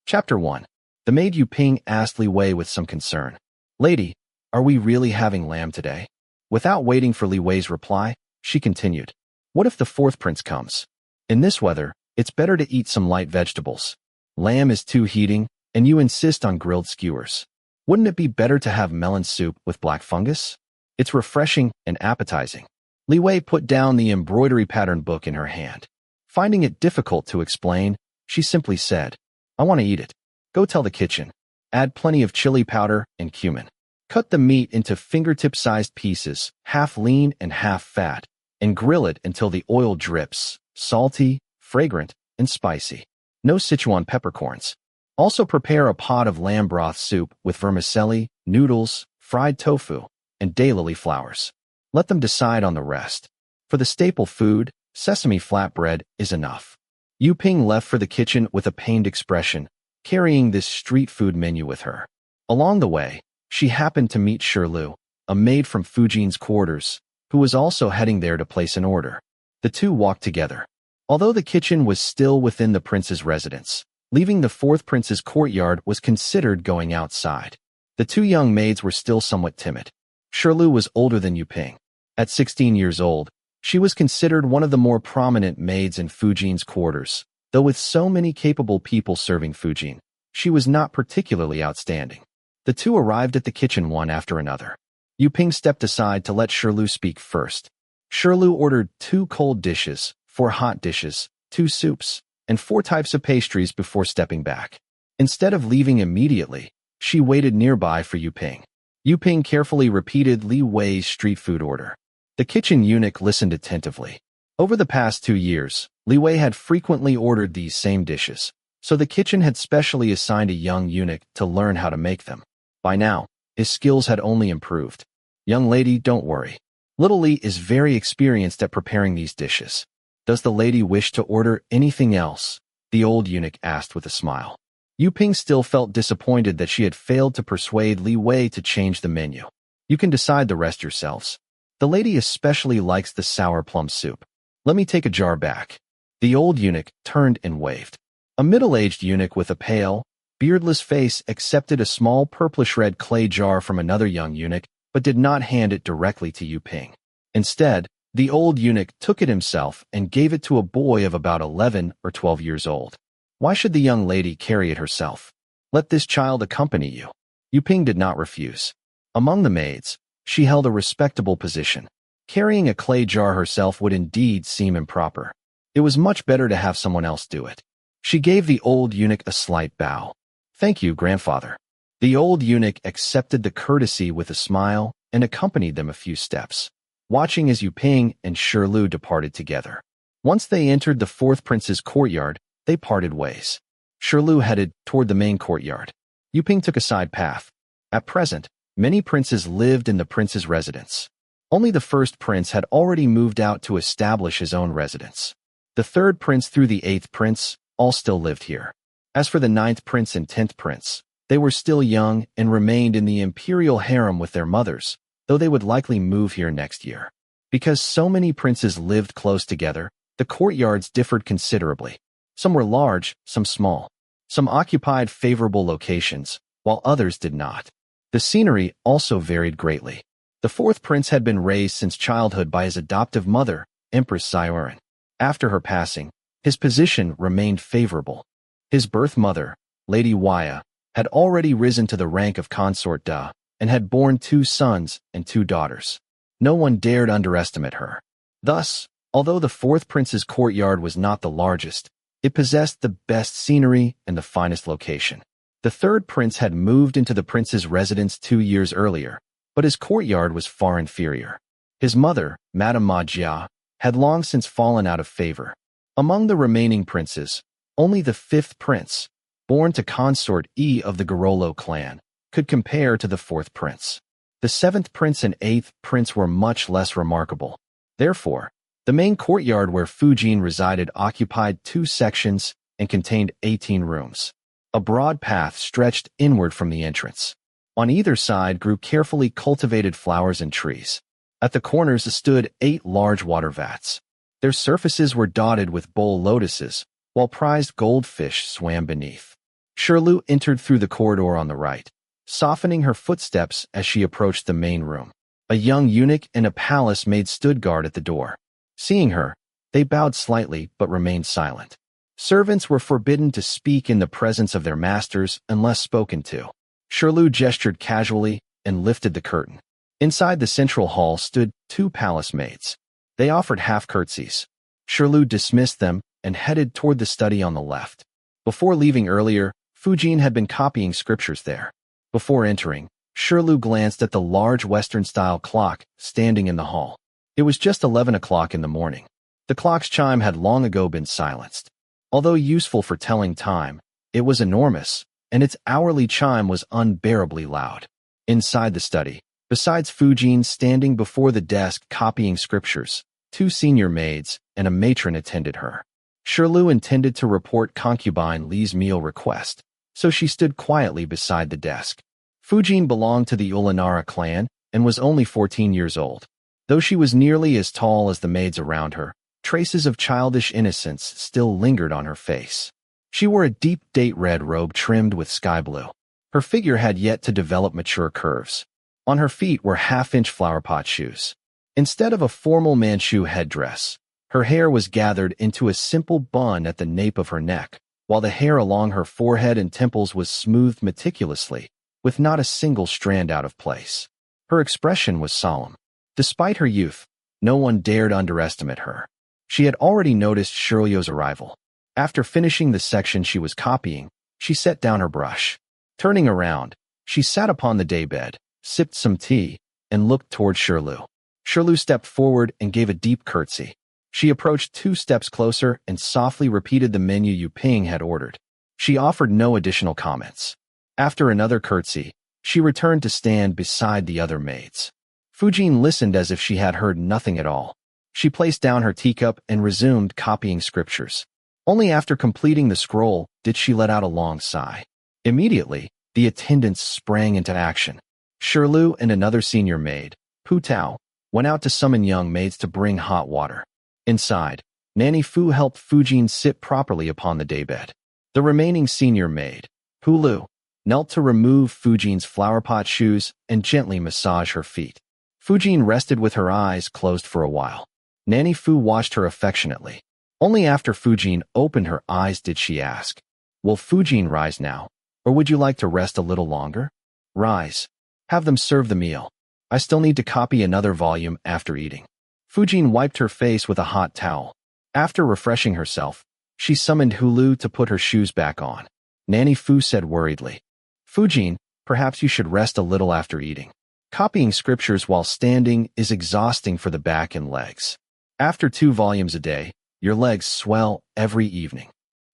Chapter 1. The maid Yu Ping asked Li Wei with some concern. Lady, are we really having lamb today? Without waiting for Li Wei's reply, she continued. What if the fourth prince comes? In this weather, it's better to eat some light vegetables. Lamb is too heating, and you insist on grilled skewers. Wouldn't it be better to have melon soup with black fungus? It's refreshing and appetizing. Li Wei put down the embroidery pattern book in her hand. Finding it difficult to explain, she simply said, I want to eat it. Go tell the kitchen. Add plenty of chili powder and cumin. Cut the meat into fingertip-sized pieces, half lean and half fat, and grill it until the oil drips, salty, fragrant, and spicy. No Sichuan peppercorns. Also prepare a pot of lamb broth soup with vermicelli, noodles, fried tofu, and daylily flowers. Let them decide on the rest. For the staple food, sesame flatbread is enough. Yu Ping left for the kitchen with a pained expression, carrying this street food menu with her. Along the way, she happened to meet Shirlu, a maid from Fujin's quarters, who was also heading there to place an order. The two walked together. Although the kitchen was still within the prince's residence, leaving the fourth prince's courtyard was considered going outside. The two young maids were still somewhat timid. Shirlu was older than Yu Ping. At 16 years old, she was considered one of the more prominent maids in Fujin's quarters, though with so many capable people serving Fujin, she was not particularly outstanding. The two arrived at the kitchen one after another. Yu Ping stepped aside to let Shirlu speak first. Shirlu ordered 2 cold dishes, 4 hot dishes, 2 soups, and 4 types of pastries before stepping back. Instead of leaving immediately, she waited nearby for Yu Ping. Yu Ping carefully repeated Li Wei's street food order. The kitchen eunuch listened attentively. Over the past 2 years, Li Wei had frequently ordered these same dishes, so the kitchen had specially assigned a young eunuch to learn how to make them. By now, his skills had only improved. Young lady, don't worry. Little Li is very experienced at preparing these dishes. Does the lady wish to order anything else? The old eunuch asked with a smile. Yu Ping still felt disappointed that she had failed to persuade Li Wei to change the menu. You can decide the rest yourselves. The lady especially likes the sour plum soup. Let me take a jar back. The old eunuch turned and waved. A middle-aged eunuch with a pale, beardless face accepted a small purplish-red clay jar from another young eunuch, but did not hand it directly to Yu Ping. Instead, the old eunuch took it himself and gave it to a boy of about 11 or 12 years old. Why should the young lady carry it herself? Let this child accompany you. Yu Ping did not refuse. Among the maids, she held a respectable position. Carrying a clay jar herself would indeed seem improper. It was much better to have someone else do it. She gave the old eunuch a slight bow. Thank you, grandfather. The old eunuch accepted the courtesy with a smile and accompanied them a few steps, watching as Yu Ping and Shirlu departed together. Once they entered the fourth prince's courtyard, they parted ways. Shirlu headed toward the main courtyard. Yu Ping took a side path. At present, many princes lived in the prince's residence. Only the first prince had already moved out to establish his own residence. The third prince through the 8th prince all still lived here. As for the 9th prince and 10th prince, they were still young and remained in the imperial harem with their mothers, though they would likely move here next year. Because so many princes lived close together, the courtyards differed considerably. Some were large, some small. Some occupied favorable locations, while others did not. The scenery also varied greatly. The 4th prince had been raised since childhood by his adoptive mother, Empress Xiaoran. After her passing, his position remained favorable. His birth mother, Lady Waya, had already risen to the rank of consort da and had borne 2 sons and 2 daughters. No one dared underestimate her. Thus, although the 4th prince's courtyard was not the largest, it possessed the best scenery and the finest location. The 3rd prince had moved into the prince's residence 2 years earlier, but his courtyard was far inferior. His mother, Madame Ma Jia, had long since fallen out of favor. Among the remaining princes, only the 5th prince, born to consort E of the Garolo clan, could compare to the 4th prince. The 7th prince and 8th prince were much less remarkable. Therefore, the main courtyard where Fujin resided occupied 2 sections and contained 18 rooms. A broad path stretched inward from the entrance. On either side grew carefully cultivated flowers and trees. At the corners stood 8 large water vats. Their surfaces were dotted with bowl lotuses, while prized goldfish swam beneath. Shirlu entered through the corridor on the right, softening her footsteps as she approached the main room. A young eunuch and a palace maid stood guard at the door. Seeing her, they bowed slightly but remained silent. Servants were forbidden to speak in the presence of their masters unless spoken to. Shirlu gestured casually and lifted the curtain. Inside the central hall stood two palace maids. They offered half curtsies. Shirlu dismissed them and headed toward the study on the left. Before leaving earlier, Fujin had been copying scriptures there. Before entering, Shirlu glanced at the large Western-style clock standing in the hall. It was just 11 o'clock in the morning. The clock's chime had long ago been silenced. Although useful for telling time, it was enormous, and its hourly chime was unbearably loud. Inside the study, besides Fujin standing before the desk copying scriptures, two senior maids and a matron attended her. Shirlu intended to report concubine Li's meal request, so she stood quietly beside the desk. Fujin belonged to the Ulanara clan and was only 14 years old. Though she was nearly as tall as the maids around her, traces of childish innocence still lingered on her face. She wore a deep date red robe trimmed with sky blue. Her figure had yet to develop mature curves. On her feet were half-inch flowerpot shoes. Instead of a formal Manchu headdress, her hair was gathered into a simple bun at the nape of her neck, while the hair along her forehead and temples was smoothed meticulously, with not a single strand out of place. Her expression was solemn. Despite her youth, no one dared underestimate her. She had already noticed Shiryu's arrival. After finishing the section she was copying, she set down her brush. Turning around, she sat upon the daybed, sipped some tea, and looked toward Shirlu. Shirlu stepped forward and gave a deep curtsy. She approached 2 steps closer and softly repeated the menu Yu Ping had ordered. She offered no additional comments. After another curtsy, she returned to stand beside the other maids. Fujin listened as if she had heard nothing at all. She placed down her teacup and resumed copying scriptures. Only after completing the scroll did she let out a long sigh. Immediately, the attendants sprang into action. Shirlu and another senior maid, Pu Tao, went out to summon young maids to bring hot water. Inside, Nanny Fu helped Fujin sit properly upon the daybed. The remaining senior maid, Pu Lu, knelt to remove Fujin's flowerpot shoes and gently massage her feet. Fujin rested with her eyes closed for a while. Nanny Fu watched her affectionately. Only after Fujin opened her eyes did she ask, "Will Fujin rise now, or would you like to rest a little longer?" "Rise. Have them serve the meal. I still need to copy another volume after eating." Fujin wiped her face with a hot towel. After refreshing herself, she summoned Hulu to put her shoes back on. Nanny Fu said worriedly, "Fujin, perhaps you should rest a little after eating. Copying scriptures while standing is exhausting for the back and legs. After 2 volumes a day, your legs swell every evening."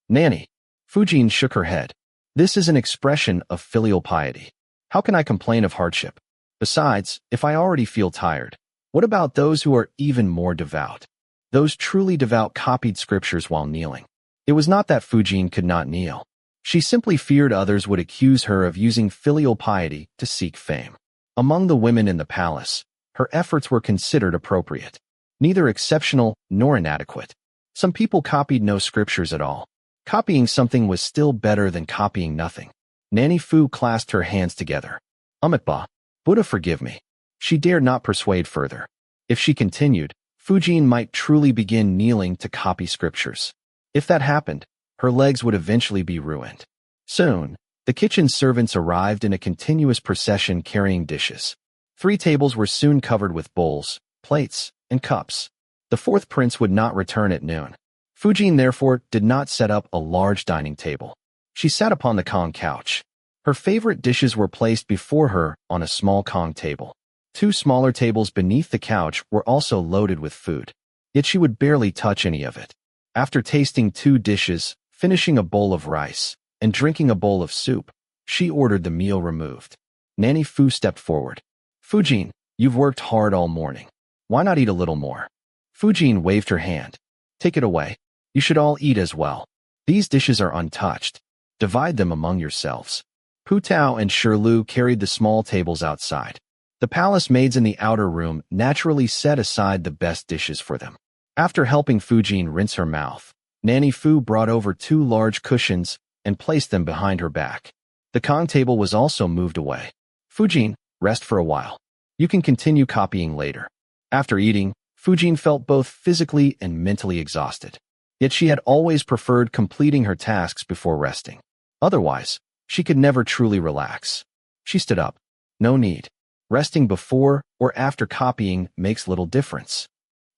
"Nanny." Fujin shook her head. "This is an expression of filial piety. How can I complain of hardship? Besides, if I already feel tired, what about those who are even more devout? Those truly devout copied scriptures while kneeling." It was not that Fujin could not kneel. She simply feared others would accuse her of using filial piety to seek fame. Among the women in the palace, her efforts were considered appropriate, neither exceptional nor inadequate. Some people copied no scriptures at all. Copying something was still better than copying nothing. Nanny Fu clasped her hands together. "Amitabha, Buddha forgive me." She dared not persuade further. If she continued, Fujin might truly begin kneeling to copy scriptures. If that happened, her legs would eventually be ruined. Soon, the kitchen servants arrived in a continuous procession carrying dishes. 3 tables were soon covered with bowls, plates, and cups. The 4th prince would not return at noon. Fujin therefore did not set up a large dining table. She sat upon the Kong couch. Her favorite dishes were placed before her on a small Kong table. 2 smaller tables beneath the couch were also loaded with food. Yet she would barely touch any of it. After tasting 2 dishes, finishing a bowl of rice, and drinking a bowl of soup, she ordered the meal removed. Nanny Fu stepped forward. "Fujin, you've worked hard all morning. Why not eat a little more?" Fujin waved her hand. "Take it away. You should all eat as well. These dishes are untouched. Divide them among yourselves." Pu Tao and Shirlu carried the small tables outside. The palace maids in the outer room naturally set aside the best dishes for them. After helping Fujin rinse her mouth, Nanny Fu brought over 2 large cushions and placed them behind her back. The Kong table was also moved away. Fujin, rest for a while. You can continue copying later. After eating, Fujin felt both physically and mentally exhausted. Yet she had always preferred completing her tasks before resting. Otherwise, she could never truly relax. She stood up. No need. Resting before or after copying makes little difference.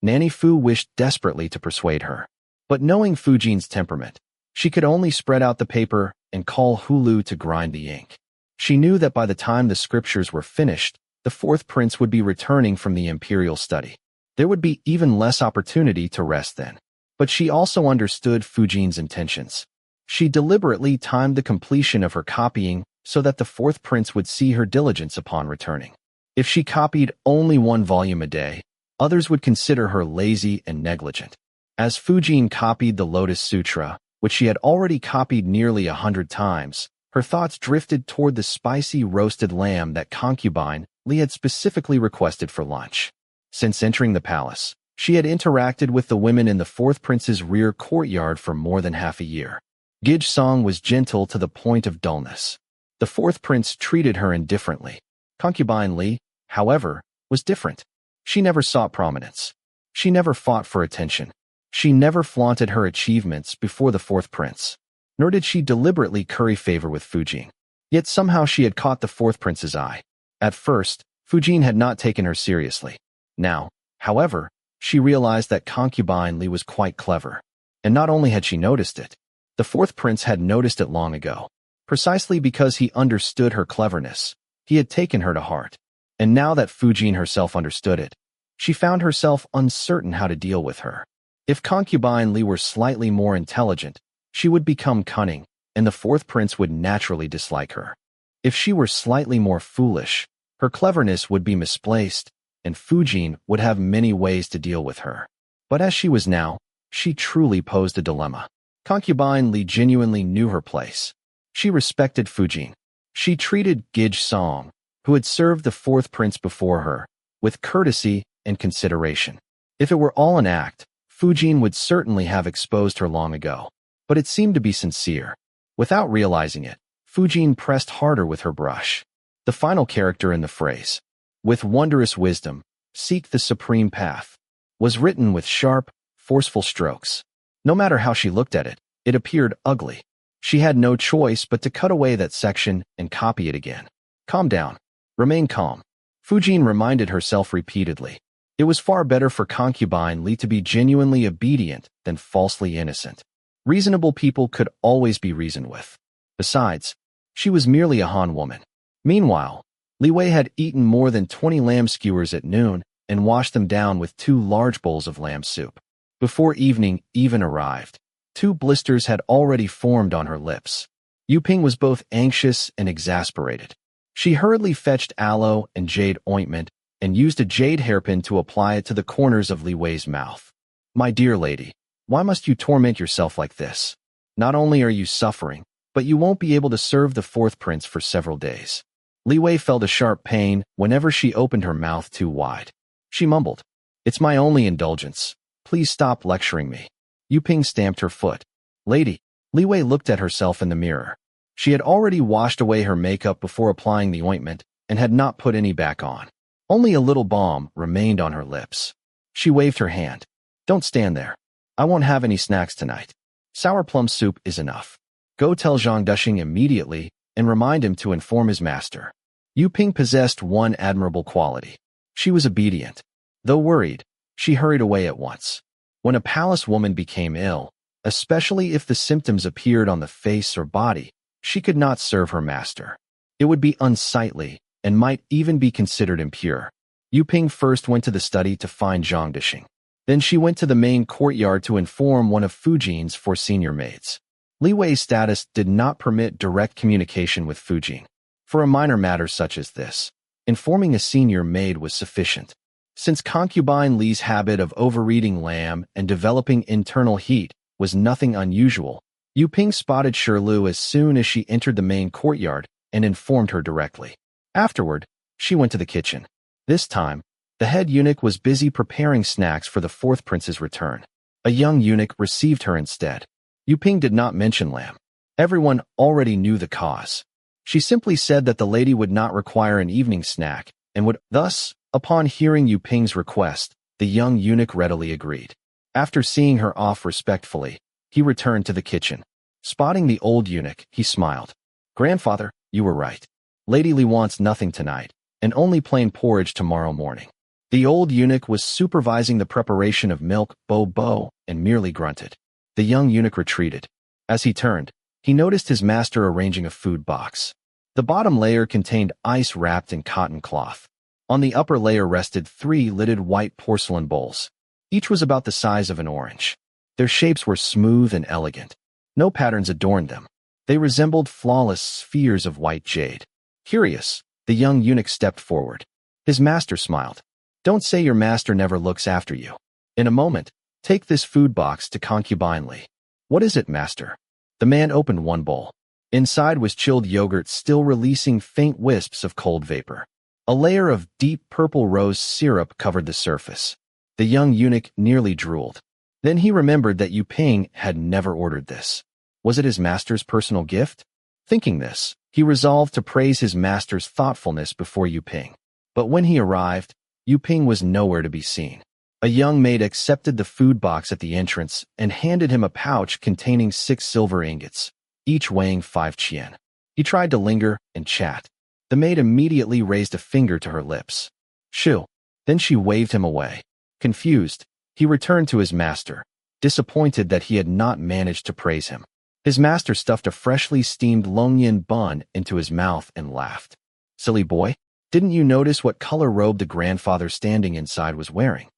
Nanny Fu wished desperately to persuade her. But knowing Fujin's temperament, she could only spread out the paper and call Hulu to grind the ink. She knew that by the time the scriptures were finished, the fourth prince would be returning from the imperial study. There would be even less opportunity to rest then. But she also understood Fujin's intentions. She deliberately timed the completion of her copying so that the fourth prince would see her diligence upon returning. If she copied only 1 volume a day, others would consider her lazy and negligent. As Fujin copied the Lotus Sutra, which she had already copied nearly 100 times, her thoughts drifted toward the spicy roasted lamb that concubine Li had specifically requested for lunch. Since entering the palace, she had interacted with the women in the fourth prince's rear courtyard for more than half a year. Gij Song was gentle to the point of dullness. The fourth prince treated her indifferently. Concubine Li, however, was different. She never sought prominence. She never fought for attention. She never flaunted her achievements before the fourth prince. Nor did she deliberately curry favor with Fujin. Yet somehow she had caught the fourth prince's eye. At first, Fujin had not taken her seriously. Now, however, she realized that concubine Li was quite clever. And not only had she noticed it, the fourth prince had noticed it long ago. Precisely because he understood her cleverness, he had taken her to heart. And now that Fujin herself understood it, she found herself uncertain how to deal with her. If concubine Li were slightly more intelligent, she would become cunning, and the fourth prince would naturally dislike her. If she were slightly more foolish, her cleverness would be misplaced, and Fujin would have many ways to deal with her. But as she was now, she truly posed a dilemma. Concubine Li genuinely knew her place. She respected Fujin. She treated Gij Song, who had served the fourth prince before her, with courtesy and consideration. If it were all an act, Fujin would certainly have exposed her long ago. But it seemed to be sincere. Without realizing it, Fujin pressed harder with her brush. The final character in the phrase, "With wondrous wisdom, seek the supreme path," was written with sharp, forceful strokes. No matter how she looked at it, it appeared ugly. She had no choice but to cut away that section and copy it again. Calm down. Remain calm. Fujin reminded herself repeatedly. It was far better for concubine Li to be genuinely obedient than falsely innocent. Reasonable people could always be reasoned with. Besides, she was merely a Han woman. Meanwhile, Li Wei had eaten more than 20 lamb skewers at noon and washed them down with 2 large bowls of lamb soup. Before evening even arrived, 2 blisters had already formed on her lips. Yu Ping was both anxious and exasperated. She hurriedly fetched aloe and jade ointment and used a jade hairpin to apply it to the corners of Li Wei's mouth. "My dear lady, why must you torment yourself like this? Not only are you suffering, but you won't be able to serve the fourth prince for several days." Li Wei felt a sharp pain whenever she opened her mouth too wide. She mumbled, "It's my only indulgence. Please stop lecturing me." Yu Ping stamped her foot. "Lady." Li Wei looked at herself in the mirror. She had already washed away her makeup before applying the ointment and had not put any back on. Only a little balm remained on her lips. She waved her hand. "Don't stand there. I won't have any snacks tonight. Sour plum soup is enough. Go tell Zhang Duxing immediately and remind him to inform his master." Yu Ping possessed one admirable quality. She was obedient. Though worried, she hurried away at once. When a palace woman became ill, especially if the symptoms appeared on the face or body, she could not serve her master. It would be unsightly and might even be considered impure. Yu Ping first went to the study to find Zhang Duxing. Then she went to the main courtyard to inform one of Fujin's 4 senior maids. Li Wei's status did not permit direct communication with Fujin. For a minor matter such as this, informing a senior maid was sufficient. Since concubine Li's habit of overeating lamb and developing internal heat was nothing unusual, Yu Ping spotted Shirlu as soon as she entered the main courtyard and informed her directly. Afterward, she went to the kitchen. This time, the head eunuch was busy preparing snacks for the fourth prince's return. A young eunuch received her instead. Yu Ping did not mention lamb. Everyone already knew the cause. She simply said that the lady would not require an evening snack and would thus, upon hearing Yu Ping's request, the young eunuch readily agreed. After seeing her off respectfully, he returned to the kitchen. Spotting the old eunuch, he smiled. "Grandfather, you were right. Lady Li wants nothing tonight, and only plain porridge tomorrow morning." The old eunuch was supervising the preparation of milk, bo, and merely grunted. The young eunuch retreated. As he turned, he noticed his master arranging a food box. The bottom layer contained ice wrapped in cotton cloth. On the upper layer rested 3 lidded white porcelain bowls. Each was about the size of an orange. Their shapes were smooth and elegant. No patterns adorned them. They resembled flawless spheres of white jade. Curious, the young eunuch stepped forward. His master smiled. "Don't say your master never looks after you. In a moment, take this food box to concubine Li." "What is it, master?" The man opened one bowl. Inside was chilled yogurt still releasing faint wisps of cold vapor. A layer of deep purple rose syrup covered the surface. The young eunuch nearly drooled. Then he remembered that Yu Ping had never ordered this. Was it his master's personal gift? Thinking this, he resolved to praise his master's thoughtfulness before Yu Ping. But when he arrived, Yu Ping was nowhere to be seen. A young maid accepted the food box at the entrance and handed him a pouch containing 6 silver ingots, each weighing 5 qian. He tried to linger and chat. The maid immediately raised a finger to her lips. "Shoo." Then she waved him away. Confused, he returned to his master, disappointed that he had not managed to praise him. His master stuffed a freshly steamed longyan bun into his mouth and laughed. "Silly boy, didn't you notice what color robe the grandfather standing inside was wearing?"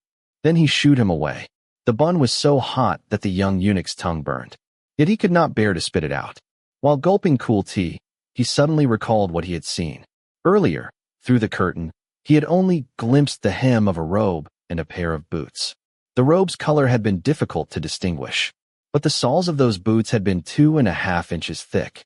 Then he shooed him away. The bun was so hot that the young eunuch's tongue burned. Yet he could not bear to spit it out. While gulping cool tea, he suddenly recalled what he had seen. Earlier, through the curtain, he had only glimpsed the hem of a robe and a pair of boots. The robe's color had been difficult to distinguish, but the soles of those boots had been 2.5 inches thick.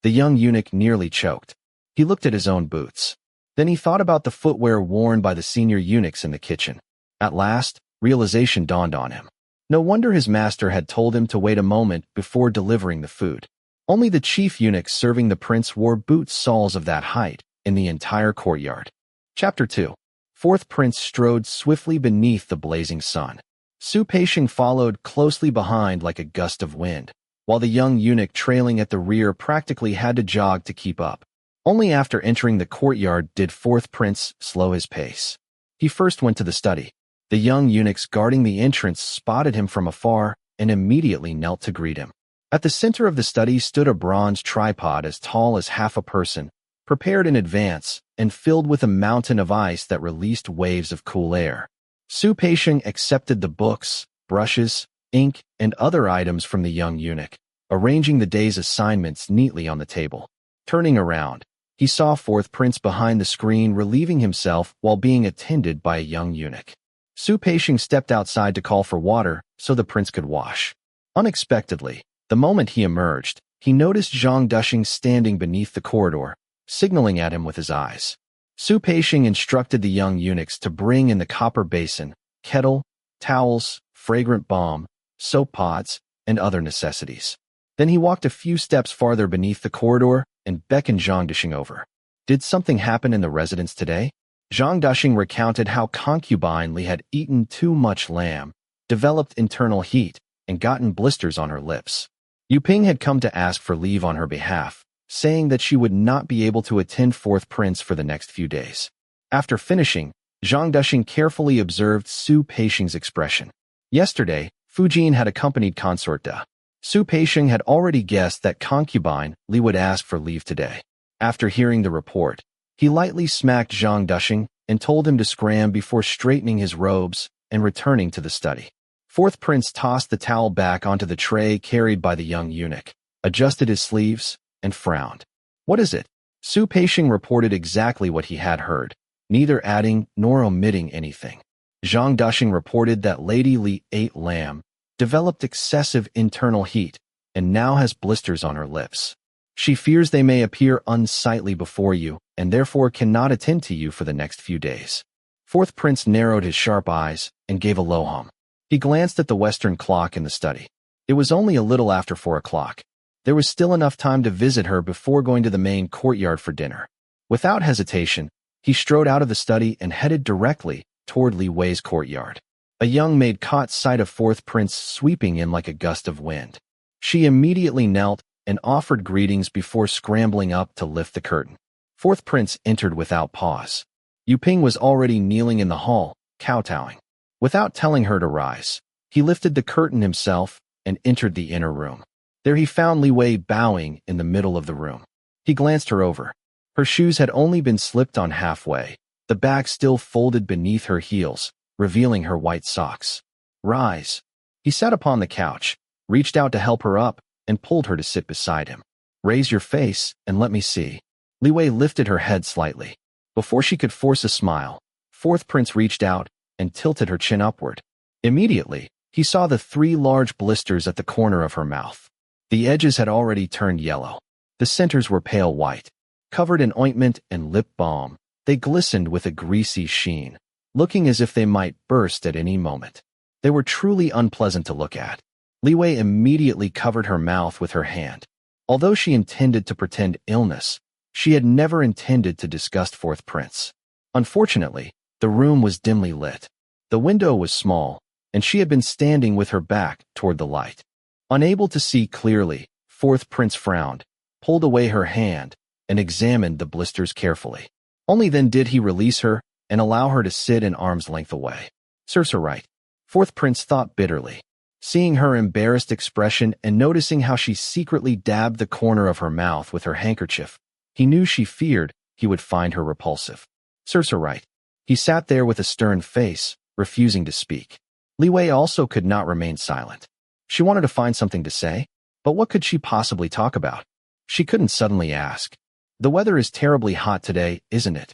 The young eunuch nearly choked. He looked at his own boots. Then he thought about the footwear worn by the senior eunuchs in the kitchen. At last, realization dawned on him. No wonder his master had told him to wait a moment before delivering the food. Only the chief eunuch serving the prince wore boot soles of that height in the entire courtyard. Chapter 2. Fourth prince strode swiftly beneath the blazing sun. Su Peixing followed closely behind like a gust of wind, while the young eunuch trailing at the rear practically had to jog to keep up. Only after entering the courtyard did fourth prince slow his pace. He first went to the study. The young eunuchs guarding the entrance spotted him from afar and immediately knelt to greet him. At the center of the study stood a bronze tripod as tall as half a person, prepared in advance and filled with a mountain of ice that released waves of cool air. Su Peixing accepted the books, brushes, ink, and other items from the young eunuch, arranging the day's assignments neatly on the table. Turning around, he saw fourth prince behind the screen relieving himself while being attended by a young eunuch. Su Peixing stepped outside to call for water so the prince could wash. Unexpectedly, the moment he emerged, he noticed Zhang Dushing standing beneath the corridor, signaling at him with his eyes. Su Peixing instructed the young eunuchs to bring in the copper basin, kettle, towels, fragrant balm, soap pods, and other necessities. Then he walked a few steps farther beneath the corridor and beckoned Zhang Dushing over. "Did something happen in the residence today?" Zhang Dushing recounted how concubine Li had eaten too much lamb, developed internal heat, and gotten blisters on her lips. Yu Ping had come to ask for leave on her behalf, saying that she would not be able to attend fourth prince for the next few days. After finishing, Zhang Dushing carefully observed Su Peixing's expression. Yesterday, Fujin had accompanied consort Da. Su Peixing had already guessed that concubine Li would ask for leave today. After hearing the report, he lightly smacked Zhang Dushing and told him to scram before straightening his robes and returning to the study. Fourth prince tossed the towel back onto the tray carried by the young eunuch, adjusted his sleeves, and frowned. "What is it?" Su Peixing reported exactly what he had heard, neither adding nor omitting anything. Zhang Dushing reported that Lady Li ate lamb, developed excessive internal heat, and now has blisters on her lips. She fears they may appear unsightly before you, and therefore cannot attend to you for the next few days. Fourth prince narrowed his sharp eyes and gave a low hum. He glanced at the western clock in the study. It was only a little after 4 o'clock. There was still enough time to visit her before going to the main courtyard for dinner. Without hesitation, he strode out of the study and headed directly toward Li Wei's courtyard. A young maid caught sight of fourth prince sweeping in like a gust of wind. She immediately knelt and offered greetings before scrambling up to lift the curtain. Fourth prince entered without pause. Yu Ping was already kneeling in the hall, kowtowing. Without telling her to rise, he lifted the curtain himself and entered the inner room. There he found Li Wei bowing in the middle of the room. He glanced her over. Her shoes had only been slipped on halfway, the bag still folded beneath her heels, revealing her white socks. Rise. He sat upon the couch, reached out to help her up, and pulled her to sit beside him. Raise your face and let me see. Li Wei lifted her head slightly. Before she could force a smile, fourth prince reached out and tilted her chin upward. Immediately, he saw the 3 large blisters at the corner of her mouth. The edges had already turned yellow. The centers were pale white. Covered in ointment and lip balm, they glistened with a greasy sheen, looking as if they might burst at any moment. They were truly unpleasant to look at. Li Wei immediately covered her mouth with her hand. Although she intended to pretend illness, she had never intended to disgust fourth prince. Unfortunately, the room was dimly lit. The window was small, and she had been standing with her back toward the light. Unable to see clearly, fourth prince frowned, pulled away her hand, and examined the blisters carefully. Only then did he release her and allow her to sit an arm's length away. Serves her right, fourth prince thought bitterly. Seeing her embarrassed expression and noticing how she secretly dabbed the corner of her mouth with her handkerchief, he knew she feared he would find her repulsive. Serves her right. He sat there with a stern face, refusing to speak. Li Wei also could not remain silent. She wanted to find something to say, but what could she possibly talk about? She couldn't suddenly ask, "The weather is terribly hot today, isn't it?"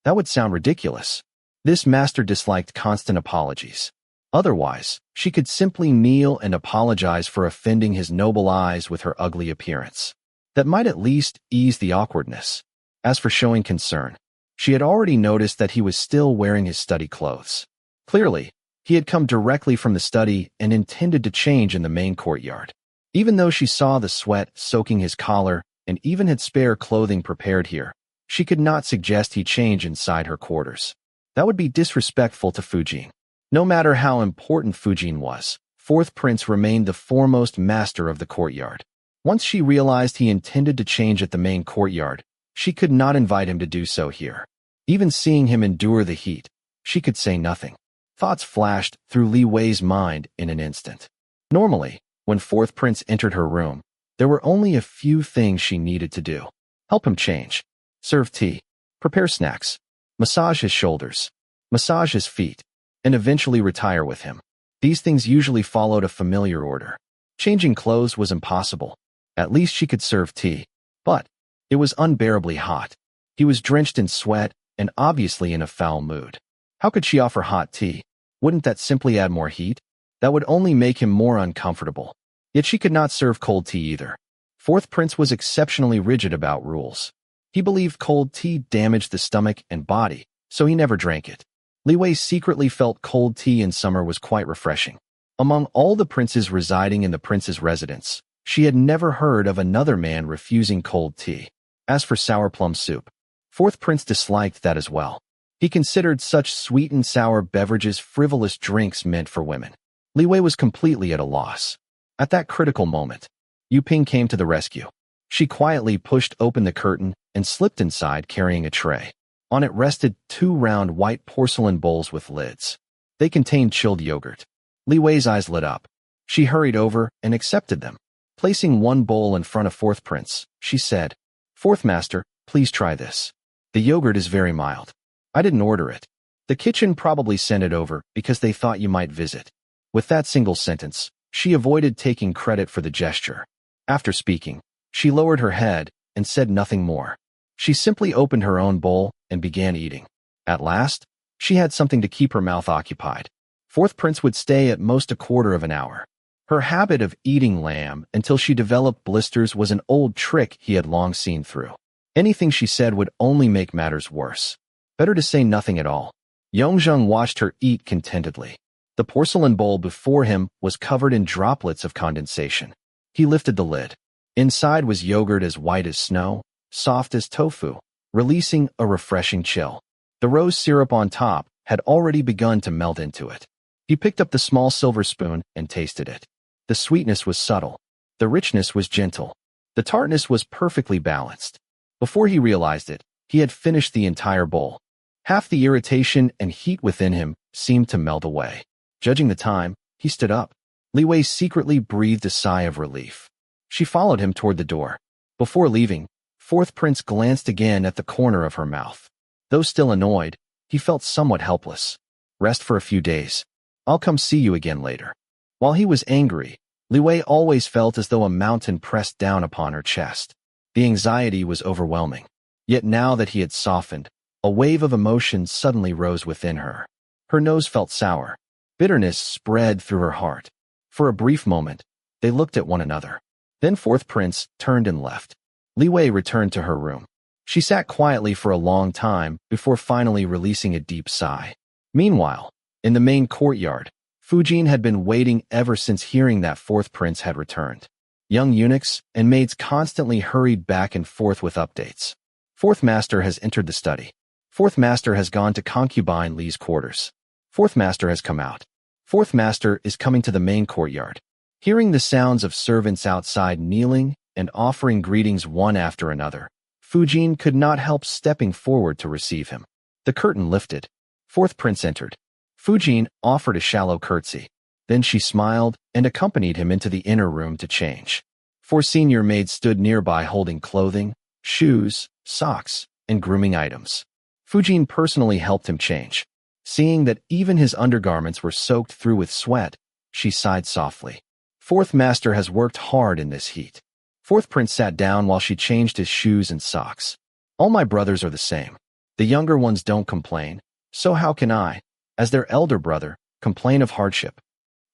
That would sound ridiculous. This master disliked constant apologies. Otherwise, she could simply kneel and apologize for offending his noble eyes with her ugly appearance. That might at least ease the awkwardness. As for showing concern, she had already noticed that he was still wearing his study clothes. Clearly, he had come directly from the study and intended to change in the main courtyard. Even though she saw the sweat soaking his collar and even had spare clothing prepared here, she could not suggest he change inside her quarters. That would be disrespectful to Fujin. No matter how important Fujin was, fourth prince remained the foremost master of the courtyard. Once she realized he intended to change at the main courtyard, she could not invite him to do so here. Even seeing him endure the heat, she could say nothing. Thoughts flashed through Li Wei's mind in an instant. Normally, when fourth prince entered her room, there were only a few things she needed to do. Help him change. Serve tea. Prepare snacks. Massage his shoulders. Massage his feet. And eventually retire with him. These things usually followed a familiar order. Changing clothes was impossible. At least she could serve tea. But it was unbearably hot. He was drenched in sweat and obviously in a foul mood. How could she offer hot tea? Wouldn't that simply add more heat? That would only make him more uncomfortable. Yet she could not serve cold tea either. Fourth prince was exceptionally rigid about rules. He believed cold tea damaged the stomach and body, so he never drank it. Li Wei secretly felt cold tea in summer was quite refreshing. Among all the princes residing in the prince's residence, she had never heard of another man refusing cold tea. As for sour plum soup, fourth prince disliked that as well. He considered such sweet and sour beverages frivolous drinks meant for women. Li Wei was completely at a loss. At that critical moment, Yu Ping came to the rescue. She quietly pushed open the curtain and slipped inside carrying a tray. On it rested 2 round white porcelain bowls with lids. They contained chilled yogurt. Li Wei's eyes lit up. She hurried over and accepted them. Placing one bowl in front of fourth prince, she said, "Fourth master, please try this. The yogurt is very mild. I didn't order it. The kitchen probably sent it over because they thought you might visit." With that single sentence, she avoided taking credit for the gesture. After speaking, she lowered her head and said nothing more. She simply opened her own bowl and began eating. At last, she had something to keep her mouth occupied. Fourth prince would stay at most a quarter of an hour. Her habit of eating lamb until she developed blisters was an old trick he had long seen through. Anything she said would only make matters worse. Better to say nothing at all. Yongzheng watched her eat contentedly. The porcelain bowl before him was covered in droplets of condensation. He lifted the lid. Inside was yogurt as white as snow, soft as tofu, releasing a refreshing chill. The rose syrup on top had already begun to melt into it. He picked up the small silver spoon and tasted it. The sweetness was subtle. The richness was gentle. The tartness was perfectly balanced. Before he realized it, he had finished the entire bowl. Half the irritation and heat within him seemed to melt away. Judging the time, he stood up. Li Wei secretly breathed a sigh of relief. She followed him toward the door. Before leaving, Fourth Prince glanced again at the corner of her mouth. Though still annoyed, he felt somewhat helpless. Rest for a few days. I'll come see you again later. While he was angry, Li Wei always felt as though a mountain pressed down upon her chest. The anxiety was overwhelming. Yet now that he had softened, a wave of emotion suddenly rose within her. Her nose felt sour. Bitterness spread through her heart. For a brief moment, they looked at one another. Then Fourth Prince turned and left. Li Wei returned to her room. She sat quietly for a long time before finally releasing a deep sigh. Meanwhile, in the main courtyard, Fujin had been waiting ever since hearing that Fourth Prince had returned. Young eunuchs and maids constantly hurried back and forth with updates. Fourth Master has entered the study. Fourth Master has gone to concubine Li's quarters. Fourth Master has come out. Fourth Master is coming to the main courtyard. Hearing the sounds of servants outside kneeling and offering greetings one after another, Fujin could not help stepping forward to receive him. The curtain lifted. Fourth Prince entered. Fujin offered a shallow curtsy. Then she smiled and accompanied him into the inner room to change. Four senior maids stood nearby holding clothing, shoes, socks, and grooming items. Fujin personally helped him change. Seeing that even his undergarments were soaked through with sweat, she sighed softly. Fourth Master has worked hard in this heat. Fourth Prince sat down while she changed his shoes and socks. All my brothers are the same. The younger ones don't complain, so how can I, as their elder brother, complain of hardship?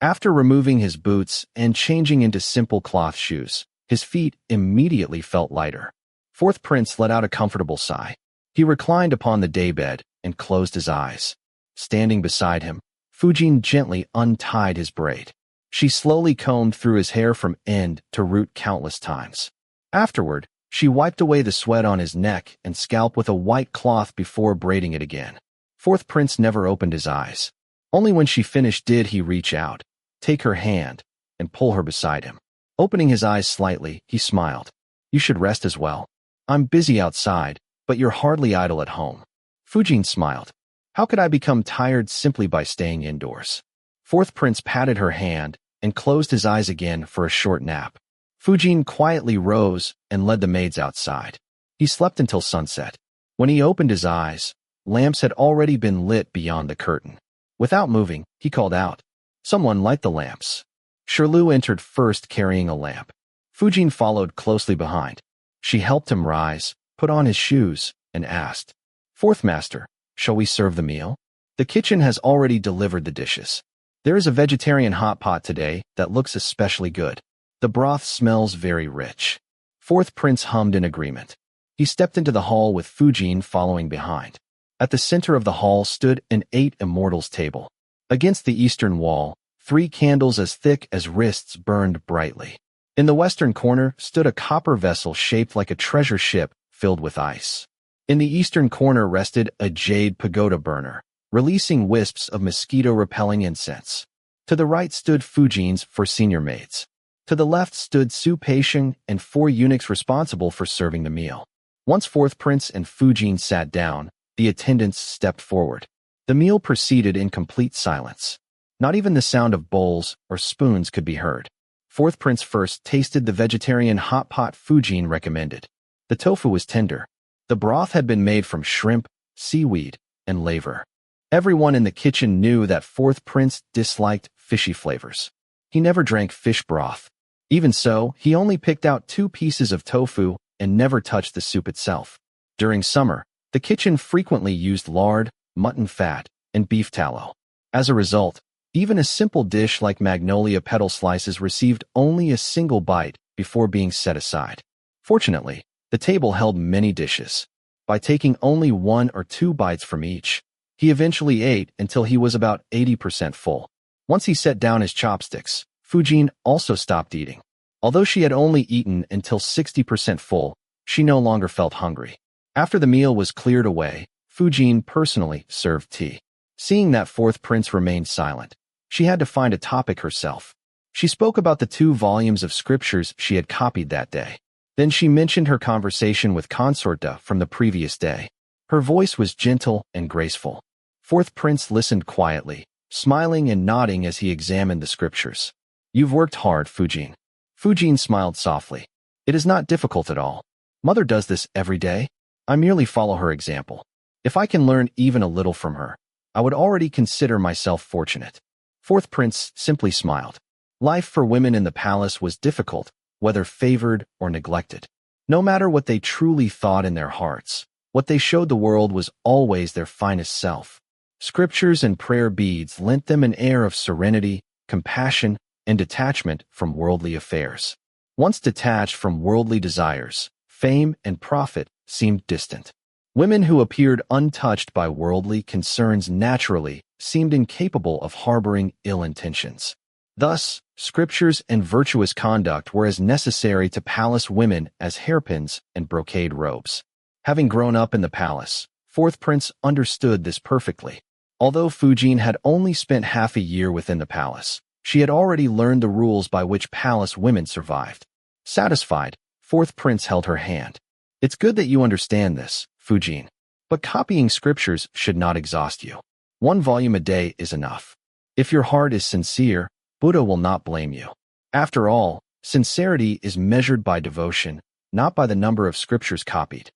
After removing his boots and changing into simple cloth shoes, his feet immediately felt lighter. Fourth Prince let out a comfortable sigh. He reclined upon the daybed and closed his eyes. Standing beside him, Fujin gently untied his braid. She slowly combed through his hair from end to root countless times. Afterward, she wiped away the sweat on his neck and scalp with a white cloth before braiding it again. Fourth Prince never opened his eyes. Only when she finished did he reach out, take her hand, and pull her beside him. Opening his eyes slightly, he smiled. You should rest as well. I'm busy outside, but you're hardly idle at home. Fujin smiled. How could I become tired simply by staying indoors? Fourth Prince patted her hand and closed his eyes again for a short nap. Fujin quietly rose and led the maids outside. He slept until sunset. When he opened his eyes, lamps had already been lit beyond the curtain. Without moving, he called out, "Someone light the lamps." Shirlu entered first carrying a lamp. Fujin followed closely behind. She helped him rise, put on his shoes, and asked, "Fourth Master, shall we serve the meal?" The kitchen has already delivered the dishes. There is a vegetarian hot pot today that looks especially good. The broth smells very rich. Fourth Prince hummed in agreement. He stepped into the hall with Fujin following behind. At the center of the hall stood an 8 immortals table. Against the eastern wall, 3 candles as thick as wrists burned brightly. In the western corner stood a copper vessel shaped like a treasure ship filled with ice. In the eastern corner rested a jade pagoda burner, releasing wisps of mosquito-repelling incense. To the right stood Fujin's 4 senior maids. To the left stood Su Peisheng and 4 eunuchs responsible for serving the meal. Once Fourth Prince and Fujin sat down, the attendants stepped forward. The meal proceeded in complete silence. Not even the sound of bowls or spoons could be heard. Fourth Prince first tasted the vegetarian hot pot Fujin recommended. The tofu was tender. The broth had been made from shrimp, seaweed, and laver. Everyone in the kitchen knew that Fourth Prince disliked fishy flavors. He never drank fish broth. Even so, he only picked out 2 pieces of tofu and never touched the soup itself. During summer, the kitchen frequently used lard, mutton fat, and beef tallow. As a result, even a simple dish like magnolia petal slices received only a single bite before being set aside. Fortunately, the table held many dishes. By taking only 1 or 2 bites from each, he eventually ate until he was about 80% full. Once he set down his chopsticks, Fujin also stopped eating. Although she had only eaten until 60% full, she no longer felt hungry. After the meal was cleared away, Fujin personally served tea. Seeing that fourth prince remained silent, she had to find a topic herself. She spoke about the 2 volumes of scriptures she had copied that day. Then she mentioned her conversation with Consorta from the previous day. Her voice was gentle and graceful. Fourth prince listened quietly, smiling and nodding as he examined the scriptures. You've worked hard, Fujin. Fujin smiled softly. It is not difficult at all. Mother does this every day. I merely follow her example. If I can learn even a little from her, I would already consider myself fortunate. Fourth prince simply smiled. Life for women in the palace was difficult, whether favored or neglected. No matter what they truly thought in their hearts, what they showed the world was always their finest self. Scriptures and prayer beads lent them an air of serenity, compassion, and detachment from worldly affairs. Once detached from worldly desires, fame and profit seemed distant. Women who appeared untouched by worldly concerns naturally seemed incapable of harboring ill intentions. Thus, scriptures and virtuous conduct were as necessary to palace women as hairpins and brocade robes. Having grown up in the palace, fourth prince understood this perfectly. Although Fujin had only spent half a year within the palace, she had already learned the rules by which palace women survived. Satisfied, fourth prince held her hand. It's good that you understand this, Fujin. But copying scriptures should not exhaust you. 1 volume a day is enough. If your heart is sincere, Buddha will not blame you. After all, sincerity is measured by devotion, not by the number of scriptures copied.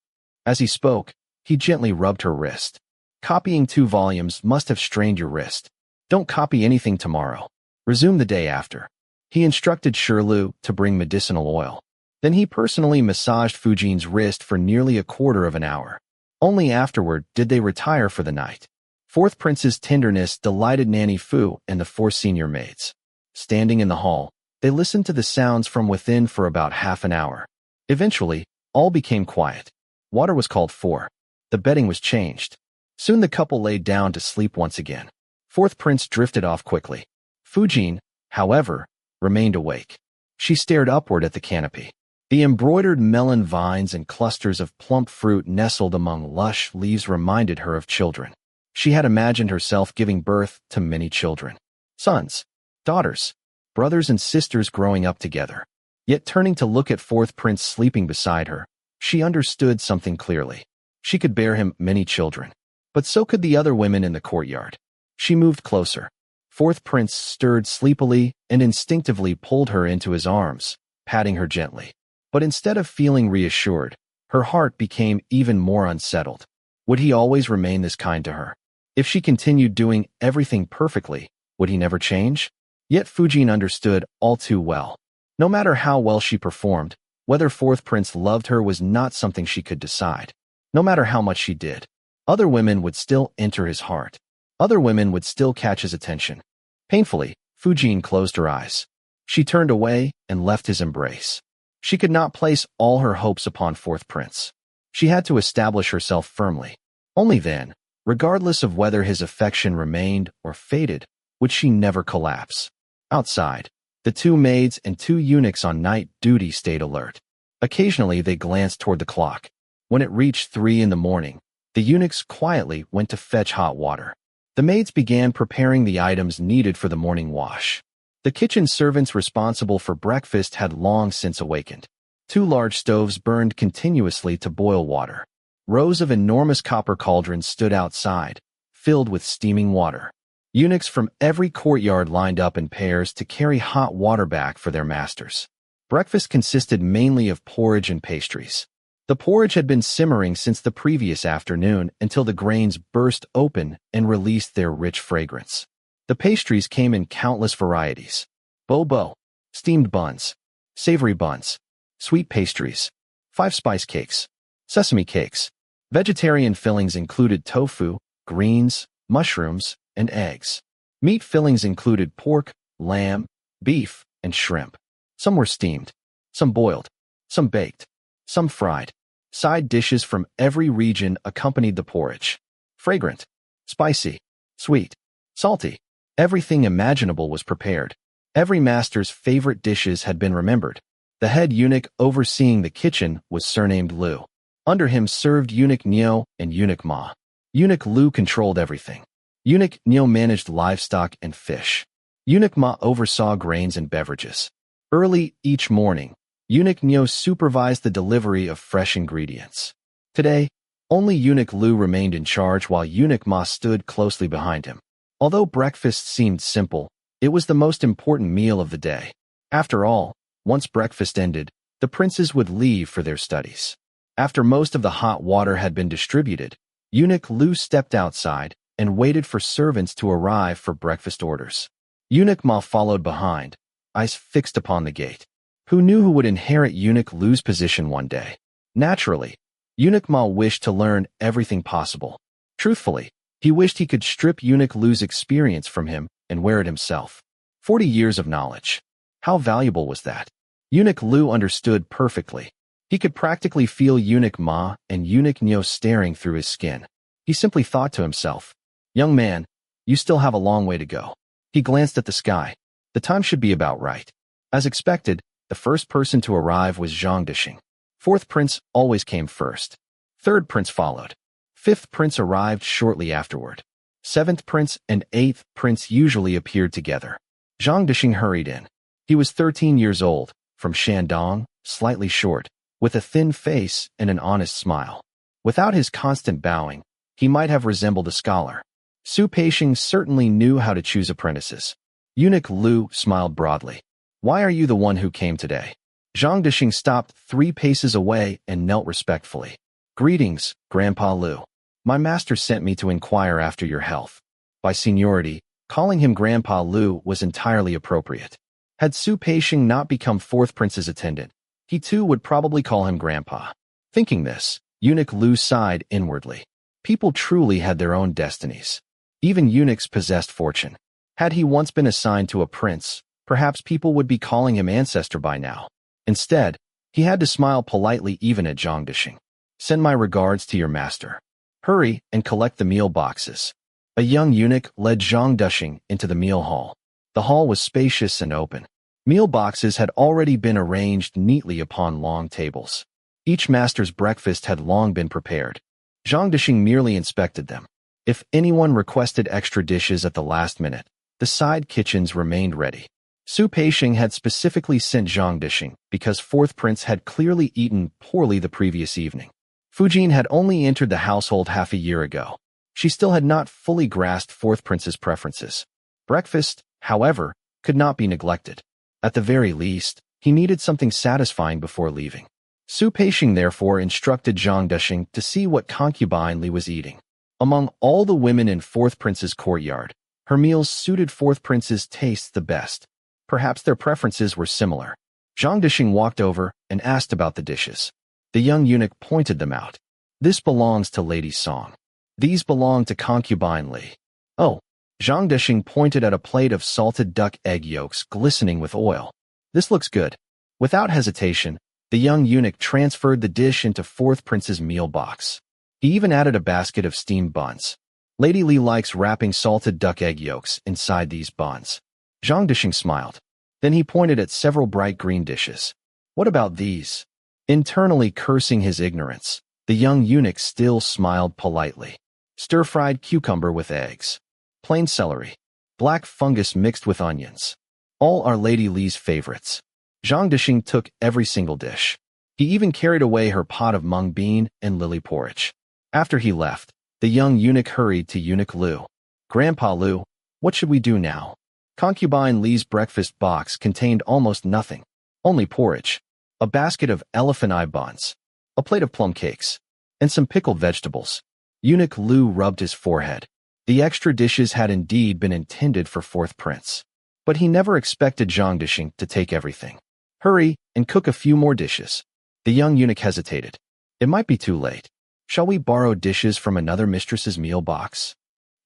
As he spoke, he gently rubbed her wrist. Copying 2 volumes must have strained your wrist. Don't copy anything tomorrow. Resume the day after. He instructed Shirlu to bring medicinal oil. Then he personally massaged Fujin's wrist for nearly a quarter of an hour. Only afterward did they retire for the night. Fourth prince's tenderness delighted Nanny Fu and the 4 senior maids. Standing in the hall, they listened to the sounds from within for about half an hour. Eventually, all became quiet. Water was called for. The bedding was changed. Soon the couple laid down to sleep once again. Fourth prince drifted off quickly. Fujin, however, remained awake. She stared upward at the canopy. The embroidered melon vines and clusters of plump fruit nestled among lush leaves reminded her of children. She had imagined herself giving birth to many children. Sons, daughters, brothers and sisters growing up together. Yet turning to look at fourth prince sleeping beside her, she understood something clearly. She could bear him many children. But so could the other women in the courtyard. She moved closer. Fourth prince stirred sleepily and instinctively pulled her into his arms, patting her gently. But instead of feeling reassured, her heart became even more unsettled. Would he always remain this kind to her? If she continued doing everything perfectly, would he never change? Yet Fujin understood all too well. No matter how well she performed, whether fourth prince loved her was not something she could decide. No matter how much she did, other women would still enter his heart. Other women would still catch his attention. Painfully, Fujin closed her eyes. She turned away and left his embrace. She could not place all her hopes upon fourth prince. She had to establish herself firmly. Only then, regardless of whether his affection remained or faded, would she never collapse. Outside, the 2 maids and 2 eunuchs on night duty stayed alert. Occasionally they glanced toward the clock. When it reached 3 in the morning, the eunuchs quietly went to fetch hot water. The maids began preparing the items needed for the morning wash. The kitchen servants responsible for breakfast had long since awakened. 2 large stoves burned continuously to boil water. Rows of enormous copper cauldrons stood outside, filled with steaming water. Eunuchs from every courtyard lined up in pairs to carry hot water back for their masters. Breakfast consisted mainly of porridge and pastries. The porridge had been simmering since the previous afternoon until the grains burst open and released their rich fragrance. The pastries came in countless varieties. Bobo, steamed buns, savory buns, sweet pastries, 5-spice cakes, sesame cakes. Vegetarian fillings included tofu, greens, mushrooms, and eggs. Meat fillings included pork, lamb, beef, and shrimp. Some were steamed, some boiled, some baked, some fried. Side dishes from every region accompanied the porridge. Fragrant, spicy, sweet, salty. Everything imaginable was prepared. Every master's favorite dishes had been remembered. The head eunuch overseeing the kitchen was surnamed Lu. Under him served Eunuch Niu and Eunuch Ma. Eunuch Lu controlled everything. Eunuch Niu managed livestock and fish. Eunuch Ma oversaw grains and beverages. Early each morning, Eunuch Niu supervised the delivery of fresh ingredients. Today, only Eunuch Lu remained in charge while Eunuch Ma stood closely behind him. Although breakfast seemed simple, it was the most important meal of the day. After all, once breakfast ended, the princes would leave for their studies. After most of the hot water had been distributed, Eunuch Lu stepped outside and waited for servants to arrive for breakfast orders. Eunuch Ma followed behind, eyes fixed upon the gate. Who knew who would inherit Eunuch Lu's position one day? Naturally, Eunuch Ma wished to learn everything possible. Truthfully, he wished he could strip Eunuch Lu's experience from him and wear it himself. 40 years of knowledge. How valuable was that? Eunuch Lu understood perfectly. He could practically feel Eunuch Ma and Eunuch Niu staring through his skin. He simply thought to himself, "Young man, you still have a long way to go." He glanced at the sky. The time should be about right. As expected, the first person to arrive was Zhang Dishing. Fourth prince always came first. Third prince followed. Fifth prince arrived shortly afterward. Seventh prince and eighth prince usually appeared together. Zhang Dishing hurried in. He was 13 years old, from Shandong, slightly short, with a thin face and an honest smile. Without his constant bowing, he might have resembled a scholar. Su Peixing certainly knew how to choose apprentices. Eunuch Lu smiled broadly. "Why are you the one who came today?" Zhang Dishing stopped 3 paces away and knelt respectfully. "Greetings, Grandpa Lu. My master sent me to inquire after your health." By seniority, calling him Grandpa Lu was entirely appropriate. Had Su Peixing not become fourth prince's attendant, he too would probably call him Grandpa. Thinking this, Eunuch Lu sighed inwardly. People truly had their own destinies. Even eunuchs possessed fortune. Had he once been assigned to a prince, perhaps people would be calling him ancestor by now. Instead, he had to smile politely even at Zhang Dishing. "Send my regards to your master. Hurry and collect the meal boxes." A young eunuch led Zhang Dishing into the meal hall. The hall was spacious and open. Meal boxes had already been arranged neatly upon long tables. Each master's breakfast had long been prepared. Zhang Dishing merely inspected them. If anyone requested extra dishes at the last minute, the side kitchens remained ready. Su Peixing had specifically sent Zhang Dishing because fourth prince had clearly eaten poorly the previous evening. Fujin had only entered the household half a year ago. She still had not fully grasped fourth prince's preferences. Breakfast, however, could not be neglected. At the very least, he needed something satisfying before leaving. Su Peixing therefore instructed Zhang Dishing to see what concubine Li was eating. Among all the women in fourth prince's courtyard, her meals suited fourth prince's tastes the best. Perhaps their preferences were similar. Zhang Dishing walked over and asked about the dishes. The young eunuch pointed them out. "This belongs to Lady Song. These belong to concubine Li." "Oh." Zhang Dishing pointed at a plate of salted duck egg yolks glistening with oil. "This looks good." Without hesitation, the young eunuch transferred the dish into fourth prince's meal box. He even added a basket of steamed buns. Lady Li likes wrapping salted duck egg yolks inside these buns. Zhang Dishing smiled. Then he pointed at several bright green dishes. "What about these?" Internally cursing his ignorance, the young eunuch still smiled politely. "Stir-fried cucumber with eggs. Plain celery. Black fungus mixed with onions. All are Lady Li's favorites." Zhang Dishing took every single dish. He even carried away her pot of mung bean and lily porridge. After he left, the young eunuch hurried to Eunuch Lu. "Grandpa Lu, what should we do now?" Concubine Li's breakfast box contained almost nothing. Only porridge, a basket of elephant eye buns, a plate of plum cakes, and some pickled vegetables. Eunuch Lu rubbed his forehead. The extra dishes had indeed been intended for fourth prince. But he never expected Zhang Dishing to take everything. "Hurry and cook a few more dishes." The young eunuch hesitated. "It might be too late. Shall we borrow dishes from another mistress's meal box?"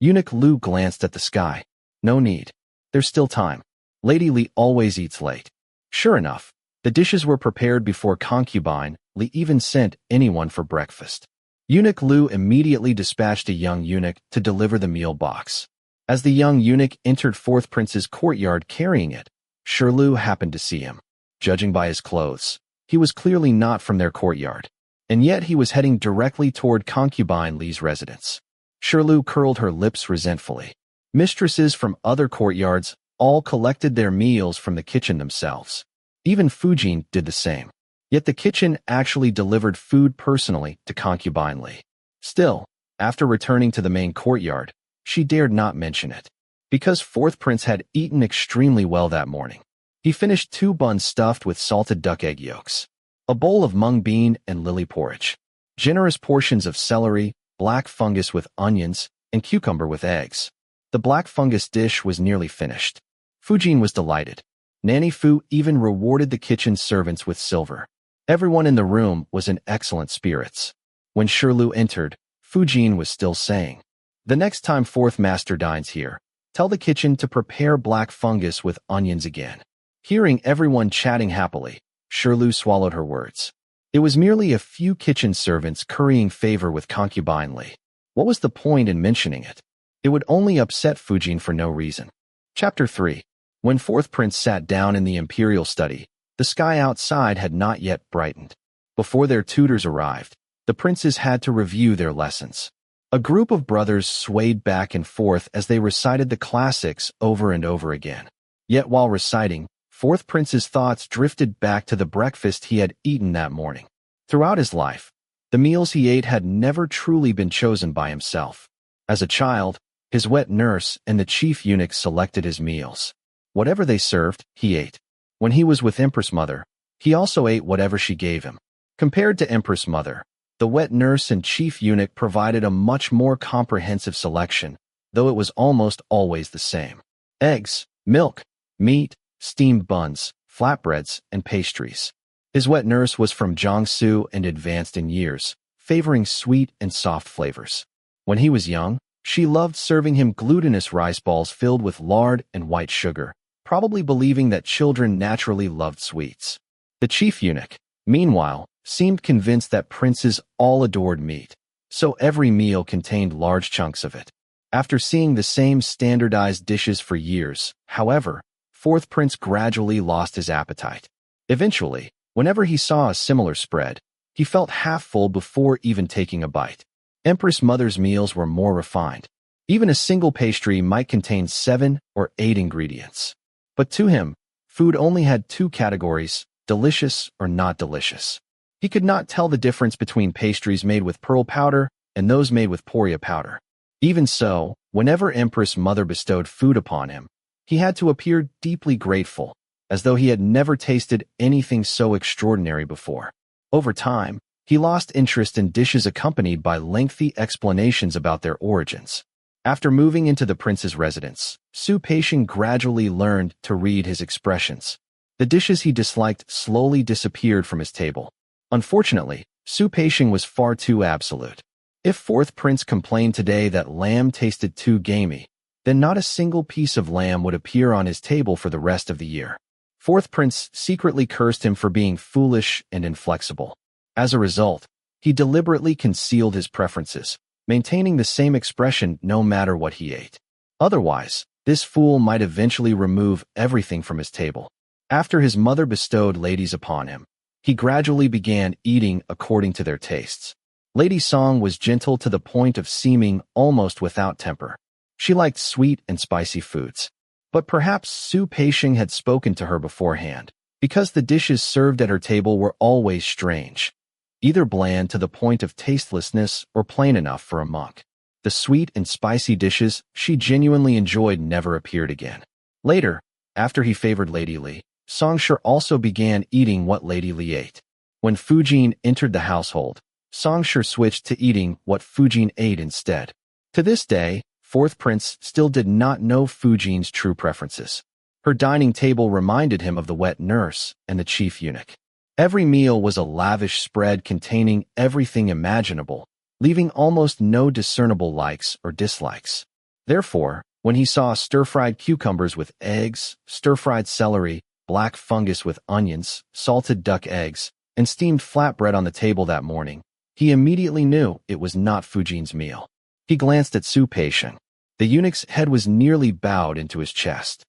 Eunuch Lu glanced at the sky. "No need. There's still time. Lady Li always eats late." Sure enough, the dishes were prepared before concubine Li even sent anyone for breakfast. Eunuch Lu immediately dispatched a young eunuch to deliver the meal box. As the young eunuch entered fourth prince's courtyard carrying it, Shirlu happened to see him. judging by his clothes. He was clearly not from their courtyard. And yet he was heading directly toward concubine Li's residence. Shirlu curled her lips resentfully. Mistresses from other courtyards all collected their meals from the kitchen themselves. Even Fujin did the same. Yet the kitchen actually delivered food personally to concubine Li. Still, after returning to the main courtyard, she dared not mention it. Because fourth prince had eaten extremely well that morning. He finished 2 buns stuffed with salted duck egg yolks, a bowl of mung bean and lily porridge, generous portions of celery, black fungus with onions, and cucumber with eggs. The black fungus dish was nearly finished. Fujin was delighted. Nanny Fu even rewarded the kitchen servants with silver. Everyone in the room was in excellent spirits. When Shirlu entered, Fujin was still saying, "The next time fourth master dines here, tell the kitchen to prepare black fungus with onions again." Hearing everyone chatting happily, Shirlu swallowed her words. It was merely a few kitchen servants currying favor with concubine Li. What was the point in mentioning it? It would only upset Fujin for no reason. Chapter 3. When fourth prince sat down in the imperial study, the sky outside had not yet brightened. Before their tutors arrived, the princes had to review their lessons. A group of brothers swayed back and forth as they recited the classics over and over again. Yet while reciting, fourth prince's thoughts drifted back to the breakfast he had eaten that morning. Throughout his life, the meals he ate had never truly been chosen by himself. As a child, his wet nurse and the chief eunuch selected his meals. Whatever they served, he ate. When he was with Empress Mother, he also ate whatever she gave him. Compared to Empress Mother, the wet nurse and chief eunuch provided a much more comprehensive selection, though it was almost always the same. Eggs, milk, meat, steamed buns, flatbreads, and pastries. His wet nurse was from Jiangsu and advanced in years, favoring sweet and soft flavors. When he was young, she loved serving him glutinous rice balls filled with lard and white sugar, probably believing that children naturally loved sweets. The chief eunuch, meanwhile, seemed convinced that princes all adored meat, so every meal contained large chunks of it. After seeing the same standardized dishes for years, however, fourth prince gradually lost his appetite. Eventually, whenever he saw a similar spread, he felt half full before even taking a bite. Empress Mother's meals were more refined. Even a single pastry might contain 7 or 8 ingredients. But to him, food only had 2 categories, delicious or not delicious. He could not tell the difference between pastries made with pearl powder and those made with poria powder. Even so, whenever Empress Mother bestowed food upon him, he had to appear deeply grateful, as though he had never tasted anything so extraordinary before. Over time, he lost interest in dishes accompanied by lengthy explanations about their origins. After moving into the prince's residence, Su Peixing gradually learned to read his expressions. The dishes he disliked slowly disappeared from his table. Unfortunately, Su Peixing was far too absolute. If fourth prince complained today that lamb tasted too gamey, then not a single piece of lamb would appear on his table for the rest of the year. Fourth prince secretly cursed him for being foolish and inflexible. As a result, he deliberately concealed his preferences, maintaining the same expression no matter what he ate. Otherwise, this fool might eventually remove everything from his table. After his mother bestowed ladies upon him, he gradually began eating according to their tastes. Lady Song was gentle to the point of seeming almost without temper. She liked sweet and spicy foods. But perhaps Su Peixing had spoken to her beforehand, because the dishes served at her table were always strange, either bland to the point of tastelessness or plain enough for a monk. The sweet and spicy dishes she genuinely enjoyed never appeared again. Later, after he favored Lady Li, Songshi also began eating what Lady Li ate. When Fujin entered the household, Songshi switched to eating what Fujin ate instead. To this day, fourth prince still did not know Fujin's true preferences. Her dining table reminded him of the wet nurse and the chief eunuch. Every meal was a lavish spread containing everything imaginable, leaving almost no discernible likes or dislikes. Therefore, when he saw stir-fried cucumbers with eggs, stir-fried celery, black fungus with onions, salted duck eggs, and steamed flatbread on the table that morning, he immediately knew it was not Fujin's meal. He glanced at Su Peixing. The eunuch's head was nearly bowed into his chest.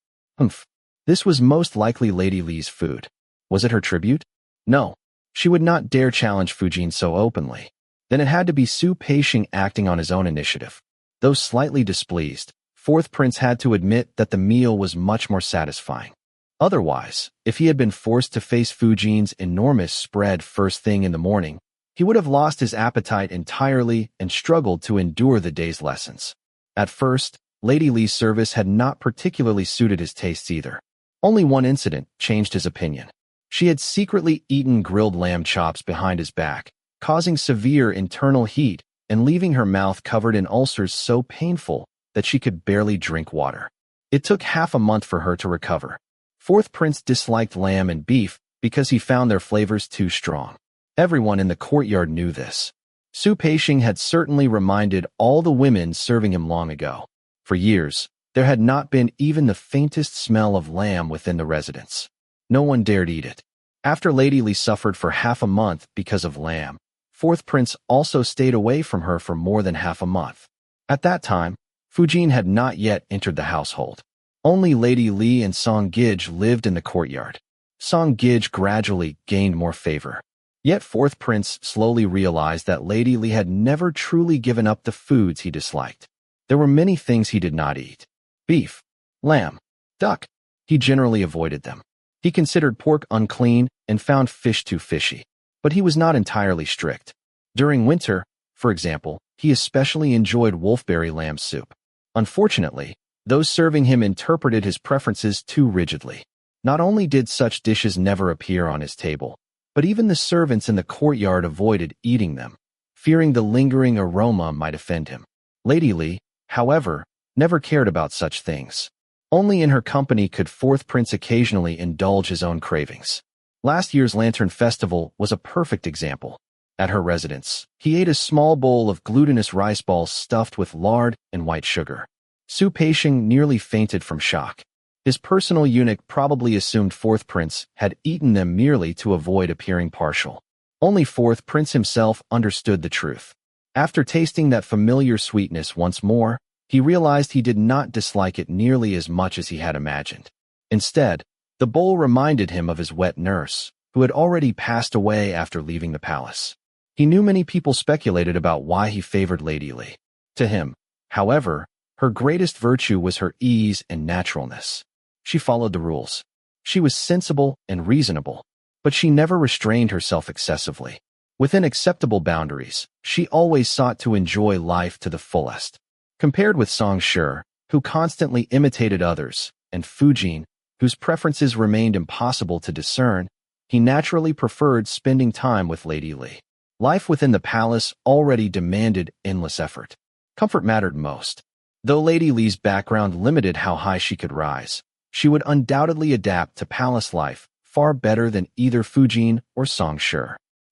This was most likely Lady Li's food. Was it her tribute? No. She would not dare challenge Fujin so openly. Then it had to be Su Peixing acting on his own initiative. Though slightly displeased, fourth prince had to admit that the meal was much more satisfying. Otherwise, if he had been forced to face Fujin's enormous spread first thing in the morning, he would have lost his appetite entirely and struggled to endure the day's lessons. At first, Lady Li's service had not particularly suited his tastes either. Only one incident changed his opinion. She had secretly eaten grilled lamb chops behind his back, causing severe internal heat and leaving her mouth covered in ulcers so painful that she could barely drink water. It took half a month for her to recover. Fourth prince disliked lamb and beef because he found their flavors too strong. Everyone in the courtyard knew this. Su Peixing had certainly reminded all the women serving him long ago. For years, there had not been even the faintest smell of lamb within the residence. No one dared eat it. After Lady Li suffered for half a month because of lamb, fourth prince also stayed away from her for more than half a month. At that time, Fujin had not yet entered the household. Only Lady Li and Song Gij lived in the courtyard. Song Gij gradually gained more favor. Yet fourth prince slowly realized that Lady Li had never truly given up the foods he disliked. There were many things he did not eat. Beef, lamb, duck. He generally avoided them. He considered pork unclean and found fish too fishy. But he was not entirely strict. During winter, for example, he especially enjoyed wolfberry lamb soup. Unfortunately, those serving him interpreted his preferences too rigidly. Not only did such dishes never appear on his table, but even the servants in the courtyard avoided eating them, fearing the lingering aroma might offend him. Lady Li, however, never cared about such things. Only in her company could fourth prince occasionally indulge his own cravings. Last year's Lantern Festival was a perfect example. At her residence, he ate a small bowl of glutinous rice balls stuffed with lard and white sugar. Su Peixing nearly fainted from shock. His personal eunuch probably assumed fourth prince had eaten them merely to avoid appearing partial. Only fourth prince himself understood the truth. After tasting that familiar sweetness once more, he realized he did not dislike it nearly as much as he had imagined. Instead, the bowl reminded him of his wet nurse, who had already passed away after leaving the palace. He knew many people speculated about why he favored Lady Li. To him, however, her greatest virtue was her ease and naturalness. She followed the rules. She was sensible and reasonable, but she never restrained herself excessively. Within acceptable boundaries, she always sought to enjoy life to the fullest. Compared with Song Shi, who constantly imitated others, and Fujin, whose preferences remained impossible to discern, he naturally preferred spending time with Lady Li. Life within the palace already demanded endless effort. Comfort mattered most. Though Lady Li's background limited how high she could rise, she would undoubtedly adapt to palace life far better than either Fujin or Song Shi.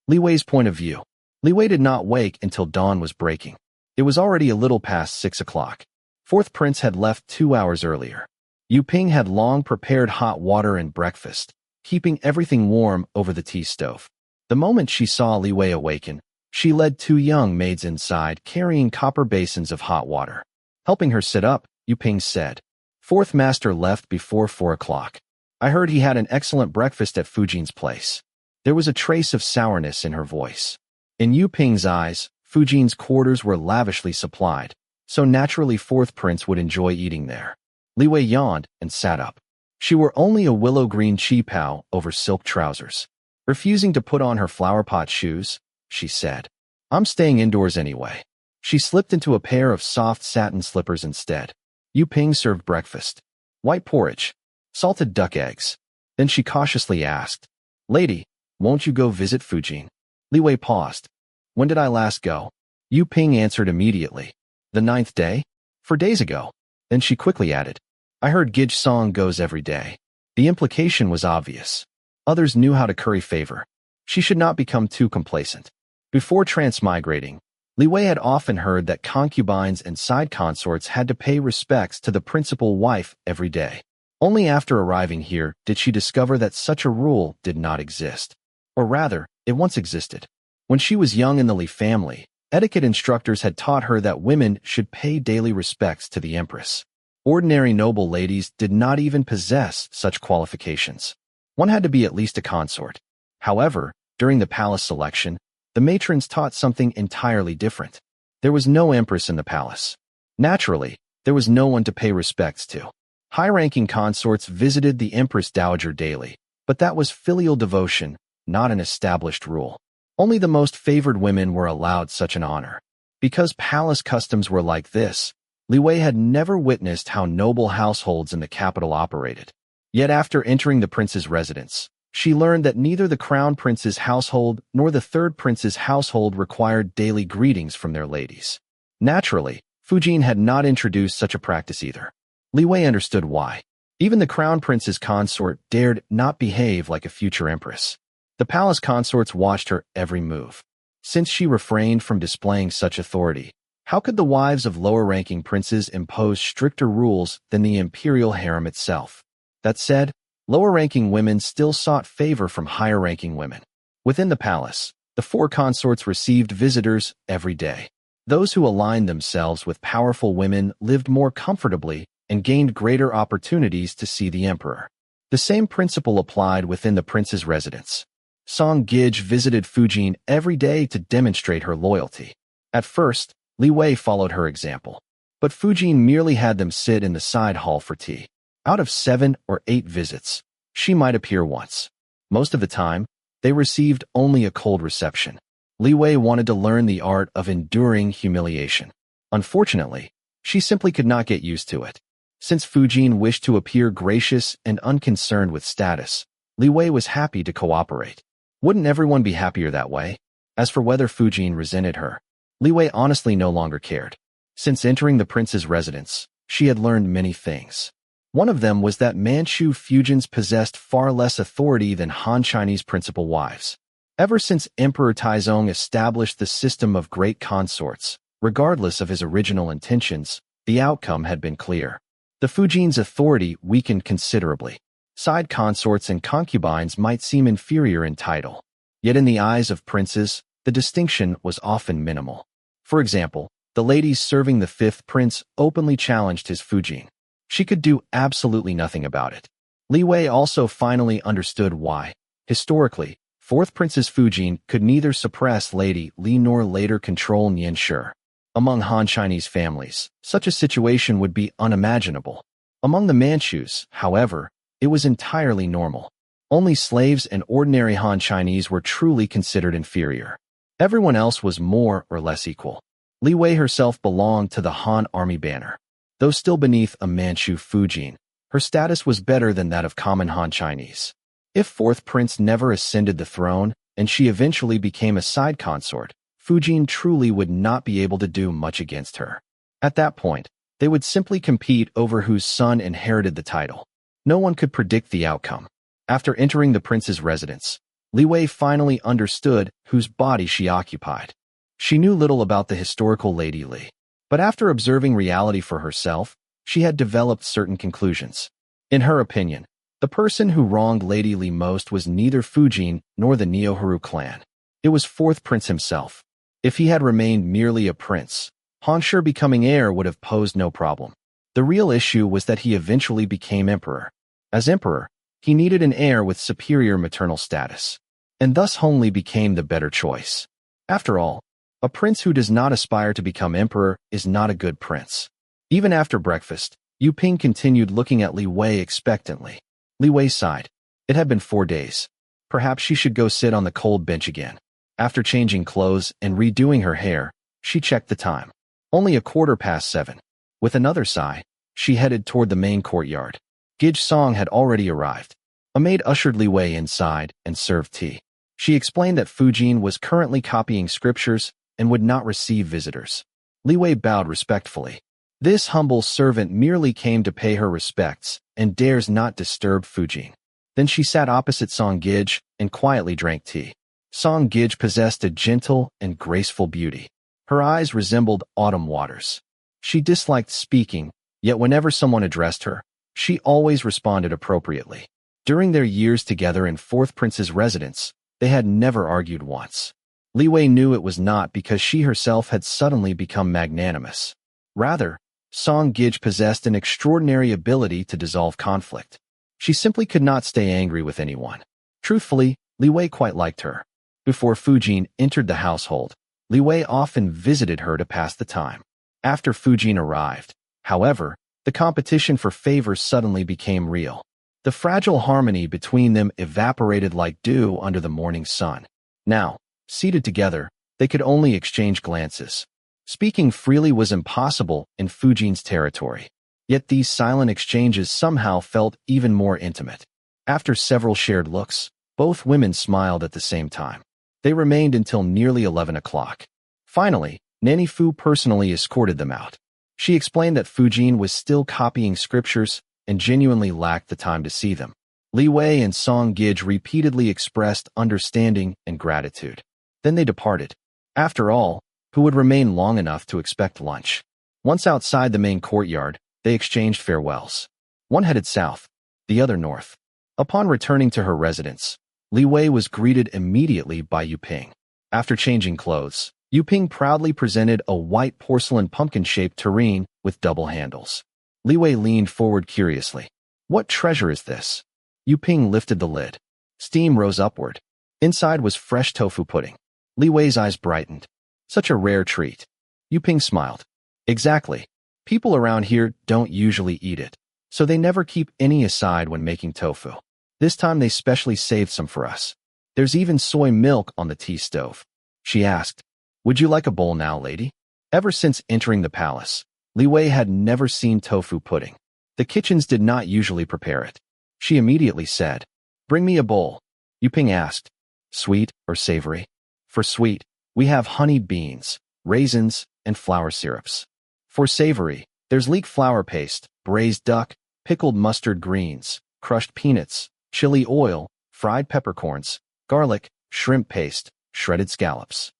Li Wei's point of view. Li Wei did not wake until dawn was breaking. It was already a little past 6 o'clock. Fourth prince had left 2 hours earlier. Yu Ping had long prepared hot water and breakfast, keeping everything warm over the tea stove. The moment she saw Li Wei awaken, she led 2 young maids inside carrying copper basins of hot water. Helping her sit up, Yu Ping said, "Fourth master left before 4 o'clock. I heard he had an excellent breakfast at Fujin's place." There was a trace of sourness in her voice. In Yu Ping's eyes, Fujin's quarters were lavishly supplied, so naturally fourth prince would enjoy eating there. Li Wei yawned and sat up. She wore only a willow-green qipao over silk trousers. Refusing to put on her flower-pot shoes, she said, "I'm staying indoors anyway." She slipped into a pair of soft satin slippers instead. Yu Ping served breakfast. White porridge, salted duck eggs. Then she cautiously asked, "Lady, won't you go visit Fujin?" Li Wei paused. "When did I last go?" Yu Ping answered immediately. "The 9th day? 4 days ago." Then she quickly added, "I heard Gij Song goes every day." The implication was obvious. Others knew how to curry favor. She should not become too complacent. Before transmigrating, Li Wei had often heard that concubines and side consorts had to pay respects to the principal wife every day. Only after arriving here did she discover that such a rule did not exist. Or rather, it once existed. When she was young in the Li family, etiquette instructors had taught her that women should pay daily respects to the empress. Ordinary noble ladies did not even possess such qualifications. One had to be at least a consort. However, during the palace selection, the matrons taught something entirely different. There was no empress in the palace. Naturally, there was no one to pay respects to. High-ranking consorts visited the Empress Dowager daily, but that was filial devotion, not an established rule. Only the most favored women were allowed such an honor. Because palace customs were like this, Li Wei had never witnessed how noble households in the capital operated. Yet after entering the prince's residence, she learned that neither the crown prince's household nor the third prince's household required daily greetings from their ladies. Naturally, Fujin had not introduced such a practice either. Li Wei understood why. Even the crown prince's consort dared not behave like a future empress. The palace consorts watched her every move. Since she refrained from displaying such authority, how could the wives of lower-ranking princes impose stricter rules than the imperial harem itself? That said, lower-ranking women still sought favor from higher-ranking women. Within the palace, the four consorts received visitors every day. Those who aligned themselves with powerful women lived more comfortably and gained greater opportunities to see the emperor. The same principle applied within the prince's residence. Song Gij visited Fujin every day to demonstrate her loyalty. At first, Li Wei followed her example, but Fujin merely had them sit in the side hall for tea. Out of 7 or 8 visits, she might appear once. Most of the time, they received only a cold reception. Li Wei wanted to learn the art of enduring humiliation. Unfortunately, she simply could not get used to it. Since Fujin wished to appear gracious and unconcerned with status, Li Wei was happy to cooperate. Wouldn't everyone be happier that way? As for whether Fujin resented her, Li Wei honestly no longer cared. Since entering the prince's residence, she had learned many things. One of them was that Manchu Fujins possessed far less authority than Han Chinese principal wives. Ever since Emperor Taizong established the system of great consorts, regardless of his original intentions, the outcome had been clear. The Fujin's authority weakened considerably. Side consorts and concubines might seem inferior in title. Yet in the eyes of princes, the distinction was often minimal. For example, the ladies serving the fifth prince openly challenged his Fujin. She could do absolutely nothing about it. Li Wei also finally understood why. Historically, fourth prince's Fujin could neither suppress Lady Li nor later control Nianshi. Among Han Chinese families, such a situation would be unimaginable. Among the Manchus, however, it was entirely normal. Only slaves and ordinary Han Chinese were truly considered inferior. Everyone else was more or less equal. Li Wei herself belonged to the Han army banner. Though still beneath a Manchu Fujin, her status was better than that of common Han Chinese. If fourth prince never ascended the throne, and she eventually became a side consort, Fujin truly would not be able to do much against her. At that point, they would simply compete over whose son inherited the title. No one could predict the outcome. After entering the prince's residence, Li Wei finally understood whose body she occupied. She knew little about the historical Lady Li, but after observing reality for herself, she had developed certain conclusions. In her opinion, the person who wronged Lady Li most was neither Fujin nor the Neoharu clan. It was fourth prince himself. If he had remained merely a prince, Hanshi becoming heir would have posed no problem. The real issue was that he eventually became emperor. As emperor, he needed an heir with superior maternal status, and thus Hong Li became the better choice. After all, a prince who does not aspire to become emperor is not a good prince. Even after breakfast, Yu Ping continued looking at Li Wei expectantly. Li Wei sighed. It had been 4 days. Perhaps she should go sit on the cold bench again. After changing clothes and redoing her hair, she checked the time. Only 7:15. With another sigh, she headed toward the main courtyard. Gij Song had already arrived. A maid ushered Li Wei inside and served tea. She explained that Fujin was currently copying scriptures and would not receive visitors. Li Wei bowed respectfully. This humble servant merely came to pay her respects and dares not disturb Fujin. Then she sat opposite Song Gij and quietly drank tea. Song Gij possessed a gentle and graceful beauty. Her eyes resembled autumn waters. She disliked speaking, yet whenever someone addressed her, she always responded appropriately. During their years together in fourth prince's residence, they had never argued once. Li Wei knew it was not because she herself had suddenly become magnanimous. Rather, Song Gij possessed an extraordinary ability to dissolve conflict. She simply could not stay angry with anyone. Truthfully, Li Wei quite liked her. Before Fujin entered the household, Li Wei often visited her to pass the time. After Fujin arrived, however, the competition for favors suddenly became real. The fragile harmony between them evaporated like dew under the morning sun. Now, seated together, they could only exchange glances. Speaking freely was impossible in Fujin's territory. Yet these silent exchanges somehow felt even more intimate. After several shared looks, both women smiled at the same time. They remained until nearly 11 o'clock. Finally, Nanny Fu personally escorted them out. She explained that Fujin was still copying scriptures and genuinely lacked the time to see them. Li Wei and Song Gij repeatedly expressed understanding and gratitude. Then they departed. After all, who would remain long enough to expect lunch? Once outside the main courtyard, they exchanged farewells. One headed south, the other north. Upon returning to her residence, Li Wei was greeted immediately by Yu Ping. After changing clothes, Yu Ping proudly presented a white porcelain pumpkin-shaped tureen with double handles. Li Wei leaned forward curiously. What treasure is this? Yu Ping lifted the lid. Steam rose upward. Inside was fresh tofu pudding. Li Wei's eyes brightened. Such a rare treat. Yu Ping smiled. Exactly. People around here don't usually eat it, so they never keep any aside when making tofu. This time they specially saved some for us. There's even soy milk on the tea stove. She asked, "Would you like a bowl now, lady?" Ever since entering the palace, Li Wei had never seen tofu pudding. The kitchens did not usually prepare it. She immediately said, "Bring me a bowl." Yu Ping asked, "Sweet or savory?" For sweet, we have honeyed beans, raisins, and flour syrups. For savory, there's leek flour paste, braised duck, pickled mustard greens, crushed peanuts, chili oil, fried peppercorns, garlic, shrimp paste, shredded scallops.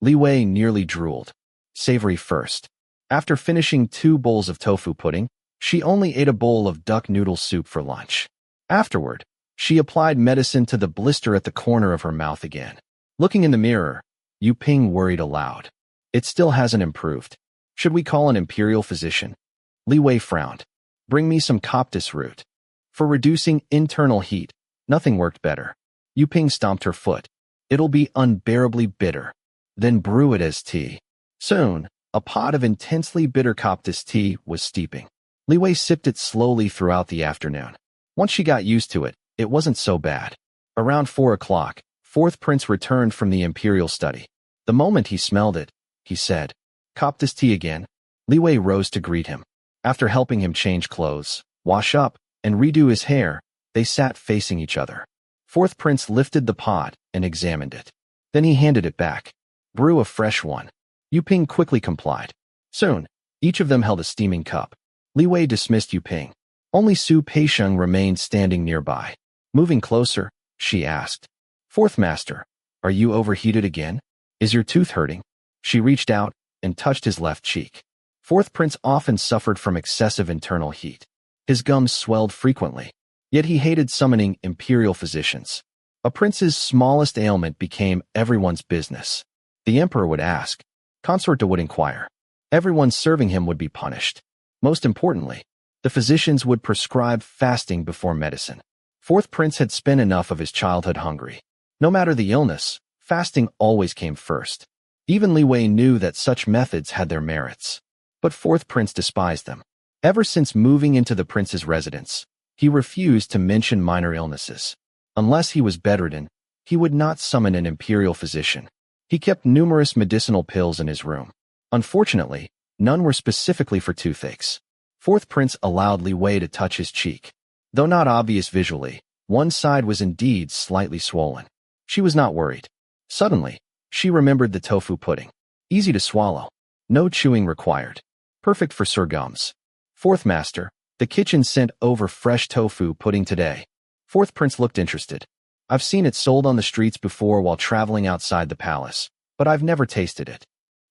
Li Wei nearly drooled. Savory first. After finishing 2 bowls of tofu pudding, she only ate a bowl of duck noodle soup for lunch. Afterward, she applied medicine to the blister at the corner of her mouth again. Looking in the mirror, Yu Ping worried aloud. It still hasn't improved. Should we call an imperial physician? Li Wei frowned. Bring me some coptis root. For reducing internal heat, nothing worked better. Yu Ping stomped her foot. It'll be unbearably bitter. Then brew it as tea. Soon, a pot of intensely bitter coptis tea was steeping. Li Wei sipped it slowly throughout the afternoon. Once she got used to it, it wasn't so bad. Around 4 o'clock, Fourth Prince returned from the imperial study. The moment he smelled it, he said, "Coptis tea again." Li Wei rose to greet him. After helping him change clothes, wash up, and redo his hair, they sat facing each other. Fourth Prince lifted the pot and examined it. Then he handed it back. "Brew a fresh one." Yu Ping quickly complied. Soon, each of them held a steaming cup. Li Wei dismissed Yu Ping. Only Su Peisheng remained standing nearby. Moving closer, she asked, "Fourth Master, are you overheated again? Is your tooth hurting?" She reached out and touched his left cheek. Fourth Prince often suffered from excessive internal heat. His gums swelled frequently, yet he hated summoning imperial physicians. A prince's smallest ailment became everyone's business. The emperor would ask. Consorta would inquire. Everyone serving him would be punished. Most importantly, the physicians would prescribe fasting before medicine. Fourth Prince had spent enough of his childhood hungry. No matter the illness, fasting always came first. Even Li Wei knew that such methods had their merits. But Fourth Prince despised them. Ever since moving into the prince's residence, he refused to mention minor illnesses. Unless he was bedridden, he would not summon an imperial physician. He kept numerous medicinal pills in his room. Unfortunately, none were specifically for toothaches. Fourth Prince allowed Li Wei to touch his cheek. Though not obvious visually, one side was indeed slightly swollen. She was not worried. Suddenly, she remembered the tofu pudding. Easy to swallow. No chewing required. Perfect for Sir Gums. Fourth Master, the kitchen sent over fresh tofu pudding today. Fourth Prince looked interested. I've seen it sold on the streets before while traveling outside the palace, but I've never tasted it.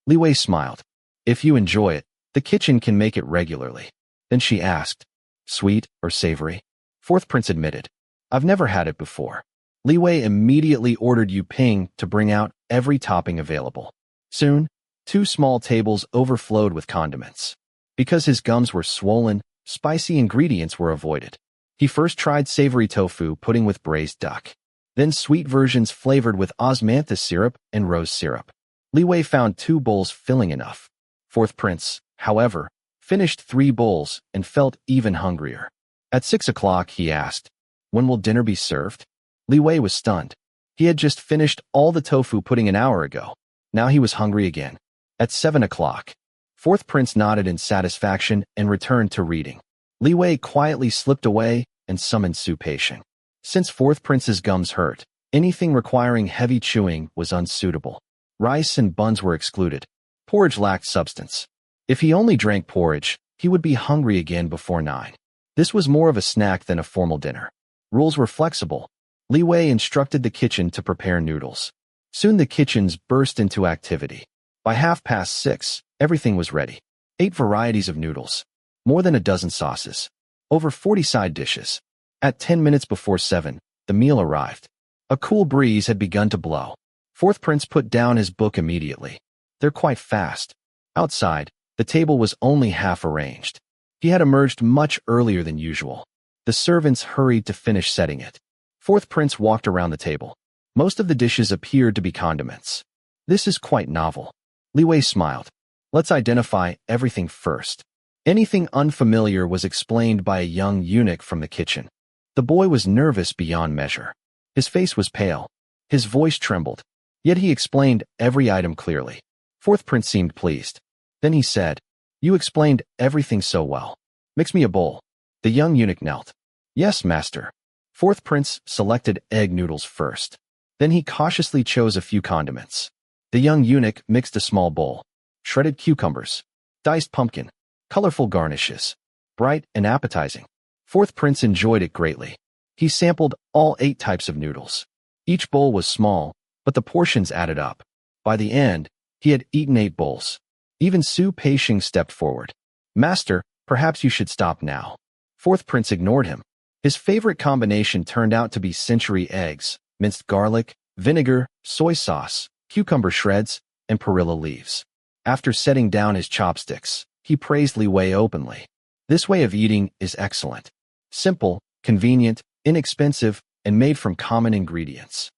Li Wei smiled. If you enjoy it, the kitchen can make it regularly. Then she asked, "Sweet or savory?" Fourth Prince admitted, "I've never had it before." Li Wei immediately ordered Yu Ping to bring out every topping available. Soon, 2 small tables overflowed with condiments. Because his gums were swollen, spicy ingredients were avoided. He first tried savory tofu pudding with braised duck, then sweet versions flavored with osmanthus syrup and rose syrup. Li Wei found 2 bowls filling enough. Fourth prince, however, finished 3 bowls and felt even hungrier. At 6 o'clock, he asked, "When will dinner be served?" Li Wei was stunned. He had just finished all the tofu pudding an hour ago. Now he was hungry again. At 7 o'clock, fourth prince nodded in satisfaction and returned to reading. Li Wei quietly slipped away and summoned Su Peixing. Since fourth prince's gums hurt, anything requiring heavy chewing was unsuitable. Rice and buns were excluded. Porridge lacked substance. If he only drank porridge, he would be hungry again before 9. This was more of a snack than a formal dinner. Rules were flexible. Li Wei instructed the kitchen to prepare noodles. Soon the kitchens burst into activity. By 6:30, everything was ready. 8 varieties of noodles, more than a dozen sauces, over 40 side dishes. At 10 minutes before 7, the meal arrived. A cool breeze had begun to blow. Fourth prince put down his book immediately. They're quite fast. Outside, the table was only half arranged. He had emerged much earlier than usual. The servants hurried to finish setting it. Fourth prince walked around the table. Most of the dishes appeared to be condiments. This is quite novel. Li Wei smiled. Let's identify everything first. Anything unfamiliar was explained by a young eunuch from the kitchen. The boy was nervous beyond measure. His face was pale. His voice trembled. Yet he explained every item clearly. Fourth prince seemed pleased. Then he said, "You explained everything so well. Mix me a bowl." The young eunuch knelt. "Yes, master." Fourth prince selected egg noodles first. Then he cautiously chose a few condiments. The young eunuch mixed a small bowl. Shredded cucumbers, diced pumpkin, colorful garnishes, bright and appetizing. Fourth prince enjoyed it greatly. He sampled all 8 types of noodles. Each bowl was small, but the portions added up. By the end, he had eaten 8 bowls. Even Su Peixing stepped forward. "Master, perhaps you should stop now." Fourth prince ignored him. His favorite combination turned out to be century eggs, minced garlic, vinegar, soy sauce, cucumber shreds, and perilla leaves. After setting down his chopsticks, he praised Li Wei openly. "This way of eating is excellent. Simple, convenient, inexpensive, and made from common ingredients.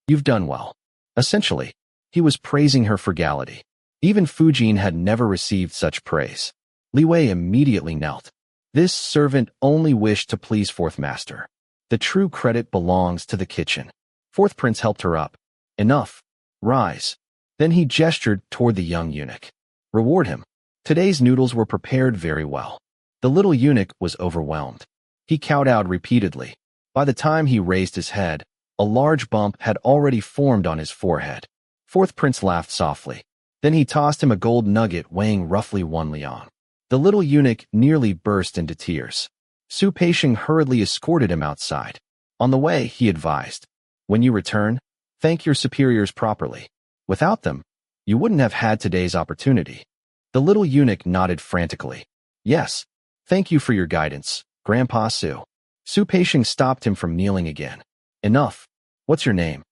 You've done well." Essentially, he was praising her frugality. Even Fujin had never received such praise. Li Wei immediately knelt. This servant only wished to please fourth master. The true credit belongs to the kitchen. Fourth prince helped her up. "Enough. Rise." Then he gestured toward the young eunuch. "Reward him." Today's noodles were prepared very well. The little eunuch was overwhelmed. He kowtowed repeatedly. By the time he raised his head, a large bump had already formed on his forehead. Fourth prince laughed softly. Then he tossed him a gold nugget weighing roughly 1 liang. The little eunuch nearly burst into tears. Su Peixing hurriedly escorted him outside. On the way, he advised, "When you return, thank your superiors properly. Without them, you wouldn't have had today's opportunity." The little eunuch nodded frantically. "Yes, thank you for your guidance, Grandpa Su." Su Peixing stopped him from kneeling again. "Enough. What's your name?"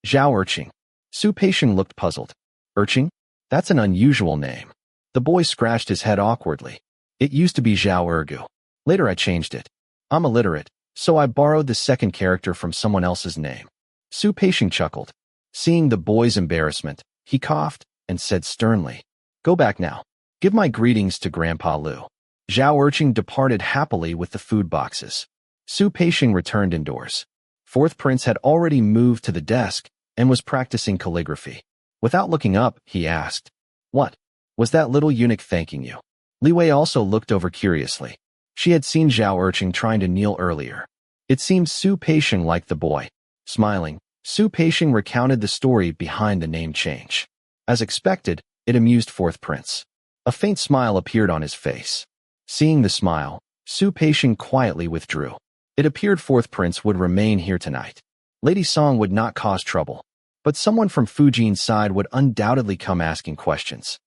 "Zhao Erqing." Su Peixing looked puzzled. "Erqing? That's an unusual name." The boy scratched his head awkwardly. "It used to be Zhao Ergu. Later I changed it. I'm illiterate, so I borrowed the second character from someone else's name." Su Peixing chuckled. Seeing the boy's embarrassment, he coughed and said sternly, "Go back now. Give my greetings to Grandpa Lu." Zhao Erqing departed happily with the food boxes. Su Peixing returned indoors. Fourth prince had already moved to the desk and was practicing calligraphy. Without looking up, he asked, "What? Was that little eunuch thanking you?" Li Wei also looked over curiously. She had seen Zhao Erqing trying to kneel earlier. It seemed Su Peixing liked the boy. Smiling, Su Peixing recounted the story behind the name change. As expected, it amused fourth prince. A faint smile appeared on his face. Seeing the smile, Su Peixing quietly withdrew. It appeared fourth prince would remain here tonight. Lady Song would not cause trouble, but someone from Fujin's side would undoubtedly come asking questions.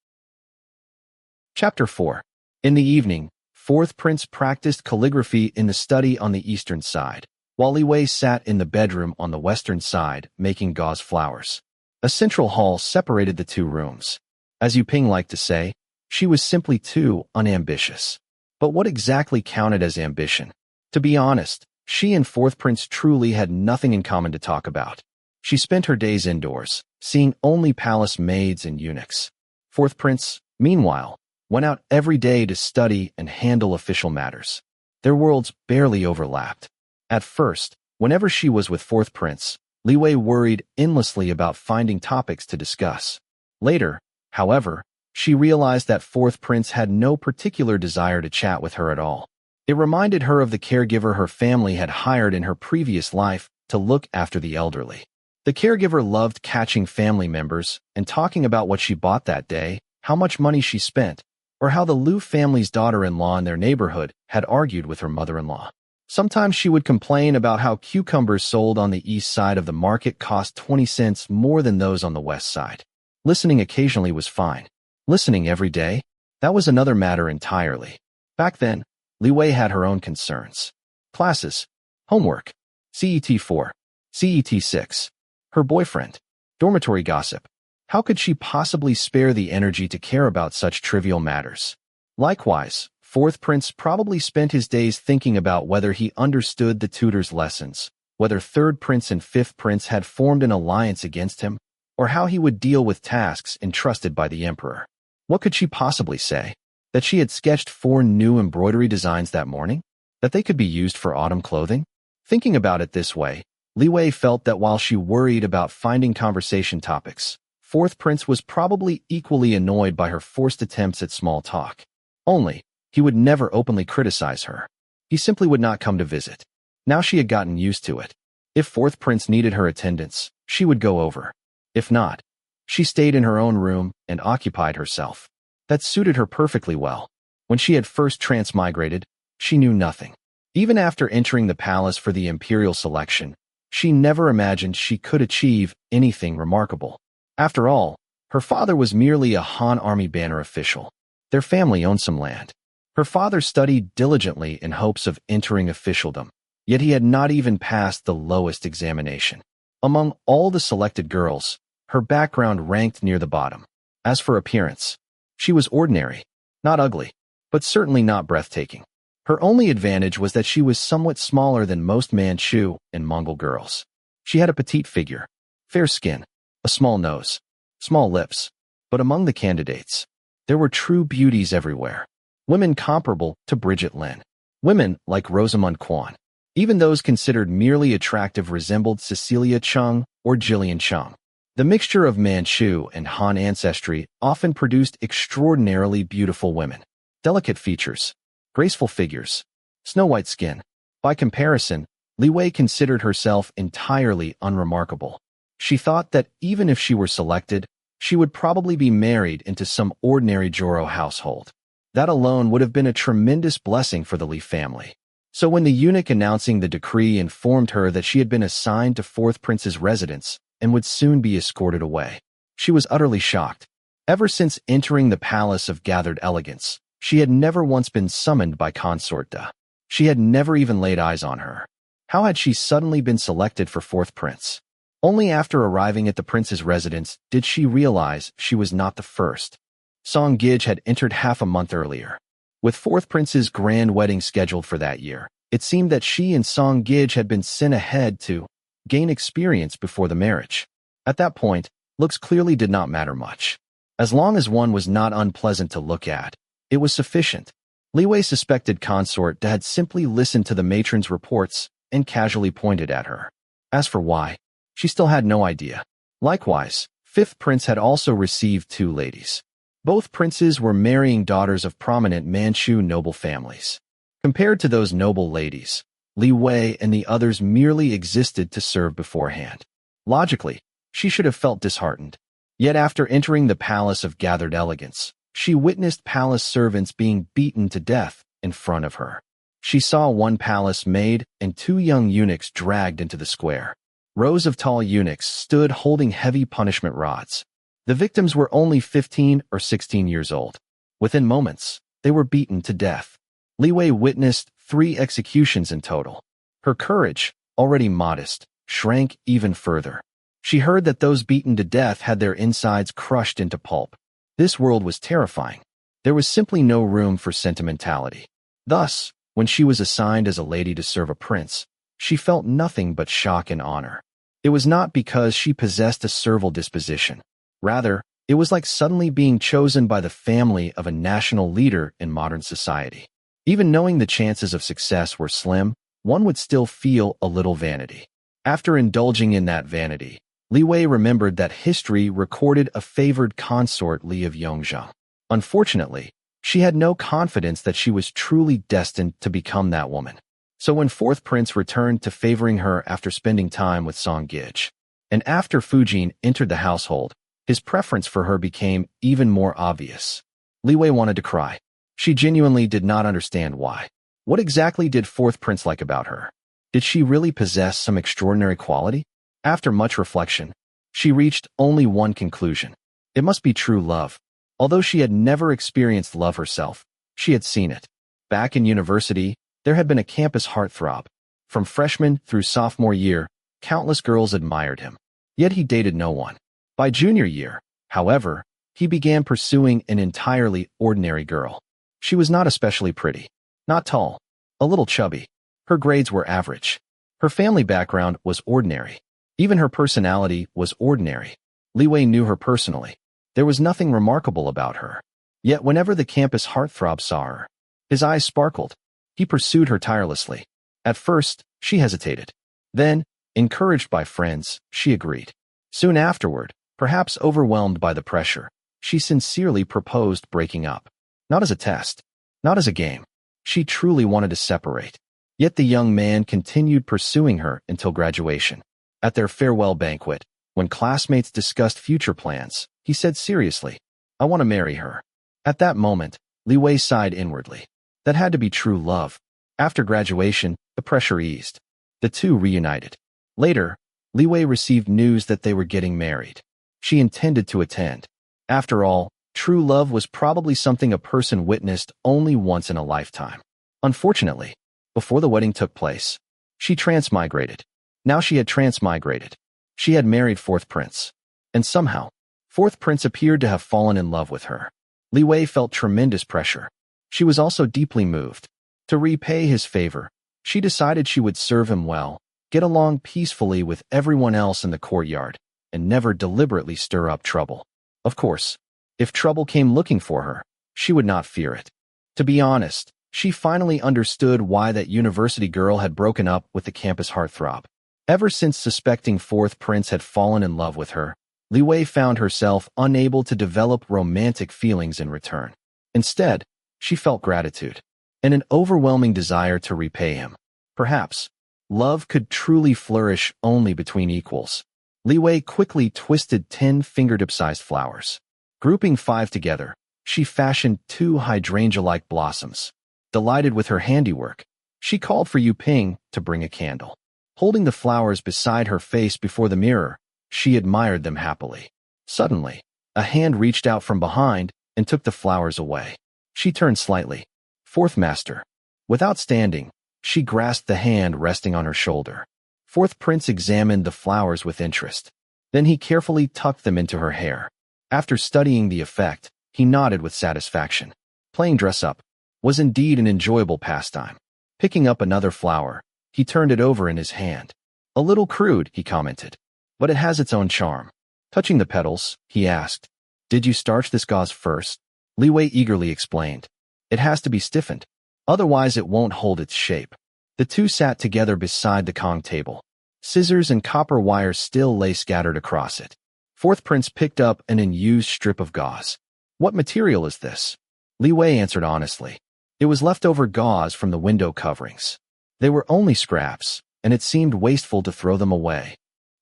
Chapter 4. In the evening, fourth prince practiced calligraphy in the study on the eastern side, while Li Wei sat in the bedroom on the western side making gauze flowers. A central hall separated the 2 rooms. As Yu Ping liked to say, she was simply too unambitious. But what exactly counted as ambition? To be honest, She and fourth prince truly had nothing in common to talk about. She spent her days indoors, seeing only palace maids and eunuchs. Fourth prince, meanwhile, went out every day to study and handle official matters. Their worlds barely overlapped. At first, whenever she was with fourth prince, Li Wei worried endlessly about finding topics to discuss. Later, however, she realized that fourth prince had no particular desire to chat with her at all. It reminded her of the caregiver her family had hired in her previous life to look after the elderly. The caregiver loved catching family members and talking about what she bought that day, how much money she spent, or how the Liu family's daughter-in-law in their neighborhood had argued with her mother-in-law. Sometimes she would complain about how cucumbers sold on the east side of the market cost 20 cents more than those on the west side. Listening occasionally was fine. Listening every day? That was another matter entirely. Back then, Li Wei had her own concerns. Classes, homework, CET 4, CET 6, her boyfriend, dormitory gossip. How could she possibly spare the energy to care about such trivial matters? Likewise, fourth prince probably spent his days thinking about whether he understood the tutor's lessons, whether third prince and fifth prince had formed an alliance against him, or how he would deal with tasks entrusted by the emperor. What could she possibly say? That she had sketched 4 new embroidery designs that morning? That they could be used for autumn clothing? Thinking about it this way, Li Wei felt that while she worried about finding conversation topics, fourth prince was probably equally annoyed by her forced attempts at small talk. Only, he would never openly criticize her. He simply would not come to visit. Now she had gotten used to it. If fourth prince needed her attendance, she would go over. If not, she stayed in her own room and occupied herself. That suited her perfectly well. When she had first transmigrated, she knew nothing. Even after entering the palace for the imperial selection, she never imagined she could achieve anything remarkable. After all, her father was merely a Han army banner official. Their family owned some land. Her father studied diligently in hopes of entering officialdom, yet he had not even passed the lowest examination. Among all the selected girls, her background ranked near the bottom. As for appearance, she was ordinary, not ugly, but certainly not breathtaking. Her only advantage was that she was somewhat smaller than most Manchu and Mongol girls. She had a petite figure, fair skin, a small nose, small lips, but among the candidates, there were true beauties everywhere. Women comparable to Brigitte Lin. Women like Rosamund Quan. Even those considered merely attractive resembled Cecilia Chung or Jillian Chung. The mixture of Manchu and Han ancestry often produced extraordinarily beautiful women. Delicate features, graceful figures, snow-white skin. By comparison, Li Wei considered herself entirely unremarkable. She thought that even if she were selected, she would probably be married into some ordinary Joro household. That alone would have been a tremendous blessing for the Li family. So when the eunuch announcing the decree informed her that she had been assigned to fourth prince's residence and would soon be escorted away, she was utterly shocked. Ever since entering the palace of gathered elegance, she had never once been summoned by Consort Da. She had never even laid eyes on her. How had she suddenly been selected for fourth prince? Only after arriving at the prince's residence did she realize she was not the first. Song Gij had entered half a month earlier. With fourth prince's grand wedding scheduled for that year, it seemed that she and Song Gij had been sent ahead to gain experience before the marriage. At that point, looks clearly did not matter much. As long as one was not unpleasant to look at, it was sufficient. Li Wei suspected Consort Da had simply listened to the matron's reports and casually pointed at her. As for why, she still had no idea. Likewise, fifth prince had also received 2 ladies. Both princes were marrying daughters of prominent Manchu noble families. Compared to those noble ladies, Li Wei and the others merely existed to serve beforehand. Logically, she should have felt disheartened. Yet after entering the palace of gathered elegance, she witnessed palace servants being beaten to death in front of her. She saw 1 palace maid and 2 young eunuchs dragged into the square. Rows of tall eunuchs stood holding heavy punishment rods. The victims were only 15 or 16 years old. Within moments, they were beaten to death. Li Wei witnessed 3 executions in total. Her courage, already modest, shrank even further. She heard that those beaten to death had their insides crushed into pulp. This world was terrifying. There was simply no room for sentimentality. Thus, when she was assigned as a lady to serve a prince, she felt nothing but shock and honor. It was not because she possessed a servile disposition. Rather, it was like suddenly being chosen by the family of a national leader in modern society. Even knowing the chances of success were slim, one would still feel a little vanity. After indulging in that vanity, Li Wei remembered that history recorded a favored consort, Li of Yongzheng. Unfortunately, she had no confidence that she was truly destined to become that woman. So when fourth prince returned to favoring her after spending time with Song Gij, and after Fujin entered the household, his preference for her became even more obvious. Li Wei wanted to cry. She genuinely did not understand why. What exactly did fourth prince like about her? Did she really possess some extraordinary quality? After much reflection, she reached only one conclusion. It must be true love. Although she had never experienced love herself, she had seen it. Back in university, there had been a campus heartthrob. From freshman through sophomore year, countless girls admired him. Yet he dated no one. By junior year, however, he began pursuing an entirely ordinary girl. She was not especially pretty, not tall, a little chubby. Her grades were average. Her family background was ordinary. Even her personality was ordinary. Li Wei knew her personally. There was nothing remarkable about her. Yet whenever the campus heartthrob saw her, his eyes sparkled. He pursued her tirelessly. At first, she hesitated. Then, encouraged by friends, she agreed. Soon afterward, perhaps overwhelmed by the pressure, she sincerely proposed breaking up. Not as a test, not as a game. She truly wanted to separate. Yet the young man continued pursuing her until graduation. At their farewell banquet, when classmates discussed future plans, he said seriously, "I want to marry her." At that moment, Li Wei sighed inwardly. That had to be true love. After graduation, the pressure eased. The two reunited. Later, Li Wei received news that they were getting married. She intended to attend. After all, true love was probably something a person witnessed only once in a lifetime. Unfortunately, before the wedding took place, she transmigrated. Now she had transmigrated. She had married fourth prince. And somehow, fourth prince appeared to have fallen in love with her. Li Wei felt tremendous pressure. She was also deeply moved. To repay his favor, she decided she would serve him well, get along peacefully with everyone else in the courtyard, and never deliberately stir up trouble. Of course, if trouble came looking for her, she would not fear it. To be honest, she finally understood why that university girl had broken up with the campus heartthrob. Ever since suspecting fourth prince had fallen in love with her, Li Wei found herself unable to develop romantic feelings in return. Instead, she felt gratitude and an overwhelming desire to repay him. Perhaps, love could truly flourish only between equals. Li Wei quickly twisted 10 fingertip-sized flowers. Grouping 5 together, she fashioned 2 hydrangea-like blossoms. Delighted with her handiwork, she called for Yu Ping to bring a candle. Holding the flowers beside her face before the mirror, she admired them happily. Suddenly, a hand reached out from behind and took the flowers away. She turned slightly. Fourth master. Without standing, she grasped the hand resting on her shoulder. Fourth prince examined the flowers with interest. Then he carefully tucked them into her hair. After studying the effect, he nodded with satisfaction. Playing dress-up was indeed an enjoyable pastime. Picking up another flower, he turned it over in his hand. A little crude, he commented, but it has its own charm. Touching the petals, he asked, "Did you starch this gauze first?" Li Wei eagerly explained. "It has to be stiffened. Otherwise it won't hold its shape." The two sat together beside the Kong table. Scissors and copper wires still lay scattered across it. Fourth prince picked up an unused strip of gauze. "What material is this?" Li Wei answered honestly. It was leftover gauze from the window coverings. They were only scraps, and it seemed wasteful to throw them away.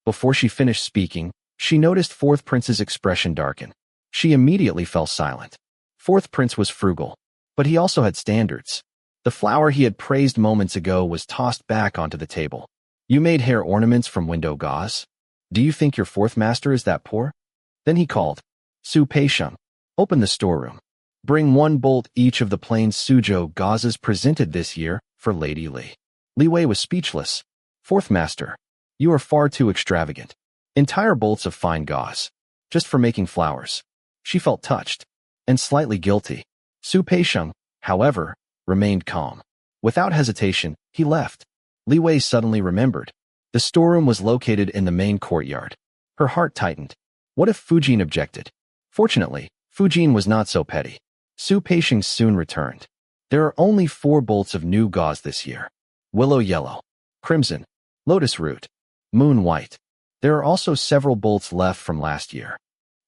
Before she finished speaking, she noticed fourth prince's expression darken. She immediately fell silent. Fourth prince was frugal, but he also had standards. The flower he had praised moments ago was tossed back onto the table. "You made hair ornaments from window gauze? Do you think your fourth master is that poor?" Then he called, "Su Peisheng, open the storeroom. Bring 1 bolt each of the plain suzhou gauzes presented this year for Lady Li." Li Wei was speechless. "Fourth master, you are far too extravagant. Entire bolts of fine gauze, just for making flowers." She felt touched and slightly guilty. Su Peisheng, however, remained calm. Without hesitation, he left. Li Wei suddenly remembered. The storeroom was located in the main courtyard. Her heart tightened. What if Fujin objected? Fortunately, Fujin was not so petty. Su Peixing soon returned. There are only 4 bolts of new gauze this year. Willow yellow, crimson, lotus root, moon white. There are also several bolts left from last year.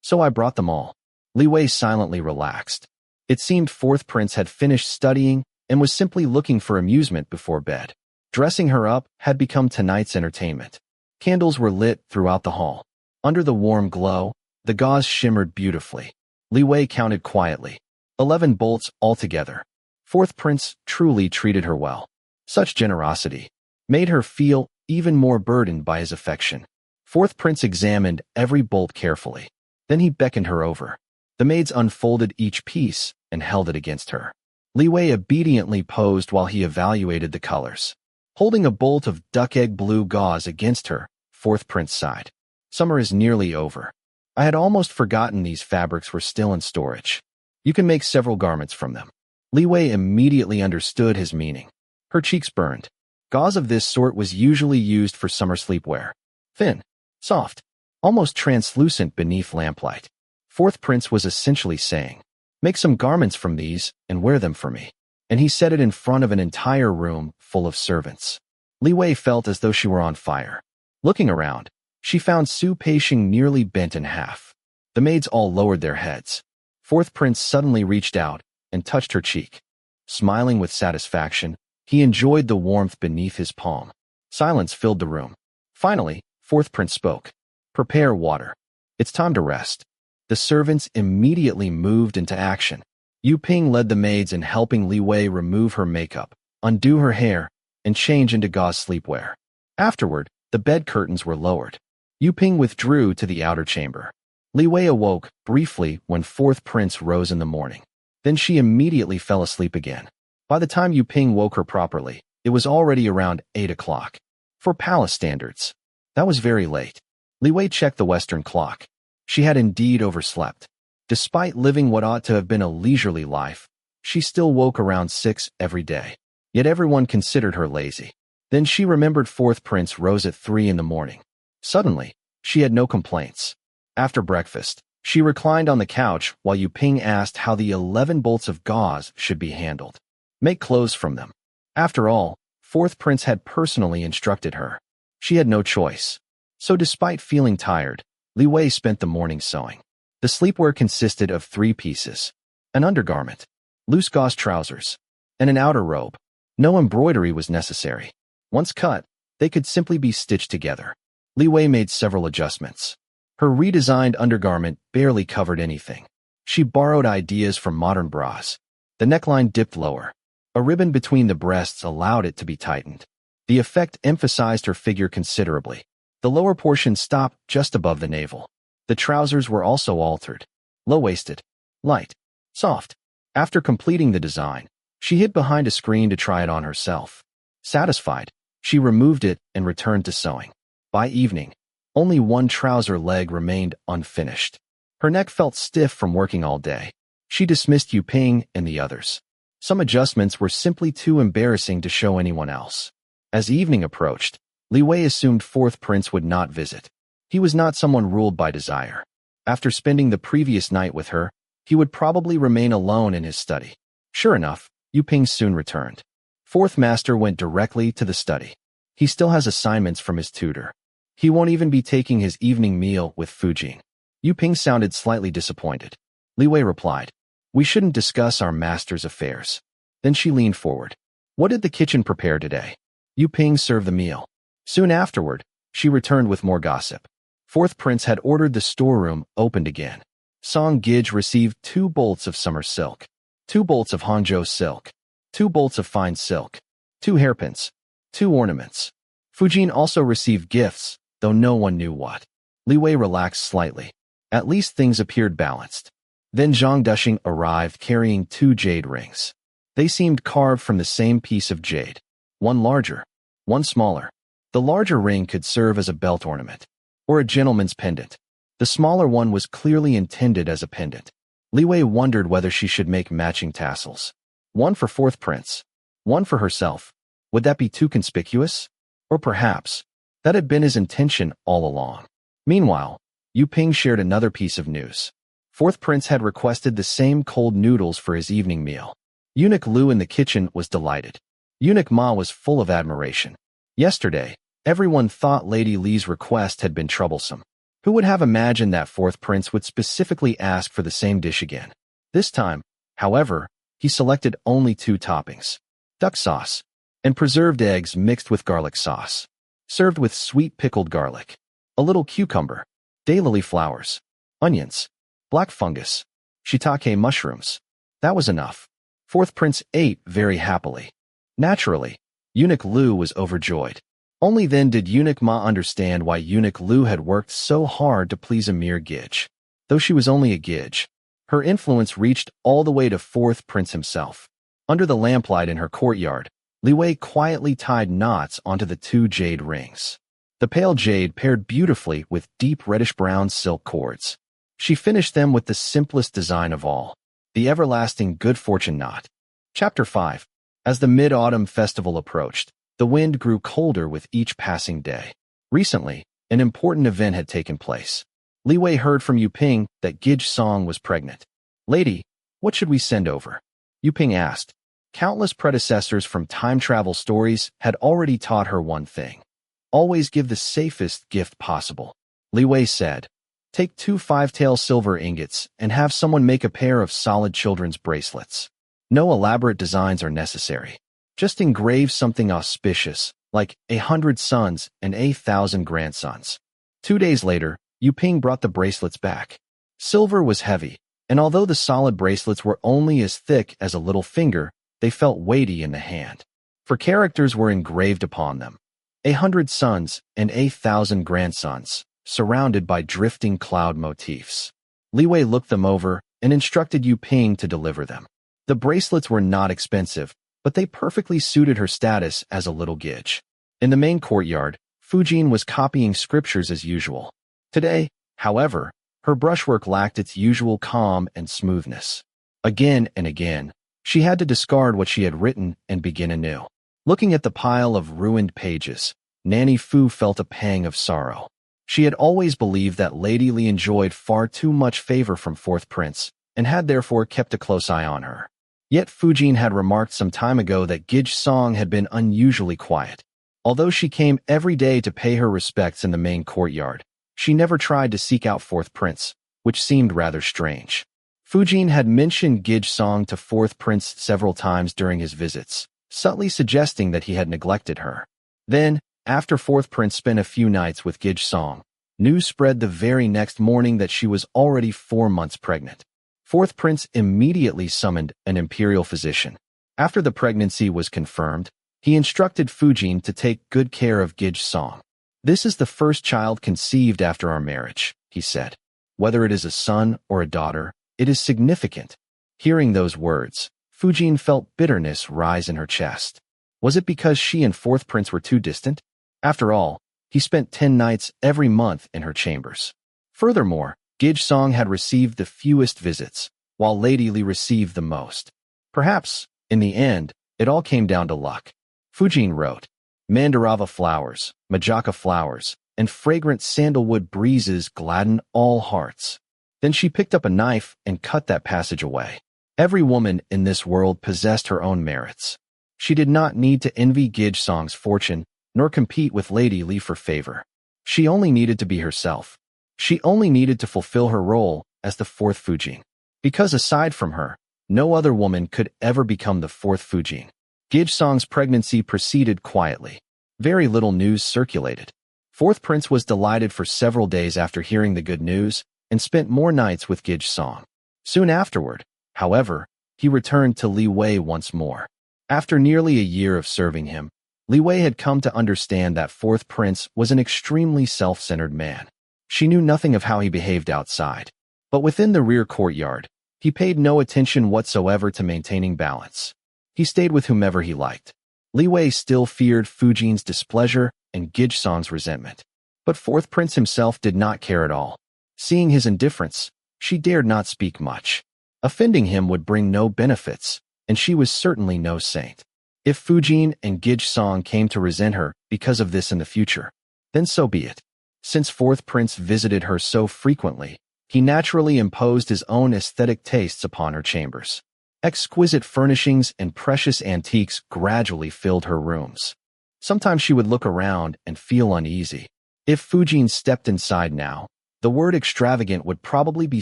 So I brought them all. Li Wei silently relaxed. It seemed Fourth Prince had finished studying and was simply looking for amusement before bed. Dressing her up had become tonight's entertainment. Candles were lit throughout the hall. Under the warm glow, the gauze shimmered beautifully. Li Wei counted quietly. 11 bolts altogether. Fourth Prince truly treated her well. Such generosity made her feel even more burdened by his affection. Fourth Prince examined every bolt carefully. Then he beckoned her over. The maids unfolded each piece and held it against her. Li Wei obediently posed while he evaluated the colors. Holding a bolt of duck-egg blue gauze against her, Fourth Prince sighed. Summer is nearly over. I had almost forgotten these fabrics were still in storage. You can make several garments from them. Li Wei immediately understood his meaning. Her cheeks burned. Gauze of this sort was usually used for summer sleepwear. Thin, soft, almost translucent beneath lamplight. Fourth Prince was essentially saying, make some garments from these and wear them for me. And he said it in front of an entire room full of servants. Li Wei felt as though she were on fire. Looking around, she found Su Peixing nearly bent in half. The maids all lowered their heads. Fourth Prince suddenly reached out and touched her cheek. Smiling with satisfaction, he enjoyed the warmth beneath his palm. Silence filled the room. Finally, Fourth Prince spoke. Prepare water. It's time to rest. The servants immediately moved into action. Yu Ping led the maids in helping Li Wei remove her makeup, undo her hair, and change into gauze sleepwear. Afterward, the bed curtains were lowered. Yu Ping withdrew to the outer chamber. Li Wei awoke briefly when Fourth Prince rose in the morning. Then she immediately fell asleep again. By the time Yu Ping woke her properly, it was already around 8 o'clock. For palace standards, that was very late. Li Wei checked the Western clock. She had indeed overslept. Despite living what ought to have been a leisurely life, she still woke around 6 every day. Yet everyone considered her lazy. Then she remembered Fourth Prince rose at 3 in the morning. Suddenly, she had no complaints. After breakfast, she reclined on the couch while Yu Ping asked how the 11 bolts of gauze should be handled. Make clothes from them. After all, Fourth Prince had personally instructed her. She had no choice. So despite feeling tired, Li Wei spent the morning sewing. The sleepwear consisted of 3 pieces: an undergarment, loose gauze trousers, and an outer robe. No embroidery was necessary. Once cut, they could simply be stitched together. Li Wei made several adjustments. Her redesigned undergarment barely covered anything. She borrowed ideas from modern bras. The neckline dipped lower. A ribbon between the breasts allowed it to be tightened. The effect emphasized her figure considerably. The lower portion stopped just above the navel. The trousers were also altered. Low-waisted, light, soft. After completing the design, she hid behind a screen to try it on herself. Satisfied, she removed it and returned to sewing. By evening, only one trouser leg remained unfinished. Her neck felt stiff from working all day. She dismissed Yu Ping and the others. Some adjustments were simply too embarrassing to show anyone else. As evening approached, Li Wei assumed Fourth Prince would not visit. He was not someone ruled by desire. After spending the previous night with her, he would probably remain alone in his study. Sure enough, Yu Ping soon returned. Fourth Master went directly to the study. He still has assignments from his tutor. He won't even be taking his evening meal with Fujin. Yu Ping sounded slightly disappointed. Li Wei replied, "We shouldn't discuss our master's affairs." Then she leaned forward. "What did the kitchen prepare today?" Yu Ping served the meal. Soon afterward, she returned with more gossip. Fourth Prince had ordered the storeroom opened again. Song Gij received 2 bolts of summer silk, 2 bolts of Hangzhou silk, 2 bolts of fine silk, 2 hairpins, 2 ornaments. Fujin also received gifts, though no one knew what. Li Wei relaxed slightly. At least things appeared balanced. Then Zhang Duxing arrived carrying 2 jade rings. They seemed carved from the same piece of jade. One larger, one smaller. The larger ring could serve as a belt ornament, or a gentleman's pendant. The smaller one was clearly intended as a pendant. Li Wei wondered whether she should make matching tassels. One for Fourth Prince, one for herself. Would that be too conspicuous? Or perhaps, that had been his intention all along. Meanwhile, Yu Ping shared another piece of news. Fourth Prince had requested the same cold noodles for his evening meal. Eunuch Lu in the kitchen was delighted. Eunuch Ma was full of admiration. Yesterday, everyone thought Lady Li's request had been troublesome. Who would have imagined that Fourth Prince would specifically ask for the same dish again? This time, however, he selected only 2 toppings: duck sauce and preserved eggs mixed with garlic sauce, served with sweet pickled garlic, a little cucumber, daylily flowers, onions, black fungus, shiitake mushrooms. That was enough. Fourth Prince ate very happily. Naturally, Eunuch Lu was overjoyed. Only then did Eunuch Ma understand why Eunuch Lu had worked so hard to please a mere Gidge. Though she was only a Gidge, her influence reached all the way to Fourth Prince himself. Under the lamplight in her courtyard, Li Wei quietly tied knots onto the 2 jade rings. The pale jade paired beautifully with deep reddish-brown silk cords. She finished them with the simplest design of all, the everlasting good fortune knot. Chapter 5. As the Mid-Autumn Festival approached, the wind grew colder with each passing day. Recently, an important event had taken place. Li Wei heard from Yu Ping that Gidge Song was pregnant. "Lady, what should we send over?" Yu Ping asked. Countless predecessors from time travel stories had already taught her one thing: always give the safest gift possible. Li Wei said, "Take 2 5-tail silver ingots and have someone make a pair of solid children's bracelets. No elaborate designs are necessary. Just engrave something auspicious, like 100 sons and 1,000 grandsons." 2 days later, Yu Ping brought the bracelets back. Silver was heavy, and although the solid bracelets were only as thick as a little finger, they felt weighty in the hand. For characters were engraved upon them: 100 sons and 1,000 grandsons, surrounded by drifting cloud motifs. Li Wei looked them over and instructed Yu Ping to deliver them. The bracelets were not expensive, but they perfectly suited her status as a little Gidge. In the main courtyard, Fujin was copying scriptures as usual. Today, however, her brushwork lacked its usual calm and smoothness. Again and again, she had to discard what she had written and begin anew. Looking at the pile of ruined pages, Nanny Fu felt a pang of sorrow. She had always believed that Lady Li enjoyed far too much favor from Fourth Prince, and had therefore kept a close eye on her. Yet Fujin had remarked some time ago that Gidge Song had been unusually quiet. Although she came every day to pay her respects in the main courtyard, she never tried to seek out Fourth Prince, which seemed rather strange. Fujin had mentioned Gidge Song to Fourth Prince several times during his visits, subtly suggesting that he had neglected her. Then, after Fourth Prince spent a few nights with Gidge Song, news spread the very next morning that she was already 4 months pregnant. Fourth Prince immediately summoned an imperial physician. After the pregnancy was confirmed, he instructed Fujin to take good care of Gidge Song. "This is the first child conceived after our marriage," he said. "Whether it is a son or a daughter, it is significant." Hearing those words, Fujin felt bitterness rise in her chest. Was it because she and Fourth Prince were too distant? After all, he spent 10 nights every month in her chambers. Furthermore, Gidge Song had received the fewest visits, while Lady Li received the most. Perhaps, in the end, it all came down to luck. Fujin wrote, "Mandarava flowers, majaka flowers, and fragrant sandalwood breezes gladden all hearts." Then she picked up a knife and cut that passage away. Every woman in this world possessed her own merits. She did not need to envy Gidge Song's fortune, nor compete with Lady Li for favor. She only needed to be herself. She only needed to fulfill her role as the fourth Fujin. Because aside from her, no other woman could ever become the fourth Fujin. Gidge Song's pregnancy proceeded quietly. Very little news circulated. Fourth Prince was delighted for several days after hearing the good news, and spent more nights with Gidge Song. Soon afterward, however, he returned to Li Wei once more. After nearly a year of serving him, Li Wei had come to understand that Fourth Prince was an extremely self-centered man. She knew nothing of how he behaved outside, but within the rear courtyard, he paid no attention whatsoever to maintaining balance. He stayed with whomever he liked. Li Wei still feared Fujin's displeasure and Gidge Song's resentment. But Fourth Prince himself did not care at all. Seeing his indifference, she dared not speak much. Offending him would bring no benefits, and she was certainly no saint. If Fujin and Gijsong came to resent her because of this in the future, then so be it. Since fourth prince visited her so frequently, he naturally imposed his own aesthetic tastes upon her chambers. Exquisite furnishings and precious antiques gradually filled her rooms. Sometimes she would look around and feel uneasy. If Fujin stepped inside now, the word extravagant would probably be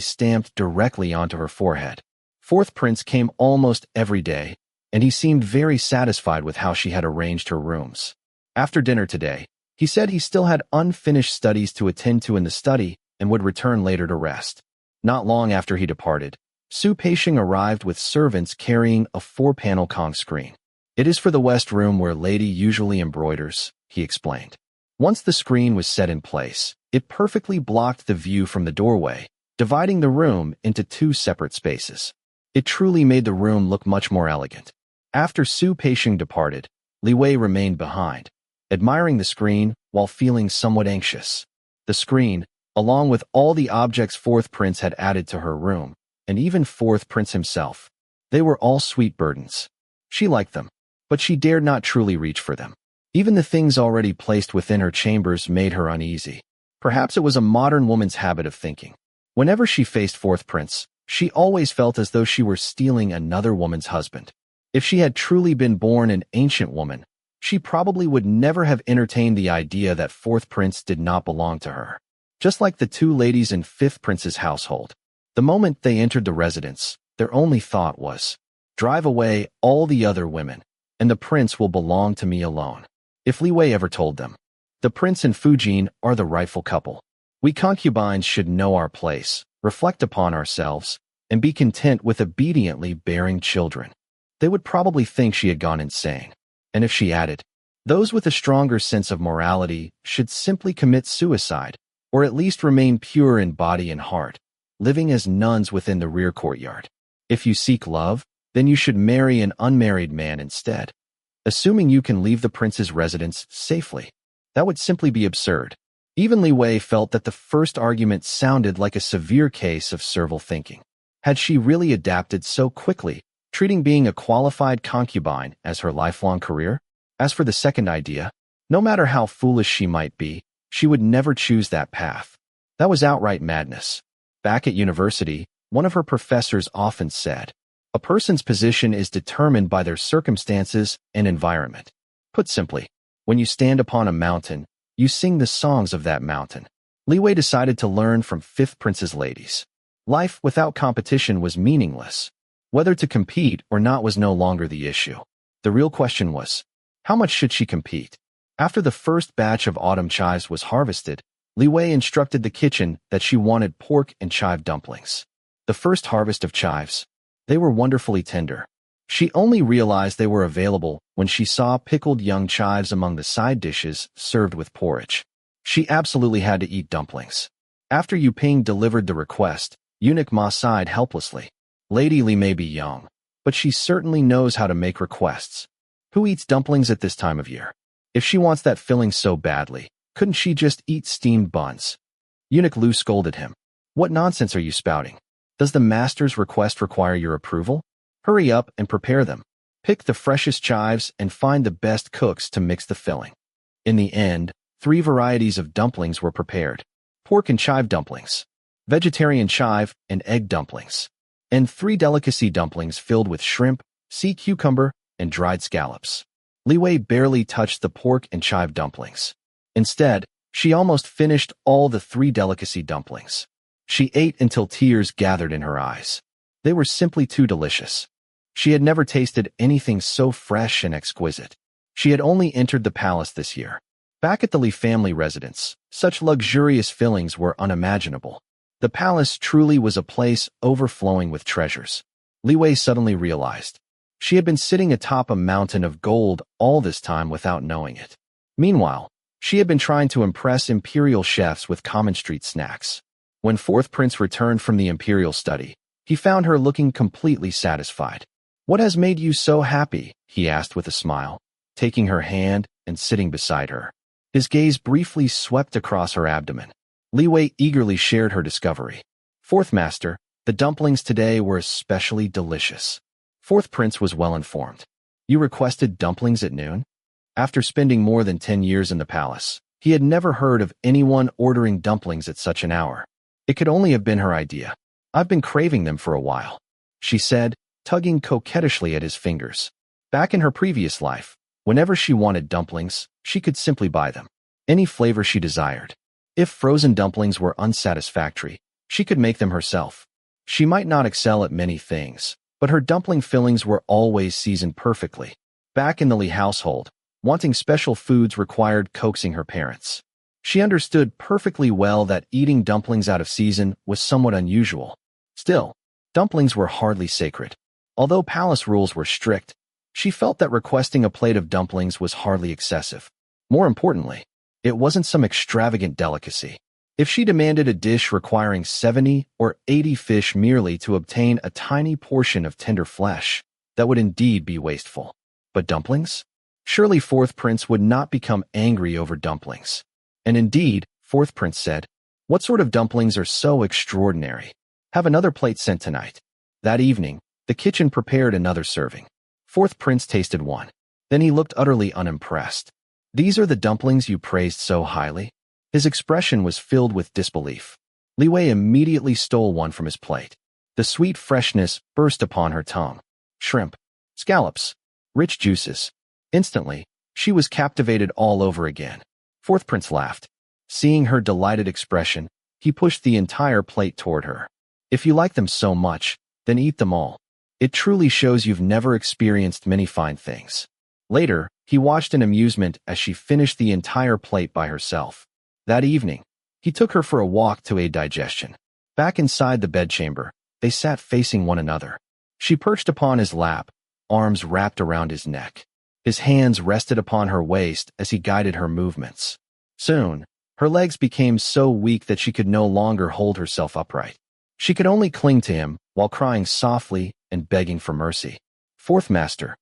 stamped directly onto her forehead. Fourth prince came almost every day, and he seemed very satisfied with how she had arranged her rooms. After dinner today, he said he still had unfinished studies to attend to in the study and would return later to rest. Not long after he departed, Su Peixing arrived with servants carrying a 4-panel Kong screen. It is for the west room where lady usually embroiders, he explained. Once the screen was set in place, it perfectly blocked the view from the doorway, dividing the room into 2 separate spaces. It truly made the room look much more elegant. After Su Peixing departed, Li Wei remained behind, admiring the screen while feeling somewhat anxious. The screen, along with all the objects fourth prince had added to her room, and even fourth prince himself, they were all sweet burdens. She liked them, but she dared not truly reach for them. Even the things already placed within her chambers made her uneasy. Perhaps it was a modern woman's habit of thinking. Whenever she faced fourth prince, she always felt as though she were stealing another woman's husband. If she had truly been born an ancient woman, she probably would never have entertained the idea that fourth prince did not belong to her. Just like the 2 ladies in fifth prince's household. The moment they entered the residence, their only thought was, drive away all the other women, and the prince will belong to me alone. If Li Wei ever told them, the prince and Fujin are the rightful couple. We concubines should know our place, reflect upon ourselves, and be content with obediently bearing children. They would probably think she had gone insane. And if she added, those with a stronger sense of morality should simply commit suicide, or at least remain pure in body and heart, living as nuns within the rear courtyard. If you seek love, then you should marry an unmarried man instead. Assuming you can leave the prince's residence safely. That would simply be absurd. Even Li Wei felt that the first argument sounded like a severe case of servile thinking. Had she really adapted so quickly, treating being a qualified concubine as her lifelong career? As for the second idea, no matter how foolish she might be, she would never choose that path. That was outright madness. Back at university, one of her professors often said, a person's position is determined by their circumstances and environment. Put simply, when you stand upon a mountain, you sing the songs of that mountain. Li Wei decided to learn from fifth prince's ladies. Life without competition was meaningless. Whether to compete or not was no longer the issue. The real question was, how much should she compete? After the first batch of autumn chives was harvested, Li Wei instructed the kitchen that she wanted pork and chive dumplings. The first harvest of chives. They were wonderfully tender. She only realized they were available when she saw pickled young chives among the side dishes served with porridge. She absolutely had to eat dumplings. After Yu Ping delivered the request, Eunuch Ma sighed helplessly. Lady Li may be young, but she certainly knows how to make requests. Who eats dumplings at this time of year? If she wants that filling so badly, couldn't she just eat steamed buns? Eunuch Lu scolded him. What nonsense are you spouting? Does the master's request require your approval? Hurry up and prepare them. Pick the freshest chives and find the best cooks to mix the filling. In the end, 3 varieties of dumplings were prepared. Pork and chive dumplings, vegetarian chive and egg dumplings, and 3 delicacy dumplings filled with shrimp, sea cucumber, and dried scallops. Li Wei barely touched the pork and chive dumplings. Instead, she almost finished all the 3 delicacy dumplings. She ate until tears gathered in her eyes. They were simply too delicious. She had never tasted anything so fresh and exquisite. She had only entered the palace this year. Back at the Li family residence, such luxurious fillings were unimaginable. The palace truly was a place overflowing with treasures. Li Wei suddenly realized. She had been sitting atop a mountain of gold all this time without knowing it. Meanwhile, she had been trying to impress imperial chefs with common street snacks. When fourth prince returned from the imperial study, he found her looking completely satisfied. What has made you so happy? He asked with a smile, taking her hand and sitting beside her. His gaze briefly swept across her abdomen. Li Wei eagerly shared her discovery. Fourth master, the dumplings today were especially delicious. Fourth prince was well informed. You requested dumplings at noon? After spending more than 10 years in the palace, he had never heard of anyone ordering dumplings at such an hour. It could only have been her idea. I've been craving them for a while, she said, tugging coquettishly at his fingers. Back in her previous life, whenever she wanted dumplings, she could simply buy them, any flavor she desired. If frozen dumplings were unsatisfactory, she could make them herself. She might not excel at many things, but her dumpling fillings were always seasoned perfectly. Back in the Li household, wanting special foods required coaxing her parents. She understood perfectly well that eating dumplings out of season was somewhat unusual. Still, dumplings were hardly sacred. Although palace rules were strict, she felt that requesting a plate of dumplings was hardly excessive. More importantly, it wasn't some extravagant delicacy. If she demanded a dish requiring 70 or 80 fish merely to obtain a tiny portion of tender flesh, that would indeed be wasteful. But dumplings? Surely Fourth Prince would not become angry over dumplings. And indeed, Fourth Prince said, "What sort of dumplings are so extraordinary? Have another plate sent tonight." That evening, the kitchen prepared another serving. Fourth Prince tasted one. Then he looked utterly unimpressed. "These are the dumplings you praised so highly?" His expression was filled with disbelief. Li Wei immediately stole one from his plate. The sweet freshness burst upon her tongue. Shrimp, scallops, rich juices. Instantly, she was captivated all over again. Fourth Prince laughed. Seeing her delighted expression, he pushed the entire plate toward her. "If you like them so much, then eat them all. It truly shows you've never experienced many fine things." Later, he watched in amusement as she finished the entire plate by herself. That evening, he took her for a walk to aid digestion. Back inside the bedchamber, they sat facing one another. She perched upon his lap, arms wrapped around his neck. His hands rested upon her waist as he guided her movements. Soon, her legs became so weak that she could no longer hold herself upright. She could only cling to him while crying softly and begging for mercy. Fourth Master,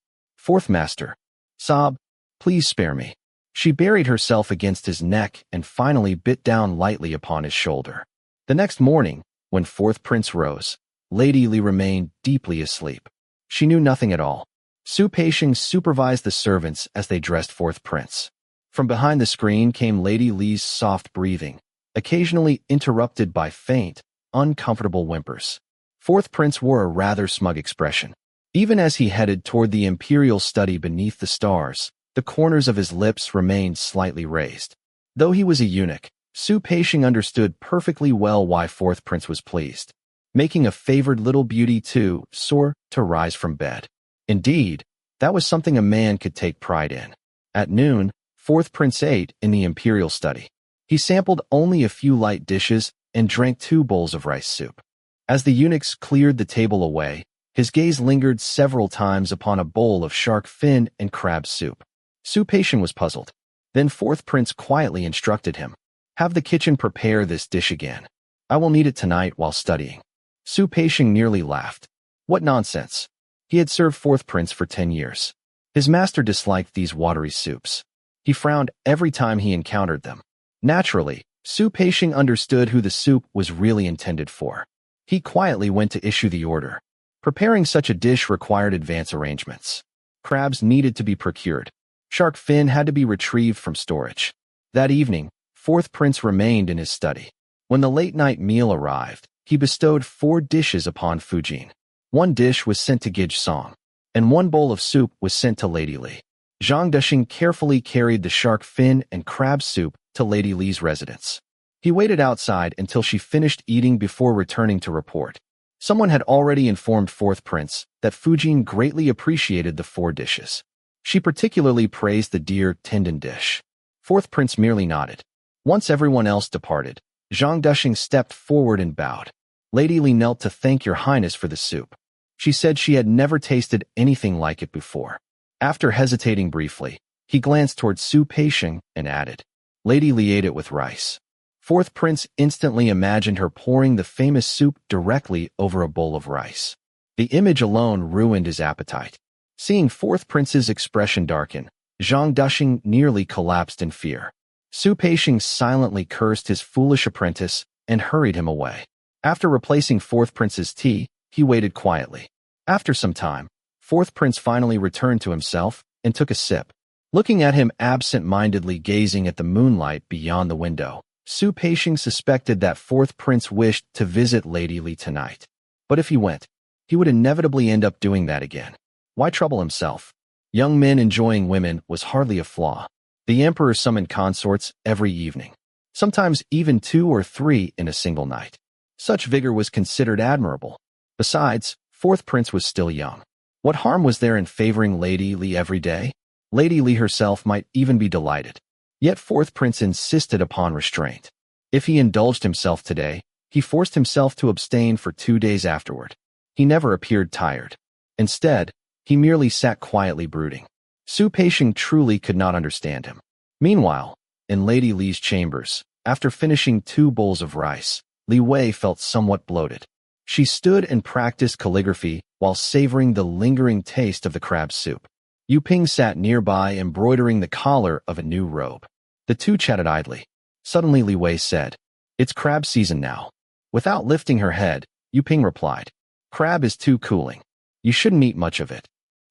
sob, please spare me." She buried herself against his neck and finally bit down lightly upon his shoulder. The next morning, when Fourth Prince rose, Lady Li remained deeply asleep. She knew nothing at all. Su Peixing supervised the servants as they dressed Fourth Prince. From behind the screen came Lady Li's soft breathing, occasionally interrupted by faint, uncomfortable whimpers. Fourth Prince wore a rather smug expression. Even as he headed toward the imperial study beneath the stars, the corners of his lips remained slightly raised. Though he was a eunuch, Su Peixing understood perfectly well why Fourth Prince was pleased, making a favored little beauty too sore to rise from bed. Indeed, that was something a man could take pride in. At noon, Fourth Prince ate in the imperial study. He sampled only a few light dishes and drank 2 bowls of rice soup. As the eunuchs cleared the table away, his gaze lingered several times upon a bowl of shark fin and crab soup. Su Peixing was puzzled. Then Fourth Prince quietly instructed him, "Have the kitchen prepare this dish again. I will need it tonight while studying." Su Peixing nearly laughed. What nonsense. He had served Fourth Prince for 10 years. His master disliked these watery soups. He frowned every time he encountered them. Naturally, Su Peixing understood who the soup was really intended for. He quietly went to issue the order. Preparing such a dish required advance arrangements. Crabs needed to be procured. Shark fin had to be retrieved from storage. That evening, Fourth Prince remained in his study. When the late-night meal arrived, he bestowed 4 dishes upon Fujin. 1 dish was sent to Gij Song, and 1 bowl of soup was sent to Lady Li. Zhang Duxing carefully carried the shark fin and crab soup to Lady Li's residence. He waited outside until she finished eating before returning to report. Someone had already informed Fourth Prince that Fujin greatly appreciated the 4 dishes. She particularly praised the deer tendon dish. Fourth Prince merely nodded. Once everyone else departed, Zhang Duxing stepped forward and bowed. Lady Li knelt to thank Your Highness for the soup. She said she had never tasted anything like it before. After hesitating briefly, he glanced toward Su Peixing and added, "Lady Li ate it with rice." Fourth Prince instantly imagined her pouring the famous soup directly over a bowl of rice. The image alone ruined his appetite. Seeing Fourth Prince's expression darken, Zhang Duxing nearly collapsed in fear. Su Peixing silently cursed his foolish apprentice and hurried him away. After replacing Fourth Prince's tea, he waited quietly. After some time, Fourth prince finally returned to himself and took a sip. Looking at him absent-mindedly gazing at the moonlight beyond the window, Su Peixing suspected that fourth prince wished to visit Lady Li tonight. But if he went, he would inevitably end up doing that again. Why trouble himself? Young men enjoying women was hardly a flaw. The emperor summoned consorts every evening, sometimes even 2 or 3 in a single night. Such vigor was considered admirable. Besides, fourth prince was still young. What harm was there in favoring Lady Li every day? Lady Li herself might even be delighted. Yet fourth prince insisted upon restraint. If he indulged himself today, he forced himself to abstain for 2 days afterward. He never appeared tired. Instead, he merely sat quietly brooding. Su Peixing truly could not understand him. Meanwhile, in Lady Li's chambers, after finishing 2 bowls of rice, Li Wei felt somewhat bloated. She stood and practiced calligraphy while savoring the lingering taste of the crab soup. Yu Ping sat nearby embroidering the collar of a new robe. The two chatted idly. Suddenly Li Wei said, "It's crab season now." Without lifting her head, Yu Ping replied, "Crab is too cooling. You shouldn't eat much of it.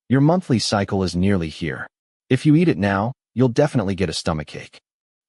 Your monthly cycle is nearly here. If you eat it now, you'll definitely get a stomachache."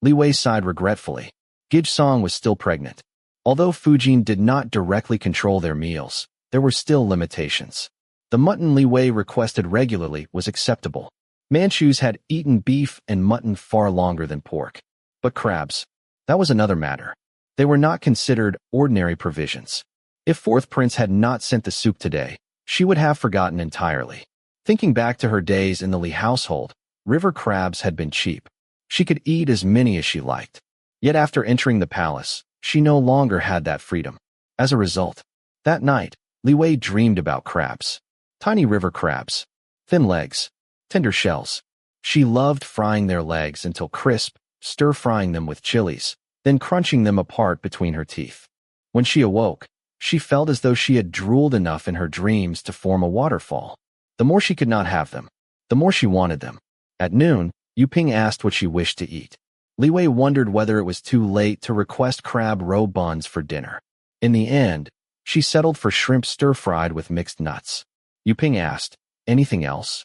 Li Wei sighed regretfully. Gij Song was still pregnant. Although Fujin did not directly control their meals, there were still limitations. The mutton Li Wei requested regularly was acceptable. Manchus had eaten beef and mutton far longer than pork. But crabs, that was another matter. They were not considered ordinary provisions. If fourth prince had not sent the soup today, she would have forgotten entirely. Thinking back to her days in the Li household, river crabs had been cheap. She could eat as many as she liked. Yet after entering the palace, she no longer had that freedom. As a result, that night, Li Wei dreamed about crabs. Tiny river crabs. Thin legs. Tender shells. She loved frying their legs until crisp, stir-frying them with chilies, then crunching them apart between her teeth. When she awoke, she felt as though she had drooled enough in her dreams to form a waterfall. The more she could not have them, the more she wanted them. At noon, Yu Ping asked what she wished to eat. Li Wei wondered whether it was too late to request crab roe buns for dinner. In the end, she settled for shrimp stir-fried with mixed nuts. Yu Ping asked, "Anything else?"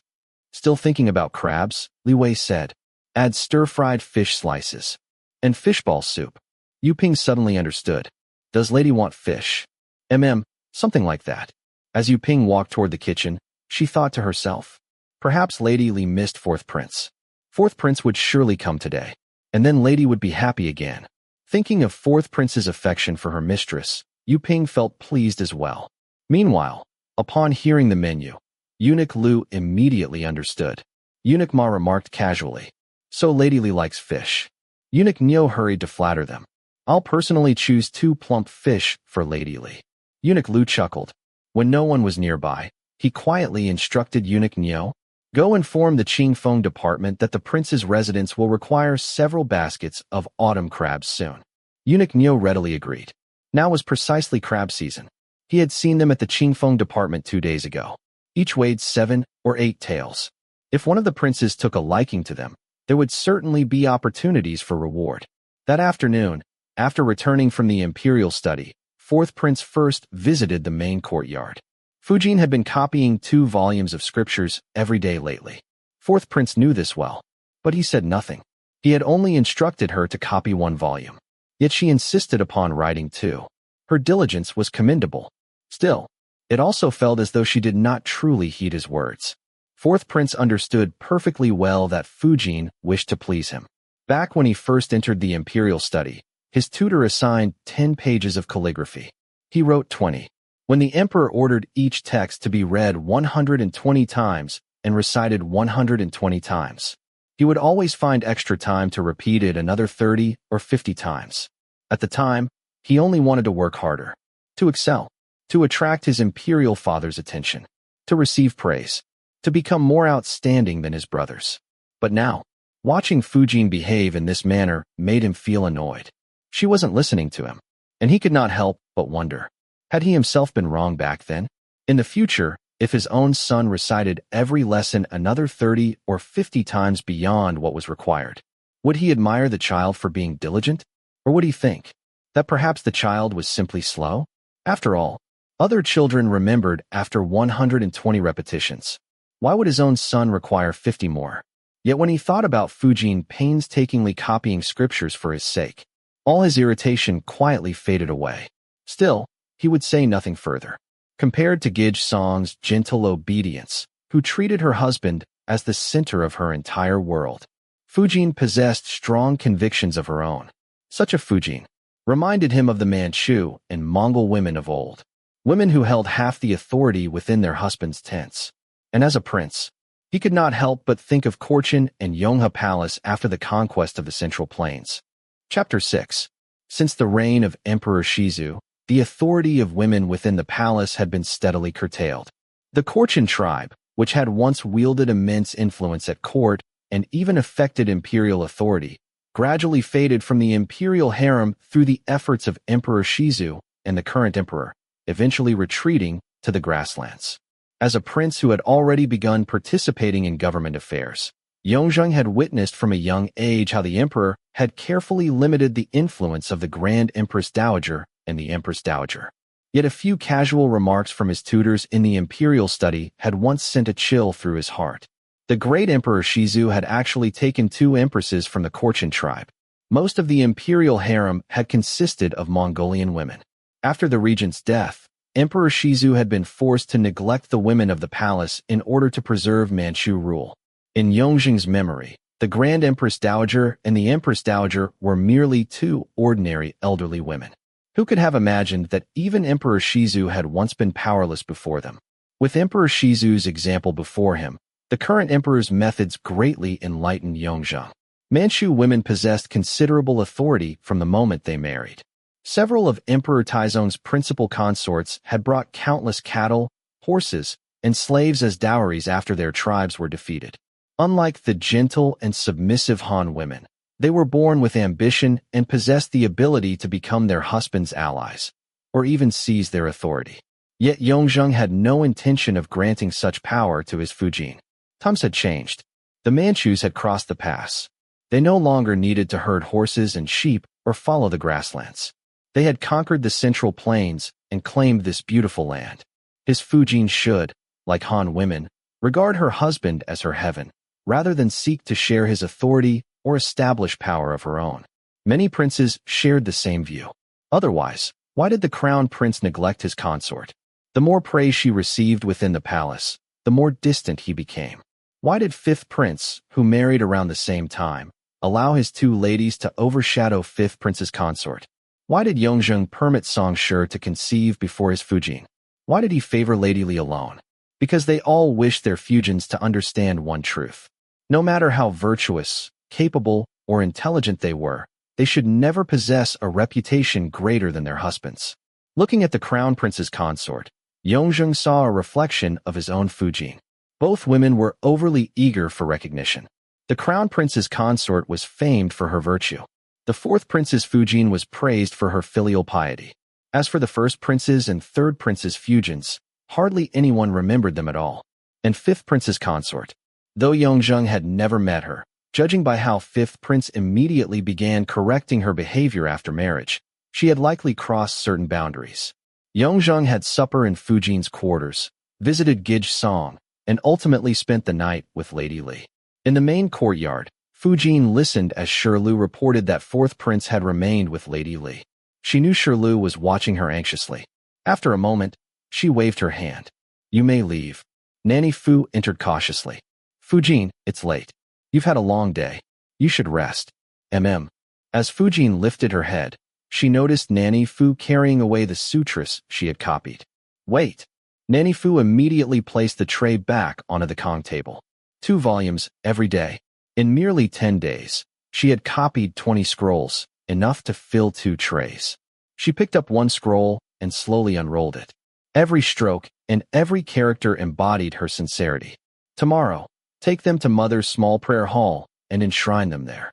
Still thinking about crabs, Li Wei said, "Add stir-fried fish slices. And fishball soup." Yu Ping suddenly understood. Does lady want fish? Something like that. As Yu Ping walked toward the kitchen, she thought to herself, perhaps Lady Li missed fourth prince. Fourth prince would surely come today, and then lady would be happy again. Thinking of fourth prince's affection for her mistress, Yu Ping felt pleased as well. Meanwhile, upon hearing the menu, Eunuch Lu immediately understood. Eunuch Ma remarked casually, "So Lady Li likes fish." Eunuch Nio hurried to flatter them. "I'll personally choose 2 plump fish for Lady Li." Eunuch Lu chuckled. When no one was nearby, he quietly instructed Eunuch Nio, "Go inform the Qing Feng department that the prince's residence will require several baskets of autumn crabs soon." Eunuch Nio readily agreed. Now was precisely crab season. He had seen them at the Qing Feng department 2 days ago. Each weighed 7 or 8 taels. If one of the princes took a liking to them, there would certainly be opportunities for reward. That afternoon, after returning from the imperial study, fourth prince first visited the main courtyard. Fujin had been copying 2 volumes of scriptures every day lately. Fourth prince knew this well, but he said nothing. He had only instructed her to copy 1 volume. Yet she insisted upon writing 2. Her diligence was commendable. Still, it also felt as though she did not truly heed his words. Fourth prince understood perfectly well that Fujin wished to please him. Back when he first entered the imperial study, his tutor assigned 10 pages of calligraphy. He wrote 20. When the emperor ordered each text to be read 120 times and recited 120 times, he would always find extra time to repeat it another 30 or 50 times. At the time, he only wanted to work harder, to excel, to attract his imperial father's attention, to receive praise, to become more outstanding than his brothers. But now, watching Fujin behave in this manner made him feel annoyed. She wasn't listening to him, and he could not help but wonder, had he himself been wrong back then? In the future, if his own son recited every lesson another 30 or 50 times beyond what was required, would he admire the child for being diligent? Or would he think that perhaps the child was simply slow? After all, other children remembered after 120 repetitions. Why would his own son require 50 more? Yet when he thought about Fujin painstakingly copying scriptures for his sake, all his irritation quietly faded away. Still, he would say nothing further. Compared to Gij Song's gentle obedience, who treated her husband as the center of her entire world, Fujin possessed strong convictions of her own. Such a Fujin reminded him of the Manchu and Mongol women of old, women who held half the authority within their husbands' tents. And as a prince, he could not help but think of Korchin and Yonghe Palace after the conquest of the Central Plains. Chapter 6. Since the reign of Emperor Shizu, the authority of women within the palace had been steadily curtailed. The Korchin tribe, which had once wielded immense influence at court and even affected imperial authority, gradually faded from the imperial harem through the efforts of Emperor Shizu and the current emperor, eventually retreating to the grasslands. As a prince who had already begun participating in government affairs, Yongzheng had witnessed from a young age how the emperor had carefully limited the influence of the Grand Empress Dowager and the Empress Dowager. Yet a few casual remarks from his tutors in the imperial study had once sent a chill through his heart. The great Emperor Shizu had actually taken 2 empresses from the Korchin tribe. Most of the imperial harem had consisted of Mongolian women. After the regent's death, Emperor Shizu had been forced to neglect the women of the palace in order to preserve Manchu rule. In Yongzheng's memory, the Grand Empress Dowager and the Empress Dowager were merely 2 ordinary elderly women. Who could have imagined that even Emperor Shizu had once been powerless before them? With Emperor Shizu's example before him, the current emperor's methods greatly enlightened Yongzheng. Manchu women possessed considerable authority from the moment they married. Several of Emperor Taizong's principal consorts had brought countless cattle, horses, and slaves as dowries after their tribes were defeated. Unlike the gentle and submissive Han women, they were born with ambition and possessed the ability to become their husbands' allies, or even seize their authority. Yet Yongzheng had no intention of granting such power to his Fujin. Times had changed. The Manchus had crossed the pass. They no longer needed to herd horses and sheep or follow the grasslands. They had conquered the Central Plains and claimed this beautiful land. His Fujin should, like Han women, regard her husband as her heaven, rather than seek to share his authority or establish power of her own. Many princes shared the same view. Otherwise, why did the crown prince neglect his consort? The more praise she received within the palace, the more distant he became. Why did 5th prince, who married around the same time, allow his 2 ladies to overshadow 5th prince's consort? Why did Yongzheng permit Song Shi to conceive before his Fujin? Why did he favor Lady Li alone? Because they all wished their Fujins to understand one truth. No matter how virtuous, capable, or intelligent they were, they should never possess a reputation greater than their husbands. Looking at the crown prince's consort, Yongzheng saw a reflection of his own Fujin. Both women were overly eager for recognition. The crown prince's consort was famed for her virtue. The 4th prince's Fujin was praised for her filial piety. As for the 1st prince's and 3rd prince's Fujins, hardly anyone remembered them at all. And 5th prince's consort, though Yongzheng had never met her, judging by how 5th prince immediately began correcting her behavior after marriage, she had likely crossed certain boundaries. Yongzheng had supper in Fujin's quarters, visited Gij Song, and ultimately spent the night with Lady Li. In the main courtyard, Fujin listened as Shirlu reported that 4th prince had remained with Lady Li. She knew Shirlu was watching her anxiously. After a moment, she waved her hand. "You may leave." Nanny Fu entered cautiously. "Fujin, it's late. You've had a long day. You should rest." As Fujin lifted her head, she noticed Nanny Fu carrying away the sutras she had copied. "Wait." Nanny Fu immediately placed the tray back onto the Kong table. 2 volumes every day. In merely 10 days, she had copied 20 scrolls, enough to fill 2 trays. She picked up one scroll and slowly unrolled it. Every stroke and every character embodied her sincerity. "Tomorrow, take them to Mother's small prayer hall and enshrine them there."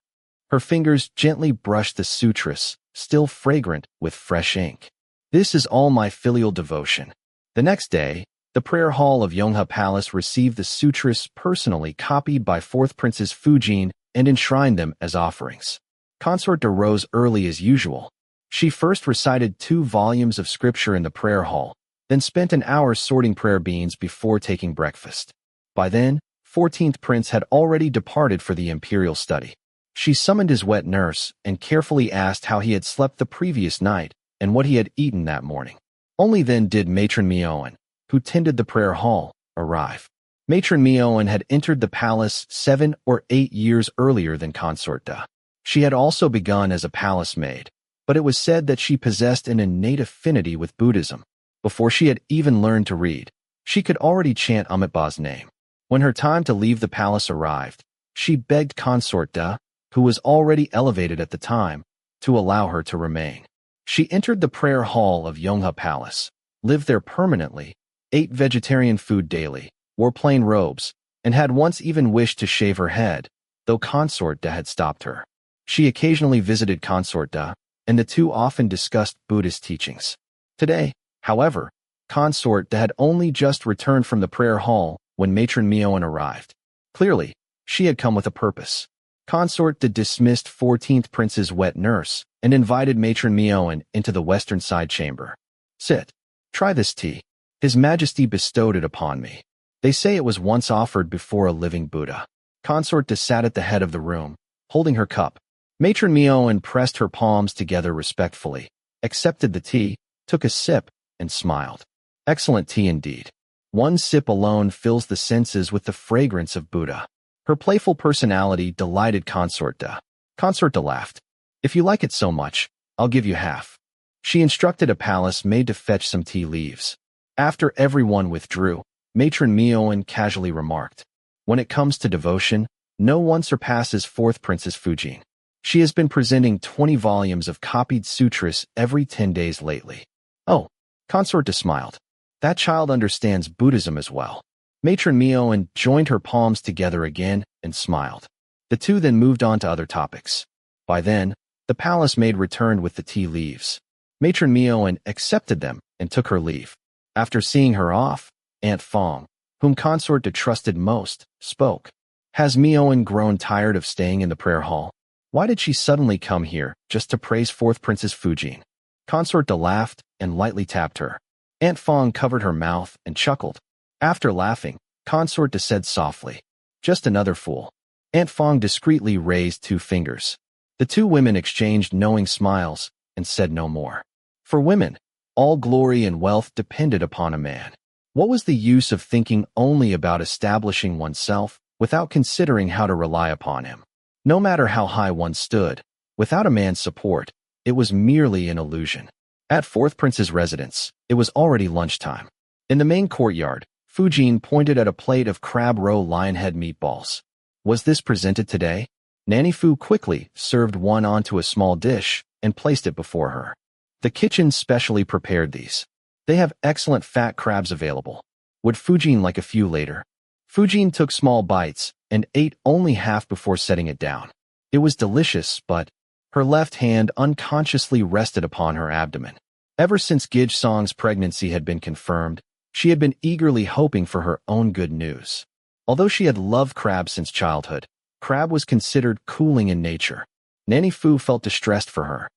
Her fingers gently brushed the sutras, still fragrant with fresh ink. "This is all my filial devotion." The next day, the prayer hall of Yonghe Palace received the sutras personally copied by 4th Prince's Fujin and enshrined them as offerings. Consort arose early as usual. She first recited 2 volumes of scripture in the prayer hall, then spent an hour sorting prayer beans before taking breakfast. By then, 14th Prince had already departed for the imperial study. She summoned his wet nurse and carefully asked how he had slept the previous night and what he had eaten that morning. Only then did Matron Mioan, who tended the prayer hall, arrive. Matron Mioan had entered the palace 7 or 8 years earlier than Consort Da. She had also begun as a palace maid, but it was said that she possessed an innate affinity with Buddhism. Before she had even learned to read, she could already chant Amitabha's name. When her time to leave the palace arrived, she begged Consort Da, who was already elevated at the time, to allow her to remain. She entered the prayer hall of Yonghe Palace, lived there permanently, ate vegetarian food daily, wore plain robes, and had once even wished to shave her head, though Consort Da had stopped her. She occasionally visited Consort Da, and the two often discussed Buddhist teachings. Today, however, Consort Da had only just returned from the prayer hall when Matron Mioan arrived. Clearly, she had come with a purpose. Consort Da dismissed 14th Prince's wet nurse and invited Matron Mioan into the western side chamber. Sit. Try this tea. His Majesty bestowed it upon me. They say it was once offered before a living Buddha. Consort Da sat at the head of the room, holding her cup. Matron Mioan pressed her palms together respectfully, accepted the tea, took a sip, and smiled. Excellent tea indeed. One sip alone fills the senses with the fragrance of Buddha. Her playful personality delighted Consort Da. Consort Da laughed. If you like it so much, I'll give you half. She instructed a palace maid to fetch some tea leaves. After everyone withdrew, Matron Mioan casually remarked, when it comes to devotion, no one surpasses 4th Princess Fujin. She has been presenting 20 volumes of copied sutras every 10 days lately. Oh, Consort Da smiled. That child understands Buddhism as well. Matron Mioan joined her palms together again and smiled. The two then moved on to other topics. By then, the palace maid returned with the tea leaves. Matron Mioan accepted them and took her leave. After seeing her off, Aunt Fong, whom Consort Da trusted most, spoke. Has Mioan grown tired of staying in the prayer hall? Why did she suddenly come here just to praise 4th Princess Fujin? Consort Da laughed and lightly tapped her. Aunt Fong covered her mouth and chuckled. After laughing, Consort Da said softly, just another fool. Aunt Fong discreetly raised 2 fingers. The 2 women exchanged knowing smiles and said no more. For women, all glory and wealth depended upon a man. What was the use of thinking only about establishing oneself without considering how to rely upon him? No matter how high one stood, without a man's support, it was merely an illusion. At 4th Prince's residence, it was already lunchtime. In the main courtyard, Fujin pointed at a plate of crab roe lionhead meatballs. Was this presented today? Nanny Fu quickly served one onto a small dish and placed it before her. The kitchen specially prepared these. They have excellent fat crabs available. Would Fujin like a few later? Fujin took small bites and ate only half before setting it down. It was delicious, but her left hand unconsciously rested upon her abdomen. Ever since Gij Song's pregnancy had been confirmed, she had been eagerly hoping for her own good news. Although she had loved crab since childhood, crab was considered cooling in nature. Nanny Fu felt distressed for her.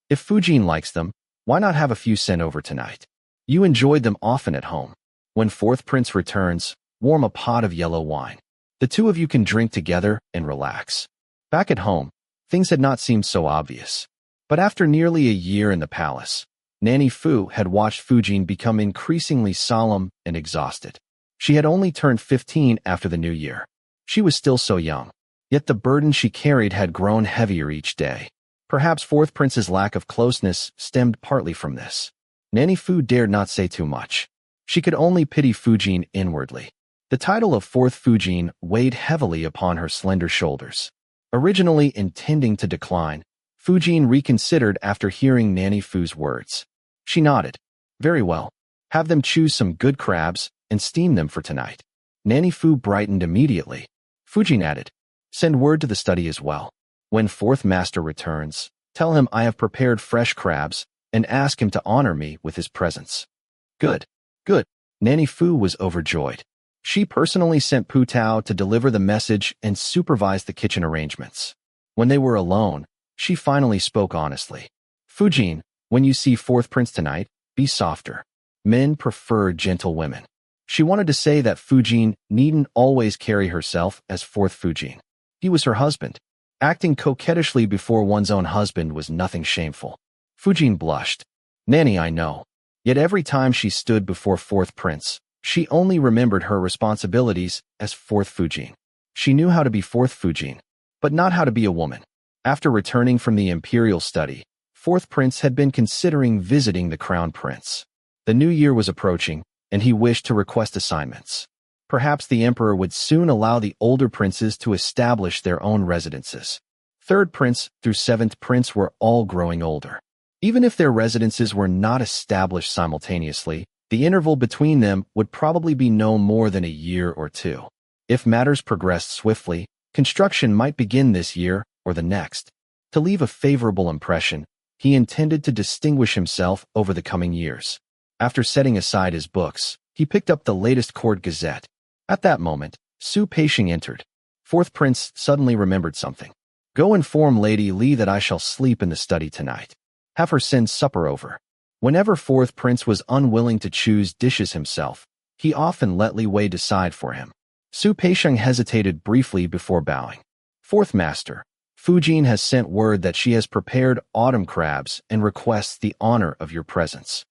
If Fujin likes them, why not have a few sent over tonight? You enjoyed them often at home. When 4th Prince returns, warm a pot of yellow wine. The 2 of you can drink together and relax. Back at home, things had not seemed so obvious. But after nearly a year in the palace, Nanny Fu had watched Fujin become increasingly solemn and exhausted. She had only turned 15 after the new year. She was still so young, yet the burden she carried had grown heavier each day. Perhaps 4th Prince's lack of closeness stemmed partly from this. Nanny Fu dared not say too much. She could only pity Fujin inwardly. The title of 4th Fujin weighed heavily upon her slender shoulders. Originally intending to decline, Fujin reconsidered after hearing Nanny Fu's words. She nodded. Very well. Have them choose some good crabs and steam them for tonight. Nanny Fu brightened immediately. Fujin added, send word to the study as well. When 4th Master returns, tell him I have prepared fresh crabs and ask him to honor me with his presence. Good. Good. Nanny Fu was overjoyed. She personally sent Pu Tao to deliver the message and supervise the kitchen arrangements. When they were alone, she finally spoke honestly. Fujin, when you see 4th Prince tonight, be softer. Men prefer gentle women. She wanted to say that Fujin needn't always carry herself as fourth Fujin. He was her husband. Acting coquettishly before one's own husband was nothing shameful. Fujin blushed. Nanny, I know. Yet every time she stood before fourth prince, she only remembered her responsibilities as fourth Fujin. She knew how to be fourth Fujin, but not how to be a woman. After returning from the imperial study, fourth prince had been considering visiting the crown prince. The new year was approaching, and he wished to request assignments. Perhaps the emperor would soon allow the older princes to establish their own residences. Third prince through seventh prince were all growing older. Even if their residences were not established simultaneously, the interval between them would probably be no more than a year or two. If matters progressed swiftly, construction might begin this year or the next. To leave a favorable impression, he intended to distinguish himself over the coming years. After setting aside his books, he picked up the latest court gazette. At that moment, Su Peixing entered. Fourth prince suddenly remembered something. Go inform Lady Li that I shall sleep in the study tonight. Have her send supper over. Whenever fourth prince was unwilling to choose dishes himself, he often let Li Wei decide for him. Su Peixing hesitated briefly before bowing. Fourth master, Fujin has sent word that she has prepared autumn crabs and requests the honor of your presence.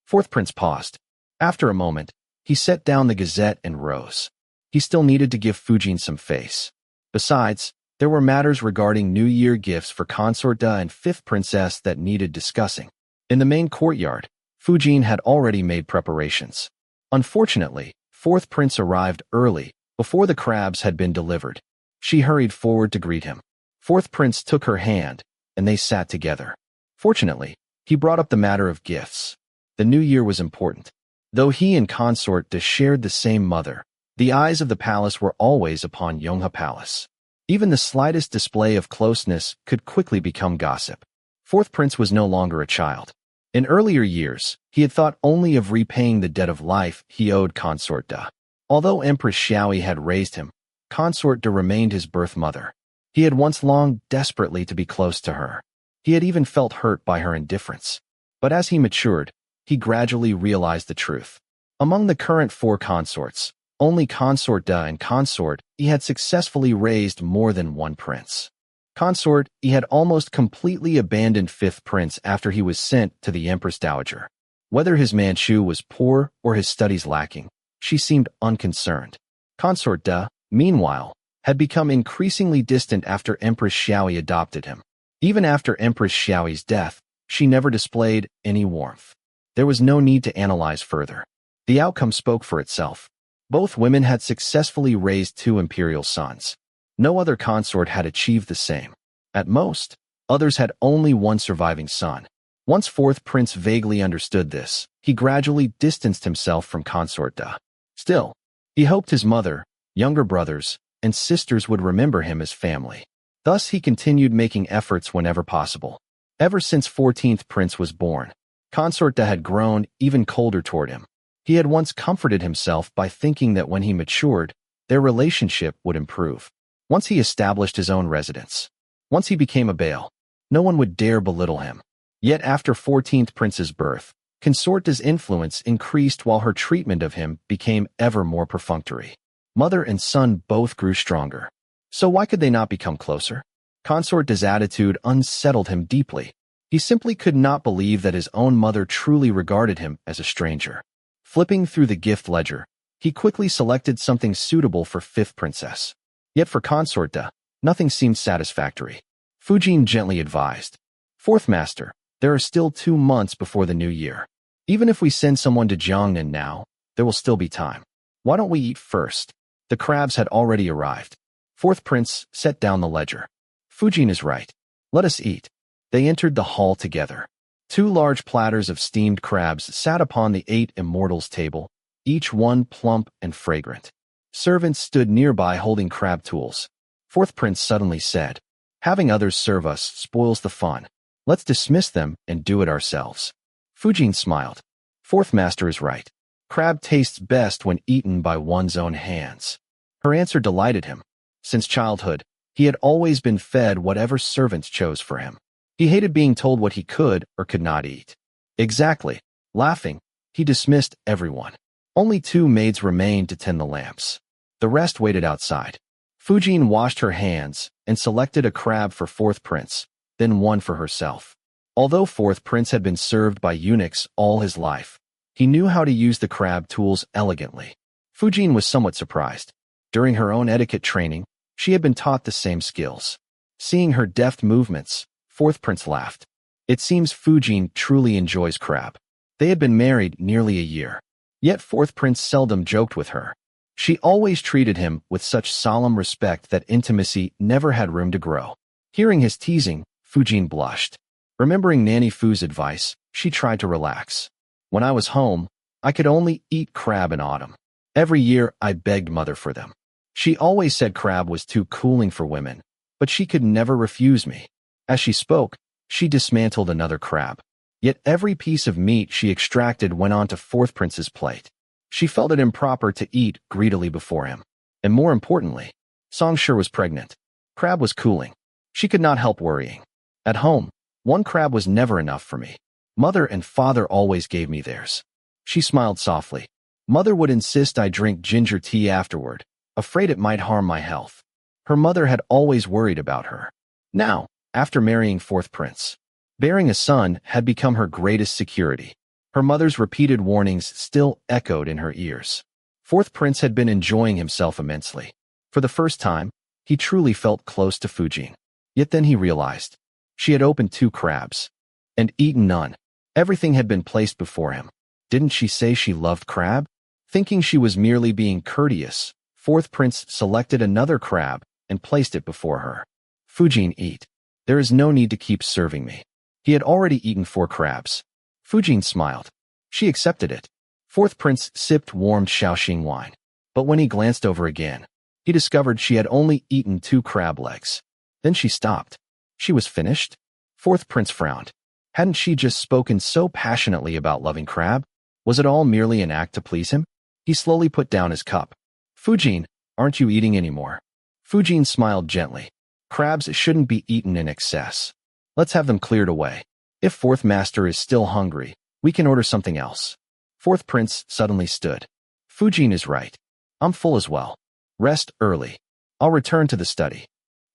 Fourth prince paused. After a moment, he set down the gazette and rose. He still needed to give Fujin some face. Besides, there were matters regarding New Year gifts for Consort Da and fifth princess that needed discussing. In the main courtyard, Fujin had already made preparations. Unfortunately, fourth prince arrived early, before the crabs had been delivered. She hurried forward to greet him. Fourth prince took her hand, and they sat together. Fortunately, he brought up the matter of gifts. The new year was important. Though he and Consort Da shared the same mother, the eyes of the palace were always upon Yonghe Palace. Even the slightest display of closeness could quickly become gossip. Fourth prince was no longer a child. In earlier years, he had thought only of repaying the debt of life he owed Consort Da. Although Empress Xiaoyi had raised him, Consort Da remained his birth mother. He had once longed desperately to be close to her. He had even felt hurt by her indifference. But as he matured, he gradually realized the truth. Among the current four consorts, only Consort Da and Consort he had successfully raised more than one prince. Consort he had almost completely abandoned fifth prince after he was sent to the Empress Dowager. Whether his Manchu was poor or his studies lacking, she seemed unconcerned. Consort Da, meanwhile, had become increasingly distant after Empress Xiaoyi adopted him. Even after Empress Xiaoyi's death, she never displayed any warmth. There was no need to analyze further. The outcome spoke for itself. Both women had successfully raised two imperial sons. No other consort had achieved the same. At most, others had only one surviving son. Once fourth prince vaguely understood this, he gradually distanced himself from Consort Da. Still, he hoped his mother, younger brothers, and sisters would remember him as family. Thus he continued making efforts whenever possible. Ever since 14th prince was born, Consort Da had grown even colder toward him. He had once comforted himself by thinking that when he matured, their relationship would improve. Once he established his own residence, once he became a Baal, no one would dare belittle him. Yet after 14th prince's birth, Consort Da's influence increased while her treatment of him became ever more perfunctory. Mother and son both grew stronger. So why could they not become closer? Consort Da's attitude unsettled him deeply. He simply could not believe that his own mother truly regarded him as a stranger. Flipping through the gift ledger, he quickly selected something suitable for fifth princess. Yet for Consort Da, nothing seemed satisfactory. Fujin gently advised, Fourth master, there are still 2 months before the new year. Even if we send someone to Jiangnan now, there will still be time. Why don't we eat first? The crabs had already arrived. Fourth prince set down the ledger. Fujin is right. Let us eat. They entered the hall together. 2 large platters of steamed crabs sat upon the 8 immortals' table, each one plump and fragrant. Servants stood nearby holding crab tools. Fourth prince suddenly said, having others serve us spoils the fun. Let's dismiss them and do it ourselves. Fujin smiled. Fourth master is right. Crab tastes best when eaten by one's own hands. Her answer delighted him. Since childhood, he had always been fed whatever servants chose for him. He hated being told what he could or could not eat. Exactly. Laughing, he dismissed everyone. Only 2 maids remained to tend the lamps. The rest waited outside. Fujin washed her hands and selected a crab for 4th prince, then one for herself. Although 4th prince had been served by eunuchs all his life, he knew how to use the crab tools elegantly. Fujin was somewhat surprised. During her own etiquette training, she had been taught the same skills. Seeing her deft movements, 4th prince laughed. It seems Fujin truly enjoys crab. They had been married nearly a year. Yet 4th prince seldom joked with her. She always treated him with such solemn respect that intimacy never had room to grow. Hearing his teasing, Fujin blushed. Remembering Nanny Fu's advice, she tried to relax. When I was home, I could only eat crab in autumn. Every year, I begged mother for them. She always said crab was too cooling for women, but she could never refuse me. As she spoke, she dismantled another crab. Yet every piece of meat she extracted went onto 4th prince's plate. She felt it improper to eat greedily before him. And more importantly, Songshur was pregnant. Crab was cooling. She could not help worrying. At home, 1 crab was never enough for me. Mother and father always gave me theirs. She smiled softly. Mother would insist I drink ginger tea afterward, afraid it might harm my health. Her mother had always worried about her. Now, after marrying 4th prince, bearing a son had become her greatest security. Her mother's repeated warnings still echoed in her ears. 4th prince had been enjoying himself immensely. For the first time, he truly felt close to Fujin. Yet then he realized. She had opened 2 crabs and eaten none. Everything had been placed before him. Didn't she say she loved crab? Thinking she was merely being courteous, 4th prince selected another crab and placed it before her. Fujin, eat. There is no need to keep serving me. He had already eaten 4 crabs. Fujin smiled. She accepted it. 4th prince sipped warmed Shaoxing wine. But when he glanced over again, he discovered she had only eaten 2 crab legs. Then she stopped. She was finished? 4th prince frowned. Hadn't she just spoken so passionately about loving crab? Was it all merely an act to please him? He slowly put down his cup. Fujin, aren't you eating anymore? Fujin smiled gently. Crabs shouldn't be eaten in excess. Let's have them cleared away. If 4th master is still hungry, we can order something else. 4th prince suddenly stood. Fujin is right. I'm full as well. Rest early. I'll return to the study.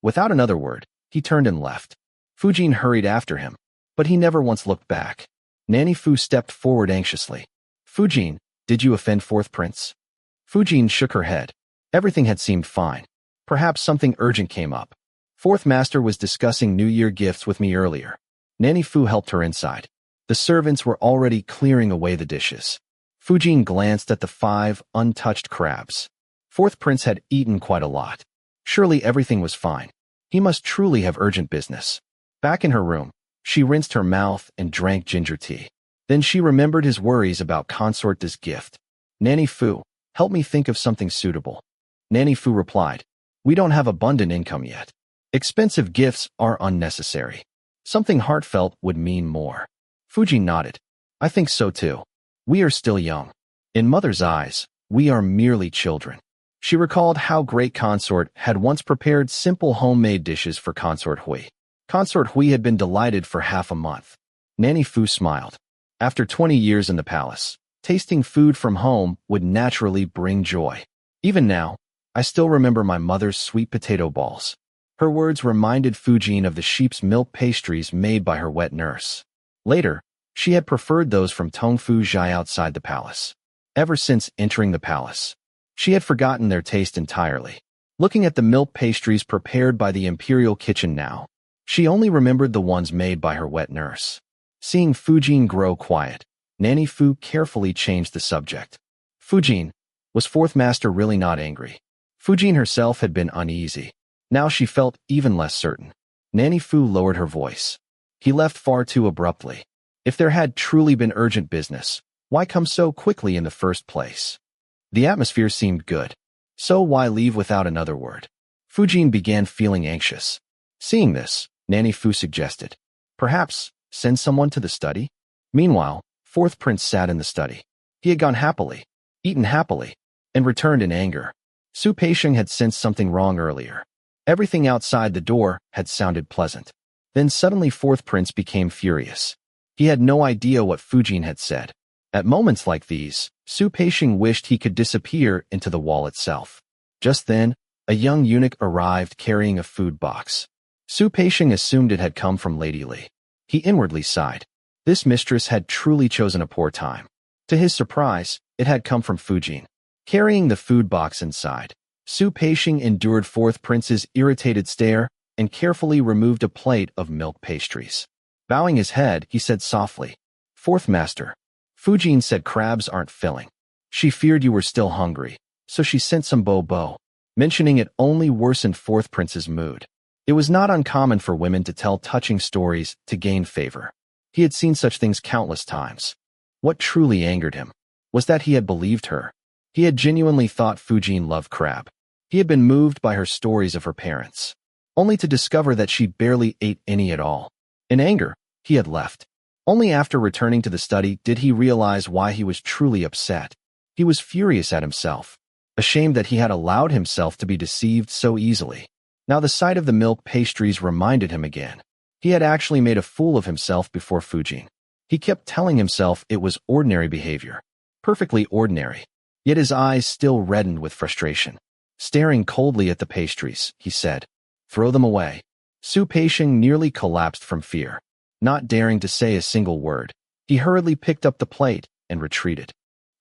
Without another word, he turned and left. Fujin hurried after him, but he never once looked back. Nanny Fu stepped forward anxiously. Fujin, did you offend 4th prince? Fujin shook her head. Everything had seemed fine. Perhaps something urgent came up. 4th master was discussing New Year gifts with me earlier. Nanny Fu helped her inside. The servants were already clearing away the dishes. Fujin glanced at the 5 untouched crabs. 4th prince had eaten quite a lot. Surely everything was fine. He must truly have urgent business. Back in her room, she rinsed her mouth and drank ginger tea. Then she remembered his worries about Consort Da's gift. Nanny Fu, help me think of something suitable. Nanny Fu replied, we don't have abundant income yet. Expensive gifts are unnecessary. Something heartfelt would mean more. Fujin nodded. I think so too. We are still young. In mother's eyes, we are merely children. She recalled how great Consort had once prepared simple homemade dishes for Consort Hui. Consort Hui had been delighted for half a month. Nanny Fu smiled. After 20 years in the palace, tasting food from home would naturally bring joy. Even now, I still remember my mother's sweet potato balls. Her words reminded Fujin of the sheep's milk pastries made by her wet nurse. Later, she had preferred those from Tongfu Zhai outside the palace. Ever since entering the palace, she had forgotten their taste entirely. Looking at the milk pastries prepared by the imperial kitchen now, she only remembered the ones made by her wet nurse. Seeing Fujin grow quiet, Nanny Fu carefully changed the subject. Fujin, was 4th master really not angry? Fujin herself had been uneasy. Now she felt even less certain. Nanny Fu lowered her voice. He left far too abruptly. If there had truly been urgent business, why come so quickly in the first place? The atmosphere seemed good. So why leave without another word? Fujin began feeling anxious. Seeing this, Nanny Fu suggested, perhaps send someone to the study? Meanwhile, 4th prince sat in the study. He had gone happily, eaten happily, and returned in anger. Su Peisheng had sensed something wrong earlier. Everything outside the door had sounded pleasant. Then suddenly 4th prince became furious. He had no idea what Fujin had said. At moments like these, Su Peixing wished he could disappear into the wall itself. Just then, a young eunuch arrived carrying a food box. Su Peixing assumed it had come from Lady Li. He inwardly sighed. This mistress had truly chosen a poor time. To his surprise, it had come from Fujin. Carrying the food box inside, Su Peixing endured fourth prince's irritated stare and carefully removed a plate of milk pastries. Bowing his head, he said softly, "Fourth master." Fujin said crabs aren't filling. She feared you were still hungry, so she sent some bo-bo. Mentioning it only worsened fourth prince's mood. It was not uncommon for women to tell touching stories to gain favor. He had seen such things countless times. What truly angered him was that he had believed her. He had genuinely thought Fujin loved crab. He had been moved by her stories of her parents, only to discover that she barely ate any at all. In anger, he had left. Only after returning to the study did he realize why he was truly upset. He was furious at himself, ashamed that he had allowed himself to be deceived so easily. Now the sight of the milk pastries reminded him again. He had actually made a fool of himself before Fujin. He kept telling himself it was ordinary behavior. Perfectly ordinary. Yet his eyes still reddened with frustration. Staring coldly at the pastries, he said, "Throw them away." Su Peixing nearly collapsed from fear. Not daring to say a single word, he hurriedly picked up the plate and retreated.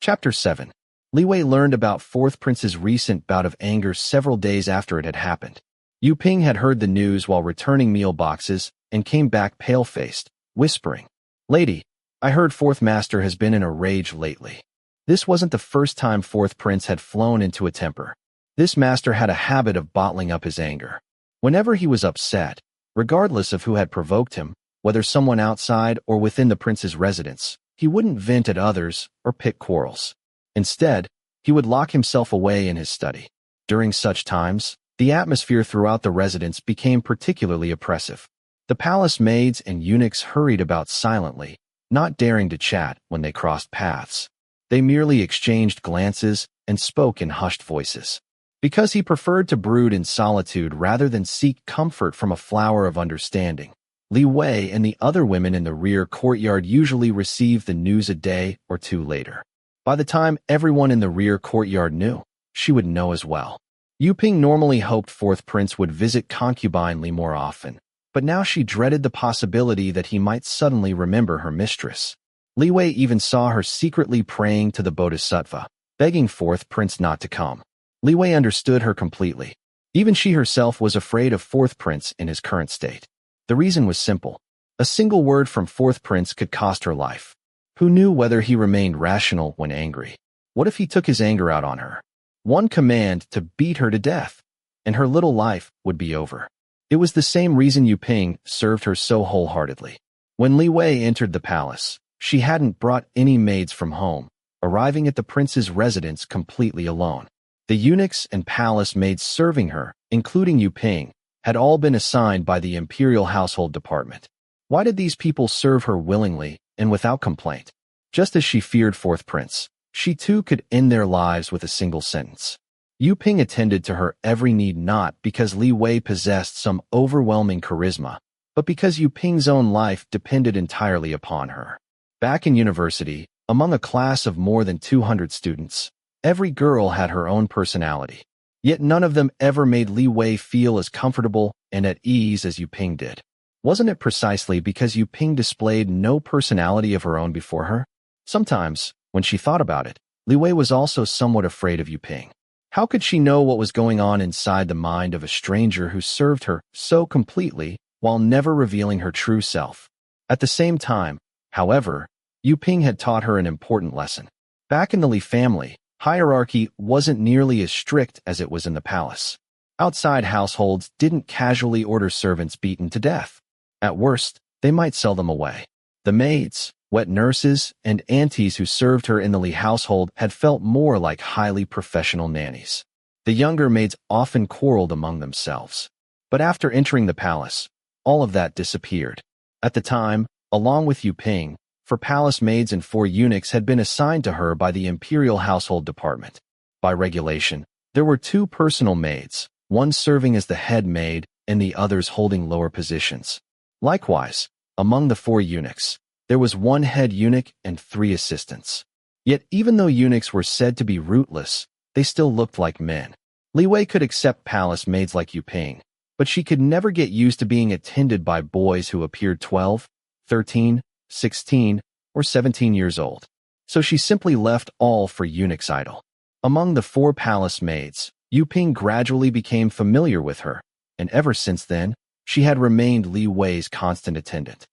Chapter 7. Li Wei learned about fourth prince's recent bout of anger several days after it had happened. Yu Ping had heard the news while returning meal boxes and came back pale-faced, whispering, "Lady, I heard fourth master has been in a rage lately." This wasn't the first time fourth prince had flown into a temper. This master had a habit of bottling up his anger. Whenever he was upset, regardless of who had provoked him, whether someone outside or within the prince's residence, he wouldn't vent at others or pick quarrels. Instead, he would lock himself away in his study. During such times, the atmosphere throughout the residence became particularly oppressive. The palace maids and eunuchs hurried about silently, not daring to chat when they crossed paths. They merely exchanged glances and spoke in hushed voices. Because he preferred to brood in solitude rather than seek comfort from a flower of understanding, Li Wei and the other women in the rear courtyard usually received the news a day or two later. By the time everyone in the rear courtyard knew, she would know as well. Yu Ping normally hoped fourth prince would visit concubine Li more often, but now she dreaded the possibility that he might suddenly remember her mistress. Li Wei even saw her secretly praying to the Bodhisattva, begging fourth prince not to come. Li Wei understood her completely. Even she herself was afraid of fourth prince in his current state. The reason was simple. A single word from fourth prince could cost her life. Who knew whether he remained rational when angry? What if he took his anger out on her? One command to beat her to death, and her little life would be over. It was the same reason Yu Ping served her so wholeheartedly. When Li Wei entered the palace, she hadn't brought any maids from home, arriving at the prince's residence completely alone. The eunuchs and palace maids serving her, including Yu Ping, had all been assigned by the imperial household department. Why did these people serve her willingly and without complaint? Just as she feared fourth prince, she too could end their lives with a single sentence. Yu Ping attended to her every need not because Li Wei possessed some overwhelming charisma, but because Yu Ping's own life depended entirely upon her. Back in university, among a class of more than 200 students, every girl had her own personality. Yet none of them ever made Li Wei feel as comfortable and at ease as Yu Ping did. Wasn't it precisely because Yu Ping displayed no personality of her own before her? Sometimes, when she thought about it, Li Wei was also somewhat afraid of Yu Ping. How could she know what was going on inside the mind of a stranger who served her so completely while never revealing her true self? At the same time, however, Yu Ping had taught her an important lesson. Back in the Li family, hierarchy wasn't nearly as strict as it was in the palace. Outside households didn't casually order servants beaten to death. At worst, they might sell them away. The maids, wet nurses, and aunties who served her in the Li household had felt more like highly professional nannies. The younger maids often quarreled among themselves. But after entering the palace, all of that disappeared. At the time, along with Yu Ping, 4 palace maids and 4 eunuchs had been assigned to her by the imperial household department. By regulation, there were 2 personal maids, one serving as the head maid and the others holding lower positions. Likewise, among the 4 eunuchs, There was one head eunuch and 3 assistants. Yet even though eunuchs were said to be rootless, they still looked like men. Li Wei could accept palace maids like Yu Ping, but she could never get used to being attended by boys who appeared 12, 13, 16, or 17 years old. So she simply left all for eunuch's idol. Among the 4 palace maids, Yu Ping gradually became familiar with her, and ever since then, she had remained Li Wei's constant attendant.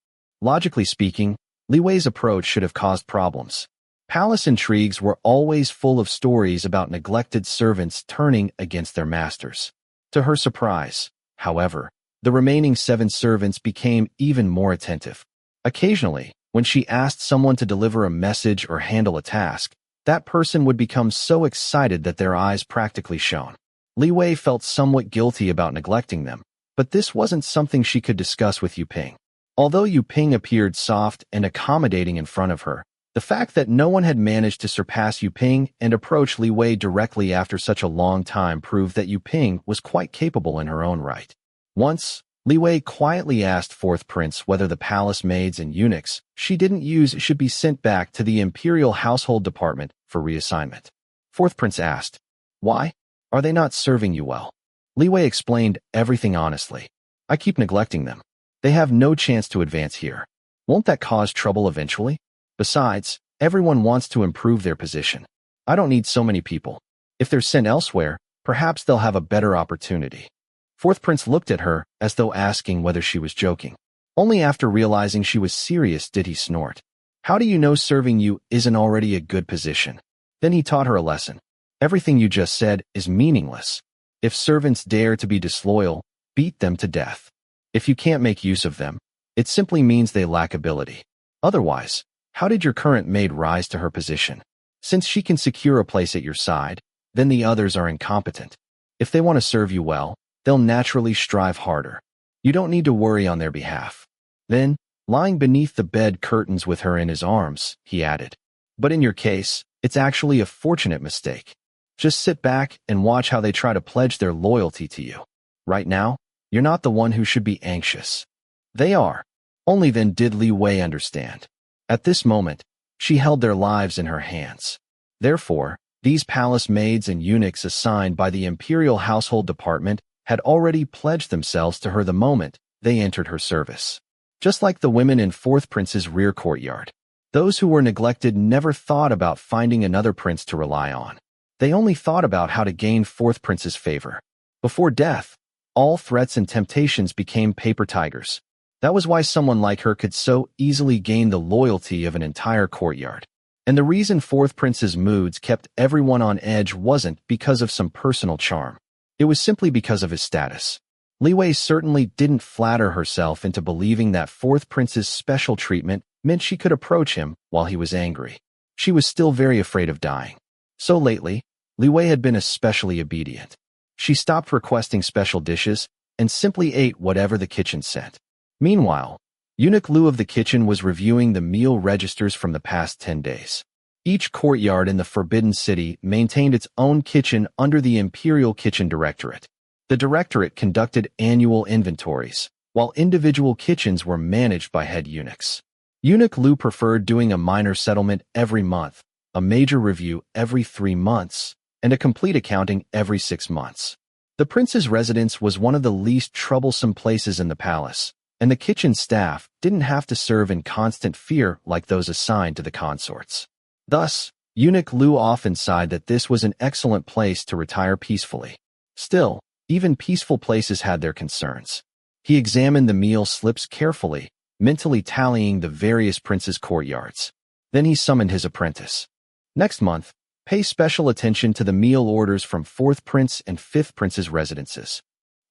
Logically speaking, Li Wei's approach should have caused problems. Palace intrigues were always full of stories about neglected servants turning against their masters. To her surprise, however, the remaining 7 servants became even more attentive. Occasionally, when she asked someone to deliver a message or handle a task, that person would become so excited that their eyes practically shone. Li Wei felt somewhat guilty about neglecting them, but this wasn't something she could discuss with Yu Ping. Although Yu Ping appeared soft and accommodating in front of her, the fact that no one had managed to surpass Yu Ping and approach Li Wei directly after such a long time proved that Yu Ping was quite capable in her own right. Once, Li Wei quietly asked 4th Prince whether the palace maids and eunuchs she didn't use should be sent back to the Imperial Household Department for reassignment. 4th Prince asked, "Why? Are they not serving you well?" Li Wei explained everything honestly. "I keep neglecting them. They have no chance to advance here. Won't that cause trouble eventually? Besides, everyone wants to improve their position. I don't need so many people. If they're sent elsewhere, perhaps they'll have a better opportunity." 4th Prince looked at her as though asking whether she was joking. Only after realizing she was serious did he snort. "How do you know serving you isn't already a good position?" Then he taught her a lesson. "Everything you just said is meaningless. If servants dare to be disloyal, beat them to death. If you can't make use of them, it simply means they lack ability. Otherwise, how did your current maid rise to her position? Since she can secure a place at your side, then the others are incompetent. If they want to serve you well, they'll naturally strive harder. You don't need to worry on their behalf." Then, lying beneath the bed curtains with her in his arms, he added, "But in your case, it's actually a fortunate mistake. Just sit back and watch how they try to pledge their loyalty to you. Right now, you're not the one who should be anxious. They are." Only then did Li Wei understand. At this moment, she held their lives in her hands. Therefore, these palace maids and eunuchs assigned by the Imperial Household Department had already pledged themselves to her the moment they entered her service. Just like the women in 4th Prince's rear courtyard, those who were neglected never thought about finding another prince to rely on. They only thought about how to gain 4th Prince's favor. Before death, all threats and temptations became paper tigers. That was why someone like her could so easily gain the loyalty of an entire courtyard. And the reason 4th Prince's moods kept everyone on edge wasn't because of some personal charm. It was simply because of his status. Li Wei certainly didn't flatter herself into believing that 4th Prince's special treatment meant she could approach him while he was angry. She was still very afraid of dying. So lately, Li Wei had been especially obedient. She stopped requesting special dishes and simply ate whatever the kitchen sent. Meanwhile, Eunuch Lu of the kitchen was reviewing the meal registers from the past 10 days. Each courtyard in the Forbidden City maintained its own kitchen under the Imperial Kitchen Directorate. The Directorate conducted annual inventories, while individual kitchens were managed by head eunuchs. Eunuch Lu preferred doing a minor settlement every month, a major review every 3 months, and a complete accounting every 6 months. The prince's residence was one of the least troublesome places in the palace, and the kitchen staff didn't have to serve in constant fear like those assigned to the consorts. Thus, Eunuch Lu often sighed that this was an excellent place to retire peacefully. Still, even peaceful places had their concerns. He examined the meal slips carefully, mentally tallying the various princes' courtyards. Then he summoned his apprentice. "Next month, pay special attention to the meal orders from 4th Prince and 5th Prince's residences.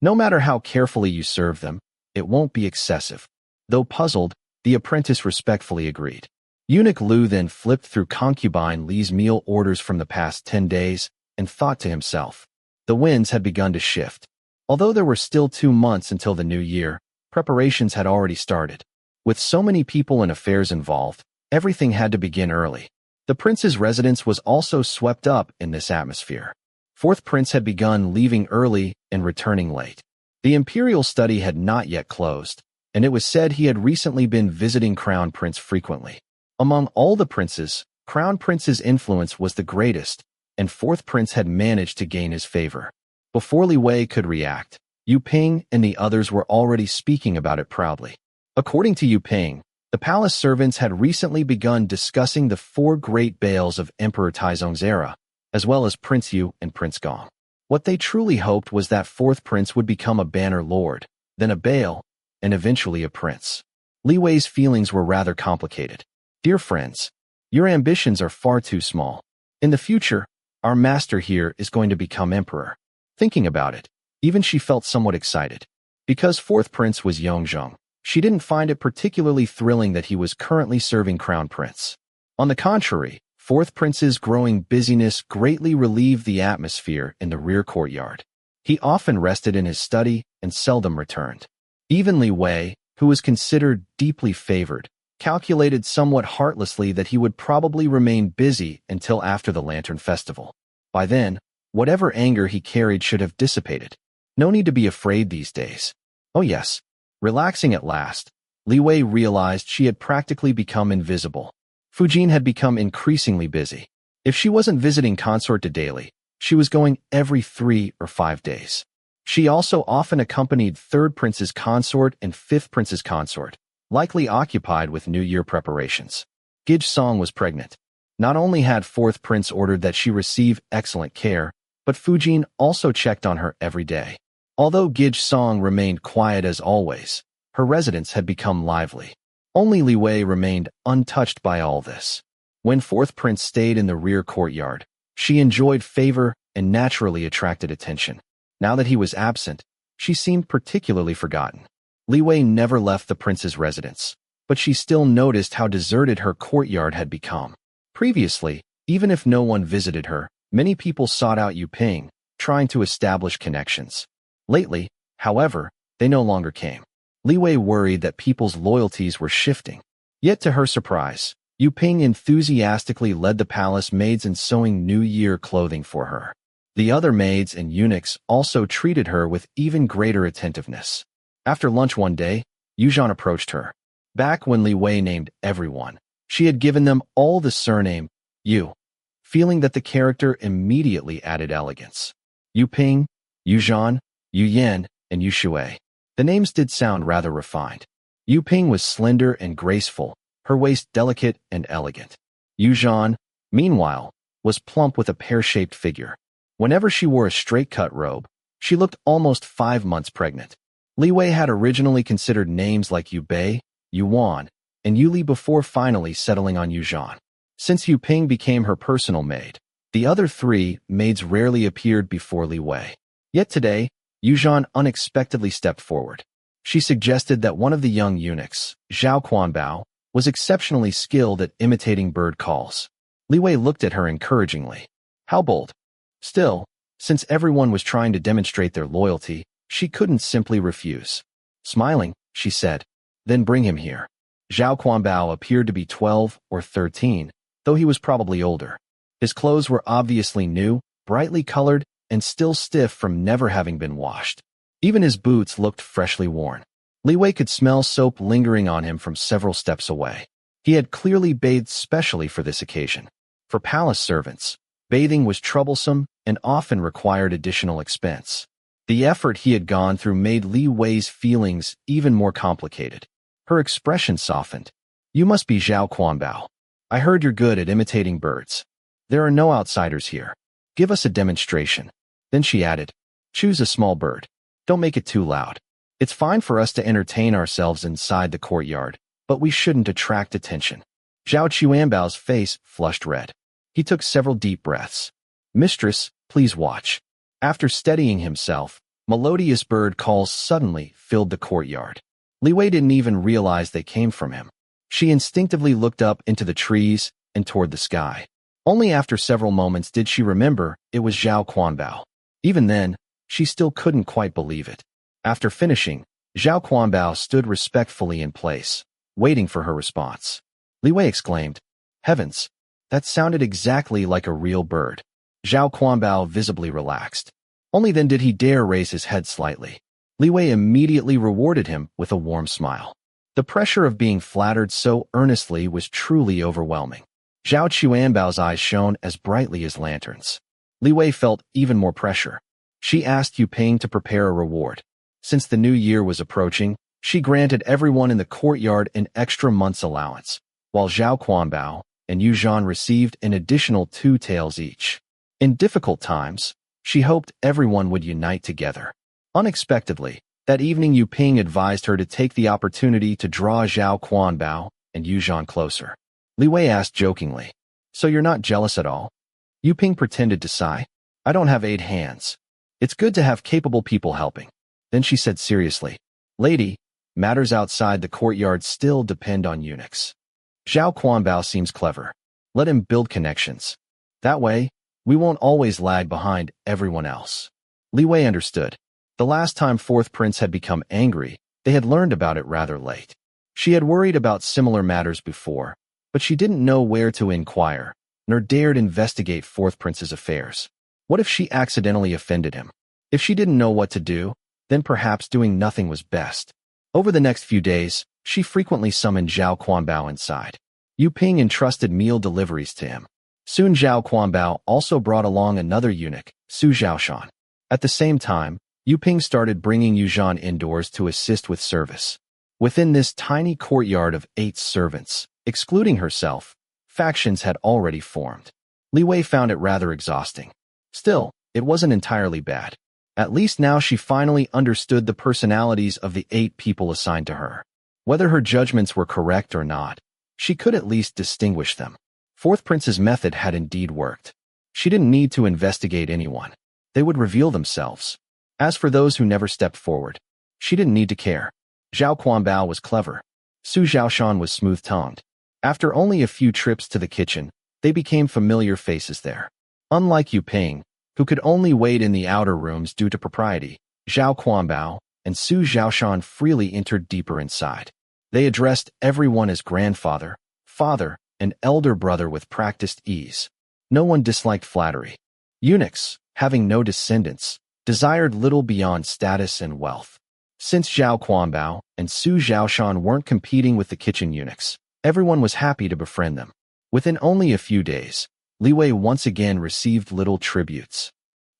No matter how carefully you serve them, it won't be excessive." Though puzzled, the apprentice respectfully agreed. Eunuch Lu then flipped through concubine Li's meal orders from the past 10 days and thought to himself. The winds had begun to shift. Although there were still 2 months until the new year, preparations had already started. With so many people and affairs involved, everything had to begin early. The prince's residence was also swept up in this atmosphere. 4th Prince had begun leaving early and returning late. The imperial study had not yet closed, and it was said he had recently been visiting Crown Prince frequently. Among all the princes, Crown Prince's influence was the greatest, and fourth prince had managed to gain his favor. Before Li Wei could react, Yu Ping and the others were already speaking about it proudly. According to Yu Ping, the palace servants had recently begun discussing the 4 great bales of Emperor Taizong's era, as well as Prince Yu and Prince Gong. What they truly hoped was that fourth prince would become a banner lord, then a bale, and eventually a prince. Li Wei's feelings were rather complicated. Dear friends, your ambitions are far too small. In the future, our master here is going to become emperor. Thinking about it, even she felt somewhat excited. Because fourth prince was Yongzheng, she didn't find it particularly thrilling that he was currently serving crown prince. On the contrary, fourth prince's growing busyness greatly relieved the atmosphere in the rear courtyard. He often rested in his study and seldom returned. Even Li Wei, who was considered deeply favored, calculated somewhat heartlessly that he would probably remain busy until after the Lantern Festival. By then, whatever anger he carried should have dissipated. No need to be afraid these days. Oh yes. Relaxing at last, Li Wei realized she had practically become invisible. Fujin had become increasingly busy. If she wasn't visiting consort daily, she was going every 3 or 5 days. She also often accompanied third prince's consort and fifth prince's consort, likely occupied with New Year preparations. Gij Song was pregnant. Not only had fourth prince ordered that she receive excellent care, but Fujin also checked on her every day. Although Gij Song remained quiet as always, her residence had become lively. Only Li Wei remained untouched by all this. When fourth prince stayed in the rear courtyard, she enjoyed favor and naturally attracted attention. Now that he was absent, she seemed particularly forgotten. Li Wei never left the prince's residence, but she still noticed how deserted her courtyard had become. Previously, even if no one visited her, many people sought out Yu Ping, trying to establish connections. Lately, however, they no longer came. Li Wei worried that people's loyalties were shifting. Yet to her surprise, Yu Ping enthusiastically led the palace maids in sewing New Year clothing for her. The other maids and eunuchs also treated her with even greater attentiveness. After lunch one day, Yuzhan approached her. Back when Li Wei named everyone, she had given them all the surname Yu, feeling that the character immediately added elegance. Yu Ping, Yuzhan, Yu Yan, and Yu Shui. The names did sound rather refined. Yu Ping was slender and graceful, her waist delicate and elegant. Yuzhan, meanwhile, was plump with a pear-shaped figure. Whenever she wore a straight-cut robe, she looked almost 5 months pregnant. Li Wei had originally considered names like Yu Bei, Yu Wan, and Yu Li before finally settling on Yuzhan. Since Yu Ping became her personal maid, the other 3 maids rarely appeared before Li Wei. Yet today, Yuzhan unexpectedly stepped forward. She suggested that one of the young eunuchs, Zhao Quanbao, was exceptionally skilled at imitating bird calls. Li Wei looked at her encouragingly. How bold. Still, since everyone was trying to demonstrate their loyalty, she couldn't simply refuse. Smiling, she said, "Then bring him here." Zhao Quanbao appeared to be 12 or 13, though he was probably older. His clothes were obviously new, brightly colored, and still stiff from never having been washed. Even his boots looked freshly worn. Li Wei could smell soap lingering on him from several steps away. He had clearly bathed specially for this occasion. For palace servants, bathing was troublesome and often required additional expense. The effort he had gone through made Li Wei's feelings even more complicated. Her expression softened. "You must be Zhao Quanbao. I heard you're good at imitating birds. There are no outsiders here. Give us a demonstration." Then she added, "Choose a small bird. Don't make it too loud. It's fine for us to entertain ourselves inside the courtyard, but we shouldn't attract attention." Zhao Qianbao's face flushed red. He took several deep breaths. "Mistress, please watch." After steadying himself, melodious bird calls suddenly filled the courtyard. Li Wei didn't even realize they came from him. She instinctively looked up into the trees and toward the sky. Only after several moments did she remember it was Zhao Quanbao. Even then, she still couldn't quite believe it. After finishing, Zhao Quanbao stood respectfully in place, waiting for her response. Li Wei exclaimed, "Heavens, that sounded exactly like a real bird." Zhao Quanbao visibly relaxed. Only then did he dare raise his head slightly. Li Wei immediately rewarded him with a warm smile. The pressure of being flattered so earnestly was truly overwhelming. Zhao Qianbao's eyes shone as brightly as lanterns. Li Wei felt even more pressure. She asked Yu Ping to prepare a reward. Since the new year was approaching, she granted everyone in the courtyard an extra month's allowance, while Zhao Quanbao and Yu Zhan received an additional 2 taels each. In difficult times, she hoped everyone would unite together. Unexpectedly, that evening Yu Ping advised her to take the opportunity to draw Zhao Quanbao and Yu Zhan closer. Li Wei asked jokingly, "So you're not jealous at all?" Yu Ping pretended to sigh. "I don't have 8 hands. It's good to have capable people helping." Then she said seriously, "Lady, matters outside the courtyard still depend on eunuchs. Zhao Quanbao seems clever. Let him build connections. That way, we won't always lag behind everyone else." Li Wei understood. The last time 4th Prince had become angry, they had learned about it rather late. She had worried about similar matters before, but she didn't know where to inquire, nor dared investigate 4th Prince's affairs. What if she accidentally offended him? If she didn't know what to do, then perhaps doing nothing was best. Over the next few days, she frequently summoned Zhao Quanbao inside. Yu Ping entrusted meal deliveries to him. Soon Zhao Quanbao also brought along another eunuch, Su Zhaoshan. At the same time, Yu Ping started bringing Yu Zhan indoors to assist with service. Within this tiny courtyard of 8 servants, excluding herself, factions had already formed. Li Wei found it rather exhausting. Still, it wasn't entirely bad. At least now she finally understood the personalities of the 8 people assigned to her. Whether her judgments were correct or not, she could at least distinguish them. 4th Prince's method had indeed worked. She didn't need to investigate anyone. They would reveal themselves. As for those who never stepped forward, she didn't need to care. Zhao Quanbao was clever. Su Zhaoshan was smooth-tongued. After only a few trips to the kitchen, they became familiar faces there. Unlike Yu Ping, who could only wait in the outer rooms due to propriety, Zhao Quanbao and Su Zhaoshan freely entered deeper inside. They addressed everyone as grandfather, father, and elder brother with practiced ease. No one disliked flattery. Eunuchs, having no descendants, desired little beyond status and wealth. Since Zhao Quanbao and Su Zhaoshan weren't competing with the kitchen eunuchs, everyone was happy to befriend them. Within only a few days, Li Wei once again received little tributes.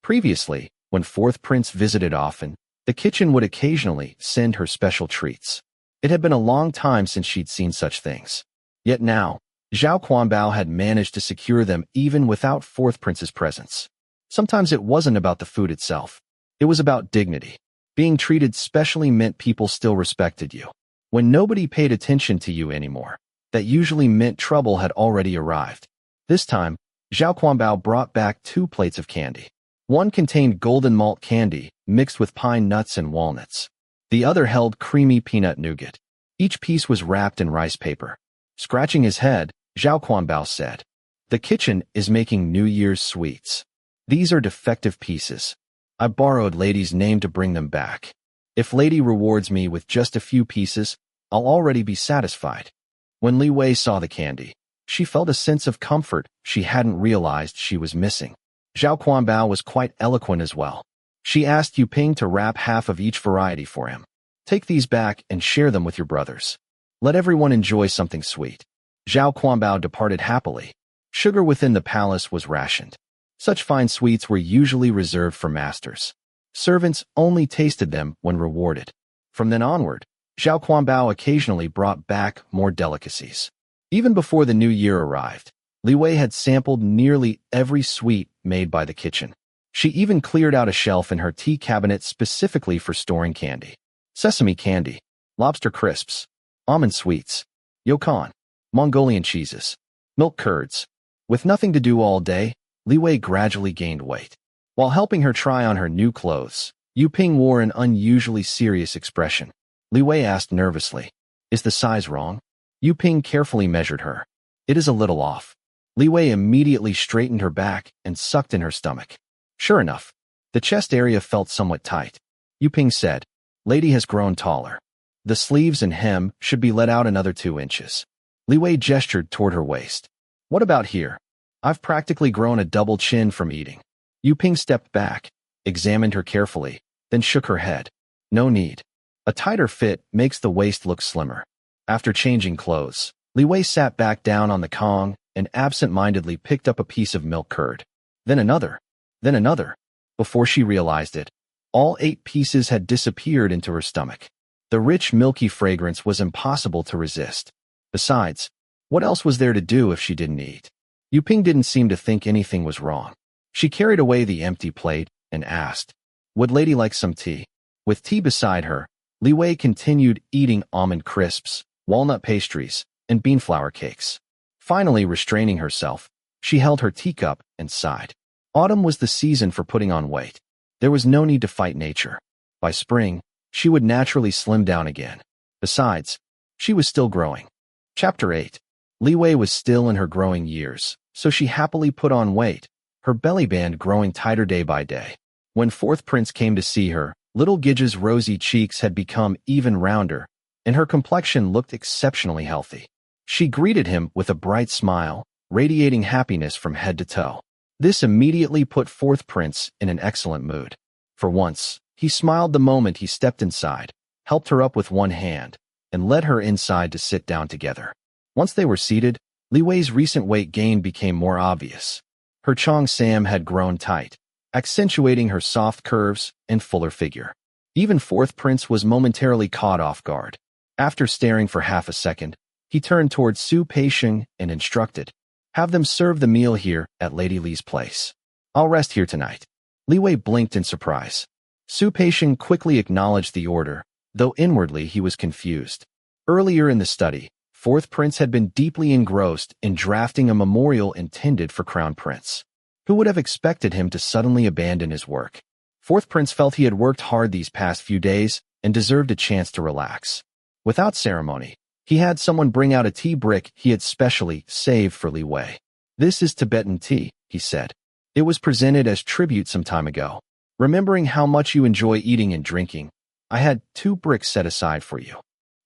Previously, when 4th Prince visited often, the kitchen would occasionally send her special treats. It had been a long time since she'd seen such things. Yet now, Zhao Quanbao had managed to secure them even without 4th Prince's presence. Sometimes it wasn't about the food itself. It was about dignity. Being treated specially meant people still respected you. When nobody paid attention to you anymore, that usually meant trouble had already arrived. This time, Zhao Quanbao brought back 2 plates of candy. One contained golden malt candy, mixed with pine nuts and walnuts. The other held creamy peanut nougat. Each piece was wrapped in rice paper. Scratching his head, Zhao Quanbao said, "The kitchen is making New Year's sweets. These are defective pieces. I borrowed Lady's name to bring them back. If Lady rewards me with just a few pieces, I'll already be satisfied." When Li Wei saw the candy, she felt a sense of comfort she hadn't realized she was missing. Zhao Quanbao was quite eloquent as well. She asked Yu Ping to wrap half of each variety for him. "Take these back and share them with your brothers. Let everyone enjoy something sweet." Zhao Quanbao departed happily. Sugar within the palace was rationed. Such fine sweets were usually reserved for masters. Servants only tasted them when rewarded. From then onward, Zhao Quanbao occasionally brought back more delicacies. Even before the new year arrived, Li Wei had sampled nearly every sweet made by the kitchen. She even cleared out a shelf in her tea cabinet specifically for storing candy. Sesame candy, lobster crisps, almond sweets, yocon, Mongolian cheeses, milk curds. With nothing to do all day, Li Wei gradually gained weight. While helping her try on her new clothes, Yu Ping wore an unusually serious expression. Li Wei asked nervously, "Is the size wrong?" Yu Ping carefully measured her. "It is a little off." Li Wei immediately straightened her back and sucked in her stomach. Sure enough, the chest area felt somewhat tight. Yu Ping said, "Lady has grown taller. The sleeves and hem should be let out another 2 inches." Li Wei gestured toward her waist. "What about here? I've practically grown a double chin from eating." Yu Ping stepped back, examined her carefully, then shook her head. No need. A tighter fit makes the waist look slimmer. After changing clothes, Li Wei sat back down on the Kong and absent-mindedly picked up a piece of milk curd. Then another. Then another. Before she realized it, all 8 pieces had disappeared into her stomach. The rich, milky fragrance was impossible to resist. Besides, what else was there to do if she didn't eat? Yuping didn't seem to think anything was wrong. She carried away the empty plate and asked, "Would lady like some tea?" With tea beside her, Li Wei continued eating almond crisps, walnut pastries, and beanflour cakes. Finally restraining herself, she held her teacup and sighed. Autumn was the season for putting on weight. There was no need to fight nature. By spring, she would naturally slim down again. Besides, she was still growing. Chapter 8. Li Wei was still in her growing years, so she happily put on weight, her belly band growing tighter day by day. When fourth prince came to see her, little Gija's rosy cheeks had become even rounder, and her complexion looked exceptionally healthy. She greeted him with a bright smile, radiating happiness from head to toe. This immediately put fourth prince in an excellent mood. For once, he smiled the moment he stepped inside, helped her up with one hand, and led her inside to sit down together. Once they were seated, Li Wei's recent weight gain became more obvious. Her Chong Sam had grown tight, accentuating her soft curves and fuller figure. Even fourth prince was momentarily caught off guard. After staring for half a second, he turned towards Su Peixing and instructed, "Have them serve the meal here at Lady Li's place. I'll rest here tonight." Li Wei blinked in surprise. Su Peixing quickly acknowledged the order, though inwardly he was confused. Earlier in the study, fourth prince had been deeply engrossed in drafting a memorial intended for Crown Prince. Who would have expected him to suddenly abandon his work? Fourth prince felt he had worked hard these past few days and deserved a chance to relax. Without ceremony, he had someone bring out a tea brick he had specially saved for Li Wei. "This is Tibetan tea," he said. "It was presented as tribute some time ago. Remembering how much you enjoy eating and drinking, I had 2 bricks set aside for you."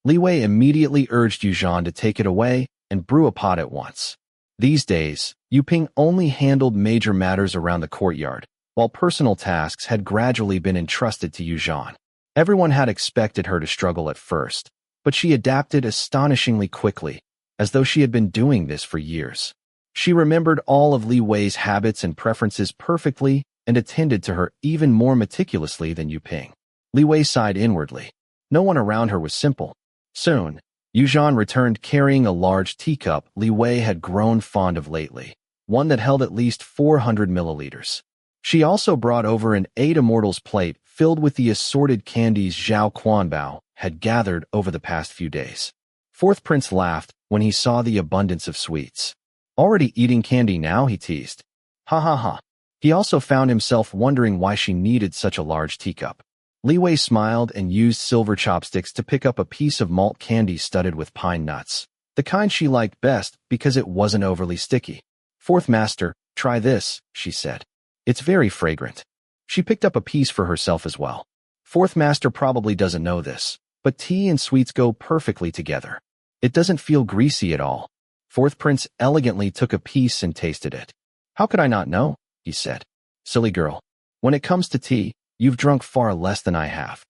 Li Wei immediately urged Yuzhan to take it away and brew a pot at once. These days, Yuping only handled major matters around the courtyard, while personal tasks had gradually been entrusted to Yuzhan. Everyone had expected her to struggle at first, but she adapted astonishingly quickly, as though she had been doing this for years. She remembered all of Li Wei's habits and preferences perfectly and attended to her even more meticulously than Yuping. Li Wei sighed inwardly. No one around her was simple. Soon, Yuzhan returned carrying a large teacup Li Wei had grown fond of lately, one that held at least 400 milliliters. She also brought over an 8 immortals plate filled with the assorted candies Zhao Quanbao had gathered over the past few days. Fourth prince laughed when he saw the abundance of sweets. "Already eating candy now?" he teased. "Ha ha ha." He also found himself wondering why she needed such a large teacup. Li Wei smiled and used silver chopsticks to pick up a piece of malt candy studded with pine nuts, the kind she liked best because it wasn't overly sticky. "Fourth master, try this," she said. "It's very fragrant." She picked up a piece for herself as well. Fourth master probably doesn't know this, but tea and sweets go perfectly together. It doesn't feel greasy at all. Fourth prince elegantly took a piece and tasted it. "How could I not know?" he said. "Silly girl. When it comes to tea, you've drunk far less than I have."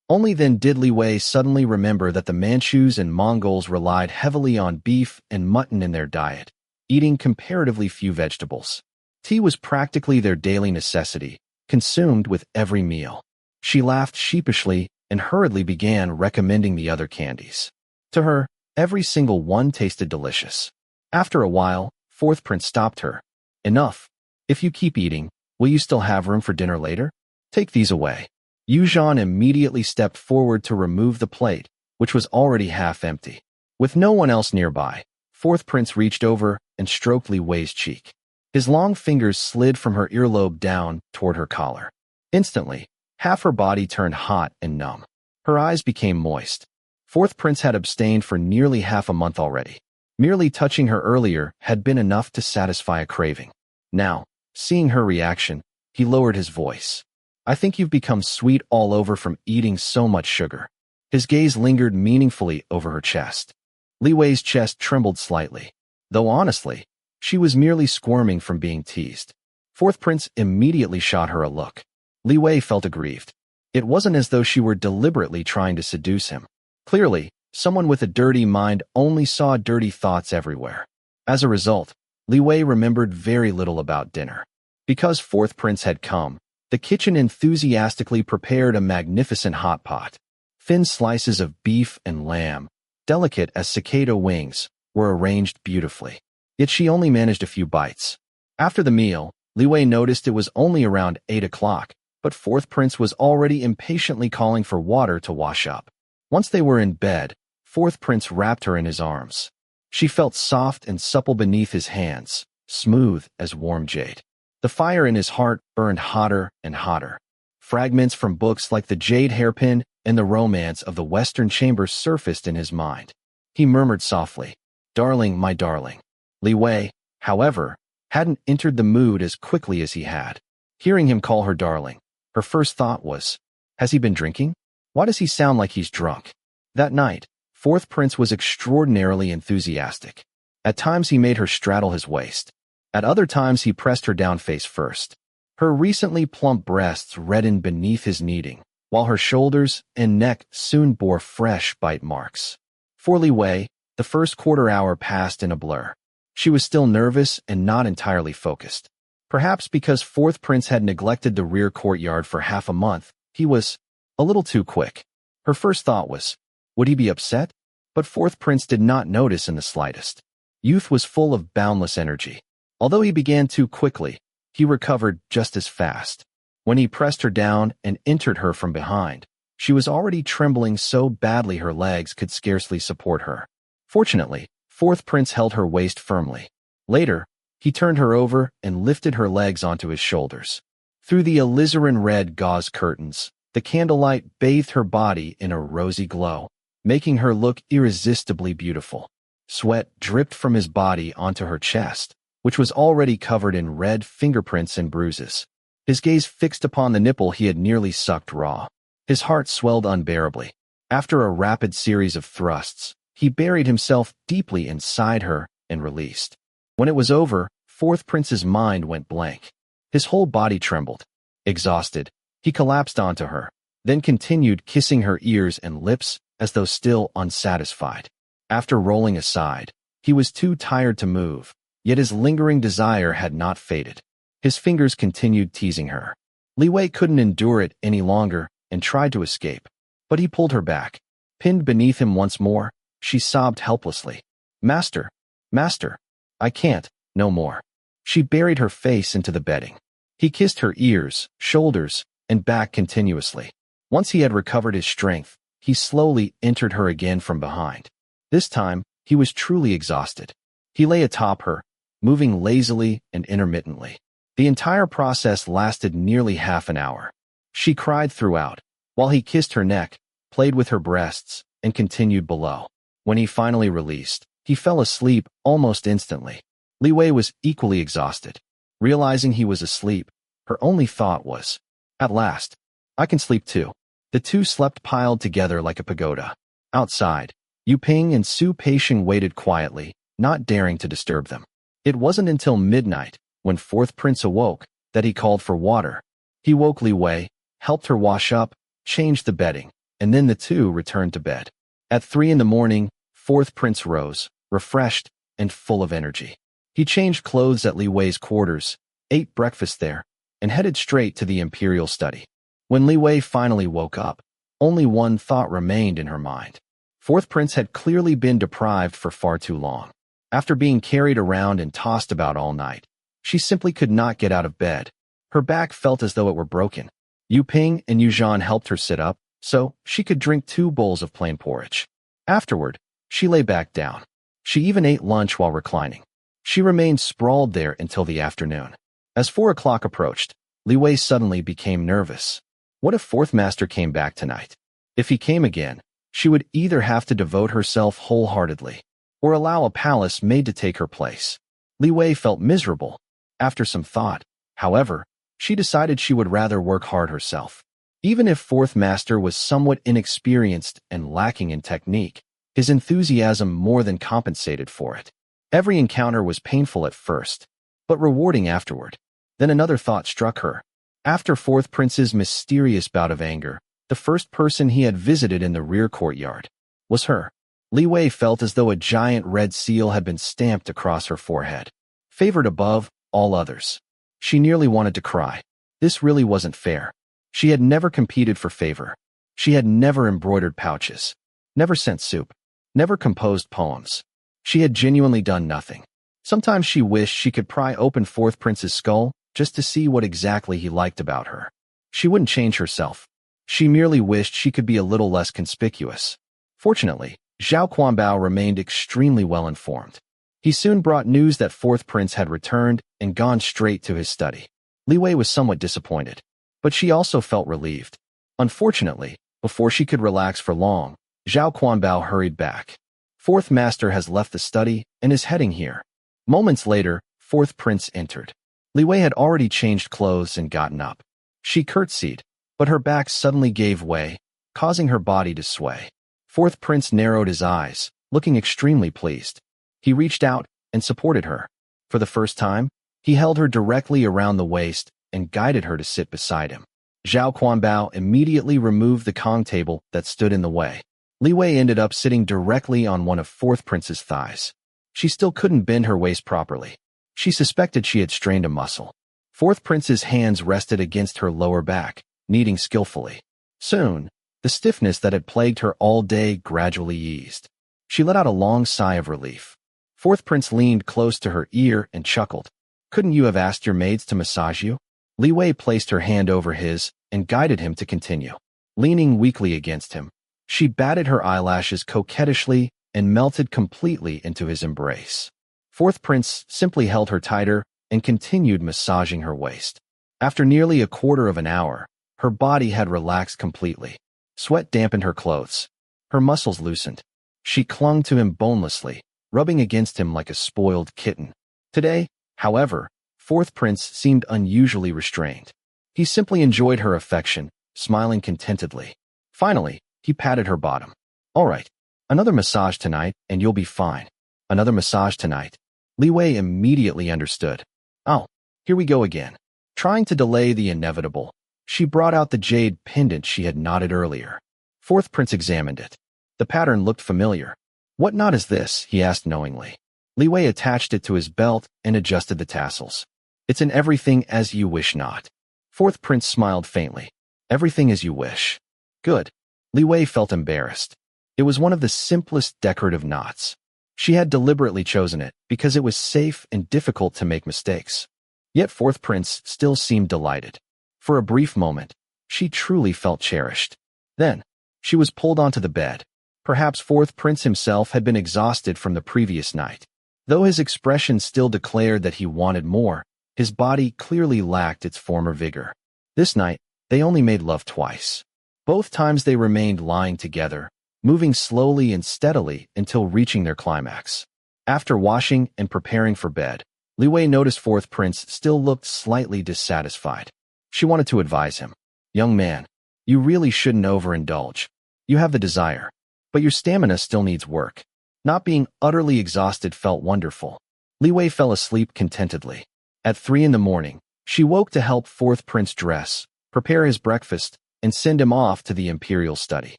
Only then did Li Wei suddenly remember that the Manchus and Mongols relied heavily on beef and mutton in their diet, eating comparatively few vegetables. Tea was practically their daily necessity, consumed with every meal. She laughed sheepishly and hurriedly began recommending the other candies. To her, every single one tasted delicious. After a while, fourth prince stopped her. "Enough. If you keep eating, will you still have room for dinner later? Take these away." Yuzhan immediately stepped forward to remove the plate, which was already half empty. With no one else nearby, fourth prince reached over and stroked Li Wei's cheek. His long fingers slid from her earlobe down toward her collar. Instantly, half her body turned hot and numb. Her eyes became moist. Fourth prince had abstained for nearly half a month already. Merely touching her earlier had been enough to satisfy a craving. Now, seeing her reaction, he lowered his voice. "I think you've become sweet all over from eating so much sugar." His gaze lingered meaningfully over her chest. Li Wei's chest trembled slightly, though honestly, she was merely squirming from being teased. Fourth prince immediately shot her a look. Li Wei felt aggrieved. It wasn't as though she were deliberately trying to seduce him. Clearly, someone with a dirty mind only saw dirty thoughts everywhere. As a result, Li Wei remembered very little about dinner. Because fourth prince had come, the kitchen enthusiastically prepared a magnificent hot pot. Thin slices of beef and lamb, delicate as cicada wings, were arranged beautifully. Yet she only managed a few bites. After the meal, Li Wei noticed it was only around 8 o'clock, but fourth prince was already impatiently calling for water to wash up. Once they were in bed, fourth prince wrapped her in his arms. She felt soft and supple beneath his hands, smooth as warm jade. The fire in his heart burned hotter and hotter. Fragments from books like The Jade Hairpin and The Romance of the Western Chamber surfaced in his mind. He murmured softly, "Darling, my darling." Li Wei, however, hadn't entered the mood as quickly as he had. Hearing him call her darling, her first thought was, has he been drinking? Why does he sound like he's drunk? That night, fourth prince was extraordinarily enthusiastic. At times he made her straddle his waist. At other times he pressed her down face first. Her recently plump breasts reddened beneath his kneading, while her shoulders and neck soon bore fresh bite marks. For Li Wei, the first quarter hour passed in a blur. She was still nervous and not entirely focused. Perhaps because fourth prince had neglected the rear courtyard for half a month, he was a little too quick. Her first thought was, would he be upset? But fourth prince did not notice in the slightest. Youth was full of boundless energy. Although he began too quickly, he recovered just as fast. When he pressed her down and entered her from behind, she was already trembling so badly her legs could scarcely support her. Fortunately, fourth prince held her waist firmly. Later, he turned her over and lifted her legs onto his shoulders. Through the alizarin-red gauze curtains, the candlelight bathed her body in a rosy glow, making her look irresistibly beautiful. Sweat dripped from his body onto her chest, which was already covered in red fingerprints and bruises. His gaze fixed upon the nipple he had nearly sucked raw. His heart swelled unbearably. After a rapid series of thrusts, he buried himself deeply inside her and released. When it was over, fourth prince's mind went blank. His whole body trembled. Exhausted, he collapsed onto her, then continued kissing her ears and lips as though still unsatisfied. After rolling aside, he was too tired to move, yet his lingering desire had not faded. His fingers continued teasing her. Li Wei couldn't endure it any longer and tried to escape, but he pulled her back. Pinned beneath him once more, she sobbed helplessly. "Master, master, I can't, no more." She buried her face into the bedding. He kissed her ears, shoulders, and back continuously. Once he had recovered his strength, he slowly entered her again from behind. This time, he was truly exhausted. He lay atop her, moving lazily and intermittently. The entire process lasted nearly half an hour. She cried throughout, while he kissed her neck, played with her breasts, and continued below. When he finally released, he fell asleep almost instantly. Li Wei was equally exhausted. Realizing he was asleep, her only thought was, at last, I can sleep too. The two slept piled together like a pagoda. Outside, Yu Ping and Su Peixing waited quietly, not daring to disturb them. It wasn't until midnight, when fourth prince awoke, that he called for water. He woke Li Wei, helped her wash up, changed the bedding, and then the two returned to bed. At 3 in the morning, fourth prince rose, refreshed and full of energy. He changed clothes at Li Wei's quarters, ate breakfast there, and headed straight to the imperial study. When Li Wei finally woke up, only one thought remained in her mind. Fourth prince had clearly been deprived for far too long. After being carried around and tossed about all night, she simply could not get out of bed. Her back felt as though it were broken. Yu Ping and Yu Zhan helped her sit up, so she could drink 2 bowls of plain porridge. Afterward, she lay back down. She even ate lunch while reclining. She remained sprawled there until the afternoon. As 4 o'clock approached, Li Wei suddenly became nervous. What if fourth master came back tonight? If he came again, she would either have to devote herself wholeheartedly, or allow a palace maid to take her place. Li Wei felt miserable. After some thought, however, she decided she would rather work hard herself. Even if fourth master was somewhat inexperienced and lacking in technique, his enthusiasm more than compensated for it. Every encounter was painful at first, but rewarding afterward. Then another thought struck her. After fourth prince's mysterious bout of anger, the first person he had visited in the rear courtyard was her. Li Wei felt as though a giant red seal had been stamped across her forehead. Favored above all others. She nearly wanted to cry. This really wasn't fair. She had never competed for favor. She had never embroidered pouches, never sent soup, never composed poems. She had genuinely done nothing. Sometimes she wished she could pry open fourth prince's skull just to see what exactly he liked about her. She wouldn't change herself. She merely wished she could be a little less conspicuous. Fortunately, Zhao Quanbao remained extremely well informed. He soon brought news that fourth prince had returned and gone straight to his study. Li Wei was somewhat disappointed, but she also felt relieved. Unfortunately, before she could relax for long, Zhao Quanbao hurried back. Fourth master has left the study and is heading here. Moments later, fourth prince entered. Li Wei had already changed clothes and gotten up. She curtsied, but her back suddenly gave way, causing her body to sway. Fourth prince narrowed his eyes, looking extremely pleased. He reached out and supported her. For the first time, he held her directly around the waist and guided her to sit beside him. Zhao Quanbao immediately removed the Kong table that stood in the way. Li Wei ended up sitting directly on one of fourth prince's thighs. She still couldn't bend her waist properly. She suspected she had strained a muscle. Fourth prince's hands rested against her lower back, kneading skillfully. Soon, the stiffness that had plagued her all day gradually eased. She let out a long sigh of relief. Fourth prince leaned close to her ear and chuckled. Couldn't you have asked your maids to massage you? Li Wei placed her hand over his and guided him to continue. Leaning weakly against him, she batted her eyelashes coquettishly and melted completely into his embrace. Fourth prince simply held her tighter and continued massaging her waist. After nearly a quarter of an hour, her body had relaxed completely. Sweat dampened her clothes. Her muscles loosened. She clung to him bonelessly, rubbing against him like a spoiled kitten. Today, however, fourth prince seemed unusually restrained. He simply enjoyed her affection, smiling contentedly. Finally, he patted her bottom. All right, another massage tonight and you'll be fine. Another massage tonight. Li Wei immediately understood. Oh, here we go again. Trying to delay the inevitable, she brought out the jade pendant she had knotted earlier. Fourth prince examined it. The pattern looked familiar. What knot is this? He asked knowingly. Li Wei attached it to his belt and adjusted the tassels. It's an everything as you wish knot. Fourth prince smiled faintly. Everything as you wish. Good. Li Wei felt embarrassed. It was one of the simplest decorative knots. She had deliberately chosen it because it was safe and difficult to make mistakes. Yet fourth prince still seemed delighted. For a brief moment, she truly felt cherished. Then, she was pulled onto the bed. Perhaps fourth prince himself had been exhausted from the previous night. Though his expression still declared that he wanted more, his body clearly lacked its former vigor. This night, they only made love twice. Both times they remained lying together, moving slowly and steadily until reaching their climax. After washing and preparing for bed, Li Wei noticed fourth prince still looked slightly dissatisfied. She wanted to advise him. Young man, you really shouldn't overindulge. You have the desire, but your stamina still needs work. Not being utterly exhausted felt wonderful. Li Wei fell asleep contentedly. At 3 a.m, she woke to help fourth prince dress, prepare his breakfast, and send him off to the imperial study.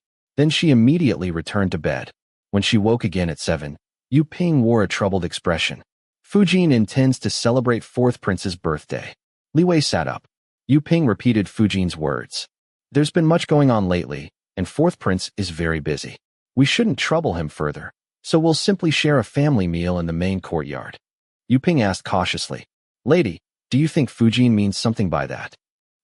Then she immediately returned to bed. When she woke again at 7, Yu Ping wore a troubled expression. Fujin intends to celebrate fourth prince's birthday. Li Wei sat up. Yu Ping repeated Fujin's words. There's been much going on lately, and fourth prince is very busy. We shouldn't trouble him further, so we'll simply share a family meal in the main courtyard. Yu Ping asked cautiously. Lady, do you think Fujin means something by that?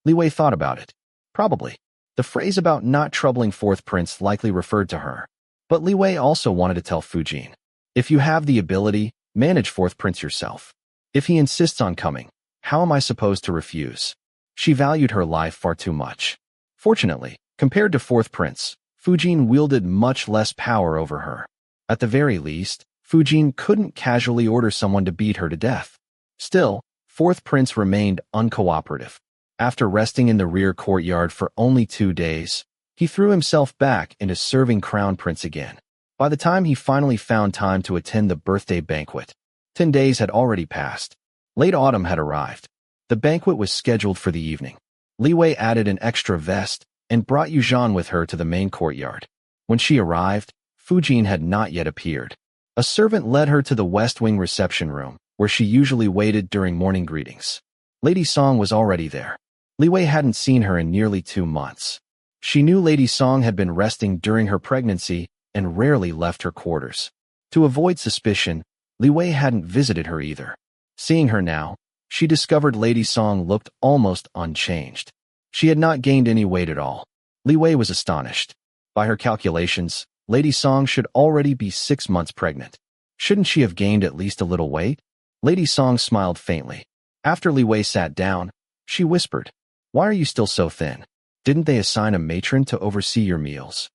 Li Wei thought about it. Probably. The phrase about not troubling fourth prince likely referred to her. But Li Wei also wanted to tell Fujin. If you have the ability, manage fourth prince yourself. If he insists on coming, how am I supposed to refuse? She valued her life far too much. Fortunately, compared to fourth prince, Fujin wielded much less power over her. At the very least, Fujin couldn't casually order someone to beat her to death. Still, fourth prince remained uncooperative. After resting in the rear courtyard for only 2 days, he threw himself back into serving crown prince again. By the time he finally found time to attend the birthday banquet, 10 days had already passed. Late autumn had arrived. The banquet was scheduled for the evening. Li Wei added an extra vest and brought Yuzhan with her to the main courtyard. When she arrived, Fujin had not yet appeared. A servant led her to the West Wing reception room, where she usually waited during morning greetings. Lady Song was already there. Li Wei hadn't seen her in nearly 2 months. She knew Lady Song had been resting during her pregnancy and rarely left her quarters. To avoid suspicion, Li Wei hadn't visited her either. Seeing her now, she discovered Lady Song looked almost unchanged. She had not gained any weight at all. Li Wei was astonished. By her calculations, Lady Song should already be 6 months pregnant. Shouldn't she have gained at least a little weight? Lady Song smiled faintly. After Li Wei sat down, she whispered, "Why are you still so thin? Didn't they assign a matron to oversee your meals?"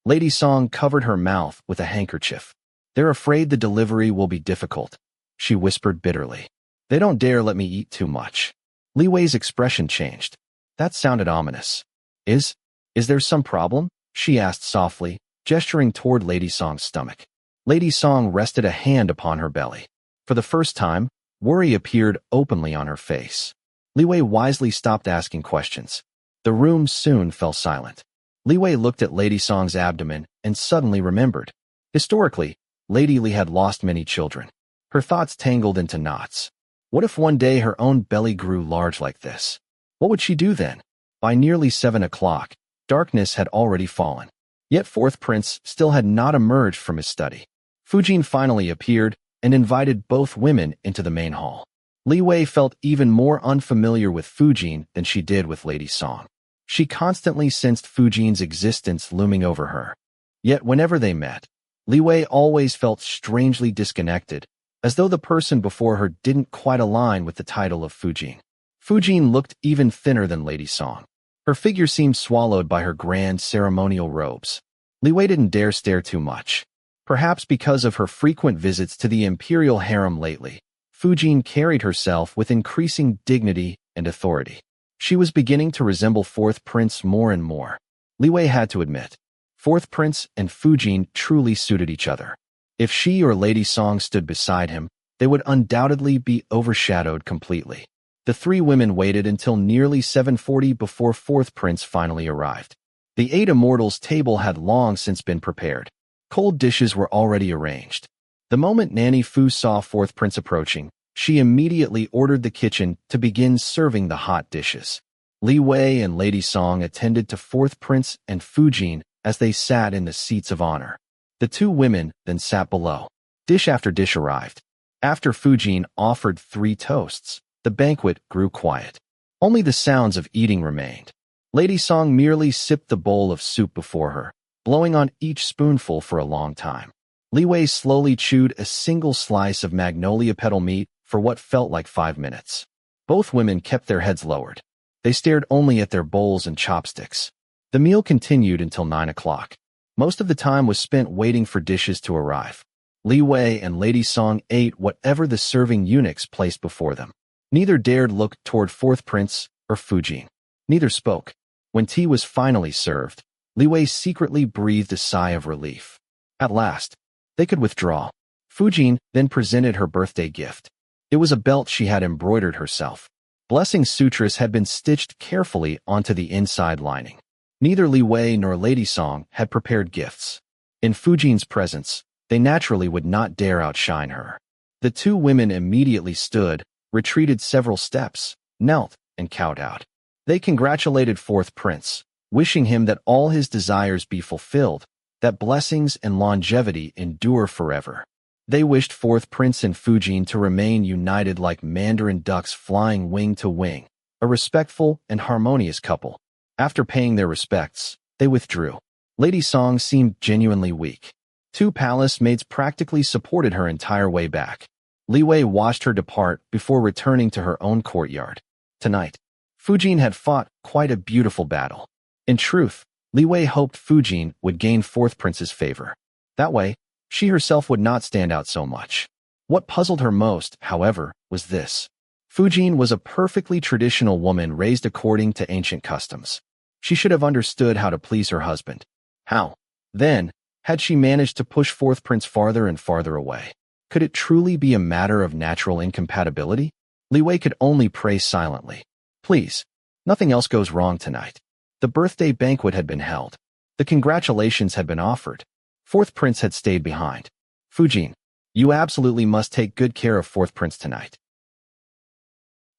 Lady Song covered her mouth with a handkerchief. "They're afraid the delivery will be difficult," she whispered bitterly. "They don't dare let me eat too much." Li Wei's expression changed. That sounded ominous. Is there some problem?" she asked softly, gesturing toward Lady Song's stomach. Lady Song rested a hand upon her belly. For the first time, worry appeared openly on her face. Li Wei wisely stopped asking questions. The room soon fell silent. Li Wei looked at Lady Song's abdomen and suddenly remembered. Historically, Lady Li had lost many children. Her thoughts tangled into knots. What if one day her own belly grew large like this? What would she do then? By nearly 7 o'clock, darkness had already fallen. Yet Fourth Prince still had not emerged from his study. Fujin finally appeared and invited both women into the main hall. Li Wei felt even more unfamiliar with Fujin than she did with Lady Song. She constantly sensed Fujin's existence looming over her. Yet whenever they met, Li Wei always felt strangely disconnected, as though the person before her didn't quite align with the title of Fujin. Fujin looked even thinner than Lady Song. Her figure seemed swallowed by her grand ceremonial robes. Li Wei didn't dare stare too much. Perhaps because of her frequent visits to the imperial harem lately, Fujin carried herself with increasing dignity and authority. She was beginning to resemble Fourth Prince more and more. Li Wei had to admit, Fourth Prince and Fujin truly suited each other. If she or Lady Song stood beside him, they would undoubtedly be overshadowed completely. The 3 women waited until nearly 7:40 before Fourth Prince finally arrived. The 8 immortals' table had long since been prepared. Cold dishes were already arranged. The moment Nanny Fu saw Fourth Prince approaching, she immediately ordered the kitchen to begin serving the hot dishes. Li Wei and Lady Song attended to Fourth Prince and Fujin as they sat in the seats of honor. The 2 women then sat below. Dish after dish arrived. After Fujin offered 3 toasts, the banquet grew quiet. Only the sounds of eating remained. Lady Song merely sipped the bowl of soup before her, blowing on each spoonful for a long time. Li Wei slowly chewed a single slice of magnolia petal meat for what felt like 5 minutes. Both women kept their heads lowered. They stared only at their bowls and chopsticks. The meal continued until 9 o'clock. Most of the time was spent waiting for dishes to arrive. Li Wei and Lady Song ate whatever the serving eunuchs placed before them. Neither dared look toward Fourth Prince or Fujin. Neither spoke. When tea was finally served, Li Wei secretly breathed a sigh of relief. At last, they could withdraw. Fujin then presented her birthday gift. It was a belt she had embroidered herself. Blessing sutras had been stitched carefully onto the inside lining. Neither Li Wei nor Lady Song had prepared gifts. In Fujin's presence, they naturally would not dare outshine her. The 2 women immediately stood, retreated several steps, knelt, and kowtowed. They congratulated Fourth Prince, wishing him that all his desires be fulfilled, that blessings and longevity endure forever. They wished Fourth Prince and Fujin to remain united like mandarin ducks flying wing to wing, a respectful and harmonious couple. After paying their respects, they withdrew. Lady Song seemed genuinely weak. 2 palace maids practically supported her entire way back. Li Wei watched her depart before returning to her own courtyard. Tonight, Fujin had fought quite a beautiful battle. In truth, Li Wei hoped Fujin would gain Fourth Prince's favor. That way, she herself would not stand out so much. What puzzled her most, however, was this. Fujin was a perfectly traditional woman raised according to ancient customs. She should have understood how to please her husband. How, then, had she managed to push Fourth Prince farther and farther away? Could it truly be a matter of natural incompatibility? Li Wei could only pray silently. Please, Nothing else goes wrong tonight. The birthday banquet had been held. The congratulations had been offered. Fourth Prince had stayed behind. Fujin, you absolutely must take good care of Fourth Prince tonight.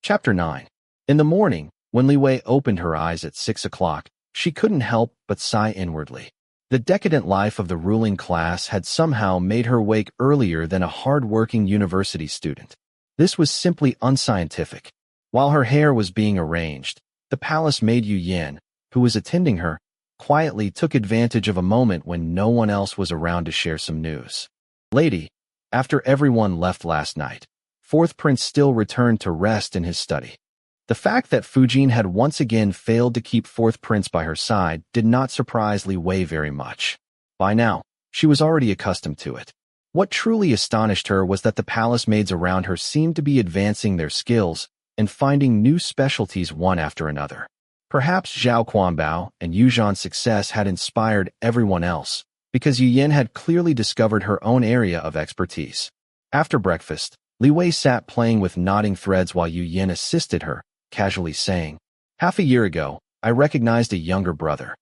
Chapter 9. In the morning, when Li Wei opened her eyes at 6 o'clock, she couldn't help but sigh inwardly. The decadent life of the ruling class had somehow made her wake earlier than a hard-working university student. This was simply unscientific. While her hair was being arranged, the palace maid Yu Yan, who was attending her, quietly took advantage of a moment when no one else was around to share some news. Lady, after everyone left last night, Fourth Prince still returned to rest in his study. The fact that Fujin had once again failed to keep Fourth Prince by her side did not surprise Li Wei very much. By now, she was already accustomed to it. What truly astonished her was that the palace maids around her seemed to be advancing their skills and finding new specialties one after another. Perhaps Zhao Quanbao and Yu Zhan's success had inspired everyone else, because Yu Yan had clearly discovered her own area of expertise. After breakfast, Li Wei sat playing with knotting threads while Yu Yan assisted her, casually saying, "Half a year ago, I recognized a younger brother.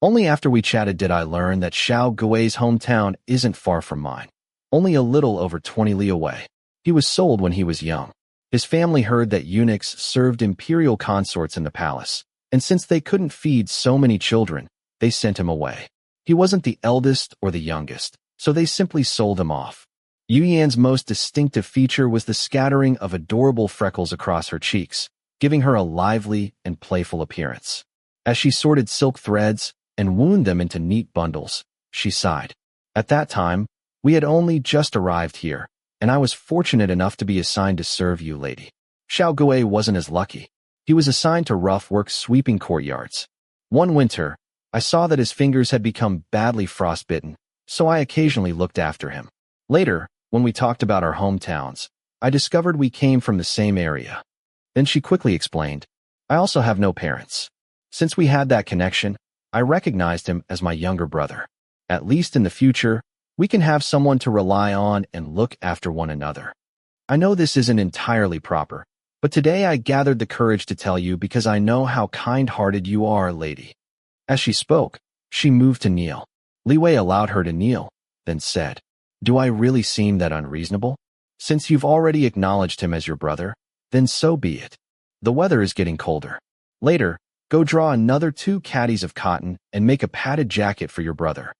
Only after we chatted did I learn that Xiao Gui's hometown isn't far from mine, only a little over 20 li away. He was sold when he was young. His family heard that eunuchs served imperial consorts in the palace, and since they couldn't feed so many children, they sent him away. He wasn't the eldest or the youngest, so they simply sold him off." Yu Yan's most distinctive feature was the scattering of adorable freckles across her cheeks, giving her a lively and playful appearance. As she sorted silk threads and wound them into neat bundles, she sighed. At that time, we had only just arrived here, and I was fortunate enough to be assigned to serve you, lady. Xiao Gui wasn't as lucky. He was assigned to rough work sweeping courtyards. One winter, I saw that his fingers had become badly frostbitten, so I occasionally looked after him. Later, when we talked about our hometowns, I discovered we came from the same area. Then she quickly explained, "I also have no parents. Since we had that connection, I recognized him as my younger brother. At least in the future, we can have someone to rely on and look after one another. I know this isn't entirely proper, but today I gathered the courage to tell you because I know how kind-hearted you are, lady." As she spoke, she moved to kneel. Li Wei allowed her to kneel, then said, "Do I really seem that unreasonable? Since you've already acknowledged him as your brother, then so be it. The weather is getting colder. Later, go draw another 2 caddies of cotton and make a padded jacket for your brother."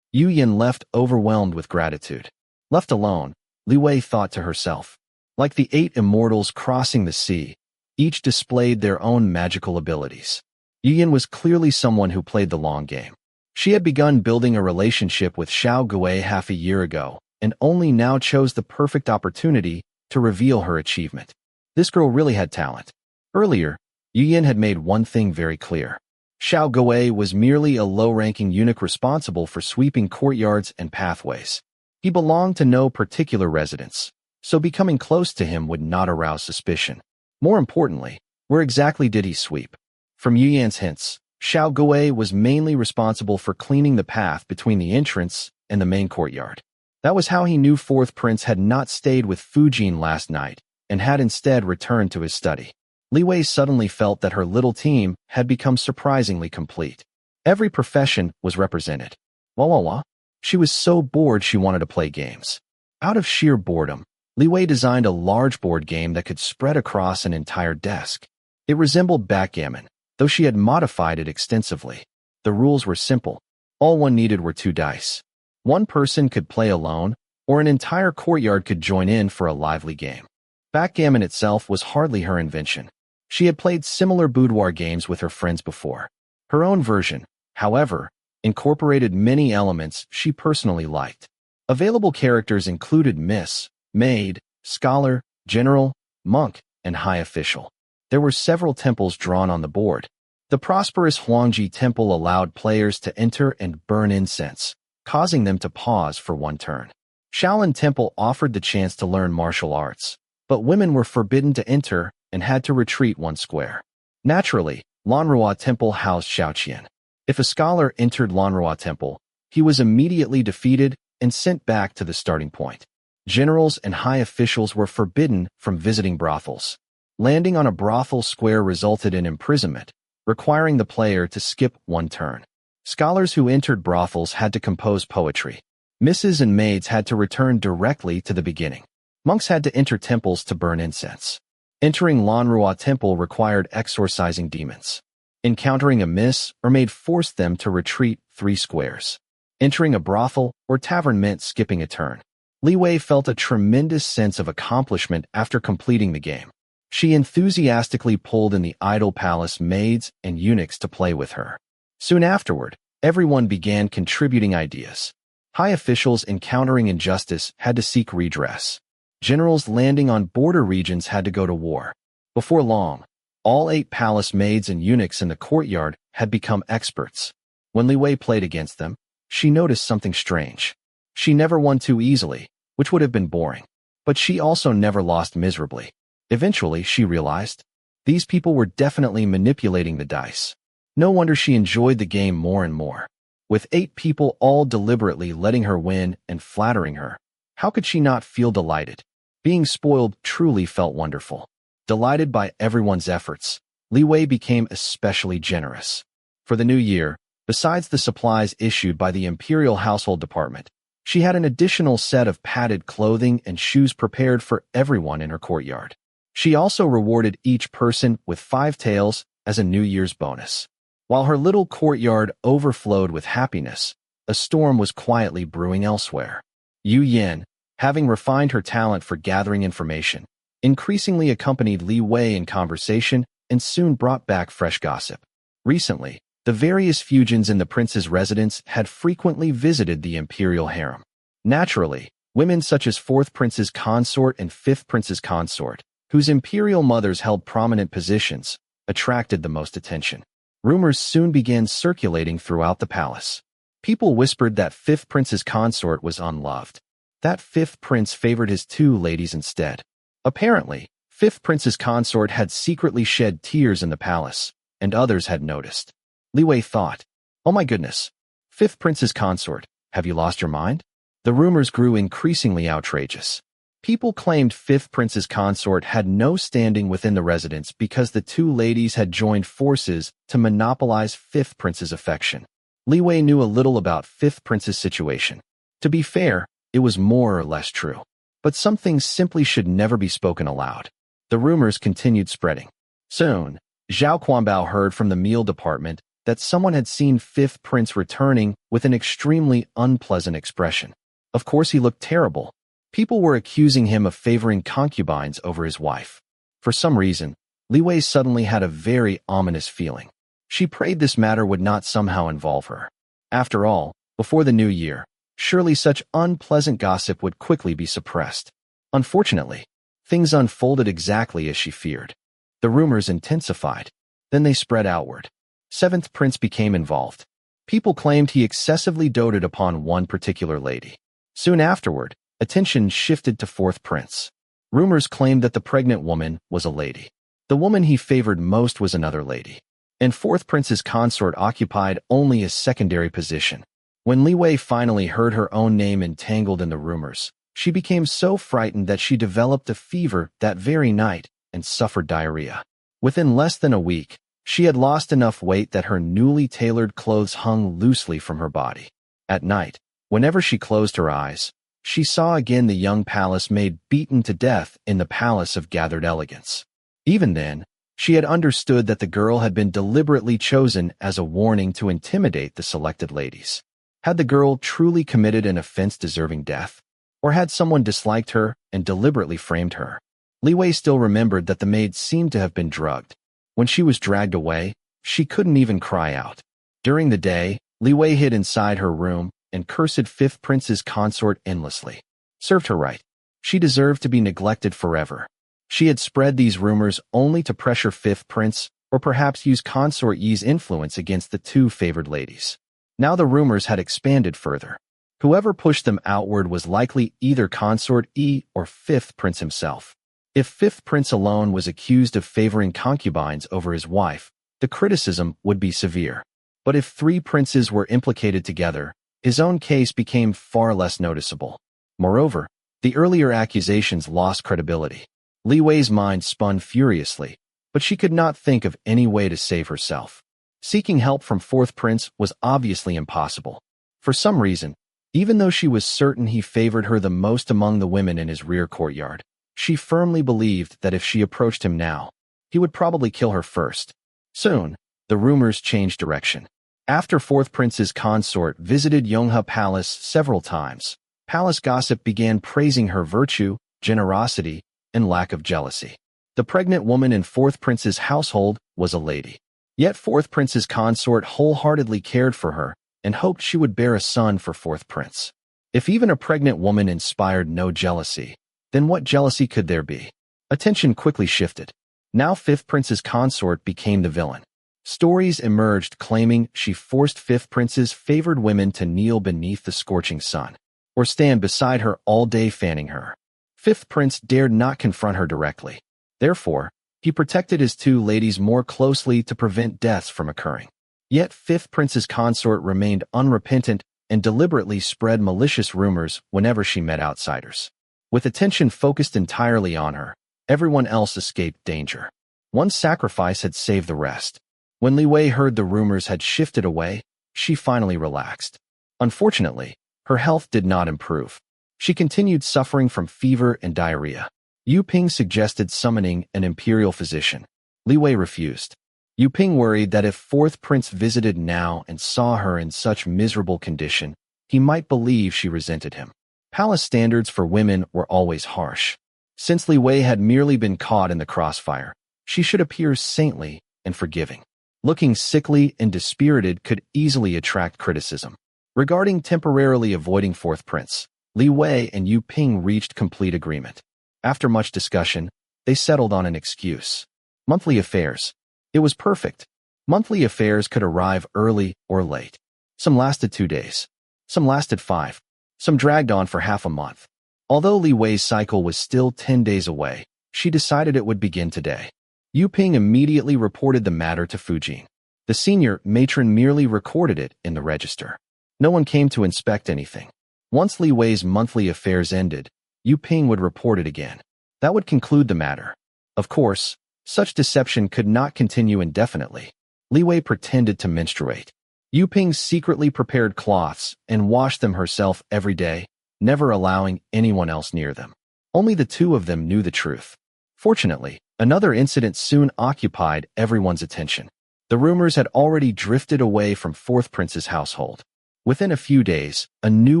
Yu Yan left overwhelmed with gratitude. Left alone, Li Wei thought to herself, like the 8 immortals crossing the sea, each displayed their own magical abilities. Yu Yan was clearly someone who played the long game. She had begun building a relationship with Xiao Gui half a year ago, and only now chose the perfect opportunity to reveal her achievement. This girl really had talent. Earlier, Yu Yan had made one thing very clear. Xiao Gui was merely a low-ranking eunuch responsible for sweeping courtyards and pathways. He belonged to no particular residence, so becoming close to him would not arouse suspicion. More importantly, where exactly did he sweep? From Yu Yan's hints, Xiao Gui was mainly responsible for cleaning the path between the entrance and the main courtyard. That was how he knew Fourth Prince had not stayed with Fujin last night and had instead returned to his study. Li Wei suddenly felt that her little team had become surprisingly complete. Every profession was represented. Wah. She was so bored she wanted to play games. Out of sheer boredom, Li Wei designed a large board game that could spread across an entire desk. It resembled backgammon, though she had modified it extensively. The rules were simple. All one needed were 2 dice. One person could play alone, or an entire courtyard could join in for a lively game. Backgammon itself was hardly her invention. She had played similar boudoir games with her friends before. Her own version, however, incorporated many elements she personally liked. Available characters included Miss, Maid, Scholar, General, Monk, and High Official. There were several temples drawn on the board. The prosperous Huangji Temple allowed players to enter and burn incense, causing them to pause for one turn. Shaolin Temple offered the chance to learn martial arts, but women were forbidden to enter and had to retreat 1 square. Naturally, Lanrua Temple housed Xiaoqian. If a scholar entered Lanrua Temple, he was immediately defeated and sent back to the starting point. Generals and high officials were forbidden from visiting brothels. Landing on a brothel square resulted in imprisonment, requiring the player to skip one turn. Scholars who entered brothels had to compose poetry. Misses and maids had to return directly to the beginning. Monks had to enter temples to burn incense. Entering Lanrua Temple required exorcising demons. Encountering a miss or maid forced them to retreat 3 squares. Entering a brothel or tavern meant skipping a turn. Li Wei felt a tremendous sense of accomplishment after completing the game. She enthusiastically pulled in the idol palace maids and eunuchs to play with her. Soon afterward, everyone began contributing ideas. High officials encountering injustice had to seek redress. Generals landing on border regions had to go to war. Before long, all 8 palace maids and eunuchs in the courtyard had become experts. When Li Wei played against them, she noticed something strange. She never won too easily, which would have been boring. But she also never lost miserably. Eventually, she realized, these people were definitely manipulating the dice. No wonder she enjoyed the game more and more. With 8 people all deliberately letting her win and flattering her, how could she not feel delighted? Being spoiled truly felt wonderful. Delighted by everyone's efforts, Li Wei became especially generous. For the new year, besides the supplies issued by the Imperial Household Department, she had an additional set of padded clothing and shoes prepared for everyone in her courtyard. She also rewarded each person with 5 taels as a New Year's bonus. While her little courtyard overflowed with happiness, a storm was quietly brewing elsewhere. Yu Yin, having refined her talent for gathering information, increasingly accompanied Li Wei in conversation and soon brought back fresh gossip. Recently, the various Fujians in the prince's residence had frequently visited the imperial harem. Naturally, women such as 4th prince's consort and 5th prince's consort, whose imperial mothers held prominent positions, attracted the most attention. Rumors soon began circulating throughout the palace. People whispered that 5th prince's consort was unloved. That 5th prince favored his 2 ladies instead. Apparently, 5th prince's consort had secretly shed tears in the palace, and others had noticed. Li Wei thought, oh my goodness, 5th prince's consort, have you lost your mind? The rumors grew increasingly outrageous. People claimed 5th prince's consort had no standing within the residence because the 2 ladies had joined forces to monopolize 5th prince's affection. Li Wei knew a little about 5th prince's situation. To be fair, it was more or less true. But some things simply should never be spoken aloud. The rumors continued spreading. Soon, Zhao Quanbao heard from the meal department that someone had seen 5th prince returning with an extremely unpleasant expression. Of course, he looked terrible. People were accusing him of favoring concubines over his wife. For some reason, Li Wei suddenly had a very ominous feeling. She prayed this matter would not somehow involve her. After all, before the new year, surely such unpleasant gossip would quickly be suppressed. Unfortunately, things unfolded exactly as she feared. The rumors intensified. Then they spread outward. 7th prince became involved. People claimed he excessively doted upon one particular lady. Soon afterward, attention shifted to 4th prince. Rumors claimed that the pregnant woman was a lady. The woman he favored most was another lady. And 4th prince's consort occupied only a secondary position. When Li Wei finally heard her own name entangled in the rumors, she became so frightened that she developed a fever that very night and suffered diarrhea. Within less than a week, she had lost enough weight that her newly tailored clothes hung loosely from her body. At night, whenever she closed her eyes, she saw again the young palace maid beaten to death in the palace of gathered elegance. Even then, she had understood that the girl had been deliberately chosen as a warning to intimidate the selected ladies. Had the girl truly committed an offense deserving death? Or had someone disliked her and deliberately framed her? Li Wei still remembered that the maid seemed to have been drugged. When she was dragged away, she couldn't even cry out. During the day, Li Wei hid inside her room and cursed 5th prince's consort endlessly. Served her right. She deserved to be neglected forever. She had spread these rumors only to pressure 5th prince, or perhaps use consort Yi's influence against the 2 favored ladies. Now the rumors had expanded further. Whoever pushed them outward was likely either consort Yi or 5th prince himself. If 5th prince alone was accused of favoring concubines over his wife, the criticism would be severe. But if 3 princes were implicated together, his own case became far less noticeable. Moreover, the earlier accusations lost credibility. Li Wei's mind spun furiously, but she could not think of any way to save herself. Seeking help from fourth prince was obviously impossible. For some reason, even though she was certain he favored her the most among the women in his rear courtyard, she firmly believed that if she approached him now, he would probably kill her first. Soon, the rumors changed direction. After fourth prince's consort visited Yonghe Palace several times, palace gossip began praising her virtue, generosity, and lack of jealousy. The pregnant woman in fourth prince's household was a lady. Yet fourth prince's consort wholeheartedly cared for her and hoped she would bear a son for fourth prince. If even a pregnant woman inspired no jealousy, then what jealousy could there be? Attention quickly shifted. Now fifth prince's consort became the villain. Stories emerged claiming she forced fifth prince's favored women to kneel beneath the scorching sun, or stand beside her all day fanning her. Fifth prince dared not confront her directly. Therefore, he protected his two ladies more closely to prevent deaths from occurring. Yet fifth prince's consort remained unrepentant and deliberately spread malicious rumors whenever she met outsiders. With attention focused entirely on her, everyone else escaped danger. One sacrifice had saved the rest. When Li Wei heard the rumors had shifted away, she finally relaxed. Unfortunately, her health did not improve. She continued suffering from fever and diarrhea. Yu Ping suggested summoning an imperial physician. Li Wei refused. Yu Ping worried that if fourth prince visited now and saw her in such miserable condition, he might believe she resented him. Palace standards for women were always harsh. Since Li Wei had merely been caught in the crossfire, she should appear saintly and forgiving. Looking sickly and dispirited could easily attract criticism. Regarding temporarily avoiding fourth prince, Li Wei and Yu Ping reached complete agreement. After much discussion, they settled on an excuse. Monthly affairs. It was perfect. Monthly affairs could arrive early or late. Some lasted 2 days. Some lasted 5. Some dragged on for half a month. Although Li Wei's cycle was still 10 days away, she decided it would begin today. Yu Ping immediately reported the matter to Fujin. The senior matron merely recorded it in the register. No one came to inspect anything. Once Li Wei's monthly affairs ended, Yu Ping would report it again. That would conclude the matter. Of course, such deception could not continue indefinitely. Li Wei pretended to menstruate. Yu Ping secretly prepared cloths and washed them herself every day, never allowing anyone else near them. Only the two of them knew the truth. Fortunately, another incident soon occupied everyone's attention. The rumors had already drifted away from fourth prince's household. Within a few days, a new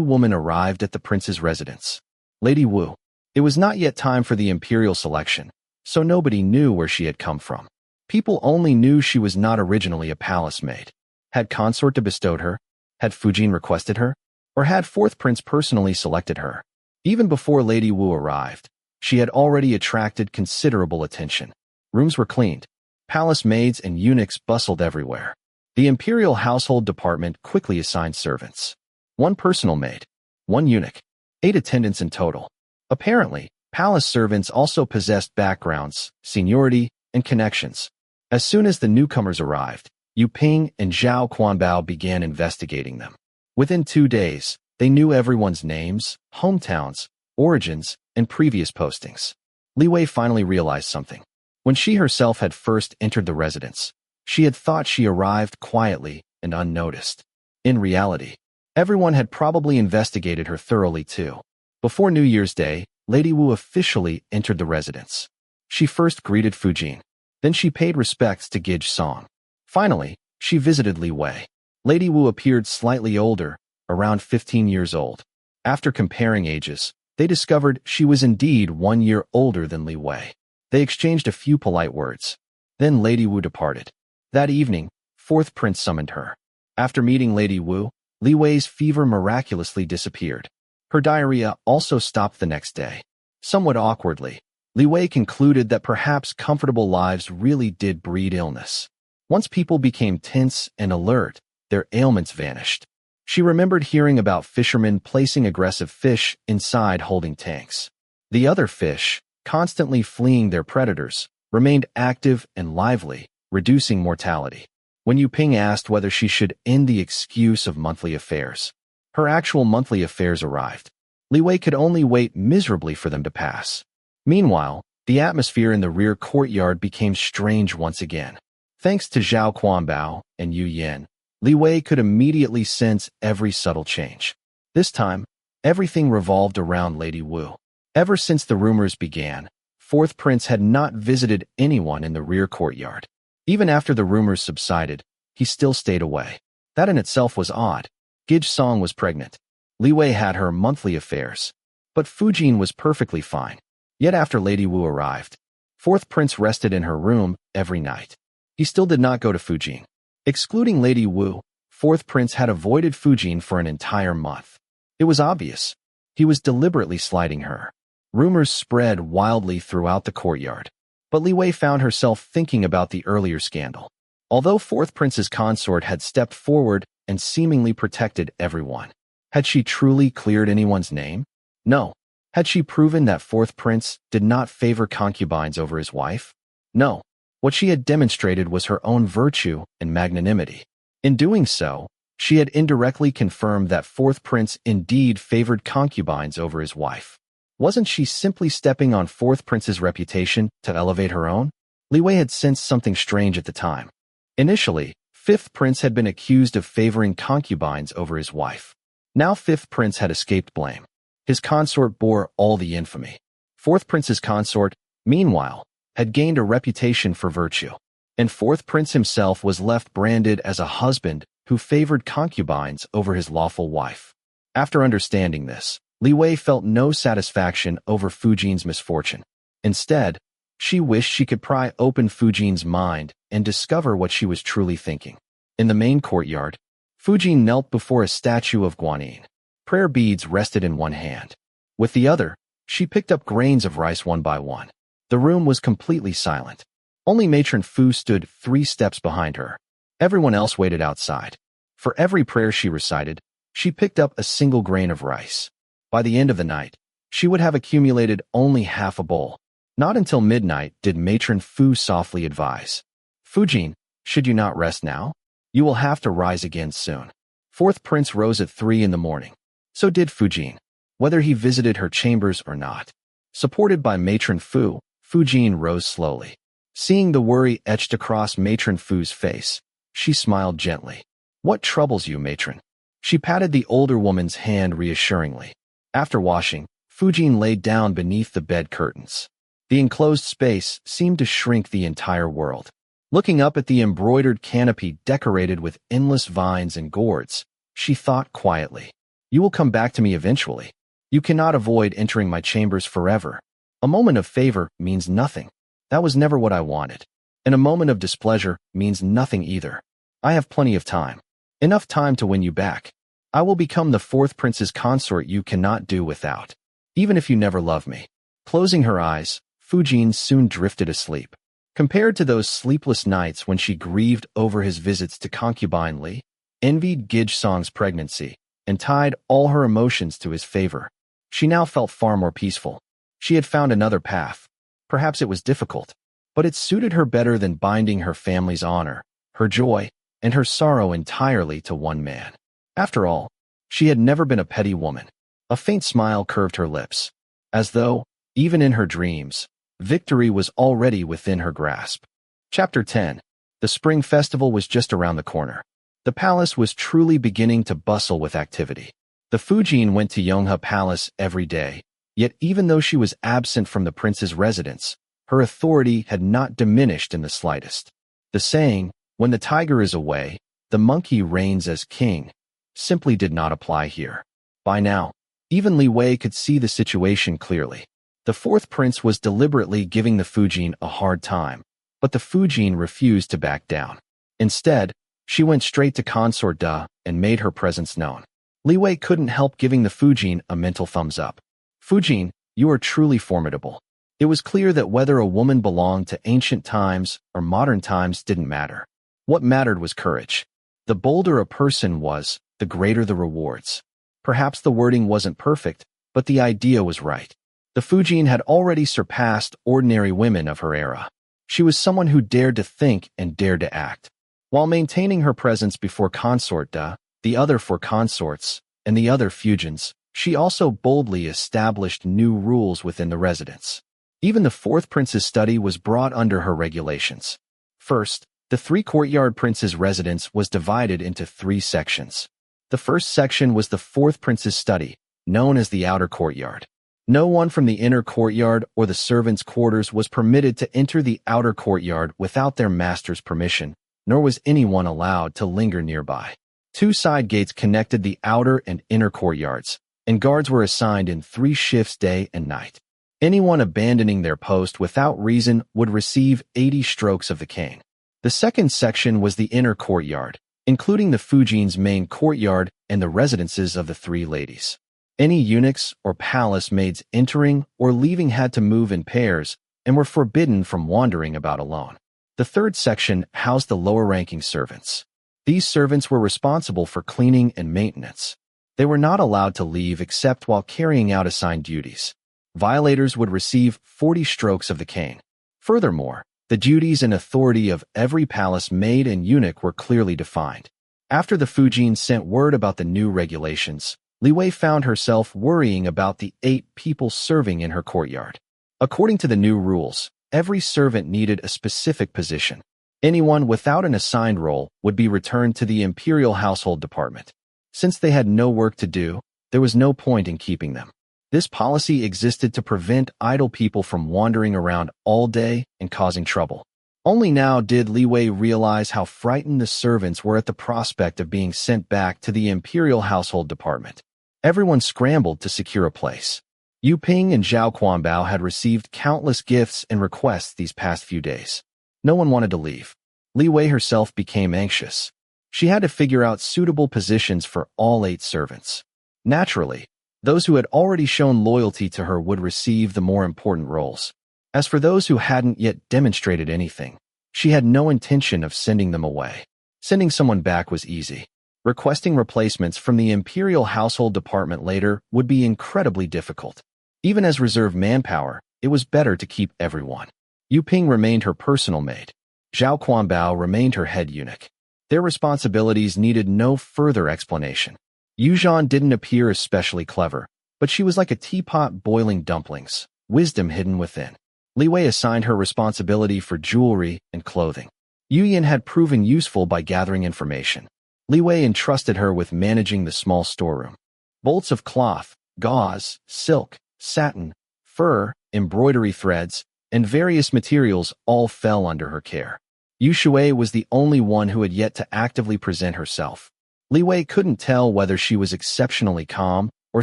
woman arrived at the prince's residence. Lady Wu. It was not yet time for the imperial selection, so nobody knew where she had come from. People only knew she was not originally a palace maid. Had consort bestowed her? Had Fujin requested her? Or had fourth prince personally selected her? Even before Lady Wu arrived, she had already attracted considerable attention. Rooms were cleaned. Palace maids and eunuchs bustled everywhere. The imperial household department quickly assigned servants. 1 personal maid, 1 eunuch, 8 attendants in total. Apparently, palace servants also possessed backgrounds, seniority, and connections. As soon as the newcomers arrived, Yu Ping and Zhao Quanbao began investigating them. Within 2 days, they knew everyone's names, hometowns, origins, and previous postings. Li Wei finally realized something. When she herself had first entered the residence, she had thought she arrived quietly and unnoticed. In reality, everyone had probably investigated her thoroughly too. Before New Year's Day, Lady Wu officially entered the residence. She first greeted Fujin. Then she paid respects to Gij Song. Finally, she visited Li Wei. Lady Wu appeared slightly older, around 15 years old. After comparing ages, they discovered she was indeed 1 year older than Li Wei. They exchanged a few polite words. Then Lady Wu departed. That evening, fourth prince summoned her. After meeting Lady Wu, Li Wei's fever miraculously disappeared. Her diarrhea also stopped the next day. Somewhat awkwardly, Li Wei concluded that perhaps comfortable lives really did breed illness. Once people became tense and alert, their ailments vanished. She remembered hearing about fishermen placing aggressive fish inside holding tanks. The other fish, constantly fleeing their predators, remained active and lively, reducing mortality. When Yu Ping asked whether she should end the excuse of monthly affairs, her actual monthly affairs arrived. Li Wei could only wait miserably for them to pass. Meanwhile, The atmosphere in the rear courtyard became strange once again. Thanks to Zhao Quanbao and Yu Yin, Li Wei could immediately sense every subtle change. This time, everything revolved around Lady Wu. Ever since the rumors began, Fourth Prince had not visited anyone in the rear courtyard. Even after the rumors subsided, he still stayed away. That in itself was odd. Gij Song was pregnant. Li Wei had her monthly affairs. But Fujin was perfectly fine. Yet after Lady Wu arrived, Fourth Prince rested in her room every night. He still did not go to Fujin. Excluding Lady Wu, Fourth Prince had avoided Fujin for an entire month. It was obvious. He was deliberately slighting her. Rumors spread wildly throughout the courtyard. But Li Wei found herself thinking about the earlier scandal. Although Fourth Prince's consort had stepped forward and seemingly protected everyone, had she truly cleared anyone's name? No. Had she proven that Fourth Prince did not favor concubines over his wife? No. What she had demonstrated was her own virtue and magnanimity. In doing so, she had indirectly confirmed that Fourth Prince indeed favored concubines over his wife. Wasn't she simply stepping on Fourth Prince's reputation to elevate her own? Li Wei had sensed something strange at the time. Initially, Fifth Prince had been accused of favoring concubines over his wife. Now Fifth Prince had escaped blame. His consort bore all the infamy. Fourth Prince's consort, meanwhile, had gained a reputation for virtue. And Fourth Prince himself was left branded as a husband who favored concubines over his lawful wife. After understanding this, Li Wei felt no satisfaction over Fujin's misfortune. Instead, she wished she could pry open Fujin's mind and discover what she was truly thinking. In the main courtyard, Fujin knelt before a statue of Guanyin. Prayer beads rested in one hand. With the other, she picked up grains of rice one by one. The room was completely silent. Only Matron Fu stood 3 steps behind her. Everyone else waited outside. For every prayer she recited, she picked up a single grain of rice. By the end of the night, she would have accumulated only half a bowl. Not until midnight did Matron Fu softly advise. Fujin, should you not rest now? You will have to rise again soon. Fourth Prince rose at 3 in the morning. So did Fujin, whether he visited her chambers or not. Supported by Matron Fu, Fujin rose slowly. Seeing the worry etched across Matron Fu's face, she smiled gently. What troubles you, Matron? She patted the older woman's hand reassuringly. After washing, Fujin laid down beneath the bed curtains. The enclosed space seemed to shrink the entire world. Looking up at the embroidered canopy decorated with endless vines and gourds, she thought quietly. You will come back to me eventually. You cannot avoid entering my chambers forever. A moment of favor means nothing. That was never what I wanted. And a moment of displeasure means nothing either. I have plenty of time. Enough time to win you back. I will become the Fourth Prince's consort you cannot do without, even if you never love me. Closing her eyes, Fujin soon drifted asleep. Compared to those sleepless nights when she grieved over his visits to concubine Li, envied Gij Song's pregnancy, and tied all her emotions to his favor, she now felt far more peaceful. She had found another path. Perhaps it was difficult, but it suited her better than binding her family's honor, her joy, and her sorrow entirely to one man. After all, she had never been a petty woman. A faint smile curved her lips, as though, even in her dreams, victory was already within her grasp. Chapter 10. The Spring Festival was just around the corner. The palace was truly beginning to bustle with activity. The Fujin went to Yonghe Palace every day, yet even though she was absent from the prince's residence, her authority had not diminished in the slightest. The saying, when the tiger is away, the monkey reigns as king, simply did not apply here. By now, even Li Wei could see the situation clearly. The Fourth Prince was deliberately giving the Fujin a hard time, but the Fujin refused to back down. Instead, she went straight to Consort Da and made her presence known. Li Wei couldn't help giving the Fujin a mental thumbs up. Fujin, you are truly formidable. It was clear that whether a woman belonged to ancient times or modern times didn't matter. What mattered was courage. The bolder a person was, the greater the rewards. Perhaps the wording wasn't perfect, but the idea was right. The Fujin had already surpassed ordinary women of her era. She was someone who dared to think and dared to act. While maintaining her presence before Consort Da, the other four consorts, and the other Fujins, she also boldly established new rules within the residence. Even the fourth prince's study was brought under her regulations. First, the three-courtyard prince's residence was divided into 3 sections. The first section was the fourth prince's study, known as the outer courtyard. No one from the inner courtyard or the servants' quarters was permitted to enter the outer courtyard without their master's permission, nor was anyone allowed to linger nearby. 2 side gates connected the outer and inner courtyards, and guards were assigned in 3 shifts day and night. Anyone abandoning their post without reason would receive 80 strokes of the cane. The second section was the inner courtyard, including the Fujin's main courtyard and the residences of the 3 ladies. Any eunuchs or palace maids entering or leaving had to move in pairs and were forbidden from wandering about alone. The third section housed the lower-ranking servants. These servants were responsible for cleaning and maintenance. They were not allowed to leave except while carrying out assigned duties. Violators would receive 40 strokes of the cane. Furthermore, the duties and authority of every palace maid and eunuch were clearly defined. After the Fujin sent word about the new regulations, Li Wei found herself worrying about the 8 people serving in her courtyard. According to the new rules, every servant needed a specific position. Anyone without an assigned role would be returned to the imperial household department. Since they had no work to do, there was no point in keeping them. This policy existed to prevent idle people from wandering around all day and causing trouble. Only now did Li Wei realize how frightened the servants were at the prospect of being sent back to the imperial household department. Everyone scrambled to secure a place. Yu Ping and Zhao Quanbao had received countless gifts and requests these past few days. No one wanted to leave. Li Wei herself became anxious. She had to figure out suitable positions for all 8 servants. Naturally, those who had already shown loyalty to her would receive the more important roles. As for those who hadn't yet demonstrated anything, she had no intention of sending them away. Sending someone back was easy. Requesting replacements from the imperial household department later would be incredibly difficult. Even as reserve manpower, it was better to keep everyone. Yu Ping remained her personal maid. Zhao Quanbao remained her head eunuch. Their responsibilities needed no further explanation. Yu Zhan didn't appear especially clever, but she was like a teapot boiling dumplings, wisdom hidden within. Li Wei assigned her responsibility for jewelry and clothing. Yu Yin had proven useful by gathering information. Li Wei entrusted her with managing the small storeroom. Bolts of cloth, gauze, silk, satin, fur, embroidery threads, and various materials all fell under her care. Yu Shui was the only one who had yet to actively present herself. Li Wei couldn't tell whether she was exceptionally calm or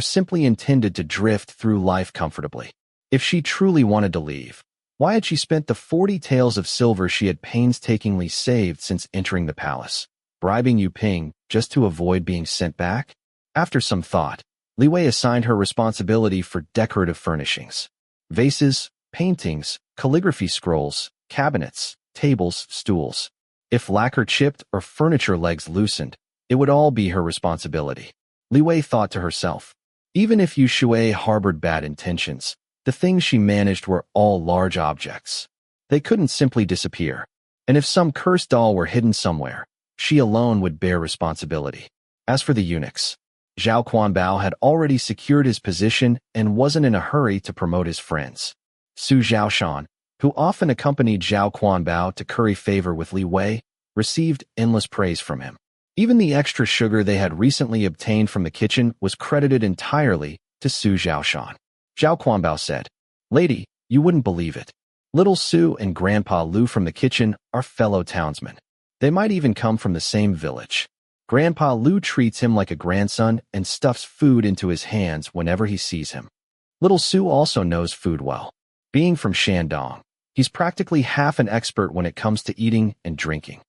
simply intended to drift through life comfortably. If she truly wanted to leave, why had she spent the 40 taels of silver she had painstakingly saved since entering the palace, bribing Yu Ping just to avoid being sent back? After some thought, Li Wei assigned her responsibility for decorative furnishings. Vases, paintings, calligraphy scrolls, cabinets, tables, stools. If lacquer chipped or furniture legs loosened, it would all be her responsibility. Li Wei thought to herself. Even if Yu Shui harbored bad intentions, the things she managed were all large objects. They couldn't simply disappear. And if some cursed doll were hidden somewhere, she alone would bear responsibility. As for the eunuchs, Zhao Quanbao had already secured his position and wasn't in a hurry to promote his friends. Su Zhaoshan, who often accompanied Zhao Quanbao to curry favor with Li Wei, received endless praise from him. Even the extra sugar they had recently obtained from the kitchen was credited entirely to Su Zhaoshan. Zhao Quanbao said, "Lady, you wouldn't believe it. Little Su and Grandpa Lu from the kitchen are fellow townsmen. They might even come from the same village. Grandpa Lu treats him like a grandson and stuffs food into his hands whenever he sees him. Little Su also knows food well. Being from Shandong, he's practically half an expert when it comes to eating and drinking."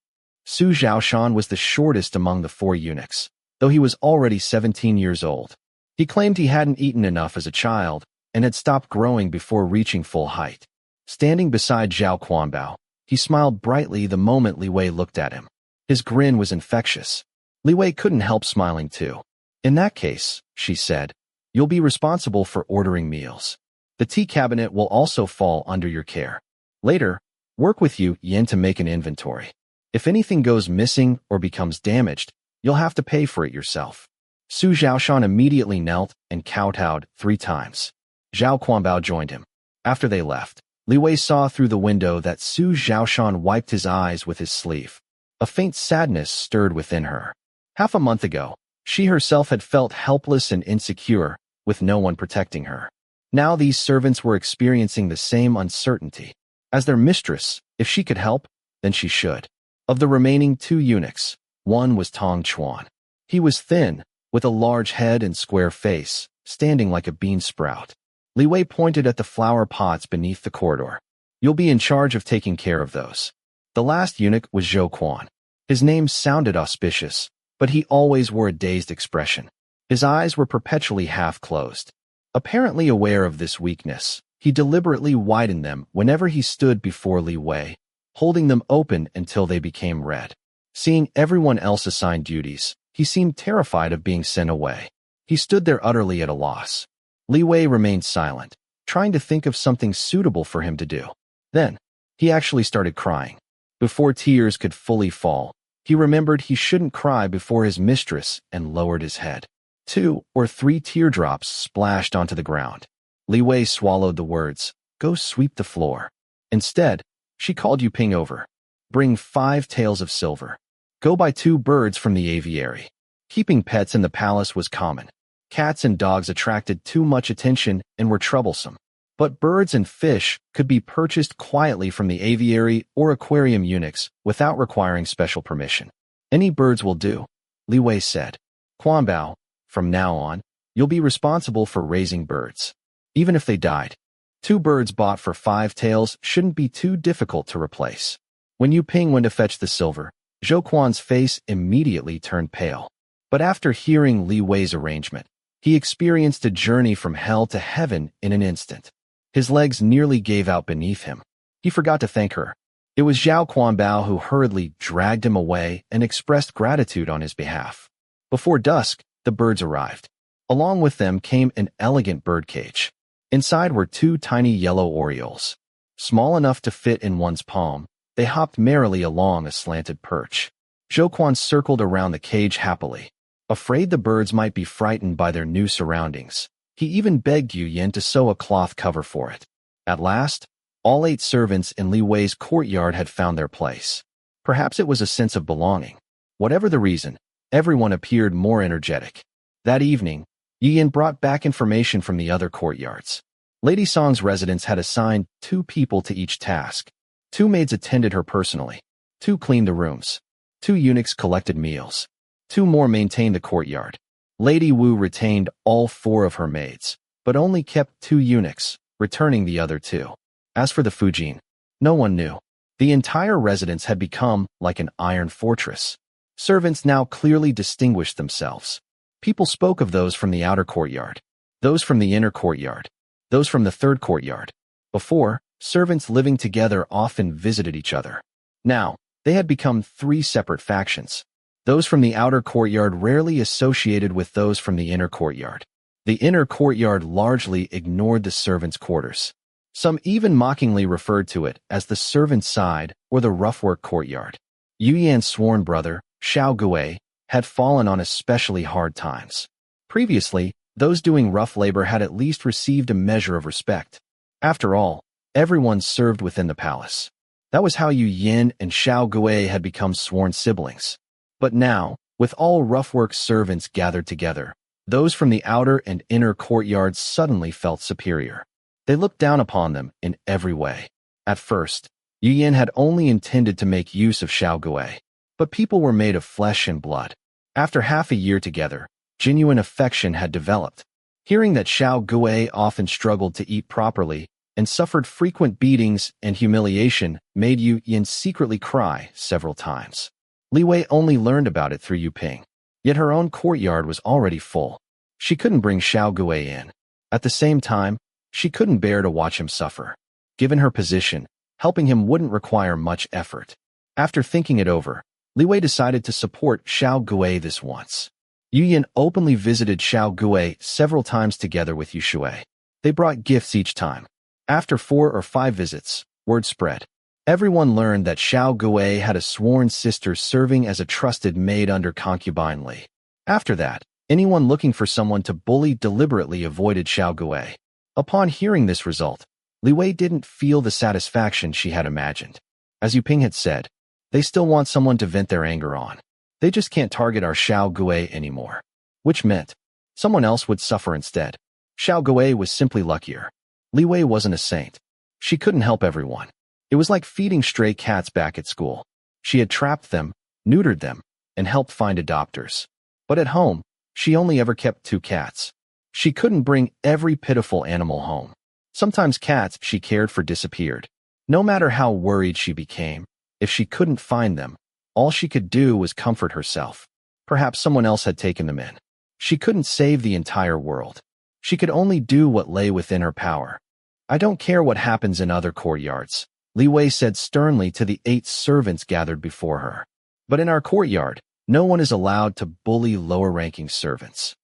Su Zhaoshan was the shortest among the 4 eunuchs, though he was already 17 years old. He claimed he hadn't eaten enough as a child and had stopped growing before reaching full height. Standing beside Zhao Quanbao, he smiled brightly the moment Li Wei looked at him. His grin was infectious. Li Wei couldn't help smiling too. "In that case," she said, "you'll be responsible for ordering meals. The tea cabinet will also fall under your care. Later, work with Yu Yin to make an inventory. If anything goes missing or becomes damaged, you'll have to pay for it yourself." Su Zhaoshan immediately knelt and kowtowed 3 times. Zhao Quanbao joined him. After they left, Li Wei saw through the window that Su Zhaoshan wiped his eyes with his sleeve. A faint sadness stirred within her. Half a month ago, she herself had felt helpless and insecure, with no one protecting her. Now these servants were experiencing the same uncertainty. As their mistress, if she could help, then she should. Of the remaining 2 eunuchs, one was Tong Chuan. He was thin, with a large head and square face, standing like a bean sprout. Li Wei pointed at the flower pots beneath the corridor. You'll be in charge of taking care of those. The last eunuch was Zhou Quan. His name sounded auspicious, but he always wore a dazed expression. His eyes were perpetually half closed. Apparently aware of this weakness, he deliberately widened them whenever he stood before Li Wei, holding them open until they became red. Seeing everyone else assign duties, he seemed terrified of being sent away. He stood there utterly at a loss. Li Wei remained silent, trying to think of something suitable for him to do. Then, he actually started crying. Before tears could fully fall, he remembered he shouldn't cry before his mistress and lowered his head. 2 or 3 teardrops splashed onto the ground. Li Wei swallowed the words, "Go sweep the floor." Instead, she called Yu Ping over. "Bring 5 taels of silver. Go buy 2 birds from the aviary." Keeping pets in the palace was common. Cats and dogs attracted too much attention and were troublesome. But birds and fish could be purchased quietly from the aviary or aquarium eunuchs without requiring special permission. "Any birds will do," Li Wei said. "Quanbao, from now on, you'll be responsible for raising birds. Even if they died. 2 birds bought for 5 taels shouldn't be too difficult to replace." When Yu Ping went to fetch the silver, Zhou Quan's face immediately turned pale. But after hearing Li Wei's arrangement, he experienced a journey from hell to heaven in an instant. His legs nearly gave out beneath him. He forgot to thank her. It was Zhao Quanbao who hurriedly dragged him away and expressed gratitude on his behalf. Before dusk, the birds arrived. Along with them came an elegant birdcage. Inside were 2 tiny yellow orioles. Small enough to fit in one's palm, they hopped merrily along a slanted perch. Zhou Quan circled around the cage happily. Afraid the birds might be frightened by their new surroundings, he even begged Yu Yin to sew a cloth cover for it. At last, all 8 servants in Li Wei's courtyard had found their place. Perhaps it was a sense of belonging. Whatever the reason, everyone appeared more energetic. That evening, Yu Yin brought back information from the other courtyards. Lady Song's residence had assigned 2 people to each task. 2 maids attended her personally. 2 cleaned the rooms. 2 eunuchs collected meals. 2 more maintained the courtyard. Lady Wu retained all 4 of her maids, but only kept 2 eunuchs, returning the other 2. As for the Fujin, no one knew. The entire residence had become like an iron fortress. Servants now clearly distinguished themselves. People spoke of those from the outer courtyard, those from the inner courtyard, those from the third courtyard. Before, servants living together often visited each other. Now, they had become 3 separate factions. Those from the outer courtyard rarely associated with those from the inner courtyard. The inner courtyard largely ignored the servants' quarters. Some even mockingly referred to it as the servants' side or the rough-work courtyard. Yu Yan's sworn brother, Xiao Gui, had fallen on especially hard times. Previously, those doing rough labor had at least received a measure of respect. After all, everyone served within the palace. That was how Yu Yin and Xiao Gui had become sworn siblings. But now, with all rough-work servants gathered together, those from the outer and inner courtyards suddenly felt superior. They looked down upon them in every way. At first, Yu Yin had only intended to make use of Xiao Gui, but people were made of flesh and blood. After half a year together, genuine affection had developed. Hearing that Xiao Gui often struggled to eat properly and suffered frequent beatings and humiliation made Yu Yin secretly cry several times. Li Wei only learned about it through Yu Ping, yet her own courtyard was already full. She couldn't bring Xiao Gui in. At the same time, she couldn't bear to watch him suffer. Given her position, helping him wouldn't require much effort. After thinking it over, Li Wei decided to support Xiao Gui this once. Yu Yin openly visited Xiao Gui several times together with Yu Shui. They brought gifts each time. After 4 or 5 visits, word spread. Everyone learned that Xiao Gui had a sworn sister serving as a trusted maid under concubine Li. After that, anyone looking for someone to bully deliberately avoided Xiao Gui. Upon hearing this result, Li Wei didn't feel the satisfaction she had imagined. As Yuping had said, they still want someone to vent their anger on. They just can't target our Xiao Gui anymore. Which meant someone else would suffer instead. Xiao Gui was simply luckier. Li Wei wasn't a saint. She couldn't help everyone. It was like feeding stray cats back at school. She had trapped them, neutered them, and helped find adopters. But at home, she only ever kept 2 cats. She couldn't bring every pitiful animal home. Sometimes cats she cared for disappeared. No matter how worried she became, if she couldn't find them, all she could do was comfort herself. Perhaps someone else had taken them in. She couldn't save the entire world. She could only do what lay within her power. I don't care what happens in other courtyards, Li Wei said sternly to the 8 servants gathered before her. But in our courtyard, no one is allowed to bully lower-ranking servants.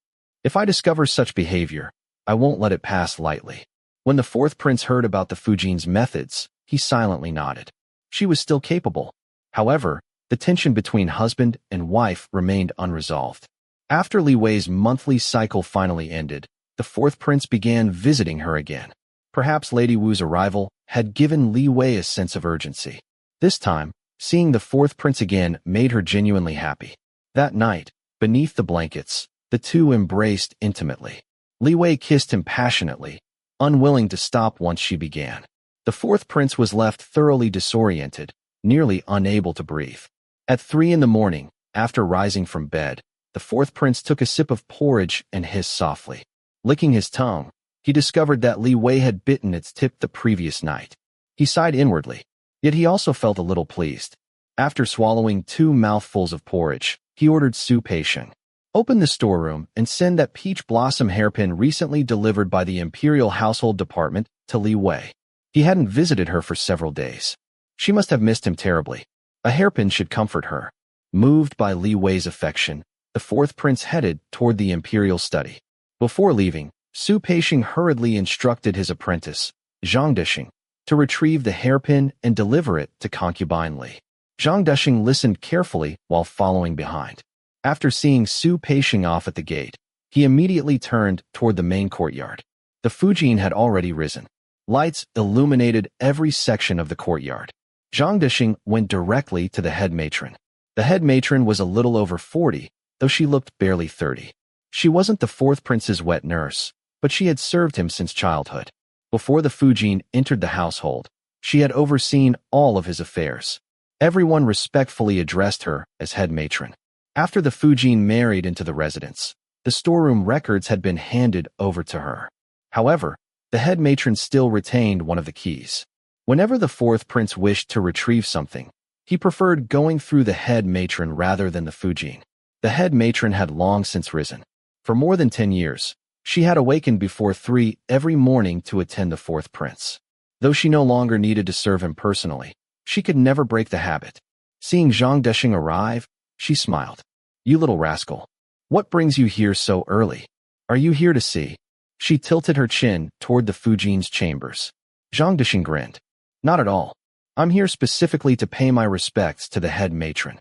If I discover such behavior, I won't let it pass lightly. When the 4th prince heard about the Fujin's methods, he silently nodded. She was still capable. However, the tension between husband and wife remained unresolved. After Li Wei's monthly cycle finally ended, the 4th prince began visiting her again. Perhaps Lady Wu's arrival had given Li Wei a sense of urgency. This time, seeing the 4th prince again made her genuinely happy. That night, beneath the blankets, the two embraced intimately. Li Wei kissed him passionately, unwilling to stop once she began. The 4th prince was left thoroughly disoriented, nearly unable to breathe. At 3 in the morning, after rising from bed, the 4th prince took a sip of porridge and hissed softly. Licking his tongue, he discovered that Li Wei had bitten its tip the previous night. He sighed inwardly, yet he also felt a little pleased. After swallowing 2 mouthfuls of porridge, he ordered Su Peisheng. Open the storeroom and send that peach blossom hairpin recently delivered by the Imperial Household Department to Li Wei. He hadn't visited her for several days. She must have missed him terribly. A hairpin should comfort her. Moved by Li Wei's affection, the 4th prince headed toward the imperial study. Before leaving, Su Peisheng hurriedly instructed his apprentice, Zhang Desheng, to retrieve the hairpin and deliver it to concubine Li. Zhang Desheng listened carefully while following behind. After seeing Su Peisheng off at the gate, he immediately turned toward the main courtyard. The Fujin had already risen. Lights illuminated every section of the courtyard. Zhang Desheng went directly to the head matron. The head matron was a little over 40, though she looked barely 30. She wasn't the 4th prince's wet nurse, but she had served him since childhood. Before the Fujin entered the household, she had overseen all of his affairs. Everyone respectfully addressed her as head matron. After the Fujin married into the residence, the storeroom records had been handed over to her. However, the head matron still retained one of the keys. Whenever the 4th prince wished to retrieve something, he preferred going through the head matron rather than the Fujin. The head matron had long since risen. For more than 10 years, she had awakened before 3 every morning to attend the 4th prince. Though she no longer needed to serve him personally, she could never break the habit. Seeing Zhang Desheng arrive, she smiled. You little rascal. What brings you here so early? Are you here to see? She tilted her chin toward the Fujin's chambers. Zhang Desheng grinned. Not at all. I'm here specifically to pay my respects to the head matron.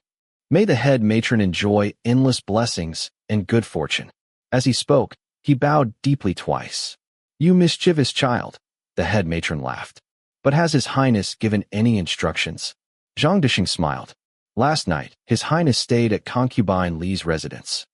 May the head matron enjoy endless blessings and good fortune. As he spoke, he bowed deeply twice. You mischievous child, the head matron laughed. But has His Highness given any instructions? Zhang Desheng smiled. Last night, His Highness stayed at concubine Li's residence.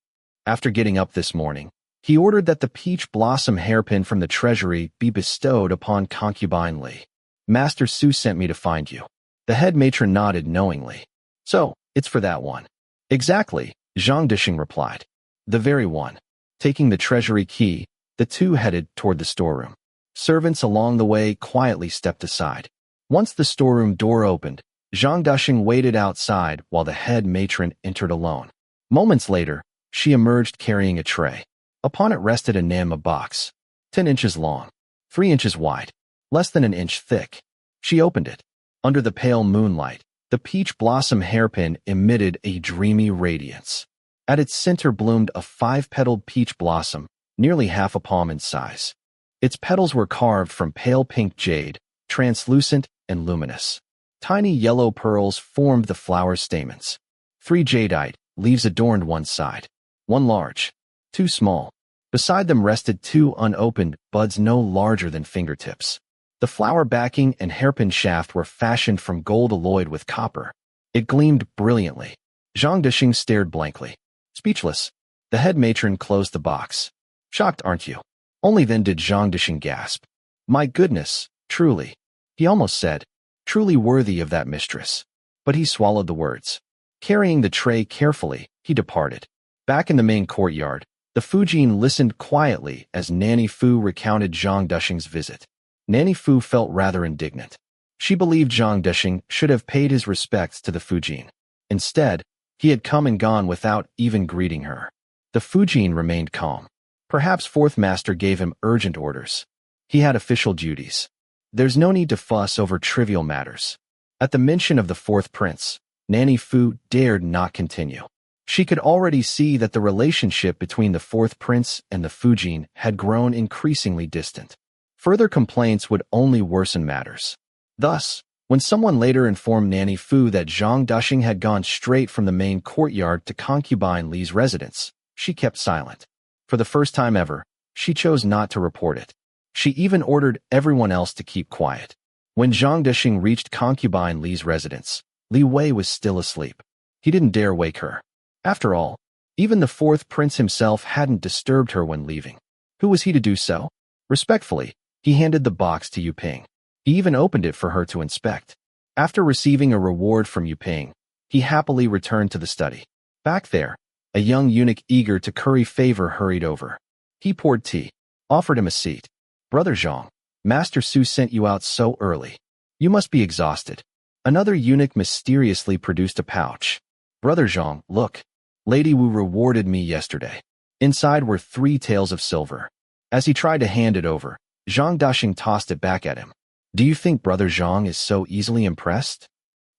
After getting up this morning, he ordered that the peach blossom hairpin from the treasury be bestowed upon concubine Li. Master Su sent me to find you. The head matron nodded knowingly. So, it's for that one. Exactly, Zhang Desheng replied. The very one. Taking the treasury key, the two headed toward the storeroom. Servants along the way quietly stepped aside. Once the storeroom door opened, Zhang Desheng waited outside while the head matron entered alone. Moments later, she emerged carrying a tray. Upon it rested a Nama box, 10 inches long, 3 inches wide, less than an inch thick. She opened it. Under the pale moonlight, the peach blossom hairpin emitted a dreamy radiance. At its center bloomed a 5-petaled peach blossom, nearly half a palm in size. Its petals were carved from pale pink jade, translucent and luminous. Tiny yellow pearls formed the flower's stamens. 3 jadeite leaves adorned one side, 1 large, 2 small. Beside them rested 2 unopened buds no larger than fingertips. The flower backing and hairpin shaft were fashioned from gold alloyed with copper. It gleamed brilliantly. Zhang Dishing stared blankly. Speechless, the head matron closed the box. Shocked, aren't you? Only then did Zhang Dishing gasp. My goodness, truly. He almost said, truly worthy of that mistress. But he swallowed the words. Carrying the tray carefully, he departed. Back in the main courtyard, the Fujin listened quietly as Nanny Fu recounted Zhang Dishing's visit. Nanny Fu felt rather indignant. She believed Zhang Dishing should have paid his respects to the Fujin. Instead, he had come and gone without even greeting her. The Fujin remained calm. Perhaps Fourth Master gave him urgent orders. He had official duties. There's no need to fuss over trivial matters. At the mention of the fourth prince, Nanny Fu dared not continue. She could already see that the relationship between the fourth prince and the Fujin had grown increasingly distant. Further complaints would only worsen matters. Thus, when someone later informed Nanny Fu that Zhang Dishing had gone straight from the main courtyard to concubine Li's residence, she kept silent. For the first time ever, she chose not to report it. She even ordered everyone else to keep quiet. When Zhang Dishing reached concubine Li's residence, Li Wei was still asleep. He didn't dare wake her. After all, even the fourth prince himself hadn't disturbed her when leaving. Who was he to do so? Respectfully, he handed the box to Yu Ping. He even opened it for her to inspect. After receiving a reward from Yu Ping, he happily returned to the study. Back there, a young eunuch eager to curry favor hurried over. He poured tea, offered him a seat. Brother Zhang, Master Su sent you out so early. You must be exhausted. Another eunuch mysteriously produced a pouch. Brother Zhang, look. Lady Wu rewarded me yesterday. Inside were 3 taels of silver. As he tried to hand it over, Zhang Dishing tossed it back at him. Do you think Brother Zhang is so easily impressed?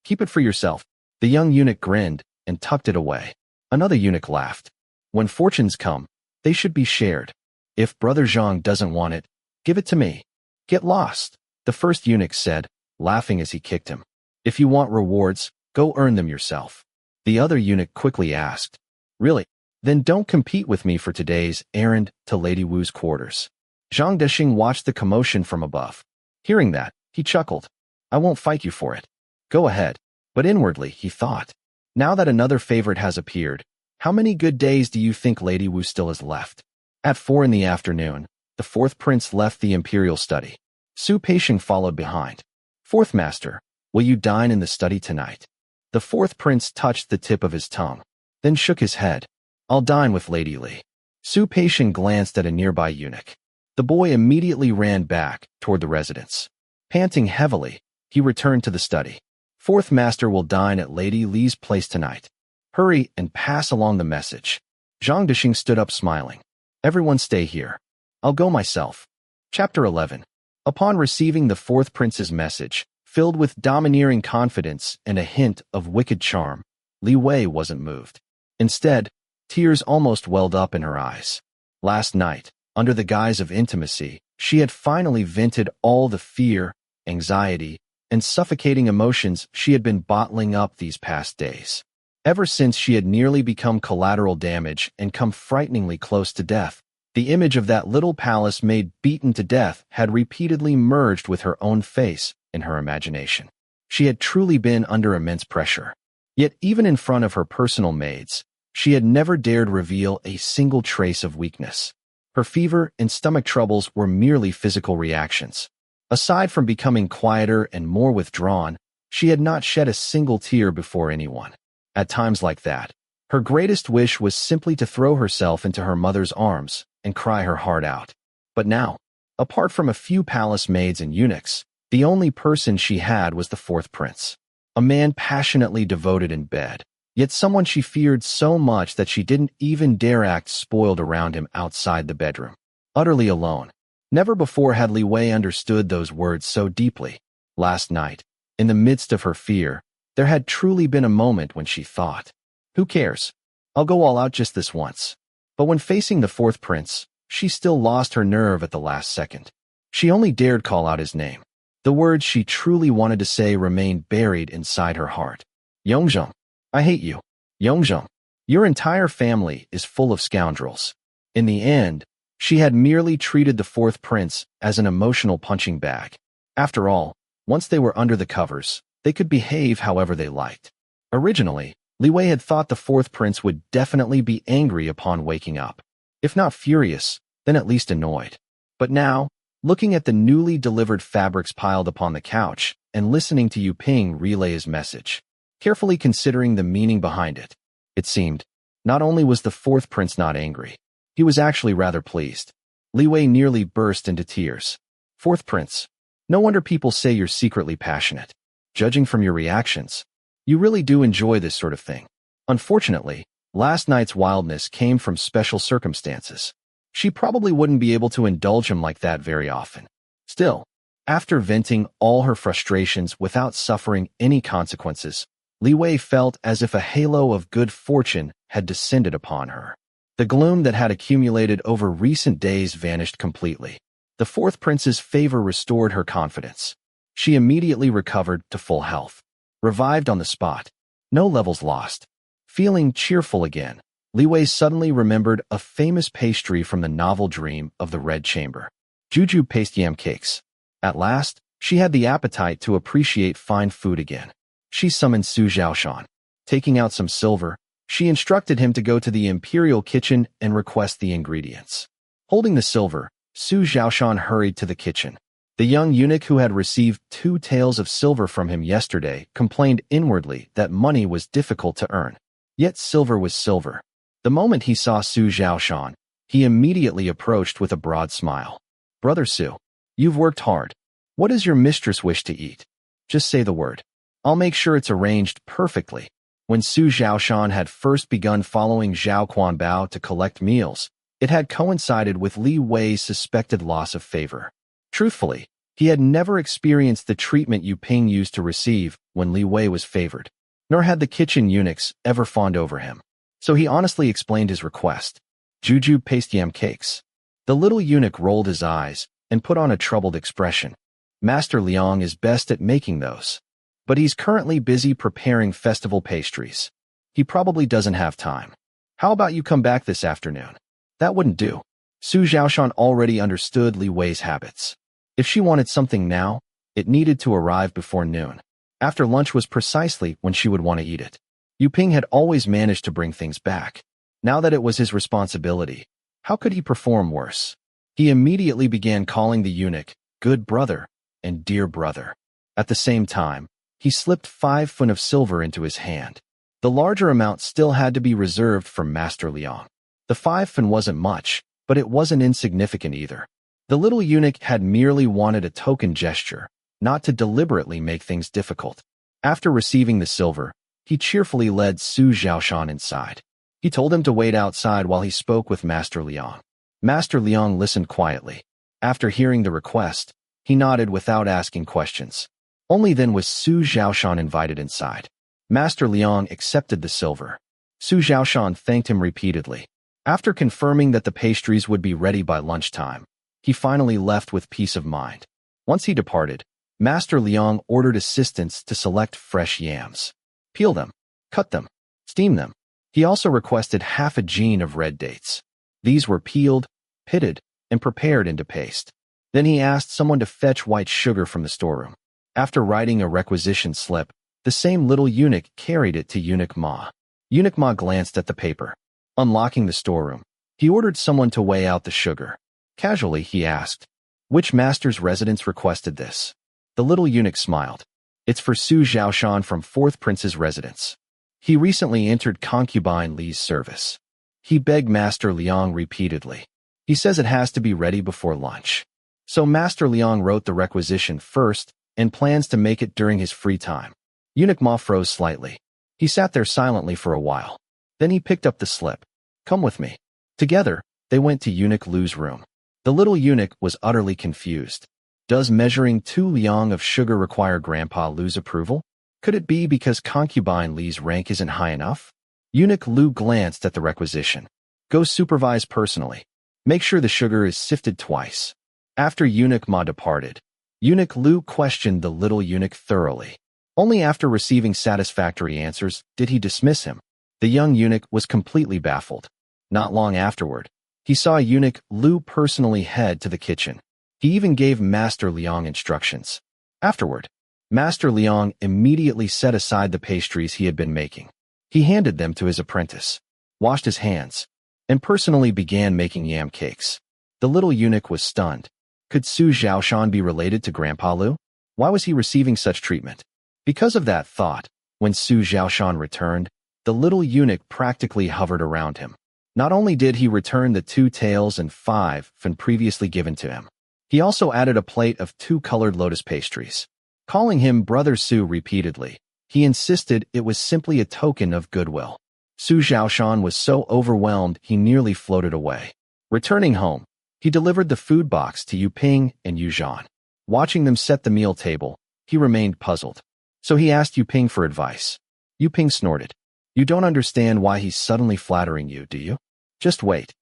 Keep it for yourself. The young eunuch grinned and tucked it away. Another eunuch laughed. When fortunes come, they should be shared. If Brother Zhang doesn't want it, give it to me. Get lost, the first eunuch said, laughing as he kicked him. If you want rewards, go earn them yourself. The other eunuch quickly asked, Really? Then don't compete with me for today's errand to Lady Wu's quarters. Zhang Dishing watched the commotion from above. Hearing that, he chuckled. I won't fight you for it. Go ahead. But inwardly, he thought. Now that another favorite has appeared, how many good days do you think Lady Wu still has left? At 4 in the afternoon, the fourth prince left the imperial study. Su Peixing followed behind. Fourth Master, will you dine in the study tonight? The fourth prince touched the tip of his tongue, then shook his head. I'll dine with Lady Li. Su Peixing glanced at a nearby eunuch. The boy immediately ran back toward the residence. Panting heavily, he returned to the study. Fourth Master will dine at Lady Li's place tonight. Hurry and pass along the message. Zhang Dishing stood up smiling. Everyone stay here. I'll go myself. Chapter 11. Upon receiving the fourth prince's message, filled with domineering confidence and a hint of wicked charm, Li Wei wasn't moved. Instead, tears almost welled up in her eyes. Last night, under the guise of intimacy, she had finally vented all the fear, anxiety, and suffocating emotions she had been bottling up these past days. Ever since she had nearly become collateral damage and come frighteningly close to death, the image of that little palace made beaten to death had repeatedly merged with her own face in her imagination. She had truly been under immense pressure. Yet even in front of her personal maids, she had never dared reveal a single trace of weakness. Her fever and stomach troubles were merely physical reactions. Aside from becoming quieter and more withdrawn, she had not shed a single tear before anyone. At times like that, her greatest wish was simply to throw herself into her mother's arms and cry her heart out. But now, apart from a few palace maids and eunuchs, the only person she had was the fourth prince. A man passionately devoted in bed, yet someone she feared so much that she didn't even dare act spoiled around him outside the bedroom. Utterly alone. Never before had Li Wei understood those words so deeply. Last night, in the midst of her fear, there had truly been a moment when she thought, who cares? I'll go all out just this once. But when facing the fourth prince, she still lost her nerve at the last second. She only dared call out his name. The words she truly wanted to say remained buried inside her heart. Yongzheng, I hate you. Yongzheng, your entire family is full of scoundrels. In the end, she had merely treated the fourth prince as an emotional punching bag. After all, once they were under the covers, they could behave however they liked. Originally, Li Wei had thought the fourth prince would definitely be angry upon waking up. If not furious, then at least annoyed. But now, looking at the newly delivered fabrics piled upon the couch and listening to Yu Ping relay his message, carefully considering the meaning behind it, it seemed, not only was the fourth prince not angry, he was actually rather pleased. Li Wei nearly burst into tears. Fourth prince, no wonder people say you're secretly passionate. Judging from your reactions, you really do enjoy this sort of thing. Unfortunately, last night's wildness came from special circumstances. She probably wouldn't be able to indulge him like that very often. Still, after venting all her frustrations without suffering any consequences, Li Wei felt as if a halo of good fortune had descended upon her. The gloom that had accumulated over recent days vanished completely. The fourth prince's favor restored her confidence. She immediately recovered to full health. Revived on the spot. No levels lost. Feeling cheerful again, Li Wei suddenly remembered a famous pastry from the novel Dream of the Red Chamber. Juju paste yam cakes. At last, she had the appetite to appreciate fine food again. She summoned Su Zhaoshan. Taking out some silver, she instructed him to go to the imperial kitchen and request the ingredients. Holding the silver, Su Zhaoshan hurried to the kitchen. The young eunuch who had received 2 taels of silver from him yesterday complained inwardly that money was difficult to earn. Yet silver was silver. The moment he saw Su Zhaoshan, he immediately approached with a broad smile. Brother Su, you've worked hard. What does your mistress wish to eat? Just say the word. I'll make sure it's arranged perfectly. When Su Zhaoshan had first begun following Zhao Quanbao to collect meals, it had coincided with Li Wei's suspected loss of favor. Truthfully, he had never experienced the treatment Yu Ping used to receive when Li Wei was favored, nor had the kitchen eunuchs ever fawned over him. So he honestly explained his request. Juju paste yam cakes. The little eunuch rolled his eyes and put on a troubled expression. Master Liang is best at making those. But he's currently busy preparing festival pastries. He probably doesn't have time. How about you come back this afternoon? That wouldn't do. Su Zhaoshan already understood Li Wei's habits. If she wanted something now, it needed to arrive before noon. After lunch was precisely when she would want to eat it. Yu Ping had always managed to bring things back. Now that it was his responsibility, how could he perform worse? He immediately began calling the eunuch, good brother, and dear brother. At the same time, he slipped 5 fun of silver into his hand. The larger amount still had to be reserved for Master Liang. The 5 fun wasn't much, but it wasn't insignificant either. The little eunuch had merely wanted a token gesture, not to deliberately make things difficult. After receiving the silver, he cheerfully led Su Zhaoshan inside. He told him to wait outside while he spoke with Master Liang. Master Liang listened quietly. After hearing the request, he nodded without asking questions. Only then was Su Zhaoshan invited inside. Master Liang accepted the silver. Su Zhaoshan thanked him repeatedly. After confirming that the pastries would be ready by lunchtime, he finally left with peace of mind. Once he departed, Master Liang ordered assistants to select fresh yams. Peel them, cut them, steam them. He also requested half a jean of red dates. These were peeled, pitted, and prepared into paste. Then he asked someone to fetch white sugar from the storeroom. After writing a requisition slip, the same little eunuch carried it to Eunuch Ma. Eunuch Ma glanced at the paper. Unlocking the storeroom, he ordered someone to weigh out the sugar. Casually, he asked, which master's residence requested this? The little eunuch smiled. It's for Su Zhaoshan from 4th Prince's residence. He recently entered concubine Li's service. He begged Master Liang repeatedly. He says it has to be ready before lunch. So Master Liang wrote the requisition first and plans to make it during his free time. Eunuch Ma froze slightly. He sat there silently for a while. Then he picked up the slip. Come with me. Together, they went to Eunuch Lu's room. The little eunuch was utterly confused. Does measuring 2 liang of sugar require Grandpa Lu's approval? Could it be because concubine Li's rank isn't high enough? Eunuch Lu glanced at the requisition. Go supervise personally. Make sure the sugar is sifted twice. After Eunuch Ma departed, Eunuch Lu questioned the little eunuch thoroughly. Only after receiving satisfactory answers did he dismiss him. The young eunuch was completely baffled. Not long afterward, he saw Eunuch Lu personally head to the kitchen. He even gave Master Liang instructions. Afterward, Master Liang immediately set aside the pastries he had been making. He handed them to his apprentice, washed his hands, and personally began making yam cakes. The little eunuch was stunned. Could Su Zhaoshan be related to Grandpa Lu? Why was he receiving such treatment? Because of that thought, when Su Zhaoshan returned, the little eunuch practically hovered around him. Not only did he return the 2 taels and 5 fin previously given to him, he also added a plate of 2 colored lotus pastries. Calling him Brother Su repeatedly, he insisted it was simply a token of goodwill. Su Zhaoshan was so overwhelmed he nearly floated away. Returning home, he delivered the food box to Yu Ping and Yu Zhan. Watching them set the meal table, he remained puzzled. So he asked Yu Ping for advice. Yu Ping snorted. You don't understand why he's suddenly flattering you, do you? Just wait.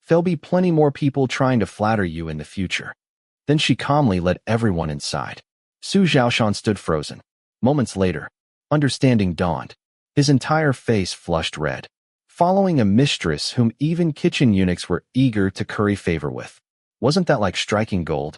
There'll be plenty more people trying to flatter you in the future. Then she calmly led everyone inside. Su Zhaoshan stood frozen. Moments later, understanding dawned. His entire face flushed red. Following a mistress whom even kitchen eunuchs were eager to curry favor with. Wasn't that like striking gold?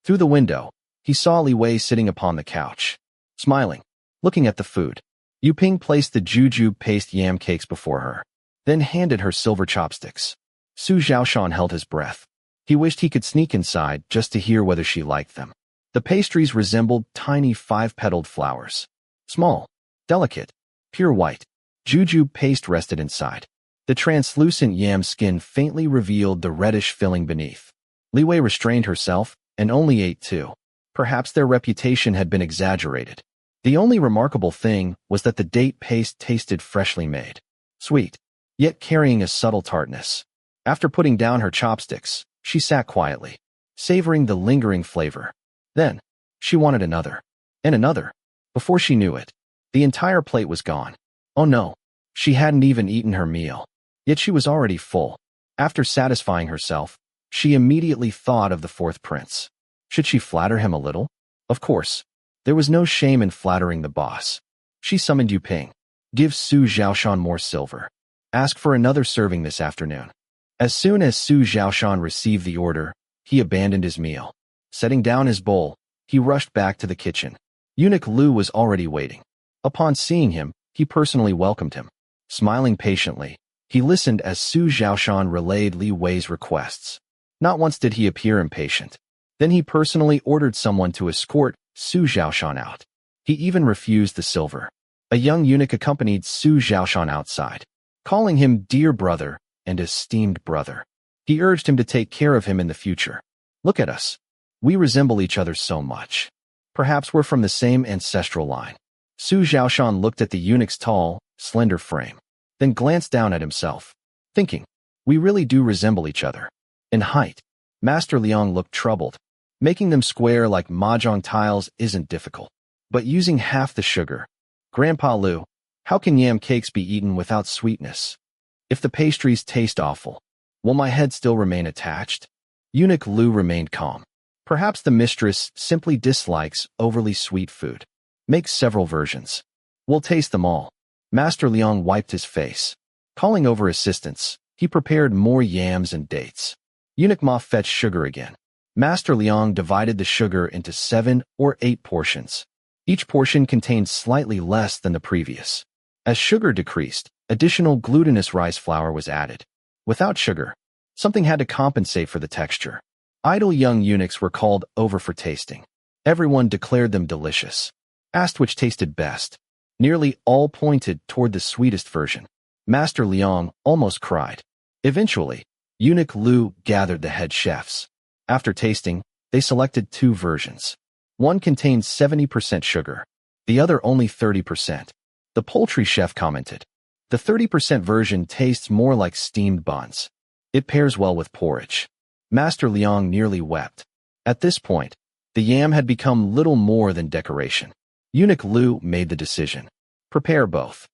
Through the window, he saw Li Wei sitting upon the couch, smiling, looking at the food. Yu Ping placed the jujube paste yam cakes before her, then handed her silver chopsticks. Su Zhaoshan held his breath. He wished he could sneak inside just to hear whether she liked them. The pastries resembled tiny 5-petaled flowers. Small, delicate, pure white. Jujube paste rested inside. The translucent yam skin faintly revealed the reddish filling beneath. Li Wei restrained herself and only ate 2. Perhaps their reputation had been exaggerated. The only remarkable thing was that the date paste tasted freshly made. Sweet, yet carrying a subtle tartness. After putting down her chopsticks, she sat quietly, savoring the lingering flavor. Then, she wanted another, and another. Before she knew it, the entire plate was gone. Oh no, she hadn't even eaten her meal. Yet she was already full. After satisfying herself, she immediately thought of the 4th prince. Should she flatter him a little? Of course. There was no shame in flattering the boss. She summoned Yu Ping. Give Su Zhaoshan more silver. Ask for another serving this afternoon. As soon as Su Zhaoshan received the order, he abandoned his meal. Setting down his bowl, he rushed back to the kitchen. Eunuch Lu was already waiting. Upon seeing him, he personally welcomed him. Smiling patiently, he listened as Su Zhaoshan relayed Li Wei's requests. Not once did he appear impatient. Then he personally ordered someone to escort Su Zhaoshan out. He even refused the silver. A young eunuch accompanied Su Zhaoshan outside, calling him dear brother and esteemed brother. He urged him to take care of him in the future. Look at us. We resemble each other so much. Perhaps we're from the same ancestral line. Su Zhaoshan looked at the eunuch's tall, slender frame, then glanced down at himself, thinking, we really do resemble each other. In height, Master Liang looked troubled. Making them square like mahjong tiles isn't difficult. But using half the sugar. Grandpa Lu, how can yam cakes be eaten without sweetness? If the pastries taste awful, will my head still remain attached? Eunuch Lu remained calm. Perhaps the mistress simply dislikes overly sweet food. Make several versions. We'll taste them all. Master Liang wiped his face. Calling over assistants, he prepared more yams and dates. Eunuch Ma fetched sugar again. Master Liang divided the sugar into 7 or 8 portions. Each portion contained slightly less than the previous. As sugar decreased, additional glutinous rice flour was added. Without sugar, something had to compensate for the texture. Idle young eunuchs were called over for tasting. Everyone declared them delicious. Asked which tasted best. Nearly all pointed toward the sweetest version. Master Liang almost cried. Eventually, Eunuch Lu gathered the head chefs. After tasting, they selected 2 versions. One contained 70% sugar, the other only 30%. The poultry chef commented, the 30% version tastes more like steamed buns. It pairs well with porridge. Master Liang nearly wept. At this point, the yam had become little more than decoration. Eunuch Lu made the decision. Prepare both.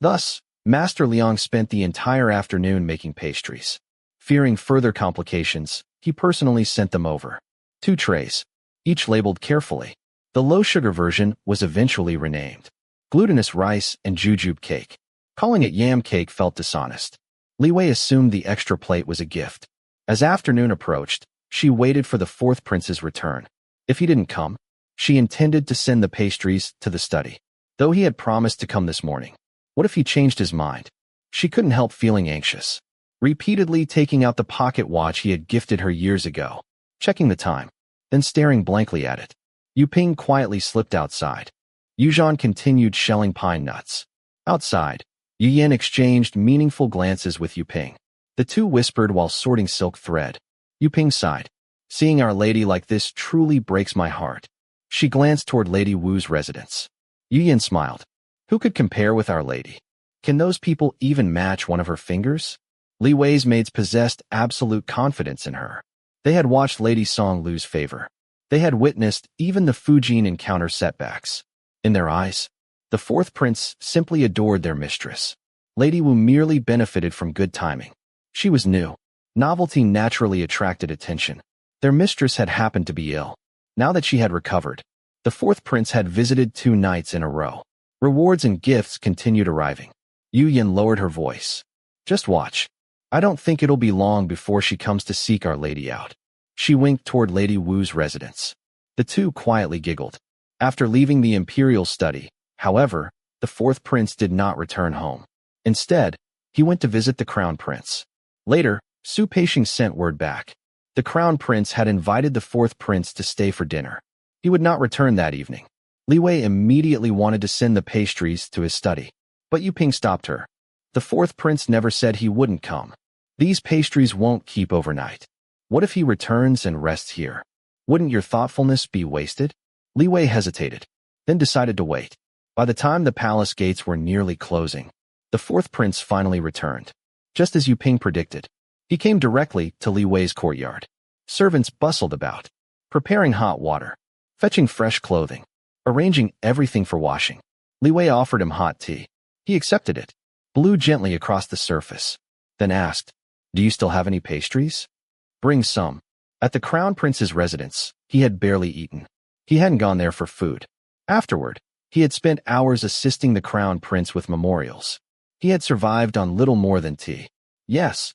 Thus, Master Liang spent the entire afternoon making pastries. Fearing further complications, he personally sent them over. 2 trays, each labeled carefully. The low-sugar version was eventually renamed glutinous rice and jujube cake. Calling it yam cake felt dishonest. Li Wei assumed the extra plate was a gift. As afternoon approached, She waited for the fourth prince's return. If he didn't come, she intended to send the pastries to the study. Though he had promised to come this morning, what if he changed his mind? She couldn't help feeling anxious, repeatedly taking out the pocket watch he had gifted her years ago, checking the time, then staring blankly at it. Yu Ping quietly slipped outside. Yu Zhan continued shelling pine nuts. Outside, Yu Yin exchanged meaningful glances with Yu Ping. The two whispered while sorting silk thread. Yu Ping sighed. Seeing Our Lady like this truly breaks my heart. She glanced toward Lady Wu's residence. Yu Yin smiled. Who could compare with Our Lady? Can those people even match one of her fingers? Li Wei's maids possessed absolute confidence in her. They had watched Lady Song lose favor. They had witnessed even the Fujin encounter setbacks. In their eyes, the fourth prince simply adored their mistress. Lady Wu merely benefited from good timing. She was new. Novelty naturally attracted attention. Their mistress had happened to be ill. Now that she had recovered, the fourth prince had visited 2 nights in a row. Rewards and gifts continued arriving. Yu Yin lowered her voice. Just watch. I don't think it'll be long before she comes to seek Our Lady out. She winked toward Lady Wu's residence. The two quietly giggled. After leaving the imperial study, however, the fourth prince did not return home. Instead, he went to visit the crown prince. Later, Su Peixing sent word back. The crown prince had invited the fourth prince to stay for dinner. He would not return that evening. Li Wei immediately wanted to send the pastries to his study, but Yu Ping stopped her. The fourth prince never said he wouldn't come. These pastries won't keep overnight. What if he returns and rests here? Wouldn't your thoughtfulness be wasted? Li Wei hesitated, then decided to wait. By the time the palace gates were nearly closing, the fourth prince finally returned. Just as Yu Ping predicted, he came directly to Li Wei's courtyard. Servants bustled about, preparing hot water, fetching fresh clothing, arranging everything for washing. Li Wei offered him hot tea. He accepted it, blew gently across the surface, then asked, "Do you still have any pastries?" "Bring some." At the crown prince's residence, he had barely eaten. He hadn't gone there for food. Afterward, he had spent hours assisting the crown prince with memorials. He had survived on little more than tea. "Yes.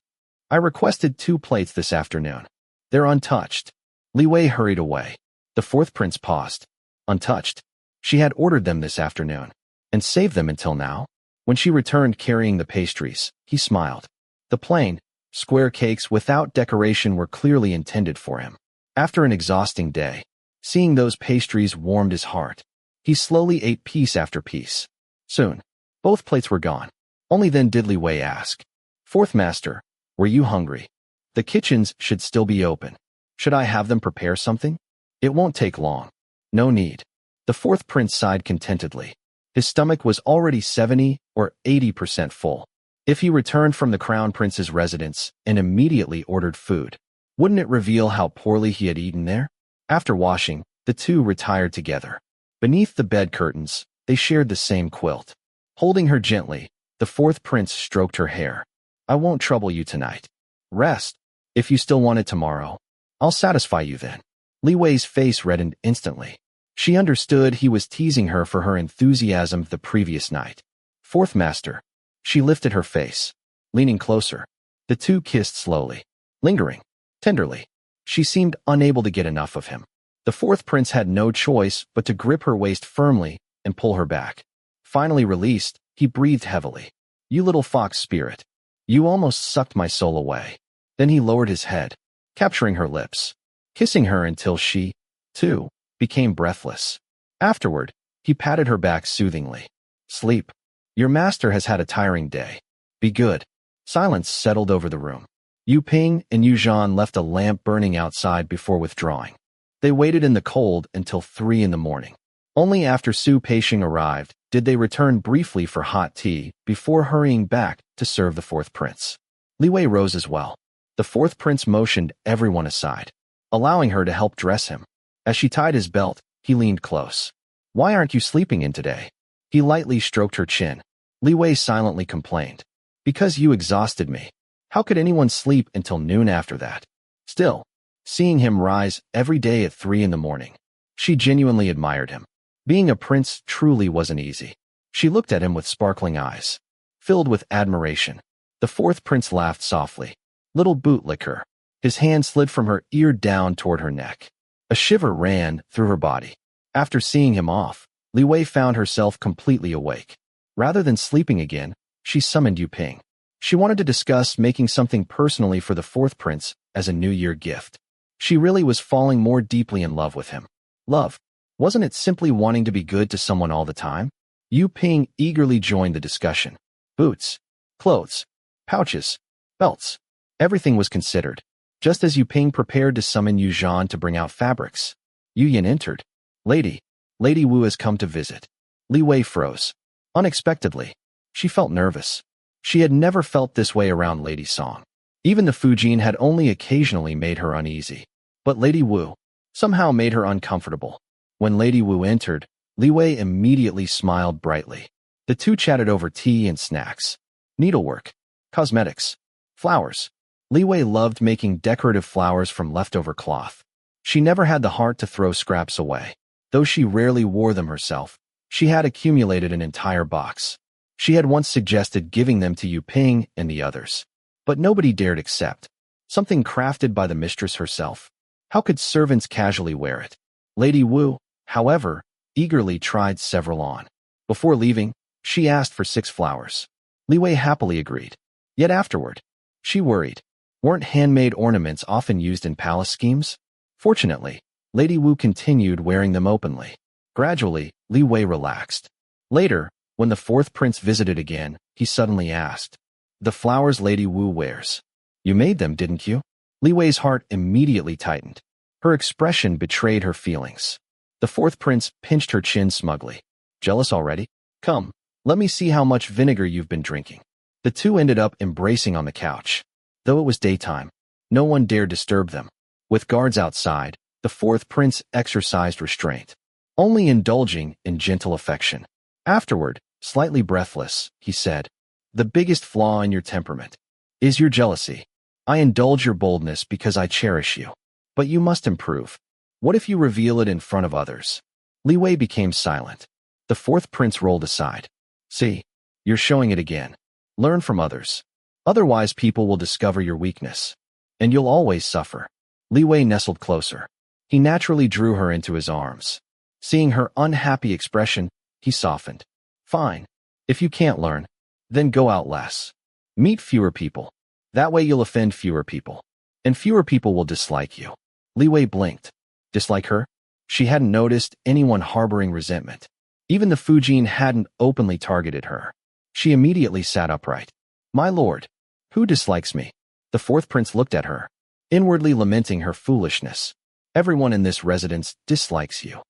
I requested 2 plates this afternoon. They're untouched." Li Wei hurried away. The fourth prince paused. Untouched. She had ordered them this afternoon, and saved them until now. When she returned carrying the pastries, he smiled. The plain, square cakes without decoration were clearly intended for him. After an exhausting day, seeing those pastries warmed his heart. He slowly ate piece after piece. Soon, both plates were gone. Only then did Li Wei ask, "Fourth master, were you hungry? The kitchens should still be open. Should I have them prepare something?" "It won't take long." "No need." The fourth prince sighed contentedly. His stomach was already 70 or 80% full. If he returned from the crown prince's residence and immediately ordered food, wouldn't it reveal how poorly he had eaten there? After washing, the two retired together. Beneath the bed curtains, they shared the same quilt. Holding her gently, the fourth prince stroked her hair. "I won't trouble you tonight. Rest. If you still want it tomorrow, I'll satisfy you then." Li Wei's face reddened instantly. She understood he was teasing her for her enthusiasm the previous night. "Fourth master." She lifted her face. Leaning closer, the two kissed slowly, lingering, tenderly. She seemed unable to get enough of him. The fourth prince had no choice but to grip her waist firmly and pull her back. Finally released, he breathed heavily. "You little fox spirit. You almost sucked my soul away." Then he lowered his head, capturing her lips, kissing her until she, too, became breathless. Afterward, he patted her back soothingly. "Sleep. Your master has had a tiring day. Be good." Silence settled over the room. Yu Ping and Yu Zhan left a lamp burning outside before withdrawing. They waited in the cold until 3 in the morning. Only after Su Peixing arrived did they return briefly for hot tea before hurrying back to serve the fourth prince. Li Wei rose as well. The fourth prince motioned everyone aside, allowing her to help dress him. As she tied his belt, he leaned close. "Why aren't you sleeping in today?" He lightly stroked her chin. Li Wei silently complained. "Because you exhausted me. How could anyone sleep until noon after that?" Still, seeing him rise every day at 3 in the morning, she genuinely admired him. Being a prince truly wasn't easy. She looked at him with sparkling eyes, filled with admiration. The fourth prince laughed softly. "Little bootlicker. His hand slid from her ear down toward her neck. A shiver ran through her body. After seeing him off, Li Wei found herself completely awake. Rather than sleeping again, she summoned Yu Ping. She wanted to discuss making something personally for the fourth prince as a New Year gift. She really was falling more deeply in love with him. Love. Wasn't it simply wanting to be good to someone all the time? Yu Ping eagerly joined the discussion. Boots, clothes, pouches, belts. Everything was considered. Just as Yu Ping prepared to summon Yu Zhan to bring out fabrics, Yu Yin entered. Lady Wu has come to visit. Li Wei froze. Unexpectedly, she felt nervous. She had never felt this way around Lady Song. Even the Fujin had only occasionally made her uneasy. But Lady Wu somehow made her uncomfortable. When Lady Wu entered, Li Wei immediately smiled brightly. The two chatted over tea and snacks, needlework, cosmetics, flowers. Li Wei loved making decorative flowers from leftover cloth. She never had the heart to throw scraps away. Though she rarely wore them herself, she had accumulated an entire box. She had once suggested giving them to Yu Ping and the others. But nobody dared accept. Something crafted by the mistress herself. How could servants casually wear it? Lady Wu, however, eagerly tried several on. Before leaving, she asked for 6 flowers. Li Wei happily agreed. Yet afterward, she worried. Weren't handmade ornaments often used in palace schemes? Fortunately, Lady Wu continued wearing them openly. Gradually, Li Wei relaxed. Later, when the fourth prince visited again, he suddenly asked, "The flowers Lady Wu wears. You made them, didn't you?" Li Wei's heart immediately tightened. Her expression betrayed her feelings. The fourth prince pinched her chin smugly. Jealous already? Come, let me see how much vinegar you've been drinking. The two ended up embracing on the couch. Though it was daytime, no one dared disturb them. With guards outside, the fourth prince exercised restraint, only indulging in gentle affection. Afterward, slightly breathless, he said, "The biggest flaw in your temperament is your jealousy. I indulge your boldness because I cherish you. But you must improve. What if you reveal it in front of others?" Li Wei became silent. The fourth prince rolled aside. "See, you're showing it again. Learn from others. Otherwise people will discover your weakness. And you'll always suffer." Li Wei nestled closer. He naturally drew her into his arms. Seeing her unhappy expression, he softened. "Fine. If you can't learn, then go out less. Meet fewer people. That way you'll offend fewer people. And fewer people will dislike you." Li Wei blinked. Dislike her? She hadn't noticed anyone harboring resentment. Even the Fujin hadn't openly targeted her. She immediately sat upright. "My lord, who dislikes me?" The fourth prince looked at her, inwardly lamenting her foolishness. "Everyone in this residence dislikes you.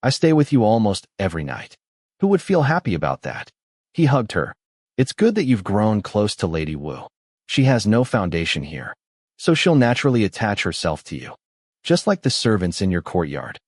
I stay with you almost every night. Who would feel happy about that?" He hugged her. "It's good that you've grown close to Lady Wu. She has no foundation here, so she'll naturally attach herself to you. Just like the servants in your courtyard.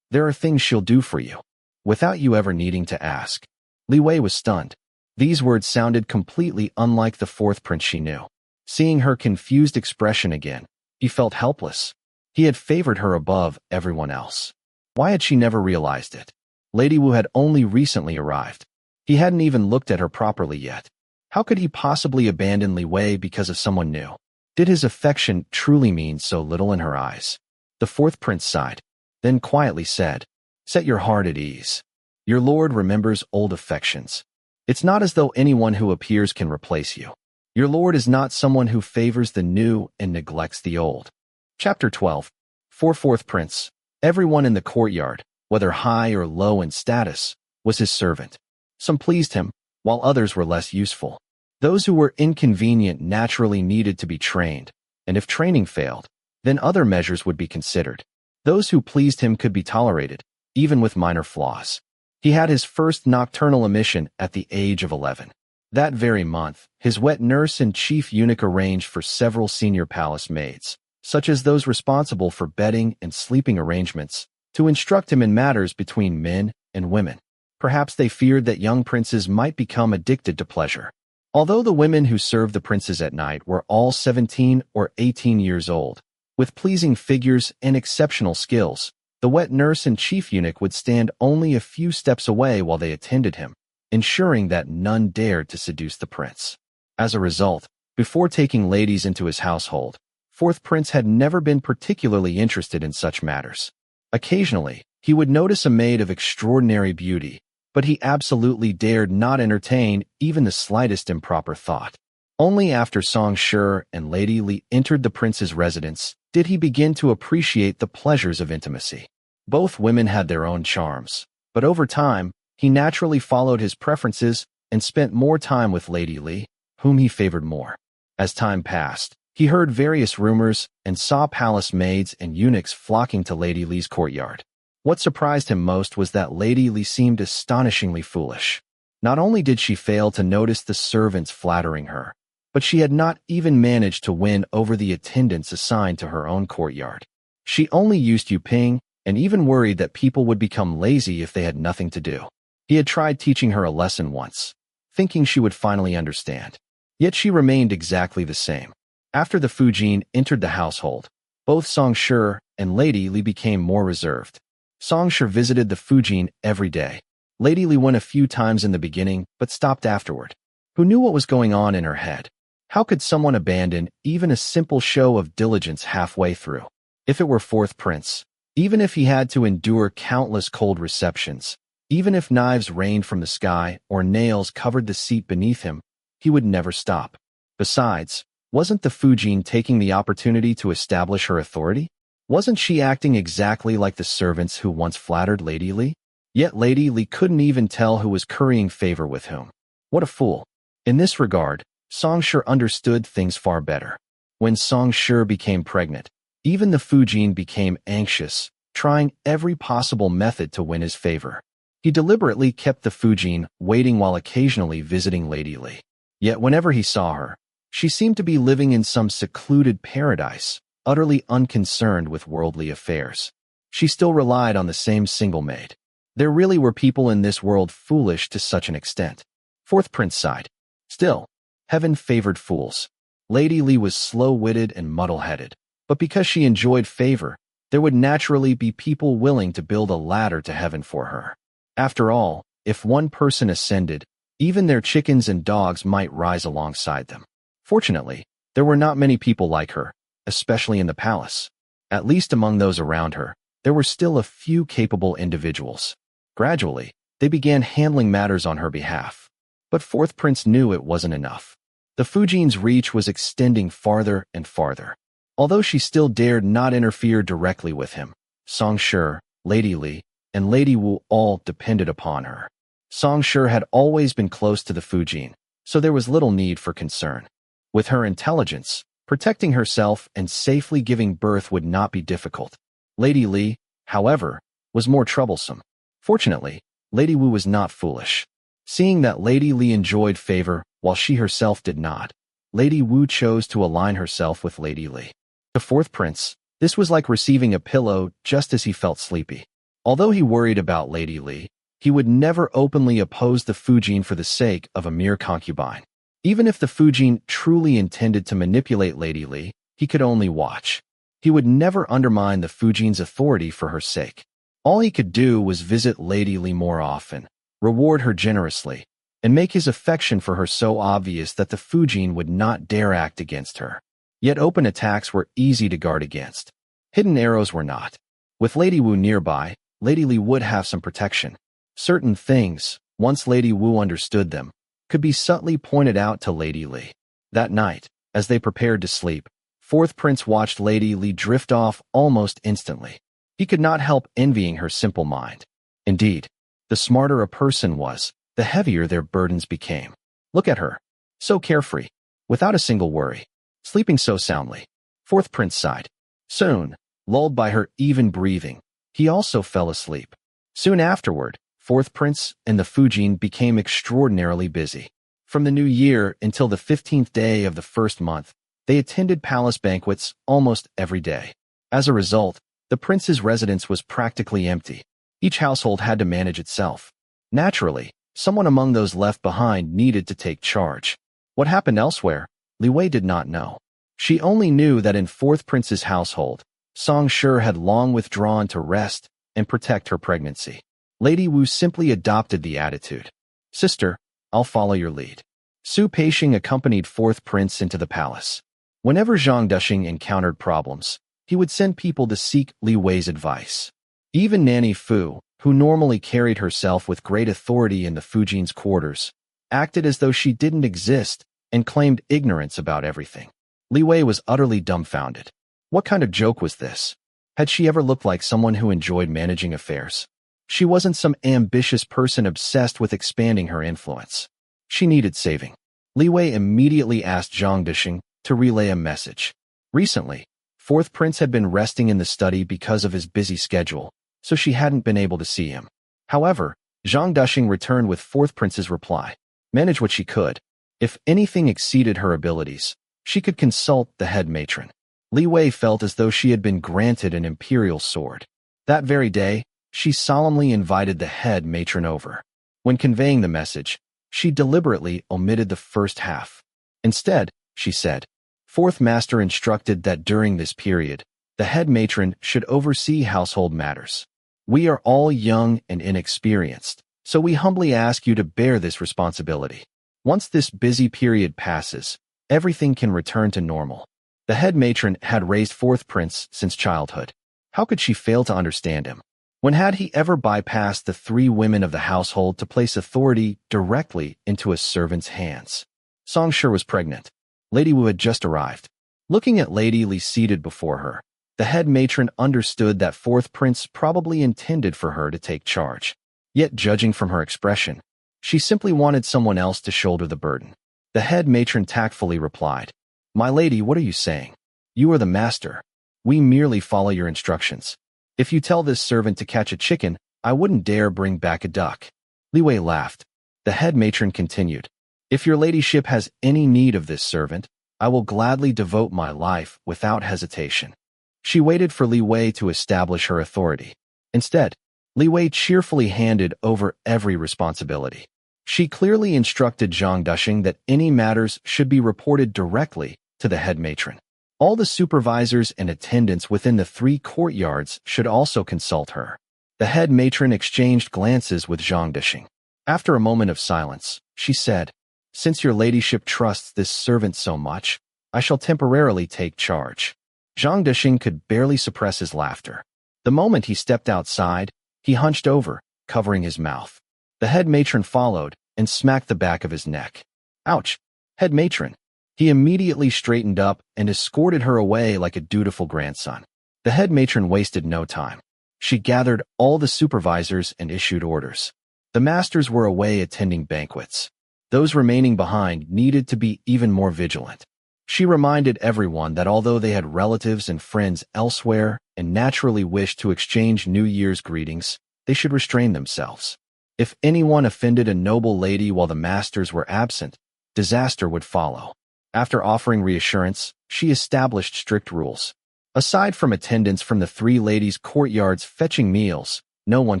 There are things she'll do for you, without you ever needing to ask." Li Wei was stunned. These words sounded completely unlike the fourth prince she knew. Seeing her confused expression again, he felt helpless. He had favored her above everyone else. Why had she never realized it? Lady Wu had only recently arrived. He hadn't even looked at her properly yet. How could he possibly abandon Li Wei because of someone new? Did his affection truly mean so little in her eyes? The fourth prince sighed, then quietly said, "Set your heart at ease. Your lord remembers old affections. It's not as though anyone who appears can replace you. Your lord is not someone who favors the new and neglects the old." Chapter 12. For fourth prince, everyone in the courtyard, whether high or low in status, was his servant. Some pleased him, while others were less useful. Those who were inconvenient naturally needed to be trained, and if training failed, then other measures would be considered. Those who pleased him could be tolerated, even with minor flaws. He had his first nocturnal emission at the age of 11. That very month, his wet nurse and chief eunuch arranged for several senior palace maids, such as those responsible for bedding and sleeping arrangements, to instruct him in matters between men and women. Perhaps they feared that young princes might become addicted to pleasure. Although the women who served the princes at night were all 17 or 18 years old, with pleasing figures and exceptional skills, the wet nurse and chief eunuch would stand only a few steps away while they attended him, ensuring that none dared to seduce the prince. As a result, before taking ladies into his household, Fourth Prince had never been particularly interested in such matters. Occasionally, he would notice a maid of extraordinary beauty, but he absolutely dared not entertain even the slightest improper thought. Only after Song Shi and Lady Li entered the prince's residence did he begin to appreciate the pleasures of intimacy. Both women had their own charms, but over time, he naturally followed his preferences and spent more time with Lady Li, whom he favored more. As time passed, he heard various rumors and saw palace maids and eunuchs flocking to Lady Li's courtyard. What surprised him most was that Lady Li seemed astonishingly foolish. Not only did she fail to notice the servants flattering her, but she had not even managed to win over the attendants assigned to her own courtyard. She only used Yuping and even worried that people would become lazy if they had nothing to do. He had tried teaching her a lesson once, thinking she would finally understand. Yet she remained exactly the same. After the Fujin entered the household, both Song Shi and Lady Li became more reserved. Song Shi visited the Fujin every day. Lady Li went a few times in the beginning, but stopped afterward. Who knew what was going on in her head? How could someone abandon even a simple show of diligence halfway through? If it were Fourth Prince, even if he had to endure countless cold receptions, even if knives rained from the sky or nails covered the seat beneath him, he would never stop. Besides, wasn't the Fujin taking the opportunity to establish her authority? Wasn't she acting exactly like the servants who once flattered Lady Li? Yet Lady Li couldn't even tell who was currying favor with whom. What a fool. In this regard, Song Shi understood things far better. When Song Shi became pregnant, even the Fujin became anxious, trying every possible method to win his favor. He deliberately kept the Fujin waiting while occasionally visiting Lady Li. Yet whenever he saw her, she seemed to be living in some secluded paradise, utterly unconcerned with worldly affairs. She still relied on the same single maid. There really were people in this world foolish to such an extent. Fourth Prince sighed. Still, heaven favored fools. Lady Li was slow-witted and muddle-headed, but because she enjoyed favor, there would naturally be people willing to build a ladder to heaven for her. After all, if one person ascended, even their chickens and dogs might rise alongside them. Fortunately, there were not many people like her, especially in the palace. At least among those around her, there were still a few capable individuals. Gradually, they began handling matters on her behalf. But Fourth Prince knew it wasn't enough. The Fujin's reach was extending farther and farther. Although she still dared not interfere directly with him, Song Shi, Lady Li, and Lady Wu all depended upon her. Song Shi had always been close to the Fujin, so there was little need for concern. With her intelligence, protecting herself and safely giving birth would not be difficult. Lady Li, however, was more troublesome. Fortunately, Lady Wu was not foolish. Seeing that Lady Li enjoyed favor while she herself did not, Lady Wu chose to align herself with Lady Li. The Fourth Prince, this was like receiving a pillow just as he felt sleepy. Although he worried about Lady Li, he would never openly oppose the Fujin for the sake of a mere concubine. Even if the Fujin truly intended to manipulate Lady Li, he could only watch. He would never undermine the Fujin's authority for her sake. All he could do was visit Lady Li more often, reward her generously, and make his affection for her so obvious that the Fujin would not dare act against her. Yet open attacks were easy to guard against. Hidden arrows were not. With Lady Wu nearby, Lady Li would have some protection. Certain things, once Lady Wu understood them, could be subtly pointed out to Lady Li. That night, as they prepared to sleep, Fourth Prince watched Lady Li drift off almost instantly. He could not help envying her simple mind. Indeed, the smarter a person was, the heavier their burdens became. Look at her, so carefree, without a single worry, sleeping so soundly. Fourth Prince sighed. Soon, lulled by her even breathing, he also fell asleep. Soon afterward, Fourth Prince and the Fujin became extraordinarily busy. From the new year until the 15th day of the first month, they attended palace banquets almost every day. As a result, the prince's residence was practically empty. Each household had to manage itself. Naturally, someone among those left behind needed to take charge. What happened elsewhere, Li Wei did not know. She only knew that in Fourth Prince's household, Song Shi had long withdrawn to rest and protect her pregnancy. Lady Wu simply adopted the attitude. Sister, I'll follow your lead. Su Peixing accompanied Fourth Prince into the palace. Whenever Zhang Duxing encountered problems, he would send people to seek Li Wei's advice. Even Nanny Fu, who normally carried herself with great authority in the Fujin's quarters, acted as though she didn't exist and claimed ignorance about everything. Li Wei was utterly dumbfounded. What kind of joke was this? Had she ever looked like someone who enjoyed managing affairs? She wasn't some ambitious person obsessed with expanding her influence. She needed saving. Li Wei immediately asked Zhang Duxing to relay a message. Recently, Fourth Prince had been resting in the study because of his busy schedule, so she hadn't been able to see him. However, Zhang Duxing returned with Fourth Prince's reply. Manage what she could. If anything exceeded her abilities, she could consult the head matron. Li Wei felt as though she had been granted an imperial sword. That very day, she solemnly invited the head matron over. When conveying the message, she deliberately omitted the first half. Instead, she said, Fourth Master instructed that during this period, the head matron should oversee household matters. We are all young and inexperienced, so we humbly ask you to bear this responsibility. Once this busy period passes, everything can return to normal. The head matron had raised Fourth Prince since childhood. How could she fail to understand him? When had he ever bypassed the three women of the household to place authority directly into a servant's hands? Song Shi was pregnant. Lady Wu had just arrived. Looking at Lady Li seated before her, the head matron understood that Fourth Prince probably intended for her to take charge. Yet, judging from her expression, she simply wanted someone else to shoulder the burden. The head matron tactfully replied, My lady, what are you saying? You are the master. We merely follow your instructions. If you tell this servant to catch a chicken, I wouldn't dare bring back a duck. Li Wei laughed. The head matron continued, If your ladyship has any need of this servant, I will gladly devote my life without hesitation. She waited for Li Wei to establish her authority. Instead, Li Wei cheerfully handed over every responsibility. She clearly instructed Zhang Duxing that any matters should be reported directly to the head matron. All the supervisors and attendants within the three courtyards should also consult her. The head matron exchanged glances with Zhang Duxing. After a moment of silence, she said, Since your ladyship trusts this servant so much, I shall temporarily take charge. Zhang Duxing could barely suppress his laughter. The moment he stepped outside, he hunched over, covering his mouth. The head matron followed and smacked the back of his neck. Ouch! Head matron! He immediately straightened up and escorted her away like a dutiful grandson. The head matron wasted no time. She gathered all the supervisors and issued orders. The masters were away attending banquets. Those remaining behind needed to be even more vigilant. She reminded everyone that although they had relatives and friends elsewhere and naturally wished to exchange New Year's greetings, they should restrain themselves. If anyone offended a noble lady while the masters were absent, disaster would follow. After offering reassurance, she established strict rules. Aside from attendants from the three ladies' courtyards fetching meals, no one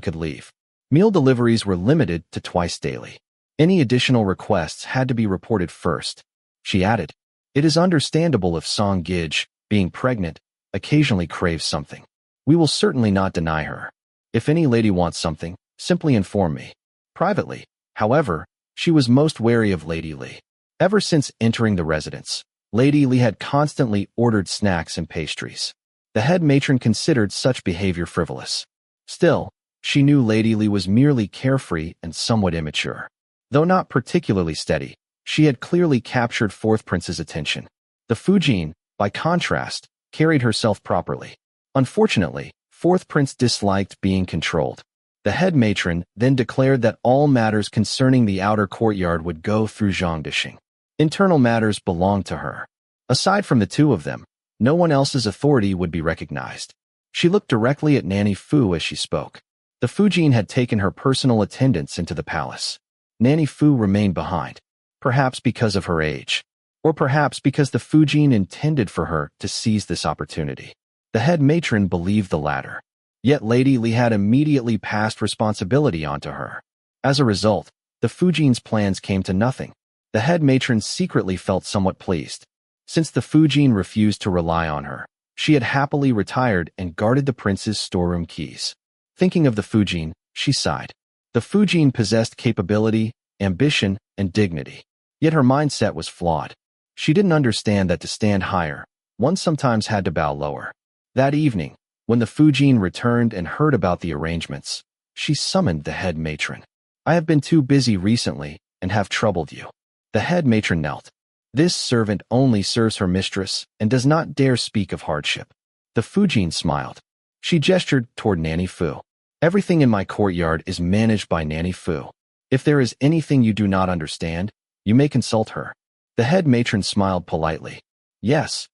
could leave. Meal deliveries were limited to twice daily. Any additional requests had to be reported first. She added, It is understandable if Song Gij, being pregnant, occasionally craves something. We will certainly not deny her. If any lady wants something, simply inform me. Privately, however, she was most wary of Lady Li. Ever since entering the residence, Lady Li had constantly ordered snacks and pastries. The head matron considered such behavior frivolous. Still, she knew Lady Li was merely carefree and somewhat immature. Though not particularly steady, she had clearly captured Fourth Prince's attention. The Fujin, by contrast, carried herself properly. Unfortunately, Fourth Prince disliked being controlled. The head matron then declared that all matters concerning the outer courtyard would go through Zhang Duxing. Internal matters belonged to her. Aside from the two of them, no one else's authority would be recognized. She looked directly at Nanny Fu as she spoke. The Fujin had taken her personal attendants into the palace. Nanny Fu remained behind, perhaps because of her age, or perhaps because the Fujin intended for her to seize this opportunity. The head matron believed the latter. Yet Lady Li had immediately passed responsibility onto her. As a result, the Fujin's plans came to nothing. The head matron secretly felt somewhat pleased. Since the Fujin refused to rely on her, she had happily retired and guarded the prince's storeroom keys. Thinking of the Fujin, she sighed. The Fujin possessed capability, ambition, and dignity. Yet her mindset was flawed. She didn't understand that to stand higher, one sometimes had to bow lower. That evening, when the Fujin returned and heard about the arrangements, she summoned the head matron. I have been too busy recently and have troubled you. The head matron knelt. This servant only serves her mistress and does not dare speak of hardship. The Fujin smiled. She gestured toward Nanny Fu. Everything in my courtyard is managed by Nanny Fu. If there is anything you do not understand, you may consult her. The head matron smiled politely. Yes.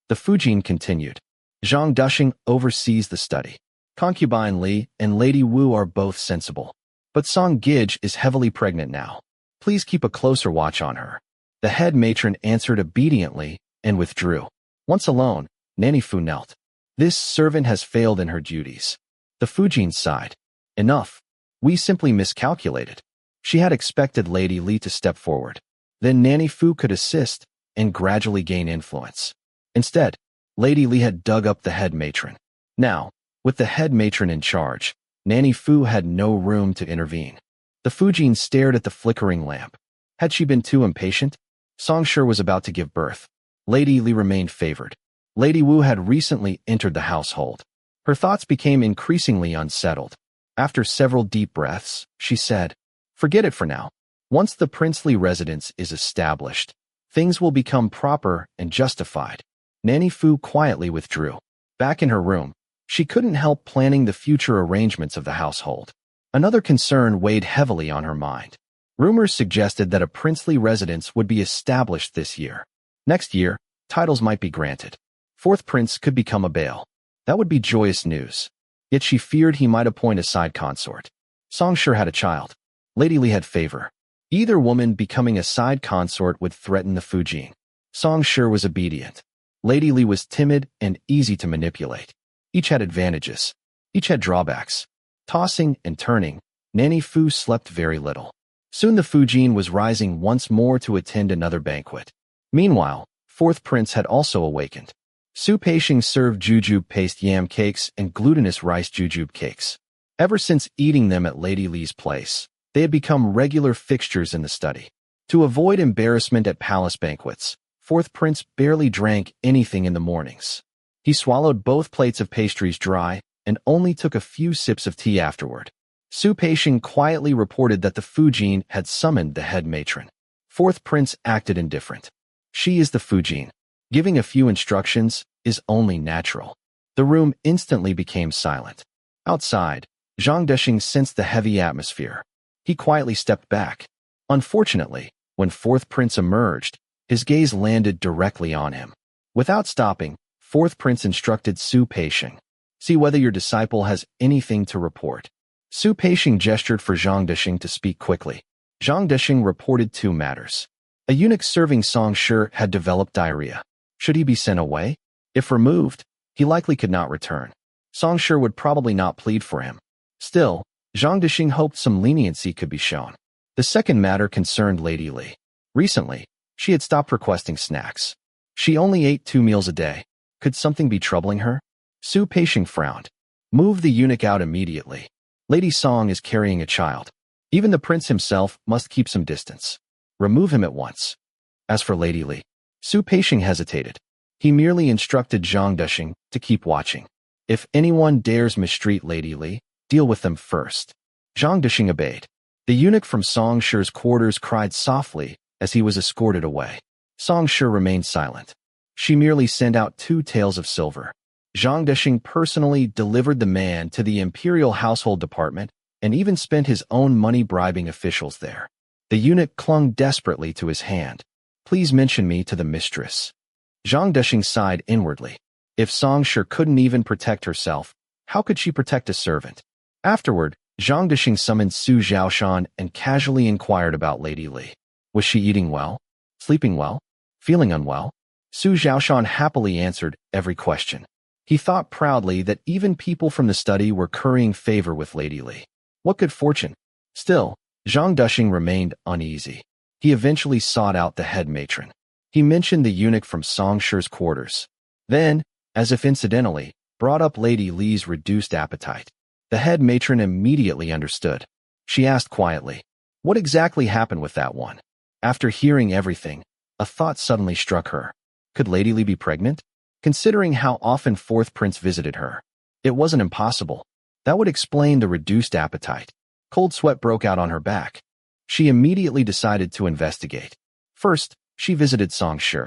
The Fujin continued. Zhang Dushing oversees the study. Concubine Li and Lady Wu are both sensible. But Song Gij is heavily pregnant now. Please keep a closer watch on her. The head matron answered obediently and withdrew. Once alone, Nanny Fu knelt. This servant has failed in her duties. The Fujin sighed. Enough. We simply miscalculated. She had expected Lady Li to step forward. Then Nanny Fu could assist and gradually gain influence. Instead, Lady Li had dug up the head matron. Now, with the head matron in charge, Nanny Fu had no room to intervene. The Fujin stared at the flickering lamp. Had she been too impatient? Songshur was about to give birth. Lady Li remained favored. Lady Wu had recently entered the household. Her thoughts became increasingly unsettled. After several deep breaths, she said, "Forget it for now. Once the princely residence is established, things will become proper and justified." Nanny Fu quietly withdrew. Back in her room, she couldn't help planning the future arrangements of the household. Another concern weighed heavily on her mind. Rumors suggested that a princely residence would be established this year. Next year, titles might be granted. Fourth prince could become a Baal. That would be joyous news. Yet she feared he might appoint a side consort. Songshur had a child. Lady Li had favor. Either woman becoming a side consort would threaten the Fujin. Songshur was obedient. Lady Li was timid and easy to manipulate. Each had advantages. Each had drawbacks. Tossing and turning, Nanny Fu slept very little. Soon the Fujin was rising once more to attend another banquet. Meanwhile, fourth prince had also awakened. Su Peishing served jujube paste yam cakes and glutinous rice jujube cakes. Ever since eating them at Lady Li's place, they had become regular fixtures in the study. To avoid embarrassment at palace banquets, fourth prince barely drank anything in the mornings. He swallowed both plates of pastries dry and only took a few sips of tea afterward. Su Peishing quietly reported that the Fujin had summoned the head matron. Fourth prince acted indifferent. She is the Fujin. Giving a few instructions is only natural. The room instantly became silent. Outside, Zhang Deshing sensed the heavy atmosphere. He quietly stepped back. Unfortunately, when fourth prince emerged, his gaze landed directly on him. Without stopping, fourth prince instructed Su Peishing. See whether your disciple has anything to report. Su Peishing gestured for Zhang Deshing to speak quickly. Zhang Deshing reported two matters. A eunuch serving Songshur had developed diarrhea. Should he be sent away? If removed, he likely could not return. Songshur would probably not plead for him. Still, Zhang Deshing hoped some leniency could be shown. The second matter concerned Lady Li. Recently, she had stopped requesting snacks. She only ate 2 meals a day. Could something be troubling her? Su Peishing frowned. Move the eunuch out immediately. Lady Song is carrying a child. Even the prince himself must keep some distance. Remove him at once. As for Lady Li, Su Peishing hesitated. He merely instructed Zhang Deshing to keep watching. If anyone dares mistreat Lady Li, deal with them first. Zhang Deshing obeyed. The eunuch from Songshur's quarters cried softly as he was escorted away. Songshur remained silent. She merely sent out 2 taels of silver. Zhang Deshing personally delivered the man to the imperial household department and even spent his own money bribing officials there. The eunuch clung desperately to his hand. Please mention me to the mistress. Zhang Deshing sighed inwardly. If Songshur couldn't even protect herself, how could she protect a servant? Afterward, Zhang Deshing summoned Su Zhaoshan and casually inquired about Lady Li. Was she eating well? Sleeping well? Feeling unwell? Su Zhaoshan happily answered every question. He thought proudly that even people from the study were currying favor with Lady Li. What good fortune! Still, Zhang Deshing remained uneasy. He eventually sought out the head matron. He mentioned the eunuch from Songshur's quarters. Then, as if incidentally, brought up Lady Li's reduced appetite. The head matron immediately understood. She asked quietly, "What exactly happened with that one?" After hearing everything, A thought suddenly struck her. Could Lady Li be pregnant? Considering how often fourth prince visited her, it wasn't impossible. That would explain the reduced appetite. Cold sweat broke out on her back. She immediately decided to investigate. First, she visited Song Shi.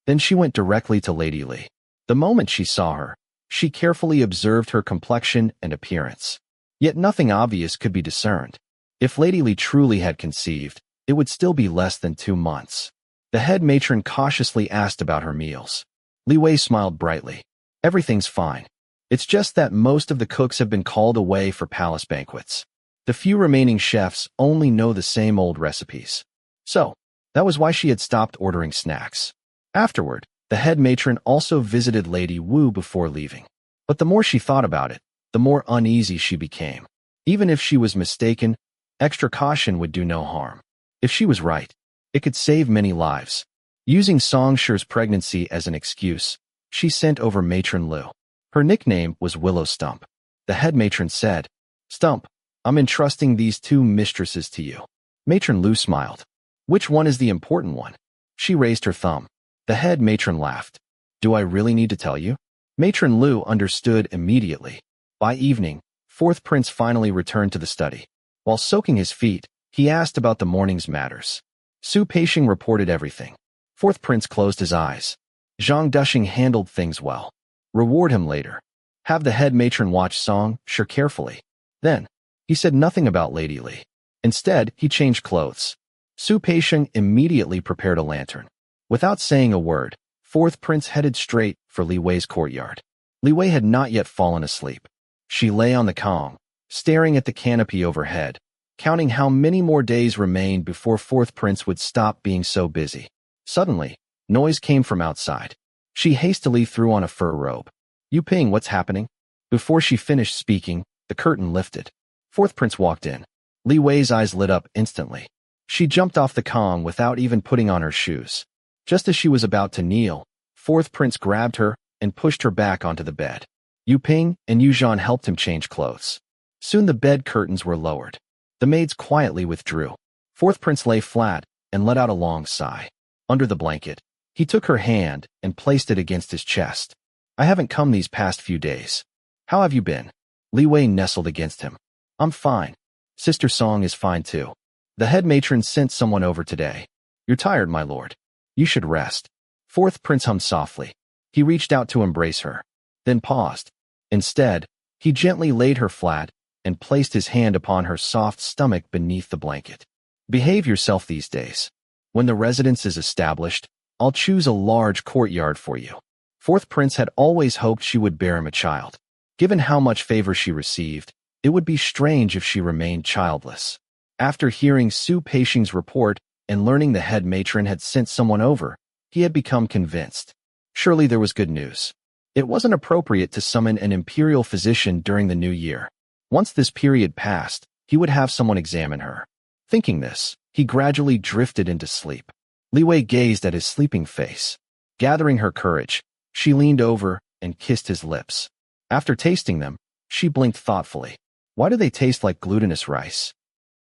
Then she went directly to Lady Li. The moment she saw her, she carefully observed her complexion and appearance. Yet nothing obvious could be discerned. If Lady Li truly had conceived, it would still be less than 2 months. The head matron cautiously asked about her meals. Li Wei smiled brightly. Everything's fine. It's just that most of the cooks have been called away for palace banquets. The few remaining chefs only know the same old recipes. So, that was why she had stopped ordering snacks. Afterward, the head matron also visited Lady Wu before leaving. But the more she thought about it, the more uneasy she became. Even if she was mistaken, extra caution would do no harm. If she was right, it could save many lives. Using Song Shi's pregnancy as an excuse, she sent over Matron Lu. Her nickname was Willow Stump. The head matron said, "Stump, I'm entrusting these 2 mistresses to you." Matron Lu smiled. "Which one is the important one?" She raised her thumb. The head matron laughed. "Do I really need to tell you?" Matron Lu understood immediately. By evening, fourth prince finally returned to the study. While soaking his feet, he asked about the morning's matters. Su Peixing reported everything. Fourth prince closed his eyes. Zhang Dushing handled things well. Reward him later. Have the head matron watch Song Shi carefully. Then, he said nothing about Lady Li. Instead, he changed clothes. Su Peixing immediately prepared a lantern. Without saying a word, fourth prince headed straight for Li Wei's courtyard. Li Wei had not yet fallen asleep. She lay on the kong, staring at the canopy overhead, counting how many more days remained before fourth prince would stop being so busy. Suddenly, noise came from outside. She hastily threw on a fur robe. "Yu Ping, what's happening?" Before she finished speaking, the curtain lifted. Fourth prince walked in. Li Wei's eyes lit up instantly. She jumped off the kong without even putting on her shoes. Just as she was about to kneel, fourth prince grabbed her and pushed her back onto the bed. Yu Ping and Yu Zhan helped him change clothes. Soon the bed curtains were lowered. The maids quietly withdrew. Fourth prince lay flat and let out a long sigh. Under the blanket, he took her hand and placed it against his chest. "I haven't come these past few days. How have you been?" Li Wei nestled against him. "I'm fine. Sister Song is fine too. The head matron sent someone over today. You're tired, my lord. You should rest." Fourth prince hummed softly. He reached out to embrace her, then paused. Instead, he gently laid her flat and placed his hand upon her soft stomach beneath the blanket. "Behave yourself these days. When the residence is established, I'll choose a large courtyard for you." Fourth prince had always hoped she would bear him a child. Given how much favor she received, it would be strange if she remained childless. After hearing Su Peixing's report and learning the head matron had sent someone over, he had become convinced. Surely there was good news. It wasn't appropriate to summon an imperial physician during the new year. Once this period passed, he would have someone examine her. Thinking this, he gradually drifted into sleep. Li Wei gazed at his sleeping face. Gathering her courage, she leaned over and kissed his lips. After tasting them, she blinked thoughtfully. Why do they taste like glutinous rice?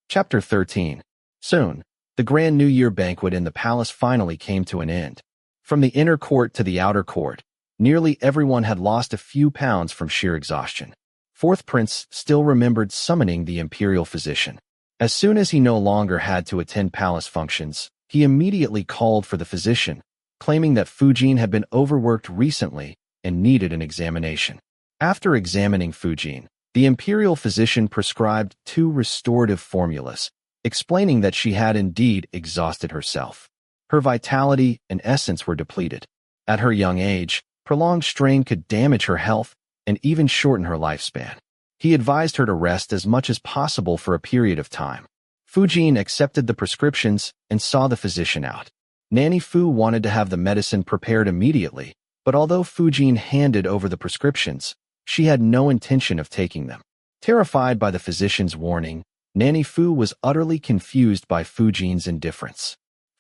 Chapter 13. Soon, the Grand New Year banquet in the palace finally came to an end. From the inner court to the outer court, nearly everyone had lost a few pounds from sheer exhaustion. Fourth prince still remembered summoning the imperial physician. As soon as he no longer had to attend palace functions, he immediately called for the physician, claiming that Fujin had been overworked recently and needed an examination. After examining Fujin, the imperial physician prescribed 2 restorative formulas, explaining that she had indeed exhausted herself. Her vitality and essence were depleted. At her young age, prolonged strain could damage her health and even shorten her lifespan. He advised her to rest as much as possible for a period of time. Fujin accepted the prescriptions and saw the physician out. Nanny Fu wanted to have the medicine prepared immediately, but although Fujin handed over the prescriptions, she had no intention of taking them. Terrified by the physician's warning, Nanny Fu was utterly confused by Fujin's indifference.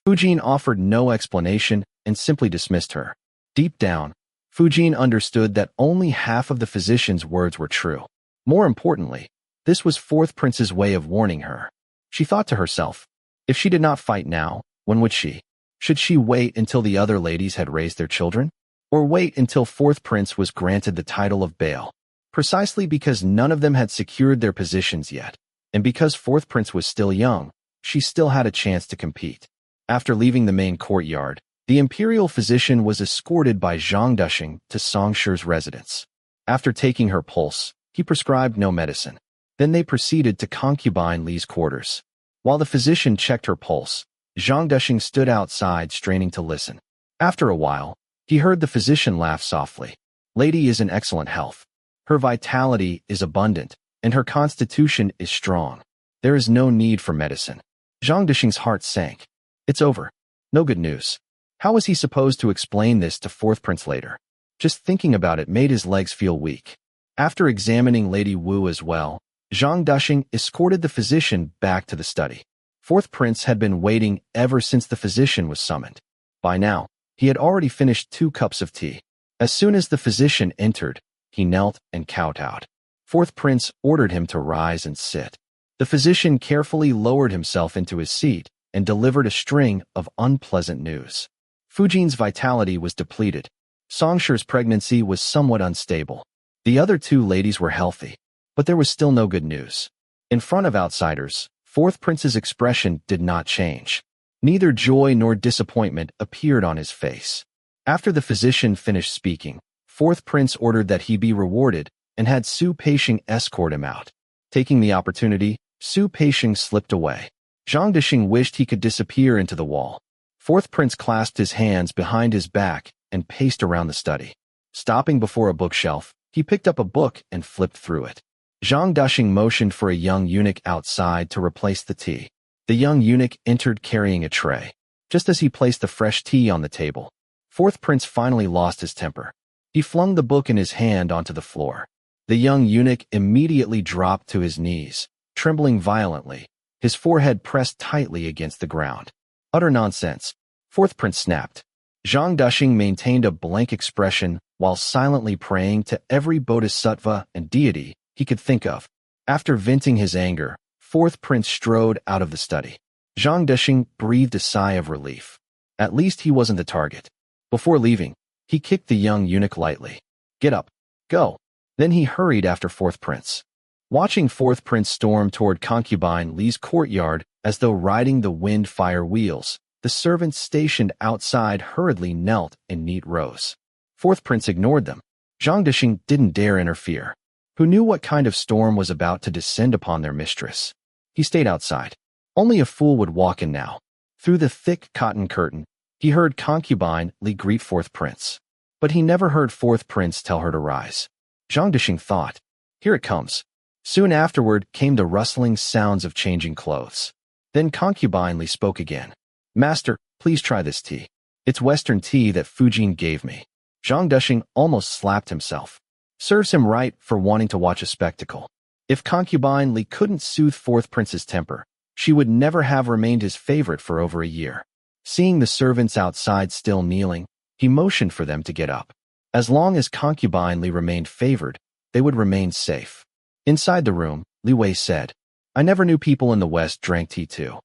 Fujin offered no explanation and simply dismissed her. Deep down, Fujin understood that only half of the physician's words were true. More importantly, this was Fourth Prince's way of warning her. She thought to herself, if she did not fight now, when would she? Should she wait until the other ladies had raised their children? Or wait until fourth prince was granted the title of Baal? Precisely because none of them had secured their positions yet, and because fourth prince was still young, she still had a chance to compete. After leaving the main courtyard, the imperial physician was escorted by Zhang Dushing to Songshi's residence. After taking her pulse, he prescribed no medicine. Then they proceeded to concubine Li's quarters. While the physician checked her pulse, Zhang Dushing stood outside straining to listen. After a while, he heard the physician laugh softly. Lady is in excellent health. Her vitality is abundant, and her constitution is strong. There is no need for medicine. Zhang Dushing's heart sank. It's over. No good news. How was he supposed to explain this to fourth prince later? Just thinking about it made his legs feel weak. After examining Lady Wu as well, Zhang Dushing escorted the physician back to the study. Fourth prince had been waiting ever since the physician was summoned. By now, he had already finished 2 cups of tea. As soon as the physician entered, he knelt and kowtowed. Fourth prince ordered him to rise and sit. The physician carefully lowered himself into his seat and delivered a string of unpleasant news. Fujin's vitality was depleted. Songshi's pregnancy was somewhat unstable. The other 2 ladies were healthy, but there was still no good news. In front of outsiders, fourth prince's expression did not change. Neither joy nor disappointment appeared on his face. After the physician finished speaking, fourth prince ordered that he be rewarded and had Su Peixing escort him out. Taking the opportunity, Su Peixing slipped away. Zhang Dushing wished he could disappear into the wall. Fourth prince clasped his hands behind his back and paced around the study. Stopping before a bookshelf, he picked up a book and flipped through it. Zhang Dushing motioned for a young eunuch outside to replace the tea. The young eunuch entered carrying a tray. Just as he placed the fresh tea on the table, fourth prince finally lost his temper. He flung the book in his hand onto the floor. The young eunuch immediately dropped to his knees, trembling violently, his forehead pressed tightly against the ground. Utter nonsense, fourth prince snapped. Zhang Dushing maintained a blank expression while silently praying to every bodhisattva and deity he could think of. After venting his anger, fourth prince strode out of the study. Zhang Dushing breathed a sigh of relief. At least he wasn't the target. Before leaving, he kicked the young eunuch lightly. Get up. Go. Then he hurried after fourth prince. Watching fourth prince storm toward concubine Li's courtyard as though riding the wind-fire wheels, the servants stationed outside hurriedly knelt in neat rows. Fourth prince ignored them. Zhang Dushing didn't dare interfere. Who knew what kind of storm was about to descend upon their mistress? He stayed outside. Only a fool would walk in now. Through the thick cotton curtain, he heard concubine Li greet fourth prince. But he never heard fourth prince tell her to rise. Zhang Dushing thought, here it comes. Soon afterward came the rustling sounds of changing clothes. Then concubine Li spoke again. Master, please try this tea. It's Western tea that Fujin gave me. Zhang Dushing almost slapped himself. Serves him right for wanting to watch a spectacle. If concubine Li couldn't soothe fourth prince's temper, she would never have remained his favorite for over a year. Seeing the servants outside still kneeling, he motioned for them to get up. As long as concubine Li remained favored, they would remain safe. Inside the room, Li Wei said, I never knew people in the West drank tea too.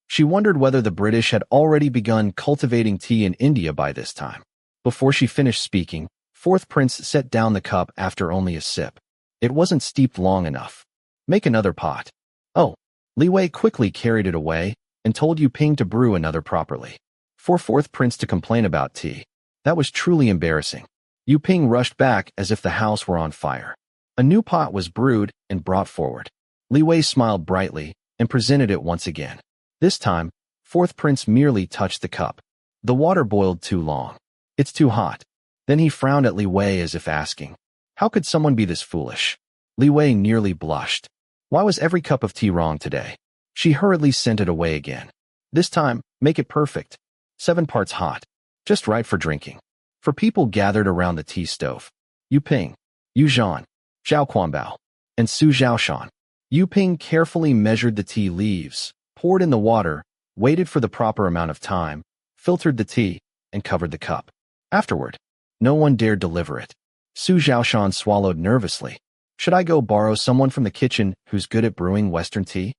She wondered whether the British had already begun cultivating tea in India by this time. Before she finished speaking, fourth prince set down the cup after only a sip. It wasn't steeped long enough. Make another pot. Oh, Li Wei quickly carried it away and told Yu Ping to brew another properly. For fourth prince to complain about tea. That was truly embarrassing. Yu Ping rushed back as if the house were on fire. A new pot was brewed and brought forward. Li Wei smiled brightly and presented it once again. This time, fourth prince merely touched the cup. The water boiled too long. It's too hot. Then he frowned at Li Wei as if asking, how could someone be this foolish? Li Wei nearly blushed. Why was every cup of tea wrong today? She hurriedly sent it away again. This time, make it perfect. 7 parts hot. Just right for drinking. For people gathered around the tea stove. Yu Ping, Yu Zhan, Zhao Quanbao, and Su Zhaoshan. Yu Ping carefully measured the tea leaves, poured in the water, waited for the proper amount of time, filtered the tea, and covered the cup. Afterward, no one dared deliver it. Su Zhaoshan swallowed nervously. Should I go borrow someone from the kitchen who's good at brewing Western tea?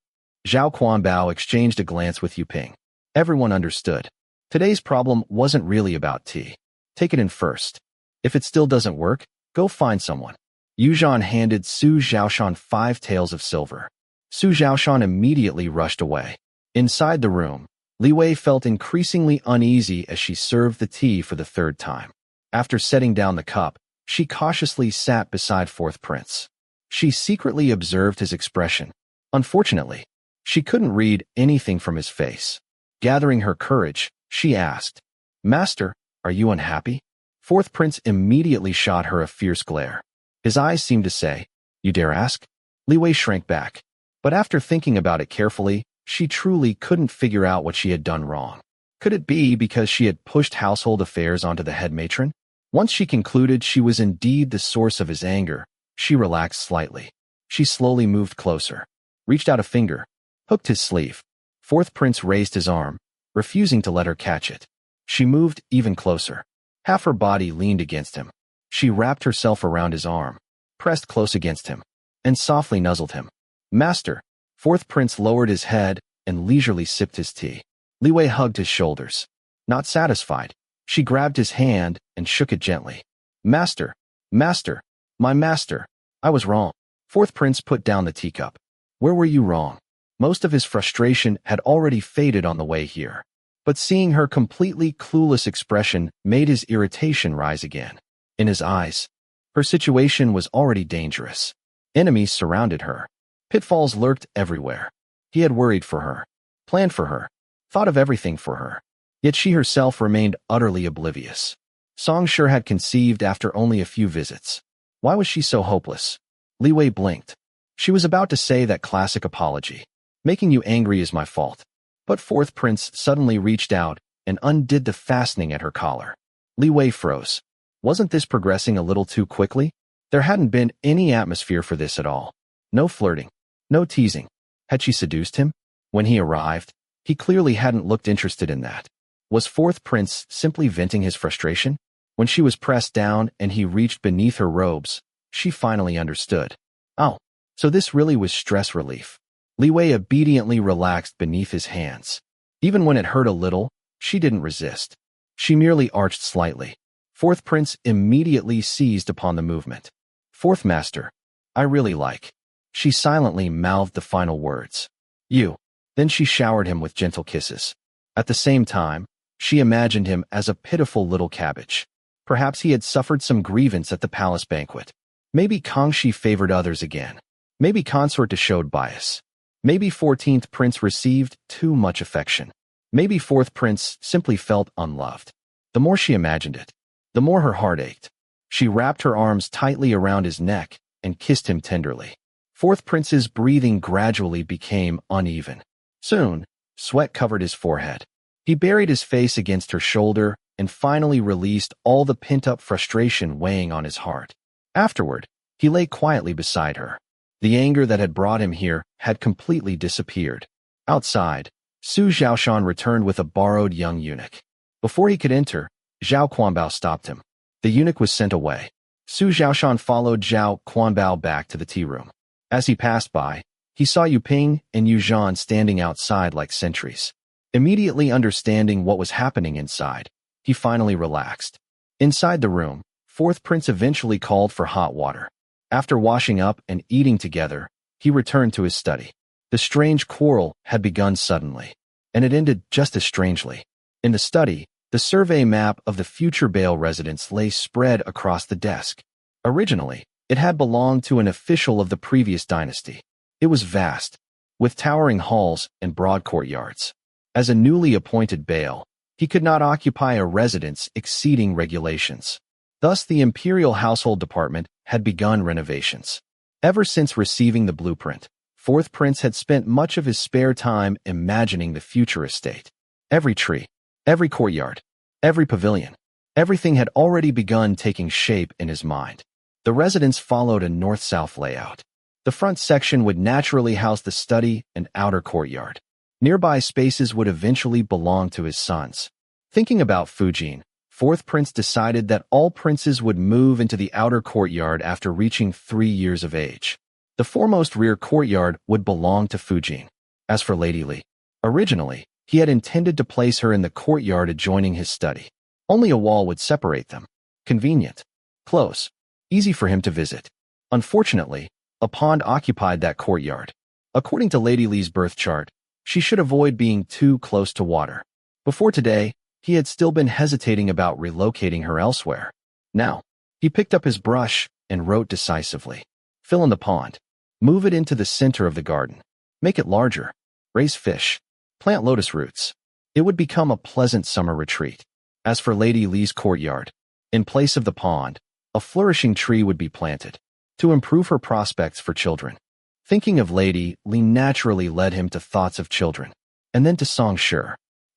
Zhao Quanbao exchanged a glance with Yu Ping. Everyone understood. Today's problem wasn't really about tea. Take it in first. If it still doesn't work, go find someone. Yu Zhan handed Su Zhaoshan 5 taels of silver. Su Zhaoshan immediately rushed away. Inside the room, Li Wei felt increasingly uneasy as she served the tea for the 3rd time. After setting down the cup, she cautiously sat beside 4th Prince. She secretly observed his expression. Unfortunately, she couldn't read anything from his face. Gathering her courage, she asked, "Master, are you unhappy?" 4th Prince immediately shot her a fierce glare. His eyes seemed to say, "You dare ask?" Li Wei shrank back. But after thinking about it carefully, she truly couldn't figure out what she had done wrong. Could it be because she had pushed household affairs onto the head matron? Once she concluded she was indeed the source of his anger, she relaxed slightly. She slowly moved closer, reached out a finger, hooked his sleeve. 4th Prince raised his arm, refusing to let her catch it. She moved even closer. Half her body leaned against him. She wrapped herself around his arm, pressed close against him, and softly nuzzled him. "Master." 4th Prince lowered his head and leisurely sipped his tea. Li Wei hugged his shoulders. Not satisfied, she grabbed his hand and shook it gently. "Master, master, my master, I was wrong." 4th Prince put down the teacup. Where were you wrong? Most of his frustration had already faded on the way here. But seeing her completely clueless expression made his irritation rise again. In his eyes, her situation was already dangerous. Enemies surrounded her. Pitfalls lurked everywhere. He had worried for her, planned for her, thought of everything for her. Yet she herself remained utterly oblivious. Song sure had conceived after only a few visits. Why was she so hopeless? Li Wei blinked. She was about to say that classic apology. "Making you angry is my fault." But 4th Prince suddenly reached out and undid the fastening at her collar. Li Wei froze. Wasn't this progressing a little too quickly? There hadn't been any atmosphere for this at all. No flirting, no teasing. Had she seduced him? When he arrived, he clearly hadn't looked interested in that. Was 4th Prince simply venting his frustration? When she was pressed down and he reached beneath her robes, she finally understood. Oh, so this really was stress relief. Li Wei obediently relaxed beneath his hands. Even when it hurt a little, she didn't resist. She merely arched slightly. 4th Prince immediately seized upon the movement. "4th Master, I really like." She silently mouthed the final words. "You." Then she showered him with gentle kisses. At the same time, she imagined him as a pitiful little cabbage. Perhaps he had suffered some grievance at the palace banquet. Maybe Kangxi favored others again. Maybe Consorte showed bias. Maybe 14th Prince received too much affection. Maybe 4th Prince simply felt unloved. The more she imagined it, the more her heart ached. She wrapped her arms tightly around his neck and kissed him tenderly. 4th Prince's breathing gradually became uneven. Soon, sweat covered his forehead. He buried his face against her shoulder and finally released all the pent-up frustration weighing on his heart. Afterward, he lay quietly beside her. The anger that had brought him here had completely disappeared. Outside, Su Zhaoshan returned with a borrowed young eunuch. Before he could enter, Zhao Quanbao stopped him. The eunuch was sent away. Su Zhaoshan followed Zhao Quanbao back to the tea room. As he passed by, he saw Yu Ping and Yu Zhan standing outside like sentries. Immediately understanding what was happening inside, he finally relaxed. Inside the room, 4th Prince eventually called for hot water. After washing up and eating together, he returned to his study. The strange quarrel had begun suddenly, and it ended just as strangely. In the study, the survey map of the future Bale residence lay spread across the desk. Originally, it had belonged to an official of the previous dynasty. It was vast, with towering halls and broad courtyards. As a newly appointed Bale, he could not occupy a residence exceeding regulations. Thus, the imperial household department had begun renovations. Ever since receiving the blueprint, 4th Prince had spent much of his spare time imagining the future estate. Every tree, every courtyard, every pavilion, everything had already begun taking shape in his mind. The residence followed a north-south layout. The front section would naturally house the study and outer courtyard. Nearby spaces would eventually belong to his sons. Thinking about Fujin, 4th Prince decided that all princes would move into the outer courtyard after reaching 3 years of age. The foremost rear courtyard would belong to Fujin. As for Lady Li, originally, He had intended to place her in the courtyard adjoining his study. Only a wall would separate them. Convenient. Close. Easy for him to visit. Unfortunately, a pond occupied that courtyard. According to Lady Li's birth chart, she should avoid being too close to water. Before today, he had still been hesitating about relocating her elsewhere. Now, he picked up his brush and wrote decisively. Fill in the pond. Move it into the center of the garden. Make it larger. Raise fish. Plant lotus roots. It would become a pleasant summer retreat. As for Lady Li's courtyard, in place of the pond, a flourishing tree would be planted to improve her prospects for children. Thinking of Lady Li naturally led him to thoughts of children, and then to Song Shi.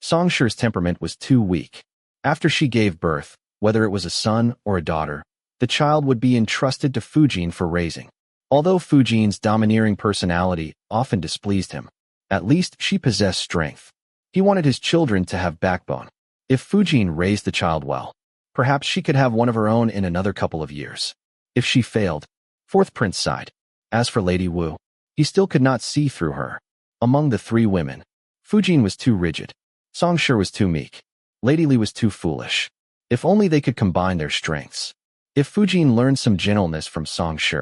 Song Shi's temperament was too weak. After she gave birth, whether it was a son or a daughter, the child would be entrusted to Fujin for raising. Although Fujin's domineering personality often displeased him, at least she possessed strength. He wanted his children to have backbone. If Fujin raised the child well, perhaps she could have one of her own in another couple of years. If she failed, fourth prince sighed. As for Lady Wu, he still could not see through her. Among the three women, Fujin was too rigid. Song Shi was too meek. Lady Li was too foolish. If only they could combine their strengths. If Fujin learned some gentleness from Song Shi,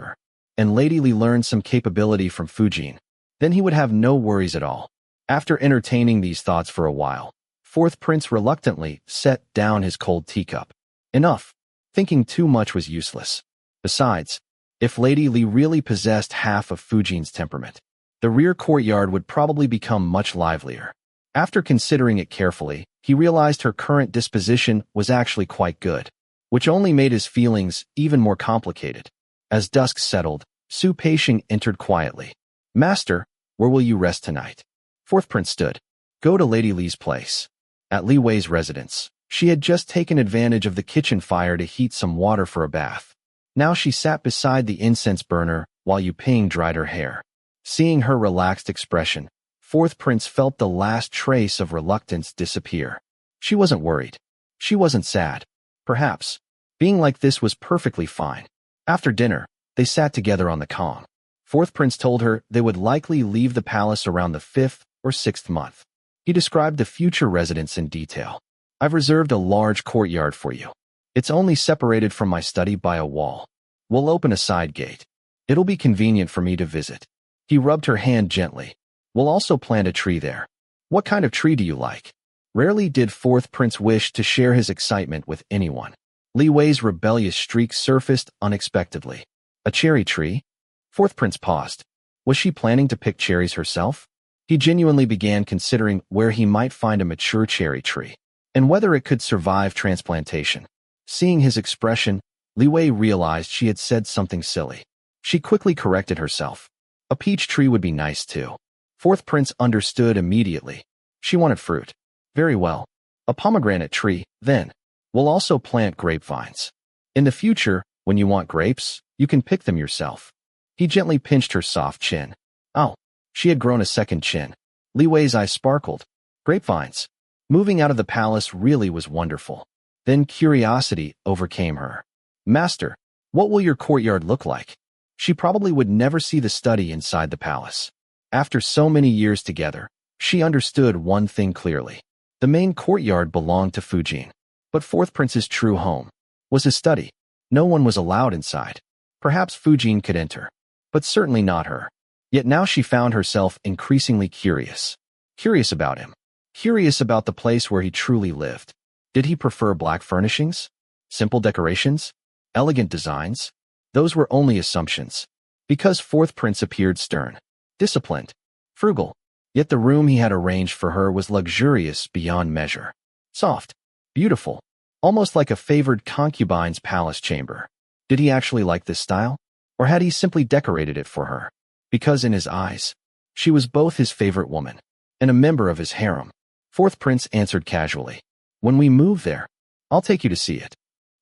and Lady Li learned some capability from Fujin, then he would have no worries at all. After entertaining these thoughts for a while, fourth prince reluctantly set down his cold teacup. Enough. Thinking too much was useless. Besides, if Lady Li really possessed half of Fujin's temperament, the rear courtyard would probably become much livelier. After considering it carefully, he realized her current disposition was actually quite good, which only made his feelings even more complicated. As dusk settled, Su Peixing entered quietly. Master, where will you rest tonight? Fourth prince stood. Go to Lady Li's place. At Li Wei's residence, she had just taken advantage of the kitchen fire to heat some water for a bath. Now she sat beside the incense burner while Yu Ping dried her hair. Seeing her relaxed expression, fourth prince felt the last trace of reluctance disappear. She wasn't worried. She wasn't sad. Perhaps. Being like this was perfectly fine. After dinner, they sat together on the calm. Fourth prince told her they would likely leave the palace around the 5th or 6th month. He described the future residence in detail. I've reserved a large courtyard for you. It's only separated from my study by a wall. We'll open a side gate. It'll be convenient for me to visit. He rubbed her hand gently. We'll also plant a tree there. What kind of tree do you like? Rarely did fourth prince wish to share his excitement with anyone. Li Wei's rebellious streak surfaced unexpectedly. A cherry tree? Fourth prince paused. Was she planning to pick cherries herself? He genuinely began considering where he might find a mature cherry tree, and whether it could survive transplantation. Seeing his expression, Li Wei realized she had said something silly. She quickly corrected herself. A peach tree would be nice too. Fourth prince understood immediately. She wanted fruit. Very well. A pomegranate tree, then. We'll also plant grapevines. In the future, when you want grapes, you can pick them yourself. He gently pinched her soft chin. Oh, she had grown a second chin. Li Wei's eyes sparkled. Grapevines. Moving out of the palace really was wonderful. Then curiosity overcame her. Master, what will your courtyard look like? She probably would never see the study inside the palace. After so many years together, she understood one thing clearly. The main courtyard belonged to Fujin. But fourth prince's true home was his study. No one was allowed inside. Perhaps Fujin could enter, but certainly not her. Yet now she found herself increasingly curious. Curious about him. Curious about the place where he truly lived. Did he prefer black furnishings? Simple decorations? Elegant designs? Those were only assumptions. Because fourth prince appeared stern, disciplined, frugal. Yet the room he had arranged for her was luxurious beyond measure. Soft. Beautiful. Almost like a favored concubine's palace chamber. Did he actually like this style? Or had he simply decorated it for her? Because in his eyes, she was both his favorite woman and a member of his harem. Fourth prince answered casually. When we move there, I'll take you to see it.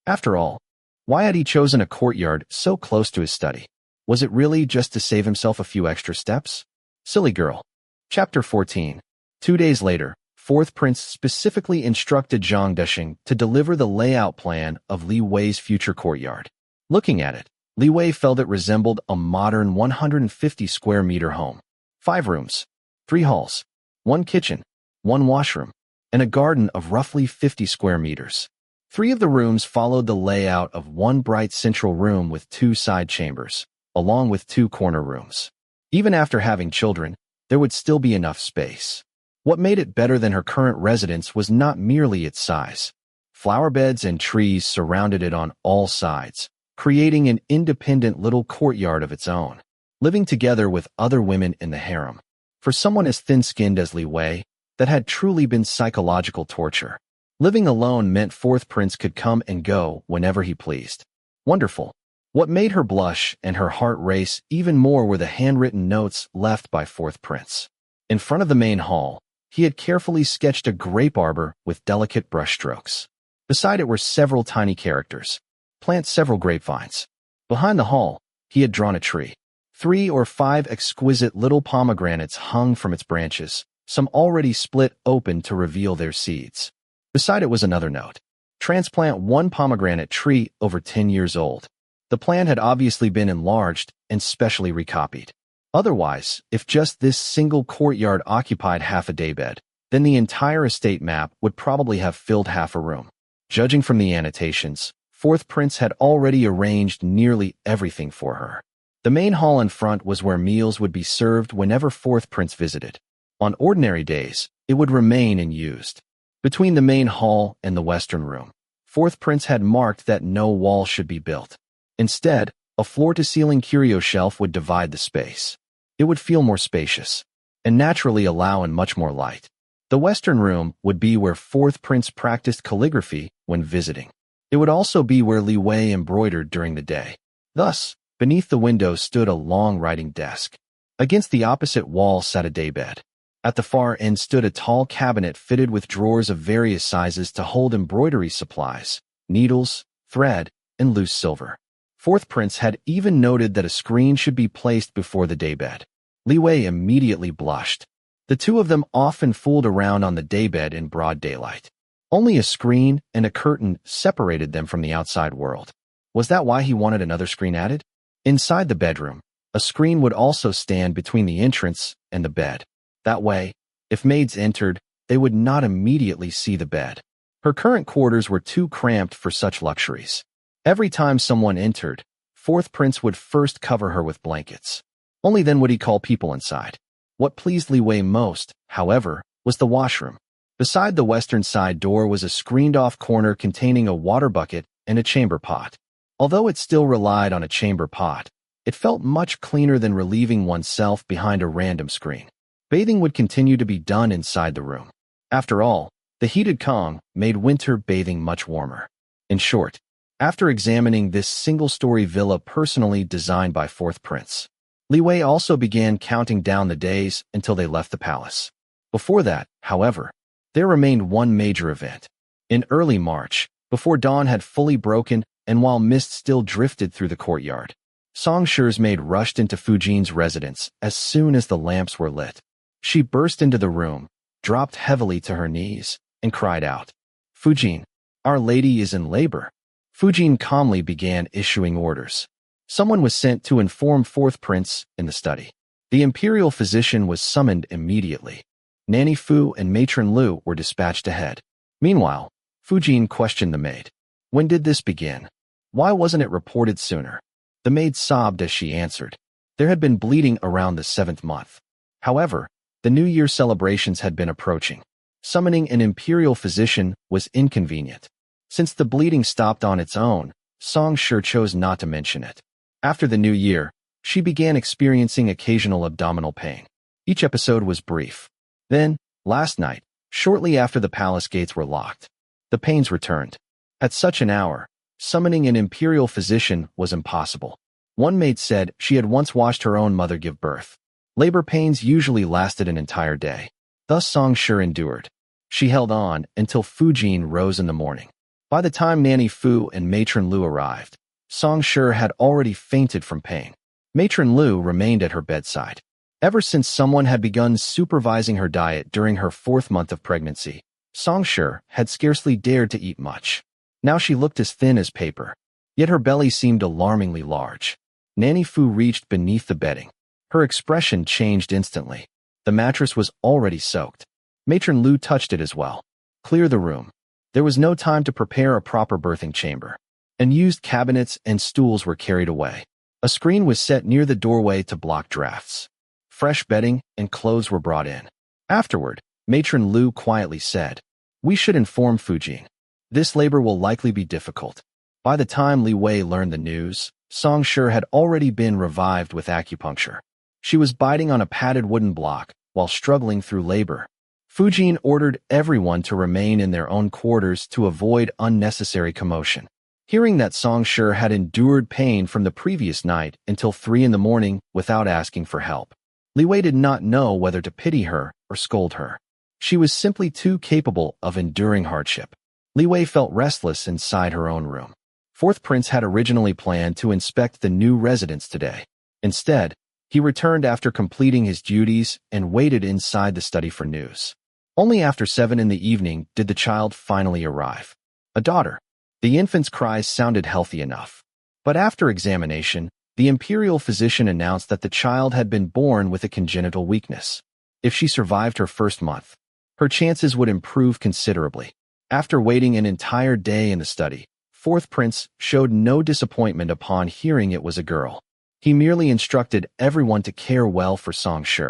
After all, why had he chosen a courtyard so close to his study? Was it really just to save himself a few extra steps? Silly girl. Chapter 14. 2 days later, fourth prince specifically instructed Zhang Desheng to deliver the layout plan of Li Wei's future courtyard. Looking at it, Li Wei felt it resembled a modern 150 square meter home. 5 rooms, 3 halls, 1 kitchen, one washroom, and a garden of roughly 50 square meters. 3 of the rooms followed the layout of one bright central room with 2 side chambers, along with 2 corner rooms. Even after having children, there would still be enough space. What made it better than her current residence was not merely its size. Flower beds and trees surrounded it on all sides, creating an independent little courtyard of its own. Living together with other women in the harem, for someone as thin-skinned as Li Wei, that had truly been psychological torture. Living alone meant fourth prince could come and go whenever he pleased. Wonderful. What made her blush and her heart race even more were the handwritten notes left by fourth prince. In front of the main hall, he had carefully sketched a grape arbor with delicate brushstrokes. Beside it were several tiny characters. Plant several grapevines. Behind the hall, he had drawn a tree. 3 or 5 exquisite little pomegranates hung from its branches, some already split open to reveal their seeds. Beside it was another note. Transplant 1 pomegranate tree over 10 years old. The plan had obviously been enlarged and specially recopied. Otherwise, if just this single courtyard occupied half a daybed, then the entire estate map would probably have filled half a room. Judging from the annotations, fourth prince had already arranged nearly everything for her. The main hall in front was where meals would be served whenever fourth prince visited. On ordinary days, it would remain unused. Between the main hall and the western room, fourth prince had marked that no wall should be built. Instead, a floor-to-ceiling curio shelf would divide the space. It would feel more spacious, and naturally allow in much more light. The western room would be where fourth prince practiced calligraphy when visiting. It would also be where Li Wei embroidered during the day. Thus, beneath the window stood a long writing desk. Against the opposite wall sat a daybed. At the far end stood a tall cabinet fitted with drawers of various sizes to hold embroidery supplies, needles, thread, and loose silver. Fourth prince had even noted that a screen should be placed before the daybed. Li Wei immediately blushed. The two of them often fooled around on the daybed in broad daylight. Only a screen and a curtain separated them from the outside world. Was that why he wanted another screen added? Inside the bedroom, a screen would also stand between the entrance and the bed. That way, if maids entered, they would not immediately see the bed. Her current quarters were too cramped for such luxuries. Every time someone entered, fourth prince would first cover her with blankets. Only then would he call people inside. What pleased Li Wei most, however, was the washroom. Beside the western side door was a screened-off corner containing a water bucket and a chamber pot. Although it still relied on a chamber pot, it felt much cleaner than relieving oneself behind a random screen. Bathing would continue to be done inside the room. After all, the heated Kong made winter bathing much warmer. In short, after examining this single-story villa personally designed by fourth prince, Li Wei also began counting down the days until they left the palace. Before that, however, there remained one major event. In early March, before dawn had fully broken and while mist still drifted through the courtyard, Song Shi's maid rushed into Fujin's residence as soon as the lamps were lit. She burst into the room, dropped heavily to her knees, and cried out, "Fujin, Our Lady is in labor." Fujin calmly began issuing orders. Someone was sent to inform fourth prince in the study. The imperial physician was summoned immediately. Nanny Fu and Matron Lu were dispatched ahead. Meanwhile, Fujin questioned the maid. When did this begin? Why wasn't it reported sooner? The maid sobbed as she answered. There had been bleeding around the 7th month. However, the New Year celebrations had been approaching. Summoning an imperial physician was inconvenient. Since the bleeding stopped on its own, Song Shi chose not to mention it. After the New Year, she began experiencing occasional abdominal pain. Each episode was brief. Then, last night, shortly after the palace gates were locked, the pains returned. At such an hour, summoning an imperial physician was impossible. One maid said she had once watched her own mother give birth. Labor pains usually lasted an entire day. Thus Song Shi endured. She held on until Fujin rose in the morning. By the time Nanny Fu and Matron Lu arrived, Song Shi had already fainted from pain. Matron Lu remained at her bedside. Ever since someone had begun supervising her diet during her 4th month of pregnancy, Song Shi had scarcely dared to eat much. Now she looked as thin as paper, yet her belly seemed alarmingly large. Nanny Fu reached beneath the bedding. Her expression changed instantly. The mattress was already soaked. Matron Lu touched it as well. Clear the room. There was no time to prepare a proper birthing chamber. Unused cabinets and stools were carried away. A screen was set near the doorway to block drafts. Fresh bedding and clothes were brought in. Afterward, Matron Lu quietly said, "We should inform Fujin. This labor will likely be difficult." By the time Li Wei learned the news, Song Shi had already been revived with acupuncture. She was biting on a padded wooden block while struggling through labor. Fujin ordered everyone to remain in their own quarters to avoid unnecessary commotion. Hearing that Song Shi had endured pain from the previous night until 3 in the morning without asking for help, Li Wei did not know whether to pity her or scold her. She was simply too capable of enduring hardship. Li Wei felt restless inside her own room. Fourth Prince had originally planned to inspect the new residence today. Instead, he returned after completing his duties and waited inside the study for news. Only after 7 in the evening did the child finally arrive. A daughter. The infant's cries sounded healthy enough. But after examination, the imperial physician announced that the child had been born with a congenital weakness. If she survived her first month, her chances would improve considerably. After waiting an entire day in the study, Fourth Prince showed no disappointment upon hearing it was a girl. He merely instructed everyone to care well for Song Shi.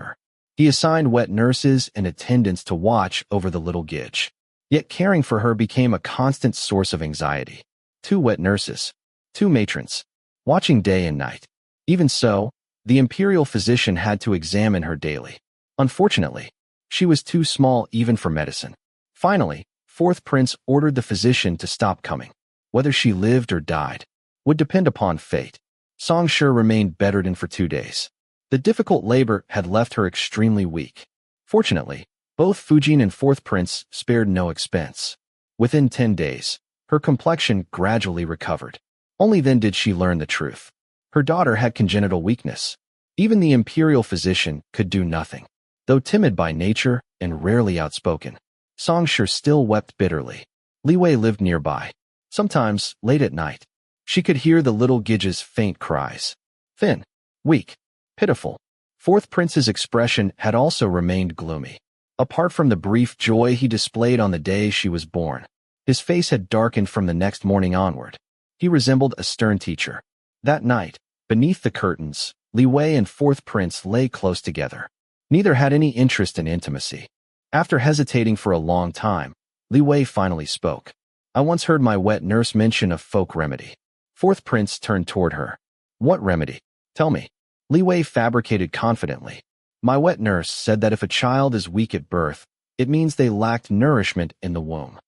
He assigned wet nurses and attendants to watch over the little Gidge. Yet caring for her became a constant source of anxiety. 2 wet nurses, 2 matrons, watching day and night. Even so, the imperial physician had to examine her daily. Unfortunately, she was too small even for medicine. Finally, Fourth Prince ordered the physician to stop coming. Whether she lived or died would depend upon fate. Song Shi remained bedridden for 2 days. The difficult labor had left her extremely weak. Fortunately, both Fujin and Fourth Prince spared no expense. Within 10 days, her complexion gradually recovered. Only then did she learn the truth. Her daughter had congenital weakness. Even the imperial physician could do nothing. Though timid by nature and rarely outspoken, Song Shi still wept bitterly. Li Wei lived nearby. Sometimes, late at night, she could hear the little Gidge's faint cries. Thin, weak, pitiful. Fourth Prince's expression had also remained gloomy. Apart from the brief joy he displayed on the day she was born, his face had darkened from the next morning onward. He resembled a stern teacher. That night, beneath the curtains, Li Wei and Fourth Prince lay close together. Neither had any interest in intimacy. After hesitating for a long time, Li Wei finally spoke. "I once heard my wet nurse mention a folk remedy." Fourth Prince turned toward her. "What remedy? Tell me." Li Wei fabricated confidently. "My wet nurse said that if a child is weak at birth, it means they lacked nourishment in the womb.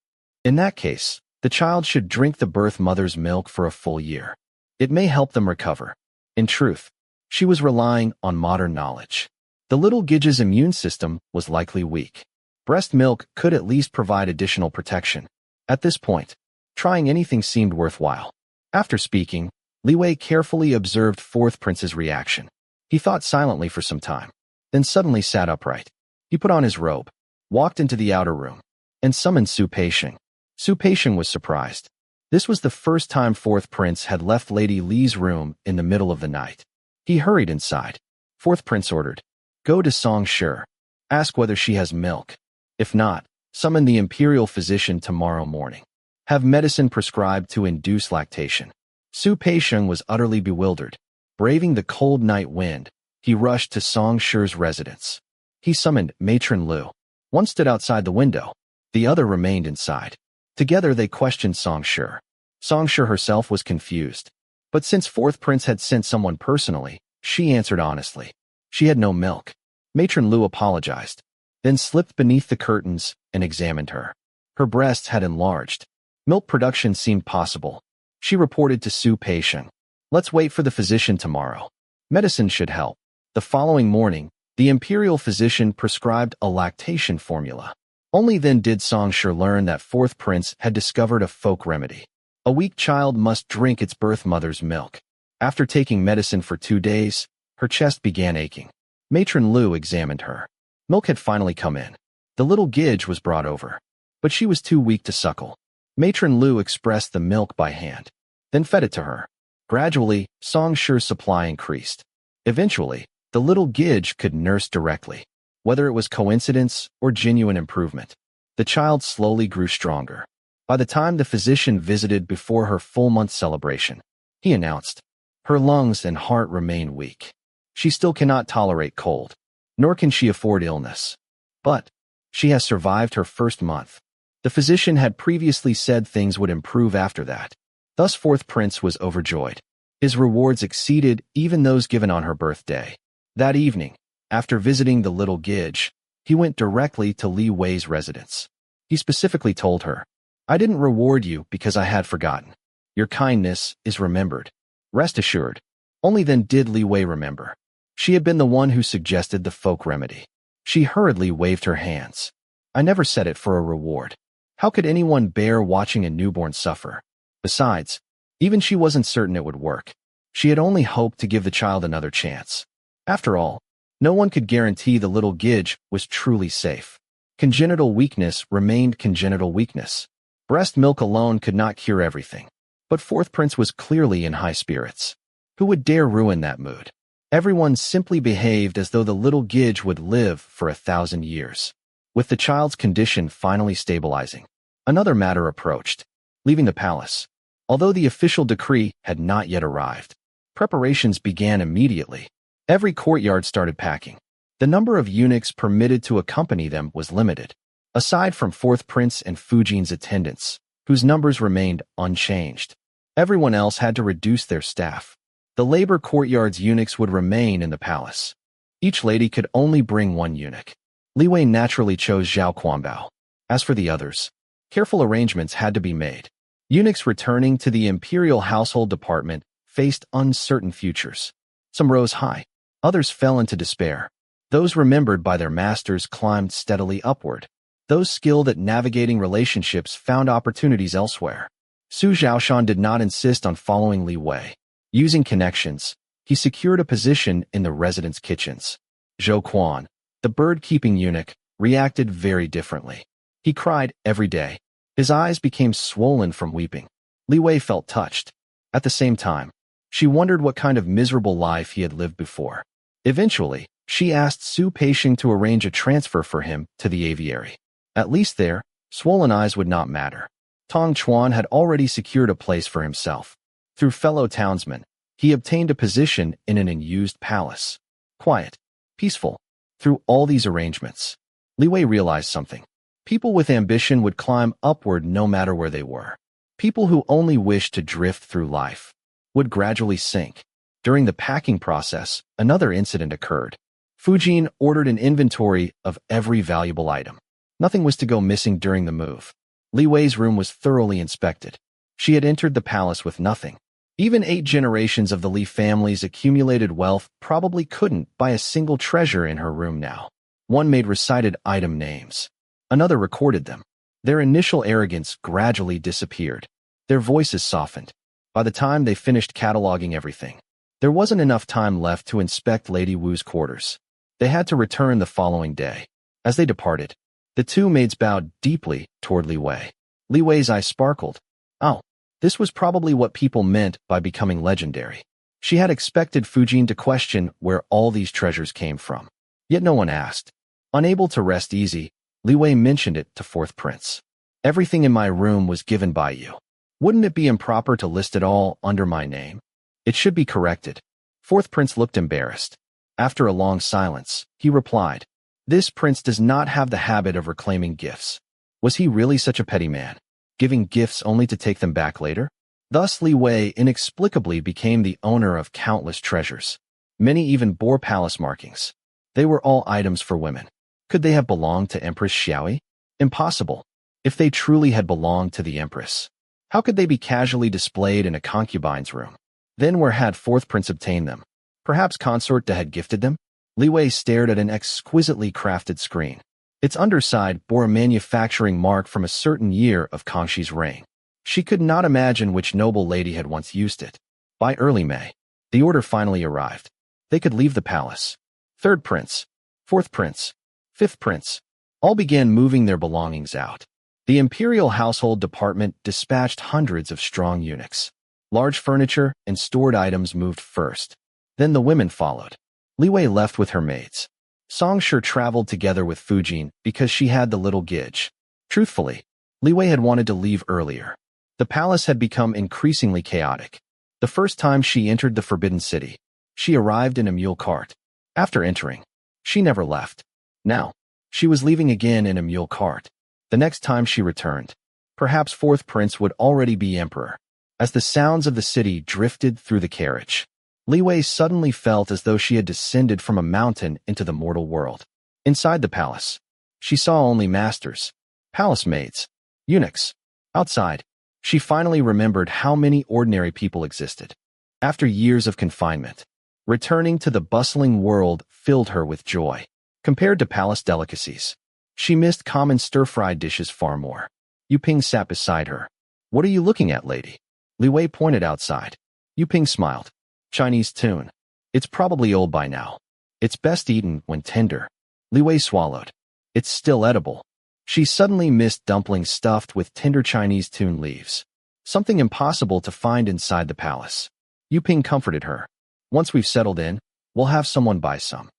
In that case, the child should drink the birth mother's milk for a full year. It may help them recover." In truth, she was relying on modern knowledge. The little Gidge's immune system was likely weak. Breast milk could at least provide additional protection. At this point, trying anything seemed worthwhile. After speaking, Li Wei carefully observed Fourth Prince's reaction. He thought silently for some time, then suddenly sat upright. He put on his robe, walked into the outer room, and summoned Su Peixiang. Su Peixiang was surprised. This was the first time Fourth Prince had left Lady Li's room in the middle of the night. He hurried inside. Fourth Prince ordered, "Go to Song Shi. Ask whether she has milk. If not, summon the imperial physician tomorrow morning. Have medicine prescribed to induce lactation." Su Peixiang was utterly bewildered. Braving the cold night wind, he rushed to Song Shi's residence. He summoned Matron Lu. One stood outside the window. The other remained inside. Together they questioned Song Shi. Song Shi herself was confused. But since Fourth Prince had sent someone personally, she answered honestly. She had no milk. Matron Lu apologized, then slipped beneath the curtains and examined her. Her breasts had enlarged. Milk production seemed possible. She reported to Su Peixiang, "Let's wait for the physician tomorrow. Medicine should help." The following morning, the imperial physician prescribed a lactation formula. Only then did Song Shi learn that Fourth Prince had discovered a folk remedy. A weak child must drink its birth mother's milk. After taking medicine for 2 days, her chest began aching. Matron Lu examined her. Milk had finally come in. The little Gidge was brought over, but she was too weak to suckle. Matron Lu expressed the milk by hand, then fed it to her. Gradually, Song Shi's supply increased. Eventually, the little Gidge could nurse directly. Whether it was coincidence or genuine improvement, the child slowly grew stronger. By the time the physician visited before her full-month celebration, he announced, "Her lungs and heart remain weak. She still cannot tolerate cold, nor can she afford illness. But she has survived her first month." The physician had previously said things would improve after that. Thus, fourth prince was overjoyed. His rewards exceeded even those given on her birthday. That evening, after visiting the little Gidge, he went directly to Li Wei's residence. He specifically told her, "I didn't reward you because I had forgotten. Your kindness is remembered. Rest assured." Only then did Li Wei remember. She had been the one who suggested the folk remedy. She hurriedly waved her hands. "I never said it for a reward. How could anyone bear watching a newborn suffer? Besides, even she wasn't certain it would work. She had only hoped to give the child another chance. After all, no one could guarantee the little Gidge was truly safe. Congenital weakness remained congenital weakness. Breast milk alone could not cure everything. But fourth prince was clearly in high spirits. Who would dare ruin that mood? Everyone simply behaved as though the little Gidge would live for 1,000 years. With the child's condition finally stabilizing, another matter approached: leaving the palace. Although the official decree had not yet arrived, preparations began immediately. Every courtyard started packing. The number of eunuchs permitted to accompany them was limited. Aside from fourth prince and Fujin's attendants, whose numbers remained unchanged, everyone else had to reduce their staff. The labor courtyard's eunuchs would remain in the palace. Each lady could only bring one eunuch. Li Wei naturally chose Zhao Quanbao. As for the others, careful arrangements had to be made. Eunuchs returning to the imperial household department faced uncertain futures. Some rose high, others fell into despair. Those remembered by their masters climbed steadily upward. Those skilled at navigating relationships found opportunities elsewhere. Su Zhaoshan did not insist on following Li Wei. Using connections, he secured a position in the residence kitchens. Zhou Quan, the bird-keeping eunuch, reacted very differently. He cried every day. His eyes became swollen from weeping. Li Wei felt touched. At the same time, she wondered what kind of miserable life he had lived before. Eventually, she asked Su Peixing to arrange a transfer for him to the aviary. At least there, swollen eyes would not matter. Tong Chuan had already secured a place for himself. Through fellow townsmen, he obtained a position in an unused palace. Quiet, peaceful. Through all these arrangements, Li Wei realized something. People with ambition would climb upward no matter where they were. People who only wished to drift through life would gradually sink. During the packing process, another incident occurred. Fujin ordered an inventory of every valuable item. Nothing was to go missing during the move. Li Wei's room was thoroughly inspected. She had entered the palace with nothing. Even 8 generations of the Li family's accumulated wealth probably couldn't buy a single treasure in her room now. One made recited item names. Another recorded them. Their initial arrogance gradually disappeared. Their voices softened. By the time they finished cataloging everything, there wasn't enough time left to inspect Lady Wu's quarters. They had to return the following day. As they departed, the 2 maids bowed deeply toward Li Wei. Li Wei's eyes sparkled. Oh, this was probably what people meant by becoming legendary. She had expected Fujin to question where all these treasures came from. Yet no one asked. Unable to rest easy, Li Wei mentioned it to fourth prince. "Everything in my room was given by you. Wouldn't it be improper to list it all under my name? It should be corrected." Fourth prince looked embarrassed. After a long silence, he replied, "This prince does not have the habit of reclaiming gifts." Was he really such a petty man, giving gifts only to take them back later? Thus Li Wei inexplicably became the owner of countless treasures. Many even bore palace markings. They were all items for women. Could they have belonged to Empress Xiaoi? Impossible. If they truly had belonged to the Empress, how could they be casually displayed in a concubine's room? Then where had fourth prince obtained them? Perhaps Consort Da had gifted them? Li Wei stared at an exquisitely crafted screen. Its underside bore a manufacturing mark from a certain year of Kangxi's reign. She could not imagine which noble lady had once used it. By early May, the order finally arrived. They could leave the palace. Third prince, fourth prince, fifth prince, all began moving their belongings out. The imperial household department dispatched hundreds of strong eunuchs. Large furniture and stored items moved first. Then the women followed. Li Wei left with her maids. Song sure traveled together with Fujin because she had the little gidge. Truthfully, Li Wei had wanted to leave earlier. The palace had become increasingly chaotic. The first time she entered the Forbidden City, she arrived in a mule cart. After entering, she never left. Now, she was leaving again in a mule cart. The next time she returned, perhaps fourth prince would already be emperor. As the sounds of the city drifted through the carriage, Li Wei suddenly felt as though she had descended from a mountain into the mortal world. Inside the palace, she saw only masters, palace maids, eunuchs. Outside, she finally remembered how many ordinary people existed. After years of confinement, returning to the bustling world filled her with joy. Compared to palace delicacies, she missed common stir-fried dishes far more. Yu Ping sat beside her. "What are you looking at, lady?" Li Wei pointed outside. Yu Ping smiled. "Chinese tune. It's probably old by now. It's best eaten when tender." Li Wei swallowed. "It's still edible." She suddenly missed dumplings stuffed with tender Chinese tune leaves. Something impossible to find inside the palace. Yu Ping comforted her. "Once we've settled in, we'll have someone buy some."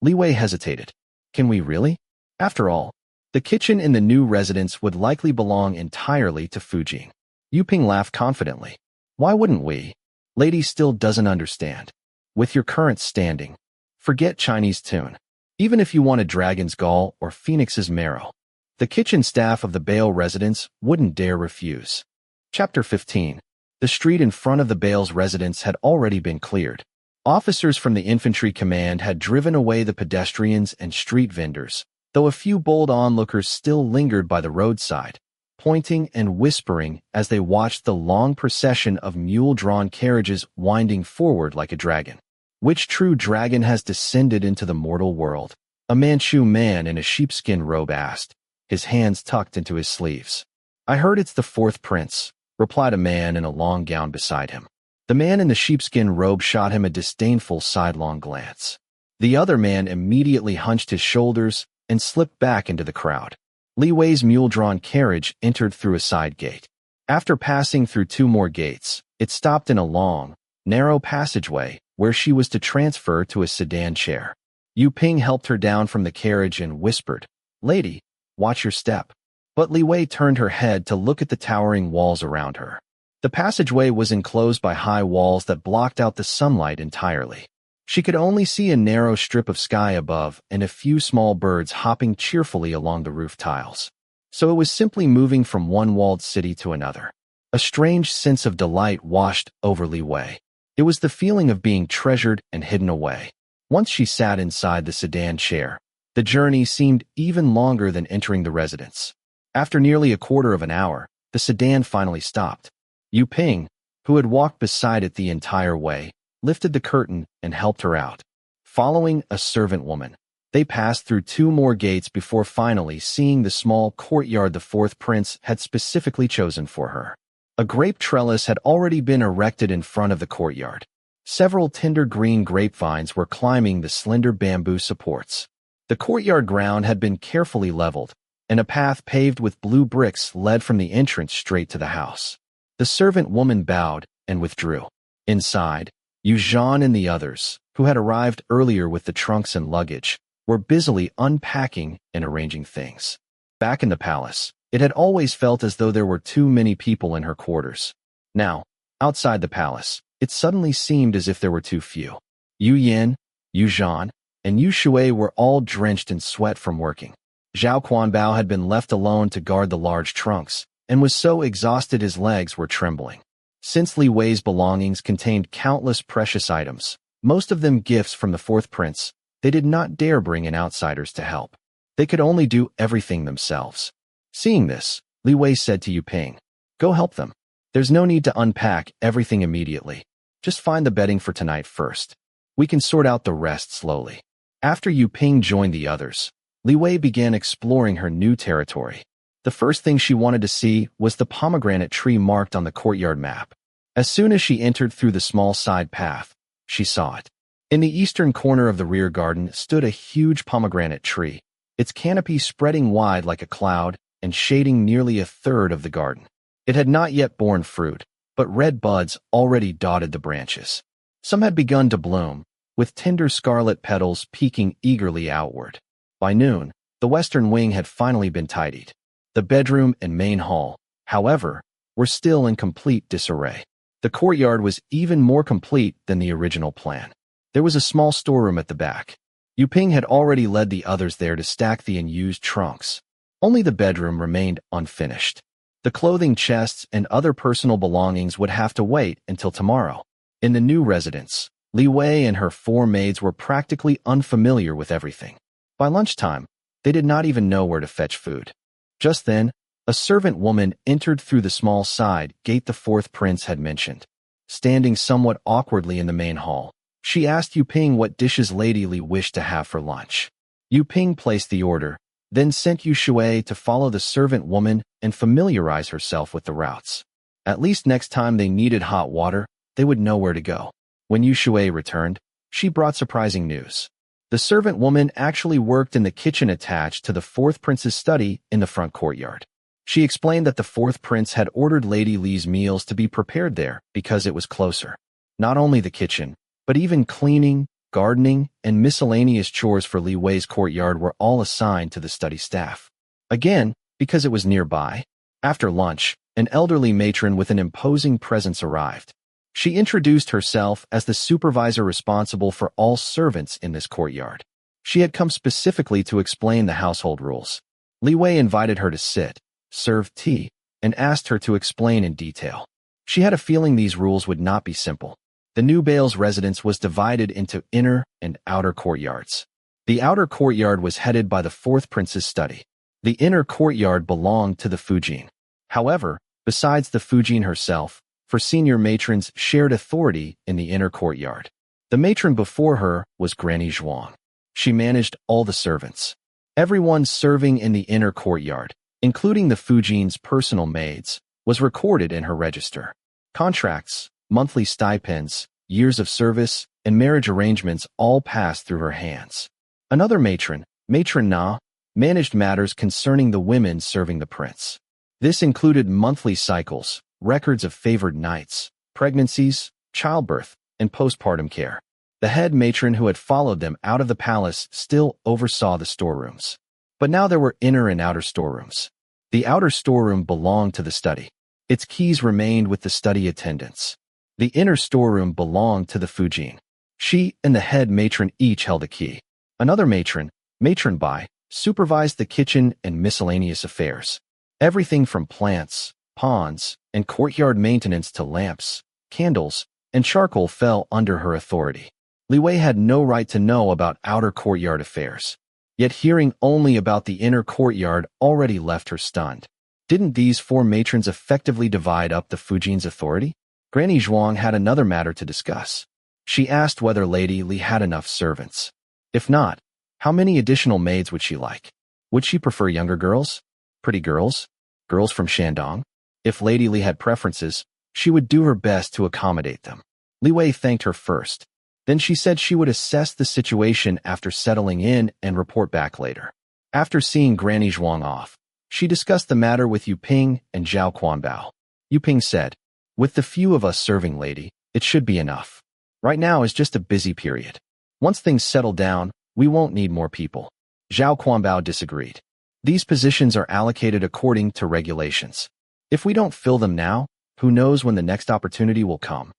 Li Wei hesitated. "Can we really?" After all, the kitchen in the new residence would likely belong entirely to Fujin. Yu Ping laughed confidently. "Why wouldn't we? Lady still doesn't understand. With your current standing, forget Chinese tune. Even if you wanted dragon's gall or phoenix's marrow, the kitchen staff of the Bale residence wouldn't dare refuse." Chapter 15. The street in front of the Bale's residence had already been cleared. Officers from the infantry command had driven away the pedestrians and street vendors, though a few bold onlookers still lingered by the roadside, pointing and whispering as they watched the long procession of mule-drawn carriages winding forward like a dragon. "Which true dragon has descended into the mortal world?" a Manchu man in a sheepskin robe asked, his hands tucked into his sleeves. "I heard it's the fourth prince," replied a man in a long gown beside him. The man in the sheepskin robe shot him a disdainful sidelong glance. The other man immediately hunched his shoulders and slipped back into the crowd. Li Wei's mule-drawn carriage entered through a side gate. After passing through two more gates, it stopped in a long, narrow passageway where she was to transfer to a sedan chair. Yu Ping helped her down from the carriage and whispered, "Lady, watch your step." But Li Wei turned her head to look at the towering walls around her. The passageway was enclosed by high walls that blocked out the sunlight entirely. She could only see a narrow strip of sky above and a few small birds hopping cheerfully along the roof tiles. So it was simply moving from one walled city to another. A strange sense of delight washed over Li Wei. It was the feeling of being treasured and hidden away. Once she sat inside the sedan chair, the journey seemed even longer than entering the residence. After nearly a quarter of an hour, the sedan finally stopped. Yu Ping, who had walked beside it the entire way, lifted the curtain and helped her out. Following a servant woman, they passed through two more gates before finally seeing the small courtyard the fourth prince had specifically chosen for her. A grape trellis had already been erected in front of the courtyard. Several tender green grapevines were climbing the slender bamboo supports. The courtyard ground had been carefully leveled, and a path paved with blue bricks led from the entrance straight to the house. The servant woman bowed and withdrew. Inside, Yu Zhan and the others, who had arrived earlier with the trunks and luggage, were busily unpacking and arranging things. Back in the palace, it had always felt as though there were too many people in her quarters. Now, outside the palace, it suddenly seemed as if there were too few. Yu Yin, Yu Zhan, and Yu Shui were all drenched in sweat from working. Zhao Quanbao had been left alone to guard the large trunks, and was so exhausted his legs were trembling. Since Li Wei's belongings contained countless precious items, most of them gifts from the fourth prince, they did not dare bring in outsiders to help. They could only do everything themselves. Seeing this, Li Wei said to Yu Ping, "Go help them. There's no need to unpack everything immediately. Just find the bedding for tonight first. We can sort out the rest slowly." After Yu Ping joined the others, Li Wei began exploring her new territory. The first thing she wanted to see was the pomegranate tree marked on the courtyard map. As soon as she entered through the small side path, she saw it. In the eastern corner of the rear garden stood a huge pomegranate tree, its canopy spreading wide like a cloud and shading nearly a third of the garden. It had not yet borne fruit, but red buds already dotted the branches. Some had begun to bloom, with tender scarlet petals peeking eagerly outward. By noon, the western wing had finally been tidied. The bedroom and main hall, however, were still in complete disarray. The courtyard was even more complete than the original plan. There was a small storeroom at the back. Yu Ping had already led the others there to stack the unused trunks. Only the bedroom remained unfinished. The clothing chests and other personal belongings would have to wait until tomorrow. In the new residence, Li Wei and her 4 maids were practically unfamiliar with everything. By lunchtime, they did not even know where to fetch food. Just then, a servant woman entered through the small side gate the 4th prince had mentioned. Standing somewhat awkwardly in the main hall, she asked Yu Ping what dishes Lady Li wished to have for lunch. Yu Ping placed the order, then sent Yu Shui to follow the servant woman and familiarize herself with the routes. At least next time they needed hot water, they would know where to go. When Yu Shui returned, she brought surprising news. The servant woman actually worked in the kitchen attached to the 4th prince's study in the front courtyard. She explained that the 4th prince had ordered Lady Li's meals to be prepared there because it was closer. Not only the kitchen, but even cleaning, gardening, and miscellaneous chores for Li Wei's courtyard were all assigned to the study staff. Again, because it was nearby. After lunch, an elderly matron with an imposing presence arrived. She introduced herself as the supervisor responsible for all servants in this courtyard. She had come specifically to explain the household rules. Li Wei invited her to sit, served tea, and asked her to explain in detail. She had a feeling these rules would not be simple. The new Bale's residence was divided into inner and outer courtyards. The outer courtyard was headed by the 4th prince's study. The inner courtyard belonged to the Fujin. However, besides the Fujin herself, 4 senior matrons shared authority in the inner courtyard. The matron before her was Granny Zhuang. She managed all the servants. Everyone serving in the inner courtyard, including the Fujin's personal maids, was recorded in her register. Contracts, monthly stipends, years of service, and marriage arrangements all passed through her hands. Another matron, Matron Na, managed matters concerning the women serving the prince. This included monthly cycles, records of favored nights, pregnancies, childbirth, and postpartum care. The head matron who had followed them out of the palace still oversaw the storerooms. But now there were inner and outer storerooms. The outer storeroom belonged to the study. Its keys remained with the study attendants. The inner storeroom belonged to the Fujin. She and the head matron each held a key. Another matron, Matron Bai, supervised the kitchen and miscellaneous affairs. Everything from plants, ponds, and courtyard maintenance to lamps, candles, and charcoal fell under her authority. Li Wei had no right to know about outer courtyard affairs. Yet hearing only about the inner courtyard already left her stunned. Didn't these 4 matrons effectively divide up the Fujin's authority? Granny Zhuang had another matter to discuss. She asked whether Lady Li had enough servants. If not, how many additional maids would she like? Would she prefer younger girls? Pretty girls? Girls from Shandong? If Lady Li had preferences, she would do her best to accommodate them. Li Wei thanked her first. Then she said she would assess the situation after settling in and report back later. After seeing Granny Zhuang off, she discussed the matter with Yu Ping and Zhao Quanbao. Yu Ping said, "With the few of us serving, lady, it should be enough. Right now is just a busy period. Once things settle down, we won't need more people." Zhao Quanbao disagreed. These positions are allocated according to regulations. If we don't fill them now, who knows when the next opportunity will come?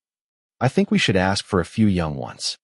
I think we should ask for a few young ones.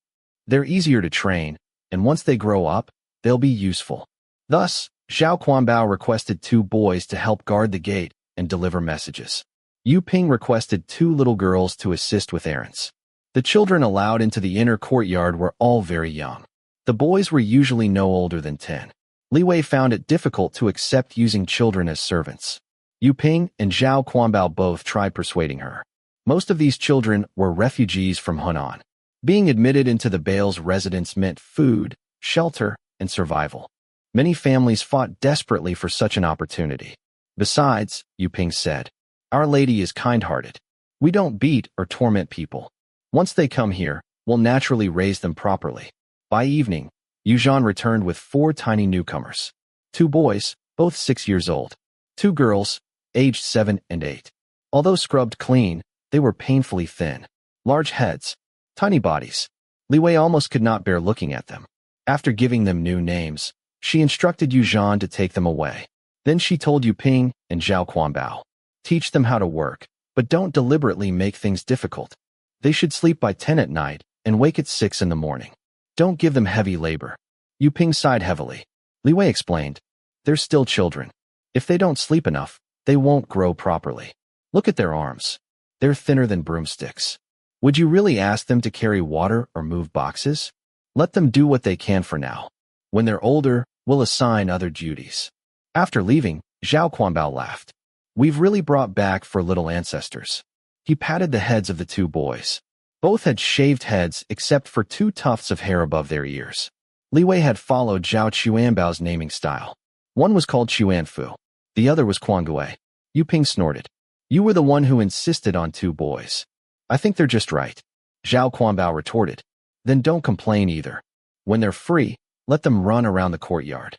They're easier to train, and once they grow up, they'll be useful. Thus, Zhao Quanbao requested 2 boys to help guard the gate and deliver messages. Yu Ping requested 2 little girls to assist with errands. The children allowed into the inner courtyard were all very young. The boys were usually no older than 10. Li Wei found it difficult to accept using children as servants. Yu Ping and Zhao Quanbao both tried persuading her. Most of these children were refugees from Hunan. Being admitted into the Bale's residence meant food, shelter, and survival. Many families fought desperately for such an opportunity. Besides, Yu Ping said, "Our Lady is kind-hearted. We don't beat or torment people. Once they come here, we'll naturally raise them properly." By evening, Yu Zhan returned with 4 tiny newcomers. 2 boys, both 6 years old. 2 girls, aged 7 and 8. Although scrubbed clean, they were painfully thin. Large heads, tiny bodies. Li Wei almost could not bear looking at them. After giving them new names, she instructed Yu Zhan to take them away. Then she told Yu Ping and Zhao Quanbao, teach them how to work, but don't deliberately make things difficult. They should sleep by 10 at night and wake at 6 in the morning. Don't give them heavy labor. Yu Ping sighed heavily. Li Wei explained, they're still children. If they don't sleep enough, they won't grow properly. Look at their arms. They're thinner than broomsticks. Would you really ask them to carry water or move boxes? Let them do what they can for now. When they're older, we'll assign other duties. After leaving, Zhao Quanbao laughed. We've really brought back for little ancestors. He patted the heads of the two boys. Both had shaved heads except for 2 tufts of hair above their ears. Li Wei had followed Zhao Chuanbao's naming style. One was called Chuanfu. The other was Quangui. Yu Ping snorted. You were the one who insisted on 2 boys. I think they're just right. Zhao Quanbao retorted. Then don't complain either. When they're free, let them run around the courtyard.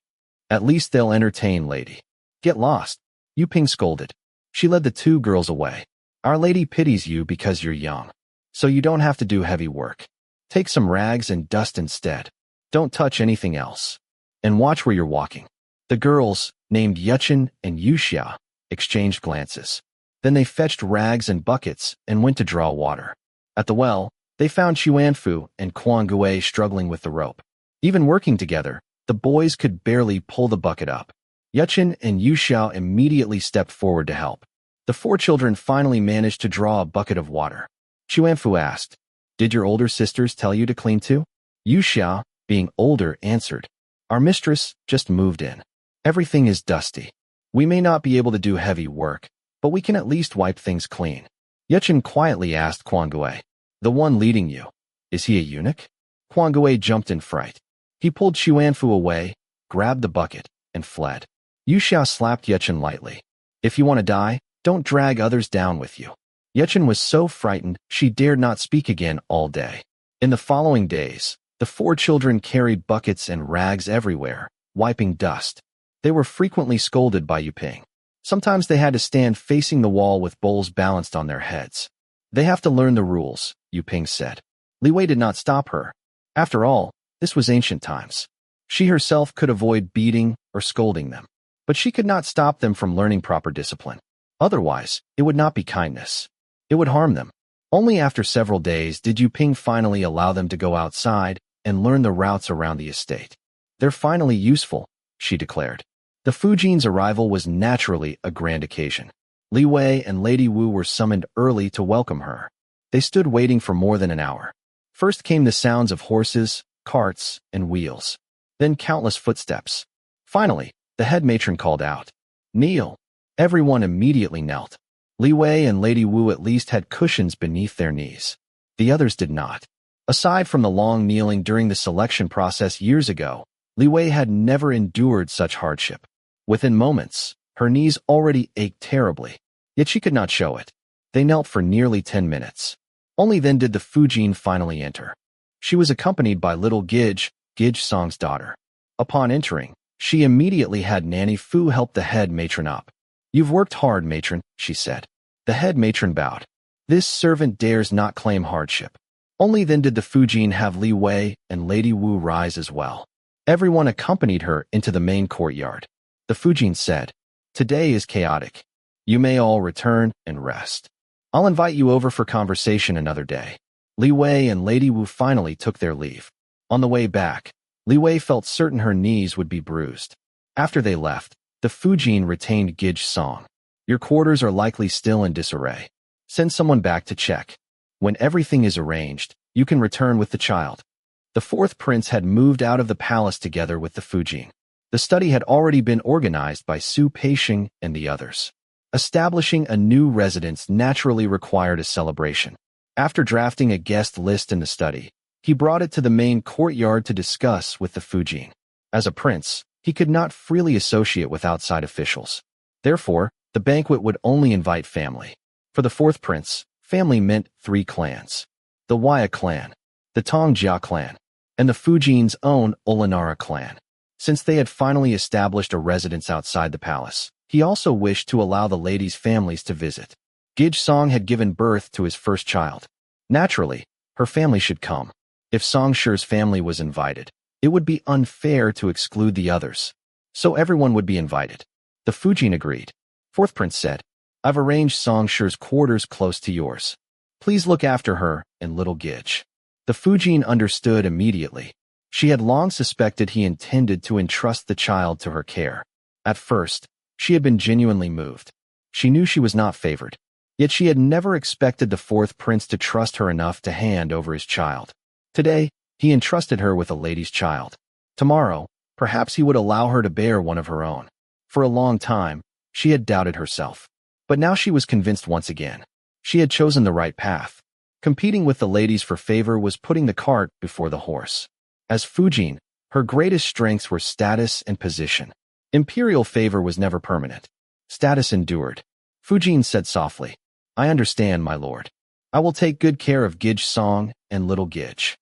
At least they'll entertain lady. Get lost. Yu Ping scolded. She led the 2 girls away. Our lady pities you because you're young. So you don't have to do heavy work. Take some rags and dust instead. Don't touch anything else. And watch where you're walking. The girls, named Yuchen and Yuxia, exchanged glances. Then they fetched rags and buckets and went to draw water. At the well, they found Chuanfu and Quangui struggling with the rope. Even working together, the boys could barely pull the bucket up. Yuchen and Yuxiao immediately stepped forward to help. The 4 children finally managed to draw a bucket of water. Chuanfu asked, did your older sisters tell you to clean too? Yuxiao, being older, answered, our mistress just moved in. Everything is dusty. We may not be able to do heavy work, but we can at least wipe things clean. Yuchen quietly asked Quangui, the one leading you, is he a eunuch? Quangui jumped in fright. He pulled Chuanfu away, grabbed the bucket, and fled. Yuxiao slapped Yuchen lightly. If you want to die, don't drag others down with you. Yuchen was so frightened she dared not speak again all day. In the following days, the 4 children carried buckets and rags everywhere, wiping dust. They were frequently scolded by Yu Ping. Sometimes they had to stand facing the wall with bowls balanced on their heads. They have to learn the rules, Yu Ping said. Li Wei did not stop her. After all, this was ancient times. She herself could avoid beating or scolding them, but she could not stop them from learning proper discipline. Otherwise, it would not be kindness. It would harm them. Only after several days did Yu Ping finally allow them to go outside and learn the routes around the estate. They're finally useful, she declared. The Fujian's arrival was naturally a grand occasion. Li Wei and Lady Wu were summoned early to welcome her. They stood waiting for more than an hour. First came the sounds of horses, carts, and wheels. Then countless footsteps. Finally, the head matron called out, kneel. Everyone immediately knelt. Li Wei and Lady Wu at least had cushions beneath their knees. The others did not. Aside from the long kneeling during the selection process years ago, Li Wei had never endured such hardship. Within moments, her knees already ached terribly, yet she could not show it. They knelt for nearly 10 minutes. Only then did the Fujian finally enter. She was accompanied by little Gij Song's daughter. Upon entering, she immediately had Nanny Fu help the head matron up. You've worked hard, matron, she said. The head matron bowed. This servant dares not claim hardship. Only then did the Fujian have Li Wei and Lady Wu rise as well. Everyone accompanied her into the main courtyard. The Fujian said, today is chaotic. You may all return and rest. I'll invite you over for conversation another day. Li Wei and Lady Wu finally took their leave. On the way back, Li Wei felt certain her knees would be bruised. After they left, the Fujian retained Gij Song. Your quarters are likely still in disarray. Send someone back to check. When everything is arranged, you can return with the child. The 4th prince had moved out of the palace together with the Fujian. The study had already been organized by Su Peixing and the others. Establishing a new residence naturally required a celebration. After drafting a guest list in the study, he brought it to the main courtyard to discuss with the Fujian. As a prince, he could not freely associate with outside officials. Therefore, the banquet would only invite family. For the 4th prince, family meant 3 clans. The Waya clan, the Tongjia clan, and the Fujian's own Olinara clan. Since they had finally established a residence outside the palace, he also wished to allow the ladies' families to visit. Gij Song had given birth to his first child. Naturally, her family should come. If Songshi's family was invited, it would be unfair to exclude the others. So everyone would be invited. The Fujin agreed. Fourth prince said, I've arranged Songshi's quarters close to yours. Please look after her and little Gidge. The Fujin understood immediately. She had long suspected he intended to entrust the child to her care. At first, she had been genuinely moved. She knew she was not favored. Yet she had never expected the fourth prince to trust her enough to hand over his child. Today, he entrusted her with a lady's child. Tomorrow, perhaps he would allow her to bear one of her own. For a long time, she had doubted herself. But now she was convinced once again. She had chosen the right path. Competing with the ladies for favor was putting the cart before the horse. As Fujin, her greatest strengths were status and position. Imperial favor was never permanent. Status endured. Fujin said softly, I understand, my lord. I will take good care of Gidge Song and little Gidge.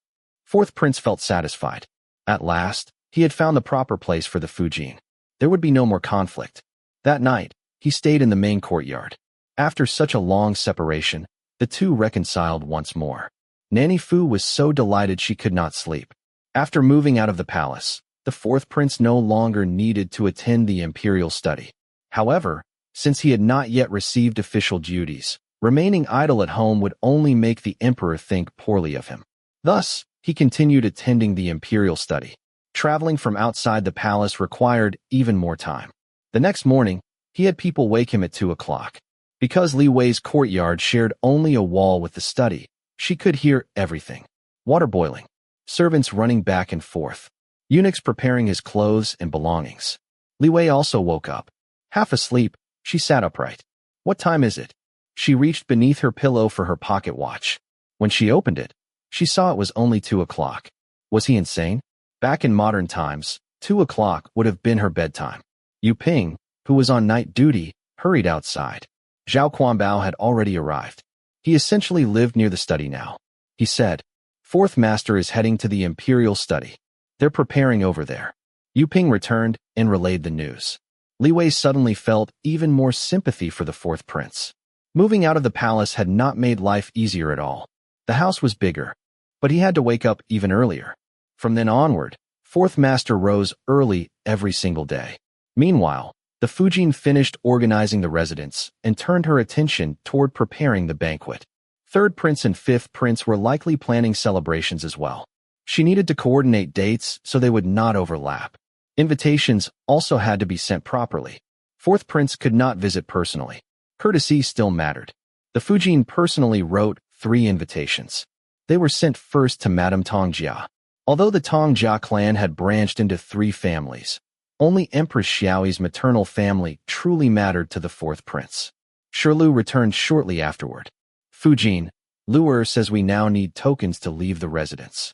Fourth prince felt satisfied. At last, he had found the proper place for the Fujin. There would be no more conflict. That night, he stayed in the main courtyard. After such a long separation, the two reconciled once more. Nanny Fu was so delighted she could not sleep. After moving out of the palace, the fourth prince no longer needed to attend the imperial study. However, since he had not yet received official duties, remaining idle at home would only make the emperor think poorly of him. Thus, he continued attending the imperial study. Traveling from outside the palace required even more time. The next morning, he had people wake him at 2 o'clock. Because Li Wei's courtyard shared only a wall with the study, she could hear everything. Water boiling, servants running back and forth, eunuchs preparing his clothes and belongings. Li Wei also woke up. Half asleep, she sat upright. What time is it? She reached beneath her pillow for her pocket watch. When she opened it, she saw it was only 2 o'clock. Was he insane? Back in modern times, 2 o'clock would have been her bedtime. Yu Ping, who was on night duty, hurried outside. Zhao Quanbao had already arrived. He essentially lived near the study now. He said, Fourth master is heading to the imperial study. They're preparing over there. Yu Ping returned and relayed the news. Li Wei suddenly felt even more sympathy for the fourth prince. Moving out of the palace had not made life easier at all. The house was bigger, but he had to wake up even earlier. From then onward, fourth master rose early every single day. Meanwhile, the Fujin finished organizing the residence and turned her attention toward preparing the banquet. Third prince and fifth prince were likely planning celebrations as well. She needed to coordinate dates so they would not overlap. Invitations also had to be sent properly. Fourth prince could not visit personally. Courtesy still mattered. The Fujin personally wrote 3 invitations. They were sent first to Madame Tongjia. Although the Tongjia clan had branched into 3 families, only Empress Xiaoyi's maternal family truly mattered to the fourth prince. Shirlu returned shortly afterward. Fujin, Luer says we now need tokens to leave the residence.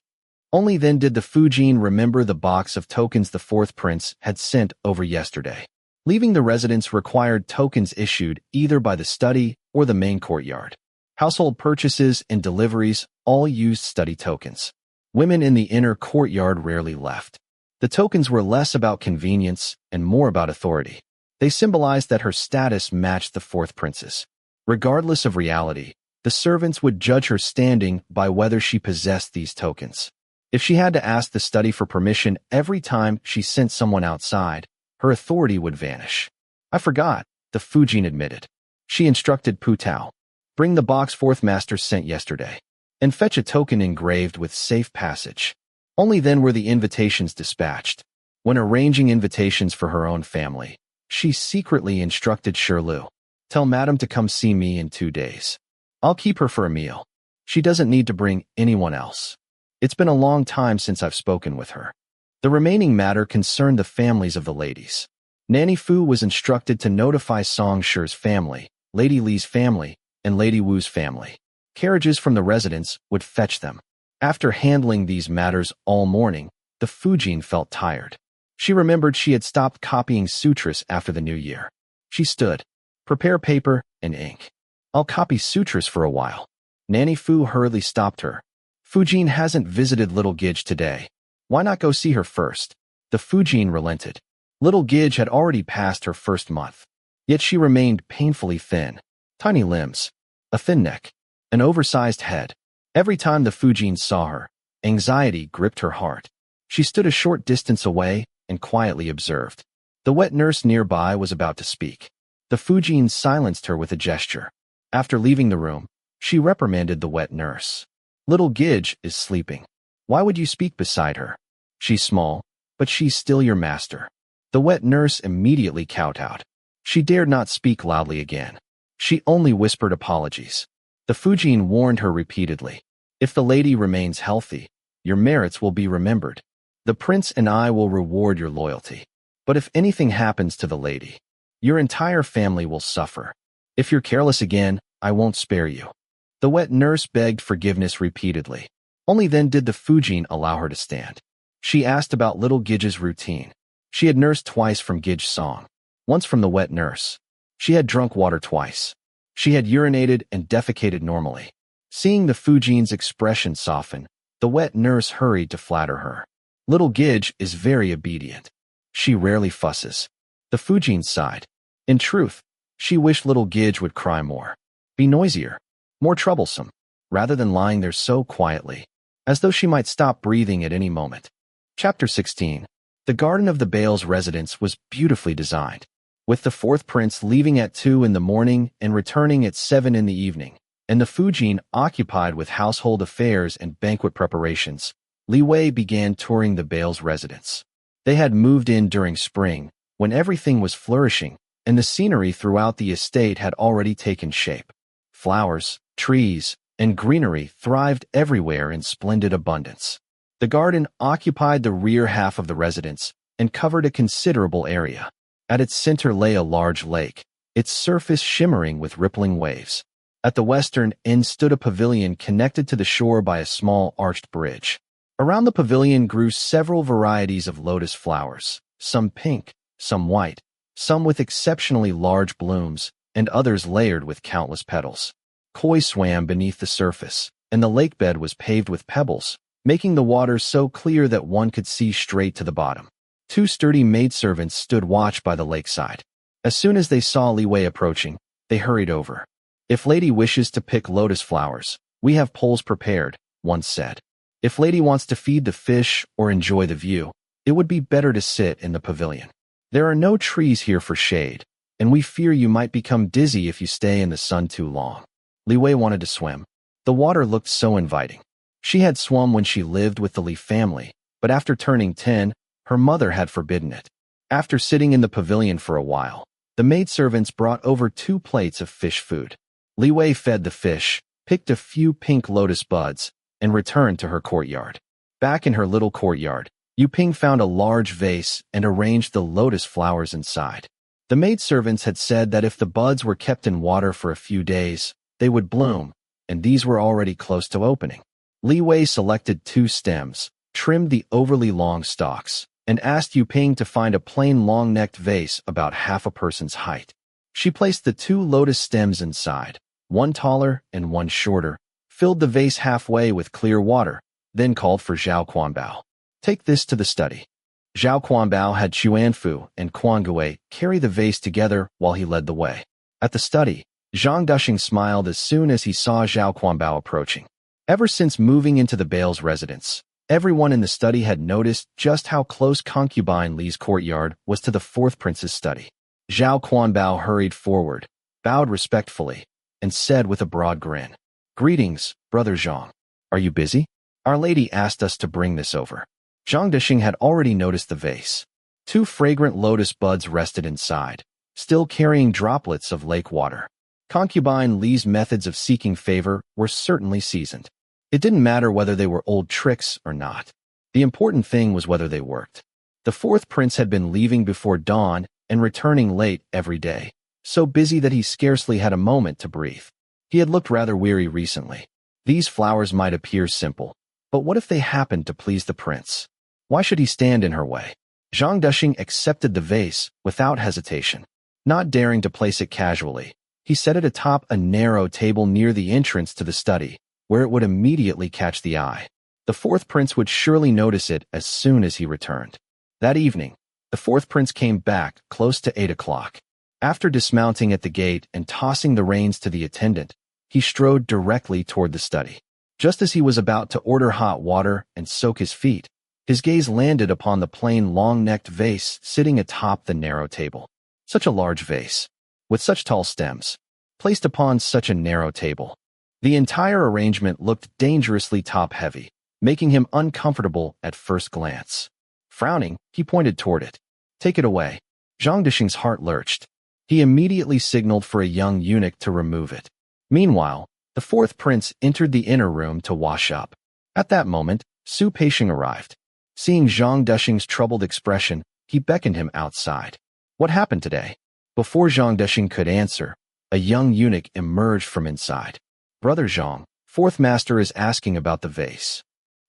Only then did the Fujin remember the box of tokens the fourth prince had sent over yesterday. Leaving the residence required tokens issued either by the study or the main courtyard. Household purchases and deliveries all used study tokens. Women in the inner courtyard rarely left. The tokens were less about convenience and more about authority. They symbolized that her status matched the fourth prince's. Regardless of reality, the servants would judge her standing by whether she possessed these tokens. If she had to ask the study for permission every time she sent someone outside, her authority would vanish. I forgot, the Fujin admitted. She instructed Pu Tao, bring the box fourth master sent yesterday, and fetch a token engraved with safe passage. Only then were the invitations dispatched. When arranging invitations for her own family, she secretly instructed Shirlu, tell Madam to come see me in 2 days. I'll keep her for a meal. She doesn't need to bring anyone else. It's been a long time since I've spoken with her. The remaining matter concerned the families of the ladies. Nanny Fu was instructed to notify Song Shi's family, Lady Li's family, and Lady Wu's family. Carriages from the residence would fetch them. After handling these matters all morning, the Fujin felt tired. She remembered she had stopped copying sutras after the new year. She stood. Prepare paper and ink. I'll copy sutras for a while. Nanny Fu hurriedly stopped her. Fujin hasn't visited little Gidge today. Why not go see her first? The Fujin relented. Little Gidge had already passed her first month. Yet she remained painfully thin. Tiny limbs, a thin neck, an oversized head. Every time the Fujin saw her, Anxiety gripped her heart. She stood a short distance away and quietly observed. The wet nurse nearby was about to speak. The Fujin silenced her with a gesture. After leaving the room, she reprimanded the wet nurse. Little Gidge is sleeping. Why would you speak beside her? She's small, but she's still your master. The wet nurse immediately kowtowed. She dared not speak loudly again. She only whispered apologies. The Fujin warned her repeatedly. If the lady remains healthy, your merits will be remembered. The prince and I will reward your loyalty. But if anything happens to the lady, your entire family will suffer. If you're careless again, I won't spare you. The wet nurse begged forgiveness repeatedly. Only then did the Fujin allow her to stand. She asked about little Gidge's routine. She had nursed twice from Gidge's song, once from the wet nurse. She had drunk water twice. She had urinated and defecated normally. Seeing the Fujin's expression soften, the wet nurse hurried to flatter her. Little Gidge is very obedient. She rarely fusses. The Fujin sighed. In truth, she wished little Gidge would cry more, be noisier, more troublesome, rather than lying there so quietly, as though she might stop breathing at any moment. Chapter 16. The garden of the Bale's residence was beautifully designed, with the fourth prince leaving at 2 in the morning and returning at 7 in the evening, and the Fujin occupied with household affairs and banquet preparations. Li Wei began touring the Bale's residence. They had moved in during spring, when everything was flourishing, and the scenery throughout the estate had already taken shape. Flowers, trees, and greenery thrived everywhere in splendid abundance. The garden occupied the rear half of the residence and covered a considerable area. At its center lay a large lake, its surface shimmering with rippling waves. At the western end stood a pavilion connected to the shore by a small arched bridge. Around the pavilion grew several varieties of lotus flowers, some pink, some white, some with exceptionally large blooms, and others layered with countless petals. Koi swam beneath the surface, and the lake bed was paved with pebbles, making the water so clear that one could see straight to the bottom. 2 sturdy maidservants stood watch by the lakeside. As soon as they saw Li Wei approaching, they hurried over. If lady wishes to pick lotus flowers, we have poles prepared, one said. If lady wants to feed the fish or enjoy the view, it would be better to sit in the pavilion. There are no trees here for shade, and we fear you might become dizzy if you stay in the sun too long. Li Wei wanted to swim. The water looked so inviting. She had swum when she lived with the Li family, but after turning 10, her mother had forbidden it. After sitting in the pavilion for a while, the maidservants brought over 2 plates of fish food. Li Wei fed the fish, picked a few pink lotus buds, and returned to her courtyard. Back in her little courtyard, Yu Ping found a large vase and arranged the lotus flowers inside. The maidservants had said that if the buds were kept in water for a few days, they would bloom, and these were already close to opening. Li Wei selected 2 stems, trimmed the overly long stalks, and asked Yu Ping to find a plain long-necked vase about half a person's height. She placed the 2 lotus stems inside, one taller and one shorter, filled the vase halfway with clear water, then called for Zhao Quanbao. Take this to the study. Zhao Quanbao had Chuanfu and Quan Gui carry the vase together while he led the way. At the study, Zhang Duxing smiled as soon as he saw Zhao Quanbao approaching. Ever since moving into the Bale's residence, everyone in the study had noticed just how close concubine Li's courtyard was to the fourth prince's study. Zhao Quanbao hurried forward, bowed respectfully, and said with a broad grin, "Greetings, Brother Zhang. Are you busy? Our lady asked us to bring this over." Zhang Duxing had already noticed the vase. 2 fragrant lotus buds rested inside, still carrying droplets of lake water. Concubine Li's methods of seeking favor were certainly seasoned. It didn't matter whether they were old tricks or not. The important thing was whether they worked. The fourth prince had been leaving before dawn and returning late every day, so busy that he scarcely had a moment to breathe. He had looked rather weary recently. These flowers might appear simple, but what if they happened to please the prince? Why should he stand in her way? Zhang Duxing accepted the vase without hesitation. Not daring to place it casually, he set it atop a narrow table near the entrance to the study, where it would immediately catch the eye. The fourth prince would surely notice it as soon as he returned. That evening, the fourth prince came back close to 8 o'clock. After dismounting at the gate and tossing the reins to the attendant, he strode directly toward the study. Just as he was about to order hot water and soak his feet, his gaze landed upon the plain long-necked vase sitting atop the narrow table. Such a large vase, with such tall stems, placed upon such a narrow table. The entire arrangement looked dangerously top-heavy, making him uncomfortable at first glance. Frowning, he pointed toward it. "Take it away." Zhang Dishing's heart lurched. He immediately signaled for a young eunuch to remove it. Meanwhile, the fourth prince entered the inner room to wash up. At that moment, Su Peixing arrived. Seeing Zhang Dishing's troubled expression, he beckoned him outside. "What happened today?" Before Zhang Dishing could answer, a young eunuch emerged from inside. "Brother Zhang, fourth master is asking about the vase."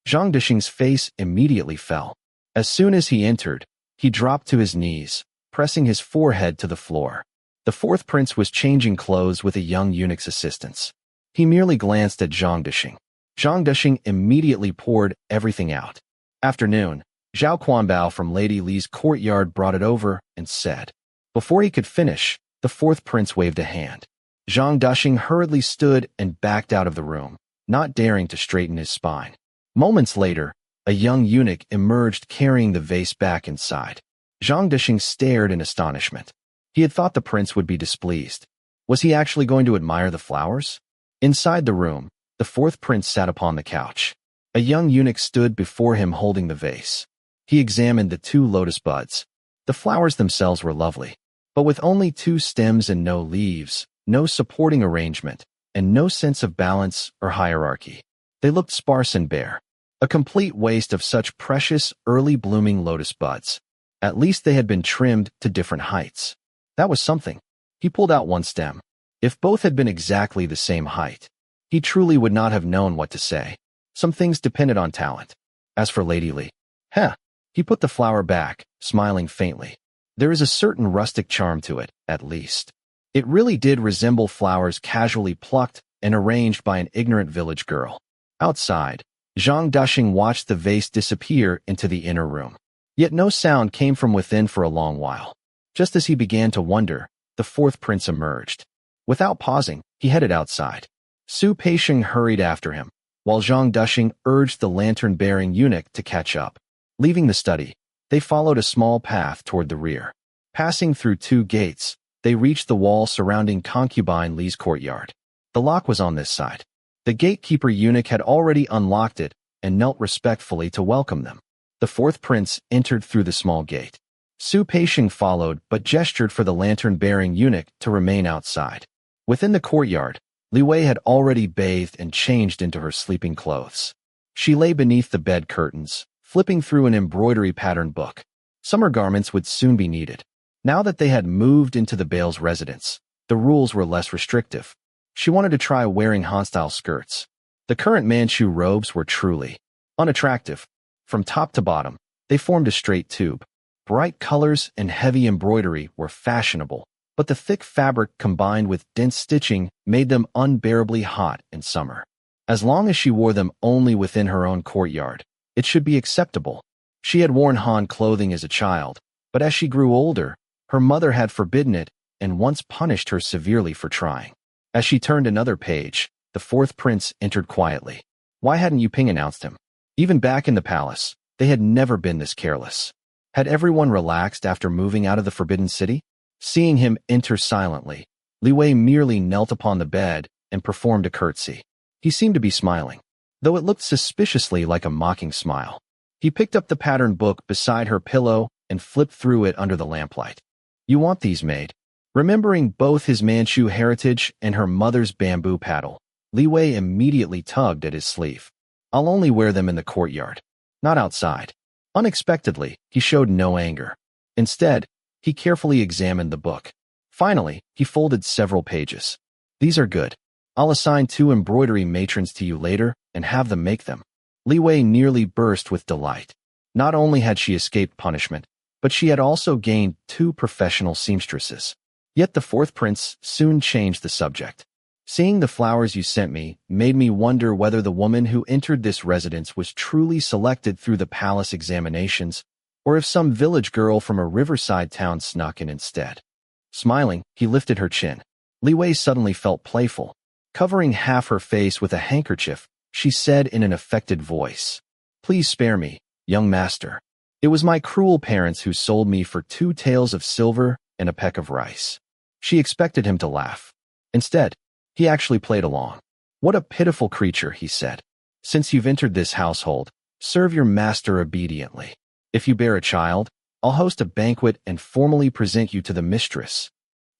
Zhang Dishing's face immediately fell. As soon as he entered, he dropped to his knees, pressing his forehead to the floor. The fourth prince was changing clothes with a young eunuch's assistance. He merely glanced at Zhang Dishing. Zhang Dishing immediately poured everything out. Afternoon, Zhao Quanbao from Lady Li's courtyard brought it over and said. Before he could finish, the fourth prince waved a hand. Zhang Dishing hurriedly stood and backed out of the room, not daring to straighten his spine. Moments later, a young eunuch emerged carrying the vase back inside. Zhang Dishing stared in astonishment. He had thought the prince would be displeased. Was he actually going to admire the flowers? Inside the room, the fourth prince sat upon the couch. A young eunuch stood before him holding the vase. He examined the 2 lotus buds. The flowers themselves were lovely, but with only 2 stems and no leaves, no supporting arrangement, and no sense of balance or hierarchy. They looked sparse and bare. A complete waste of such precious, early-blooming lotus buds. At least they had been trimmed to different heights. That was something. He pulled out one stem. If both had been exactly the same height, he truly would not have known what to say. Some things depended on talent. As for Lady Li, he put the flower back, smiling faintly. There is a certain rustic charm to it, at least. It really did resemble flowers casually plucked and arranged by an ignorant village girl. Outside, Zhang Dishing watched the vase disappear into the inner room. Yet no sound came from within for a long while. Just as he began to wonder, the fourth prince emerged. Without pausing, he headed outside. Su Peixing hurried after him, while Zhang Dishing urged the lantern-bearing eunuch to catch up. Leaving the study, they followed a small path toward the rear. Passing through 2 gates, they reached the wall surrounding concubine Li's courtyard. The lock was on this side. The gatekeeper eunuch had already unlocked it and knelt respectfully to welcome them. The fourth prince entered through the small gate. Su Peixing followed but gestured for the lantern-bearing eunuch to remain outside. Within the courtyard, Li Wei had already bathed and changed into her sleeping clothes. She lay beneath the bed curtains, flipping through an embroidery pattern book. Summer garments would soon be needed. Now that they had moved into the Bale's residence, the rules were less restrictive. She wanted to try wearing Han-style skirts. The current Manchu robes were truly unattractive. From top to bottom, they formed a straight tube. Bright colors and heavy embroidery were fashionable, but the thick fabric combined with dense stitching made them unbearably hot in summer. As long as she wore them only within her own courtyard, it should be acceptable. She had worn Han clothing as a child, but as she grew older, her mother had forbidden it and once punished her severely for trying. As she turned another page, the fourth prince entered quietly. Why hadn't Yu Ping announced him? Even back in the palace, they had never been this careless. Had everyone relaxed after moving out of the Forbidden City? Seeing him enter silently, Li Wei merely knelt upon the bed and performed a curtsy. He seemed to be smiling, though it looked suspiciously like a mocking smile. He picked up the pattern book beside her pillow and flipped through it under the lamplight. You want these made? Remembering both his Manchu heritage and her mother's bamboo paddle, Li Wei immediately tugged at his sleeve. I'll only wear them in the courtyard, not outside. Unexpectedly, he showed no anger. Instead, he carefully examined the book. Finally, he folded several pages. These are good. I'll assign 2 embroidery matrons to you later and have them make them. Li Wei nearly burst with delight. Not only had she escaped punishment, but she had also gained 2 professional seamstresses. Yet the fourth prince soon changed the subject. Seeing the flowers you sent me made me wonder whether the woman who entered this residence was truly selected through the palace examinations, or if some village girl from a riverside town snuck in instead. Smiling, he lifted her chin. Li Wei suddenly felt playful. Covering half her face with a handkerchief, she said in an affected voice. Please spare me, young master. It was my cruel parents who sold me for 2 taels of silver and a peck of rice. She expected him to laugh. Instead, he actually played along. What a pitiful creature, he said. Since you've entered this household, serve your master obediently. If you bear a child, I'll host a banquet and formally present you to the mistress.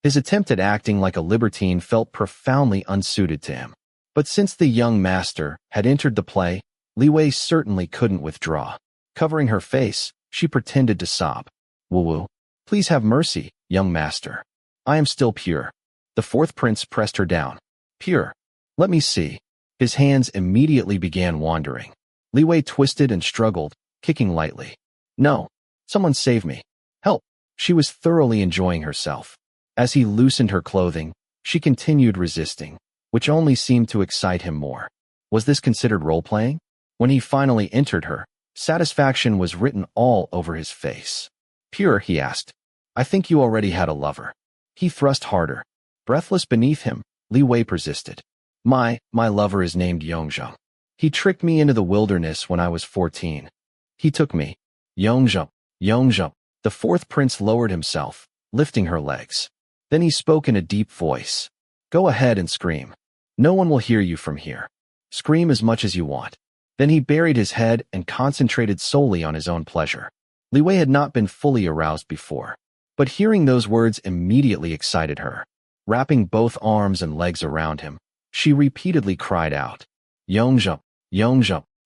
His attempt at acting like a libertine felt profoundly unsuited to him. But since the young master had entered the play, Li Wei certainly couldn't withdraw. Covering her face, she pretended to sob. Woo-woo. Please have mercy, young master. I am still pure. The 4th prince pressed her down. Pure. Let me see. His hands immediately began wandering. Li Wei twisted and struggled, kicking lightly. No. Someone save me. Help. She was thoroughly enjoying herself. As he loosened her clothing, she continued resisting, which only seemed to excite him more. Was this considered role-playing? When he finally entered her, satisfaction was written all over his face. Pure, he asked. I think you already had a lover. He thrust harder. Breathless beneath him, Li Wei persisted. My lover is named Yongzheng. He tricked me into the wilderness when I was 14. He took me. Yongzheng. The 4th prince lowered himself, lifting her legs. Then he spoke in a deep voice. Go ahead and scream. No one will hear you from here. Scream as much as you want. Then he buried his head and concentrated solely on his own pleasure. Li Wei had not been fully aroused before, but hearing those words immediately excited her. Wrapping both arms and legs around him, she repeatedly cried out, Yongzheng.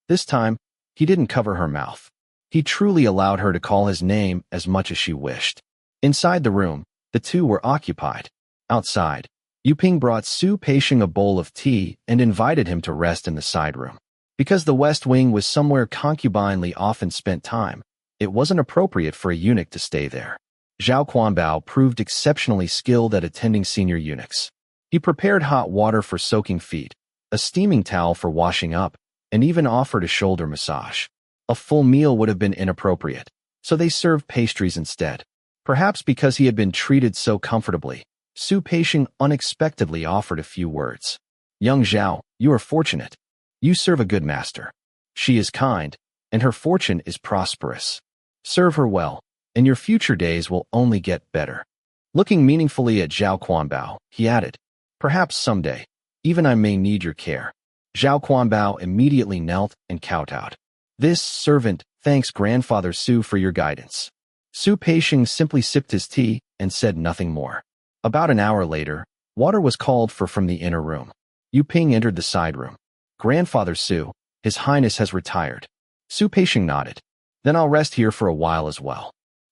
This time, he didn't cover her mouth. He truly allowed her to call his name as much as she wished. Inside the room, the two were occupied. Outside, Yu Ping brought Su Peixing a bowl of tea and invited him to rest in the side room. Because the West Wing was somewhere concubinely often spent time, it wasn't appropriate for a eunuch to stay there. Zhao Quanbao proved exceptionally skilled at attending senior eunuchs. He prepared hot water for soaking feet, a steaming towel for washing up, and even offered a shoulder massage. A full meal would have been inappropriate, so they served pastries instead. Perhaps because he had been treated so comfortably, Su Peixing unexpectedly offered a few words. Young Zhao, you are fortunate. You serve a good master. She is kind, and her fortune is prosperous. Serve her well, and your future days will only get better. Looking meaningfully at Zhao Quanbao, he added, perhaps someday, even I may need your care. Zhao Quanbao immediately knelt and kowtowed. This servant thanks Grandfather Su for your guidance. Su Peixing simply sipped his tea and said nothing more. About an hour later, water was called for from the inner room. Yu Ping entered the side room. Grandfather Su, His Highness has retired. Su Peixing nodded. Then I'll rest here for a while as well.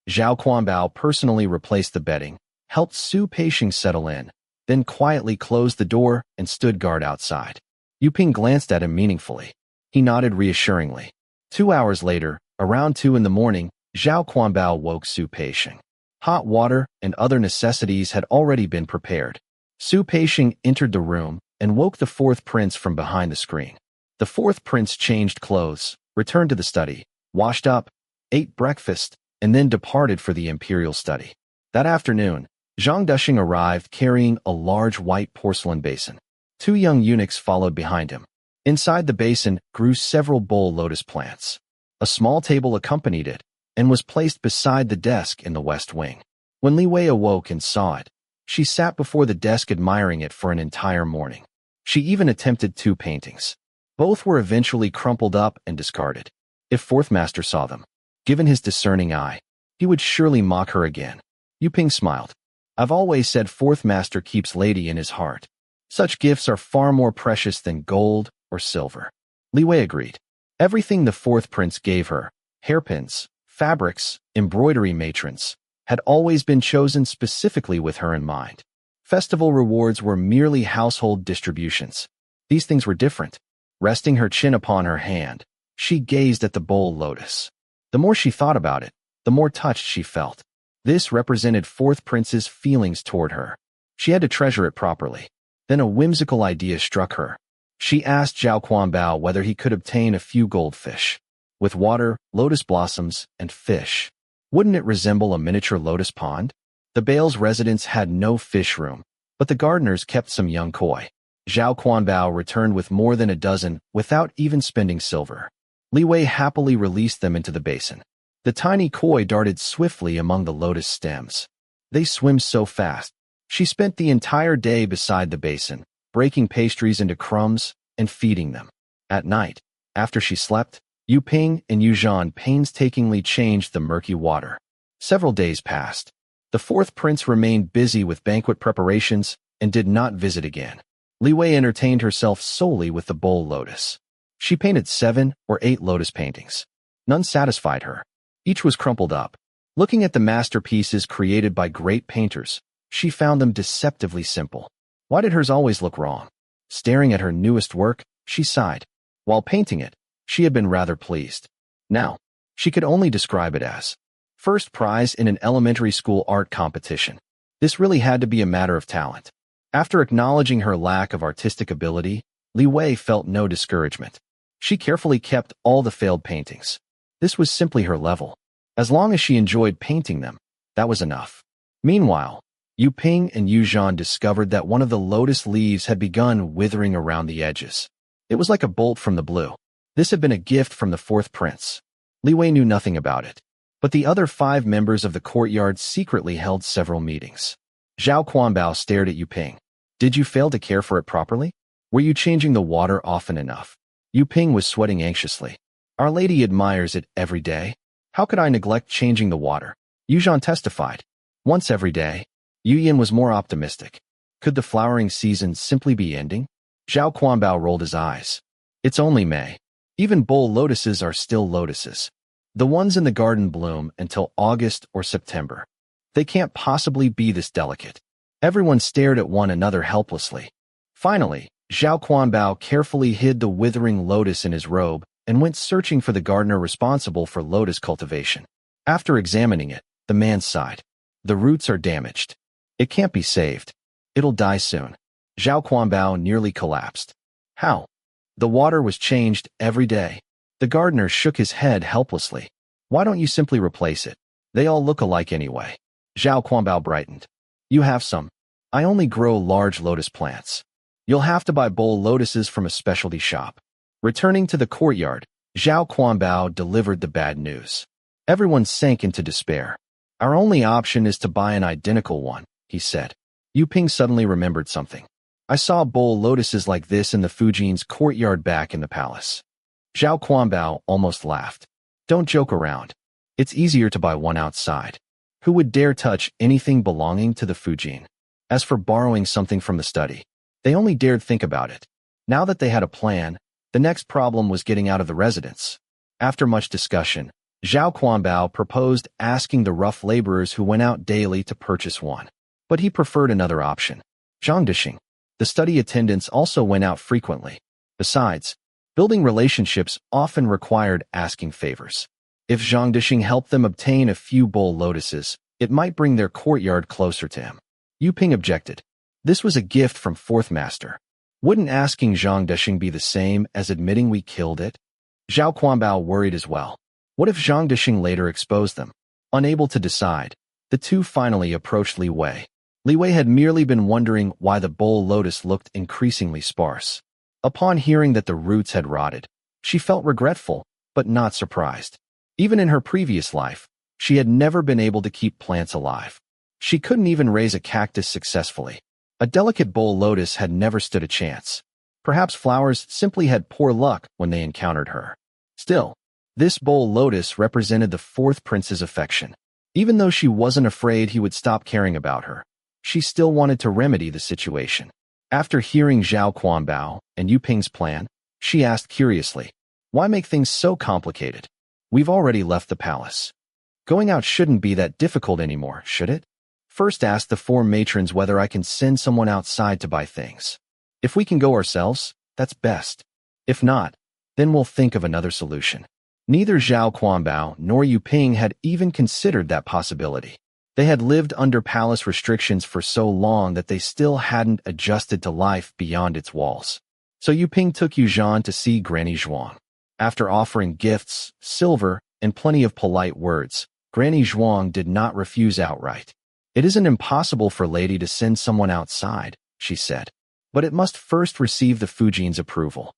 Zhao Quanbao personally replaced the bedding, helped Su Peixing settle in, then quietly closed the door and stood guard outside. Yu Ping glanced at him meaningfully. He nodded reassuringly. 2 hours later, around 2 in the morning, Zhao Quanbao woke Su Peixing. Hot water and other necessities had already been prepared. Su Peixing entered the room and woke the 4th prince from behind the screen. The 4th prince changed clothes, returned to the study, washed up, ate breakfast, and then departed for the imperial study. That afternoon, Zhang Dushing arrived carrying a large white porcelain basin. 2 young eunuchs followed behind him. Inside the basin grew several bull lotus plants. A small table accompanied it and was placed beside the desk in the West Wing. When Li Wei awoke and saw it, she sat before the desk admiring it for an entire morning. She even attempted 2 paintings. Both were eventually crumpled up and discarded. If 4th Master saw them, given his discerning eye, he would surely mock her again. Yu Ping smiled. I've always said 4th Master keeps lady in his heart. Such gifts are far more precious than gold or silver. Li Wei agreed. Everything the 4th prince gave her, hairpins, fabrics, embroidery matrons, had always been chosen specifically with her in mind. Festival rewards were merely household distributions. These things were different. Resting her chin upon her hand, she gazed at the bowl lotus. The more she thought about it, the more touched she felt. This represented 4th prince's feelings toward her. She had to treasure it properly. Then a whimsical idea struck her. She asked Zhao Quanbao whether he could obtain a few goldfish. With water, lotus blossoms, and fish, wouldn't it resemble a miniature lotus pond? The Bale's residence had no fish room, but the gardeners kept some young koi. Zhao Quanbao returned with more than a dozen without even spending silver. Li Wei happily released them into the basin. The tiny koi darted swiftly among the lotus stems. They swim so fast. She spent the entire day beside the basin, breaking pastries into crumbs and feeding them. At night, after she slept, Yu Ping and Yu Zhan painstakingly changed the murky water. Several days passed. The fourth prince remained busy with banquet preparations and did not visit again. Li Wei entertained herself solely with the bowl lotus. She painted 7 or 8 lotus paintings. None satisfied her. Each was crumpled up. Looking at the masterpieces created by great painters, she found them deceptively simple. Why did hers always look wrong? Staring at her newest work, she sighed. While painting it, she had been rather pleased. Now, she could only describe it as first prize in an elementary school art competition. This really had to be a matter of talent. After acknowledging her lack of artistic ability, Li Wei felt no discouragement. She carefully kept all the failed paintings. This was simply her level. As long as she enjoyed painting them, that was enough. Meanwhile, Yu Ping and Yu Zhan discovered that one of the lotus leaves had begun withering around the edges. It was like a bolt from the blue. This had been a gift from the fourth prince. Li Wei knew nothing about it, but the other 5 members of the courtyard secretly held several meetings. Zhao Quanbao stared at Yu Ping. Did you fail to care for it properly? Were you changing the water often enough? Yu Ping was sweating anxiously. Our lady admires it every day. How could I neglect changing the water? Yu Zhan testified. Once every day. Yu Yin was more optimistic. Could the flowering season simply be ending? Zhao Quanbao rolled his eyes. It's only May. Even bowl lotuses are still lotuses. The ones in the garden bloom until August or September. They can't possibly be this delicate. Everyone stared at one another helplessly. Finally, Zhao Quanbao carefully hid the withering lotus in his robe and went searching for the gardener responsible for lotus cultivation. After examining it, the man sighed. The roots are damaged. It can't be saved. It'll die soon. Zhao Quanbao nearly collapsed. How? The water was changed every day. The gardener shook his head helplessly. Why don't you simply replace it? They all look alike anyway. Zhao Quanbao brightened. You have some. I only grow large lotus plants. You'll have to buy bowl lotuses from a specialty shop. Returning to the courtyard, Zhao Quanbao delivered the bad news. Everyone sank into despair. Our only option is to buy an identical one, he said. Yu Ping suddenly remembered something. I saw bowl lotuses like this in the Fujin's courtyard back in the palace. Zhao Quanbao almost laughed. Don't joke around. It's easier to buy one outside. Who would dare touch anything belonging to the Fujin? As for borrowing something from the study, they only dared think about it. Now that they had a plan, the next problem was getting out of the residence. After much discussion, Zhao Quanbao proposed asking the rough laborers who went out daily to purchase one. But he preferred another option. Zhangdishing. The study attendants also went out frequently. Besides, building relationships often required asking favors. If Zhangdishing helped them obtain a few bowl lotuses, it might bring their courtyard closer to him. Yu Ping objected. This was a gift from fourth master. Wouldn't asking Zhangdishing be the same as admitting we killed it? Zhao Quanbao worried as well. What if Zhangdishing later exposed them? Unable to decide, the two finally approached Li Wei. Li Wei had merely been wondering why the bowl lotus looked increasingly sparse. Upon hearing that the roots had rotted, she felt regretful, but not surprised. Even in her previous life, she had never been able to keep plants alive. She couldn't even raise a cactus successfully. A delicate bowl lotus had never stood a chance. Perhaps flowers simply had poor luck when they encountered her. Still, this bowl lotus represented the fourth prince's affection. Even though she wasn't afraid he would stop caring about her, she still wanted to remedy the situation. After hearing Zhao Quanbao and Yu Ping's plan, she asked curiously, why make things so complicated? We've already left the palace. Going out shouldn't be that difficult anymore, should it? First ask the 4 matrons whether I can send someone outside to buy things. If we can go ourselves, that's best. If not, then we'll think of another solution. Neither Zhao Quanbao nor Yu Ping had even considered that possibility. They had lived under palace restrictions for so long that they still hadn't adjusted to life beyond its walls. So Yu Ping took Yu Zhan to see Granny Zhuang. After offering gifts, silver, and plenty of polite words, Granny Zhuang did not refuse outright. It isn't impossible for lady to send someone outside, she said. but it must first receive the Fujin's approval.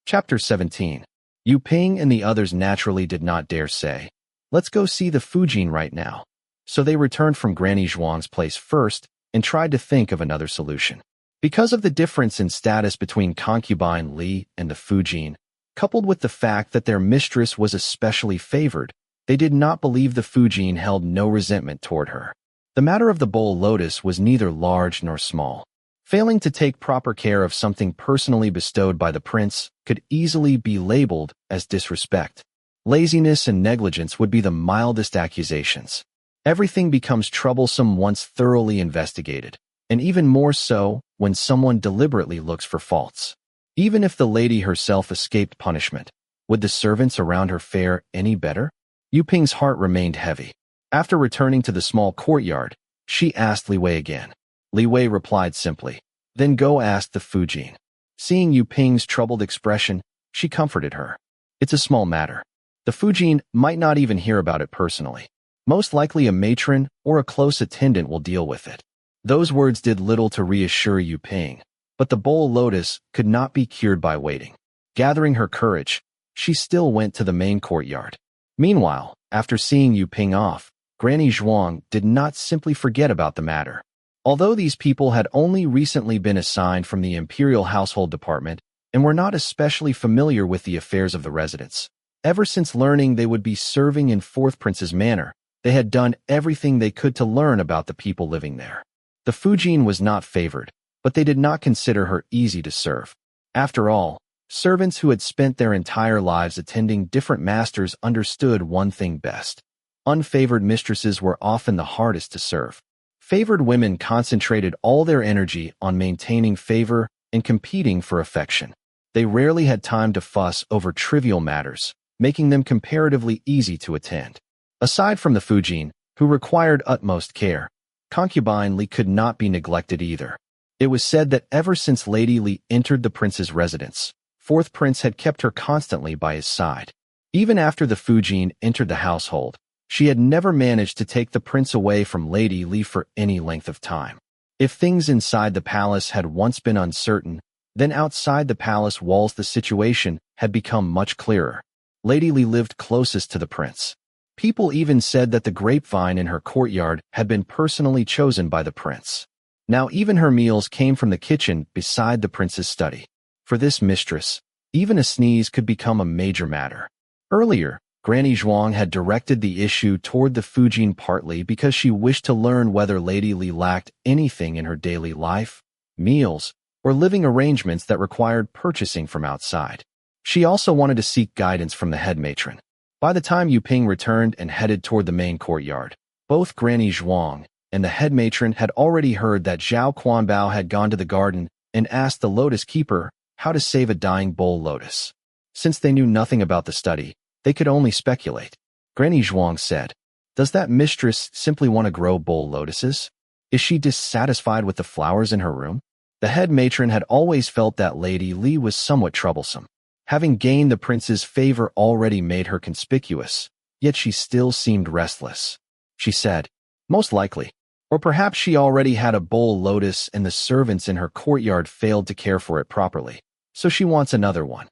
Chapter 17. Yu Ping and the others naturally did not dare say, "Let's go see the Fujin right now." So they returned from Granny Zhuang's place first and tried to think of another solution. Because of the difference in status between concubine Li and the Fujin, coupled with the fact that their mistress was especially favored, they did not believe the Fujin held no resentment toward her. The matter of the bowl lotus was neither large nor small. Failing to take proper care of something personally bestowed by the prince could easily be labeled as disrespect. Laziness and negligence would be the mildest accusations. Everything becomes troublesome once thoroughly investigated, and even more so when someone deliberately looks for faults. Even if the lady herself escaped punishment, would the servants around her fare any better? Yu Ping's heart remained heavy. After returning to the small courtyard, she asked Li Wei again. Li Wei replied simply, "Then go ask the Fujin." Seeing Yu Ping's troubled expression, she comforted her. "It's a small matter. The Fujin might not even hear about it personally. Most likely a matron or a close attendant will deal with it." Those words did little to reassure Yu Ping, but the bowl lotus could not be cured by waiting. Gathering her courage, she still went to the main courtyard. Meanwhile, after seeing Yu Ping off, Granny Zhuang did not simply forget about the matter. Although these people had only recently been assigned from the imperial household department and were not especially familiar with the affairs of the residents, ever since learning they would be serving in Fourth Prince's manor, they had done everything they could to learn about the people living there. The Fujin was not favored, but they did not consider her easy to serve. After all, servants who had spent their entire lives attending different masters understood one thing best. Unfavored mistresses were often the hardest to serve. Favored women concentrated all their energy on maintaining favor and competing for affection. They rarely had time to fuss over trivial matters, making them comparatively easy to attend. Aside from the Fujin, who required utmost care, concubine Li could not be neglected either. It was said that ever since Lady Li entered the prince's residence, Fourth Prince had kept her constantly by his side. Even after the Fujin entered the household, she had never managed to take the prince away from Lady Li for any length of time. If things inside the palace had once been uncertain, then outside the palace walls the situation had become much clearer. Lady Li lived closest to the prince. People even said that the grapevine in her courtyard had been personally chosen by the prince. Now even her meals came from the kitchen beside the prince's study. For this mistress, even a sneeze could become a major matter. Earlier, Granny Zhuang had directed the issue toward the Fujin partly because she wished to learn whether Lady Li lacked anything in her daily life, meals, or living arrangements that required purchasing from outside. She also wanted to seek guidance from the head matron. By the time Yu Ping returned and headed toward the main courtyard, both Granny Zhuang and the head matron had already heard that Zhao Quanbao had gone to the garden and asked the lotus keeper how to save a dying bowl lotus. Since they knew nothing about the study, they could only speculate. Granny Zhuang said, "Does that mistress simply want to grow bowl lotuses? Is she dissatisfied with the flowers in her room?" The head matron had always felt that Lady Li was somewhat troublesome. Having gained the prince's favor already made her conspicuous, yet she still seemed restless. She said, "Most likely. Or perhaps she already had a bowl lotus and the servants in her courtyard failed to care for it properly, so she wants another one."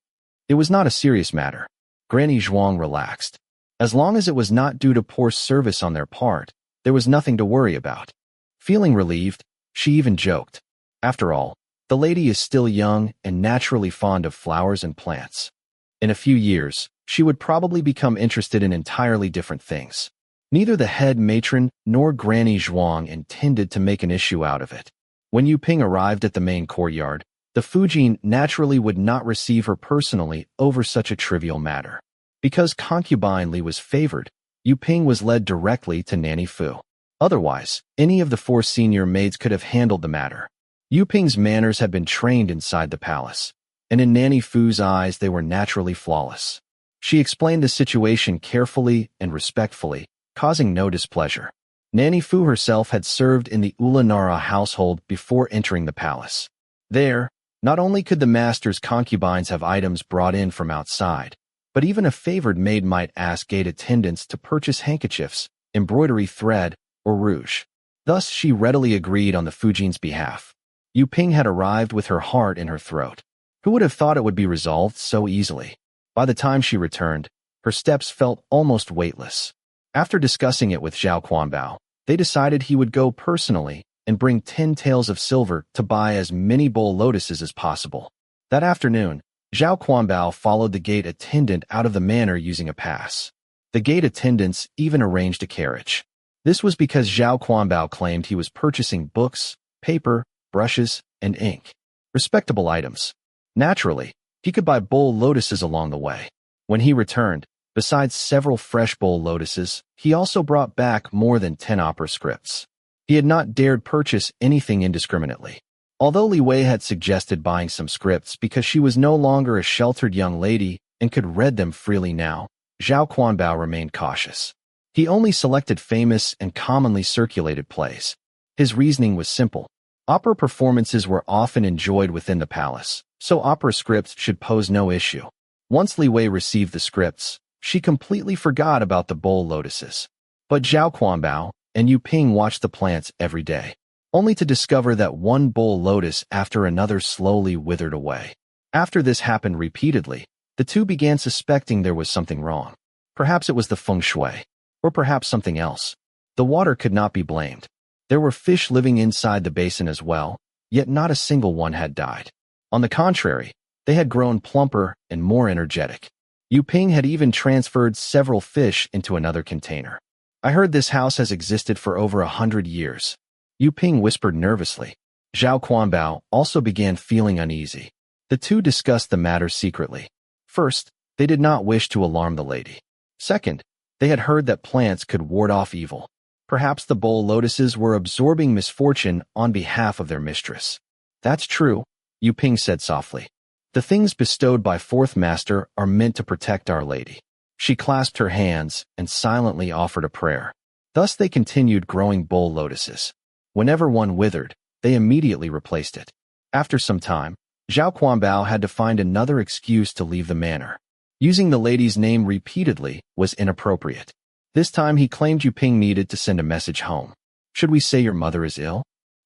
It was not a serious matter. Granny Zhuang relaxed. As long as it was not due to poor service on their part, there was nothing to worry about. Feeling relieved, she even joked. After all, the lady is still young and naturally fond of flowers and plants. In a few years, she would probably become interested in entirely different things. Neither the head matron nor Granny Zhuang intended to make an issue out of it. When Yu Ping arrived at the main courtyard, the Fujin naturally would not receive her personally over such a trivial matter. Because concubine Li was favored, Yu Ping was led directly to Nanny Fu. Otherwise, any of the 4 senior maids could have handled the matter. Yu Ping's manners had been trained inside the palace, and in Nanny Fu's eyes they were naturally flawless. She explained the situation carefully and respectfully, causing no displeasure. Nanny Fu herself had served in the Ulanara household before entering the palace. There, not only could the master's concubines have items brought in from outside, but even a favored maid might ask gate attendants to purchase handkerchiefs, embroidery thread, or rouge. Thus she readily agreed on the Fujin's behalf. Yu Ping had arrived with her heart in her throat. Who would have thought it would be resolved so easily? By the time she returned, her steps felt almost weightless. After discussing it with Zhao Quanbao, they decided he would go personally and bring 10 taels of silver to buy as many bull lotuses as possible. That afternoon, Zhao Quanbao followed the gate attendant out of the manor using a pass. The gate attendants even arranged a carriage. This was because Zhao Quanbao claimed he was purchasing books, paper, brushes, and ink. Respectable items. Naturally, he could buy bull lotuses along the way. When he returned, besides several fresh bull lotuses, he also brought back more than 10 opera scripts. He had not dared purchase anything indiscriminately. Although Li Wei had suggested buying some scripts because she was no longer a sheltered young lady and could read them freely now, Zhao Quanbao remained cautious. He only selected famous and commonly circulated plays. His reasoning was simple. Opera performances were often enjoyed within the palace, so opera scripts should pose no issue. Once Li Wei received the scripts, she completely forgot about the bull lotuses. But Zhao Quanbao and Yu Ping watched the plants every day, only to discover that one bull lotus after another slowly withered away. After this happened repeatedly, the two began suspecting there was something wrong. Perhaps it was the feng shui, or perhaps something else. The water could not be blamed. There were fish living inside the basin as well, yet not a single one had died. On the contrary, they had grown plumper and more energetic. Yu Ping had even transferred several fish into another container. I heard this house has existed for over 100 years. Yu Ping whispered nervously. Zhao Quanbao also began feeling uneasy. The two discussed the matter secretly. First, they did not wish to alarm the lady. Second, they had heard that plants could ward off evil. Perhaps the bull lotuses were absorbing misfortune on behalf of their mistress. That's true, Yu Ping said softly. The things bestowed by Fourth Master are meant to protect Our Lady. She clasped her hands and silently offered a prayer. Thus they continued growing bull lotuses. Whenever one withered, they immediately replaced it. After some time, Zhao Quanbao had to find another excuse to leave the manor. Using the lady's name repeatedly was inappropriate. This time he claimed Yu Ping needed to send a message home. Should we say your mother is ill?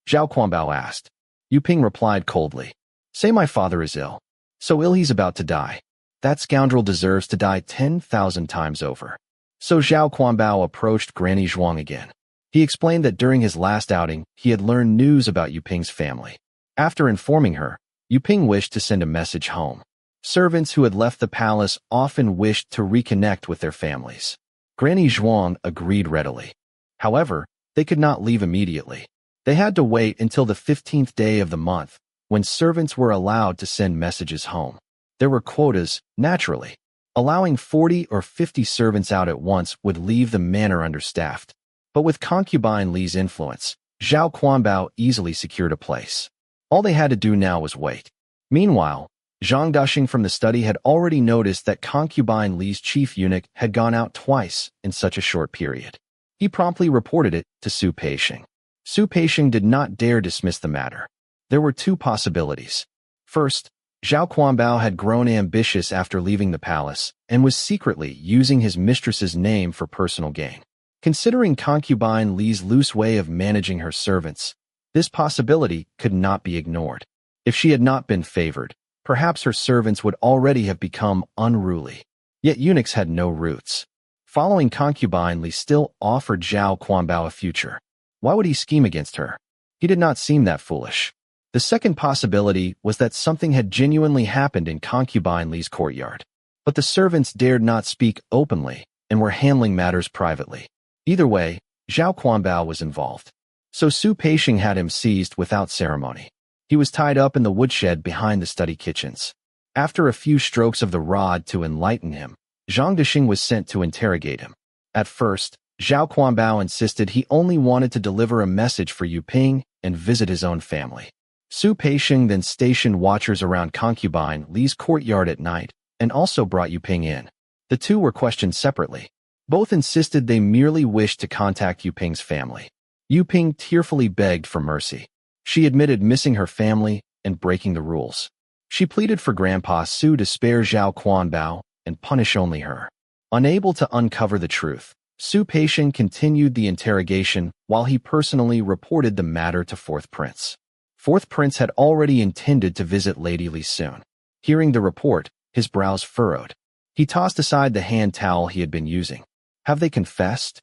Zhao Quanbao asked. Yu Ping replied coldly. Say my father is ill. So ill he's about to die. That scoundrel deserves to die 10,000 times over. So Zhao Quanbao approached Granny Zhuang again. He explained that during his last outing, he had learned news about Yu Ping's family. After informing her, Yu Ping wished to send a message home. Servants who had left the palace often wished to reconnect with their families. Granny Zhuang agreed readily. However, they could not leave immediately. They had to wait until the 15th day of the month, when servants were allowed to send messages home. There were quotas, naturally. Allowing 40 or 50 servants out at once would leave the manor understaffed. But with concubine Li's influence, Zhao Quanbao easily secured a place. All they had to do now was wait. Meanwhile, Zhang Duxing from the study had already noticed that concubine Li's chief eunuch had gone out twice in such a short period. He promptly reported it to Su Peixing. Su Peixing did not dare dismiss the matter. There were two possibilities. First, Zhao Quanbao had grown ambitious after leaving the palace and was secretly using his mistress's name for personal gain. Considering concubine Li's loose way of managing her servants, this possibility could not be ignored. If she had not been favored, perhaps her servants would already have become unruly. Yet eunuchs had no roots. Following concubine Li still offered Zhao Quanbao a future. Why would he scheme against her? He did not seem that foolish. The second possibility was that something had genuinely happened in concubine Li's courtyard. But the servants dared not speak openly and were handling matters privately. Either way, Zhao Quanbao was involved. So Su Peixing had him seized without ceremony. He was tied up in the woodshed behind the study kitchens. After a few strokes of the rod to enlighten him, Zhang Duxing was sent to interrogate him. At first, Zhao Quanbao insisted he only wanted to deliver a message for Yu Ping and visit his own family. Su Peixing then stationed watchers around concubine Li's courtyard at night and also brought Yu Ping in. The two were questioned separately. Both insisted they merely wished to contact Yu Ping's family. Yu Ping tearfully begged for mercy. She admitted missing her family and breaking the rules. She pleaded for Grandpa Su to spare Zhao Quanbao and punish only her. Unable to uncover the truth, Su Peixing continued the interrogation while he personally reported the matter to Fourth Prince. Fourth prince had already intended to visit Lady Li soon. Hearing the report, his brows furrowed. He tossed aside the hand towel he had been using. Have they confessed?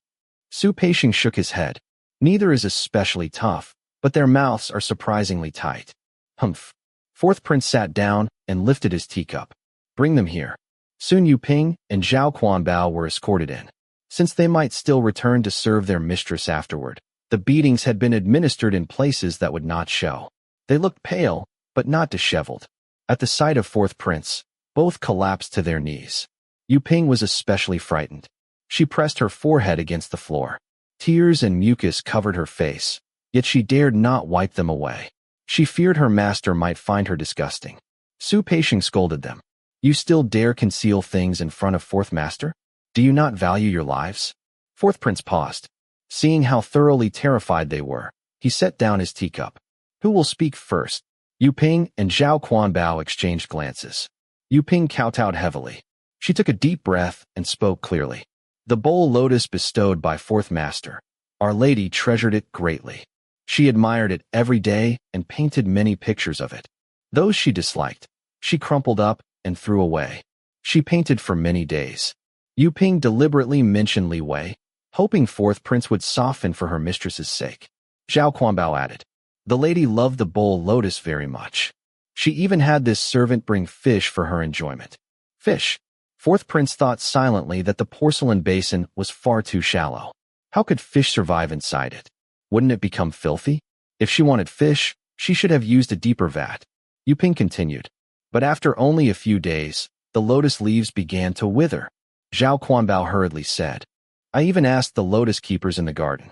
Su Peixing shook his head. Neither is especially tough, but their mouths are surprisingly tight. Humph. Fourth prince sat down and lifted his teacup. Bring them here. Sun Yuping and Zhao Quanbao were escorted in. Since they might still return to serve their mistress afterward, the beatings had been administered in places that would not show. They looked pale, but not disheveled. At the sight of fourth prince, both collapsed to their knees. Yuping was especially frightened. She pressed her forehead against the floor. Tears and mucus covered her face, yet she dared not wipe them away. She feared her master might find her disgusting. Su Peixing scolded them. You still dare conceal things in front of fourth master? Do you not value your lives? Fourth prince paused. Seeing how thoroughly terrified they were, he set down his teacup. Who will speak first? Yuping and Zhao Quanbao exchanged glances. Yuping kowtowed heavily. She took a deep breath and spoke clearly. The bowl lotus bestowed by fourth master. Our Lady treasured it greatly. She admired it every day and painted many pictures of it. Those she disliked, she crumpled up and threw away. She painted for many days. Yuping deliberately mentioned Li Wei, hoping fourth prince would soften for her mistress's sake. Zhao Quanbao added. The lady loved the bowl lotus very much. She even had this servant bring fish for her enjoyment. Fish. Fourth prince thought silently that the porcelain basin was far too shallow. How could fish survive inside it? Wouldn't it become filthy? If she wanted fish, she should have used a deeper vat. Yuping continued. But after only a few days, the lotus leaves began to wither. Zhao Quanbao hurriedly said. I even asked the lotus keepers in the garden.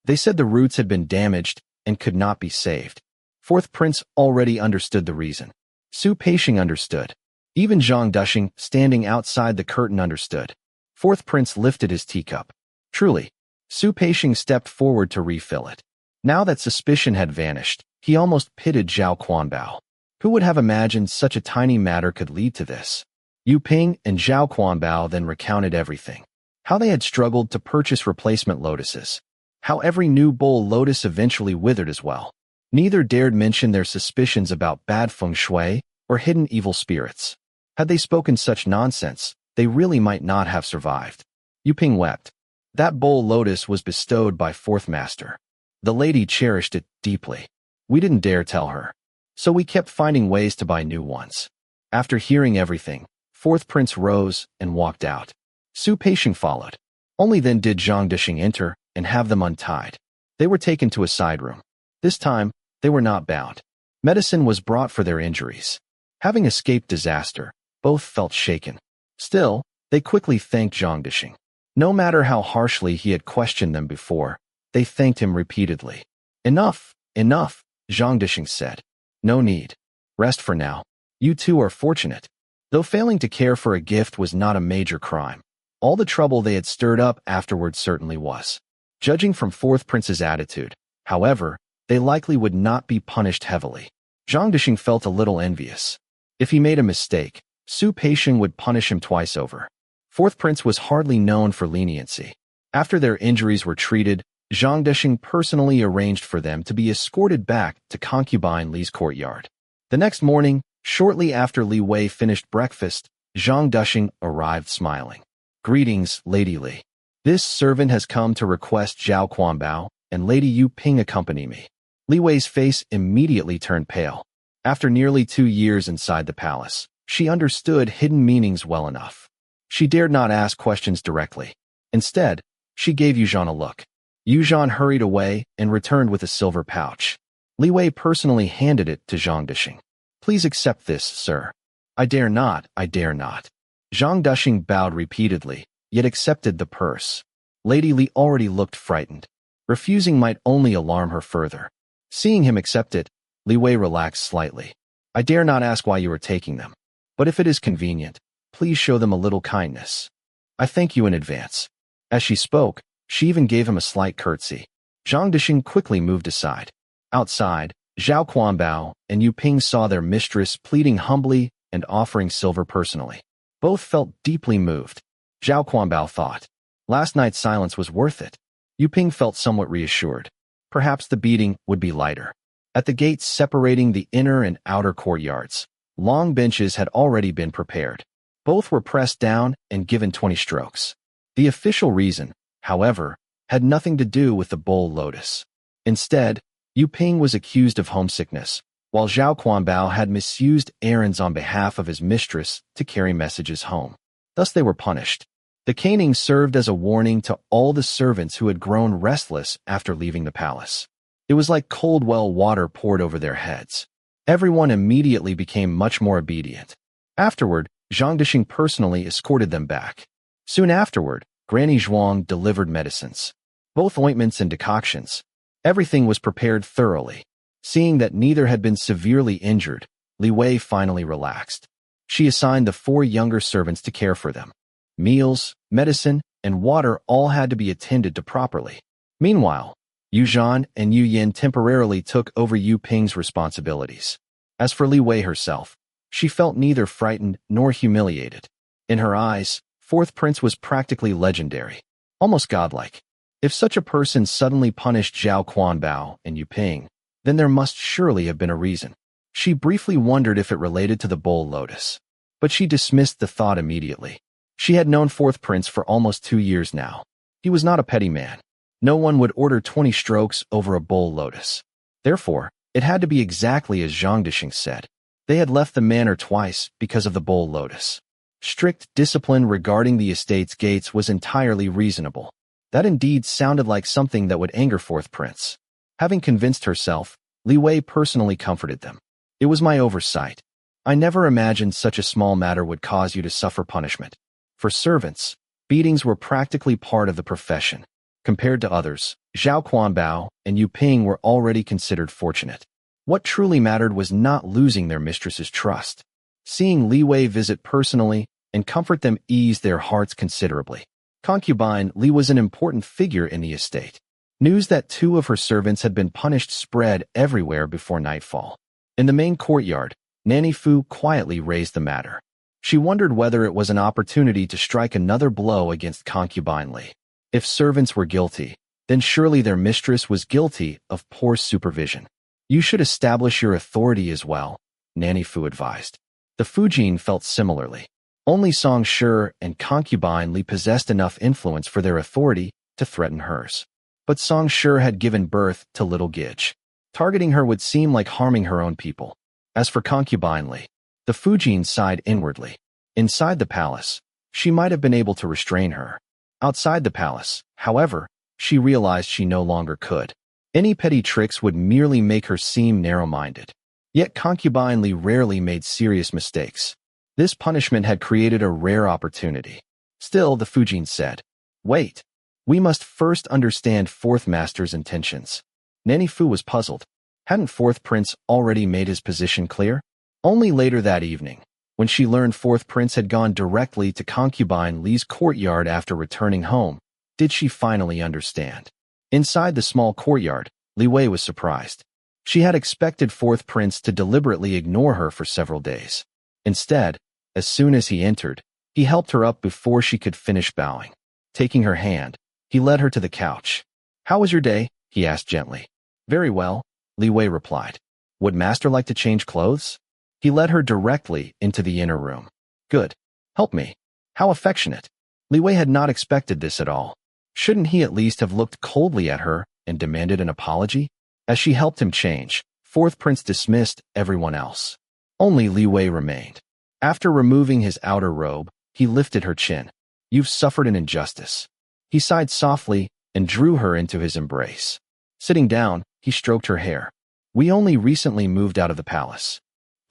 They said the roots had been damaged and could not be saved. Fourth prince already understood the reason. Su Peixing understood. Even Zhang Dushing, standing outside the curtain, understood. Fourth prince lifted his teacup. Truly, Su Peixing stepped forward to refill it. Now that suspicion had vanished, he almost pitied Zhao Quanbao. Who would have imagined such a tiny matter could lead to this? Yuping and Zhao Quanbao then recounted everything. How they had struggled to purchase replacement lotuses. How every new bowl lotus eventually withered as well. Neither dared mention their suspicions about bad feng shui or hidden evil spirits. Had they spoken such nonsense, they really might not have survived. Yuping wept. That bowl lotus was bestowed by fourth master. The lady cherished it deeply. We didn't dare tell her. So we kept finding ways to buy new ones. After hearing everything, fourth prince rose and walked out. Su Peixing followed. Only then did Zhang Dushing enter and have them untied. They were taken to a side room. This time, they were not bound. Medicine was brought for their injuries. Having escaped disaster, both felt shaken. Still, they quickly thanked Zhang Dushing. No matter how harshly he had questioned them before, they thanked him repeatedly. Enough, enough, Zhang Dushing said. No need. Rest for now. You two are fortunate. Though failing to care for a gift was not a major crime, all the trouble they had stirred up afterward certainly was. Judging from fourth prince's attitude, however, they likely would not be punished heavily. Zhang Dushing felt a little envious. If he made a mistake, Su Peixing would punish him twice over. Fourth prince was hardly known for leniency. After their injuries were treated, Zhang Dushing personally arranged for them to be escorted back to concubine Li's courtyard. The next morning, shortly after Li Wei finished breakfast, Zhang Dushing arrived smiling. Greetings, Lady Li. This servant has come to request Zhao Quanbao and Lady Yuping accompany me. Li Wei's face immediately turned pale. After nearly 2 years inside the palace, she understood hidden meanings well enough. She dared not ask questions directly. Instead, she gave Yuzhan a look. Yuzhan hurried away and returned with a silver pouch. Li Wei personally handed it to Zhang Dushing. Please accept this, sir. I dare not, I dare not. Zhang Dushing bowed repeatedly, yet accepted the purse. Lady Li already looked frightened. Refusing might only alarm her further. Seeing him accept it, Li Wei relaxed slightly. I dare not ask why you are taking them. But if it is convenient, please show them a little kindness. I thank you in advance. As she spoke, she even gave him a slight curtsy. Zhang Dushing quickly moved aside. Outside, Zhao Quanbao and Yuping saw their mistress pleading humbly and offering silver personally. Both felt deeply moved. Zhao Quanbao thought, last night's silence was worth it. Yuping felt somewhat reassured. Perhaps the beating would be lighter. At the gates separating the inner and outer courtyards, long benches had already been prepared. Both were pressed down and given 20 strokes. The official reason, however, had nothing to do with the bull lotus. Instead, Yu Ping was accused of homesickness, while Zhao Quanbao had misused errands on behalf of his mistress to carry messages home. Thus they were punished. The caning served as a warning to all the servants who had grown restless after leaving the palace. It was like cold well water poured over their heads. Everyone immediately became much more obedient. Afterward, Zhang Dixing personally escorted them back. Soon afterward, Granny Zhuang delivered medicines, both ointments and decoctions. Everything was prepared thoroughly. Seeing that neither had been severely injured, Li Wei finally relaxed. She assigned the 4 younger servants to care for them. Meals, medicine, and water all had to be attended to properly. Meanwhile, Yu Zhan and Yu Yin temporarily took over Yu Ping's responsibilities. As for Li Wei herself, she felt neither frightened nor humiliated. In her eyes, 4th Prince was practically legendary, almost godlike. If such a person suddenly punished Zhao Quanbao and Yu Ping, then there must surely have been a reason. She briefly wondered if it related to the bull lotus, but she dismissed the thought immediately. She had known 4th Prince for almost 2 years now. He was not a petty man. No one would order 20 strokes over a bull lotus. Therefore, it had to be exactly as Zhang Dixing said. They had left the manor twice because of the bull lotus. Strict discipline regarding the estate's gates was entirely reasonable. That indeed sounded like something that would anger 4th Prince. Having convinced herself, Li Wei personally comforted them. It was my oversight. I never imagined such a small matter would cause you to suffer punishment. For servants, beatings were practically part of the profession. Compared to others, Zhao Quanbao and Yu Ping were already considered fortunate. What truly mattered was not losing their mistress's trust. Seeing Li Wei visit personally and comfort them eased their hearts considerably. Concubine Li was an important figure in the estate. News that 2 of her servants had been punished spread everywhere before nightfall. In the main courtyard, Nanny Fu quietly raised the matter. She wondered whether it was an opportunity to strike another blow against Concubine Li. If servants were guilty, then surely their mistress was guilty of poor supervision. You should establish your authority as well, Nanny Fu advised. The Fujin felt similarly. Only Song Shi and Concubine Li possessed enough influence for their authority to threaten hers. But Song Shi had given birth to little Gij. Targeting her would seem like harming her own people. As for Concubine Li, the Fujin sighed inwardly. Inside the palace, she might have been able to restrain her. Outside the palace, however, she realized she no longer could. Any petty tricks would merely make her seem narrow-minded. Yet Concubine Li rarely made serious mistakes. This punishment had created a rare opportunity. Still, the Fujin said, "Wait. We must first understand 4th Master's intentions." Nanny Fu was puzzled. Hadn't 4th Prince already made his position clear? Only later that evening, when she learned 4th Prince had gone directly to Concubine Li's courtyard after returning home, did she finally understand. Inside the small courtyard, Li Wei was surprised. She had expected 4th Prince to deliberately ignore her for several days. Instead, as soon as he entered, he helped her up before she could finish bowing. Taking her hand, he led her to the couch. "How was your day?" he asked gently. "Very well," Li Wei replied. "Would Master like to change clothes?" He led her directly into the inner room. "Good. Help me." How affectionate. Li Wei had not expected this at all. Shouldn't he at least have looked coldly at her and demanded an apology? As she helped him change, 4th Prince dismissed everyone else. Only Li Wei remained. After removing his outer robe, he lifted her chin. "You've suffered an injustice." He sighed softly and drew her into his embrace. Sitting down, he stroked her hair. "We only recently moved out of the palace.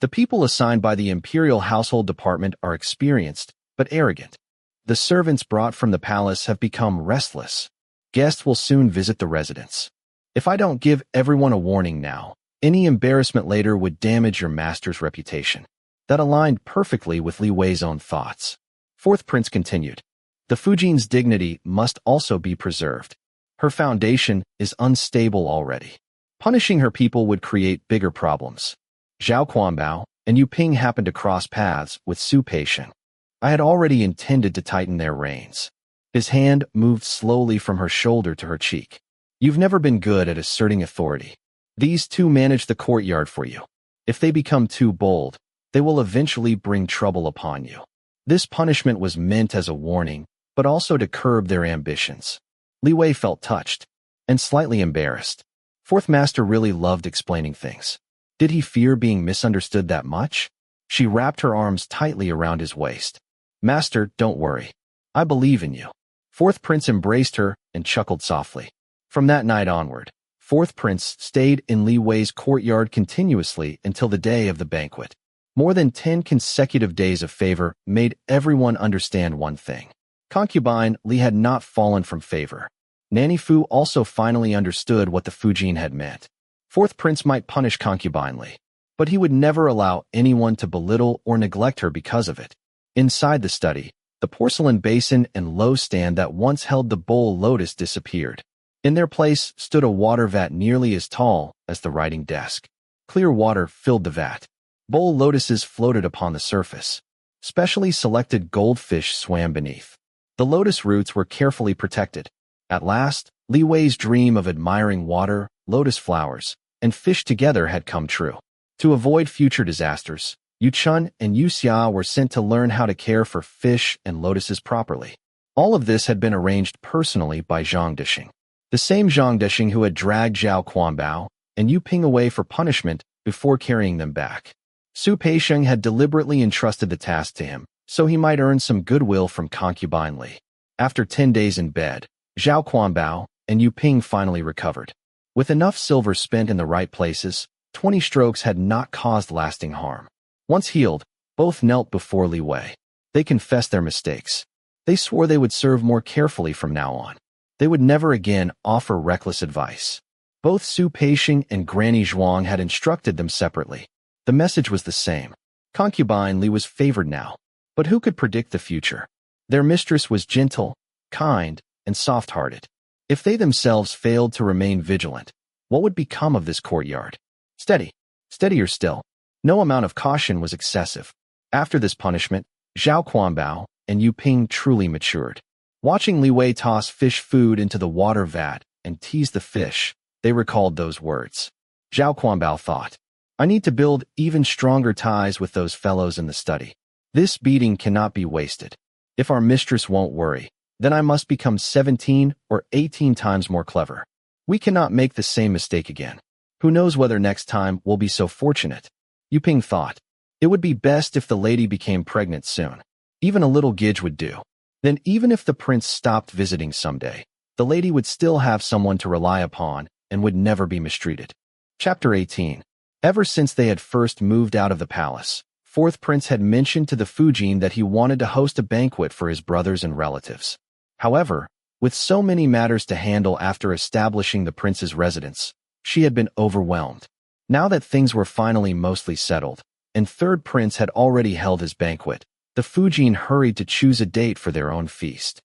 The people assigned by the Imperial Household Department are experienced, but arrogant. The servants brought from the palace have become restless. Guests will soon visit the residence. If I don't give everyone a warning now, any embarrassment later would damage your master's reputation." That aligned perfectly with Li Wei's own thoughts. 4th Prince continued. "The Fujin's dignity must also be preserved. Her foundation is unstable already. Punishing her people would create bigger problems. Zhao Quanbao and Yu Ping happened to cross paths with Su Peixiang. I had already intended to tighten their reins." His hand moved slowly from her shoulder to her cheek. "You've never been good at asserting authority. These two manage the courtyard for you. If they become too bold, they will eventually bring trouble upon you. This punishment was meant as a warning, but also to curb their ambitions. Li Wei felt touched and slightly embarrassed. Fourth Master really loved explaining things. Did he fear being misunderstood that much? She wrapped her arms tightly around his waist. Master, don't worry. I believe in you. Fourth Prince embraced her and chuckled softly. From that night onward, Fourth Prince stayed in Li Wei's courtyard continuously until the day of the banquet. More than 10 consecutive days of favor made everyone understand one thing. Concubine Li had not fallen from favor. Nanny Fu also finally understood what the Fujin had meant. Fourth Prince might punish Concubine Li, but he would never allow anyone to belittle or neglect her because of it. Inside the study, the porcelain basin and low stand that once held the bowl lotus disappeared. In their place stood a water vat nearly as tall as the writing desk. Clear water filled the vat. Bowl lotuses floated upon the surface. Specially selected goldfish swam beneath. The lotus roots were carefully protected. At last, Li Wei's dream of admiring water, lotus flowers, and fish together had come true. To avoid future disasters, Yu Chun and Yu Xia were sent to learn how to care for fish and lotuses properly. All of this had been arranged personally by Zhang Dishing, the same Zhang Dishing who had dragged Zhao Quanbao and Yu Ping away for punishment before carrying them back. Su Peisheng had deliberately entrusted the task to him, so he might earn some goodwill from Concubine Li. After 10 days in bed, Zhao Quanbao and Yu Ping finally recovered. With enough silver spent in the right places, 20 strokes had not caused lasting harm. Once healed, both knelt before Li Wei. They confessed their mistakes. They swore they would serve more carefully from now on. They would never again offer reckless advice. Both Su Peisheng and Granny Zhuang had instructed them separately. The message was the same. Concubine Li was favored now, but who could predict the future? Their mistress was gentle, kind, and soft-hearted. If they themselves failed to remain vigilant, what would become of this courtyard? Steadier still. No amount of caution was excessive. After this punishment, Zhao Quanbao and Yu Ping truly matured. Watching Li Wei toss fish food into the water vat and tease the fish, they recalled those words. Zhao Quanbao thought, I need to build even stronger ties with those fellows in the study. This beating cannot be wasted. If our mistress won't worry, then I must become 17 or 18 times more clever. We cannot make the same mistake again. Who knows whether next time we'll be so fortunate? Yu Ping thought, it would be best if the lady became pregnant soon. Even a little gidge would do. Then even if the prince stopped visiting someday, the lady would still have someone to rely upon and would never be mistreated. Chapter 18. Ever since they had first moved out of the palace, Fourth Prince had mentioned to the Fujin that he wanted to host a banquet for his brothers and relatives. However, with so many matters to handle after establishing the prince's residence, she had been overwhelmed. Now that things were finally mostly settled, and Third Prince had already held his banquet, the Fujin hurried to choose a date for their own feast.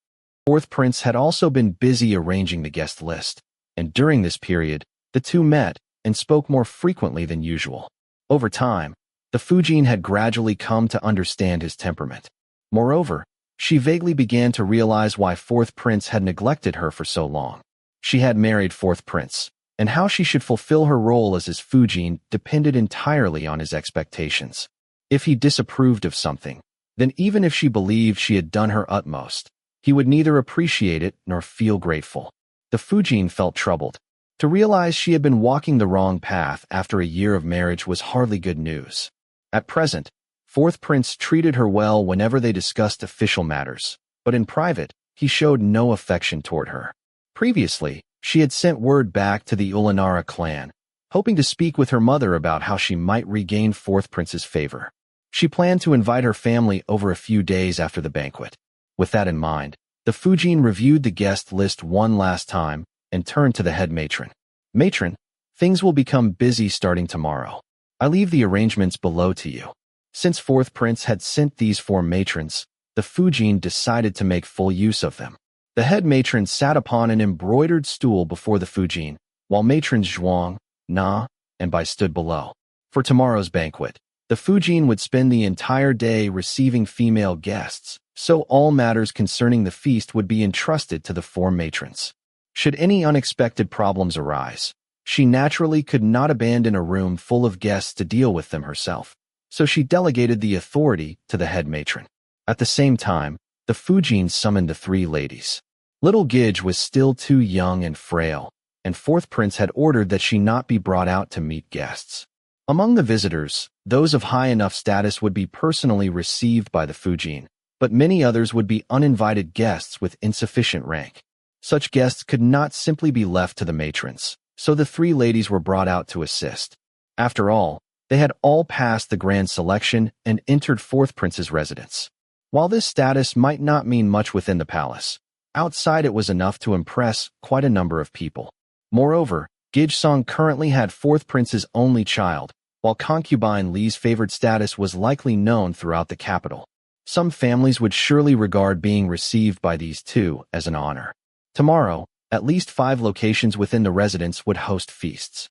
Fourth Prince had also been busy arranging the guest list, and during this period, the two met and spoke more frequently than usual. Over time, the Fujin had gradually come to understand his temperament. Moreover, she vaguely began to realize why Fourth Prince had neglected her for so long. She had married Fourth Prince, and how she should fulfill her role as his Fujin depended entirely on his expectations. If he disapproved of something, then even if she believed she had done her utmost, he would neither appreciate it nor feel grateful. The Fujin felt troubled. To realize she had been walking the wrong path after a year of marriage was hardly good news. At present, Fourth Prince treated her well whenever they discussed official matters, but in private, he showed no affection toward her. Previously, she had sent word back to the Ulanara clan, hoping to speak with her mother about how she might regain Fourth Prince's favor. She planned to invite her family over a few days after the banquet. With that in mind, the Fujin reviewed the guest list one last time and turned to the head matron. Matron, things will become busy starting tomorrow. I leave the arrangements below to you. Since Fourth Prince had sent these 4 matrons, the Fujin decided to make full use of them. The head matron sat upon an embroidered stool before the Fujin, while matrons Zhuang, Na, and Bai stood below. For tomorrow's banquet, the Fujin would spend the entire day receiving female guests, so all matters concerning the feast would be entrusted to the 4 matrons. Should any unexpected problems arise, She naturally could not abandon a room full of guests to deal with them herself, so she delegated the authority to the head matron. At the same time, the Fujin summoned the three ladies. Little Gige was still too young and frail, and fourth prince had ordered that she not be brought out to meet guests. Among the visitors, those of high enough status would be personally received by the Fujin, but many others would be uninvited guests with insufficient rank. Such guests could not simply be left to the matrons, so the three ladies were brought out to assist. After all, they had all passed the grand selection and entered fourth prince's residence. While this status might not mean much within the palace, outside it was enough to impress quite a number of people. Moreover, Gige Song currently had fourth prince's only child, while concubine Li's favored status was likely known throughout the capital. Some families would surely regard being received by these two as an honor. Tomorrow, at least 5 locations within the residence would host feasts.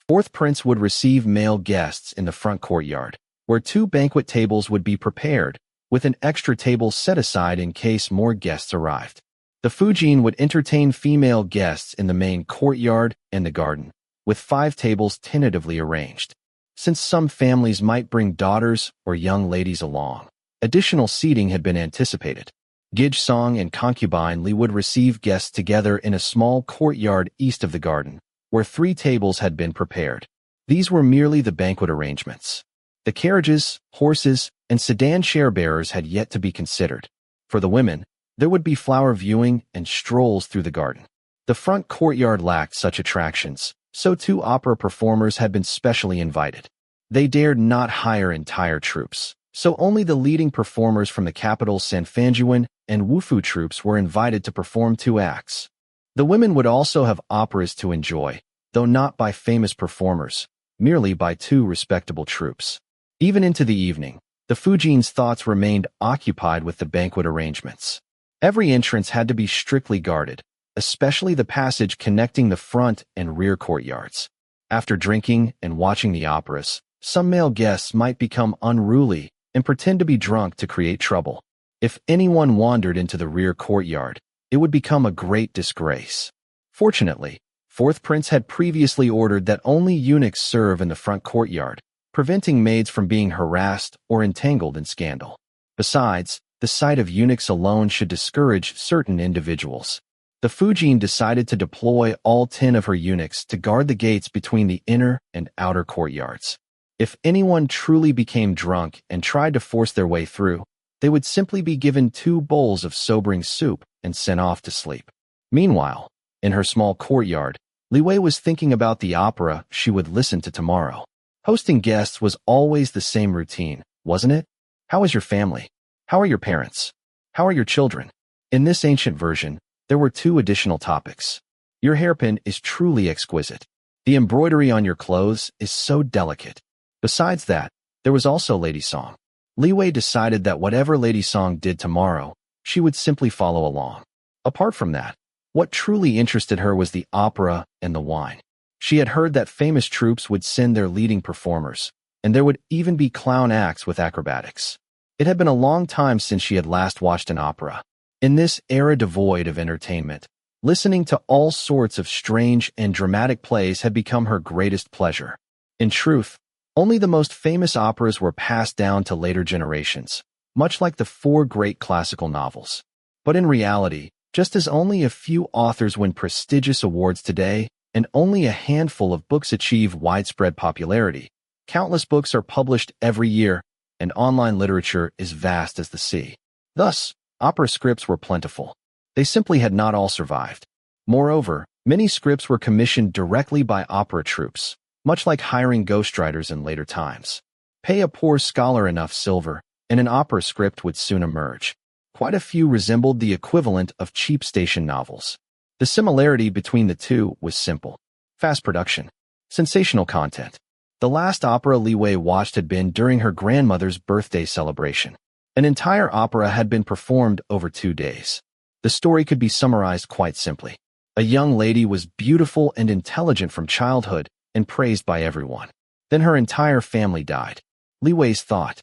Fourth prince would receive male guests in the front courtyard, where 2 banquet tables would be prepared, with an extra table set aside in case more guests arrived. The Fujin would entertain female guests in the main courtyard and the garden, with 5 tables tentatively arranged. Since some families might bring daughters or young ladies along, additional seating had been anticipated. Gige Song and concubine Li would receive guests together in a small courtyard east of the garden, where 3 tables had been prepared. These were merely the banquet arrangements. The carriages, horses, and sedan chair-bearers had yet to be considered. For the women, there would be flower viewing and strolls through the garden. The front courtyard lacked such attractions, so 2 opera performers had been specially invited. They dared not hire entire troops, so only the leading performers from the capital's Sanfanjuan and Wufu troops were invited to perform 2 acts. The women would also have operas to enjoy, though not by famous performers, merely by 2 respectable troops. Even into the evening, the Fujin's thoughts remained occupied with the banquet arrangements. Every entrance had to be strictly guarded, especially the passage connecting the front and rear courtyards. After drinking and watching the operas, some male guests might become unruly and pretend to be drunk to create trouble. If anyone wandered into the rear courtyard, it would become a great disgrace. Fortunately, fourth prince had previously ordered that only eunuchs serve in the front courtyard, preventing maids from being harassed or entangled in scandal. Besides, the sight of eunuchs alone should discourage certain individuals. The Fujin decided to deploy all 10 of her eunuchs to guard the gates between the inner and outer courtyards. If anyone truly became drunk and tried to force their way through, they would simply be given 2 bowls of sobering soup and sent off to sleep. Meanwhile, in her small courtyard, Li Wei was thinking about the opera she would listen to tomorrow. Hosting guests was always the same routine, wasn't it? How is your family? How are your parents? How are your children? In this ancient version, there were 2 additional topics. Your hairpin is truly exquisite. The embroidery on your clothes is so delicate. Besides that, there was also Lady Song. Li Wei decided that whatever Lady Song did tomorrow, she would simply follow along. Apart from that, what truly interested her was the opera and the wine. She had heard that famous troupes would send their leading performers, and there would even be clown acts with acrobatics. It had been a long time since she had last watched an opera. In this era devoid of entertainment, listening to all sorts of strange and dramatic plays had become her greatest pleasure. In truth, only the most famous operas were passed down to later generations, much like the 4 great classical novels. But in reality, just as only a few authors win prestigious awards today, and only a handful of books achieve widespread popularity, countless books are published every year, and online literature is vast as the sea. Thus, opera scripts were plentiful. They simply had not all survived. Moreover, many scripts were commissioned directly by opera troupes, much like hiring ghostwriters in later times. Pay a poor scholar enough silver, and an opera script would soon emerge. Quite a few resembled the equivalent of cheap station novels. The similarity between the 2 was simple. Fast production. Sensational content. The last opera Li Wei watched had been during her grandmother's birthday celebration. An entire opera had been performed over 2 days. The story could be summarized quite simply. A young lady was beautiful and intelligent from childhood and praised by everyone. Then her entire family died. Li Wei's thought,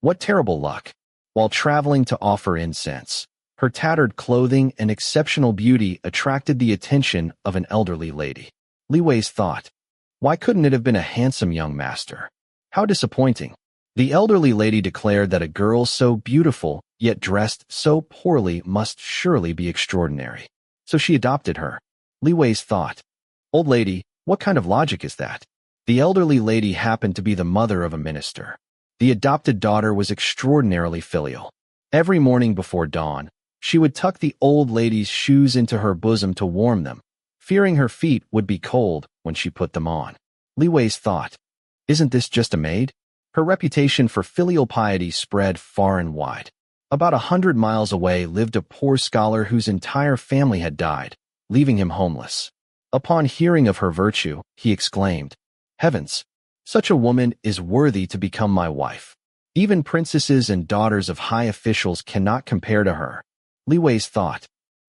what terrible luck. While traveling to offer incense, her tattered clothing and exceptional beauty attracted the attention of an elderly lady. Li Wei's thought, Why couldn't it have been a handsome young master? How disappointing. The elderly lady declared that a girl so beautiful, yet dressed so poorly, must surely be extraordinary. So she adopted her. Li Wei's thought. Old lady, what kind of logic is that? The elderly lady happened to be the mother of a minister. The adopted daughter was extraordinarily filial. Every morning before dawn, she would tuck the old lady's shoes into her bosom to warm them, fearing her feet would be cold when she put them on. Li Wei's thought. Isn't this just a maid? Her reputation for filial piety spread far and wide. About 100 miles away lived a poor scholar whose entire family had died, leaving him homeless. Upon hearing of her virtue, he exclaimed, Heavens! Such a woman is worthy to become my wife. Even princesses and daughters of high officials cannot compare to her. Li Wei's thought.